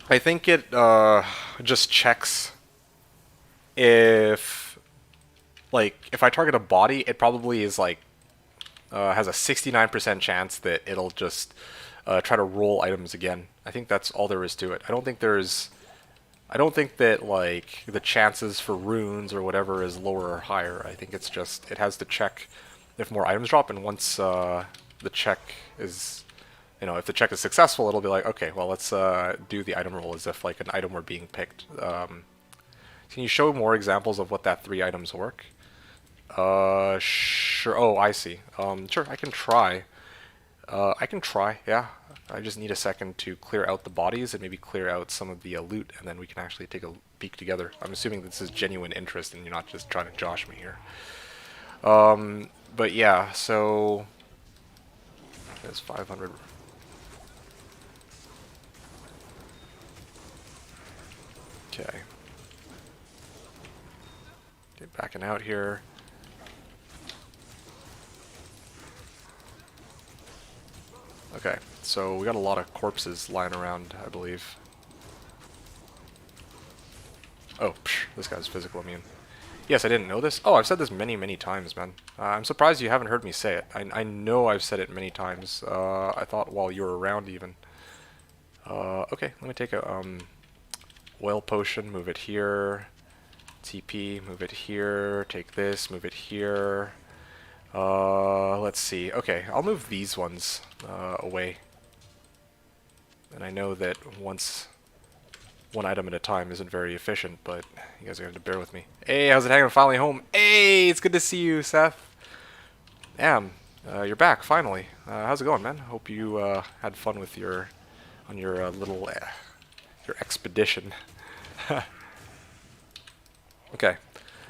I think it just checks if I target a body, it probably is like has a 69% chance that it'll just try to roll items again. I think that's all there is to it. I don't think that like the chances for runes or whatever is lower or higher. I think it's just it has to check if more items drop, and once the check is, you know, if the check is successful, it'll be like, okay, well, let's do the item roll as if like an item were being picked. Can you show more examples of what that 3 items work? Sure. Oh, I see. Sure, I can try. Yeah. I just need a second to clear out the bodies and maybe clear out some of the loot, and then we can actually take a peek together. I'm assuming this is genuine interest and you're not just trying to josh me here. But yeah, so there's 500. Okay. Get backing out here. Okay, so we got a lot of corpses lying around, I believe. Oh, this guy's physical immune. Yes, I didn't know this. Oh, I've said this many, many times, man. I'm surprised you haven't heard me say it. I know I've said it many times. I thought while you were around, even. Okay, let me take a oil potion, move it here. TP, move it here. Take this, move it here. Let's see. Okay, I'll move these ones away. And I know that one item at a time isn't very efficient, but you guys are going to bear with me. Hey, how's it hanging? Finally home. Hey, it's good to see you, Seth. Damn, you're back finally. How's it going, man? Hope you had fun with your little your expedition. Okay,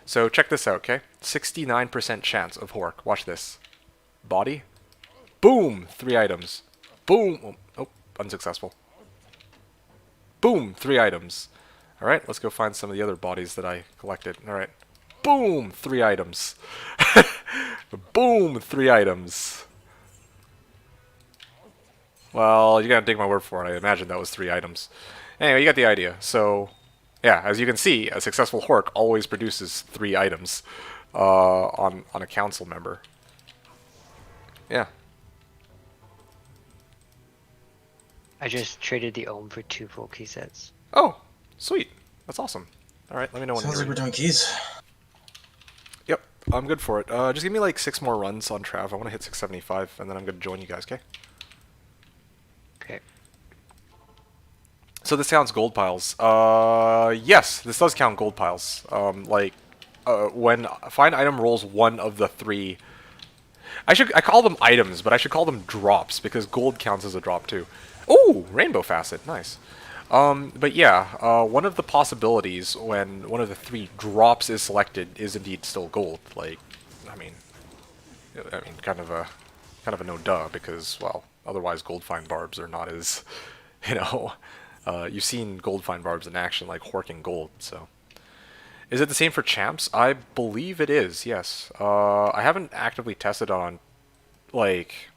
so check this out, okay? 69% chance of Hork. Watch this. Body. Boom! 3 items. Boom! Oh, unsuccessful. Boom! 3 items. Alright, let's go find some of the other bodies that I collected. Alright. Boom! 3 items. Boom! 3 items. Well, you gotta take my word for it. I imagine that was 3 items. Anyway, you got the idea. So, yeah, as you can see, a successful Hork always produces 3 items on a council member. Yeah. I just traded the Ohm for 2 full key sets. Oh, sweet. That's awesome. All right, let me know when Sounds you're like we're ready. doing keys. Yep, I'm good for it. Just give me like 6 more runs on Trav. I want to hit 675, and then I'm going to join you guys, okay? Okay. So this counts gold piles. Yes, this does count gold piles. When find item rolls one of the three. I call them items, but I should call them drops because gold counts as a drop too. Oh, rainbow facet, nice. But yeah, one of the possibilities when one of the three drops is selected is indeed still gold. Like, I mean, kind of a no duh because well, otherwise gold find barbs are not as, you know, you've seen gold find barbs in action like horking gold. So, is it the same for champs? I believe it is. Yes. I haven't actively tested on, like,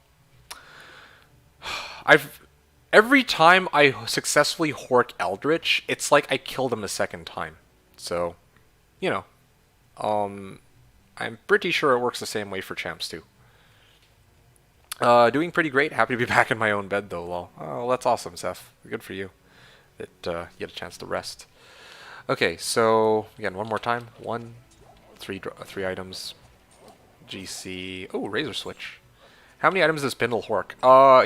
every time I successfully hork Eldritch, it's like I killed him a second time. So, you know, I'm pretty sure it works the same way for champs too. Doing pretty great. Happy to be back in my own bed though, lol. Oh, that's awesome, Seth. Good for you. That you had a chance to rest. Okay, so again, one more time. Three items. GC. Oh, Razor Switch. How many items does Pindle hork?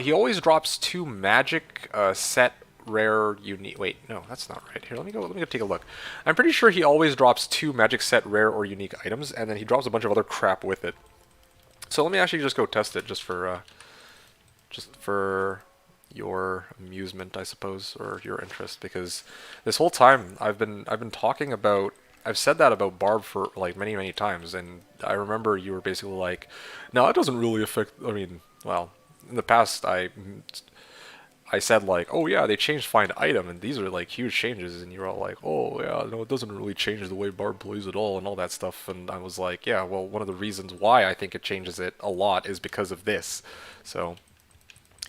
He always drops 2 magic, set, rare, unique. Wait, no, that's not right. Here, let me go take a look. I'm pretty sure he always drops 2 magic, set, rare, or unique items, and then he drops a bunch of other crap with it. So let me actually just go test it, just for your amusement, I suppose, or your interest, because this whole time I've been talking about. I've said that about Barb for like many times, and I remember you were basically like, "No, it doesn't really affect." I mean, well, in the past I said like, "Oh yeah, they changed find item, and these are like huge changes," and you're all like, "Oh yeah, no, it doesn't really change the way Barb plays at all," and all that stuff. And I was like, "Yeah, well, one of the reasons why I think it changes it a lot is because of this." So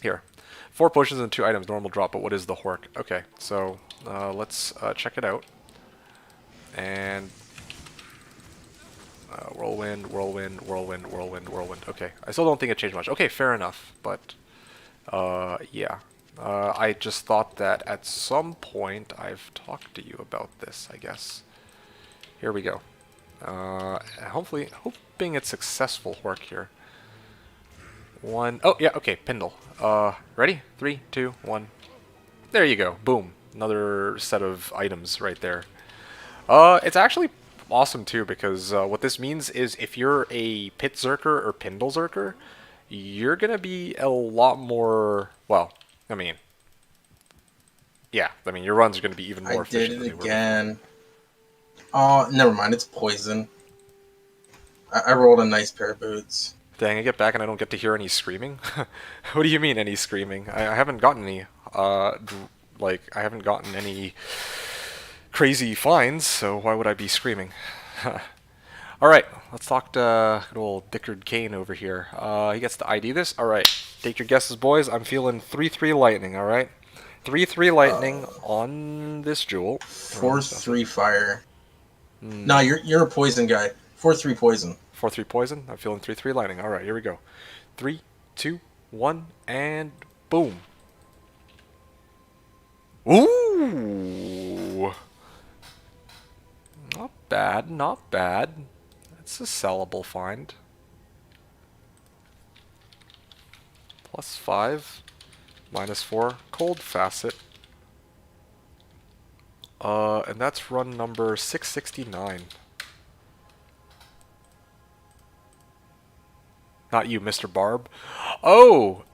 here, 4 potions and 2 items, normal drop. But what is the hork? Okay, so let's check it out. And whirlwind. Okay, I still don't think it changed much. Okay, fair enough. But yeah, I just thought that at some point I've talked to you about this. I guess. Here we go. Hoping it's successful work here. Oh yeah, okay, Pindle. Ready? 3, 2, 1. There you go. Boom. Another set of items right there. It's actually awesome too because what this means is if you're a Pit Zerker or Pindle Zerker, you're gonna be a lot more. Well, I mean, yeah, I mean your runs are gonna be even more efficient. I did it again. Oh, never mind. It's poison. I rolled a nice pair of boots. Dang, I get back and I don't get to hear any screaming. What do you mean any screaming? I haven't gotten any. I haven't gotten any crazy finds, so why would I be screaming? Alright, let's talk to good old Dickard Kane over here. He gets to ID this. Alright, take your guesses, boys. I'm feeling 3-3 lightning, alright? 3-3 lightning on this jewel. 4-3 fire. No, you're a poison guy. 4-3 poison. 4-3 poison? I'm feeling 3-3 lightning. Alright, here we go. 3, 2, 1, and boom. Ooh! Not bad, not bad. That's a sellable find. +5, -4, cold facet. And that's run number 669. Not you, Mr. Barb. Oh,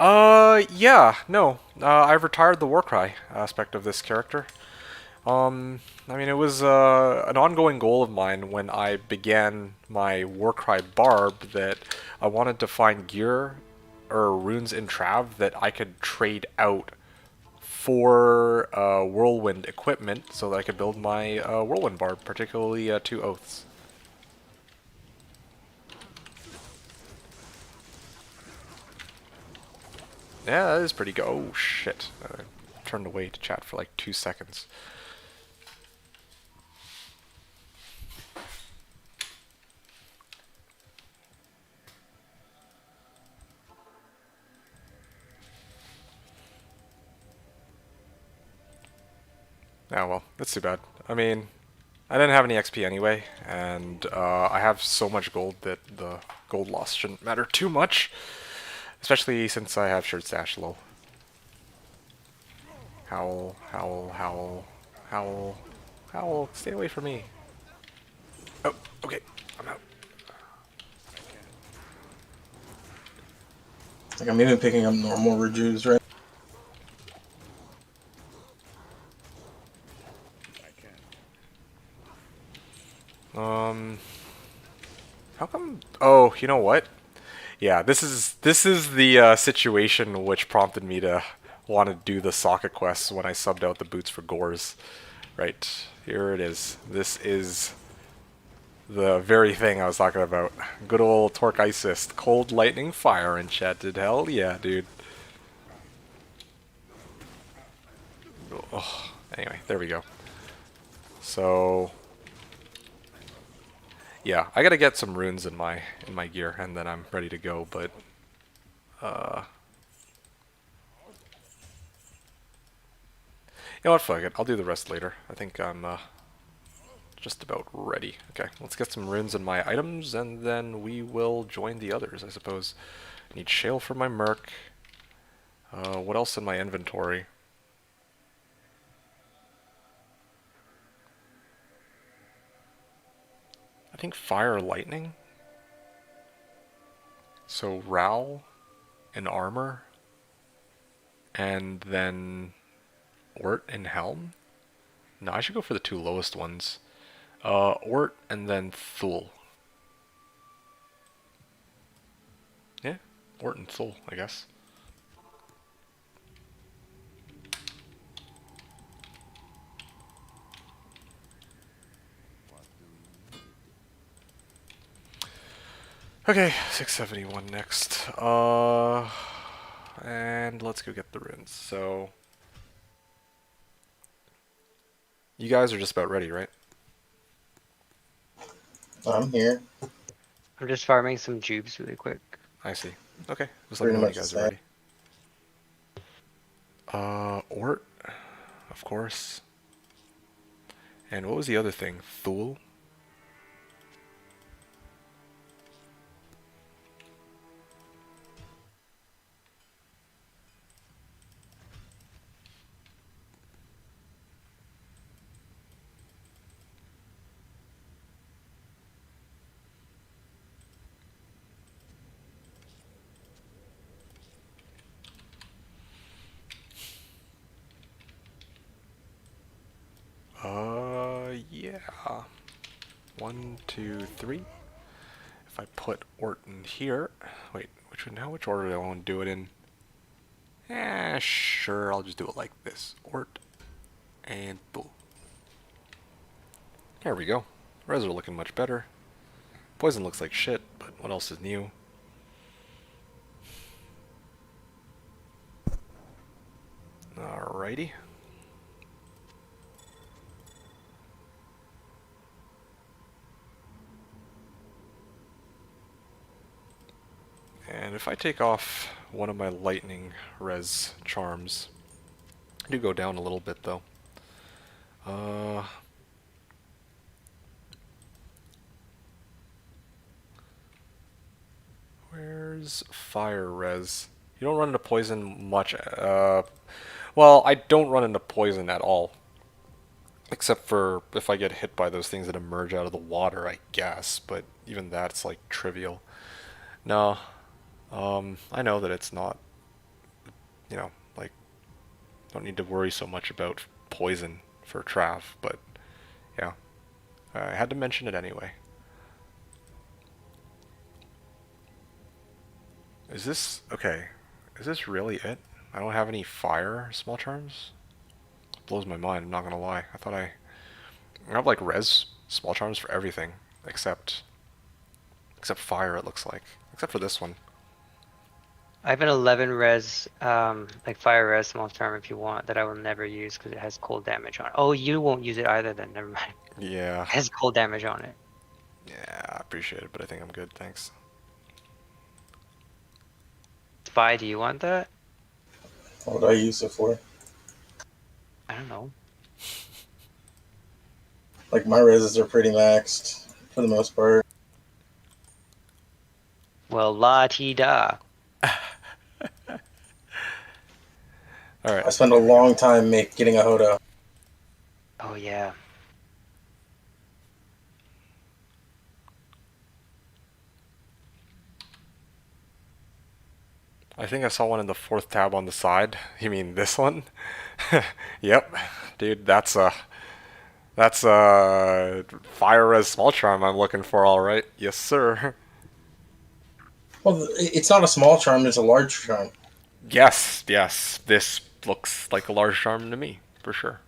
yeah, no. I've retired the Warcry aspect of this character. I mean, it was an ongoing goal of mine when I began my Warcry Barb that I wanted to find gear or runes in Trav that I could trade out for Whirlwind equipment so that I could build my Whirlwind Barb, particularly 2 Oaths. Yeah, that is pretty good. Oh, shit. I turned away to chat for like 2 seconds. Yeah, well, that's too bad. I mean, I didn't have any XP anyway, and I have so much gold that the gold loss shouldn't matter too much. Especially since I have Shirt Stash low. Howl, howl, howl, howl, howl. Stay away from me. Oh, okay. I'm out. Like I'm even picking up normal rejuves right. How come? Oh, you know what? Yeah, this is the situation which prompted me to want to do the socket quests when I subbed out the boots for Gores. Right, here it is. This is the very thing I was talking about. Good old Torque Assist. Cold Lightning Fire Enchanted. Hell yeah, dude. Oh, anyway, there we go. So yeah, I gotta get some runes in my gear, and then I'm ready to go. But you know what? Fuck it. I'll do the rest later. I think I'm just about ready. Okay, let's get some runes in my items, and then we will join the others, I suppose. I need shale for my merc. What else in my inventory? I think fire lightning. So Ral and armor, and then Ort and helm. No, I should go for the two lowest ones. Ort and then Thule. Yeah, Ort and Thule, I guess. Okay, 671 next. And let's go get the runes. So, you guys are just about ready, right? I'm here. I'm just farming some jubes really quick. I see. Okay, just let me Pretty know when much you guys the are same. ready. Ort, of course. And what was the other thing? Thule? Yeah. 1, 2, 3. If I put Ort in here, wait, which order do I want to do it in? Sure, I'll just do it like this. Ort and Thule. There we go. Res are looking much better. Poison looks like shit, but what else is new? Alrighty. And if I take off one of my lightning res charms, I do go down a little bit though. Where's fire res? You don't run into poison much. Well, I don't run into poison at all. Except for if I get hit by those things that emerge out of the water, I guess. But even that's like trivial. No, I know that it's not, like, don't need to worry so much about poison for Trav, but yeah, I had to mention it anyway. Is this, okay, is this really it? I don't have any fire small charms? It blows my mind, I'm not gonna lie. I have like res small charms for everything, except fire it looks like. Except for this one. I have an 11 res, like fire res small charm if you want, that I will never use because it has cold damage on it. Oh, you won't use it either then, never mind. Yeah. It has cold damage on it. Yeah, I appreciate it, but I think I'm good, thanks. Spy, do you want that? What would I use it for? I don't know. Like my reses are pretty maxed for the most part. Well, la-ti-da. All I right. spent a long time getting a Hoda. Oh yeah. I think I saw one in the fourth tab on the side. You mean this one? Yep, dude, that's a fire res small charm I'm looking for. All right, yes sir. Well, it's not a small charm; it's a large charm. Yes, yes, this looks like a large charm to me for sure.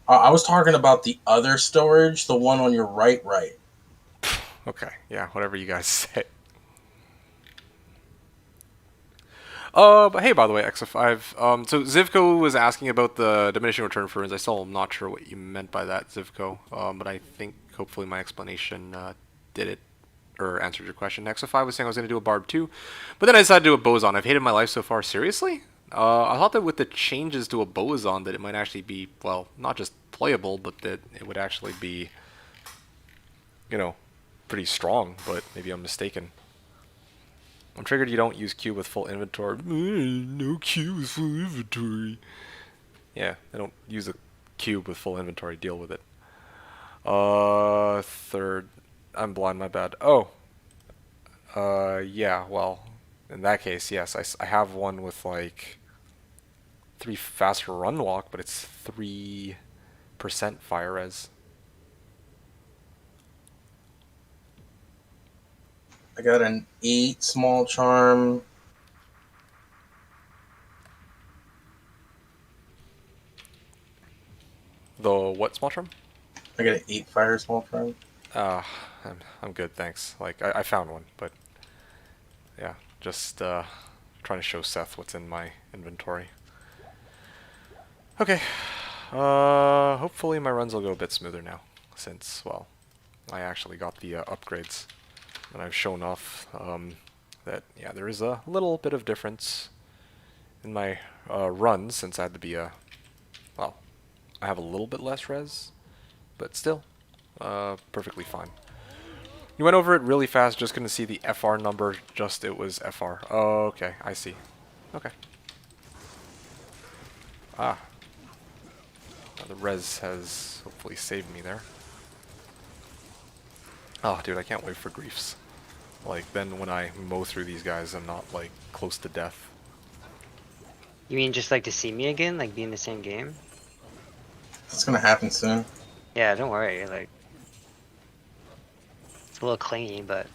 I was talking about the other storage, the one on your right. Okay, yeah, whatever you guys say. But hey, by the way, XF5. So Zivko was asking about the diminishing return for runes. I still am not sure what you meant by that, Zivko. But I think hopefully my explanation did it or answered your question. XF5 was saying I was going to do a barb too, but then I decided to do a boson. I've hated my life so far. Seriously? I thought that with the changes to a boson that it might actually be, well, not just playable, but that it would actually be, you know, pretty strong. But maybe I'm mistaken. I'm triggered you don't use Q with full inventory. No Q with full inventory. Yeah, I don't use a cube with full inventory. Deal with it. Third. I'm blind, my bad. Oh. Yeah, well, in that case, yes. I have one with, like, 3 faster run walk, but it's 3% fire res. I got an 8 small charm. The what small term? I got an 8 fire small charm. I'm good, thanks. Like, I found one, but yeah, just trying to show Seth what's in my inventory. Okay, hopefully my runs will go a bit smoother now, since, well, I actually got the upgrades, and I've shown off that, yeah, there is a little bit of difference in my runs, since I had to be well, I have a little bit less res, but still, perfectly fine. You went over it really fast, just gonna see the FR number, just it was FR. Oh, okay, I see. Okay. Ah. The res has hopefully saved me there. Oh, dude, I can't wait for griefs. Like, then when I mow through these guys, I'm not, like, close to death. You mean just like to see me again, like be in the same game? That's gonna happen soon. Yeah, don't worry. Like, it's a little clingy, but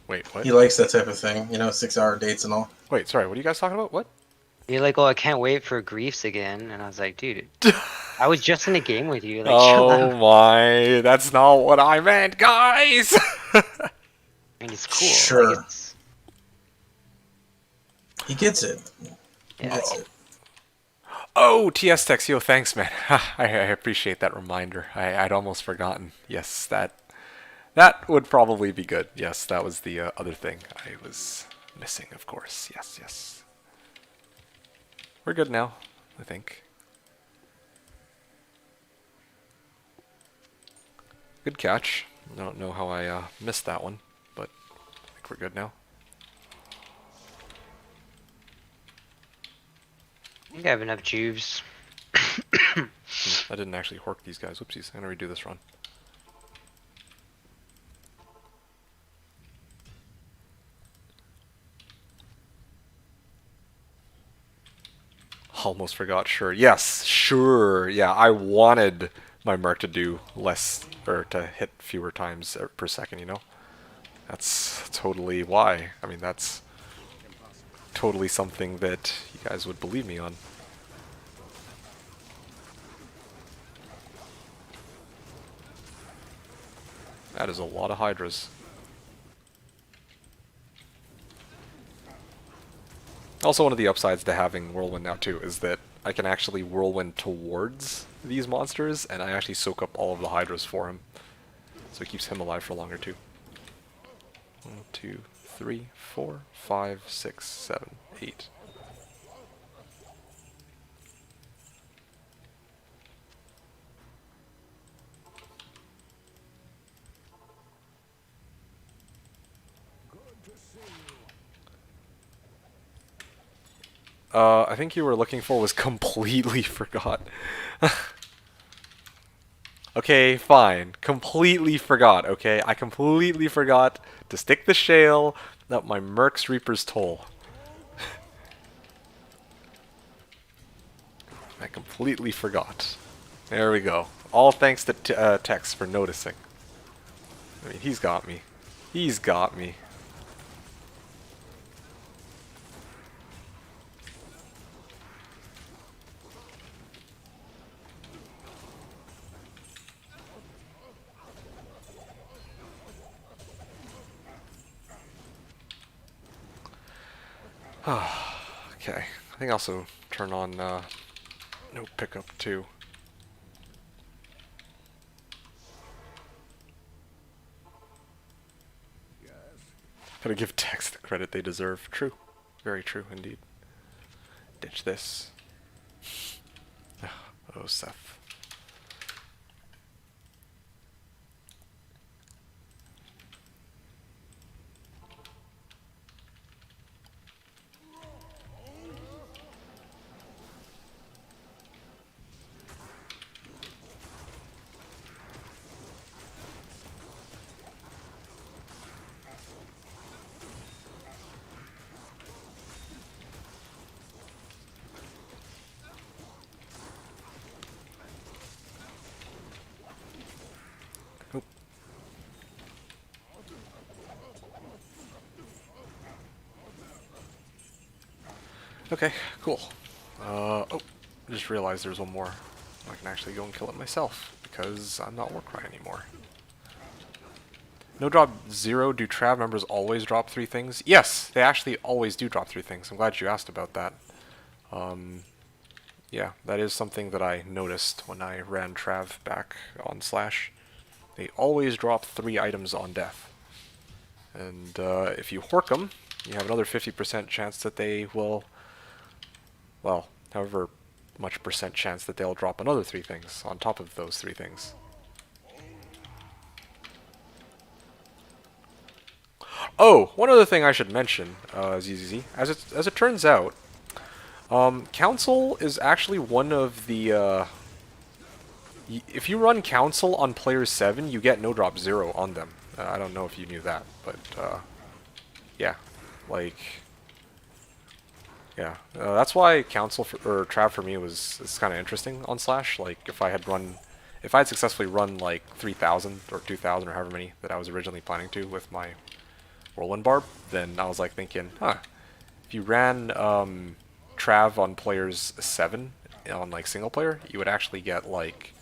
Wait, what? He likes that type of thing, 6-hour dates and all. Wait, sorry, what are you guys talking about? What? you're like, oh, I can't wait for griefs again, and I was like, dude, I was just in a game with you. Like, chill Oh out. my, that's not what I meant, guys! I mean, it's cool. Sure. Like, it's, He gets it. He yeah. gets it. Oh, TS Tex, yo, thanks, man. I appreciate that reminder. I'd almost forgotten. Yes, that would probably be good. Yes, that was the other thing I was missing, of course. Yes, yes. We're good now, I think. Good catch. I don't know how I missed that one, but I think we're good now. I think I have enough juves. I didn't actually hork these guys. Whoopsies. I'm gonna redo this run. Almost forgot. Sure. Yes. Sure. Yeah. I wanted my Merc to do less, or to hit fewer times per second. You know. That's totally why. I mean, that's totally something that you guys would believe me on. That is a lot of Hydras. Also, one of the upsides to having Whirlwind now too is that I can actually Whirlwind towards these monsters, and I actually soak up all of the Hydras for him. So it keeps him alive for longer too. 1, 2, 3, 4, 5, 6, 7, 8. I think you were looking for was completely forgot. Okay, fine. Completely forgot, okay? I completely forgot to stick the shale up my Merc's Reaper's Toll. I completely forgot. There we go. All thanks to Tex for noticing. I mean, he's got me. He's got me. Okay. I think I'll also turn on no pickup too. Yes. Gotta give Tex the credit they deserve. True. Very true indeed. Ditch this. Oh, Seth. Oop. Okay, cool. Oh, I just realized there's one more. I can actually go and kill it myself, because I'm not Warcry anymore. No drop 0, do Trav members always drop 3 things? Yes, they actually always do drop 3 things. I'm glad you asked about that. Yeah, that is something that I noticed when I ran Trav back on Slash. They always drop 3 items on death. And if you hork them, you have another 50% chance that they will, well, however much percent chance that they'll drop another 3 things on top of those 3 things. Oh, one other thing I should mention, ZZZ. As it turns out, Council is actually one of the, if you run Council on player 7, you get no drop 0 on them. I don't know if you knew that, but, yeah, like, yeah. That's why Council, or Trav for me is kind of interesting on Slash. Like, if I had successfully run, like, 3,000 or 2,000 or however many that I was originally planning to with my Whirlwind Barb, then I was, like, thinking, huh, if you ran, Trav on players 7 on, like, single player, you would actually get, like,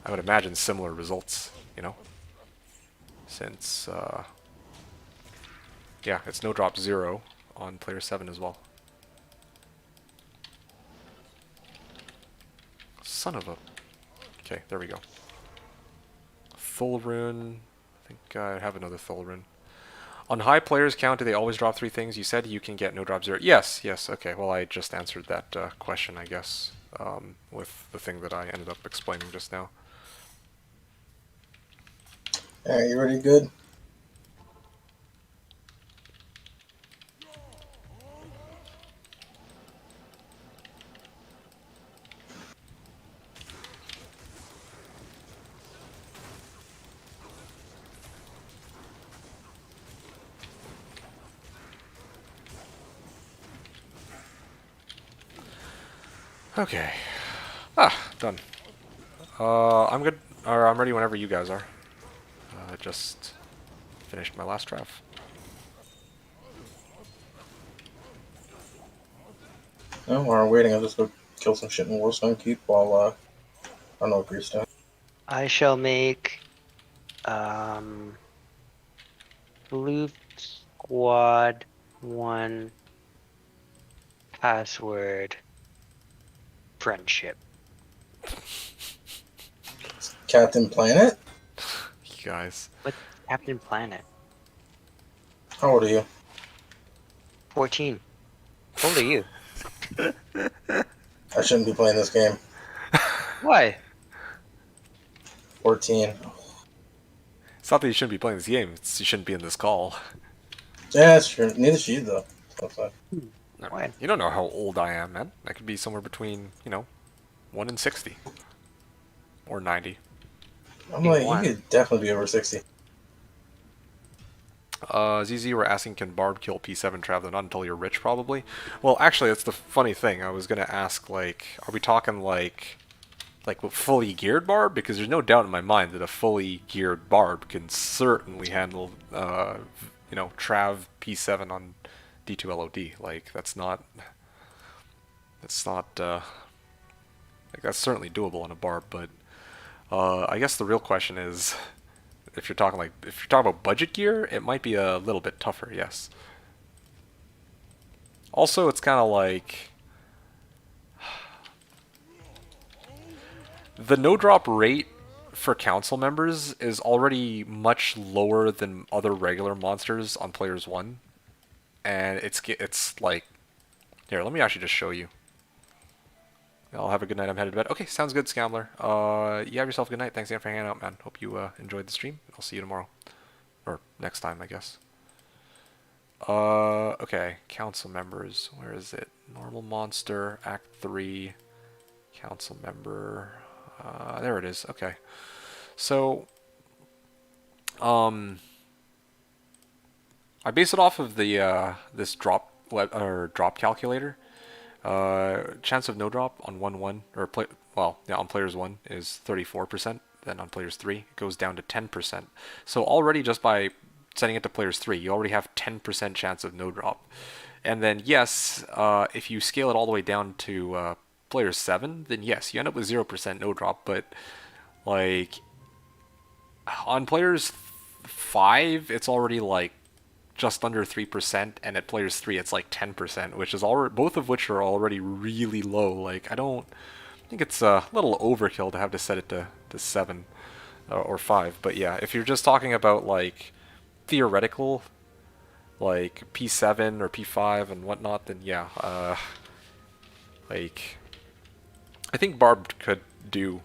I would imagine similar results, you know? Since, yeah, it's no drop 0 on player 7 as well. Son of a... Okay, there we go. Thul Rune. I think I have another Thul Rune. On high players count, do they always drop 3 things? You said you can get no drop 0. Yes, yes, okay. Well, I just answered that question, I guess, with the thing that I ended up explaining just now. Alright, you ready? Good? Okay. Done. I'm good. Or I'm ready whenever you guys are. Just finished my last draft. No, while we're waiting, I'll just go kill some shit in Warstone Keep while, I don't know what Grease doing. I shall make Blue Squad 1 password friendship. Captain Planet? You guys. What's Captain Planet? How old are you? 14. How old are you? I shouldn't be playing this game. Why? 14. It's not that you shouldn't be playing this game, it's you shouldn't be in this call. Yeah, that's true. Neither should you, though. So it's fine. What? You don't know how old I am, man. I could be somewhere between, 1 and 60. Or 90. I'm like, One. you could definitely be over 60. ZZ were asking, can Barb kill P7 Trav? Not until you're rich, probably. Well, actually, that's the funny thing. I was gonna ask, like, are we talking like with fully geared Barb? Because there's no doubt in my mind that a fully geared Barb can certainly handle, Trav P7 on D2 LOD. Like, that's not, like, that's certainly doable on a Barb. But I guess the real question is, if you're talking about budget gear, it might be a little bit tougher. Yes. Also, it's kind of like the no drop rate for council members is already much lower than other regular monsters on players 1, and it's like, here, let me actually just show you. I'll have a good night. I'm headed to bed. Okay, sounds good, Scambler. You have yourself a good night. Thanks again for hanging out, man. Hope you enjoyed the stream. I'll see you tomorrow. Or next time, I guess. Okay. Council members. Where is it? Normal monster, Act 3, council member. There it is. Okay. So, I base it off of the this drop calculator. Chance of no drop on 1-1 on players 1 is 34%. Then on players 3 it goes down to 10%. So already just by setting it to players 3, you already have 10% chance of no drop. And then yes, if you scale it all the way down to players 7, then yes, you end up with 0% no drop. But like on players 5, it's already like just under 3%, and at players 3 it's like 10%, which is already, both of which are already really low. Like, I think it's a little overkill to have to set it to 7 or 5. But yeah, if you're just talking about like theoretical, like P7 or P5 and whatnot, then yeah, like I think Barb could do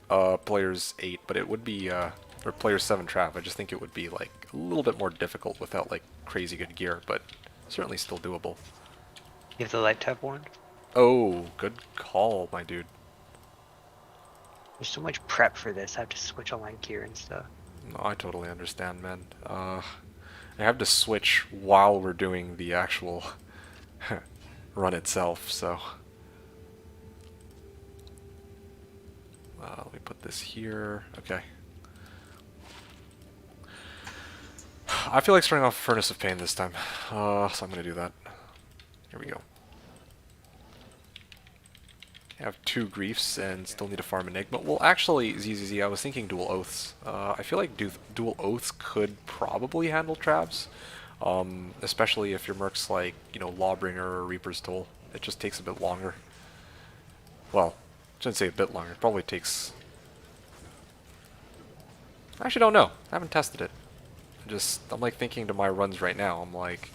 players 8, but it would be or players 7 Trav. I just think it would be like a little bit more difficult without like crazy good gear, but certainly still doable. You have the light type wand? Oh, good call, my dude. There's so much prep for this. I have to switch all my gear and stuff. No, I totally understand, man. I have to switch while we're doing the actual run itself, so let me put this here. Okay. I feel like starting off Furnace of Pain this time, so I'm gonna do that. Here we go. I have 2 Griefs and still need to farm Enigma. Well, actually, ZZZ, I was thinking Dual Oaths. I feel like Dual Oaths could probably handle Travs, especially if your Merc's like, Lawbringer or Reaper's Toll. It just takes a bit longer. Well, I shouldn't say a bit longer. It probably takes... I actually don't know. I haven't tested it. I'm like thinking to my runs right now. I'm like,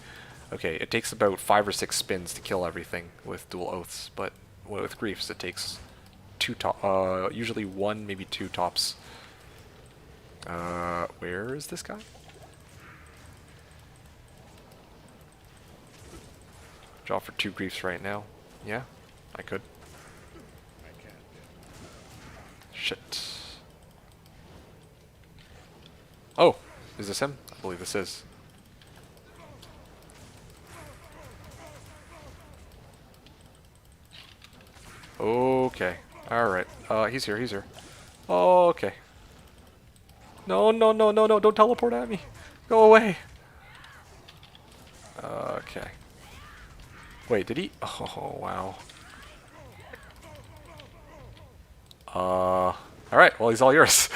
okay, it takes about 5 or 6 spins to kill everything with Dual Oaths, but with Griefs it takes 2 usually 1, maybe 2 tops. Where is this guy? Draw for 2 Griefs right now. Yeah, I could. Shit. Oh, is this him? I believe this is. Okay. Alright. He's here, he's here. Oh, okay. No, no, no, no, no, don't teleport at me. Go away. Okay. Wait, did he? Oh, wow. Alright, well, he's all yours.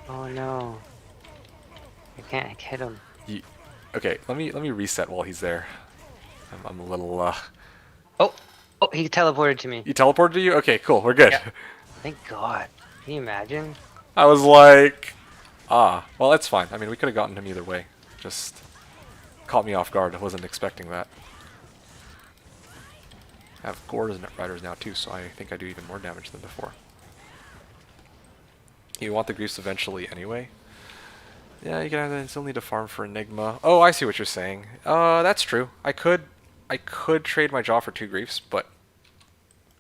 Oh no. I can't hit him. Okay, let me reset while he's there. I'm a little, Oh! Oh, he teleported to me. He teleported to you? Okay, cool, we're good. Yeah. Thank God. Can you imagine? I was like... well, that's fine. I mean, we could have gotten him either way. Just caught me off guard. I wasn't expecting that. I have Gores and Riders now too, so I think I do even more damage than before. You want the Griefs eventually anyway? Yeah, you can still need to farm for Enigma. Oh, I see what you're saying. That's true. I could I could trade my jaw for 2 griefs, but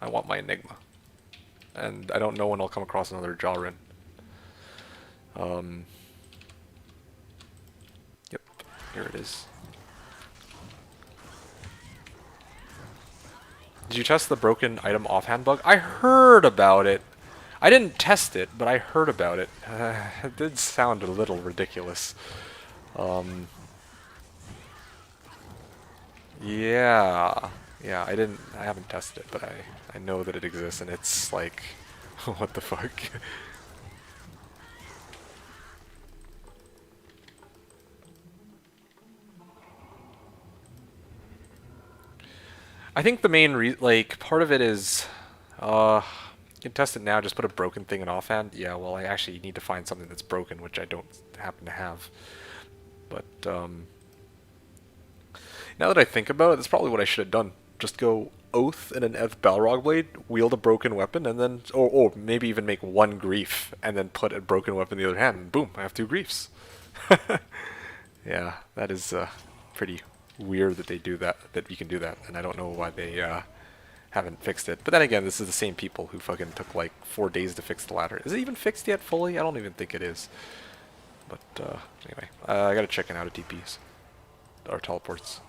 I want my Enigma. And I don't know when I'll come across another jaw rune. Yep, here it is. Did you test the broken item offhand bug? I heard about it. I didn't test it, but I heard about it. It did sound a little ridiculous. Yeah. Yeah, I haven't tested it, but I know that it exists, and it's like, what the fuck? I think the main part of it is, you can test it now, just put a broken thing in offhand. Yeah, well, I actually need to find something that's broken, which I don't happen to have. But, now that I think about it, that's probably what I should have done. Just go Oath and an Eth Balrog Blade, wield a broken weapon, and then, or maybe even make 1 grief, and then put a broken weapon in the other hand, and boom, I have 2 griefs. Yeah, that is pretty weird that they do that, that you can do that, and I don't know why they haven't fixed it. But then again, this is the same people who fucking took like 4 days to fix the ladder. Is it even fixed yet fully? I don't even think it is. But anyway, I gotta check in out of TPs or teleports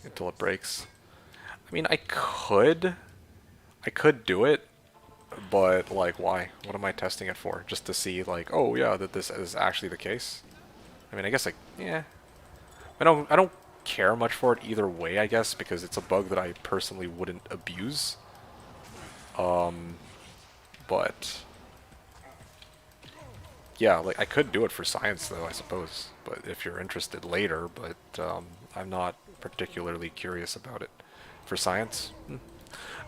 until it breaks. I mean, I could do it, but like, why? What am I testing it for? Just to see, like, oh yeah, that this is actually the case. I mean, I guess, like, yeah. I don't care much for it either way, I guess, because it's a bug that I personally wouldn't abuse. But yeah, like, I could do it for science though, I suppose. But if you're interested later, but I'm not particularly curious about it. For science?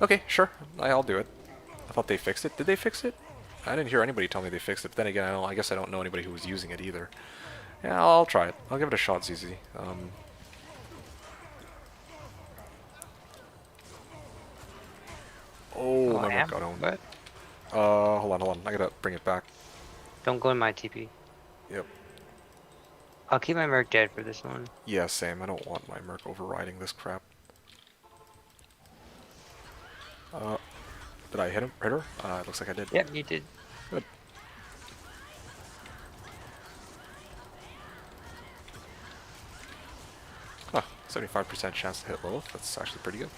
Okay, sure, I'll do it. I thought they fixed it. Did they fix it? I didn't hear anybody tell me they fixed it. But then again, I guess I don't know anybody who was using it either. Yeah, I'll try it. I'll give it a shot, ZZ. Oh, my Merc got owned. What? Hold on. I gotta bring it back. Don't go in my TP. Yep. I'll keep my Merc dead for this one. Yeah, same. I don't want my Merc overriding this crap. Did I hit him? Hit her? It looks like I did. Yep, you did. Good. Huh. 75% chance to hit Lilith. That's actually pretty good.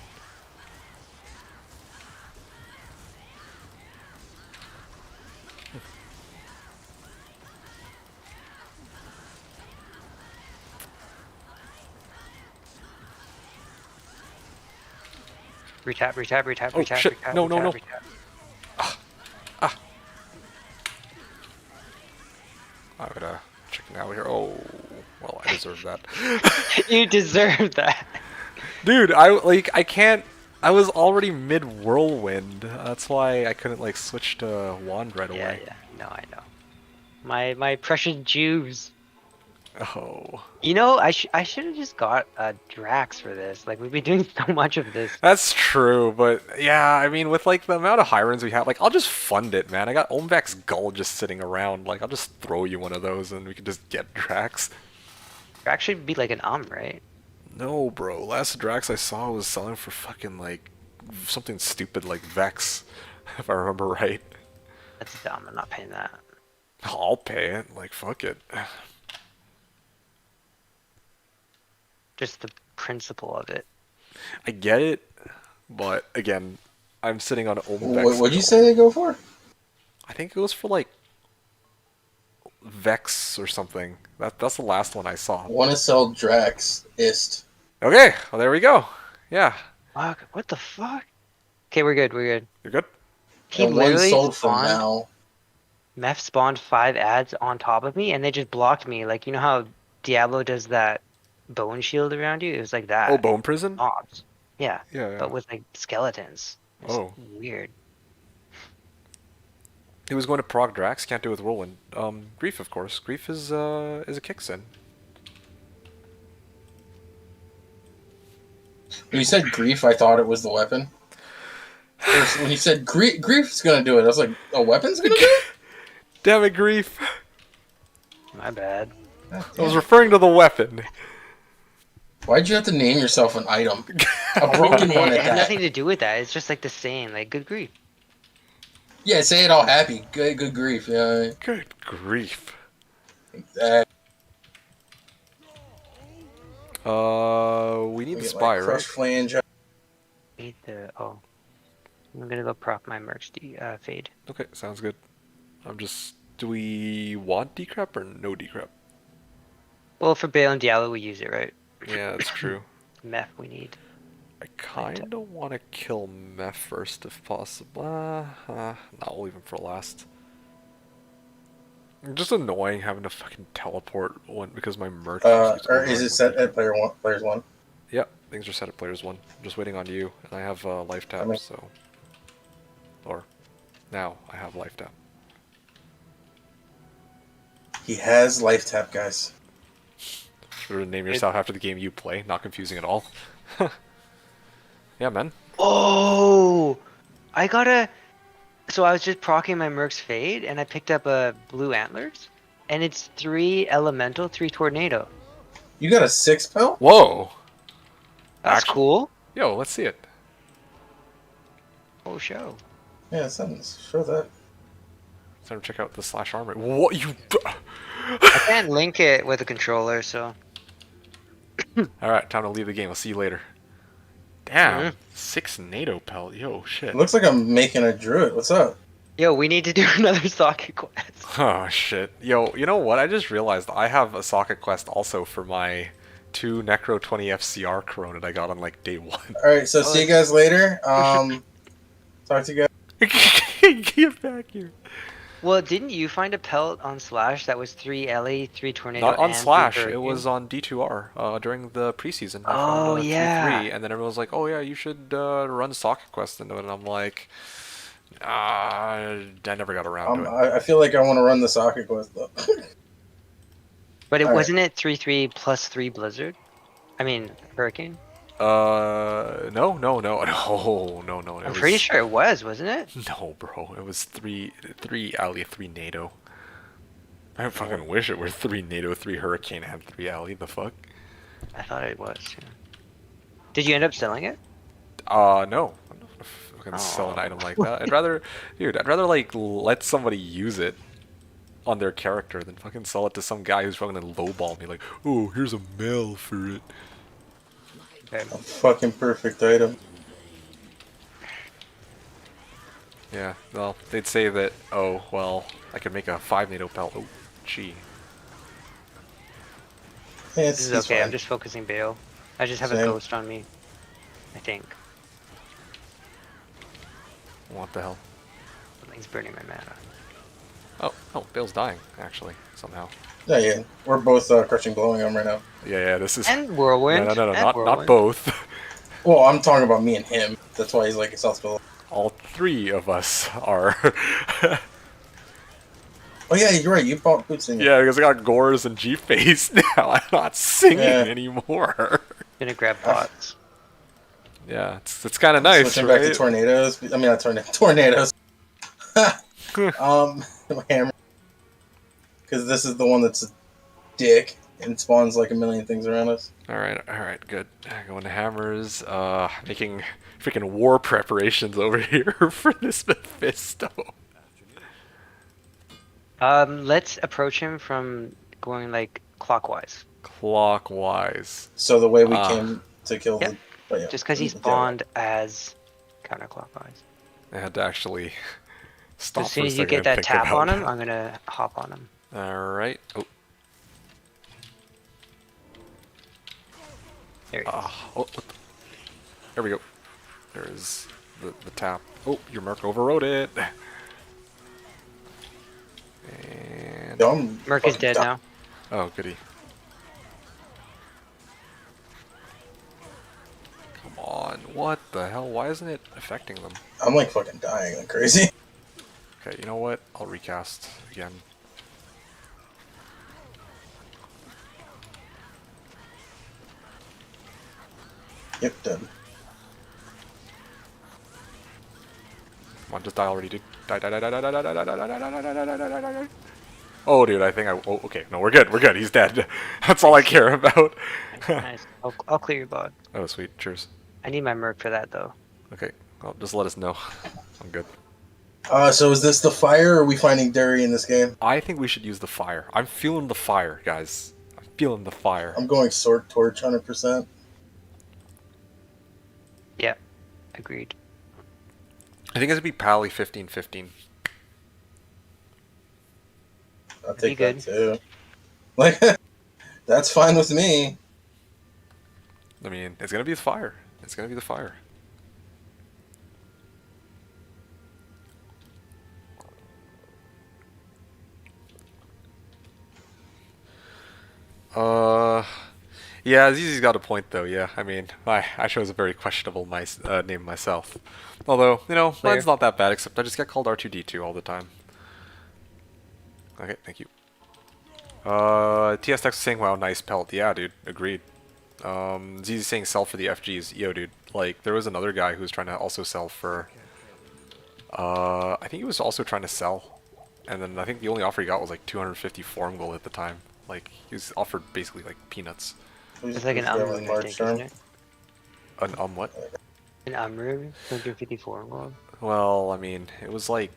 Retap. Oh, Retap. shit. Retap, No. retap. I gotta chicken out here. Oh, well, I deserve that. You deserve that. Dude, I can't. I was already mid whirlwind. That's why I couldn't like switch to wand right away. Yeah. No, I know. My precious Jews. Oh. You know, I should have just got a Drax for this. Like, we've been doing so much of this. That's true, but yeah, I mean, with like the amount of high runs we have, like, I'll just fund it, man. I got Omvac's Gull just sitting around. Like, I'll just throw you one of those and we can just get Drax. Drax should be like an right? No, bro. Last Drax I saw was selling for fucking like something stupid like Vex, if I remember right. That's dumb. I'm not paying that. I'll pay it. Like, fuck it. Just the principle of it. I get it, but again, I'm sitting on Omvex. What'd you say they go for? I think it was for like Vex or something. That's the last one I saw. Want to sell Drax Ist. Okay, well there we go. Yeah. Fuck, what the fuck? Okay, we're good. You're good? He And one literally sold for spawned, Mal. Meph spawned 5 ads on top of me, and they just blocked me. Like, you know how Diablo does that bone shield around you? It was like that. Oh, Bone Prison? Mobs. Yeah, Yeah. but with like skeletons. It's Oh. weird. He was going to prog Drax, can't do it with Whirlwind. Grief, of course. Grief is a kicksin. When you said grief, I thought it was the weapon. First, when you said grief's gonna do it, I was like, a weapon's gonna do it? Damn it, Grief. My bad. I was referring to the weapon. Why'd you have to name yourself an item? A broken one It at had that. nothing to do with that. It's just like the saying, like good grief. Yeah, say it all happy. Good grief. Yeah. Good grief. That We need the get spy, like crushed right? flange. Hate the I'm gonna go proc my mercs fade. Okay, sounds good. Do we want decrep or no decrep? Well, for Bale and Diallo, we use it, right? Yeah, that's true. Meth we need. I kind of want to kill Meph first if possible. No, we'll leave him for last. Just annoying having to fucking teleport because my merc keeps Or is overrunning it with set decrep. at players 1? Yep, things are set at players 1. I'm just waiting on you, and I have life tap, mean- so... Or, now I have life tap. He has life tap, guys. Should name yourself after the game you play, not confusing at all. Yeah, man. Oh, I gotta. So I was just procking my mercs fade, and I picked up a blue antlers, and it's 3 elemental, 3 tornado. You got a 6 pel? Whoa! That's Actually- cool. Yo, let's see it. Oh, show. Yeah, show that. Let's never check out the slash armor. What you? I can't link it with a controller, so. All right, time to leave the game. I'll see you later. Damn, Mhm. 6 NATO pelt. Yo, shit. It looks like I'm making a druid. What's up? Yo, we need to do another socket quest. Oh shit. Yo, you know what? I just realized I have a socket quest also for my 2 Necro 20 FCR Corona that I got on like day 1. Alright, so see you guys later. Talk to you guys. Get back here. Well, didn't you find a pelt on Slash that was 3 LA, 3 tornado? Not on and 3 Slash. It hurricane? was on D2R during the preseason. I Oh, found, yeah. 3-3, and then everyone was like, "Oh yeah, you should run socket quest into it." And I'm like, I never got around to it. I feel like I want to run the socket quest though. But it Alright. wasn't it 3/3 plus 3 blizzard? I mean hurricane. No. It I'm was, pretty sure it was, wasn't it? No, bro. It was 3 alley, 3 NATO. I fucking wish it were 3 NATO, 3 hurricane, and 3 alley. The fuck? I thought it was. Yeah. Did you end up selling it? No. I'm not gonna fucking Oh. sell an item like that. I'd rather like let somebody use it on their character than fucking sell it to some guy who's fucking gonna lowball me like, "Oh, here's a mail for it." Okay. A fucking perfect item. Yeah, well, they'd say that, oh, well, I could make a 5 NATO pelt. Oh, gee. Yeah, This is he's okay. fine. I'm just focusing Bale. I just have a Same. ghost on me. I think. What the hell? Something's burning my mana. Oh, Bale's dying, actually, somehow. Yeah. We're both crushing glowing him right now. Yeah, this is... And whirlwind. No, and not whirlwind. both. Well, I'm talking about me and him. That's why he's like South below. All 3 of us are... Oh yeah, you're right. You bought boots in. Yeah, because I got Gores and G-Face now. I'm not singing Yeah. anymore. Gonna grab pots. Yeah, it's kind of nice, Switching right? back to tornadoes. I mean, not tornadoes. Hammer. Because this is the one that's a dick and spawns like a million things around us. Alright, good. Going to hammers, making freaking war preparations over here for this Mephisto. Let's approach him from going like clockwise. Clockwise. So the way we Ah. came to kill Yep. the... But yeah, Just because he yeah. spawned as counterclockwise. I had to actually stop As soon for a as you second get and that pick tap them on out. him, I'm gonna hop on him. Alright. Oh, There he is. what the... There we go. There's the tap. Oh, your Merc overrode it. And... Yo, I'm Merc is fucking dead dying. now. Oh, goody. Come on. What the hell? Why isn't it affecting them? I'm like fucking dying like crazy. Okay, you know what? I'll recast again. Yep, dead. Come on, just die already, dude. Die. Oh, dude, I think I. Oh, okay. No, we're good. We're good. He's dead. That's all I care about. Nice. I'll clear your bot. Oh, sweet. Cheers. I need my merc for that though. Okay. Well, just let us know. I'm good. So is this the fire, or are we finding dairy in this game? I think we should use the fire. I'm feeling the fire, guys. I'm feeling the fire. I'm going sword torch 100%. Yeah, agreed. I think it's gonna be Pally 15-15. I'll Pretty take that good. too. Like, that's fine with me. I mean, it's gonna be the fire. It's gonna be the fire. Yeah, Zizi's got a point though. Yeah, I mean, I chose a very questionable name myself. Although, you know, Clear. mine's not that bad. Except I just get called R2D2 all the time. Okay, thank you. TSX saying, "Wow, nice pelt." Yeah, dude, agreed. Zizi saying, "Sell for the FGs." Yo, dude, like there was another guy who was trying to also sell for. I think he was also trying to sell, and then I think the only offer he got was like 250 form gold at the time. Like he was offered basically like peanuts. It's like an Umrune, I think, isn't it? An what? An Umrune, 254 gold. Well, I mean, it was like,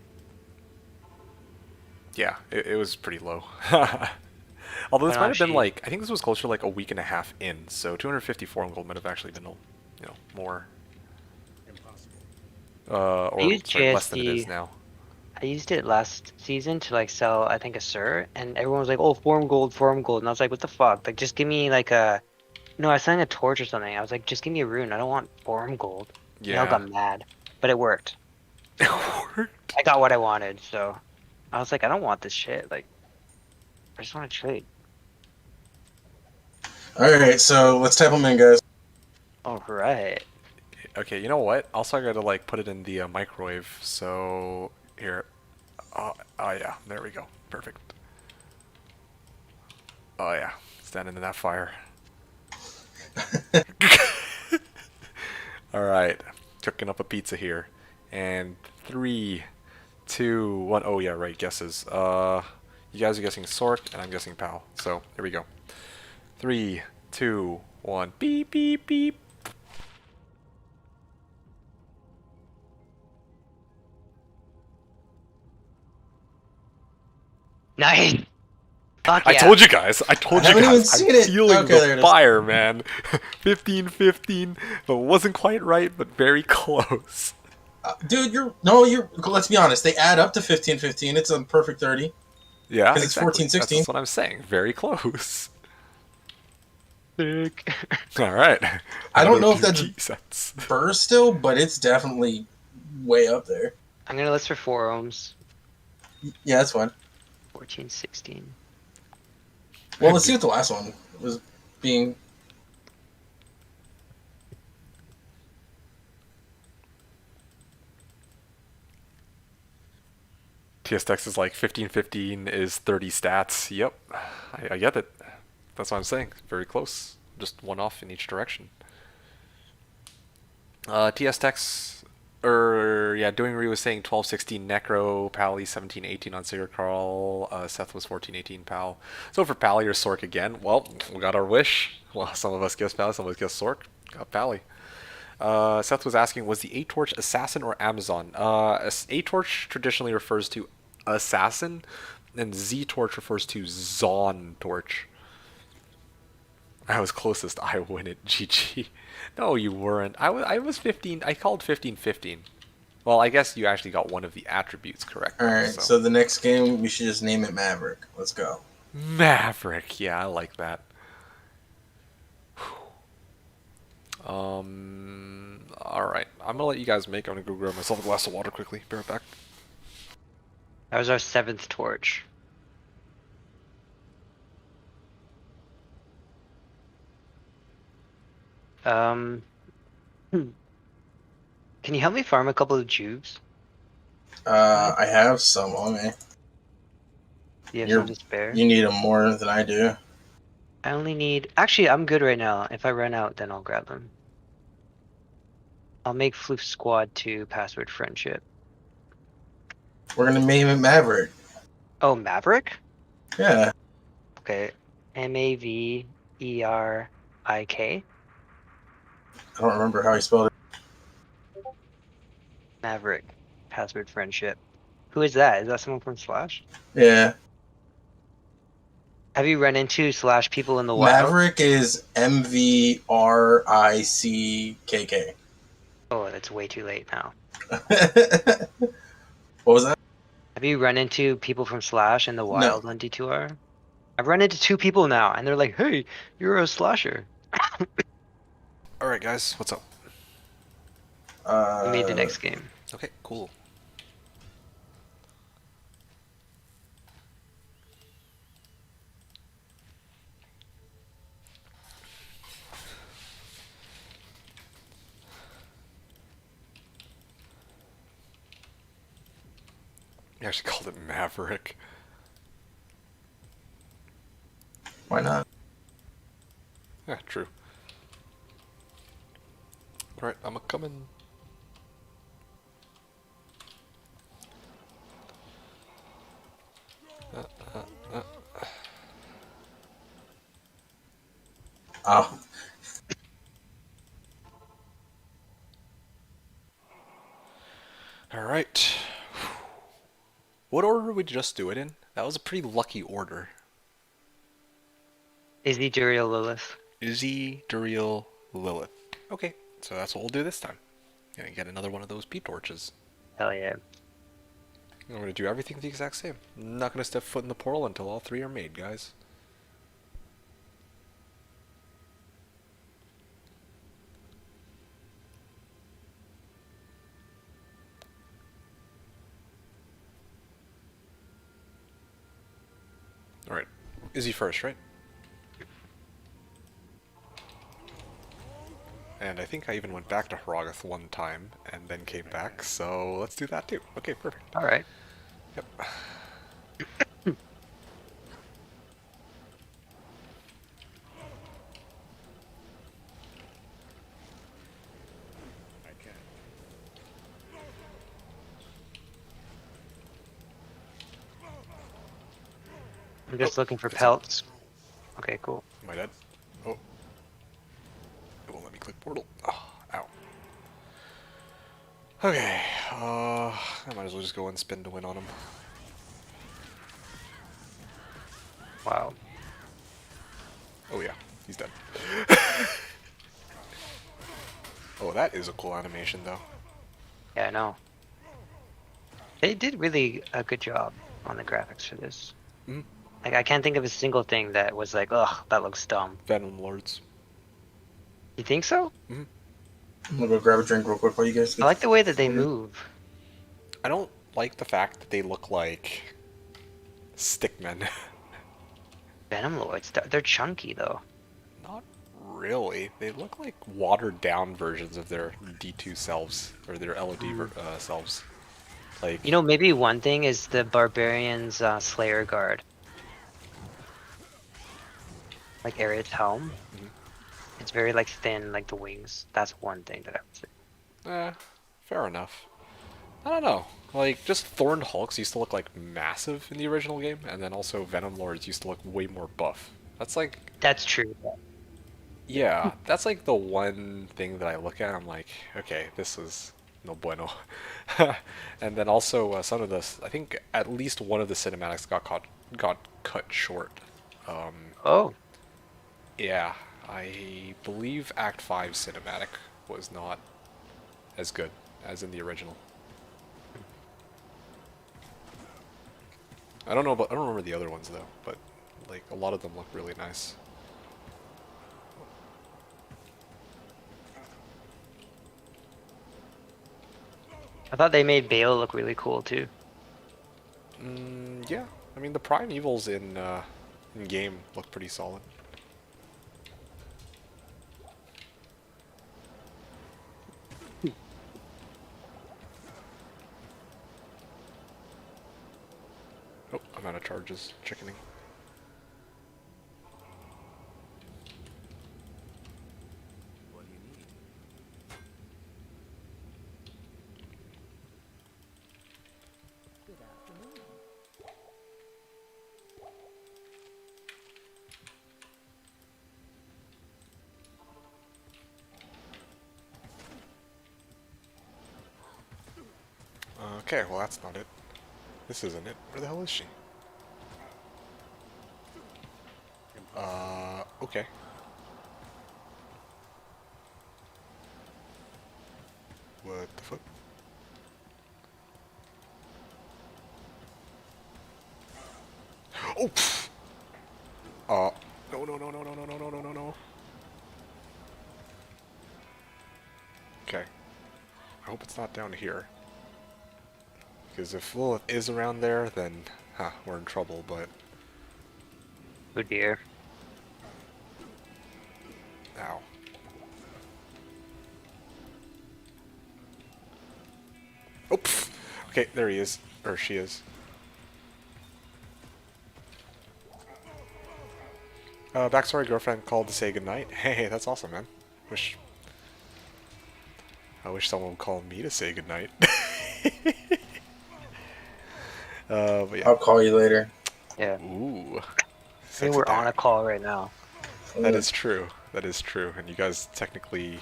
yeah, it was pretty low. Although this Why might not have been she? like, I think this was closer to like a week and a half in, so 254 gold might have actually been, you know, more, or used sorry, less than it is JSD. now. I used it last season to like sell, I think, a Sur, and everyone was like, "Oh, form gold," and I was like, "What the fuck? Like, just give me like a." No, I was selling a torch or something. I was like, "Just give me a rune. I don't want form gold." And I Yeah. got mad, but it worked. I got what I wanted, so I was like, "I don't want this shit. Like, I just want to trade." Alright, so let's type them in, guys. All right. Okay, you know what? Also, I gotta like put it in the microwave. So here, oh yeah, there we go. Perfect. Oh yeah, standing in that fire. All right, cooking up a pizza here, and 3, 2, 1. Oh yeah, right. Guesses. You guys are guessing Sork, and I'm guessing Pal. So here we go. 3, 2, 1. Beep beep beep. Nice. Fuck I yeah. told you guys. I told I you haven't even guys. I'm seen it. feeling Okay, there it the is. fire, man. 15-15, but wasn't quite right, but very close. Dude, let's be honest, they add up to 15-15. It's a perfect 30. Yeah, 'Cause it's exactly. 14-16. That's what I'm saying. Very close. Sick. All right. I don't know if Another that's 2 key sets. burst still, but it's definitely way up there. I'm gonna list for 4 ohms. Yeah, that's fine. 14, 16. Well, let's see what the last one was being. TSX is like 15-15 is 30 stats. Yep, I get it. That's what I'm saying. Very close. Just one off in each direction. TSX, Doing Re was saying 12-16 Necro, Pally 17-18 on Sigurd Carl, Seth was 14-18 Pal. So for Pally or Sork again, well, we got our wish. Well, some of us guessed Pally, some of us guessed Sork. Got Pally. Seth was asking, was the A-Torch Assassin or Amazon? A-Torch traditionally refers to Assassin, and Z-Torch refers to Zon Torch. I was closest. I win it. GG. No, you weren't. I was 15. I called 15-15. Well, I guess you actually got one of the attributes correct. Alright, so the next game, we should just name it Maverick. Let's go. Maverick. Yeah, I like that. Alright. I'm gonna let you guys make. I'm gonna go grab myself a glass of water quickly. Be right back. That was our 7th torch. Can you help me farm a couple of jubes? I have some on me. Do you have You're- some to spare? You need them more than I do. I only need. Actually, I'm good right now. If I run out, then I'll grab them. I'll make Floof Squad 2 password friendship. We're gonna name it Maverick. Oh, Maverick? Yeah, Okay. Maverik. I don't remember how he spelled it. Maverick. Password friendship. Who is that? Is that someone from Slash? Yeah, Have you run into Slash people in the wild? Maverick is Mvrickk. Oh, that's way too late now. What was that? Have you run into people from Slash in the No. wild on D2R? I've run into 2 people now, and they're like, "Hey, you're a slasher." All right, guys, what's up? We made the Uh, next game. Okay, cool. You actually called it Maverick. why not? Yeah, true. All right, I'm a coming. Oh, All right. What order would we just do it in? That was a pretty lucky order. Izzy, Duriel, Lilith. Izzy, Duriel, Lilith. Okay, so that's what we'll do this time. Gonna get another one of those P torches. Hell yeah. I'm gonna do everything the exact same. I'm not gonna step foot in the portal until all 3 are made, guys. Alright. Izzy first, right? And I think I even went back to Haragath one time and then came back, so let's do that too. Okay, perfect. All right. Yep. I'm just looking for it's in. pelts. Okay, cool. Am I dead? Oh. It won't let me click portal. Oh, ow. Okay, I might as well just go and spin to win on him. Wow. Oh yeah, he's dead. Oh, that is a cool animation though. Yeah, I know. They did really a good job on the graphics for this. Mhm. Like, I can't think of a single thing that was like, ugh, that looks dumb. Venom Lords. You think so? I'm gonna go grab a drink real quick while you guys I get like the way that they sorted. move. I don't like the fact that they look like stickmen. Venom Lords, they're chunky though. Not really. They look like watered down versions of their D2 selves, or their LOD selves. Like, You know, maybe one thing is the Barbarian's Slayer Guard. Like Ariad's helm. It's very like thin, like the wings. That's one thing that I would say. fair enough. I don't know. Like, just Thorned Hulks used to look like massive in the original game, and then also Venom Lords used to look way more buff. That's like, That's true. yeah, that's like the one thing that I look at. I'm like, okay, this is no bueno. And then also some of this, I think at least one of the cinematics got cut short. Oh, Yeah, I believe Act 5 cinematic was not as good as in the original. I don't remember the other ones though, but like a lot of them look really nice. I thought they made Bale look really cool too. Yeah, I mean the Primevals in game look pretty solid. Oh, I'm out of charges. Chickening. Okay, well that's not it. This isn't it. Where the hell is she? Okay. What the fuck? Oh! Pfft. No, no, no, no, no, no, no, no, no, no, no. Okay. I hope it's not down here. Because if Lilith is around there, then, we're in trouble, but... Oh dear. Ow. Oh, pfft. Okay, there he is. Or she is. Backstory, girlfriend called to say goodnight. Hey, that's awesome, man. I wish someone would call me to say goodnight. But yeah. I'll call you later. Yeah. Ooh. I Sexy think we're on time. a call right now. That is true. That is true. And you guys technically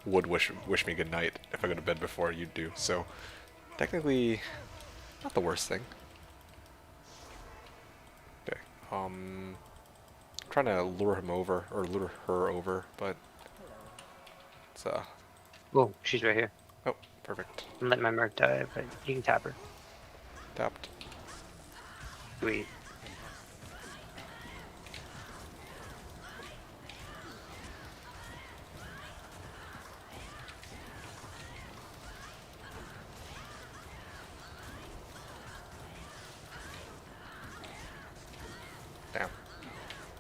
would wish me good night if I go to bed before you do. So technically, not the worst thing. Okay. Trying to lure him over or lure her over, but it's Oh, she's right here. oh, perfect. I'm letting my Merc die, but you can tap her. Tapped. Sweet. Damn.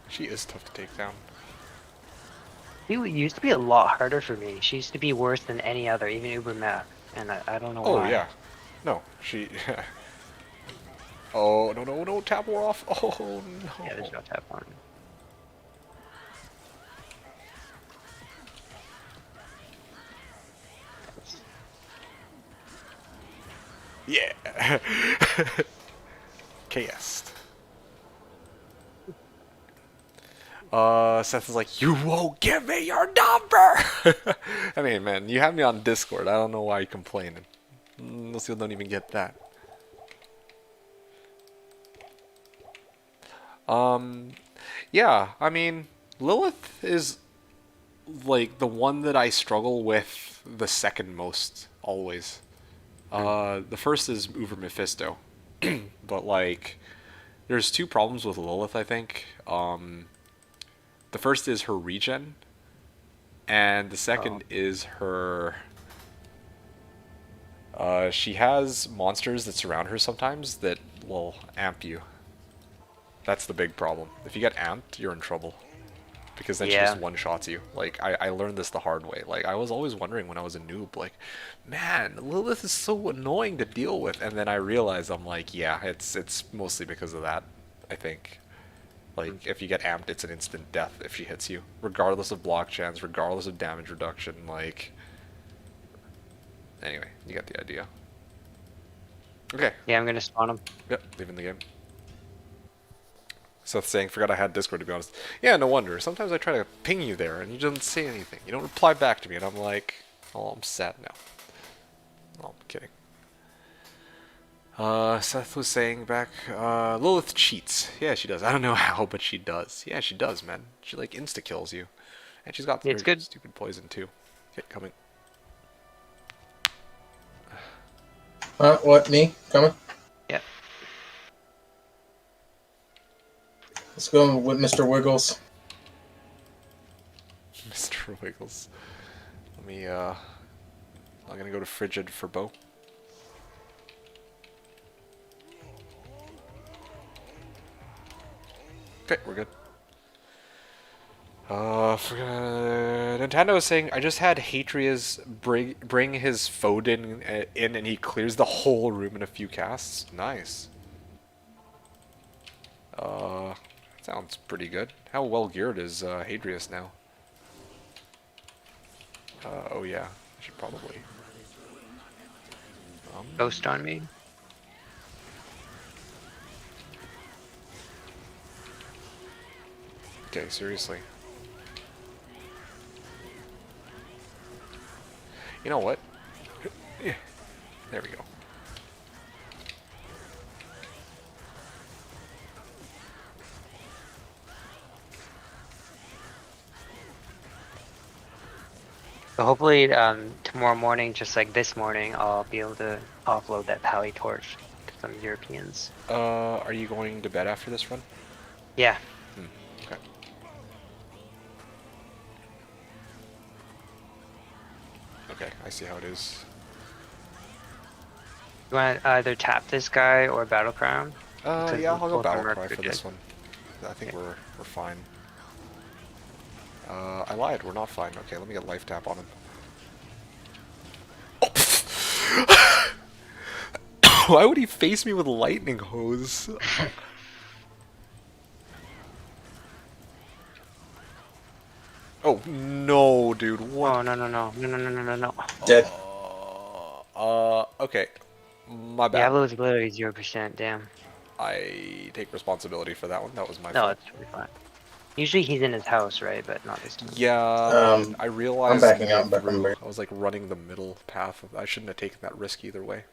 She is tough to take down. She used to be a lot harder for me. She used to be worse than any other, even Uber Map. And I don't know Oh why. yeah. No, she. Oh no no no! Tap her off! Oh no! Yeah, there's no tap on. Yeah. KS. Seth is like, you won't give me your number. I mean, man, you have me on Discord. I don't know why you're complaining. Most people don't even get that. Yeah, I mean, Lilith is like the one that I struggle with the second most always. The first is Uber Mephisto, but like, there's two problems with Lilith, I think. The first is her regen, and the second is her. She has monsters that surround her sometimes that will amp you. That's the big problem. If you get amped, you're in trouble. Because then she Yeah. just one-shots you. Like, I learned this the hard way. Like, I was always wondering when I was a noob, like, man, Lilith is so annoying to deal with. And then I realized, I'm like, yeah, it's mostly because of that, I think. Like, if you get amped, it's an instant death if she hits you. Regardless of block chance, regardless of damage reduction, like... Anyway, you got the idea. Okay. Yeah, I'm gonna spawn him. Yep, leaving the game. Seth saying, forgot I had Discord, to be honest. Yeah, no wonder. Sometimes I try to ping you there, and you don't say anything. You don't reply back to me, and I'm like, oh, I'm sad now. Oh, I'm kidding. Seth was saying back, Lilith cheats. Yeah, she does. I don't know how, but she does. Yeah, she does, man. She, like, insta-kills you. And she's got It's very good. stupid poison, too. Okay, coming. What, me? Coming? Yeah. Let's go with Mr. Wiggles. Mr. Wiggles. Let me, I'm gonna go to Frigid for bow. Okay, we're good. Nintendo is saying, I just had Hatria's bring his Foden in and he clears the whole room in a few casts. Nice. Sounds pretty good. How well geared is Hadrius now? Oh yeah, I should probably. Ghost on me. Okay, seriously. You know what? Yeah, there we go. So hopefully, tomorrow morning, just like this morning, I'll be able to offload that Pally torch to some Europeans. Are you going to bed after this run? Yeah. Okay. Okay, I see how it is. You want to either tap this guy or Battle Crown? Yeah, I'll go both Battle of them are Cry for pretty this good. one. I think we're fine. I lied, we're not fine. Okay, let me get life tap on him. Why would he face me with lightning hose? Oh no, dude, what? Oh, no, no, no. No, no, no, no, no, no. Dead. Okay. My bad. Diablo is literally 0%, damn. I take responsibility for that one. That was my No, fault. it's totally fine. Usually he's in his house, right? But not this time. Yeah, but I I'm realized backing midway out, but I'm through, back. I was like running the middle path. I shouldn't have taken that risk either way.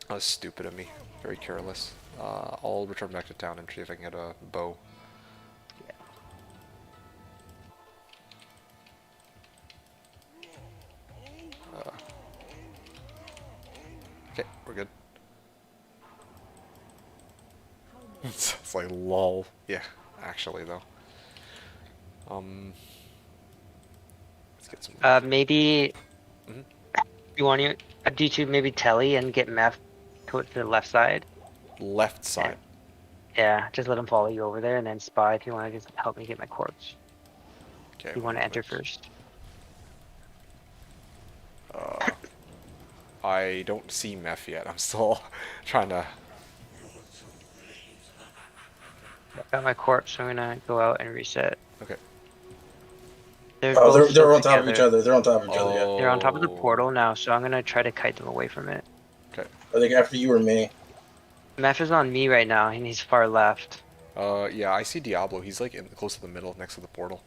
That was stupid of me. Very careless. I'll return back to town and see if I can get a bow. Okay, we're good. It's like lol. Yeah, actually though. Let's get some. Maybe Mhm. you want to D2 maybe telly and get Meth to the left side. Left side. Yeah, just let him follow you over there, and then spy if you want to just help me get my corpse. Okay. You want to one enter moment. first? I don't see Meph yet. I'm still trying to. Got my corpse, so I'm gonna go out and reset. Okay. They're Oh, both they're still on top of each together. other. They're on top of each other. Yeah. They're on top of the Oh. portal now, so I'm gonna try to kite them away from it. Okay. I think after you or me. Meth is on me right now, and he's far left. Yeah, I see Diablo. He's like in close to the middle, next to the portal.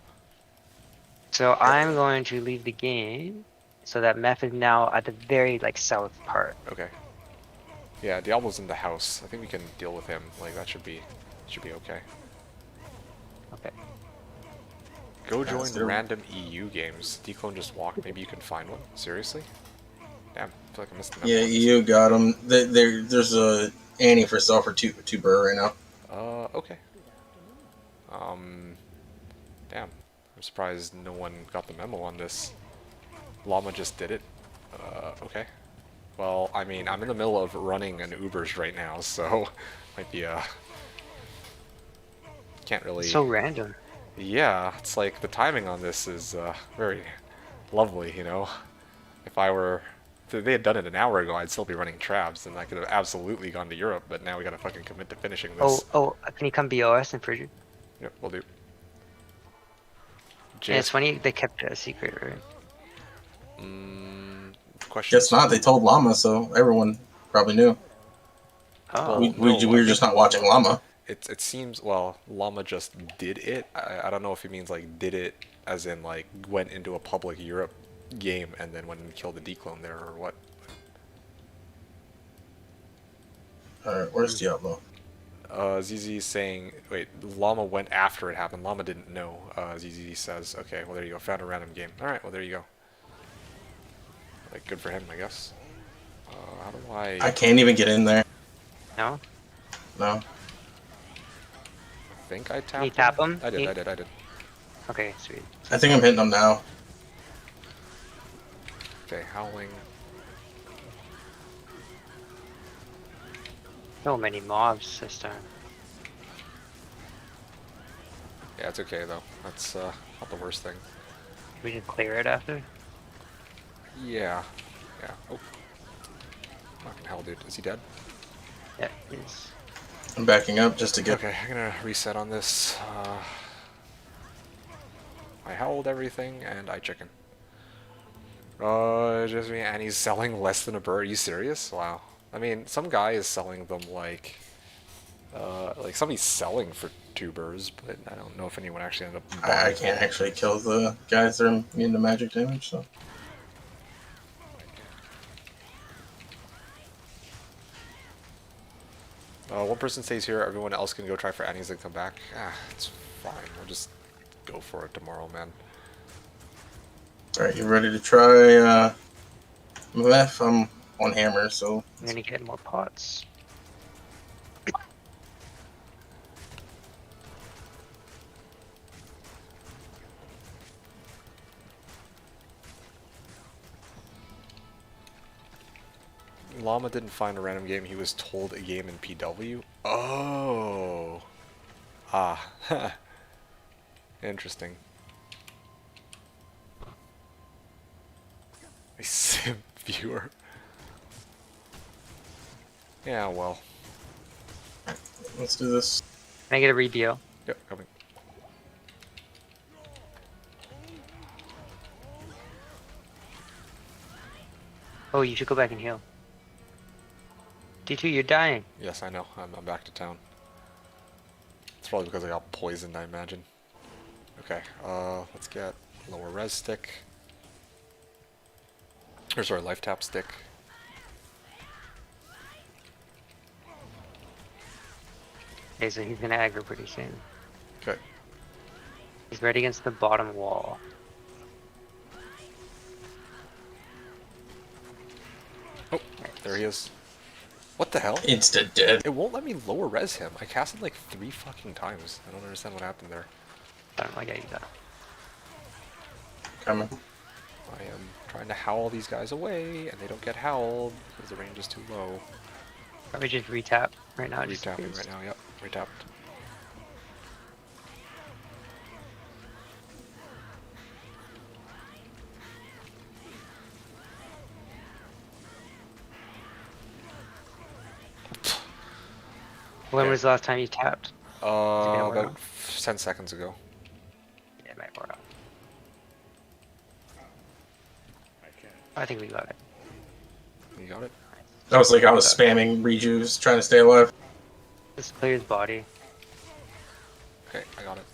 So I'm going to leave the game, so that Meth is now at the very like south part. Okay. Yeah, Diablo's in the house. I think we can deal with him. Like that should be okay. Okay. Go join Faster. random EU games. Declone just walked. Maybe you can find one. Seriously? Damn, I feel like I missed the memo Yeah, on this you got him. There's a Annie for sale for two burr right now. Okay. Damn. I'm surprised no one got the memo on this. Llama just did it. Okay. Well, I mean, I'm in the middle of running an Ubers right now, so might be can't really. So random. Yeah, it's like the timing on this is very lovely, you know. If I were, if they had done it an hour ago, I'd still be running traps, and I could have absolutely gone to Europe. But now we gotta fucking commit to finishing this. Oh, can you come BOS and Frigid? Yep, we'll do. And it's funny they kept it a secret, right? Question. Guess not. They told Llama, so everyone probably knew. Oh, We were just not watching Llama. It seems, well, Llama just did it. I don't know if he means like did it as in like went into a public Europe game and then went and killed the declone there or what. Alright, where's Diablo? ZZ saying, wait, Llama went after it happened. Llama didn't know. ZZ says, okay, well there you go. Found a random game. Alright, well there you go. Like, good for him, I guess. How do I can't even get in there. no? No. I think I tapped you tap him? I did. Okay, sweet. I think I'm hitting them now. Okay, howling. So many mobs this time. Yeah, it's okay though. That's not the worst thing. We can clear it after? Yeah. Yeah. Oh. Fucking hell, dude. Is he dead? Yeah, he's... I'm backing up just to get. Okay, I'm gonna reset on this. I held everything and I chicken. Just me, and he's selling less than a burr. Are you serious? Wow. I mean, some guy is selling them like somebody's selling for 2 burrs, but I don't know if anyone actually ended up buying. I can't actually kill the guys that are immune to magic damage, so. One person stays here, everyone else can go try for Annie's and come back. Ah, it's fine. We'll just go for it tomorrow, man. Alright, you ready to try Meth? I'm on hammer, so I'm gonna get more pots. Llama didn't find a random game, he was told a game in PW. Oh. Ah. Interesting. A sim viewer. Yeah, well. let's do this. Can I get a redeal? Yep, coming. Oh, you should go back and heal. D2, you're dying. Yes, I know. I'm back to town. It's probably because I got poisoned, I imagine. Okay, let's get lower res stick. Or sorry, life tap stick. Okay, so he's gonna aggro pretty soon. Okay. He's right against the bottom wall. Oh, there he is. What the hell? Insta dead. It won't let me lower res him. I casted like 3 fucking times. I don't understand what happened there. I don't know, I got you that. Coming. I am trying to howl these guys away, and they don't get howled because the range is too low. Probably just retap right now. Just Retapping because- right now, yep. Retapped. When Okay. was the last time you tapped? gonna wear About off? 10 seconds ago. Yeah, it might wear off. I think we got it. You got it? That was like I was spamming rejuves, trying to stay alive. Just clear his body. Okay, I got it.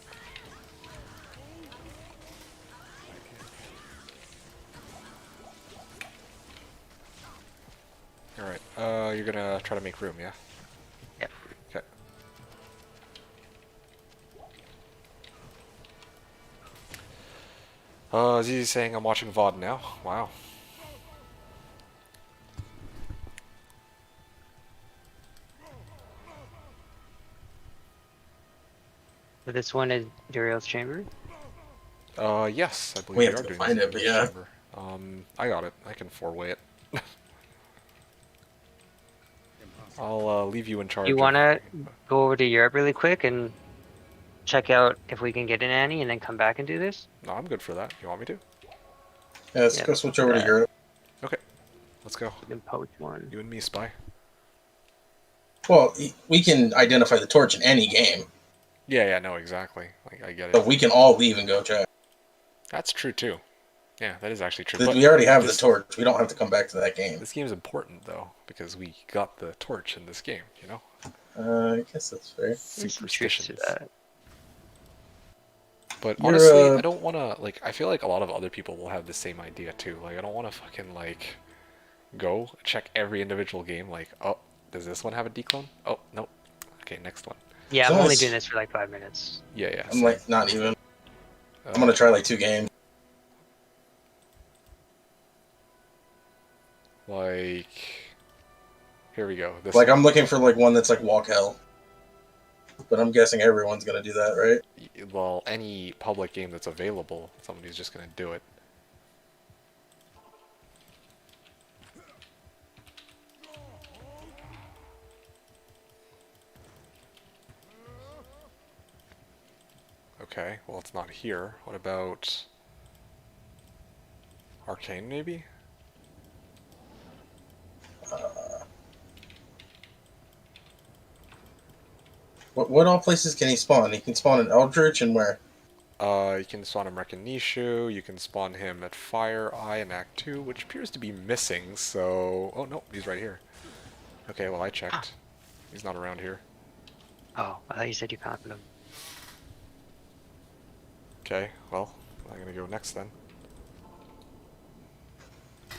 Alright, you're gonna try to make room, yeah? Yep. Okay. Zizi saying I'm watching VOD now. Wow. So this one is Duriel's chamber. Yes, I believe We we have are to doing find this it, bridge yeah. chamber. I got it. I can four-way it. I'll leave you in charge. You wanna go over to Europe really quick and check out if we can get an Annie and then come back and do this? No, I'm good for that. You want me to? Yeah, let's Yeah, go switch over to that. Europe. Okay. Let's go. We can poach one. You and me, Spy. Well, we can identify the torch in any game, Yeah, no, exactly. Like, I get it. but we can all leave and go check. That's true, too. Yeah, that is actually true. We already have this, the torch. We don't have to come back to that game. This game's important, though, because we got the torch in this game, you know? I guess that's fair. There's some truth Superstitions. to that. But You're, honestly, I don't want to, like, I feel like a lot of other people will have the same idea, too. Like, I don't want to fucking, like, go check every individual game, like, oh, does this one have a declone? Oh, nope. Okay, next one. Yeah, I'm So only it's- doing this for like 5 minutes. Yeah. I'm like, not even. uh, I'm gonna try like 2 games. Like, here we go. This Like, one. I'm looking for like one that's like Walk Hell. But I'm guessing everyone's gonna do that, right? Well, any public game that's available, somebody's just gonna do it. Okay, well, it's not here. What about Arcane, maybe? What all places can he spawn? He can spawn in Eldritch and where? You can spawn him Rekinishu, you can spawn him at Fire Eye in Act 2, which appears to be missing, so... Oh, no, he's right here. Okay, well, I checked. He's not around here. Oh, I thought you said you found them. Okay, well, I'm gonna go next then.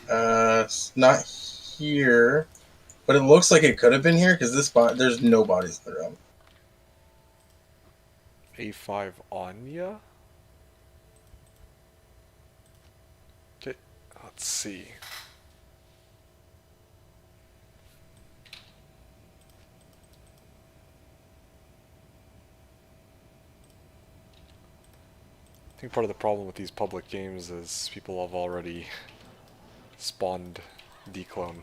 It's not here. But it looks like it could have been here because there's no bodies in the room. A5 Anya? Let's see. I think part of the problem with these public games is people have already spawned declone.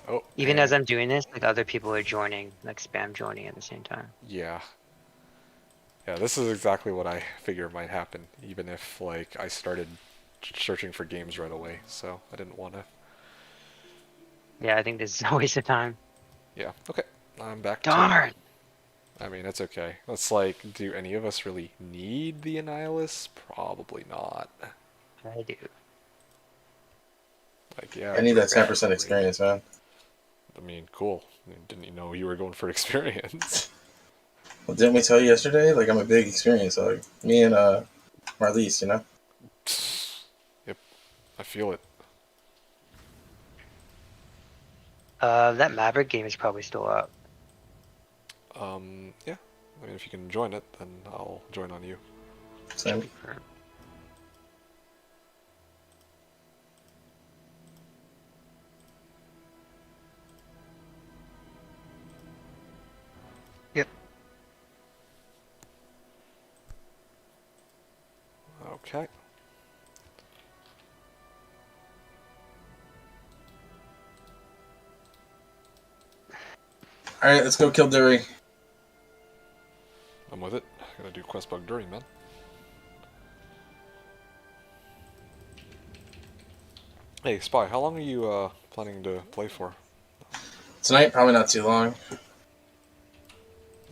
Oh, Even as and I'm doing this, like other people are joining, like spam joining at the same time. yeah. Yeah, this is exactly what I figure might happen, even if, like, I started searching for games right away, so I didn't want to. Yeah, I think this is a waste of time. Yeah, okay. I'm back to... Darn! I mean, it's okay. It's like, do any of us really need the Annihilus? Probably not. I do. Like, yeah, I need that 10% Regretfully. experience, man. I mean, cool. I mean, didn't you know you were going for experience? Well, didn't we tell you yesterday? Like, I'm a big experience hog. Me and Marlies, you know. Yep, I feel it. That Maverick game is probably still up. Yeah. I mean, if you can join it, then I'll join on you. Same. Confirm. Yep. Okay. All right, let's go kill Dury. I'm with it. Gonna do quest bug during, man. Hey, Spy, how long are you planning to play for? Tonight, probably not too long.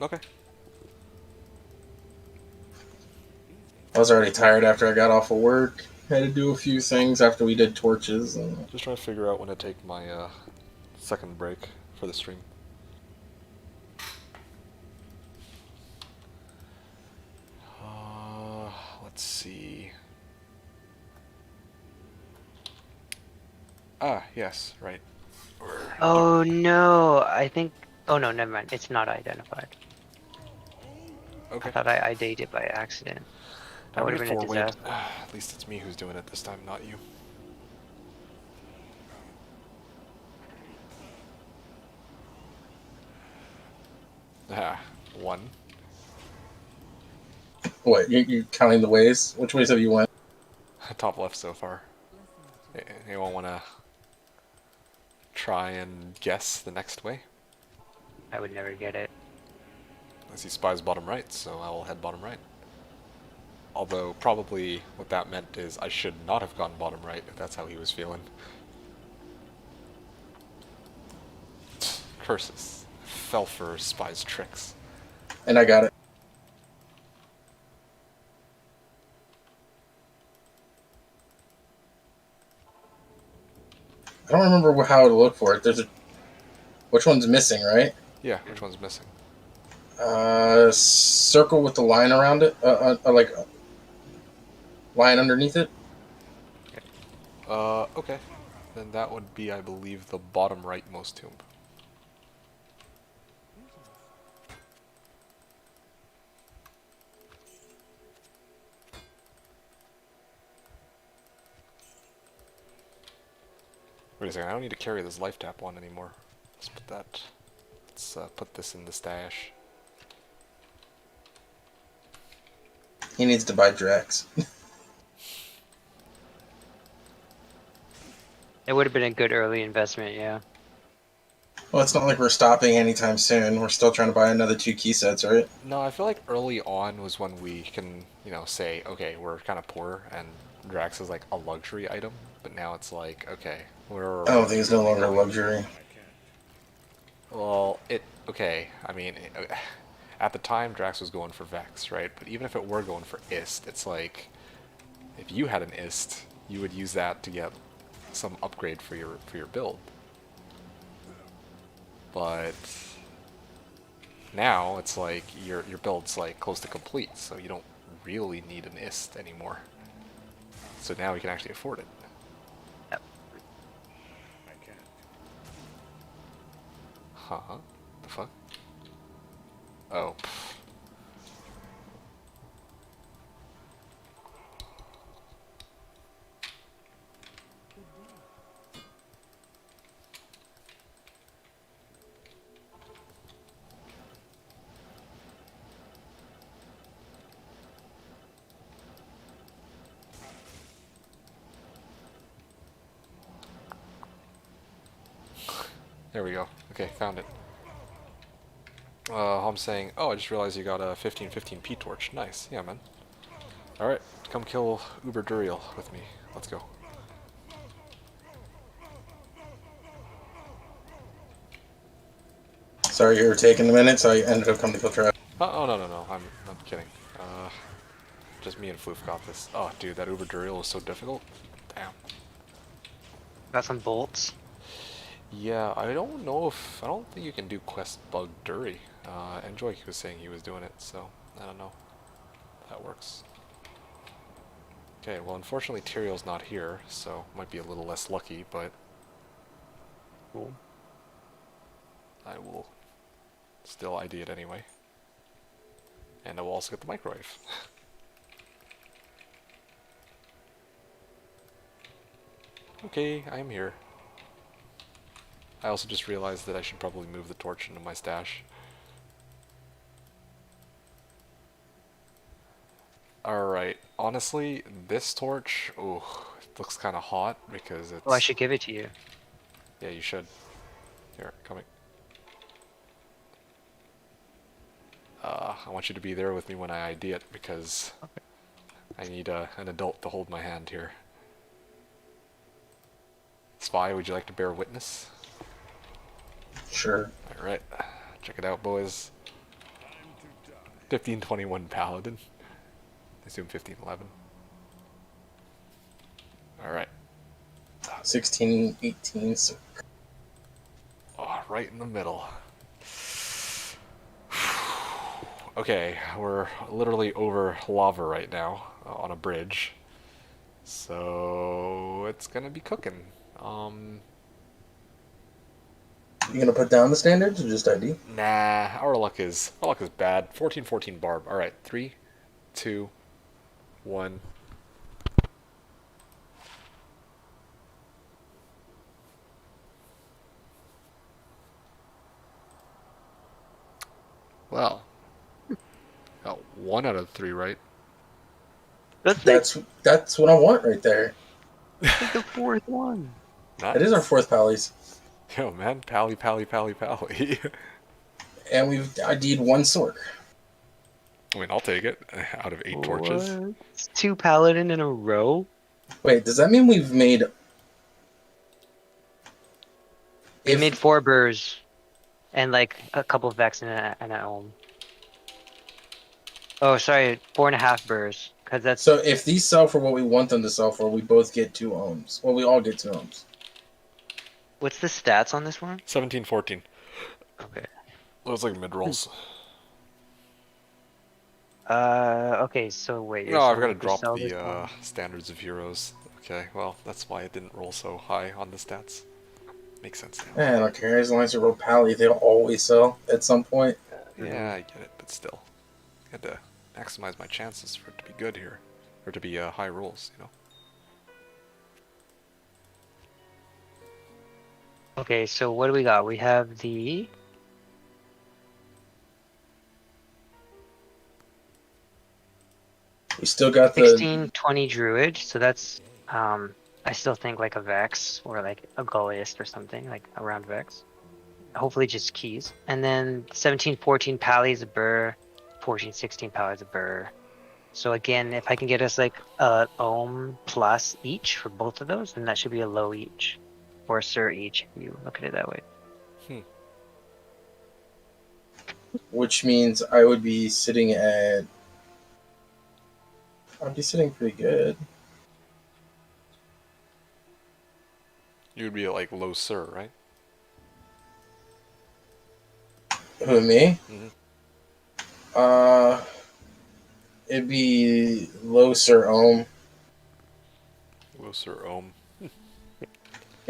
Okay. I was already tired after I got off of work. Had to do a few things after we did torches. And Just trying to figure out when to take my second break for the stream. Let's see. Ah, yes, right. Oh no, I think. Oh no, never mind. It's not identified. Okay. I thought I ID'd it by accident. That would have been a forward. disaster. At least it's me who's doing it this time, not you. Ah, one. what? You counting the ways? Which ways have you went? Top left so far. Anyone want to try and guess the next way? I would never get it. I see Spy's bottom right, so I will head bottom right. Although, probably what that meant is I should not have gone bottom right if that's how he was feeling. Curses. Fell for Spy's tricks. And I got it. I don't remember how to look for it. There's a. Which one's missing, right? Yeah, which one's missing? Circle with the line around it. Like line underneath it. Okay. Then that would be, I believe, the bottom rightmost tomb. Wait a second, I don't need to carry this life tap one anymore. Let's put that. Let's put this in the stash. He needs to buy Drax. It would have been a good early investment, yeah. Well, it's not like we're stopping anytime soon. We're still trying to buy another 2 key sets, right? No, I feel like early on was when we can, say, okay, we're kind of poor, and Drax is like a luxury item. But now it's like, okay, we're. I don't think it's no longer a luxury. Well, okay. I mean, at the time, Drax was going for Vex, right? But even if it were going for Ist, it's like, if you had an Ist, you would use that to get some upgrade for your build. But now it's like your build's like close to complete, so you don't really need an Ist anymore. So now we can actually afford it. Yep. Huh? The fuck? Oh. Pff. There we go. Okay, found it. I'm saying, oh, I just realized you got a 1515 P-torch. Nice. Yeah, man. Alright, come kill Uber Duriel with me. Let's go. Sorry you were taking a minute, so I ended up coming to kill trash. Oh, no, no, no. I'm kidding. Just me and Floof got this. Oh, dude, that Uber Duriel is so difficult. Damn. Got some bolts. Yeah, I don't think you can do quest bug Dury. Enjoy was saying he was doing it, so I don't know if that works. Okay, well, unfortunately Tyrael's not here, so might be a little less lucky, but Cool. I will still ID it anyway. And I will also get the microwave. Okay, I am here. I also just realized that I should probably move the torch into my stash. Alright, honestly, this torch, ooh, it looks kind of hot because it's... Oh, I should give it to you. Yeah, you should. Here, coming. I want you to be there with me when I ID it because I need an adult to hold my hand here. Spy, would you like to bear witness? Sure. Alright, check it out, boys. 1521 Paladin. I assume 1511. Alright. 16, 18. So Oh, right in the middle. Okay, we're literally over lava right now on a bridge. So it's gonna be cooking. you gonna put down the standards or just ID? Nah, our luck is bad. 1414 barb. Alright, 3, 2, 1. Well, got 1 out of 3 right. That's what I want right there. Like the fourth one. Nice. It is our fourth pallies, Yo, man, pally, pally, pally, pally. and we've ID'd one sork. I mean, I'll take it. Out of 8 torches. What? It's 2 paladin in a row? Wait, does that mean we've made? We made 4 burrs. And like a couple of vex and an ohm. Oh, sorry, 4.5 burrs. Cause that's So if these sell for what we want them to sell for, we both get 2 ohms. Well, we all get 2 ohms. what's the stats on this one? 1714. Okay. Looks like mid rolls. Okay, so wait. No, I've got to saying we drop sell this the one? standards of heroes. Okay, well, that's why it didn't roll so high on the stats. Makes sense now. I don't care. As long as you roll pally, they'll always sell at some point. Yeah, I get it, but still. I had to maximize my chances for it to be good here. Or to be high rolls, you know? Okay, so what do we got? We have the We still got the 1620 druid, so that's I still think like a vex or like a gulliest or something like around vex. Hopefully just keys. And then 1714 pally is a burr, 1416 pally is a burr. So again, if I can get us like a ohm plus each for both of those, then that should be a low each or a sir each if you look at it that way. which means I would be sitting at. I'd be sitting pretty good. You'd be like low sir, right? Who, me? Mhm. It'd be low Sir Ohm. Low sir ohm. Yeah,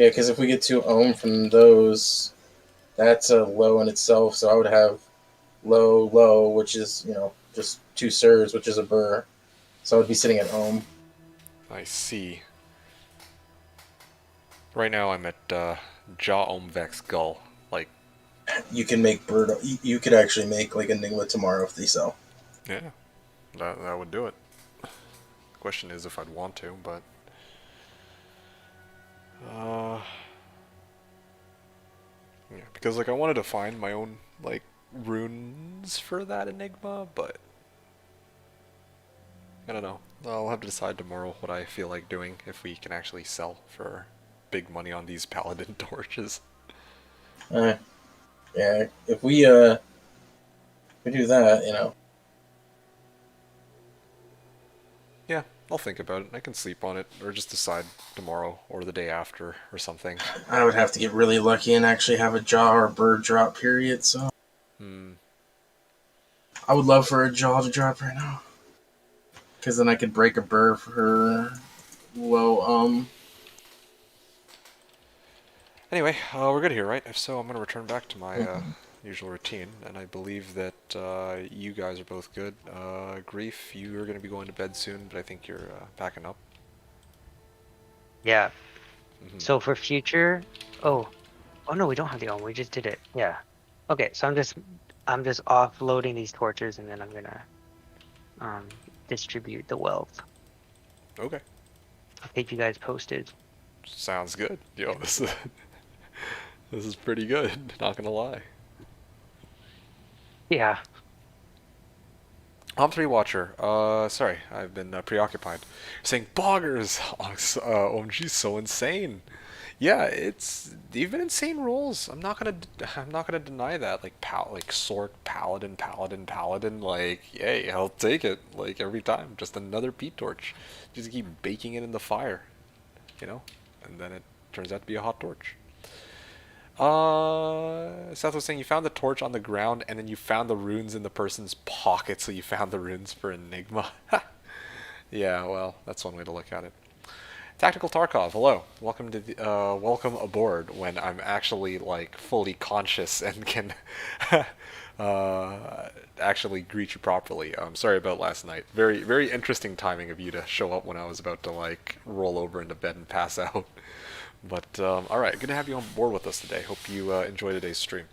because if we get 2 ohm from those, that's a low in itself. So I would have low, low, which is, just 2 sirs, which is a burr. So I would be sitting at ohm. I see. Right now I'm at jaw ohm vex gull. Like, You can make bird. You could actually make like Enigma tomorrow if they sell. yeah, that would do it. Question is if I'd want to, but yeah, because like I wanted to find my own like runes for that enigma, but I don't know. I'll have to decide tomorrow what I feel like doing if we can actually sell for big money on these paladin torches. Yeah, if we do that, you know. Yeah, I'll think about it. I can sleep on it, or just decide tomorrow or the day after or something. I would have to get really lucky and actually have a jaw or bird drop period, so I would love for a jaw to drop right now. Because then I could break a bird for low, Anyway, we're good here, right? If so, I'm going to return back to my usual routine, and I believe that you guys are both good. Grief, you are going to be going to bed soon, but I think you're packing up. Yeah. So for future, oh no, we don't have the ohm. We just did it. Yeah. Okay, so I'm just offloading these torches, and then I'm gonna distribute the wealth. Okay. I'll keep you guys posted. Sounds good. Yo, this is pretty good, not gonna lie. Yeah. Om3 Watcher, sorry, I've been preoccupied. Saying boggers! OMG's so insane. Yeah, they've been insane rolls. I'm not gonna deny that. Like Sork, Paladin. Like, yay, I'll take it. Like every time, just another peat torch. Just keep baking it in the fire, you know, and then it turns out to be a hot torch. Seth was saying you found the torch on the ground and then you found the runes in the person's pocket, so you found the runes for Enigma. Yeah, well, that's one way to look at it. Tactical Tarkov, hello. Welcome to the, welcome aboard when I'm actually like fully conscious and can actually greet you properly. I'm sorry about last night. Very, very interesting timing of you to show up when I was about to like roll over into bed and pass out. But alright, good to have you on board with us today. Hope you enjoy today's stream.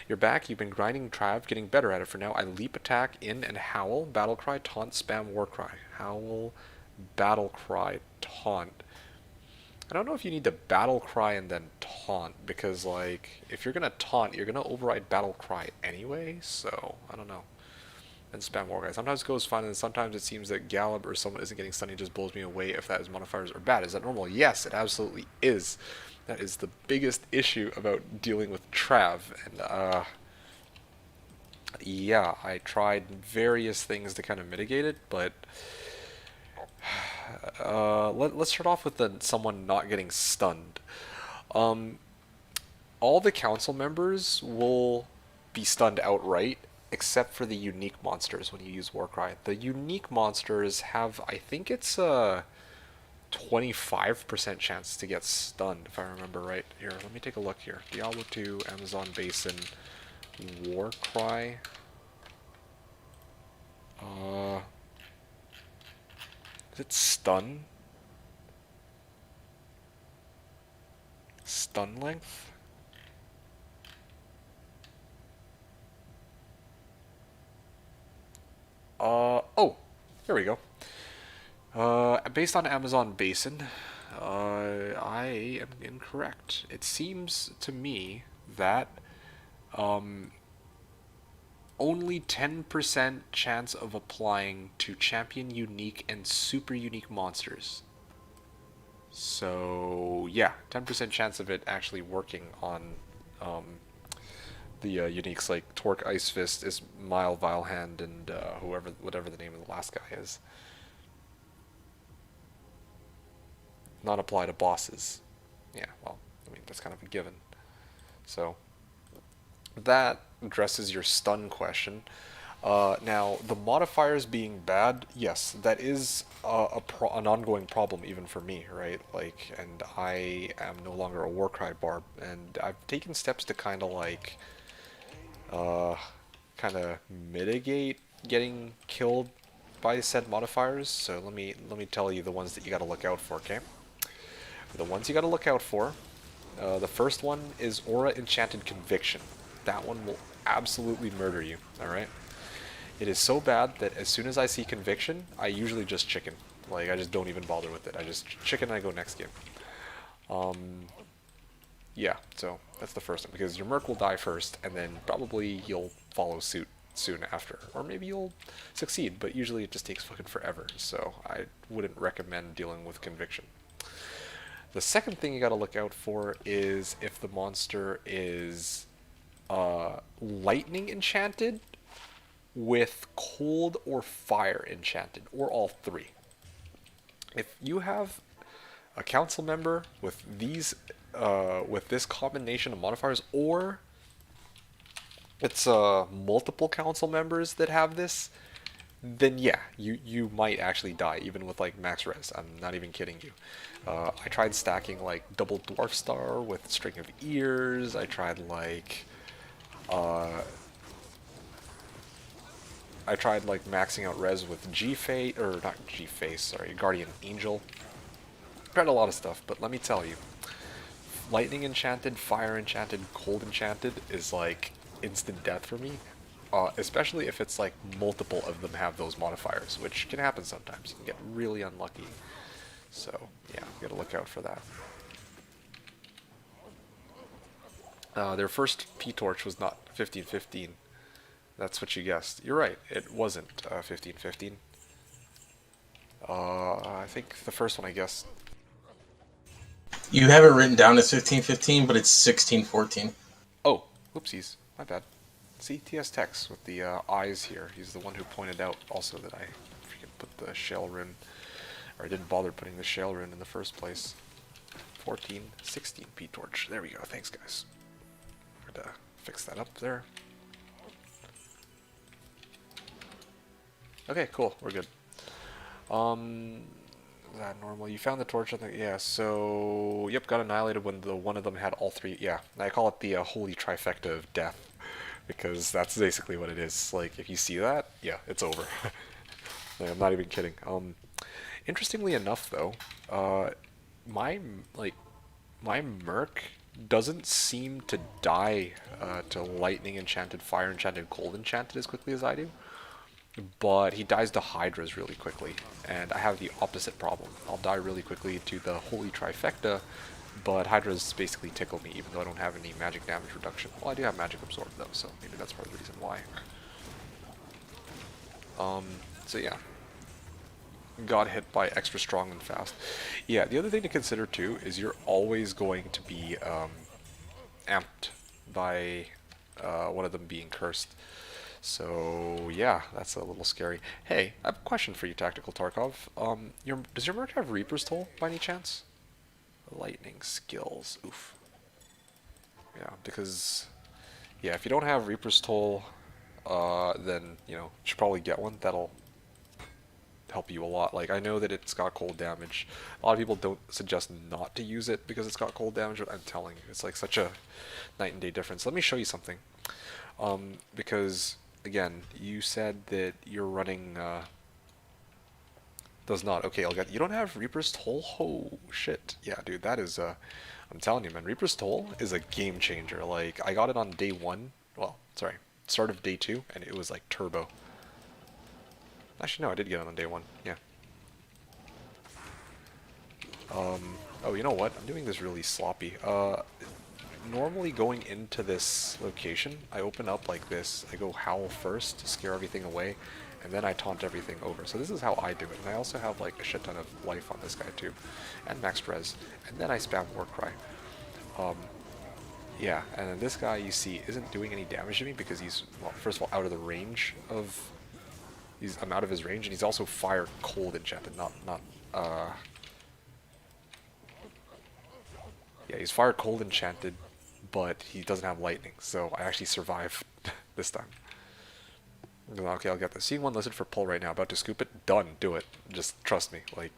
You're back, you've been grinding Trav, getting better at it for now. I leap attack in and howl, battle cry, taunt, spam, war cry. Howl, battle cry, taunt. I don't know if you need to battle cry and then taunt, because like if you're gonna taunt, you're gonna override battle cry anyway, so I don't know. And spam war guy. Sometimes it goes fine, and sometimes it seems that Gallop or someone isn't getting stunned, just blows me away if that is modifiers are bad. Is that normal? Yes, it absolutely is. That is the biggest issue about dealing with Trav, and yeah, I tried various things to kind of mitigate it, but let's start off with someone not getting stunned. All the council members will be stunned outright, except for the unique monsters when you use Warcry. The unique monsters have, I think it's a 25% chance to get stunned, if I remember right. Here, let me take a look here. Diablo 2, Amazon Basin, Warcry. Is it stun? Stun length? Oh, here we go. Based on Amazon Basin, I am incorrect. It seems to me that, only 10% chance of applying to champion unique and super unique monsters. So, yeah, 10% chance of it actually working on, the uniques like Torque, Ice Fist, Ismail, Vilehand, and whatever the name of the last guy is. Not apply to bosses. Yeah, well, I mean, that's kind of a given. So, that addresses your stun question. Now, the modifiers being bad, yes, that is an ongoing problem even for me, right? Like, and I am no longer a Warcry barb, and I've taken steps to kind of like, kind of mitigate getting killed by said modifiers. So let me tell you the ones that you got to look out for, okay? The ones you got to look out for. The first one is Aura Enchanted Conviction. That one will absolutely murder you, alright? It is so bad that as soon as I see Conviction, I usually just chicken. Like, I just don't even bother with it. I just chicken and I go next game. Yeah, so that's the first one, because your Merc will die first, and then probably you'll follow suit soon after. Or maybe you'll succeed, but usually it just takes fucking forever, so I wouldn't recommend dealing with Conviction. The second thing you gotta look out for is if the monster is lightning enchanted with cold or fire enchanted, or all three. If you have a council member with these with this combination of modifiers, or it's multiple council members that have this, then yeah, you might actually die even with like max res. I'm not even kidding you. I tried stacking like double dwarf star with string of ears. I tried like maxing out res with G-Face, or not G-Face, sorry, Guardian Angel. Tried a lot of stuff, but let me tell you, lightning enchanted, fire enchanted, cold enchanted is like instant death for me. Especially if it's like multiple of them have those modifiers, which can happen sometimes. You can get really unlucky. So yeah, you gotta look out for that. Their first P-Torch was not 1515. That's what you guessed. You're right, it wasn't 1515. I think the first one I guessed. You have it written down as 1515, but it's 1614. Oh, whoopsies, my bad. See, TS Tex with the eyes here. He's the one who pointed out also that I freaking put the shell rune, or I didn't bother putting the shell rune in the first place. 14, 16 P-Torch. There we go. Thanks, guys. Had to fix that up there. Okay, cool. We're good. Is that normal? You found the torch, I think. Yeah, so... Yep, got annihilated when the one of them had all three. Yeah, I call it the holy trifecta of death. Because that's basically what it is. Like, if you see that, yeah, it's over. Like, I'm not even kidding. Interestingly enough, though, my Merc doesn't seem to die to lightning enchanted, fire enchanted, cold enchanted as quickly as I do. But he dies to Hydras really quickly, and I have the opposite problem. I'll die really quickly to the holy trifecta, but Hydras basically tickle me, even though I don't have any magic damage reduction. Well, I do have magic absorb though, so maybe that's part of the reason why. So yeah. Got hit by extra strong and fast. Yeah, the other thing to consider too is you're always going to be amped by one of them being cursed. So yeah, that's a little scary. Hey, I have a question for you, Tactical Tarkov. Does your Merc have Reaper's Toll by any chance? Lightning skills. Oof. Yeah, because yeah, if you don't have Reaper's Toll, then you should probably get one. That'll help you a lot. Like, I know that it's got cold damage. A lot of people don't suggest not to use it because it's got cold damage, but I'm telling you, it's like such a night and day difference. Let me show you something. Because again, you said that you're running does not. Okay, you don't have Reaper's Toll? Oh, shit. Yeah, dude, that is, I'm telling you, man, Reaper's Toll is a game changer. Like, I got it on day 1. Well, sorry, start of day 2, and it was, like, turbo. Actually, no, I did get it on day 1. Yeah. Oh, you know what? I'm doing this really sloppy. Normally going into this location, I open up like this. I go howl first to scare everything away, and then I taunt everything over. So this is how I do it. And I also have like a shit ton of life on this guy too, and max res. And then I spam Warcry. Yeah, and then this guy you see isn't doing any damage to me because he's, well, first of all, out of the range of. I'm out of his range, and he's also fire cold enchanted, yeah, he's fire cold enchanted, but he doesn't have lightning, so I actually survived this time. Okay, I'll get this. Seeing one listed for pull right now, about to scoop it. Done. Do it. Just trust me. Like,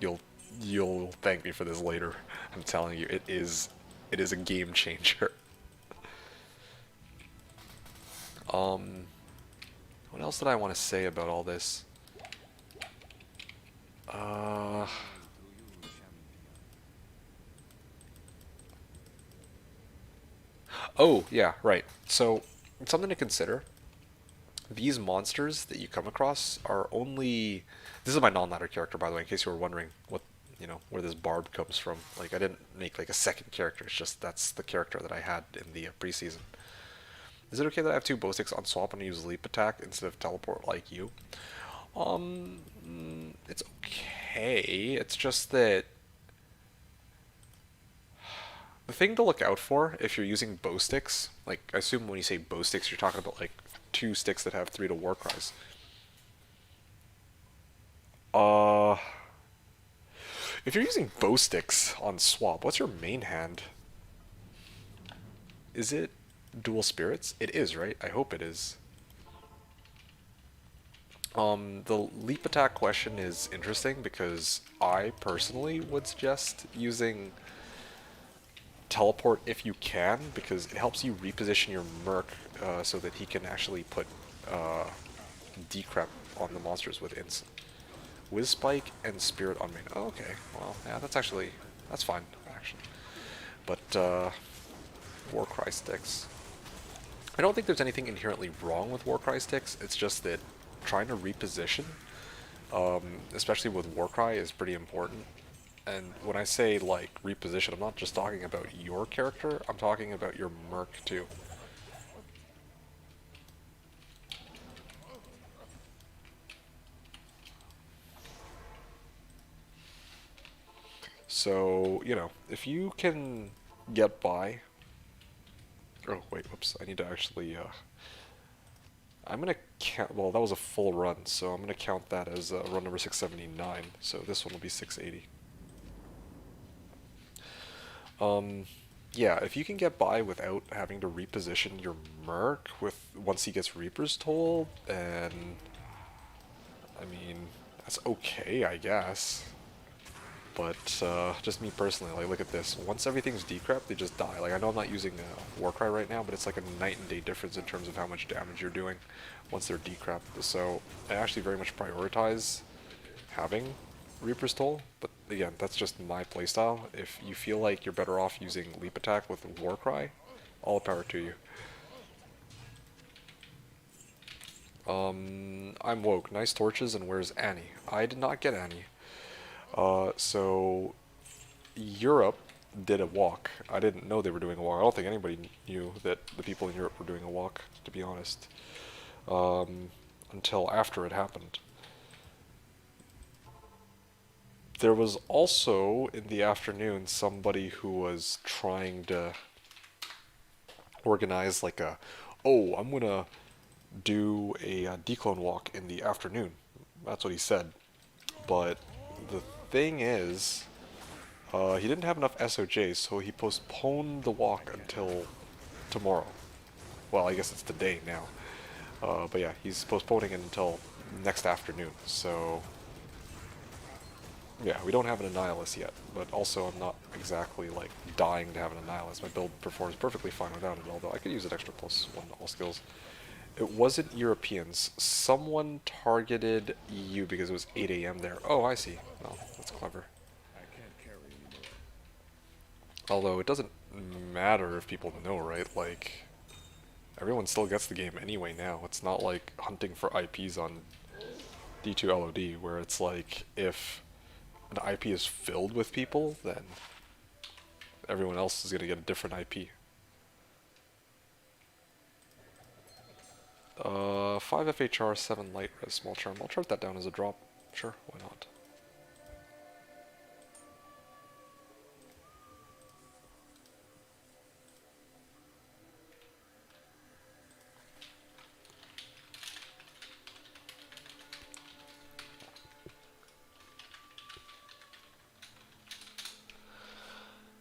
you'll thank me for this later. I'm telling you, it is a game changer. What else did I want to say about all this? Oh, yeah, right. So, something to consider. These monsters that you come across are only... This is my non-ladder character, by the way, in case you were wondering what you know, where this barb comes from. Like, I didn't make like a second character. It's just that's the character that I had in the preseason. Is it okay that I have two bow sticks on swap and use leap attack instead of teleport like you? It's okay. It's just that the thing to look out for if you're using bow sticks, like I assume when you say bow sticks, you're talking about like two sticks that have 3 to war cries. If you're using bow sticks on swap, what's your main hand? Is it dual spirits? It is, right? I hope it is. The leap attack question is interesting because I personally would suggest using teleport if you can, because it helps you reposition your merc so that he can actually put decrep on the monsters with ins. Whiz Spike and Spirit on main. Oh, okay. Well, yeah, that's fine, actually. But, Warcry sticks. I don't think there's anything inherently wrong with Warcry sticks, it's just that trying to reposition, especially with Warcry, is pretty important. And when I say, like, reposition, I'm not just talking about your character, I'm talking about your merc, too. So, you know, if you can get by... Oh, wait, whoops, I need to actually, I'm gonna count... Well, that was a full run, so I'm gonna count that as run number 679, so this one will be 680. Yeah, if you can get by without having to reposition your merc once he gets Reaper's Toll, then... I mean, that's okay, I guess. But, just me personally, like, look at this. Once everything's decrep, they just die. Like, I know I'm not using Warcry right now, but it's like a night and day difference in terms of how much damage you're doing once they're decrep. So, I actually very much prioritize having Reaper's Toll, but again, that's just my playstyle. If you feel like you're better off using Leap Attack with Warcry, all the power to you. I'm woke. Nice torches, and where's Annie? I did not get Annie. So Europe did a walk. I didn't know they were doing a walk. I don't think anybody knew that the people in Europe were doing a walk, to be honest, until after it happened. There was also, in the afternoon, somebody who was trying to organize like I'm gonna do a declone walk in the afternoon. That's what he said. But the thing is, he didn't have enough SOJs, so he postponed the walk until tomorrow. Well, I guess it's today now. But yeah, he's postponing it until next afternoon, so... Yeah, we don't have an Annihilus yet, but also I'm not exactly, like, dying to have an Annihilus. My build performs perfectly fine without it, although I could use an extra +1 to all skills. It wasn't Europeans. Someone targeted EU because it was 8 AM there. Oh, I see. Well, that's clever. Although, it doesn't matter if people know, right? Like, everyone still gets the game anyway now. It's not like hunting for IPs on D2 LOD, where it's like, if an IP is filled with people, then everyone else is going to get a different IP. 5 FHR, 7 light res, small charm. I'll chart that down as a drop. Sure, why not?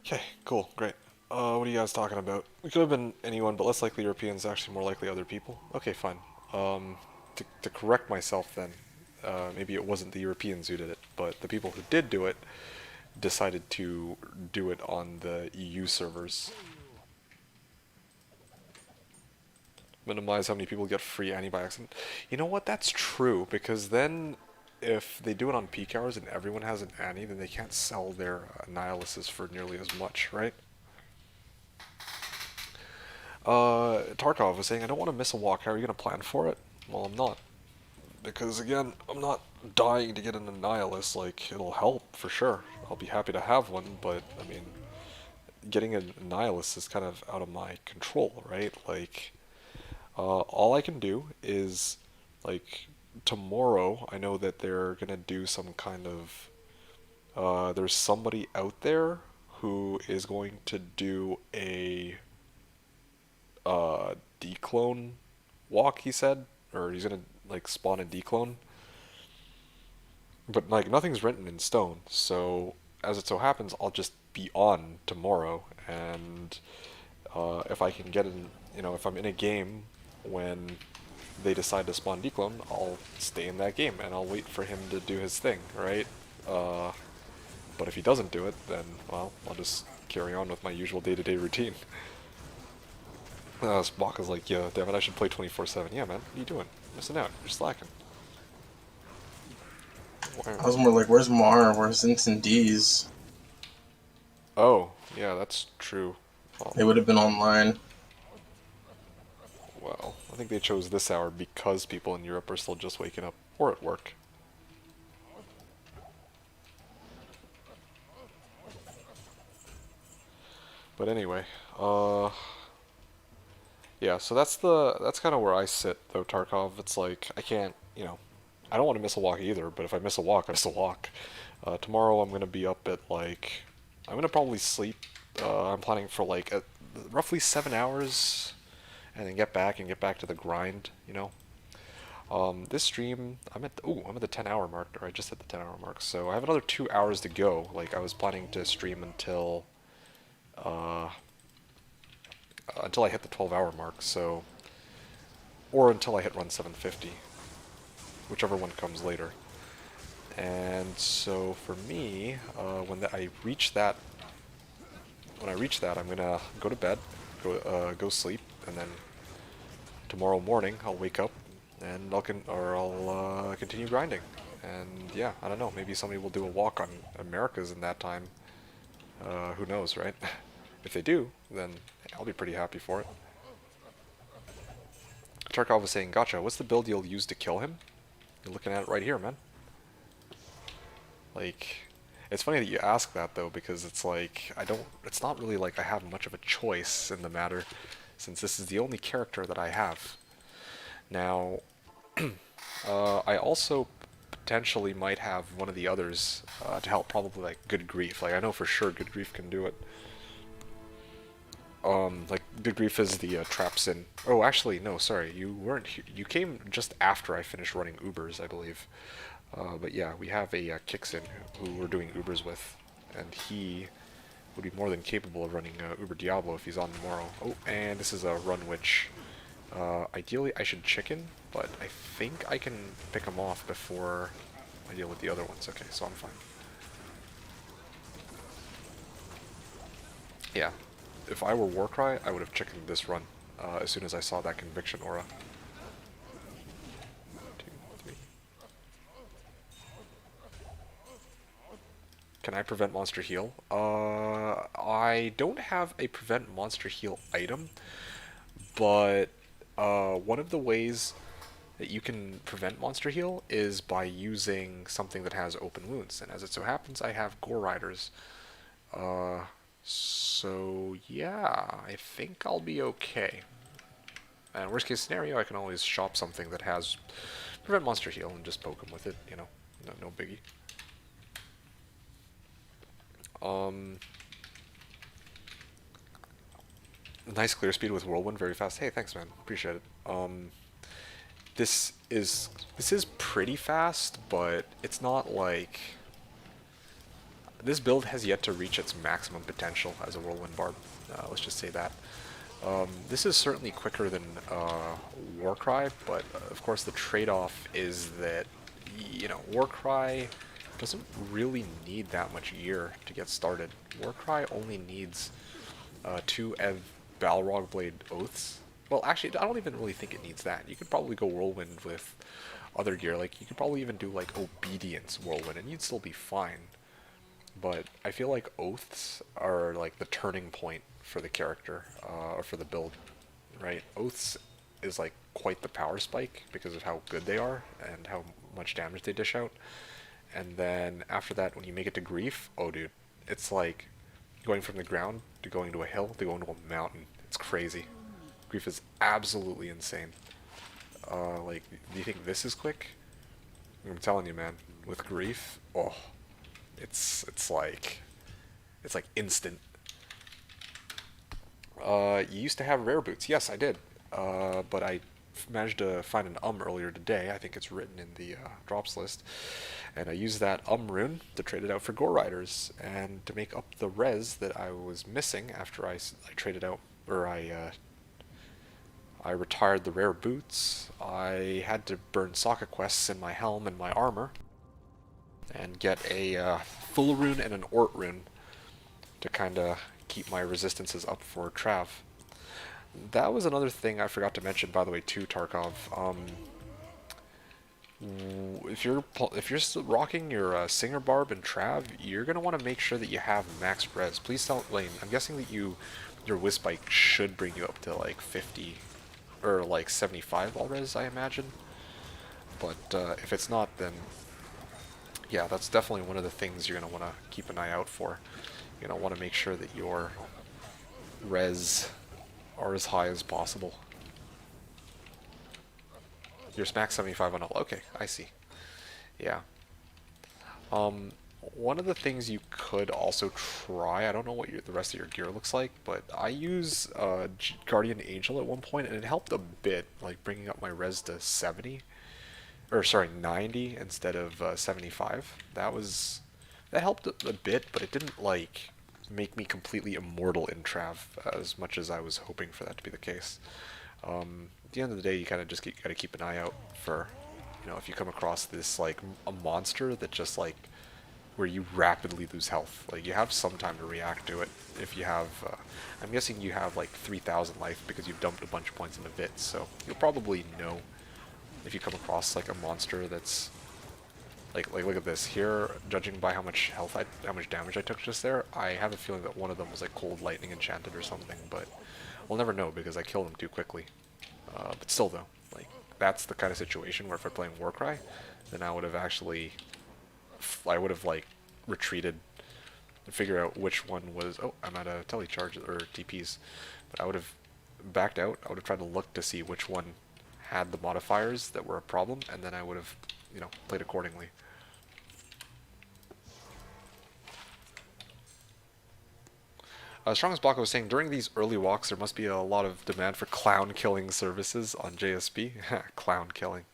Okay, cool, great. What are you guys talking about? We could have been anyone, but less likely Europeans, actually more likely other people. Okay, fine. To correct myself then, maybe it wasn't the Europeans who did it, but the people who did do it decided to do it on the EU servers. Minimize how many people get free Annie by accident. You know what, that's true, because then if they do it on peak hours and everyone has an Annie, then they can't sell their Nihiluses for nearly as much, right? Tarkov was saying, I don't want to miss a walk. How are you going to plan for it? Well, I'm not because again, I'm not dying to get an Annihilus. Like, it'll help for sure. I'll be happy to have one, but I mean, getting an Annihilus is kind of out of my control, right? Like, all I can do is, like, tomorrow, I know that they're gonna do some kind of, there's somebody out there who is going to do a declone walk, he said, or he's gonna like spawn a declone. But like nothing's written in stone, so as it so happens, I'll just be on tomorrow, and if I can get in, if I'm in a game when they decide to spawn declone, I'll stay in that game and I'll wait for him to do his thing, right? But if he doesn't do it, then well, I'll just carry on with my usual day-to-day routine. Baka's like, yeah, damn it, I should play 24/7. Yeah, man, what are you doing? Missing out. You're slacking. I was more like, where's Mar? Where's Instant D's? Oh, yeah, that's true. They would have been online. Well, I think they chose this hour because people in Europe are still just waking up or at work. But anyway, yeah, so that's kind of where I sit though, Tarkov. It's like I can't, I don't want to miss a walk either, but if I miss a walk, I miss a walk. Tomorrow I'm gonna be up at like, I'm gonna probably sleep. I'm planning for like roughly 7 hours, and then get back to the grind. This stream I'm at the 10-hour mark, or I just hit the 10-hour mark, so I have another 2 hours to go. Like I was planning to stream until I hit the 12-hour mark, so, or until I hit run 750, whichever one comes later. And so for me, when I reach that, I'm gonna go to bed, go sleep, and then tomorrow morning I'll wake up and I'll continue grinding. And yeah, I don't know, maybe somebody will do a walk on Americas in that time. Who knows, right? If they do, then I'll be pretty happy for it. Tarkov was saying, gotcha, what's the build you'll use to kill him? You're looking at it right here, man. Like, it's funny that you ask that, though, because it's like, it's not really like I have much of a choice in the matter, since this is the only character that I have. Now, I also potentially might have one of the others to help, probably like Good Grief. Like, I know for sure Good Grief can do it. Like, Good Grief is the trap sin. Oh, actually, no, sorry, you weren't here. You came just after I finished running Ubers, I believe. But yeah, we have a Kixin who we're doing Ubers with, and he would be more than capable of running Uber Diablo if he's on tomorrow. Oh, and this is a run which, ideally I should chicken, but I think I can pick him off before I deal with the other ones. Okay, so I'm fine. Yeah. If I were Warcry, I would have chickened this run as soon as I saw that conviction aura. 2, 3. Can I prevent monster heal? I don't have a prevent monster heal item, but one of the ways that you can prevent monster heal is by using something that has open wounds, and as it so happens, I have Gore Riders. So yeah, I think I'll be okay. And worst case scenario, I can always shop something that has prevent monster heal and just poke him with it, no biggie. Nice clear speed with Whirlwind, very fast. Hey, thanks, man. Appreciate it. This is pretty fast, but it's not like... This build has yet to reach its maximum potential as a Whirlwind Barb. Let's just say that. This is certainly quicker than Warcry, but of course the trade-off is that, Warcry doesn't really need that much gear to get started. Warcry only needs 2 Ev Balrog Blade Oaths. Well, actually, I don't even really think it needs that. You could probably go Whirlwind with other gear. Like, you could probably even do, like, Obedience Whirlwind, and you'd still be fine. But I feel like Oaths are, like, the turning point for the character, or for the build, right? Oaths is like quite the power spike because of how good they are and how much damage they dish out. And then after that, when you make it to Grief, oh dude, it's like going from the ground to going to a hill to going to a mountain. It's crazy. Grief is absolutely insane. Like, do you think this is quick? I'm telling you, man, with Grief, oh, it's like instant. You used to have rare boots. Yes, I did. But I managed to find an earlier today. I think it's written in the drops list. And I used that rune to trade it out for Gore Riders and to make up the res that I was missing after I traded out, or I retired the rare boots. I had to burn socket quests in my helm and my armor and get a full rune and an Ort rune to kind of keep my resistances up for Trav. That was another thing I forgot to mention, by the way, too, Tarkov. If you're still rocking your Singer Barb and Trav, you're gonna want to make sure that you have max res. Please tell Lane. I'm guessing that your Wisp-Bike should bring you up to like 50 or like 75 all res, I imagine. But if it's not, then yeah, that's definitely one of the things you're gonna want to keep an eye out for. You're gonna want to make sure that your res are as high as possible. Your max 75 on all. Okay, I see. Yeah. One of the things you could also try, I don't know what the rest of your gear looks like, but I use Guardian Angel at one point, and it helped a bit, like bringing up my res to 70, or sorry, 90 instead of 75. That helped a bit, but it didn't like make me completely immortal in Trav as much as I was hoping for that to be the case. At the end of the day, you kind of just got to keep an eye out for, if you come across this like a monster that just like where you rapidly lose health, like you have some time to react to it. If you have, I'm guessing you have like 3,000 life because you've dumped a bunch of points into Vit, so you'll probably know if you come across like a monster that's like look at this here. Judging by how much damage I took just there, I have a feeling that one of them was like Cold Lightning enchanted or something, but we'll never know because I killed him too quickly. But still though, like that's the kind of situation where if I'm playing Warcry, then I would have like retreated and figure out which one was, oh, I'm at a telecharge or TPs, but I would have backed out. I would have tried to look to see which one had the modifiers that were a problem, and then I would have, played accordingly. Strongest Baka was saying, during these early walks, there must be a lot of demand for clown killing services on JSP. Clown killing.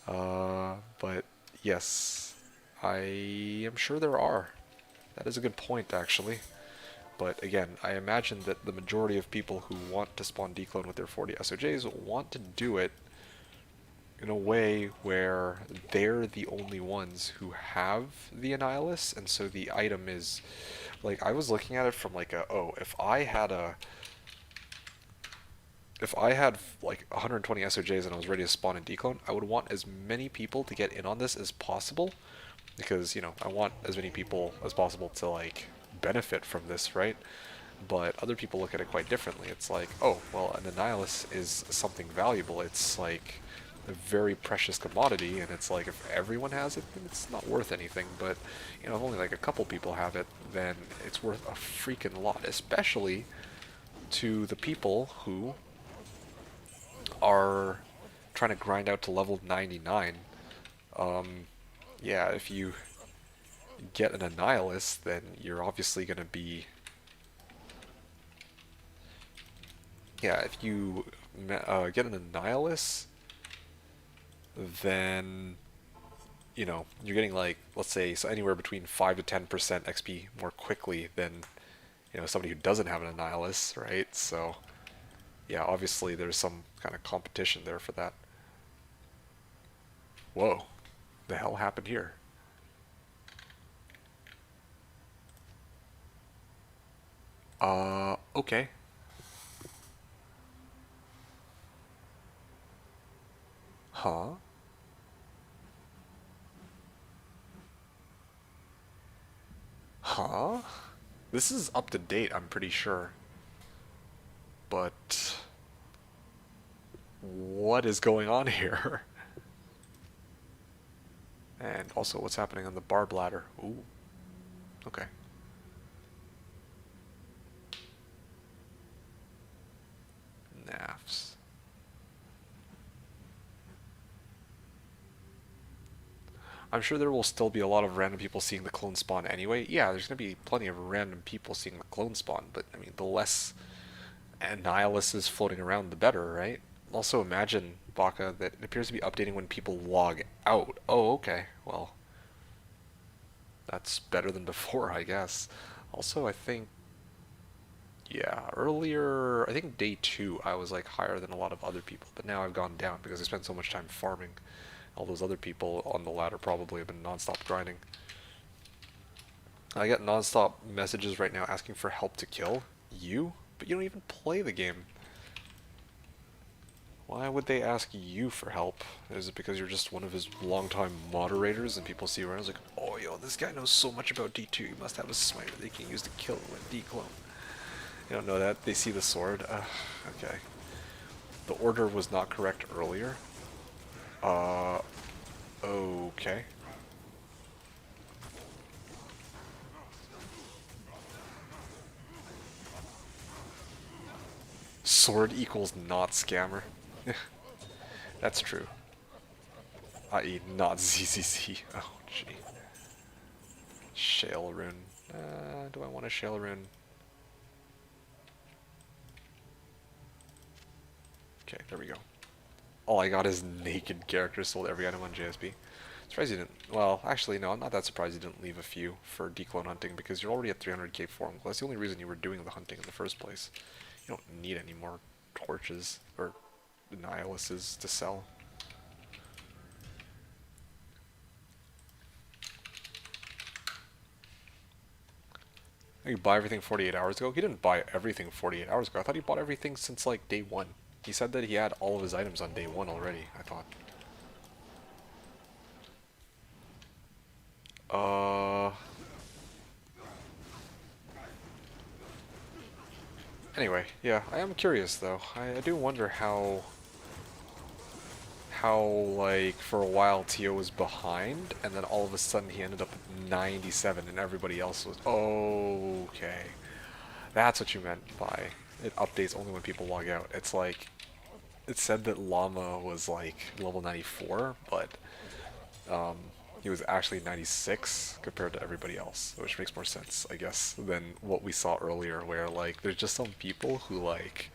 But yes, I am sure there are. That is a good point, actually. But again, I imagine that the majority of people who want to spawn declone with their 40 SOJs want to do it in a way where they're the only ones who have the Annihilus, and so the item is like, I was looking at it from like if I had like 120 SOJs and I was ready to spawn in declone, I would want as many people to get in on this as possible, because I want as many people as possible to like benefit from this, right? But other people look at it quite differently. It's like, oh, well, an Annihilus is something valuable. It's like a very precious commodity, and it's like if everyone has it, then it's not worth anything. But if only like a couple people have it, then it's worth a freaking lot, especially to the people who are trying to grind out to level 99. Yeah, if you get an Annihilus, then you're obviously going to be... Yeah, if you get an Annihilus, then, you're getting like, let's say, so anywhere between 5 to 10% XP more quickly than, somebody who doesn't have an Annihilus, right? So, yeah, obviously there's some kind of competition there for that. Whoa, the hell happened here? Okay. Huh? Huh? This is up to date, I'm pretty sure. But... what is going on here? And also, what's happening on the barb ladder? Ooh. Okay. Naffs. I'm sure there will still be a lot of random people seeing the clone spawn anyway. Yeah, there's going to be plenty of random people seeing the clone spawn, but I mean, the less Nihilists floating around, the better, right? Also, imagine, Baka, that it appears to be updating when people log out. Oh, okay. Well, that's better than before, I guess. Also, I think, yeah, earlier, I think day 2, I was like higher than a lot of other people, but now I've gone down because I spent so much time farming. All those other people on the ladder probably have been non-stop grinding. I get non-stop messages right now asking for help to kill you, but you don't even play the game. Why would they ask you for help? Is it because you're just one of his longtime moderators and people see you around and like, oh yo, this guy knows so much about D2, he must have a smiter they can use to kill with D-clone. You don't know that, they see the sword. Okay. The order was not correct earlier. Okay. Sword equals not scammer. That's true. I.e. not ZZZ. Oh, gee. Shale rune. Do I want a shale rune? Okay, there we go. All I got is naked characters, sold every item on JSB. Surprised you didn't... Well, actually, no, I'm not that surprised you didn't leave a few for declone hunting, because you're already at 300k form. That's the only reason you were doing the hunting in the first place. You don't need any more torches or nihilists to sell. You buy everything 48 hours ago? He didn't buy everything 48 hours ago. I thought he bought everything since like day 1. He said that he had all of his items on day 1 already, I thought. Anyway, yeah, I am curious though. I do wonder how like for a while Tio was behind and then all of a sudden he ended up at 97 and everybody else was okay. That's what you meant by it updates only when people log out. It's like it said that Llama was like level 94, but he was actually 96 compared to everybody else, which makes more sense, I guess, than what we saw earlier, where like there's just some people who like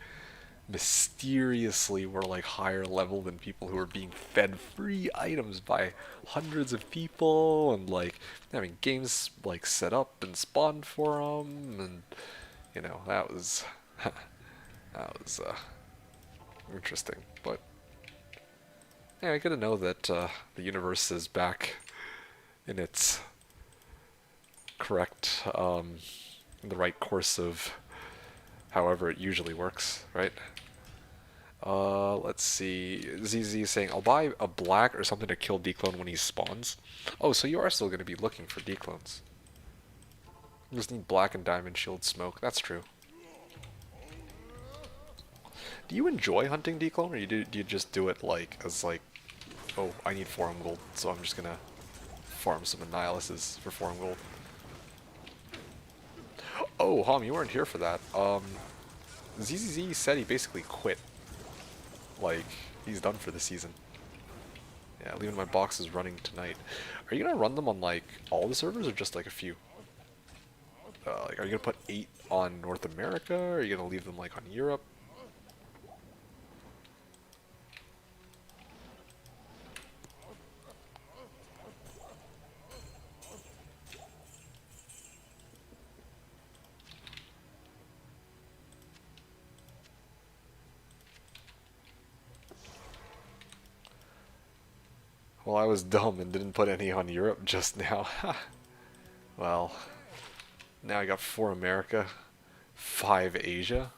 mysteriously were like higher level than people who were being fed free items by hundreds of people and like having games like set up and spawned for them, and you know that was that was interesting. But yeah, I gotta know that the universe is back in its correct, in the right course of however it usually works, right? Let's see. ZZ is saying, I'll buy a black or something to kill declone when he spawns. Oh, so you are still going to be looking for declones. You just need black and diamond shield smoke. That's true. Do you enjoy hunting declone, or do you just do it like as like, oh, I need 4M gold, so I'm just gonna farm some Annihilists for 4M gold. Oh, Hom, you weren't here for that. ZZZ said he basically quit. Like, he's done for the season. Yeah, leaving my boxes running tonight. Are you gonna run them on like all the servers or just like a few? Like, are you gonna put 8 on North America? Or are you gonna leave them like on Europe? Well, I was dumb and didn't put any on Europe just now. Well, now I got 4 America, 5 Asia.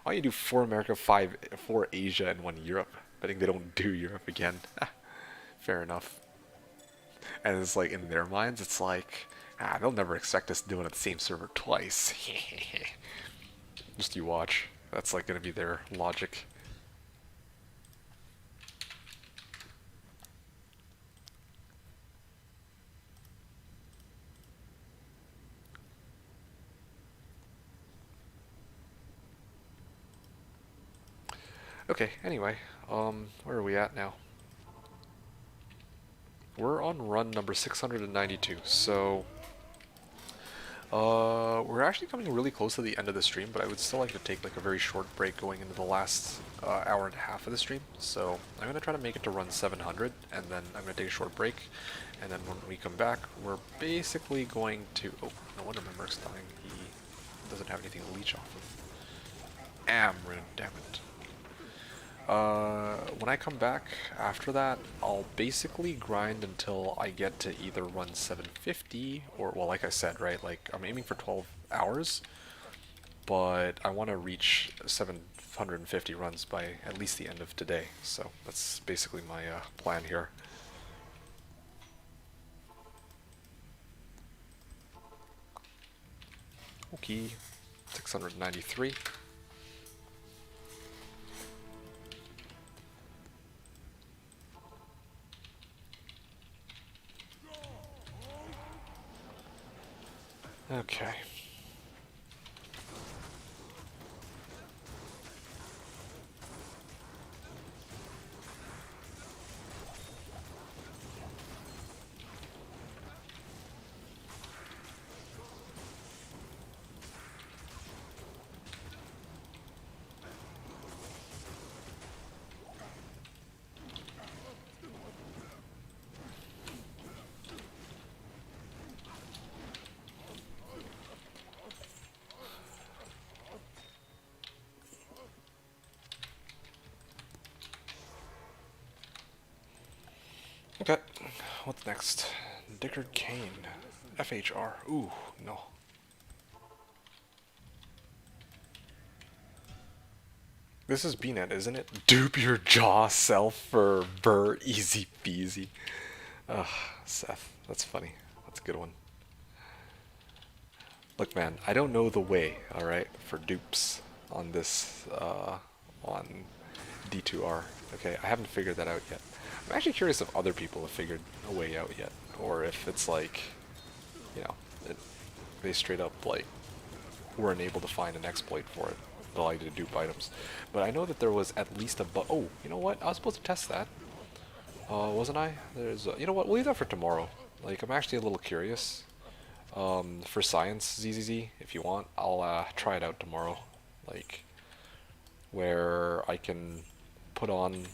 Why don't you do 4 America, 4 Asia, and 1 Europe? I think they don't do Europe again. Fair enough. And it's like, in their minds, it's like, they'll never expect us to do it at the same server twice. Just you watch. That's like gonna be their logic. Okay, anyway, where are we at now? We're on run number 692, so we're actually coming really close to the end of the stream, but I would still like to take like a very short break going into the last hour and a half of the stream. So I'm going to try to make it to run 700, and then I'm going to take a short break, and then when we come back, we're basically going to... Oh, no wonder my Merc's dying. He doesn't have anything to leech off of. Rune, damn it. When I come back after that, I'll basically grind until I get to either run 750 or, well, like I said, right, like I'm aiming for 12 hours, but I want to reach 750 runs by at least the end of today. So that's basically my plan here. Okay, 693. Okay. Okay, what's next? Dickard Kane. FHR. Ooh, no. This is BNet, isn't it? Dupe your jaw self for burr, easy peasy. Ugh, Seth, that's funny. That's a good one. Look, man, I don't know the way, alright, for dupes on this, on D2R. Okay, I haven't figured that out yet. I'm actually curious if other people have figured a way out yet, or if it's like, you know, they straight up, like, weren't able to find an exploit for it that allowed you to dupe items. But I know that there was at least a bug. Oh, you know what? I was supposed to test that. Wasn't I? There's, you know what? We'll leave that for tomorrow. Like, I'm actually a little curious. For science, ZZZ, if you want, I'll try it out tomorrow. Like, where I can put on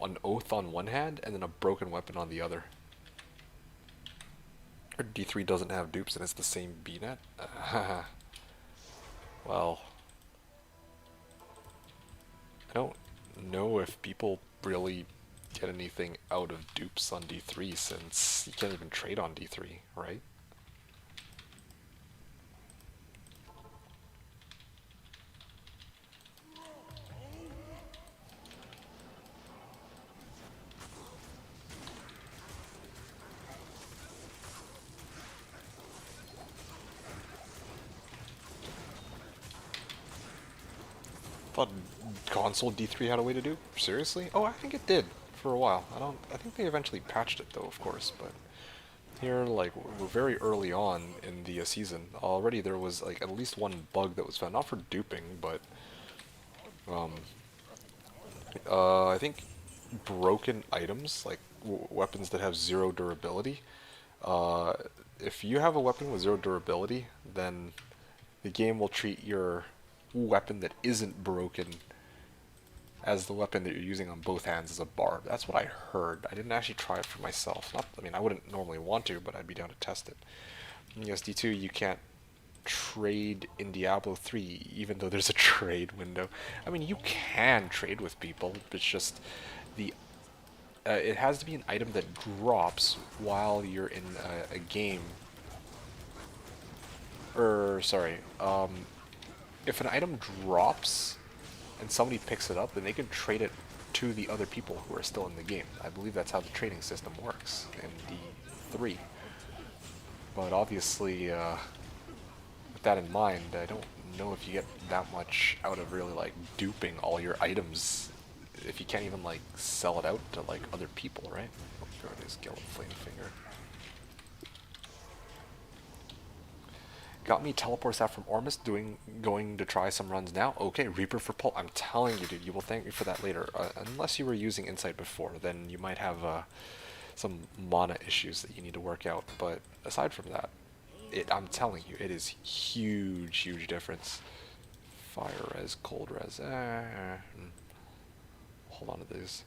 an oath on one hand and then a broken weapon on the other. Or D3 doesn't have dupes and it's the same BNet? Well, I don't know if people really get anything out of dupes on D3 since you can't even trade on D3, right? Thought console D3 had a way to do? Seriously? Oh, I think it did for a while. I think they eventually patched it though, of course, but here, like, we're very early on in the season. Already there was, like, at least one bug that was found. Not for duping, but, I think broken items, like weapons that have zero durability, if you have a weapon with zero durability, then the game will treat your weapon that isn't broken as the weapon that you're using on both hands as a barb. That's what I heard. I didn't actually try it for myself. I mean, I wouldn't normally want to, but I'd be down to test it. In SD2, you can't trade in Diablo 3, even though there's a trade window. I mean, you can trade with people, it's just the it has to be an item that drops while you're in a game. Sorry, if an item drops and somebody picks it up, then they can trade it to the other people who are still in the game. I believe that's how the trading system works in D3. But obviously, with that in mind, I don't know if you get that much out of really like duping all your items if you can't even like sell it out to like other people, right? Oh, there it is, Gilded Flame Finger. Got me teleport staff from Ormus, going to try some runs now. Okay, Reaper for pull. I'm telling you, dude, you will thank me for that later. Unless you were using Insight before, then you might have some mana issues that you need to work out. But aside from that, I'm telling you, it is huge difference. Fire res, cold res. Hold on to these.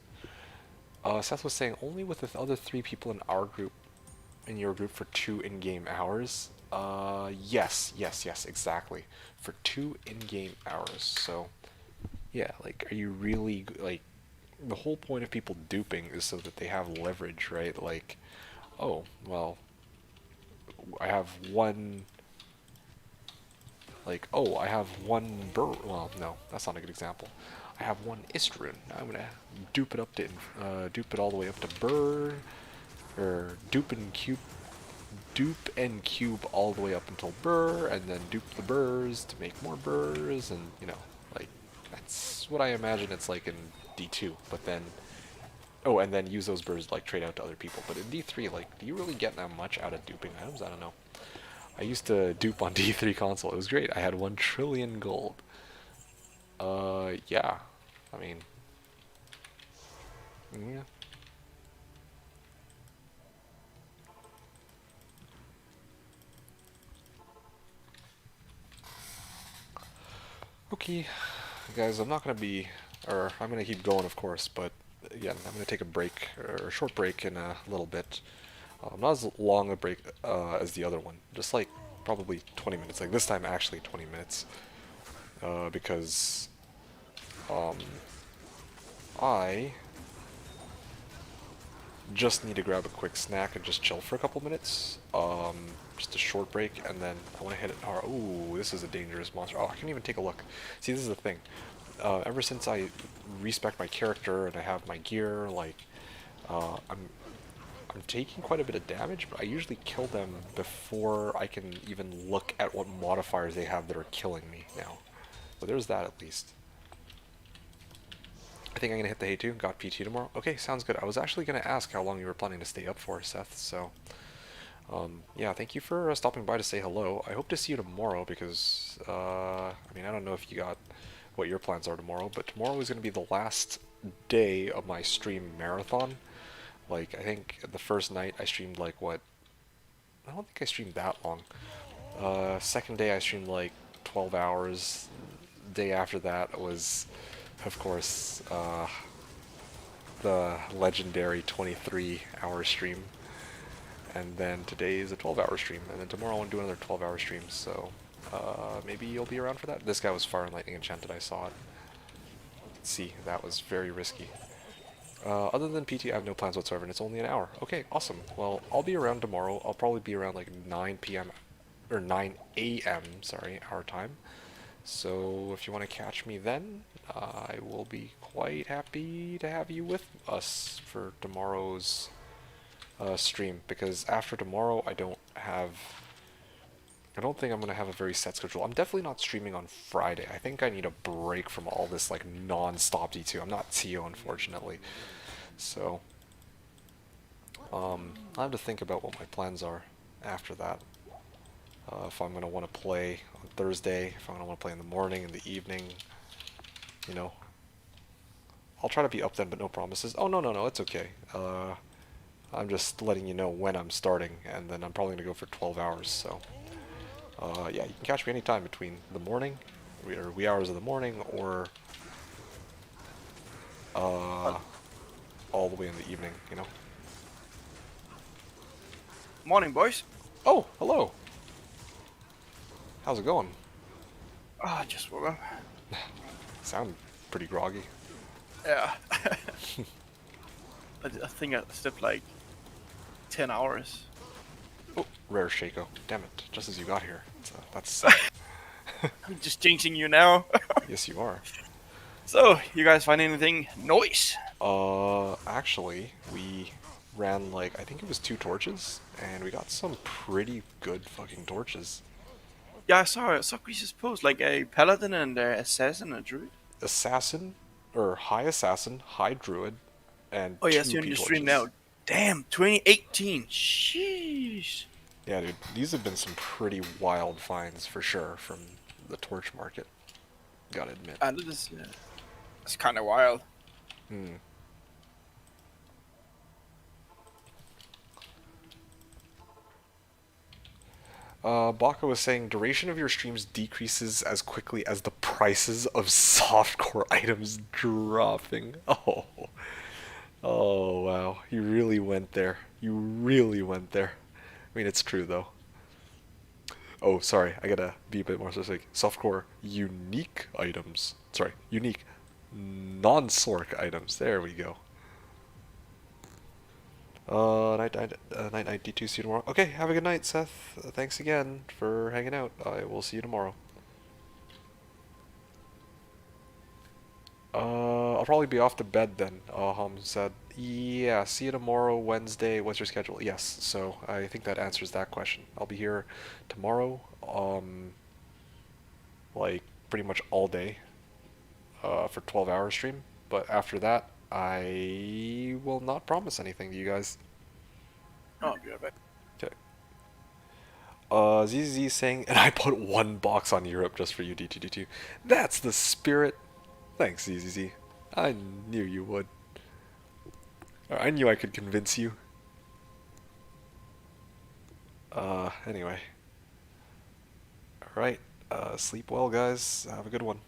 Seth was saying only with the other 3 people in our group, in your group for 2 in-game hours. Yes, exactly. For 2 in-game hours. So, yeah, like, are you really, like, the whole point of people duping is so that they have leverage, right? Like, oh, well, I have one, like, oh, I have one well, no, that's not a good example. I have one Istrun. Now I'm gonna dupe it up to, dupe it all the way up to Burr, or dupe and cube all the way up until Burr, and then dupe the Burrs to make more Burrs, and, you know, like, that's what I imagine it's like in D2, but then, oh, and then use those Burrs to, like, trade out to other people. But in D3, like, do you really get that much out of duping items? I don't know. I used to dupe on D3 console. It was great. I had 1 trillion gold. Yeah. I mean, yeah. Okay, guys, I'm not gonna be, or I'm gonna keep going, of course, but again, I'm gonna take a break, or a short break in a little bit. Not as long a break as the other one, just like probably 20 minutes. Like this time, actually 20 minutes, because I just need to grab a quick snack and just chill for a couple minutes. Just a short break, and then I want to hit it hard. Ooh, this is a dangerous monster. Oh, I can't even take a look. See, this is the thing. Ever since I respec my character and I have my gear, like, I'm taking quite a bit of damage, but I usually kill them before I can even look at what modifiers they have that are killing me now. So there's that at least. I think I'm going to hit the hay too. Got PT tomorrow. Okay, sounds good. I was actually going to ask how long you were planning to stay up for, Seth, so... yeah, thank you for stopping by to say hello. I hope to see you tomorrow because, I mean, I don't know if you got what your plans are tomorrow, but tomorrow is going to be the last day of my stream marathon. Like, I think the first night I streamed, like, what? I don't think I streamed that long. Second day I streamed, like, 12 hours. Day after that was, of course, the legendary 23-hour stream. And then today is a 12-hour stream, and then tomorrow I'll do another 12-hour stream, so maybe you'll be around for that. This guy was Fire and Lightning Enchanted, I saw it. See, that was very risky. Other than PT, I have no plans whatsoever, and it's only an hour. Okay, awesome. Well, I'll be around tomorrow. I'll probably be around like 9 p.m. or 9 a.m., sorry, our time. So if you want to catch me then, I will be quite happy to have you with us for tomorrow's stream, because after tomorrow I don't think I'm gonna have a very set schedule. I'm definitely not streaming on Friday. I think I need a break from all this like non-stop D2. I'm not TO, unfortunately, so I have to think about what my plans are after that. If I'm gonna want to play on Thursday, if I'm gonna want to play in the morning, in the evening, you know. I'll try to be up then, but no promises. Oh, no, it's okay. I'm just letting you know when I'm starting, and then I'm probably going to go for 12 hours, so... yeah, you can catch me anytime between the morning, or wee hours of the morning, or... all the way in the evening, you know? Morning, boys. Oh, hello! How's it going? Ah, just woke up. Sound pretty groggy. Yeah. I think I slept like 10 hours. Oh, rare Shaco. Damn it, just as you got here. That's I'm just jinxing you now. Yes, you are. So, you guys find anything nice? Actually, we ran like, I think it was 2 torches, and we got some pretty good fucking torches. Yeah, I saw Chris's post, like a paladin and an assassin and a druid. Assassin, or high assassin, high druid, and Oh yes, 2 you're in P the stream torches. now. Damn, 2018. Sheesh. Yeah, dude, these have been some pretty wild finds for sure from the torch market. Gotta admit. And it is, it's kind of wild. Hmm. Baka was saying duration of your streams decreases as quickly as the prices of softcore items dropping. Oh, oh wow, you really went there. You really went there. I mean, it's true though. Oh, sorry, I gotta be a bit more specific. Softcore unique items. Sorry, unique non-sork items. There we go. Night night D2, see you tomorrow. Okay, have a good night, Seth. Thanks again for hanging out. I will see you tomorrow. I'll probably be off to bed then, Hum said. Yeah, see you tomorrow, Wednesday. What's your schedule? Yes, so I think that answers that question. I'll be here tomorrow, like pretty much all day, for 12-hour stream. But after that, I will not promise anything to you guys. Oh, I'll be right back. Okay. ZZ saying, and I put 1 box on Europe just for you, D2D2. That's the spirit. Thanks, ZZZ. I knew you would. I knew I could convince you. Anyway. Alright. Sleep well, guys. Have a good one.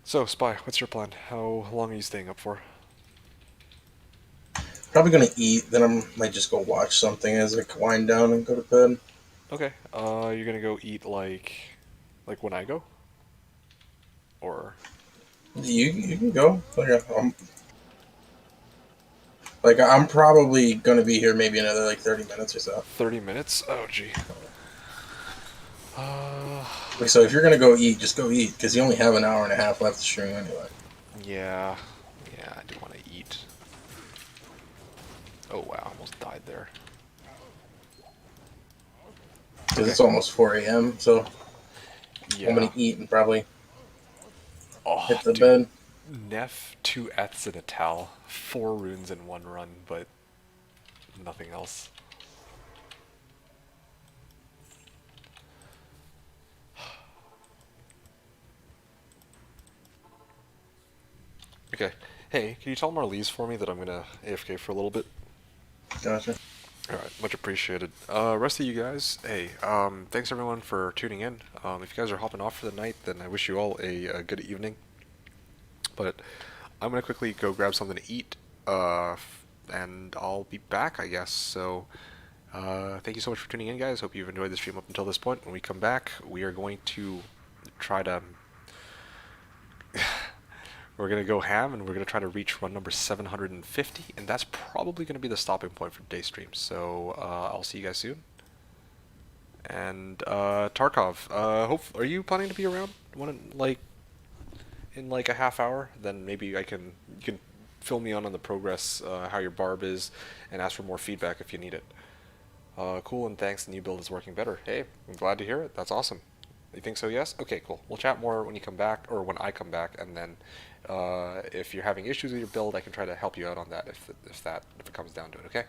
So, Spy, what's your plan? How long are you staying up for? Probably gonna eat, then I might just go watch something as I wind down and go to bed. Okay. You're gonna go eat like when I go? Or You can go. Oh, yeah, I'm probably gonna be here maybe another like 30 minutes or so. 30 minutes? Oh, gee. So if you're gonna go eat, just go eat, because you only have an hour and a half left to stream anyway. Yeah. Yeah, I do want to eat. Oh, wow. I almost died there. Because it's almost 4 a.m., so Yeah. I'm gonna eat and probably hit the dude. bed. Neff, 2 Eths and a Tal. 4 runes in 1 run, but nothing else. Okay. Hey, can you tell Marlies for me that I'm gonna AFK for a little bit? Gotcha. Alright, much appreciated. Rest of you guys, hey, thanks everyone for tuning in. If you guys are hopping off for the night, then I wish you all a good evening. But I'm gonna quickly go grab something to eat, and I'll be back, I guess. So, thank you so much for tuning in, guys. Hope you've enjoyed the stream up until this point. When we come back, we are going to try to... We're going to go ham, and we're going to try to reach run number 750, and that's probably going to be the stopping point for today's stream. So, I'll see you guys soon. And, Tarkov, are you planning to be around in like a half hour? Then maybe you can fill me on the progress, how your barb is, and ask for more feedback if you need it. Cool, and thanks, the new build is working better. Hey, I'm glad to hear it. That's awesome. You think so, yes? Okay, cool. We'll chat more when you come back, or when I come back, and then if you're having issues with your build, I can try to help you out on that if it comes down to it, okay?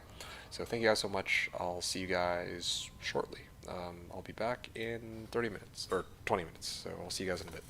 So thank you guys so much. I'll see you guys shortly. I'll be back in 30 minutes, or 20 minutes, so I'll see you guys in a bit.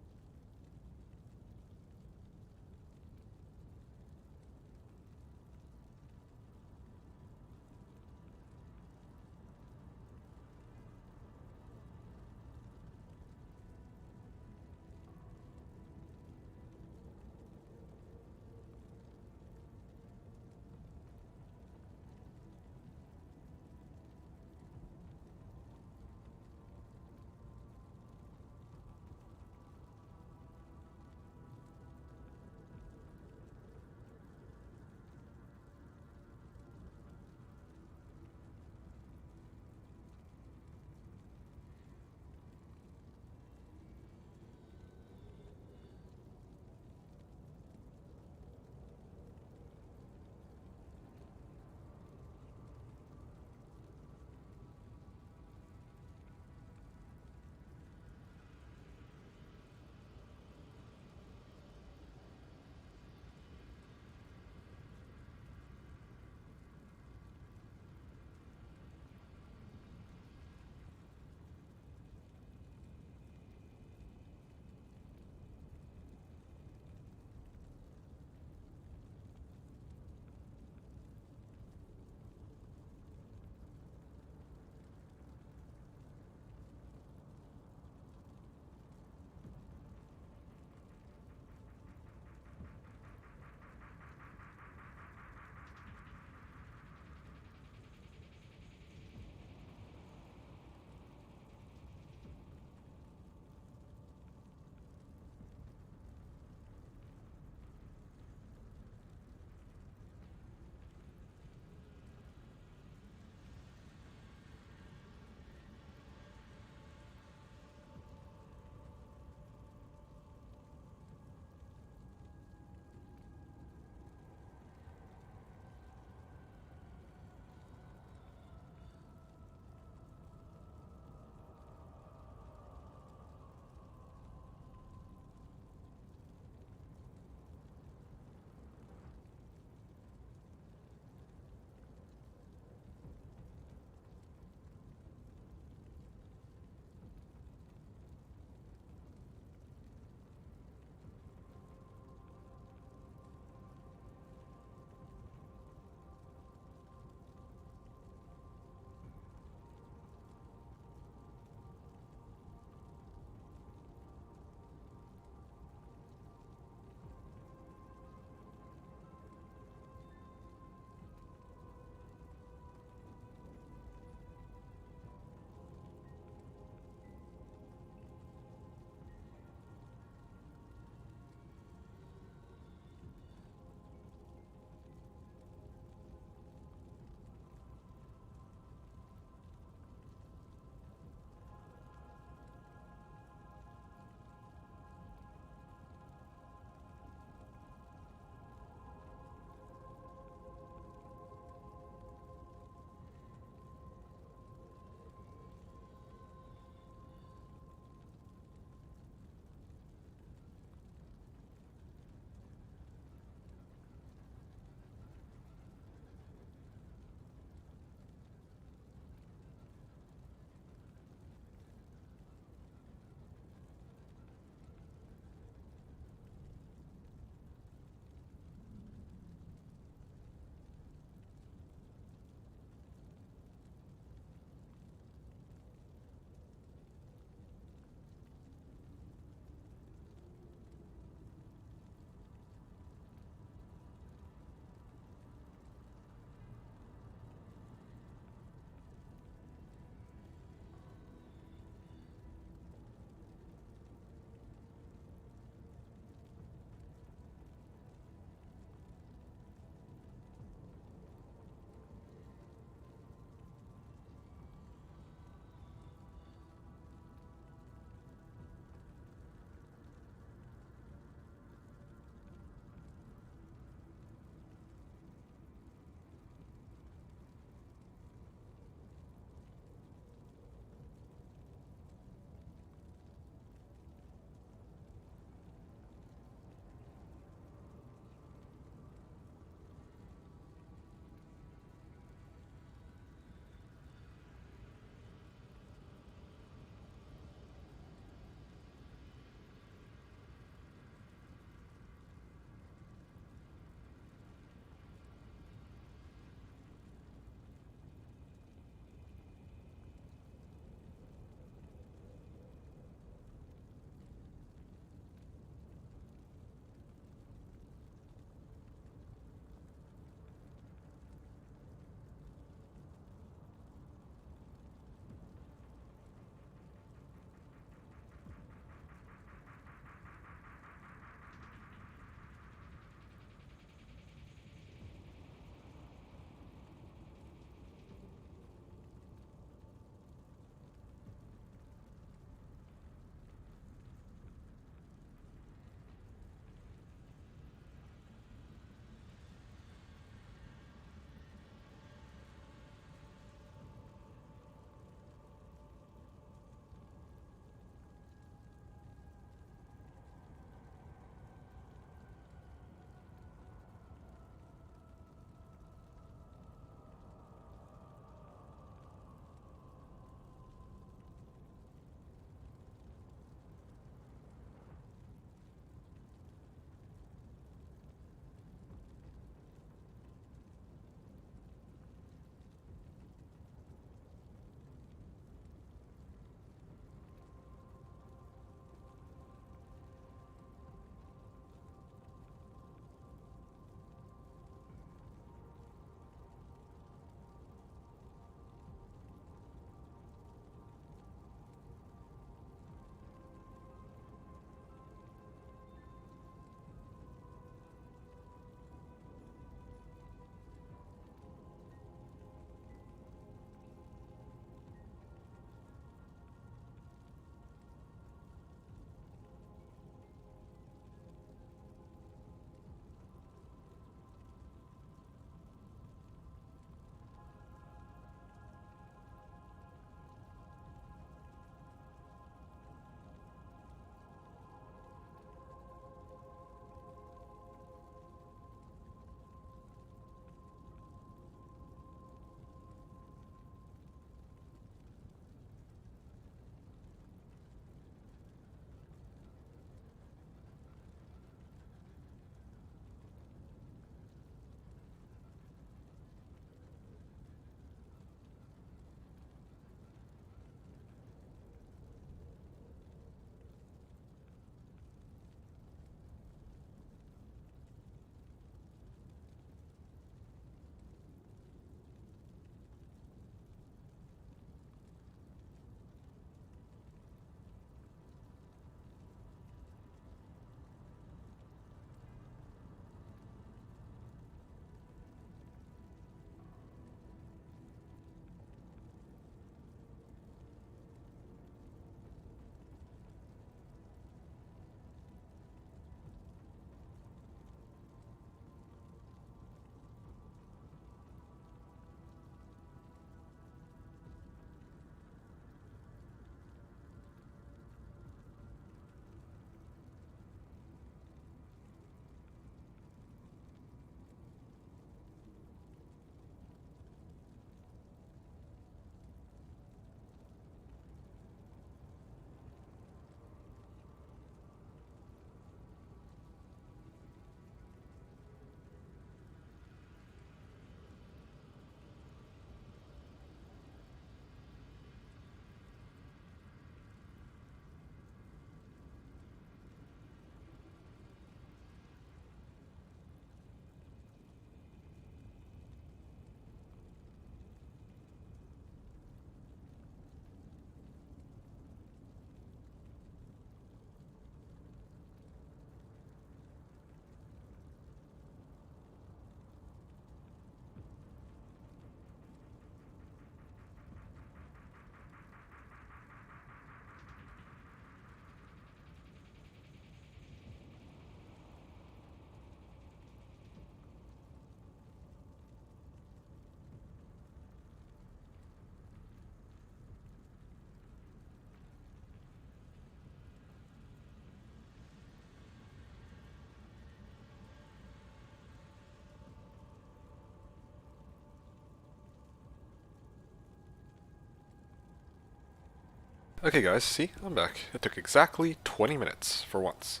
Okay guys, see, I'm back. It took exactly 20 minutes for once.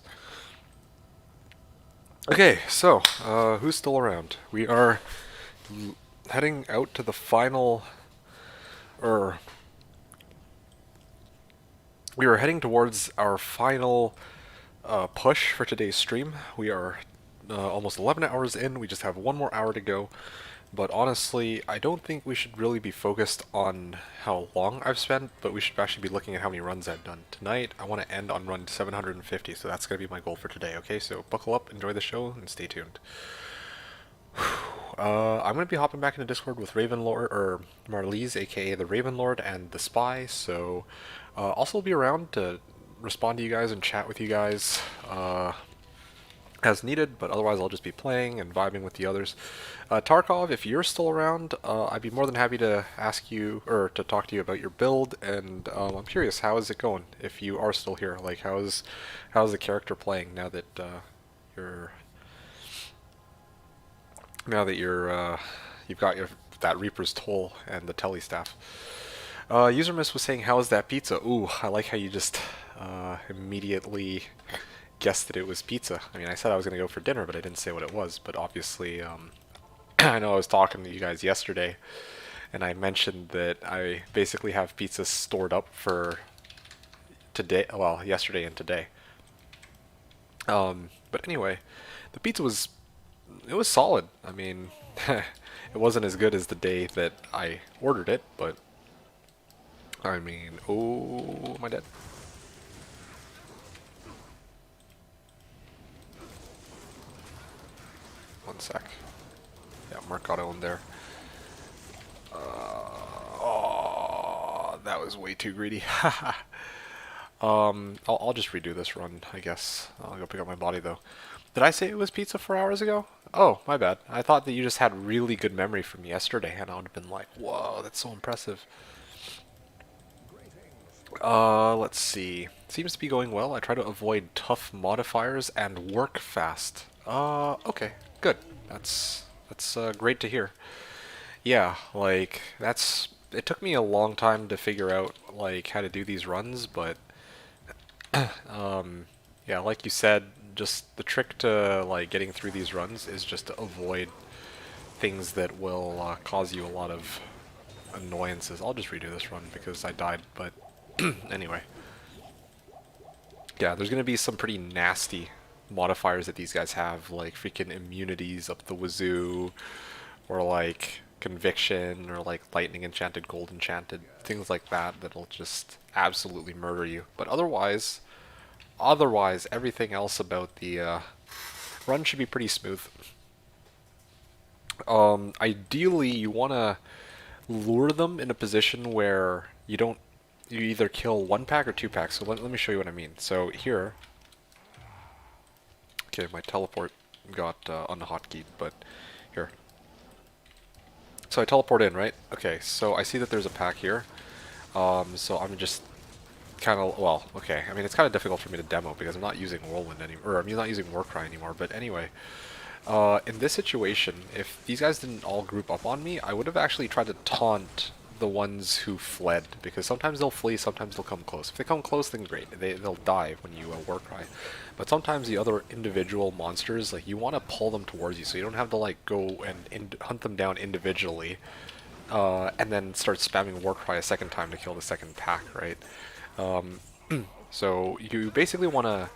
Okay, so, who's still around? We are heading out to the final, or we are heading towards our final push for today's stream. We are almost 11 hours in, we just have one more hour to go. But honestly, I don't think we should really be focused on how long I've spent, but we should actually be looking at how many runs I've done. Tonight, I want to end on run 750, so that's going to be my goal for today, okay? So buckle up, enjoy the show, and stay tuned. I'm going to be hopping back into Discord with Ravenlord, or Marlies, aka the Ravenlord, and the Spy, so also be around to respond to you guys and chat with you guys as needed, but otherwise I'll just be playing and vibing with the others. Tarkov, if you're still around, I'd be more than happy to ask you, or to talk to you about your build, and I'm curious, how is it going, if you are still here? Like, how's the character playing now that you're you've got that Reaper's Toll and the Telly staff. User Miss was saying, how is that pizza? Ooh, I like how you just immediately guessed that it was pizza. I mean, I said I was going to go for dinner, but I didn't say what it was. But obviously, I know I was talking to you guys yesterday, and I mentioned that I basically have pizza stored up for today, well, yesterday and today. But anyway, the pizza was solid. I mean, it wasn't as good as the day that I ordered it, but I mean, oh, am I dead? One sec. Yeah, Mercado in there. Oh, that was way too greedy. I'll just redo this run, I guess. I'll go pick up my body though. Did I say it was pizza 4 hours ago? Oh, my bad. I thought that you just had really good memory from yesterday, and I would have been like, whoa, that's so impressive. Let's see. Seems to be going well. I try to avoid tough modifiers and work fast. Okay, good. That's great to hear. Yeah, like, it took me a long time to figure out, like, how to do these runs, but, yeah, like you said, just the trick to, like, getting through these runs is just to avoid things that will cause you a lot of annoyances. I'll just redo this run because I died, but anyway. Yeah, there's going to be some pretty nasty modifiers that these guys have, like freaking immunities up the wazoo, or like conviction, or like lightning enchanted, gold enchanted, things like that that'll just absolutely murder you. But otherwise, everything else about the run should be pretty smooth. Ideally, you want to lure them in a position where you either kill one pack or two packs. So let me show you what I mean. So here, okay, my teleport got unhotkeyed, but here. So I teleport in, right? Okay, so I see that there's a pack here. So I'm just kind of, well, okay. I mean, it's kind of difficult for me to demo because I'm not using Whirlwind anymore, or I'm not using Warcry anymore, but anyway. In this situation, if these guys didn't all group up on me, I would have actually tried to taunt the ones who fled, because sometimes they'll flee, sometimes they'll come close. If they come close, then great. They'll die when you Warcry. But sometimes the other individual monsters, like, you want to pull them towards you, so you don't have to, like, go and hunt them down individually, and then start spamming Warcry a second time to kill the second pack, right? So you basically want to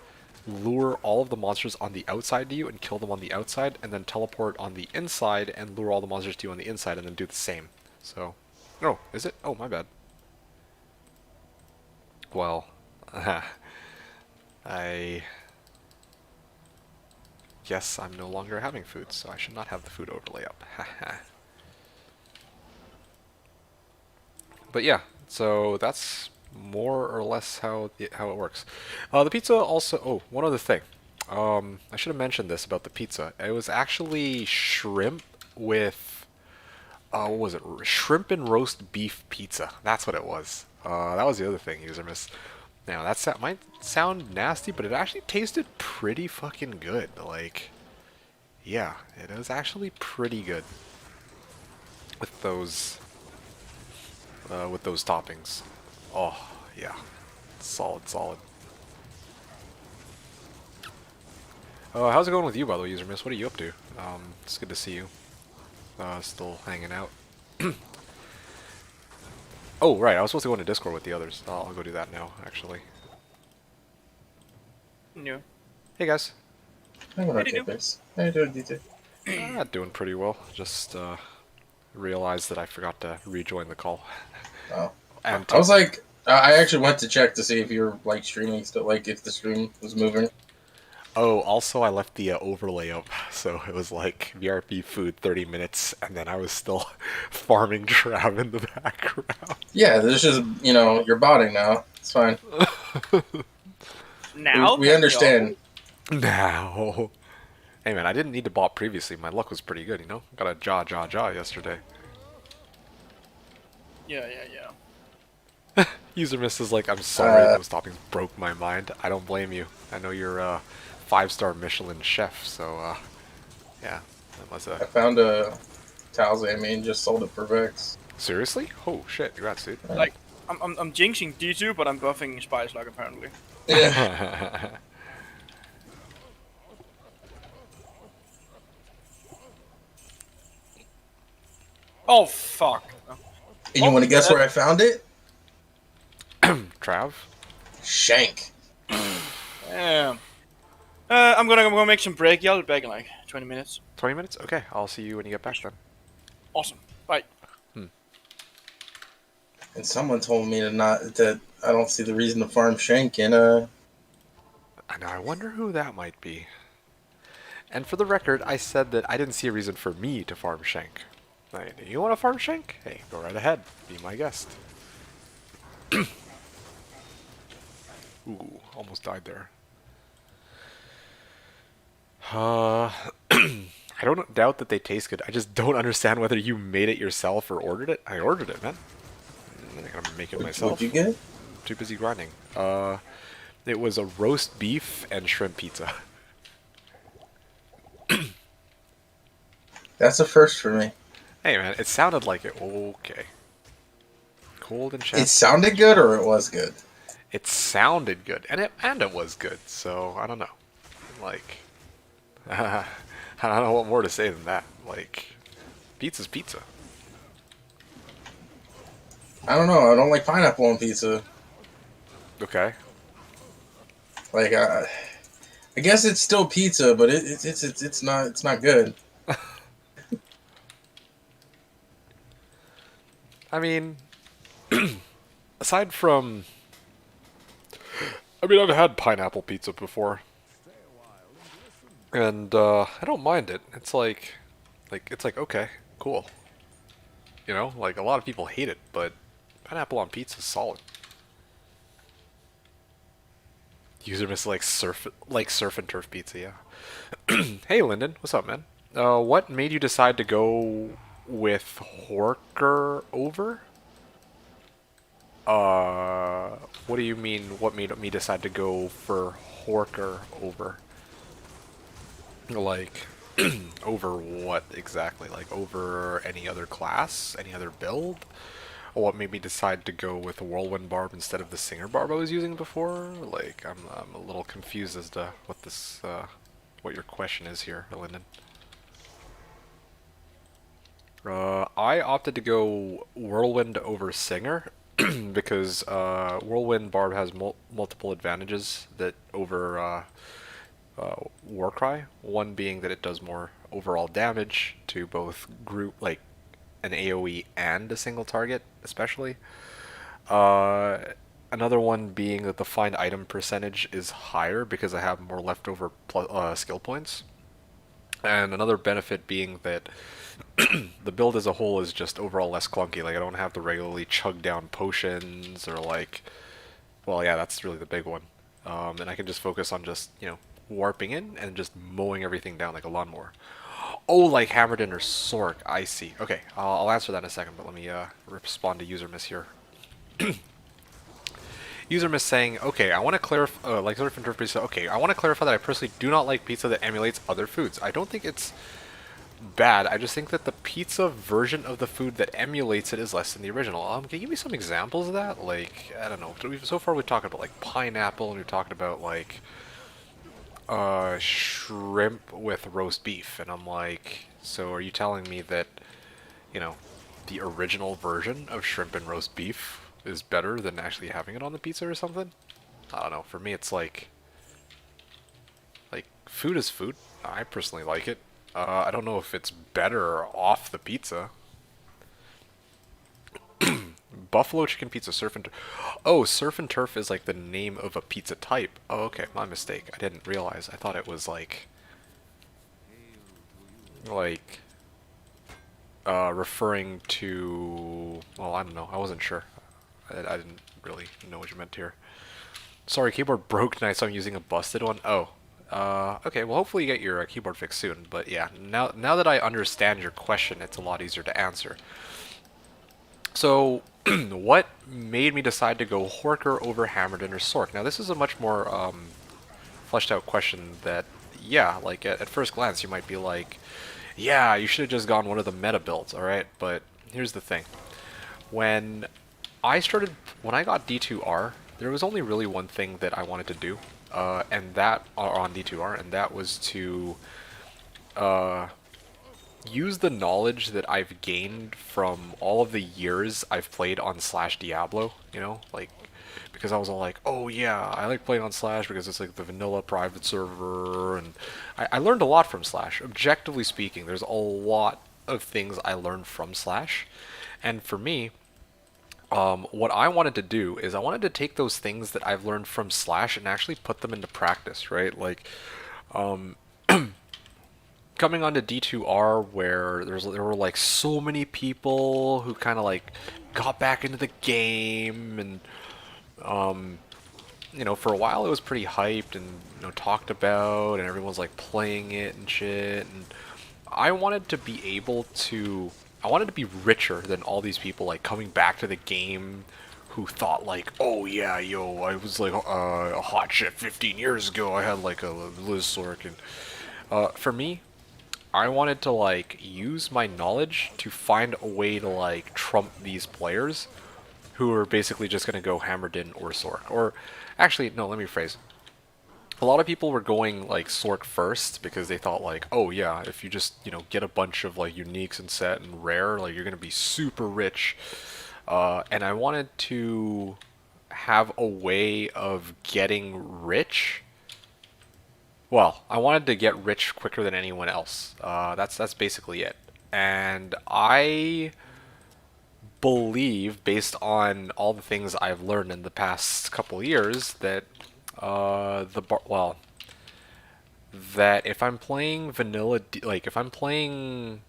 lure all of the monsters on the outside to you and kill them on the outside, and then teleport on the inside and lure all the monsters to you on the inside, and then do the same. So, oh, is it? Oh, my bad. Well, I guess I'm no longer having food, so I should not have the food overlay up. But yeah, so that's more or less how it works. The pizza also, oh, one other thing. I should have mentioned this about the pizza. It was actually shrimp with, what was it? Shrimp and roast beef pizza. That's what it was. That was the other thing, user miss. Now, that might sound nasty, but it actually tasted pretty fucking good. Like, yeah, it was actually pretty good with those toppings. Oh, yeah. Solid, solid. How's it going with you, by the way, User Miss? What are you up to? It's good to see you. Still hanging out. Oh, right, I was supposed to go into Discord with the others. I'll go do that now, actually. No. Hey, guys. I'm gonna How do you take do? this. How you doing, D2? Doing pretty well. Just realized that I forgot to rejoin the call. Oh. And I was like, I actually went to check to see if you were like streaming still, like if the stream was moving. oh, also I left the overlay up, so it was like VRP food 30 minutes, and then I was still farming Trav in the background. Yeah, this is you're botting now. It's fine. Now We understand. Now. Hey man, I didn't need to bot previously. My luck was pretty good, you know? Got a jaw yesterday. Yeah, yeah. User Miss is like, I'm sorry those toppings broke my mind. I don't blame you. I know you're a 5-star Michelin chef, so yeah. That was I found a Talzay. I mean, just sold it for Vex. Seriously? Oh shit, congrats, dude. Like, I'm jinxing D2, but I'm buffing Spice Luck apparently. Yeah. Oh fuck. And you want to guess where I found it? Trav? Shank. Damn. I'm gonna make some break. Yeah, I'll be back in like 20 minutes. 20 minutes? Okay, I'll see you when you get back then. Awesome. Bye. And someone told me that I don't see the reason to farm Shank in And I wonder who that might be. And for the record, I said that I didn't see a reason for me to farm Shank. Like, you want to farm Shank? Hey, go right ahead. Be my guest. Ooh, almost died there. I don't doubt that they taste good. I just don't understand whether you made it yourself or ordered it. I ordered it, man. I'm gonna make it myself. What'd you get? Too busy grinding. It was a roast beef and shrimp pizza. That's a first for me. Hey man, it sounded like it. Okay. Cold and It chest. sounded good or it was good? It sounded good, and it was good. So I don't know. Like, I don't know what more to say than that. Like, pizza's pizza. I don't know. I don't like pineapple on pizza. Okay. Like, I guess it's still pizza, but it's not good. I mean, aside from, I mean, I've had pineapple pizza before, and I don't mind it. It's like okay, cool. You know, like a lot of people hate it, but pineapple on pizza is solid. User miss like surf and turf pizza, yeah. Hey, Lyndon, what's up, man? What made you decide to go with Horker over? What do you mean? What made me decide to go for Horker over? Like, over what exactly? Like over any other class, any other build? Or what made me decide to go with a Whirlwind Barb instead of the Singer Barb I was using before? Like, I'm a little confused as to what this, what your question is here, Lyndon. I opted to go Whirlwind over Singer because Whirlwind Barb has multiple advantages that over Warcry. One being that it does more overall damage to both group, like an AoE and a single target, especially. Another one being that the find item percentage is higher because I have more leftover skill points. And another benefit being that the build as a whole is just overall less clunky. Like, I don't have to regularly chug down potions or like, well, yeah, that's really the big one. And I can just focus on just, you know, warping in and just mowing everything down like a lawnmower. Oh, like Hammerden or Sork. I see. Okay, I'll answer that in a second, but let me respond to User Miss here. User Miss saying, okay, I want to clarify, like Surf and Turf Pizza, okay, I want to clarify that I personally do not like pizza that emulates other foods. I don't think it's bad. I just think that the pizza version of the food that emulates it is less than the original. Can you give me some examples of that? Like, I don't know. So far we've talked about like pineapple, and we've talked about like shrimp with roast beef, and I'm like, so are you telling me that, you know, the original version of shrimp and roast beef is better than actually having it on the pizza or something? I don't know. For me, it's like food is food. I personally like it. I don't know if it's better off the pizza. Buffalo chicken pizza, surf and oh, surf and turf is like the name of a pizza type. Oh, okay, my mistake. I didn't realize. I thought it was like referring to. Well, I don't know. I wasn't sure. I didn't really know what you meant here. Sorry, keyboard broke tonight, so I'm using a busted one. Oh, okay. Well, hopefully you get your keyboard fixed soon. But yeah, now that I understand your question, it's a lot easier to answer. So, what made me decide to go Horker over Hammerden or Sork? Now, this is a much more fleshed out question that, yeah, like at first glance you might be like, yeah, you should have just gone one of the meta builds, alright? But here's the thing. When I got D2R, there was only really one thing that I wanted to do, and that, on D2R, and that was to use the knowledge that I've gained from all of the years I've played on Slash Diablo, you know, like, because I was all like, oh yeah, I like playing on Slash because it's like the vanilla private server, and I learned a lot from Slash. Objectively speaking, there's a lot of things I learned from Slash, and for me, what I wanted to do is I wanted to take those things that I've learned from Slash and actually put them into practice, right? Like, coming onto D2R, where there were like so many people who kind of like got back into the game, and you know, for a while it was pretty hyped and, you know, talked about, and everyone's like playing it and shit. And I wanted to be able to, I wanted to be richer than all these people like coming back to the game who thought like, oh yeah, yo, I was like a hot shit 15 years ago. I had like a Liz Sork, and for me, I wanted to like use my knowledge to find a way to like trump these players who are basically just going to go Hammerden or Sork. Or actually, no, let me rephrase. A lot of people were going like Sork first because they thought like, oh yeah, if you just, you know, get a bunch of like uniques and set and rare, like you're going to be super rich. And I wanted to have a way of getting rich. Well, I wanted to get rich quicker than anyone else. That's basically it. And I believe, based on all the things I've learned in the past couple years, that that if I'm playing vanilla, if I'm playing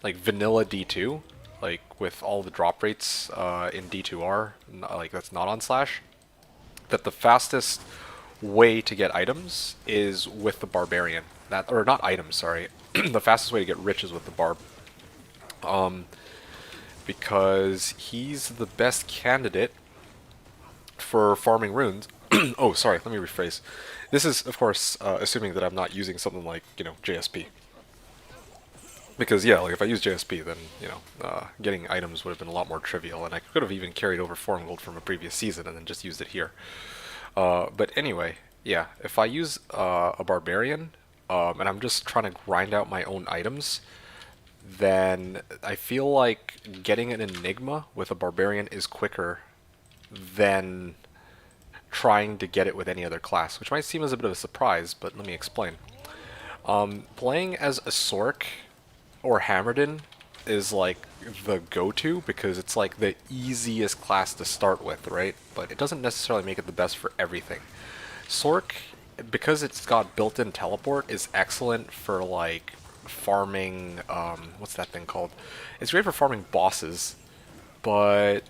like vanilla D2, like with all the drop rates in D2R, like that's not on Slash, that the fastest way to get items is with the barbarian. That, or not items, sorry. The fastest way to get rich is with the barb. Because he's the best candidate for farming runes. Oh, sorry, let me rephrase. This is, of course, assuming that I'm not using something like, you know, JSP. Because, yeah, like if I use JSP, then, you know, getting items would have been a lot more trivial, and I could have even carried over Form Gold from a previous season and then just used it here. But anyway, yeah, if I use a Barbarian, and I'm just trying to grind out my own items, then I feel like getting an Enigma with a Barbarian is quicker than trying to get it with any other class, which might seem as a bit of a surprise, but let me explain. Playing as a Sork or Hammerden is like the go-to because it's like the easiest class to start with, right? But it doesn't necessarily make it the best for everything. Sork, because it's got built-in teleport, is excellent for like farming, what's that thing called? It's great for farming bosses, but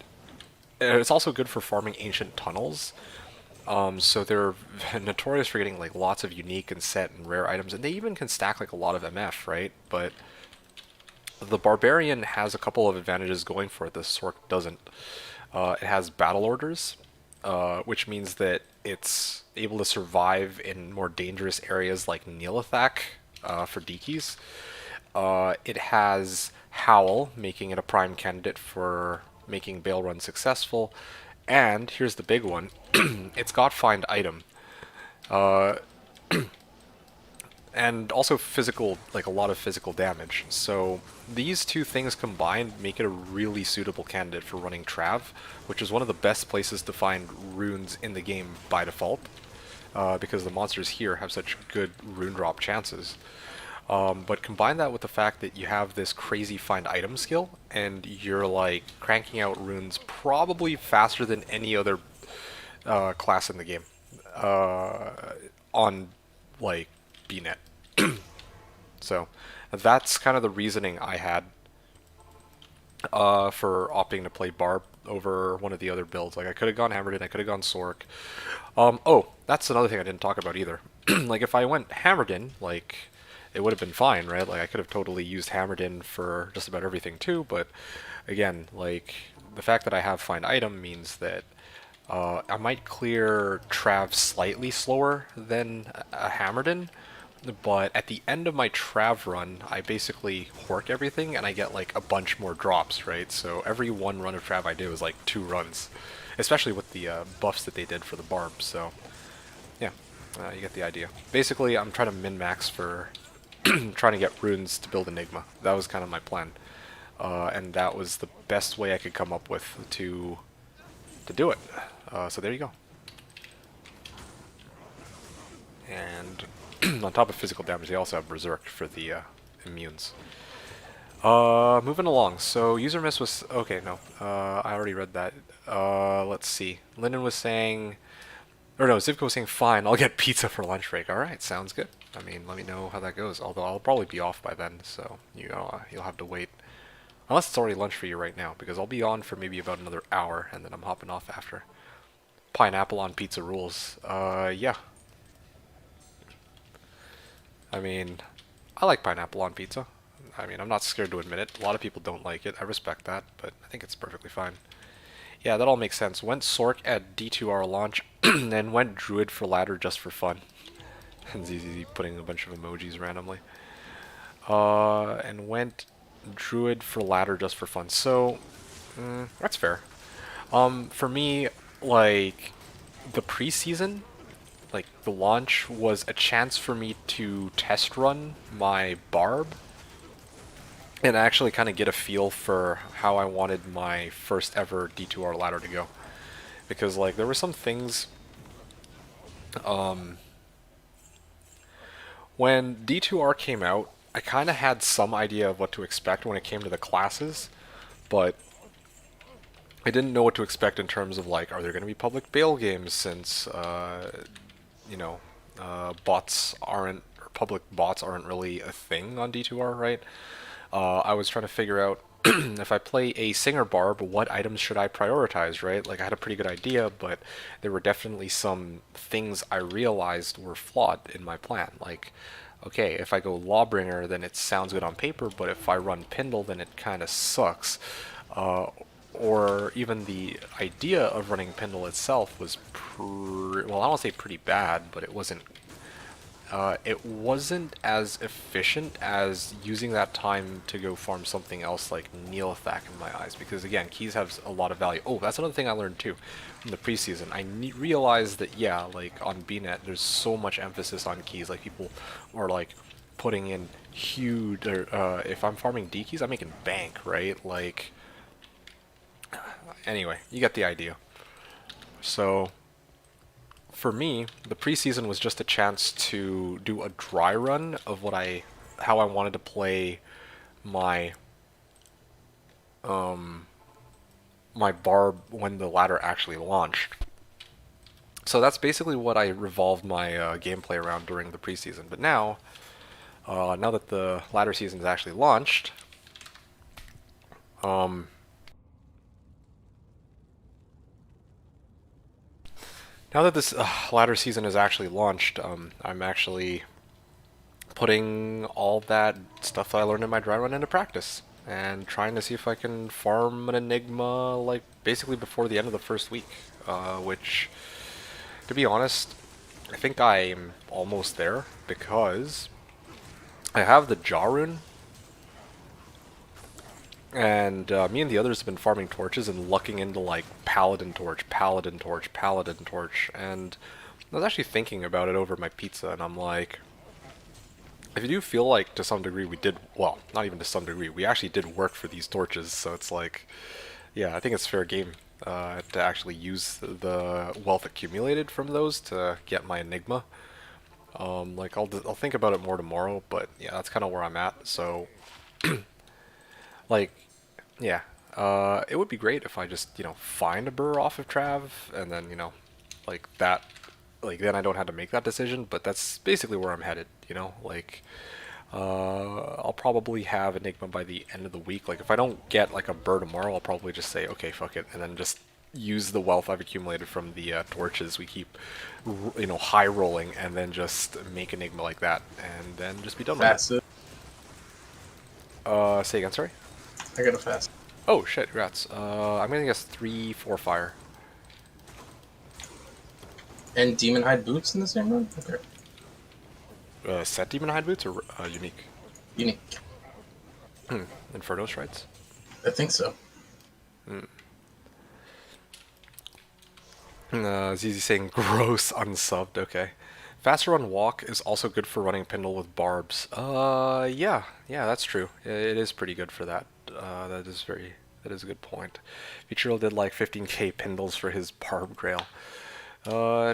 it's also good for farming ancient tunnels. So they're notorious for getting like lots of unique and set and rare items, and they even can stack like a lot of MF, right? But the Barbarian has a couple of advantages going for it that Sork doesn't. It has battle orders, which means that it's able to survive in more dangerous areas like Neelathak for Dekies. It has Howl, making it a prime candidate for making Bale Run successful. And here's the big one. It's got Find Item. And also physical, like a lot of physical damage. So these two things combined make it a really suitable candidate for running Trav, which is one of the best places to find runes in the game by default, because the monsters here have such good rune drop chances. But combine that with the fact that you have this crazy find item skill, and you're like cranking out runes probably faster than any other class in the game on like BNet. So that's kind of the reasoning I had for opting to play Barb over one of the other builds. Like I could have gone Hammerdin, I could have gone Sork. Oh, that's another thing I didn't talk about either. Like if I went Hammerdin, like it would have been fine, right? Like I could have totally used Hammerdin for just about everything too, but again, like the fact that I have Find Item means that I might clear Trav slightly slower than a Hammerdin, but at the end of my Trav run, I basically hork everything and I get like a bunch more drops, right? So every one run of Trav I do is like 2 runs, especially with the buffs that they did for the Barb, so yeah, you get the idea. Basically, I'm trying to min-max for trying to get runes to build Enigma. That was kind of my plan, and that was the best way I could come up with to do it. So there you go. And on top of physical damage, they also have Berserk for the immunes. Moving along. So user miss was okay. No, I already read that. Let's see. Lyndon was saying, or no, Zivko was saying, fine, I'll get pizza for lunch break. All right, sounds good. I mean, let me know how that goes. Although I'll probably be off by then, so you'll have to wait. Unless it's already lunch for you right now, because I'll be on for maybe about another hour, and then I'm hopping off after. Pineapple on pizza rules. Yeah. I mean, I like pineapple on pizza. I mean, I'm not scared to admit it. A lot of people don't like it. I respect that, but I think it's perfectly fine. Yeah, that all makes sense. Went Sork at D2R launch, and went Druid for ladder just for fun. And ZZZ putting a bunch of emojis randomly. And went Druid for ladder just for fun. So, that's fair. For me, like, the preseason, like, the launch was a chance for me to test run my Barb and actually kind of get a feel for how I wanted my first ever D2R ladder to go. Because, like, there were some things, when D2R came out, I kind of had some idea of what to expect when it came to the classes, but I didn't know what to expect in terms of, like, are there going to be public bail games since, you know, bots aren't, or public bots aren't really a thing on D2R, right? I was trying to figure out if I play a Singer Barb, what items should I prioritize, right? Like, I had a pretty good idea, but there were definitely some things I realized were flawed in my plan. Like, okay, if I go Lawbringer, then it sounds good on paper, but if I run Pindle, then it kind of sucks. Or even the idea of running Pindle itself was well, I don't want to say pretty bad, but it wasn't as efficient as using that time to go farm something else like Neelathak in my eyes, because again, keys have a lot of value. Oh, that's another thing I learned too from the preseason. I realized that, yeah, like on BNet, there's so much emphasis on keys. Like, people are like putting in huge, if I'm farming D keys, I'm making bank, right? Like, anyway, you get the idea. So for me, the preseason was just a chance to do a dry run of how I wanted to play my my Barb when the ladder actually launched. So that's basically what I revolved my gameplay around during the preseason. But now that the ladder season is actually launched, now that this ladder season is actually launched, I'm actually putting all that stuff that I learned in my dry run into practice and trying to see if I can farm an Enigma, like, basically before the end of the first week, which, to be honest, I think I'm almost there, because I have the Jaw rune, And me and the others have been farming torches and lucking into like paladin torch, paladin torch, paladin torch. And I was actually thinking about it over my pizza, and I'm like, if you do feel like to some degree we did, well, not even to some degree, we actually did work for these torches. So it's like, yeah, I think it's fair game to actually use the wealth accumulated from those to get my Enigma. Like I'll think about it more tomorrow, but yeah, that's kind of where I'm at. So, like, yeah, it would be great if I just find a burr off of Trav, and then like that, like then I don't have to make that decision. But that's basically where I'm headed. Like I'll probably have Enigma by the end of the week. Like if I don't get like a burr tomorrow, I'll probably just say okay, fuck it, and then just use the wealth I've accumulated from the torches we keep, high rolling, and then just make Enigma like that, and then just be done with Fast it. it. Say again, sorry. I got a fast. Oh shit, congrats. I'm gonna guess 3-4 fire. And Demon Hide boots in the same run? Okay. Set Demon Hide boots or unique? Unique. Inferno Strides? I think so. ZZ saying gross unsubbed, okay. Faster run walk is also good for running Pindle with barbs. Yeah, that's true. It is pretty good for that. That is a good point. Futuril did like 15k Pindles for his barb grail.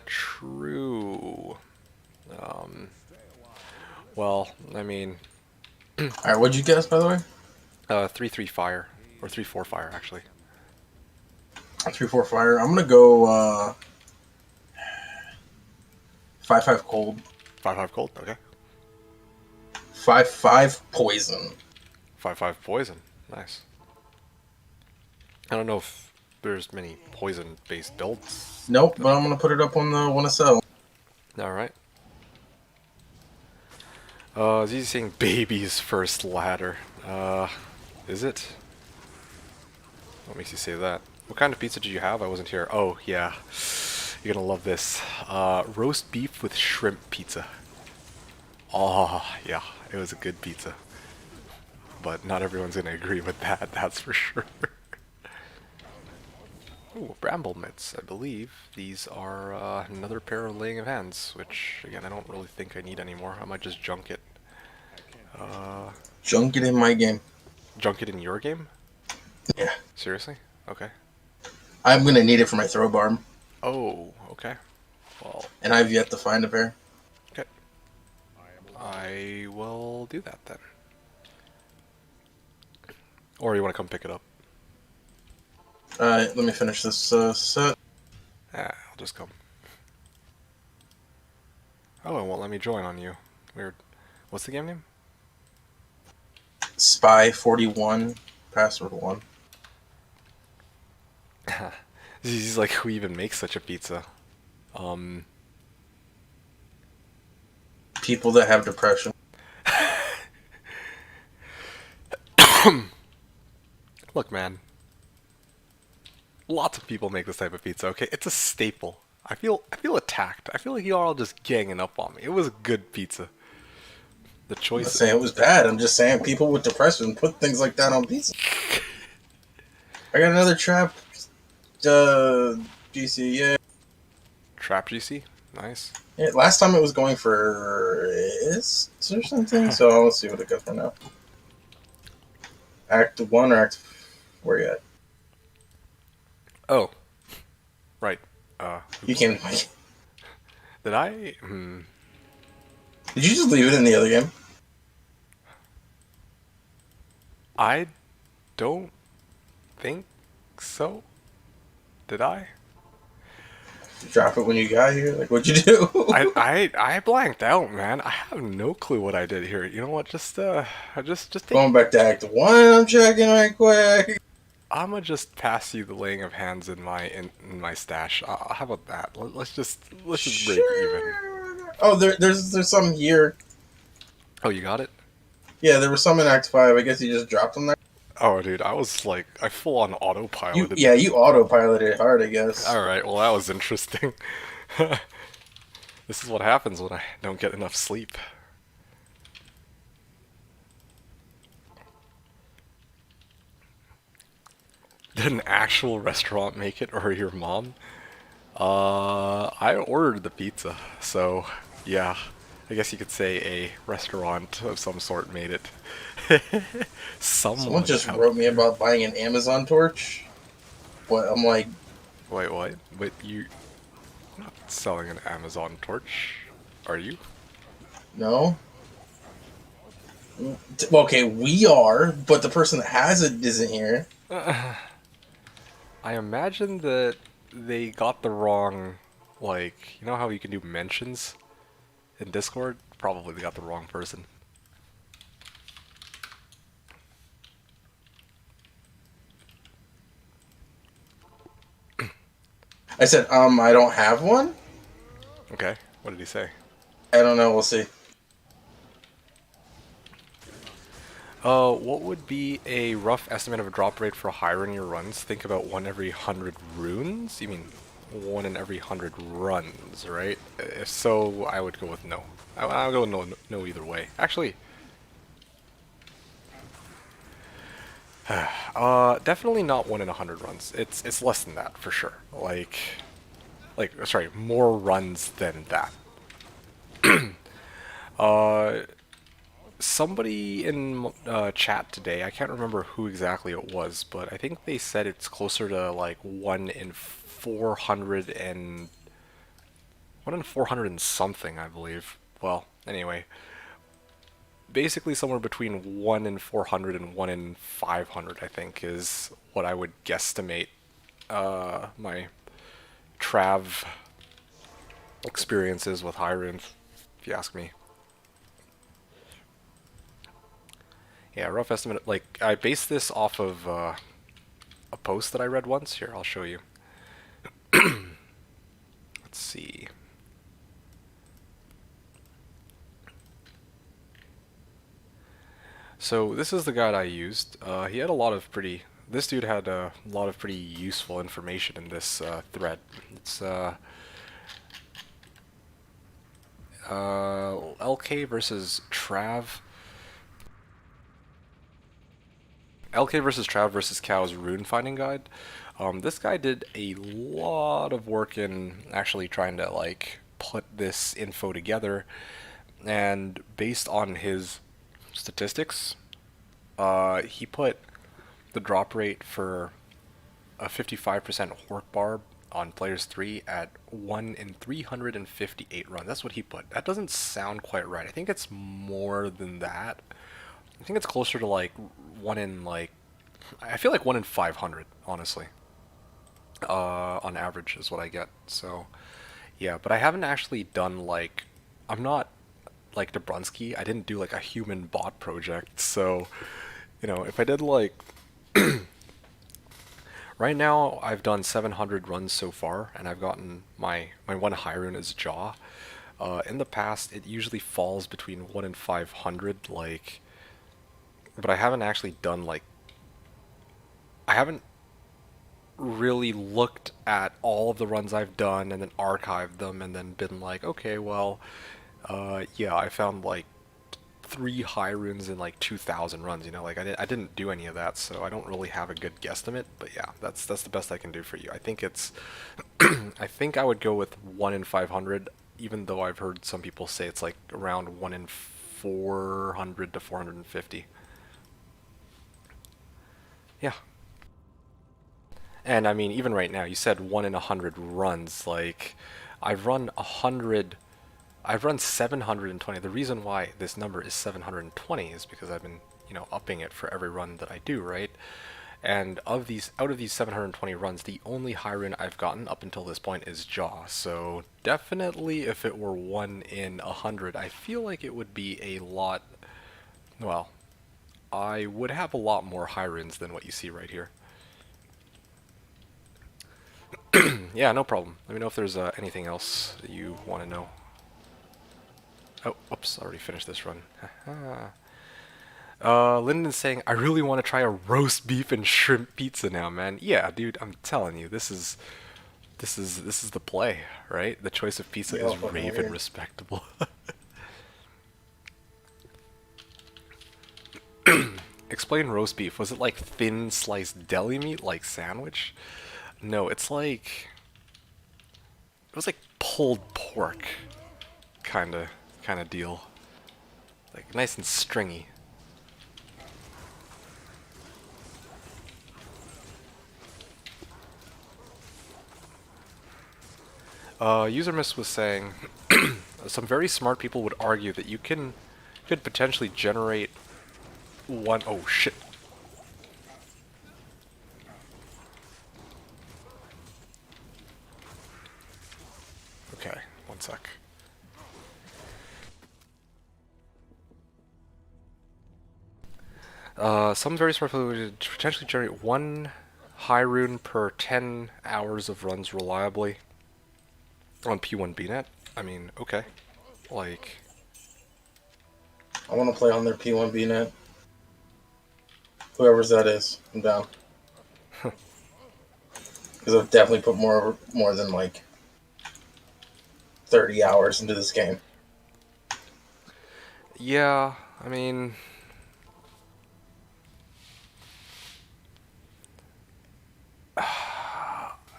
True. Well, I mean, Alright, what'd you guess, by the way? 3-3 fire, or 3-4 fire actually. 3-4 fire. I'm gonna go 5-5 cold. 5-5 cold, okay. 5-5 poison. 5-5 poison, nice. I don't know if there's many poison-based builds. Nope, but I'm gonna put it up on the one to sell. Alright. ZZ saying baby's first ladder. Is it? What makes you say that? What kind of pizza did you have? I wasn't here. Oh, yeah. You're gonna love this. Roast beef with shrimp pizza. Oh, yeah. It was a good pizza. But not everyone's gonna agree with that, that's for sure. Ooh, bramble mitts, I believe. These are another pair of laying of hands, which, again, I don't really think I need anymore. I might just junk it. Junk it in my game. Junk it in your game? Yeah. Seriously? Okay. I'm gonna need it for my throw barb. Oh, okay. Well, And I've yet to find a pair. okay. I will do that then. Or you want to come pick it up? Alright, let me finish this set. Yeah, I'll just come. Oh, it won't let me join on you. Weird. What's the game name? Spy 41, password 1. He's like, who even makes such a pizza? People that have depression. Look, man. Lots of people make this type of pizza, okay? It's a staple. I feel attacked. I feel like you are all just ganging up on me. It was good pizza. The I'm not choice. saying it was bad. I'm just saying people with depression put things like that on pizza. I got another trap. GC, yeah. Trap GC? Nice. Yeah. Last time it was going for is or something. So let's see what it goes for now. Act 1 or Act? Where you at? Oh. Right. You came. Did I? Did you just leave it in the other game? I don't think so. Did I? Drop it when you got here. Like, what'd you do? I blanked out, man. I have no clue what I did here. You know what? Just take. Going back to Act 1. I'm checking right quick. I'ma just pass you the laying of hands in my stash. How about that? Let's just break even. Oh, there's some here. Oh, you got it? Yeah, there was some in Act 5. I guess you just dropped them there. Oh, dude, I was like, I full on autopiloted. You autopiloted hard, I guess. All right, well that was interesting. This is what happens when I don't get enough sleep. Did an actual restaurant make it, or your mom? I ordered the pizza, so yeah. I guess you could say a restaurant of some sort made it. Someone Someone just out wrote me there. about buying an Amazon torch, but I'm like, Wait, what? But you're not selling an Amazon torch, are you? no. Okay, we are, but the person that has it isn't here. I imagine that they got the wrong, like, you know how you can do mentions in Discord? Probably they got the wrong person. I said, I don't have one. Okay, what did he say? I don't know. We'll see. What would be a rough estimate of a drop rate for higher in your runs? Think about 1 every 100 runes? You mean 1 in every 100 runs, right? If so, I would go with no. I'll go no, no either way. Actually, definitely not 1 in 100 runs. It's less than that for sure. Sorry, more runs than that. Somebody in chat today, I can't remember who exactly it was, but I think they said it's closer to like 1 in 400 and 1 in 400 and something, I believe. Well, anyway, basically somewhere between 1 in 400 and 1 in 500, I think, is what I would guesstimate my Trav experiences with high runes, if you ask me. Yeah, rough estimate. Like, I based this off of a post that I read once. Here, I'll show you. Let's see. So this is the guide I used. He had a lot of pretty. This dude had a lot of pretty useful information in this thread. It's LK versus Trav. LK versus Trav versus Cow's rune finding guide. This guy did a lot of work in actually trying to like put this info together, and based on his statistics, he put the drop rate for a 55% Hork Barb on players 3 at 1 in 358 runs. That's what he put. That doesn't sound quite right. I think it's more than that. I think it's closer to like 1 in like, I feel like 1 in 500, honestly. On average is what I get. So, yeah, but I haven't actually done like, I'm not like Dobrunsky. I didn't do like a human bot project. So, you know, if I did like, right now I've done 700 runs so far, and I've gotten my one high rune is Jaw. In the past, it usually falls between 1 in 500, like, but I haven't actually done like, I haven't really looked at all of the runs I've done and then archived them and then been like, okay, well, yeah, I found like 3 high runes in like 2,000 runs, you know, like I didn't do any of that, so I don't really have a good guesstimate, but yeah, that's the best I can do for you. I think it's, I think I would go with 1 in 500, even though I've heard some people say it's like around 1 in 400 to 450. Yeah. And I mean, even right now, you said 1 in 100 runs. Like, I've run 100, I've run 720. The reason why this number is 720 is because I've been, you know, upping it for every run that I do, right? And of these, out of these 720 runs, the only high rune I've gotten up until this point is Jaw. So definitely, if it were 1 in 100, I feel like it would be a lot. Well, I would have a lot more high runes than what you see right here. Yeah, no problem. Let me know if there's anything else that you want to know. Oh, whoops, already finished this run. Lyndon's saying, I really want to try a roast beef and shrimp pizza now, man. Yeah, dude, I'm telling you, this is the play, right? The choice of pizza Yeah, is fucking Raven weird. respectable. Explain plain roast beef, was it like thin sliced deli meat, like sandwich? No, it's like it was like pulled pork, kind of deal, like nice and stringy. Usermiss was saying some very smart people would argue that you could potentially generate one. Oh shit. Okay, one sec. Some very smart people would potentially generate one high rune per 10 hours of runs reliably on P1 BNet. I mean, okay. Like, I want to play on their P1B net. Whoever's that is, I'm down. Because I've definitely put more than like 30 hours into this game. yeah, I mean,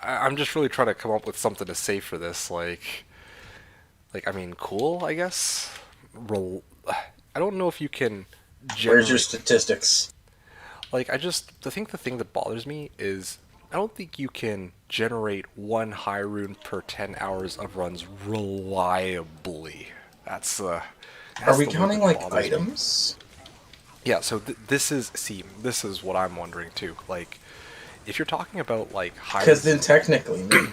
I'm just really trying to come up with something to say for this. I mean, cool, I guess. I don't know if you can Where's your generate. statistics? Like, I think the thing that bothers me is I don't think you can generate one high rune per 10 hours of runs reliably. That's Are we the word counting that like bothers me. items? Yeah, so this is what I'm wondering too. Like, if you're talking about like high Because then technically, maybe.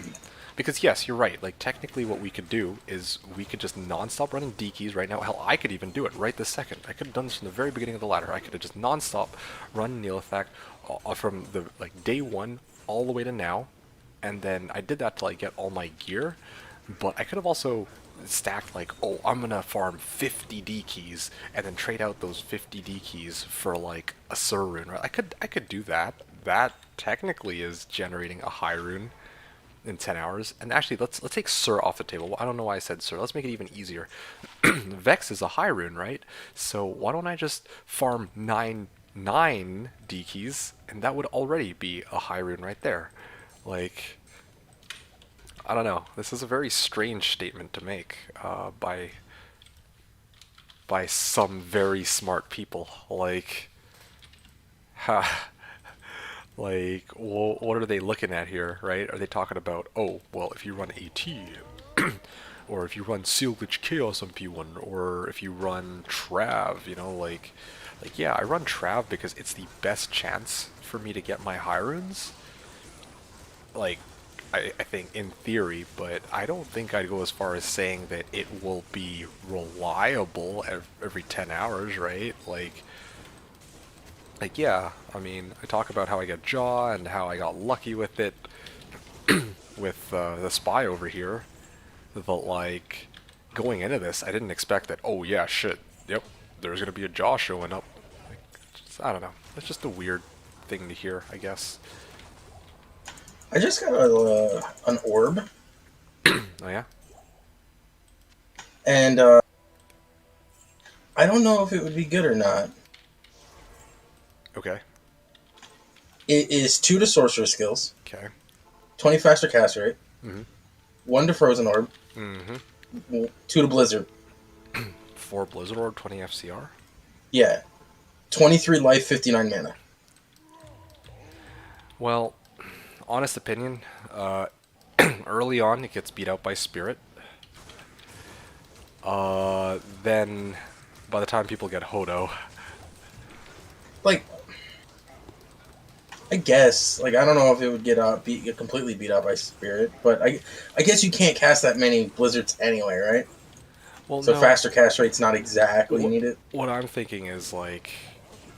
because yes, you're right. Like technically, what we could do is we could just non-stop running D keys right now. Hell, I could even do it right this second. I could have done this from the very beginning of the ladder. I could have just non-stop run Neolithak from the like day one all the way to now, and then I did that till I get all my gear. But I could have also stacked like, oh, I'm gonna farm 50 D keys and then trade out those 50 D keys for like a Sur rune. Right? I could do that. That technically is generating a high rune in 10 hours. And actually, let's take Sur off the table. I don't know why I said Sur. Let's make it even easier. Vex is a high rune, right? So why don't I just farm 9 D keys, and that would already be a high rune right there. Like, I don't know. This is a very strange statement to make by some very smart people. Like, like, what are they looking at here, right? Are they talking about, oh, well, if you run AT, or if you run Seal Glitch Chaos on P1, or if you run Trav, you know, like yeah, I run Trav because it's the best chance for me to get my high runes. Like, I think in theory, but I don't think I'd go as far as saying that it will be reliable every 10 hours, right? Like yeah, I mean, I talk about how I got Jaw and how I got lucky with it with the spy over here, but like going into this, I didn't expect that. Oh yeah, shit, yep, there's gonna be a Jaw showing up. Like, I don't know. It's just a weird thing to hear, I guess. I just got an orb, Oh yeah. and I don't know if it would be good or not. Okay. It is 2 to sorcerer skills, Okay. 20 faster cast rate, Mhm. 1 to frozen orb, Mhm. 2 to blizzard. 4 Blizzard Orb, 20 FCR. Yeah, 23 life, 59 mana. Well, honest opinion, early on it gets beat out by Spirit. Then by the time people get Hodo, Like, I guess, like, I don't know if it would get completely beat out by spirit, but I guess you can't cast that many blizzards anyway, right? well, So no. faster cast rate's not exactly needed. What I'm thinking is like,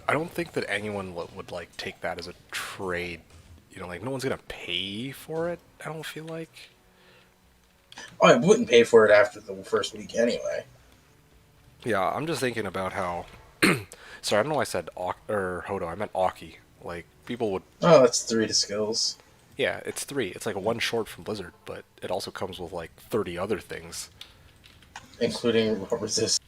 I don't think that anyone would like take that as a trade. You know, like no one's gonna pay for it. I don't feel like. Oh, I wouldn't pay for it after the first week anyway. Yeah, I'm just thinking about how. Sorry, I don't know why I said or Hodo. I meant Aki. Like people would. Oh, that's 3 to skills. Yeah, it's 3. It's like a 1 short from Blizzard, but it also comes with like 30 other things. Including resist.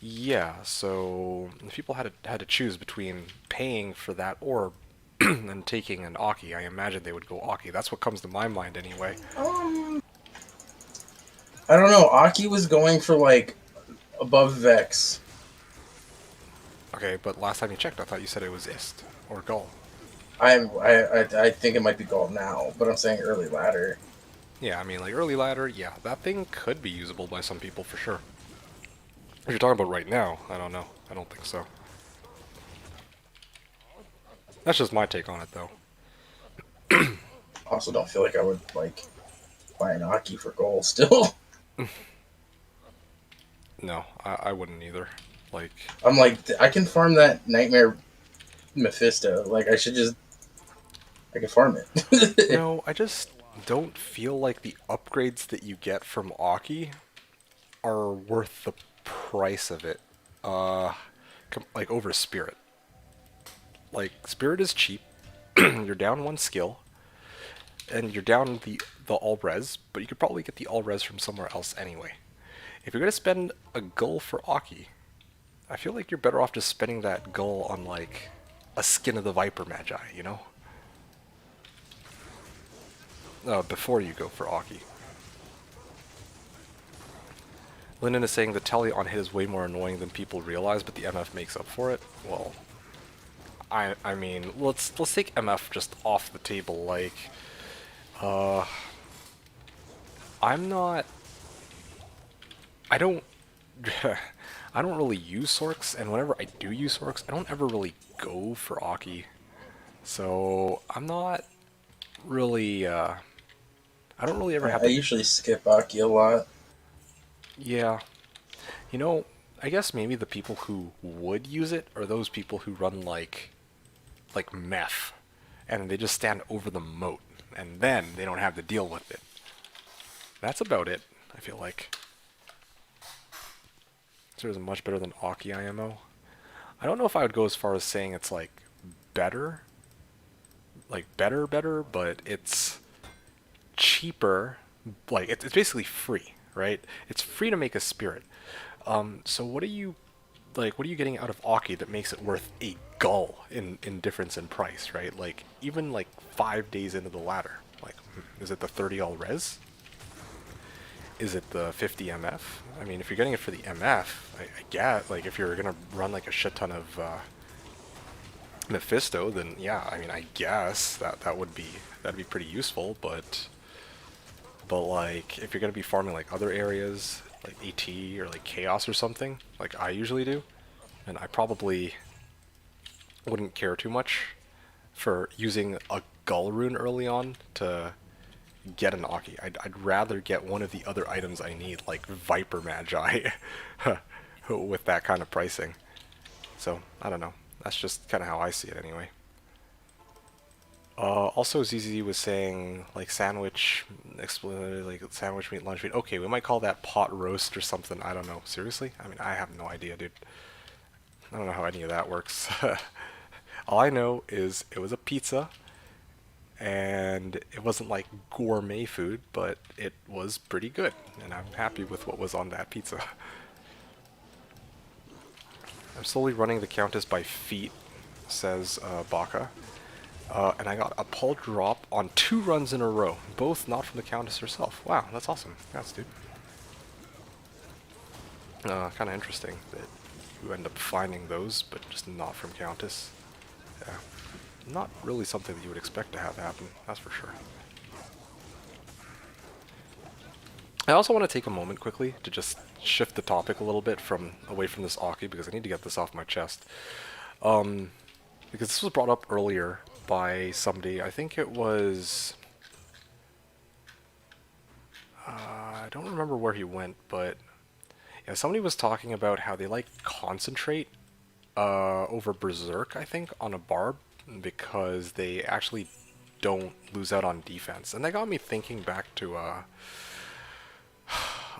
Yeah, so if people had to choose between paying for that orb and taking an Aki, I imagine they would go Aki. That's what comes to my mind anyway. I don't know. Aki was going for like above Vex. Okay, but last time you checked, I thought you said it was Ist or Gull. I think it might be gold now, but I'm saying early ladder. Yeah, I mean, like early ladder, yeah, that thing could be usable by some people for sure. If you're talking about right now, I don't know. I don't think so. That's just my take on it, though. Also, don't feel like I would like buy an Aki for gold still. No, I wouldn't either. Like, I'm like, I can farm that Nightmare Mephisto. Like, I can farm it. no, I just don't feel like the upgrades that you get from Aki are worth the price of it. Like over Spirit. Like, Spirit is cheap. You're down one skill. And you're down the all-res, but you could probably get the all-res from somewhere else anyway. If you're going to spend a gull for Aki, I feel like you're better off just spending that gull on, like, a Skin of the Viper Magi, you know? Before you go for Aki. Linden is saying the tele on hit is way more annoying than people realize, but the MF makes up for it. Well, I mean, let's take MF just off the table. Like, I'm not. I don't. I don't really use Sorks, and whenever I do use Sorks, I don't ever really go for Aki. So I'm not really. I don't really ever have. I usually skip Aki a lot. Yeah. You know, I guess maybe the people who would use it are those people who run like meth, and they just stand over the moat, and then they don't have to deal with it. That's about it, I feel like. So it's much better than Aki IMO. I don't know if I would go as far as saying it's like better. Like better, but it's cheaper. Like it's basically free, right? It's free to make a spirit. So what are you getting out of Aki that makes it worth a gull in difference in price, right? Like even like 5 days into the ladder, like is it the 30 all res? Is it the 50 MF? I mean, if you're getting it for the MF, I get, like, if you're gonna run like a shit ton of Mephisto, then yeah, I mean, I guess that'd be pretty useful. But like, if you're gonna be farming like other areas, like AT or like Chaos or something, like I usually do, and I probably wouldn't care too much for using a Gull rune early on to get an Aki. I'd rather get one of the other items I need, like Viper Magi, with that kind of pricing. So, I don't know. That's just kind of how I see it anyway. Also, ZZ was saying, like, sandwich, like, sandwich meat, lunch meat. Okay, we might call that pot roast or something. I don't know. Seriously? I mean, I have no idea, dude. I don't know how any of that works. All I know is it was a pizza, and it wasn't like gourmet food, but it was pretty good, and I'm happy with what was on that pizza. I'm slowly running the Countess by feet, says Baka, and I got a pull drop on 2 runs in a row, both not from the Countess herself. Wow, that's awesome. Congrats, dude. Kind of interesting that you end up finding those, but just not from Countess. Yeah. Not really something that you would expect to have happen, that's for sure. I also want to take a moment quickly to just shift the topic a little bit away from this Aki, because I need to get this off my chest. Because this was brought up earlier by somebody. I think it was... I don't remember where he went, but yeah, somebody was talking about how they like concentrate over Berserk, I think, on a barb, because they actually don't lose out on defense. And that got me thinking back to a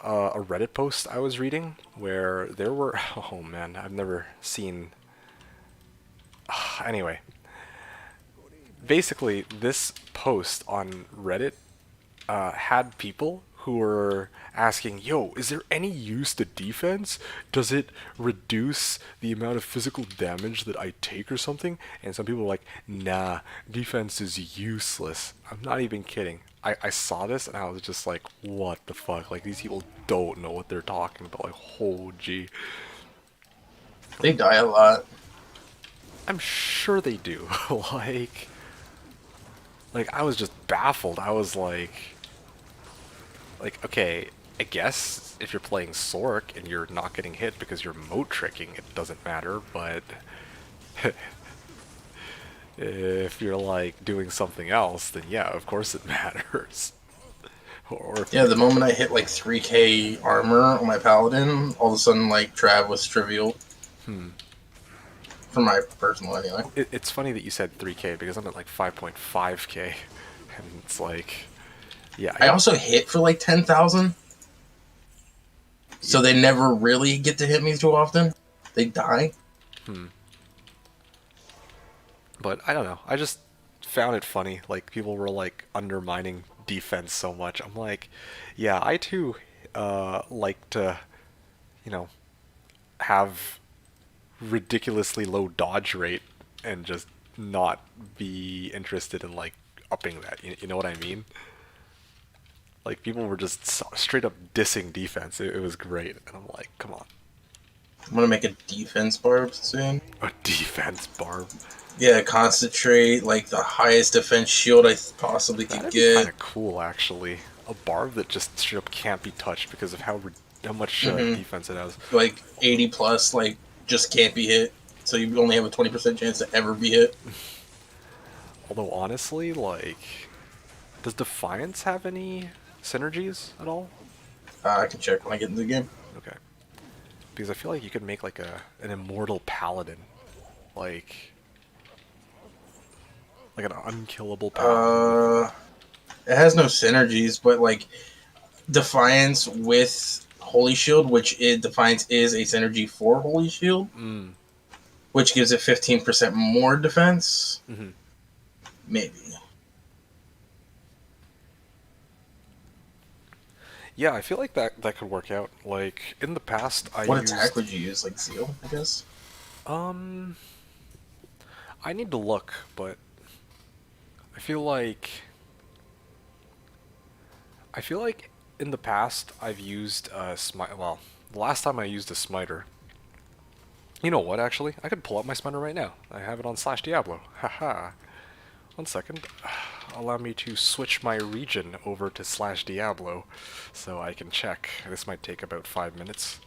Reddit post I was reading where there were... Oh man, I've never seen... Anyway. Basically, this post on Reddit had people who were asking, yo, is there any use to defense? Does it reduce the amount of physical damage that I take or something? And some people were like, nah, defense is useless. I'm not even kidding. I saw this and I was just like, what the fuck? Like, these people don't know what they're talking about. Like, oh, gee. They die a lot. I'm sure they do. like, I was just baffled. I was like, okay, I guess if you're playing Sork and you're not getting hit because you're moat tricking, it doesn't matter, but if you're like doing something else, then yeah, of course it matters. Or Yeah, the moment I hit like 3k armor on my paladin, all of a sudden like Trav was trivial. For my personal anyway. It's funny that you said 3k because I'm at like 5.5k, and it's like, yeah. I also hit for like 10,000. So they never really get to hit me too often. They die. But I don't know. I just found it funny. Like, people were like undermining defense so much. I'm like, yeah, I too like to, you know, have ridiculously low dodge rate and just not be interested in like upping that. You know what I mean? Like, people were just straight up dissing defense. It was great, and I'm like, come on. I'm gonna make a defense barb soon. A defense barb. Yeah, concentrate like the highest defense shield I possibly could That'd be get. kind of cool, actually. A barb that just straight up can't be touched because of how much defense it has. Like 80 plus, like just can't be hit. So you only have a 20% chance to ever be hit. Although honestly, like, does Defiance have any synergies at all? I can check when I get into the game. Okay. Because I feel like you could make like an immortal paladin, like an unkillable paladin. It has no synergies, but like Defiance with Holy Shield, which Defiance is a synergy for Holy Shield, which gives it 15% more defense. Maybe. Yeah, I feel like that could work out. Like, in the past, What attack would you use? Like Zeal, I guess? I need to look, but I feel like in the past I've used well, the last time I used a smiter. You know what, actually? I could pull up my smiter right now. I have it on /Diablo. Haha. 1 second. Allow me to switch my region over to /Diablo so I can check. This might take about 5 minutes.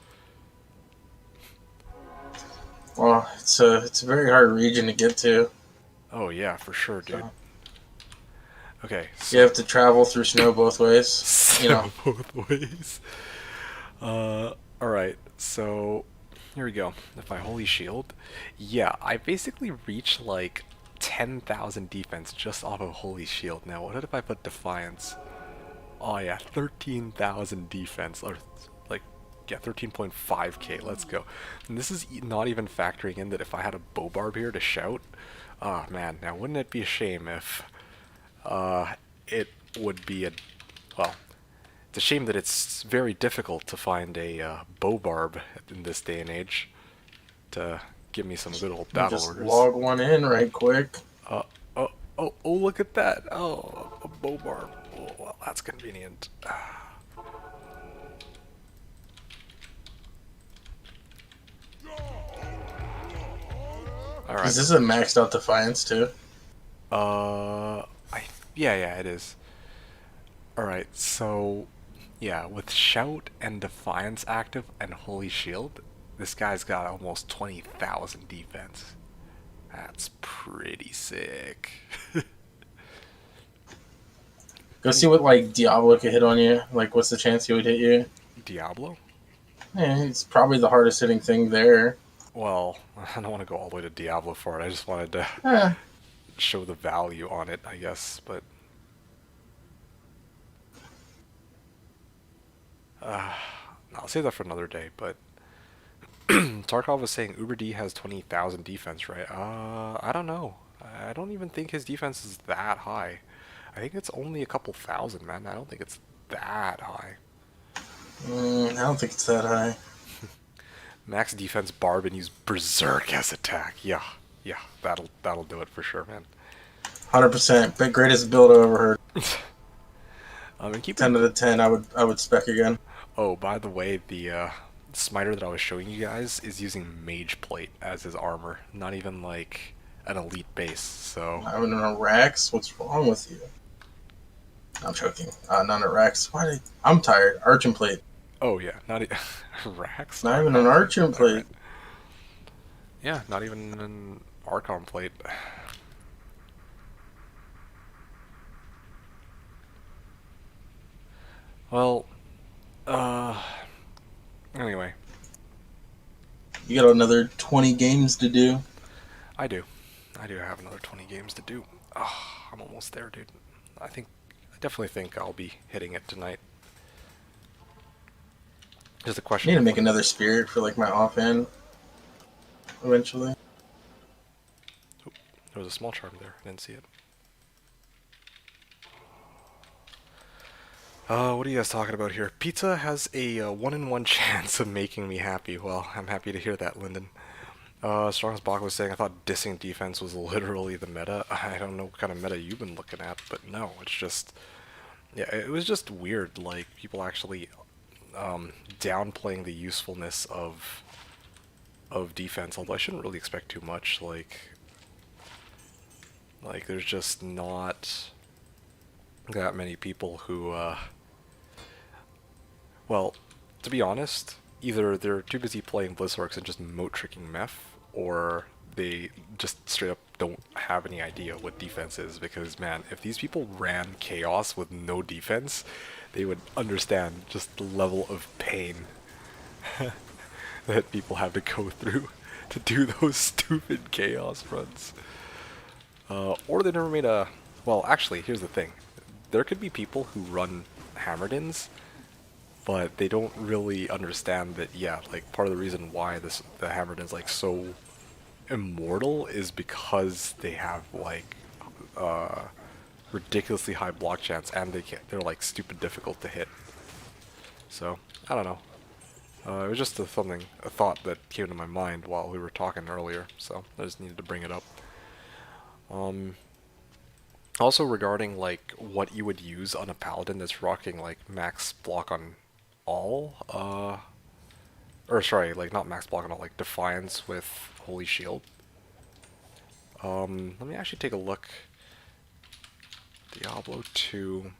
Well, it's a very hard region to get to. Oh yeah, for sure, dude. So. Okay. So you have to travel through snow both ways. You know. Both ways. Alright, so here we go. With my Holy Shield. Yeah, I basically reached like 10,000 defense just off of Holy Shield. Now, what if I put Defiance? Oh yeah, 13,000 defense. Or like, yeah, 13.5k. Let's go. And this is not even factoring in that if I had a bow barb here to shout. Oh man, now wouldn't it be a shame if it would be well, it's a shame that it's very difficult to find a bow barb in this day and age to give me some good old battle just orders. log one in right quick. Oh, look at that. Oh, a bow barb. Oh, well, that's convenient. Alright. Is this a maxed out Defiance too? Yeah, it is. Alright, so yeah, with Shout and Defiance active and Holy Shield, this guy's got almost 20,000 defense. That's pretty sick. Go see what like Diablo could hit on you. Like, what's the chance he would hit you? Diablo? Yeah, it's probably the hardest hitting thing there. Well, I don't want to go all the way to Diablo for it. I just wanted to show the value on it, I guess. But I'll save that for another day. But Tarkov was saying Uber D has 20,000 defense, right? I don't know. I don't even think his defense is that high. I think it's only a couple thousand, man. I don't think it's that high. I don't think it's that high. Max defense barb and use berserk as attack. Yeah, yeah, that'll do it for sure, man. 100%. But greatest build I've ever heard. And keep 10 out of 10. I would spec again. Oh, by the way, the smiter that I was showing you guys is using mage plate as his armor, not even like an elite base. So I don't know, Rax. What's wrong with you? I'm joking. None at Rax. I'm tired. Archon plate. oh yeah, not racks. Not even an Archon plate. Alright. Yeah, not even an Archon plate. Well, anyway, You got another 20 games to do. I do have another 20 games to do. Oh, I'm almost there, dude. I definitely think I'll be hitting it tonight. Just a I question. need to make another spirit for like my offhand. Eventually. There was a small charm there. I didn't see it. What are you guys talking about here? Pizza has a 1-in-1 chance of making me happy. Well, I'm happy to hear that, Lyndon. Strongest Bach was saying, I thought dissing defense was literally the meta. I don't know what kind of meta you've been looking at, but no, it's just... Yeah, it was just weird, like, people actually downplaying the usefulness of defense, although I shouldn't really expect too much, like there's just not that many people who, well, to be honest, either they're too busy playing Blizzarks and just moat tricking Meph, or they just straight up don't have any idea what defense is, because man, if these people ran Chaos with no defense, they would understand just the level of pain that people have to go through to do those stupid Chaos runs. Or they never made a... Well, actually, here's the thing. There could be people who run Hammerdins, but they don't really understand that, yeah, like, part of the reason why the Hammerdin's, like, so immortal is because they have, like, ridiculously high block chance, and they're, like, stupid difficult to hit. So, I don't know. It was just a thought that came to my mind while we were talking earlier, so I just needed to bring it up. Also regarding, like, what you would use on a paladin that's rocking, like, max block on all, or sorry, like, not max block on all, like, Defiance with Holy Shield. Let me actually take a look. Diablo 2.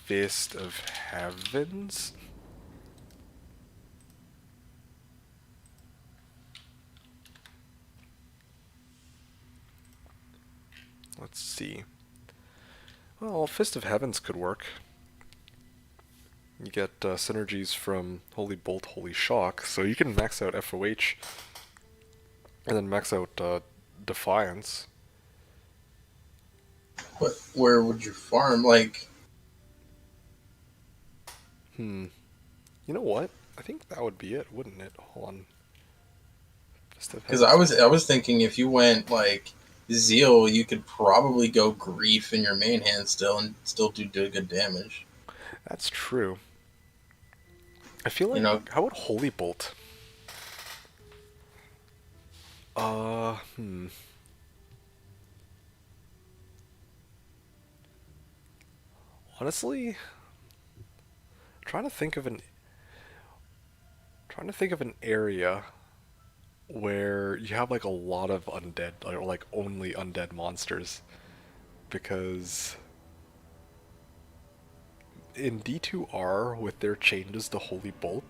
Fist of Heavens? Let's see. Well, Fist of Heavens could work. You get synergies from Holy Bolt, Holy Shock, so you can max out FOH and then max out Defiance. Where would you farm? Like, You know what? I think that would be it, wouldn't it? Hold on. because I was thinking if you went like Zeal, you could probably go Grief in your main hand still and still do good damage. That's true. I feel like, You know, how about Holy Bolt? Honestly, trying to think of an area where you have like a lot of undead, or like only undead monsters, because in D2R with their changes to Holy Bolt,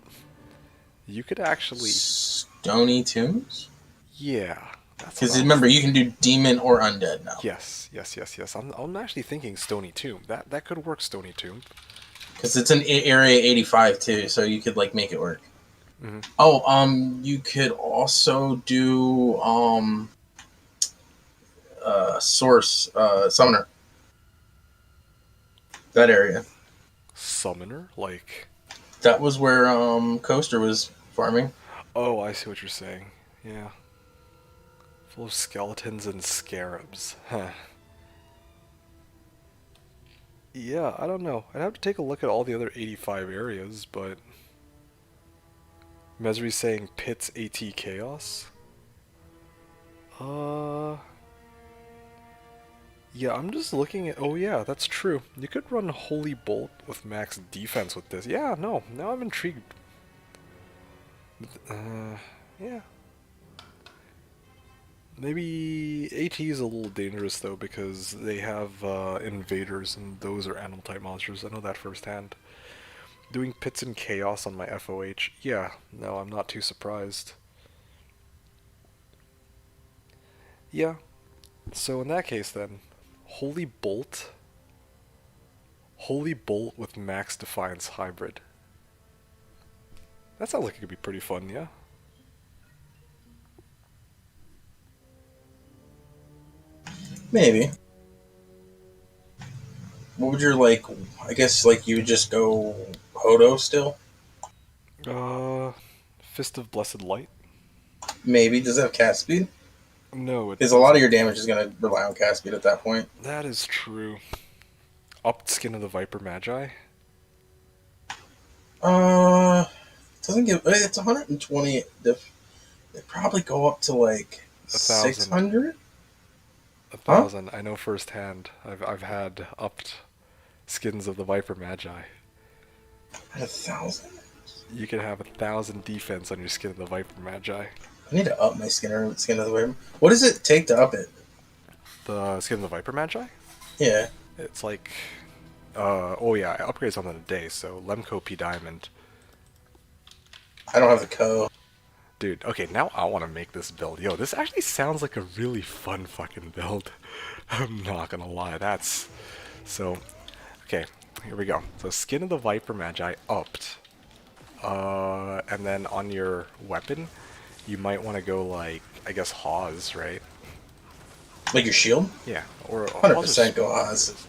you could actually, Stony Tombs. yeah, that's Because what remember, you can do demon or undead now. Yes. I'm actually thinking Stony Tomb. That could work, Stony Tomb. Because it's an area 85 too, so you could like make it work. Mm-hmm. Oh, you could also do Source Summoner. That area. Summoner, like. That was where Coaster was farming. Oh, I see what you're saying. Yeah. Full of skeletons and scarabs. Huh. Yeah, I don't know. I'd have to take a look at all the other 85 areas, but Mesri's saying Pits AT Chaos. Uh, yeah, I'm just looking at. Oh yeah, that's true. You could run Holy Bolt with max defense with this. Yeah, no, now I'm intrigued. Yeah. Maybe AT is a little dangerous though because they have invaders and those are animal type monsters. I know that firsthand. Doing Pits and Chaos on my FOH. Yeah, no, I'm not too surprised. Yeah. So in that case then, Holy Bolt. Holy Bolt with Max Defiance Hybrid. That sounds like it could be pretty fun, yeah? Maybe. What would your like? I guess like you would just go Hodo still. Uh, Fist of Blessed Light? Maybe. Does it have cast speed? No, it Because a lot of doesn't. your damage is going to rely on cast speed at that point. That is true. Upped Skin of the Viper Magi? Doesn't give. It's 120. They probably go up to like 1,000. 600. A Huh? 1,000. I know firsthand. I've had upped skins of the Viper Magi. At 1,000. You can have 1,000 defense on your skin of the Viper Magi. I need to up my skin of the way. What does it take to up it? The skin of the Viper Magi? Yeah. It's like, oh yeah, upgrades on the day. So Lemco P Diamond. I don't have the code. Dude, okay, now I want to make this build. Yo, this actually sounds like a really fun fucking build. I'm not gonna lie, that's... So, okay, here we go. So Skin of the Viper Magi upped. And then on your weapon, you might want to go like, I guess Hawes, right? Like your shield? Yeah, or 100% go Oz.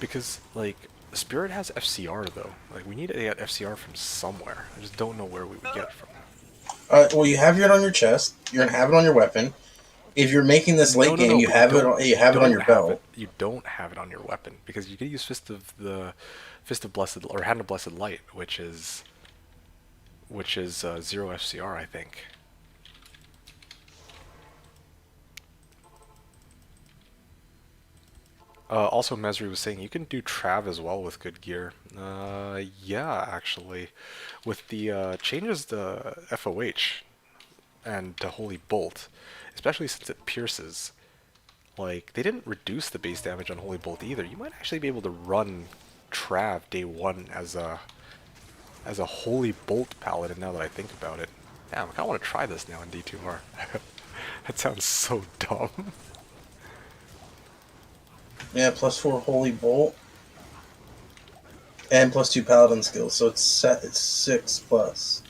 Because, like, Spirit has FCR though. Like, we need to get FCR from somewhere. I just don't know where we would get it from. Well, you have it on your chest. You're gonna have it on your weapon. If you're making this late game, you but have it. don't- You have it on your have belt. it- You don't have it on your weapon because you can use Fist of Blessed or Hand of Blessed Light, which is 0 FCR, I think. Also, Mesri was saying you can do Trav as well with good gear. Yeah, actually, with the changes to FOH and to Holy Bolt, especially since it pierces. Like, they didn't reduce the base damage on Holy Bolt either. You might actually be able to run Trav day one as a Holy Bolt paladin. Now that I think about it, damn, I kind of want to try this now in D2R. That sounds so dumb. Yeah, +4 Holy Bolt. And +2 Paladin skills, so it's set. It's 6+.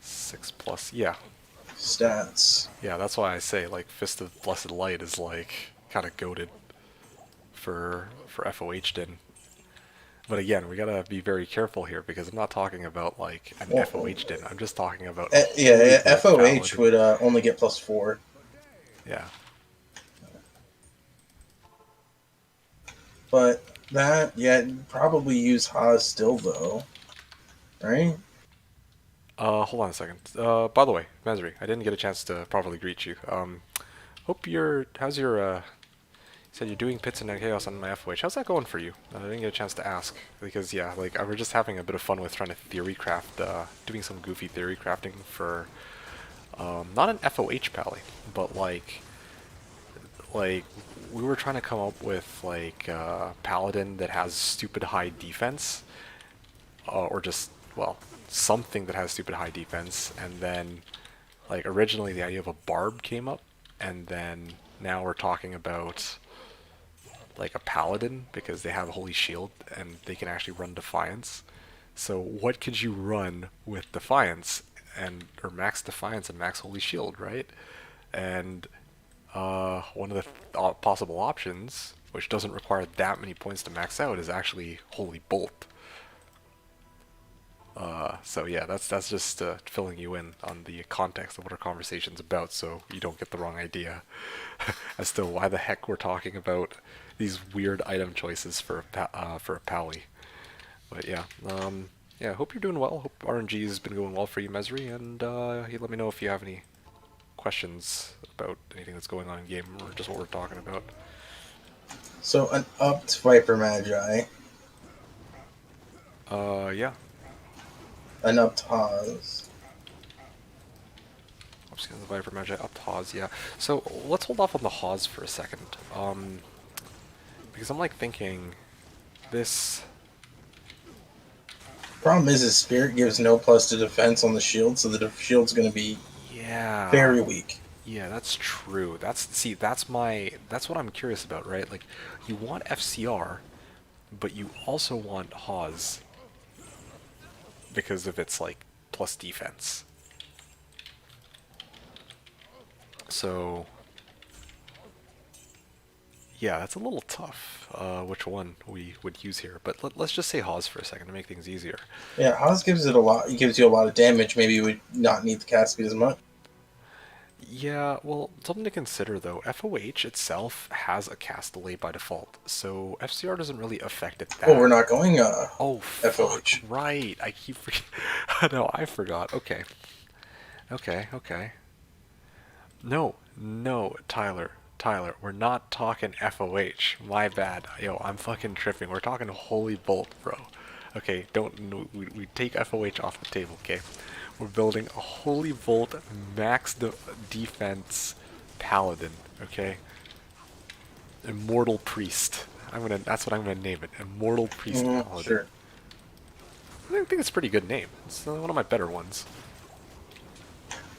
6+, yeah. Stats. Yeah, that's why I say, like, Fist of Blessed Light is, like, kind of goated for FOH din. But again, we gotta be very careful here, because I'm not talking about, like, an Well, FOH din. I'm just talking about Yeah, Holy Bolt FOH paladin. would only get +4. Yeah. But that, yeah, you'd probably use Haas still, though. Right? Hold on a second. By the way, Mesri, I didn't get a chance to properly greet you. How's your, you said you're doing Pits and Chaos on my FOH. How's that going for you? I didn't get a chance to ask, because yeah, like, we're just having a bit of fun with trying to theory craft, doing some goofy theory crafting for, not an FOH pally, but like, we were trying to come up with, like, paladin that has stupid high defense, or just, well, something that has stupid high defense, and then, like, originally the idea of a barb came up, and then now we're talking about, like, a paladin, because they have a holy shield, and they can actually run defiance. So what could you run with defiance, or max defiance and max holy shield, right? And one of the possible options, which doesn't require that many points to max out, is actually Holy Bolt. So yeah, that's just filling you in on the context of what our conversation's about, so you don't get the wrong idea as to why the heck we're talking about these weird item choices for for a pally. But yeah, yeah. Hope you're doing well. Hope RNG has been going well for you, Mesri, and you let me know if you have any questions about anything that's going on in game or just what we're talking about. So an upped Viper Magi, Yeah. an upped Haas. Upscale the Viper Magi, up Hawes, yeah. So let's hold off on the Hawes for a second. Because I'm like thinking this. Problem is, his Spirit gives no plus to defense on the shield, so the shield's going to be Yeah. very weak. Yeah, that's true. That's what I'm curious about, right? Like, you want FCR, but you also want Hawes because of its like plus defense. So yeah, that's a little tough. Which one we would use here? But let's just say Hawes for a second to make things easier. Yeah, Haas gives it a lot. He gives you a lot of damage. Maybe you would not need the cast speed as much. Yeah, well, something to consider though. FOH itself has a cast delay by default, so FCR doesn't really affect it that. Oh, we're not going Oh, FOH. fuck, right. I keep forgetting. No, I forgot. Okay. Okay. No, Tyler, we're not talking FOH. My bad. Yo, I'm fucking tripping. We're talking Holy Bolt, bro. Okay, we take FOH off the table, okay? We're building a Holy Bolt max defense paladin, okay? Immortal Priest. That's what I'm gonna name it. Immortal Priest paladin. Sure. I think it's a pretty good name. It's one of my better ones.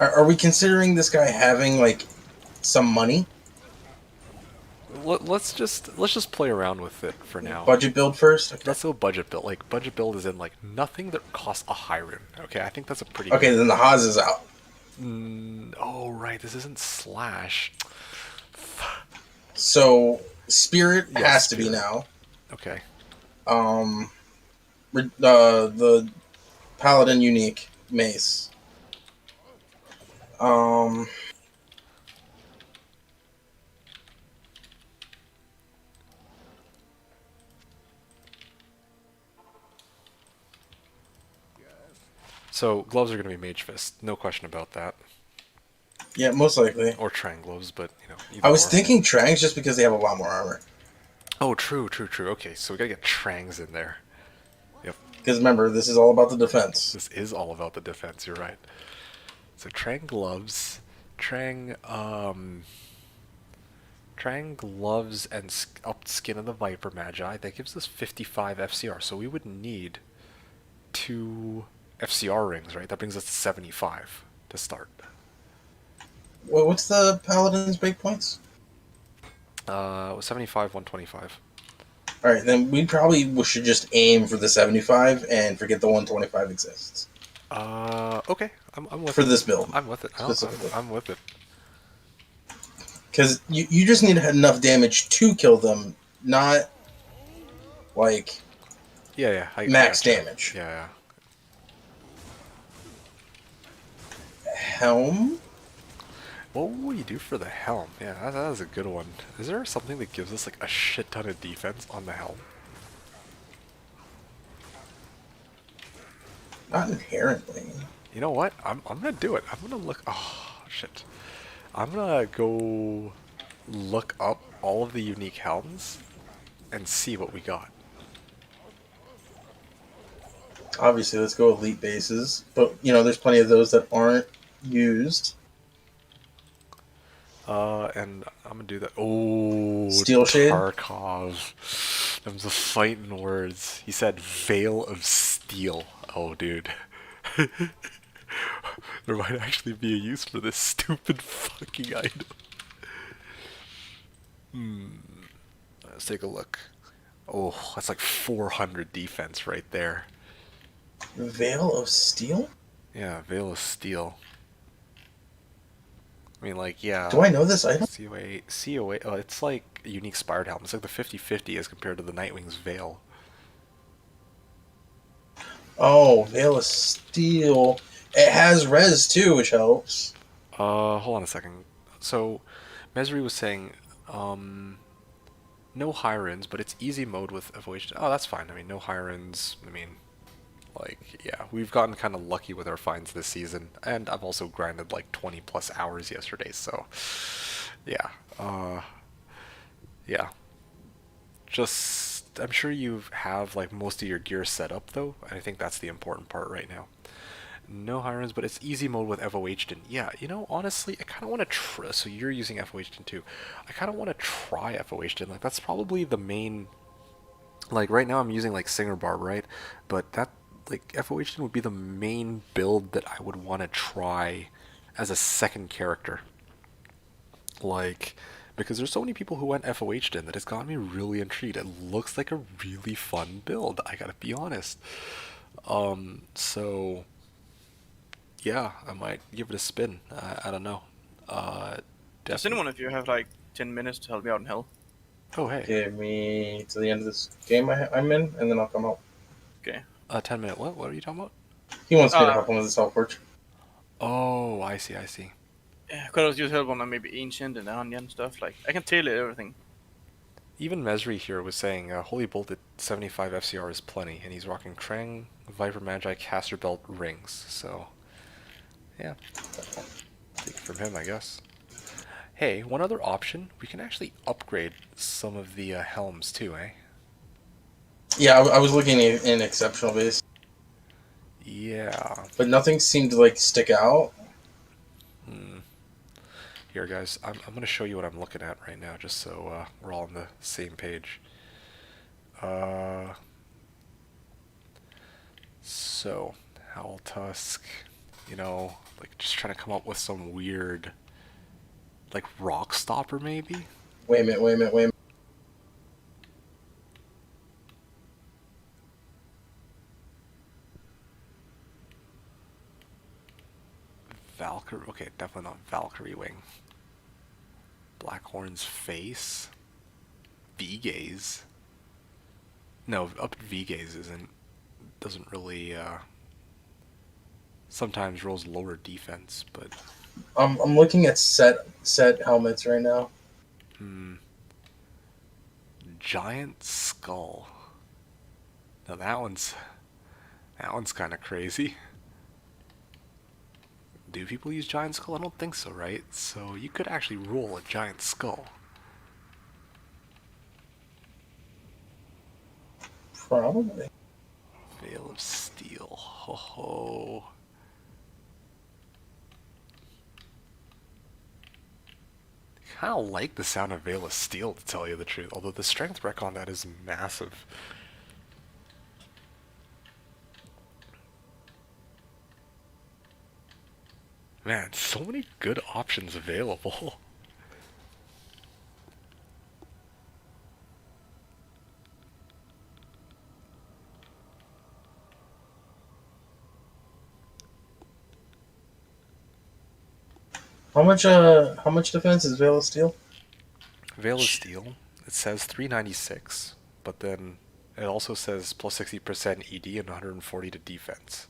Are we considering this guy having like some money? Let's just play around with it for now. Budget build first. Okay. Let's do a budget build. Like budget build is in like nothing that costs a high rune. Okay, I think that's a pretty. Okay, good... then the Haas is out. Oh right, this isn't Slash. So Spirit Yes, has to be Spirit. now. Okay. The Paladin unique mace. So gloves are gonna be Mage Fist, no question about that. Yeah, most likely. Or Trang gloves, but you know. I was or. thinking Trangs just because they have a lot more armor. Oh, true. Okay, so we gotta get Trangs in there. Yep. Because remember, this is all about the defense. This is all about the defense. You're right. So Trang gloves, Trang gloves and upped skin of the Viper Magi. That gives us 55 FCR. So we would need 2 FCR rings, right? That brings us to 75 to start. Well, what's the Paladin's break points? 75, 125. All right, then we probably should just aim for the 75 and forget the 125 exists. Okay. I'm with For it. this build. I'm with it. Specifically. I'm with it. Because you just need enough damage to kill them, not like Yeah. max gotcha. damage. Yeah. Helm? What will we do for the helm? Yeah, that is a good one. Is there something that gives us like a shit ton of defense on the helm? Not inherently. You know what? I'm gonna do it. I'm gonna look. Oh shit! I'm gonna go look up all of the unique helms and see what we got. Obviously, let's go elite bases, but there's plenty of those that aren't used. And I'm gonna do that. Oh, Steel Shade? Tarkov. Them's the fighting words. He said Veil of Steel. Oh, dude. There might actually be a use for this stupid fucking item. Let's take a look. Oh, that's like 400 defense right there. Veil of Steel? Yeah, Veil of Steel. I mean, like, yeah. Do I know this item? COA, oh, it's like a unique Spired Helm. It's like the 50-50 as compared to the Nightwing's Veil. Oh, Veil of Steel. It has res too, which helps. Hold on a second. So, Mesri was saying, no higher-ends, but it's easy mode with Evocation. Oh, that's fine. I mean, no higher-ends. I mean, like, yeah, we've gotten kind of lucky with our finds this season, and I've also grinded like 20 plus hours yesterday, so yeah, yeah. Just, I'm sure you have like most of your gear set up though, and I think that's the important part right now. No high-ends, but it's easy mode with FOHden. Yeah, you know, honestly, I kind of want to try. So you're using FOHden too. I kind of want to try FOHden. Like, that's probably the main. Like, right now I'm using, like, Singer Barb, right? But that, like, FOHden would be the main build that I would want to try as a second character. Like, because there's so many people who went FOHden that it's got me really intrigued. It looks like a really fun build, I gotta be honest. So yeah, I might give it a spin. I don't know. Does anyone of you have like 10 minutes to help me out in hell? Oh, hey. Give me to the end of this game I'm in, and then I'll come out. Okay. 10-minute what? What are you talking about? He wants me to help him with his Hellforge. Oh, I see, I see. Yeah, could I use help on maybe Ancient and Onion stuff? Like, I can tailor everything. Even Mesri here was saying Holy Bolt at 75 FCR is plenty, and he's rocking Krang, Viper Magi, Caster Belt, Rings, so yeah. Take it from him, I guess. Hey, one other option, we can actually upgrade some of the helms too, eh? Yeah, I was looking in exceptional base, Yeah. but nothing seemed to like stick out. Here, guys, I'm going to show you what I'm looking at right now, just so we're all on the same page. So, Howl Tusk, you know, like just trying to come up with some weird, like Rock Stopper maybe? Wait a minute. Valkyrie, okay, definitely not Valkyrie Wing. Blackhorn's Face. V-Gaze. No, up V-Gaze doesn't really, sometimes rolls lower defense, but... I'm looking at set helmets right now. Giant Skull. Now that one's kind of crazy. Do people use Giant Skull? I don't think so, right? So you could actually roll a Giant Skull. Probably. Veil of Steel. Ho ho. Kind of like the sound of Veil of Steel, to tell you the truth. Although the strength rec on that is massive. Man, so many good options available. How much defense is Veil of Steel? Veil of Steel, it says 396, but then it also says plus 60% ED and 140 to defense.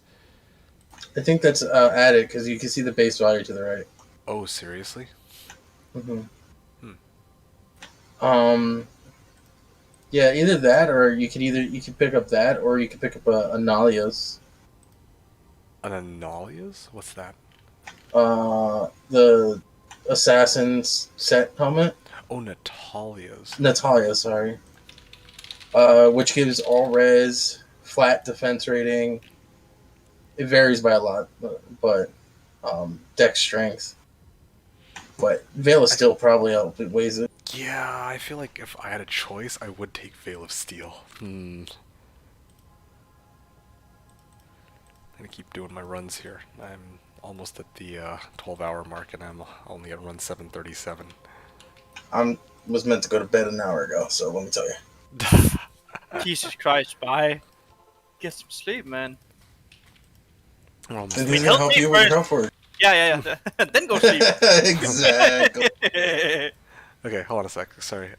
I think that's added because you can see the base value to the right. Oh, seriously? Yeah, either that or you could pick up that or you could pick up a Analia's. An Analia's? What's that? The Assassin's set helmet. Oh, Natalia's. Natalia, sorry. Which gives all res, flat defense rating. It varies by a lot, but deck strength. But Veil of Steel probably outweighs it. Yeah, I feel like if I had a choice, I would take Veil of Steel. I'm gonna keep doing my runs here. I'm almost at the 12-hour mark, and I'm only at run 737. Was meant to go to bed an hour ago, so let me tell you. Jesus Christ, bye. Get some sleep, man. We're almost Then there. he's gonna help you with your Hellforge. Yeah. Then go sleep. Exactly. Okay, hold on a sec. Sorry.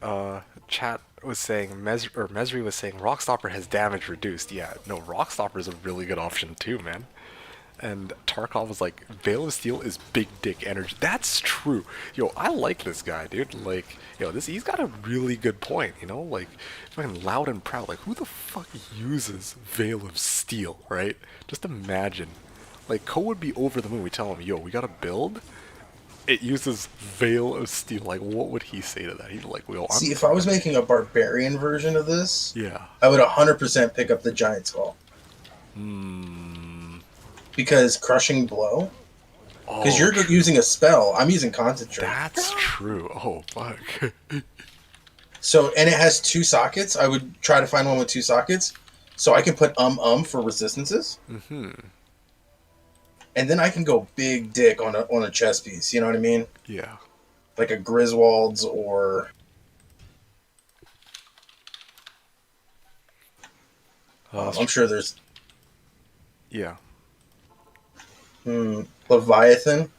Chat was saying Mesri was saying Rockstopper has damage reduced. Yeah, no, Rockstopper is a really good option too, man. And Tarkov was like, Veil of Steel is big dick energy. That's true. Yo, I like this guy, dude. Like, yo, he's got a really good point, you know? Like, fucking loud and proud. Like, who the fuck uses Veil of Steel, right? Just imagine. Like, Ko would be over the moon. We tell him, yo, we gotta build. It uses Veil of Steel. Like, what would he say to that? He'd be like, well, See, if I was making a barbarian version of this, yeah. I would 100% pick up the giant skull. Because crushing blow. Because you're using a spell, I'm using concentrate. That's true. Oh, fuck. So, and it has 2 sockets. I would try to find one with 2 sockets, so I can put for resistances. Mm-hmm. And then I can go big dick on a chess piece. You know what I mean? Yeah. Like a Griswold's or. I'm sure there's Yeah. Leviathan.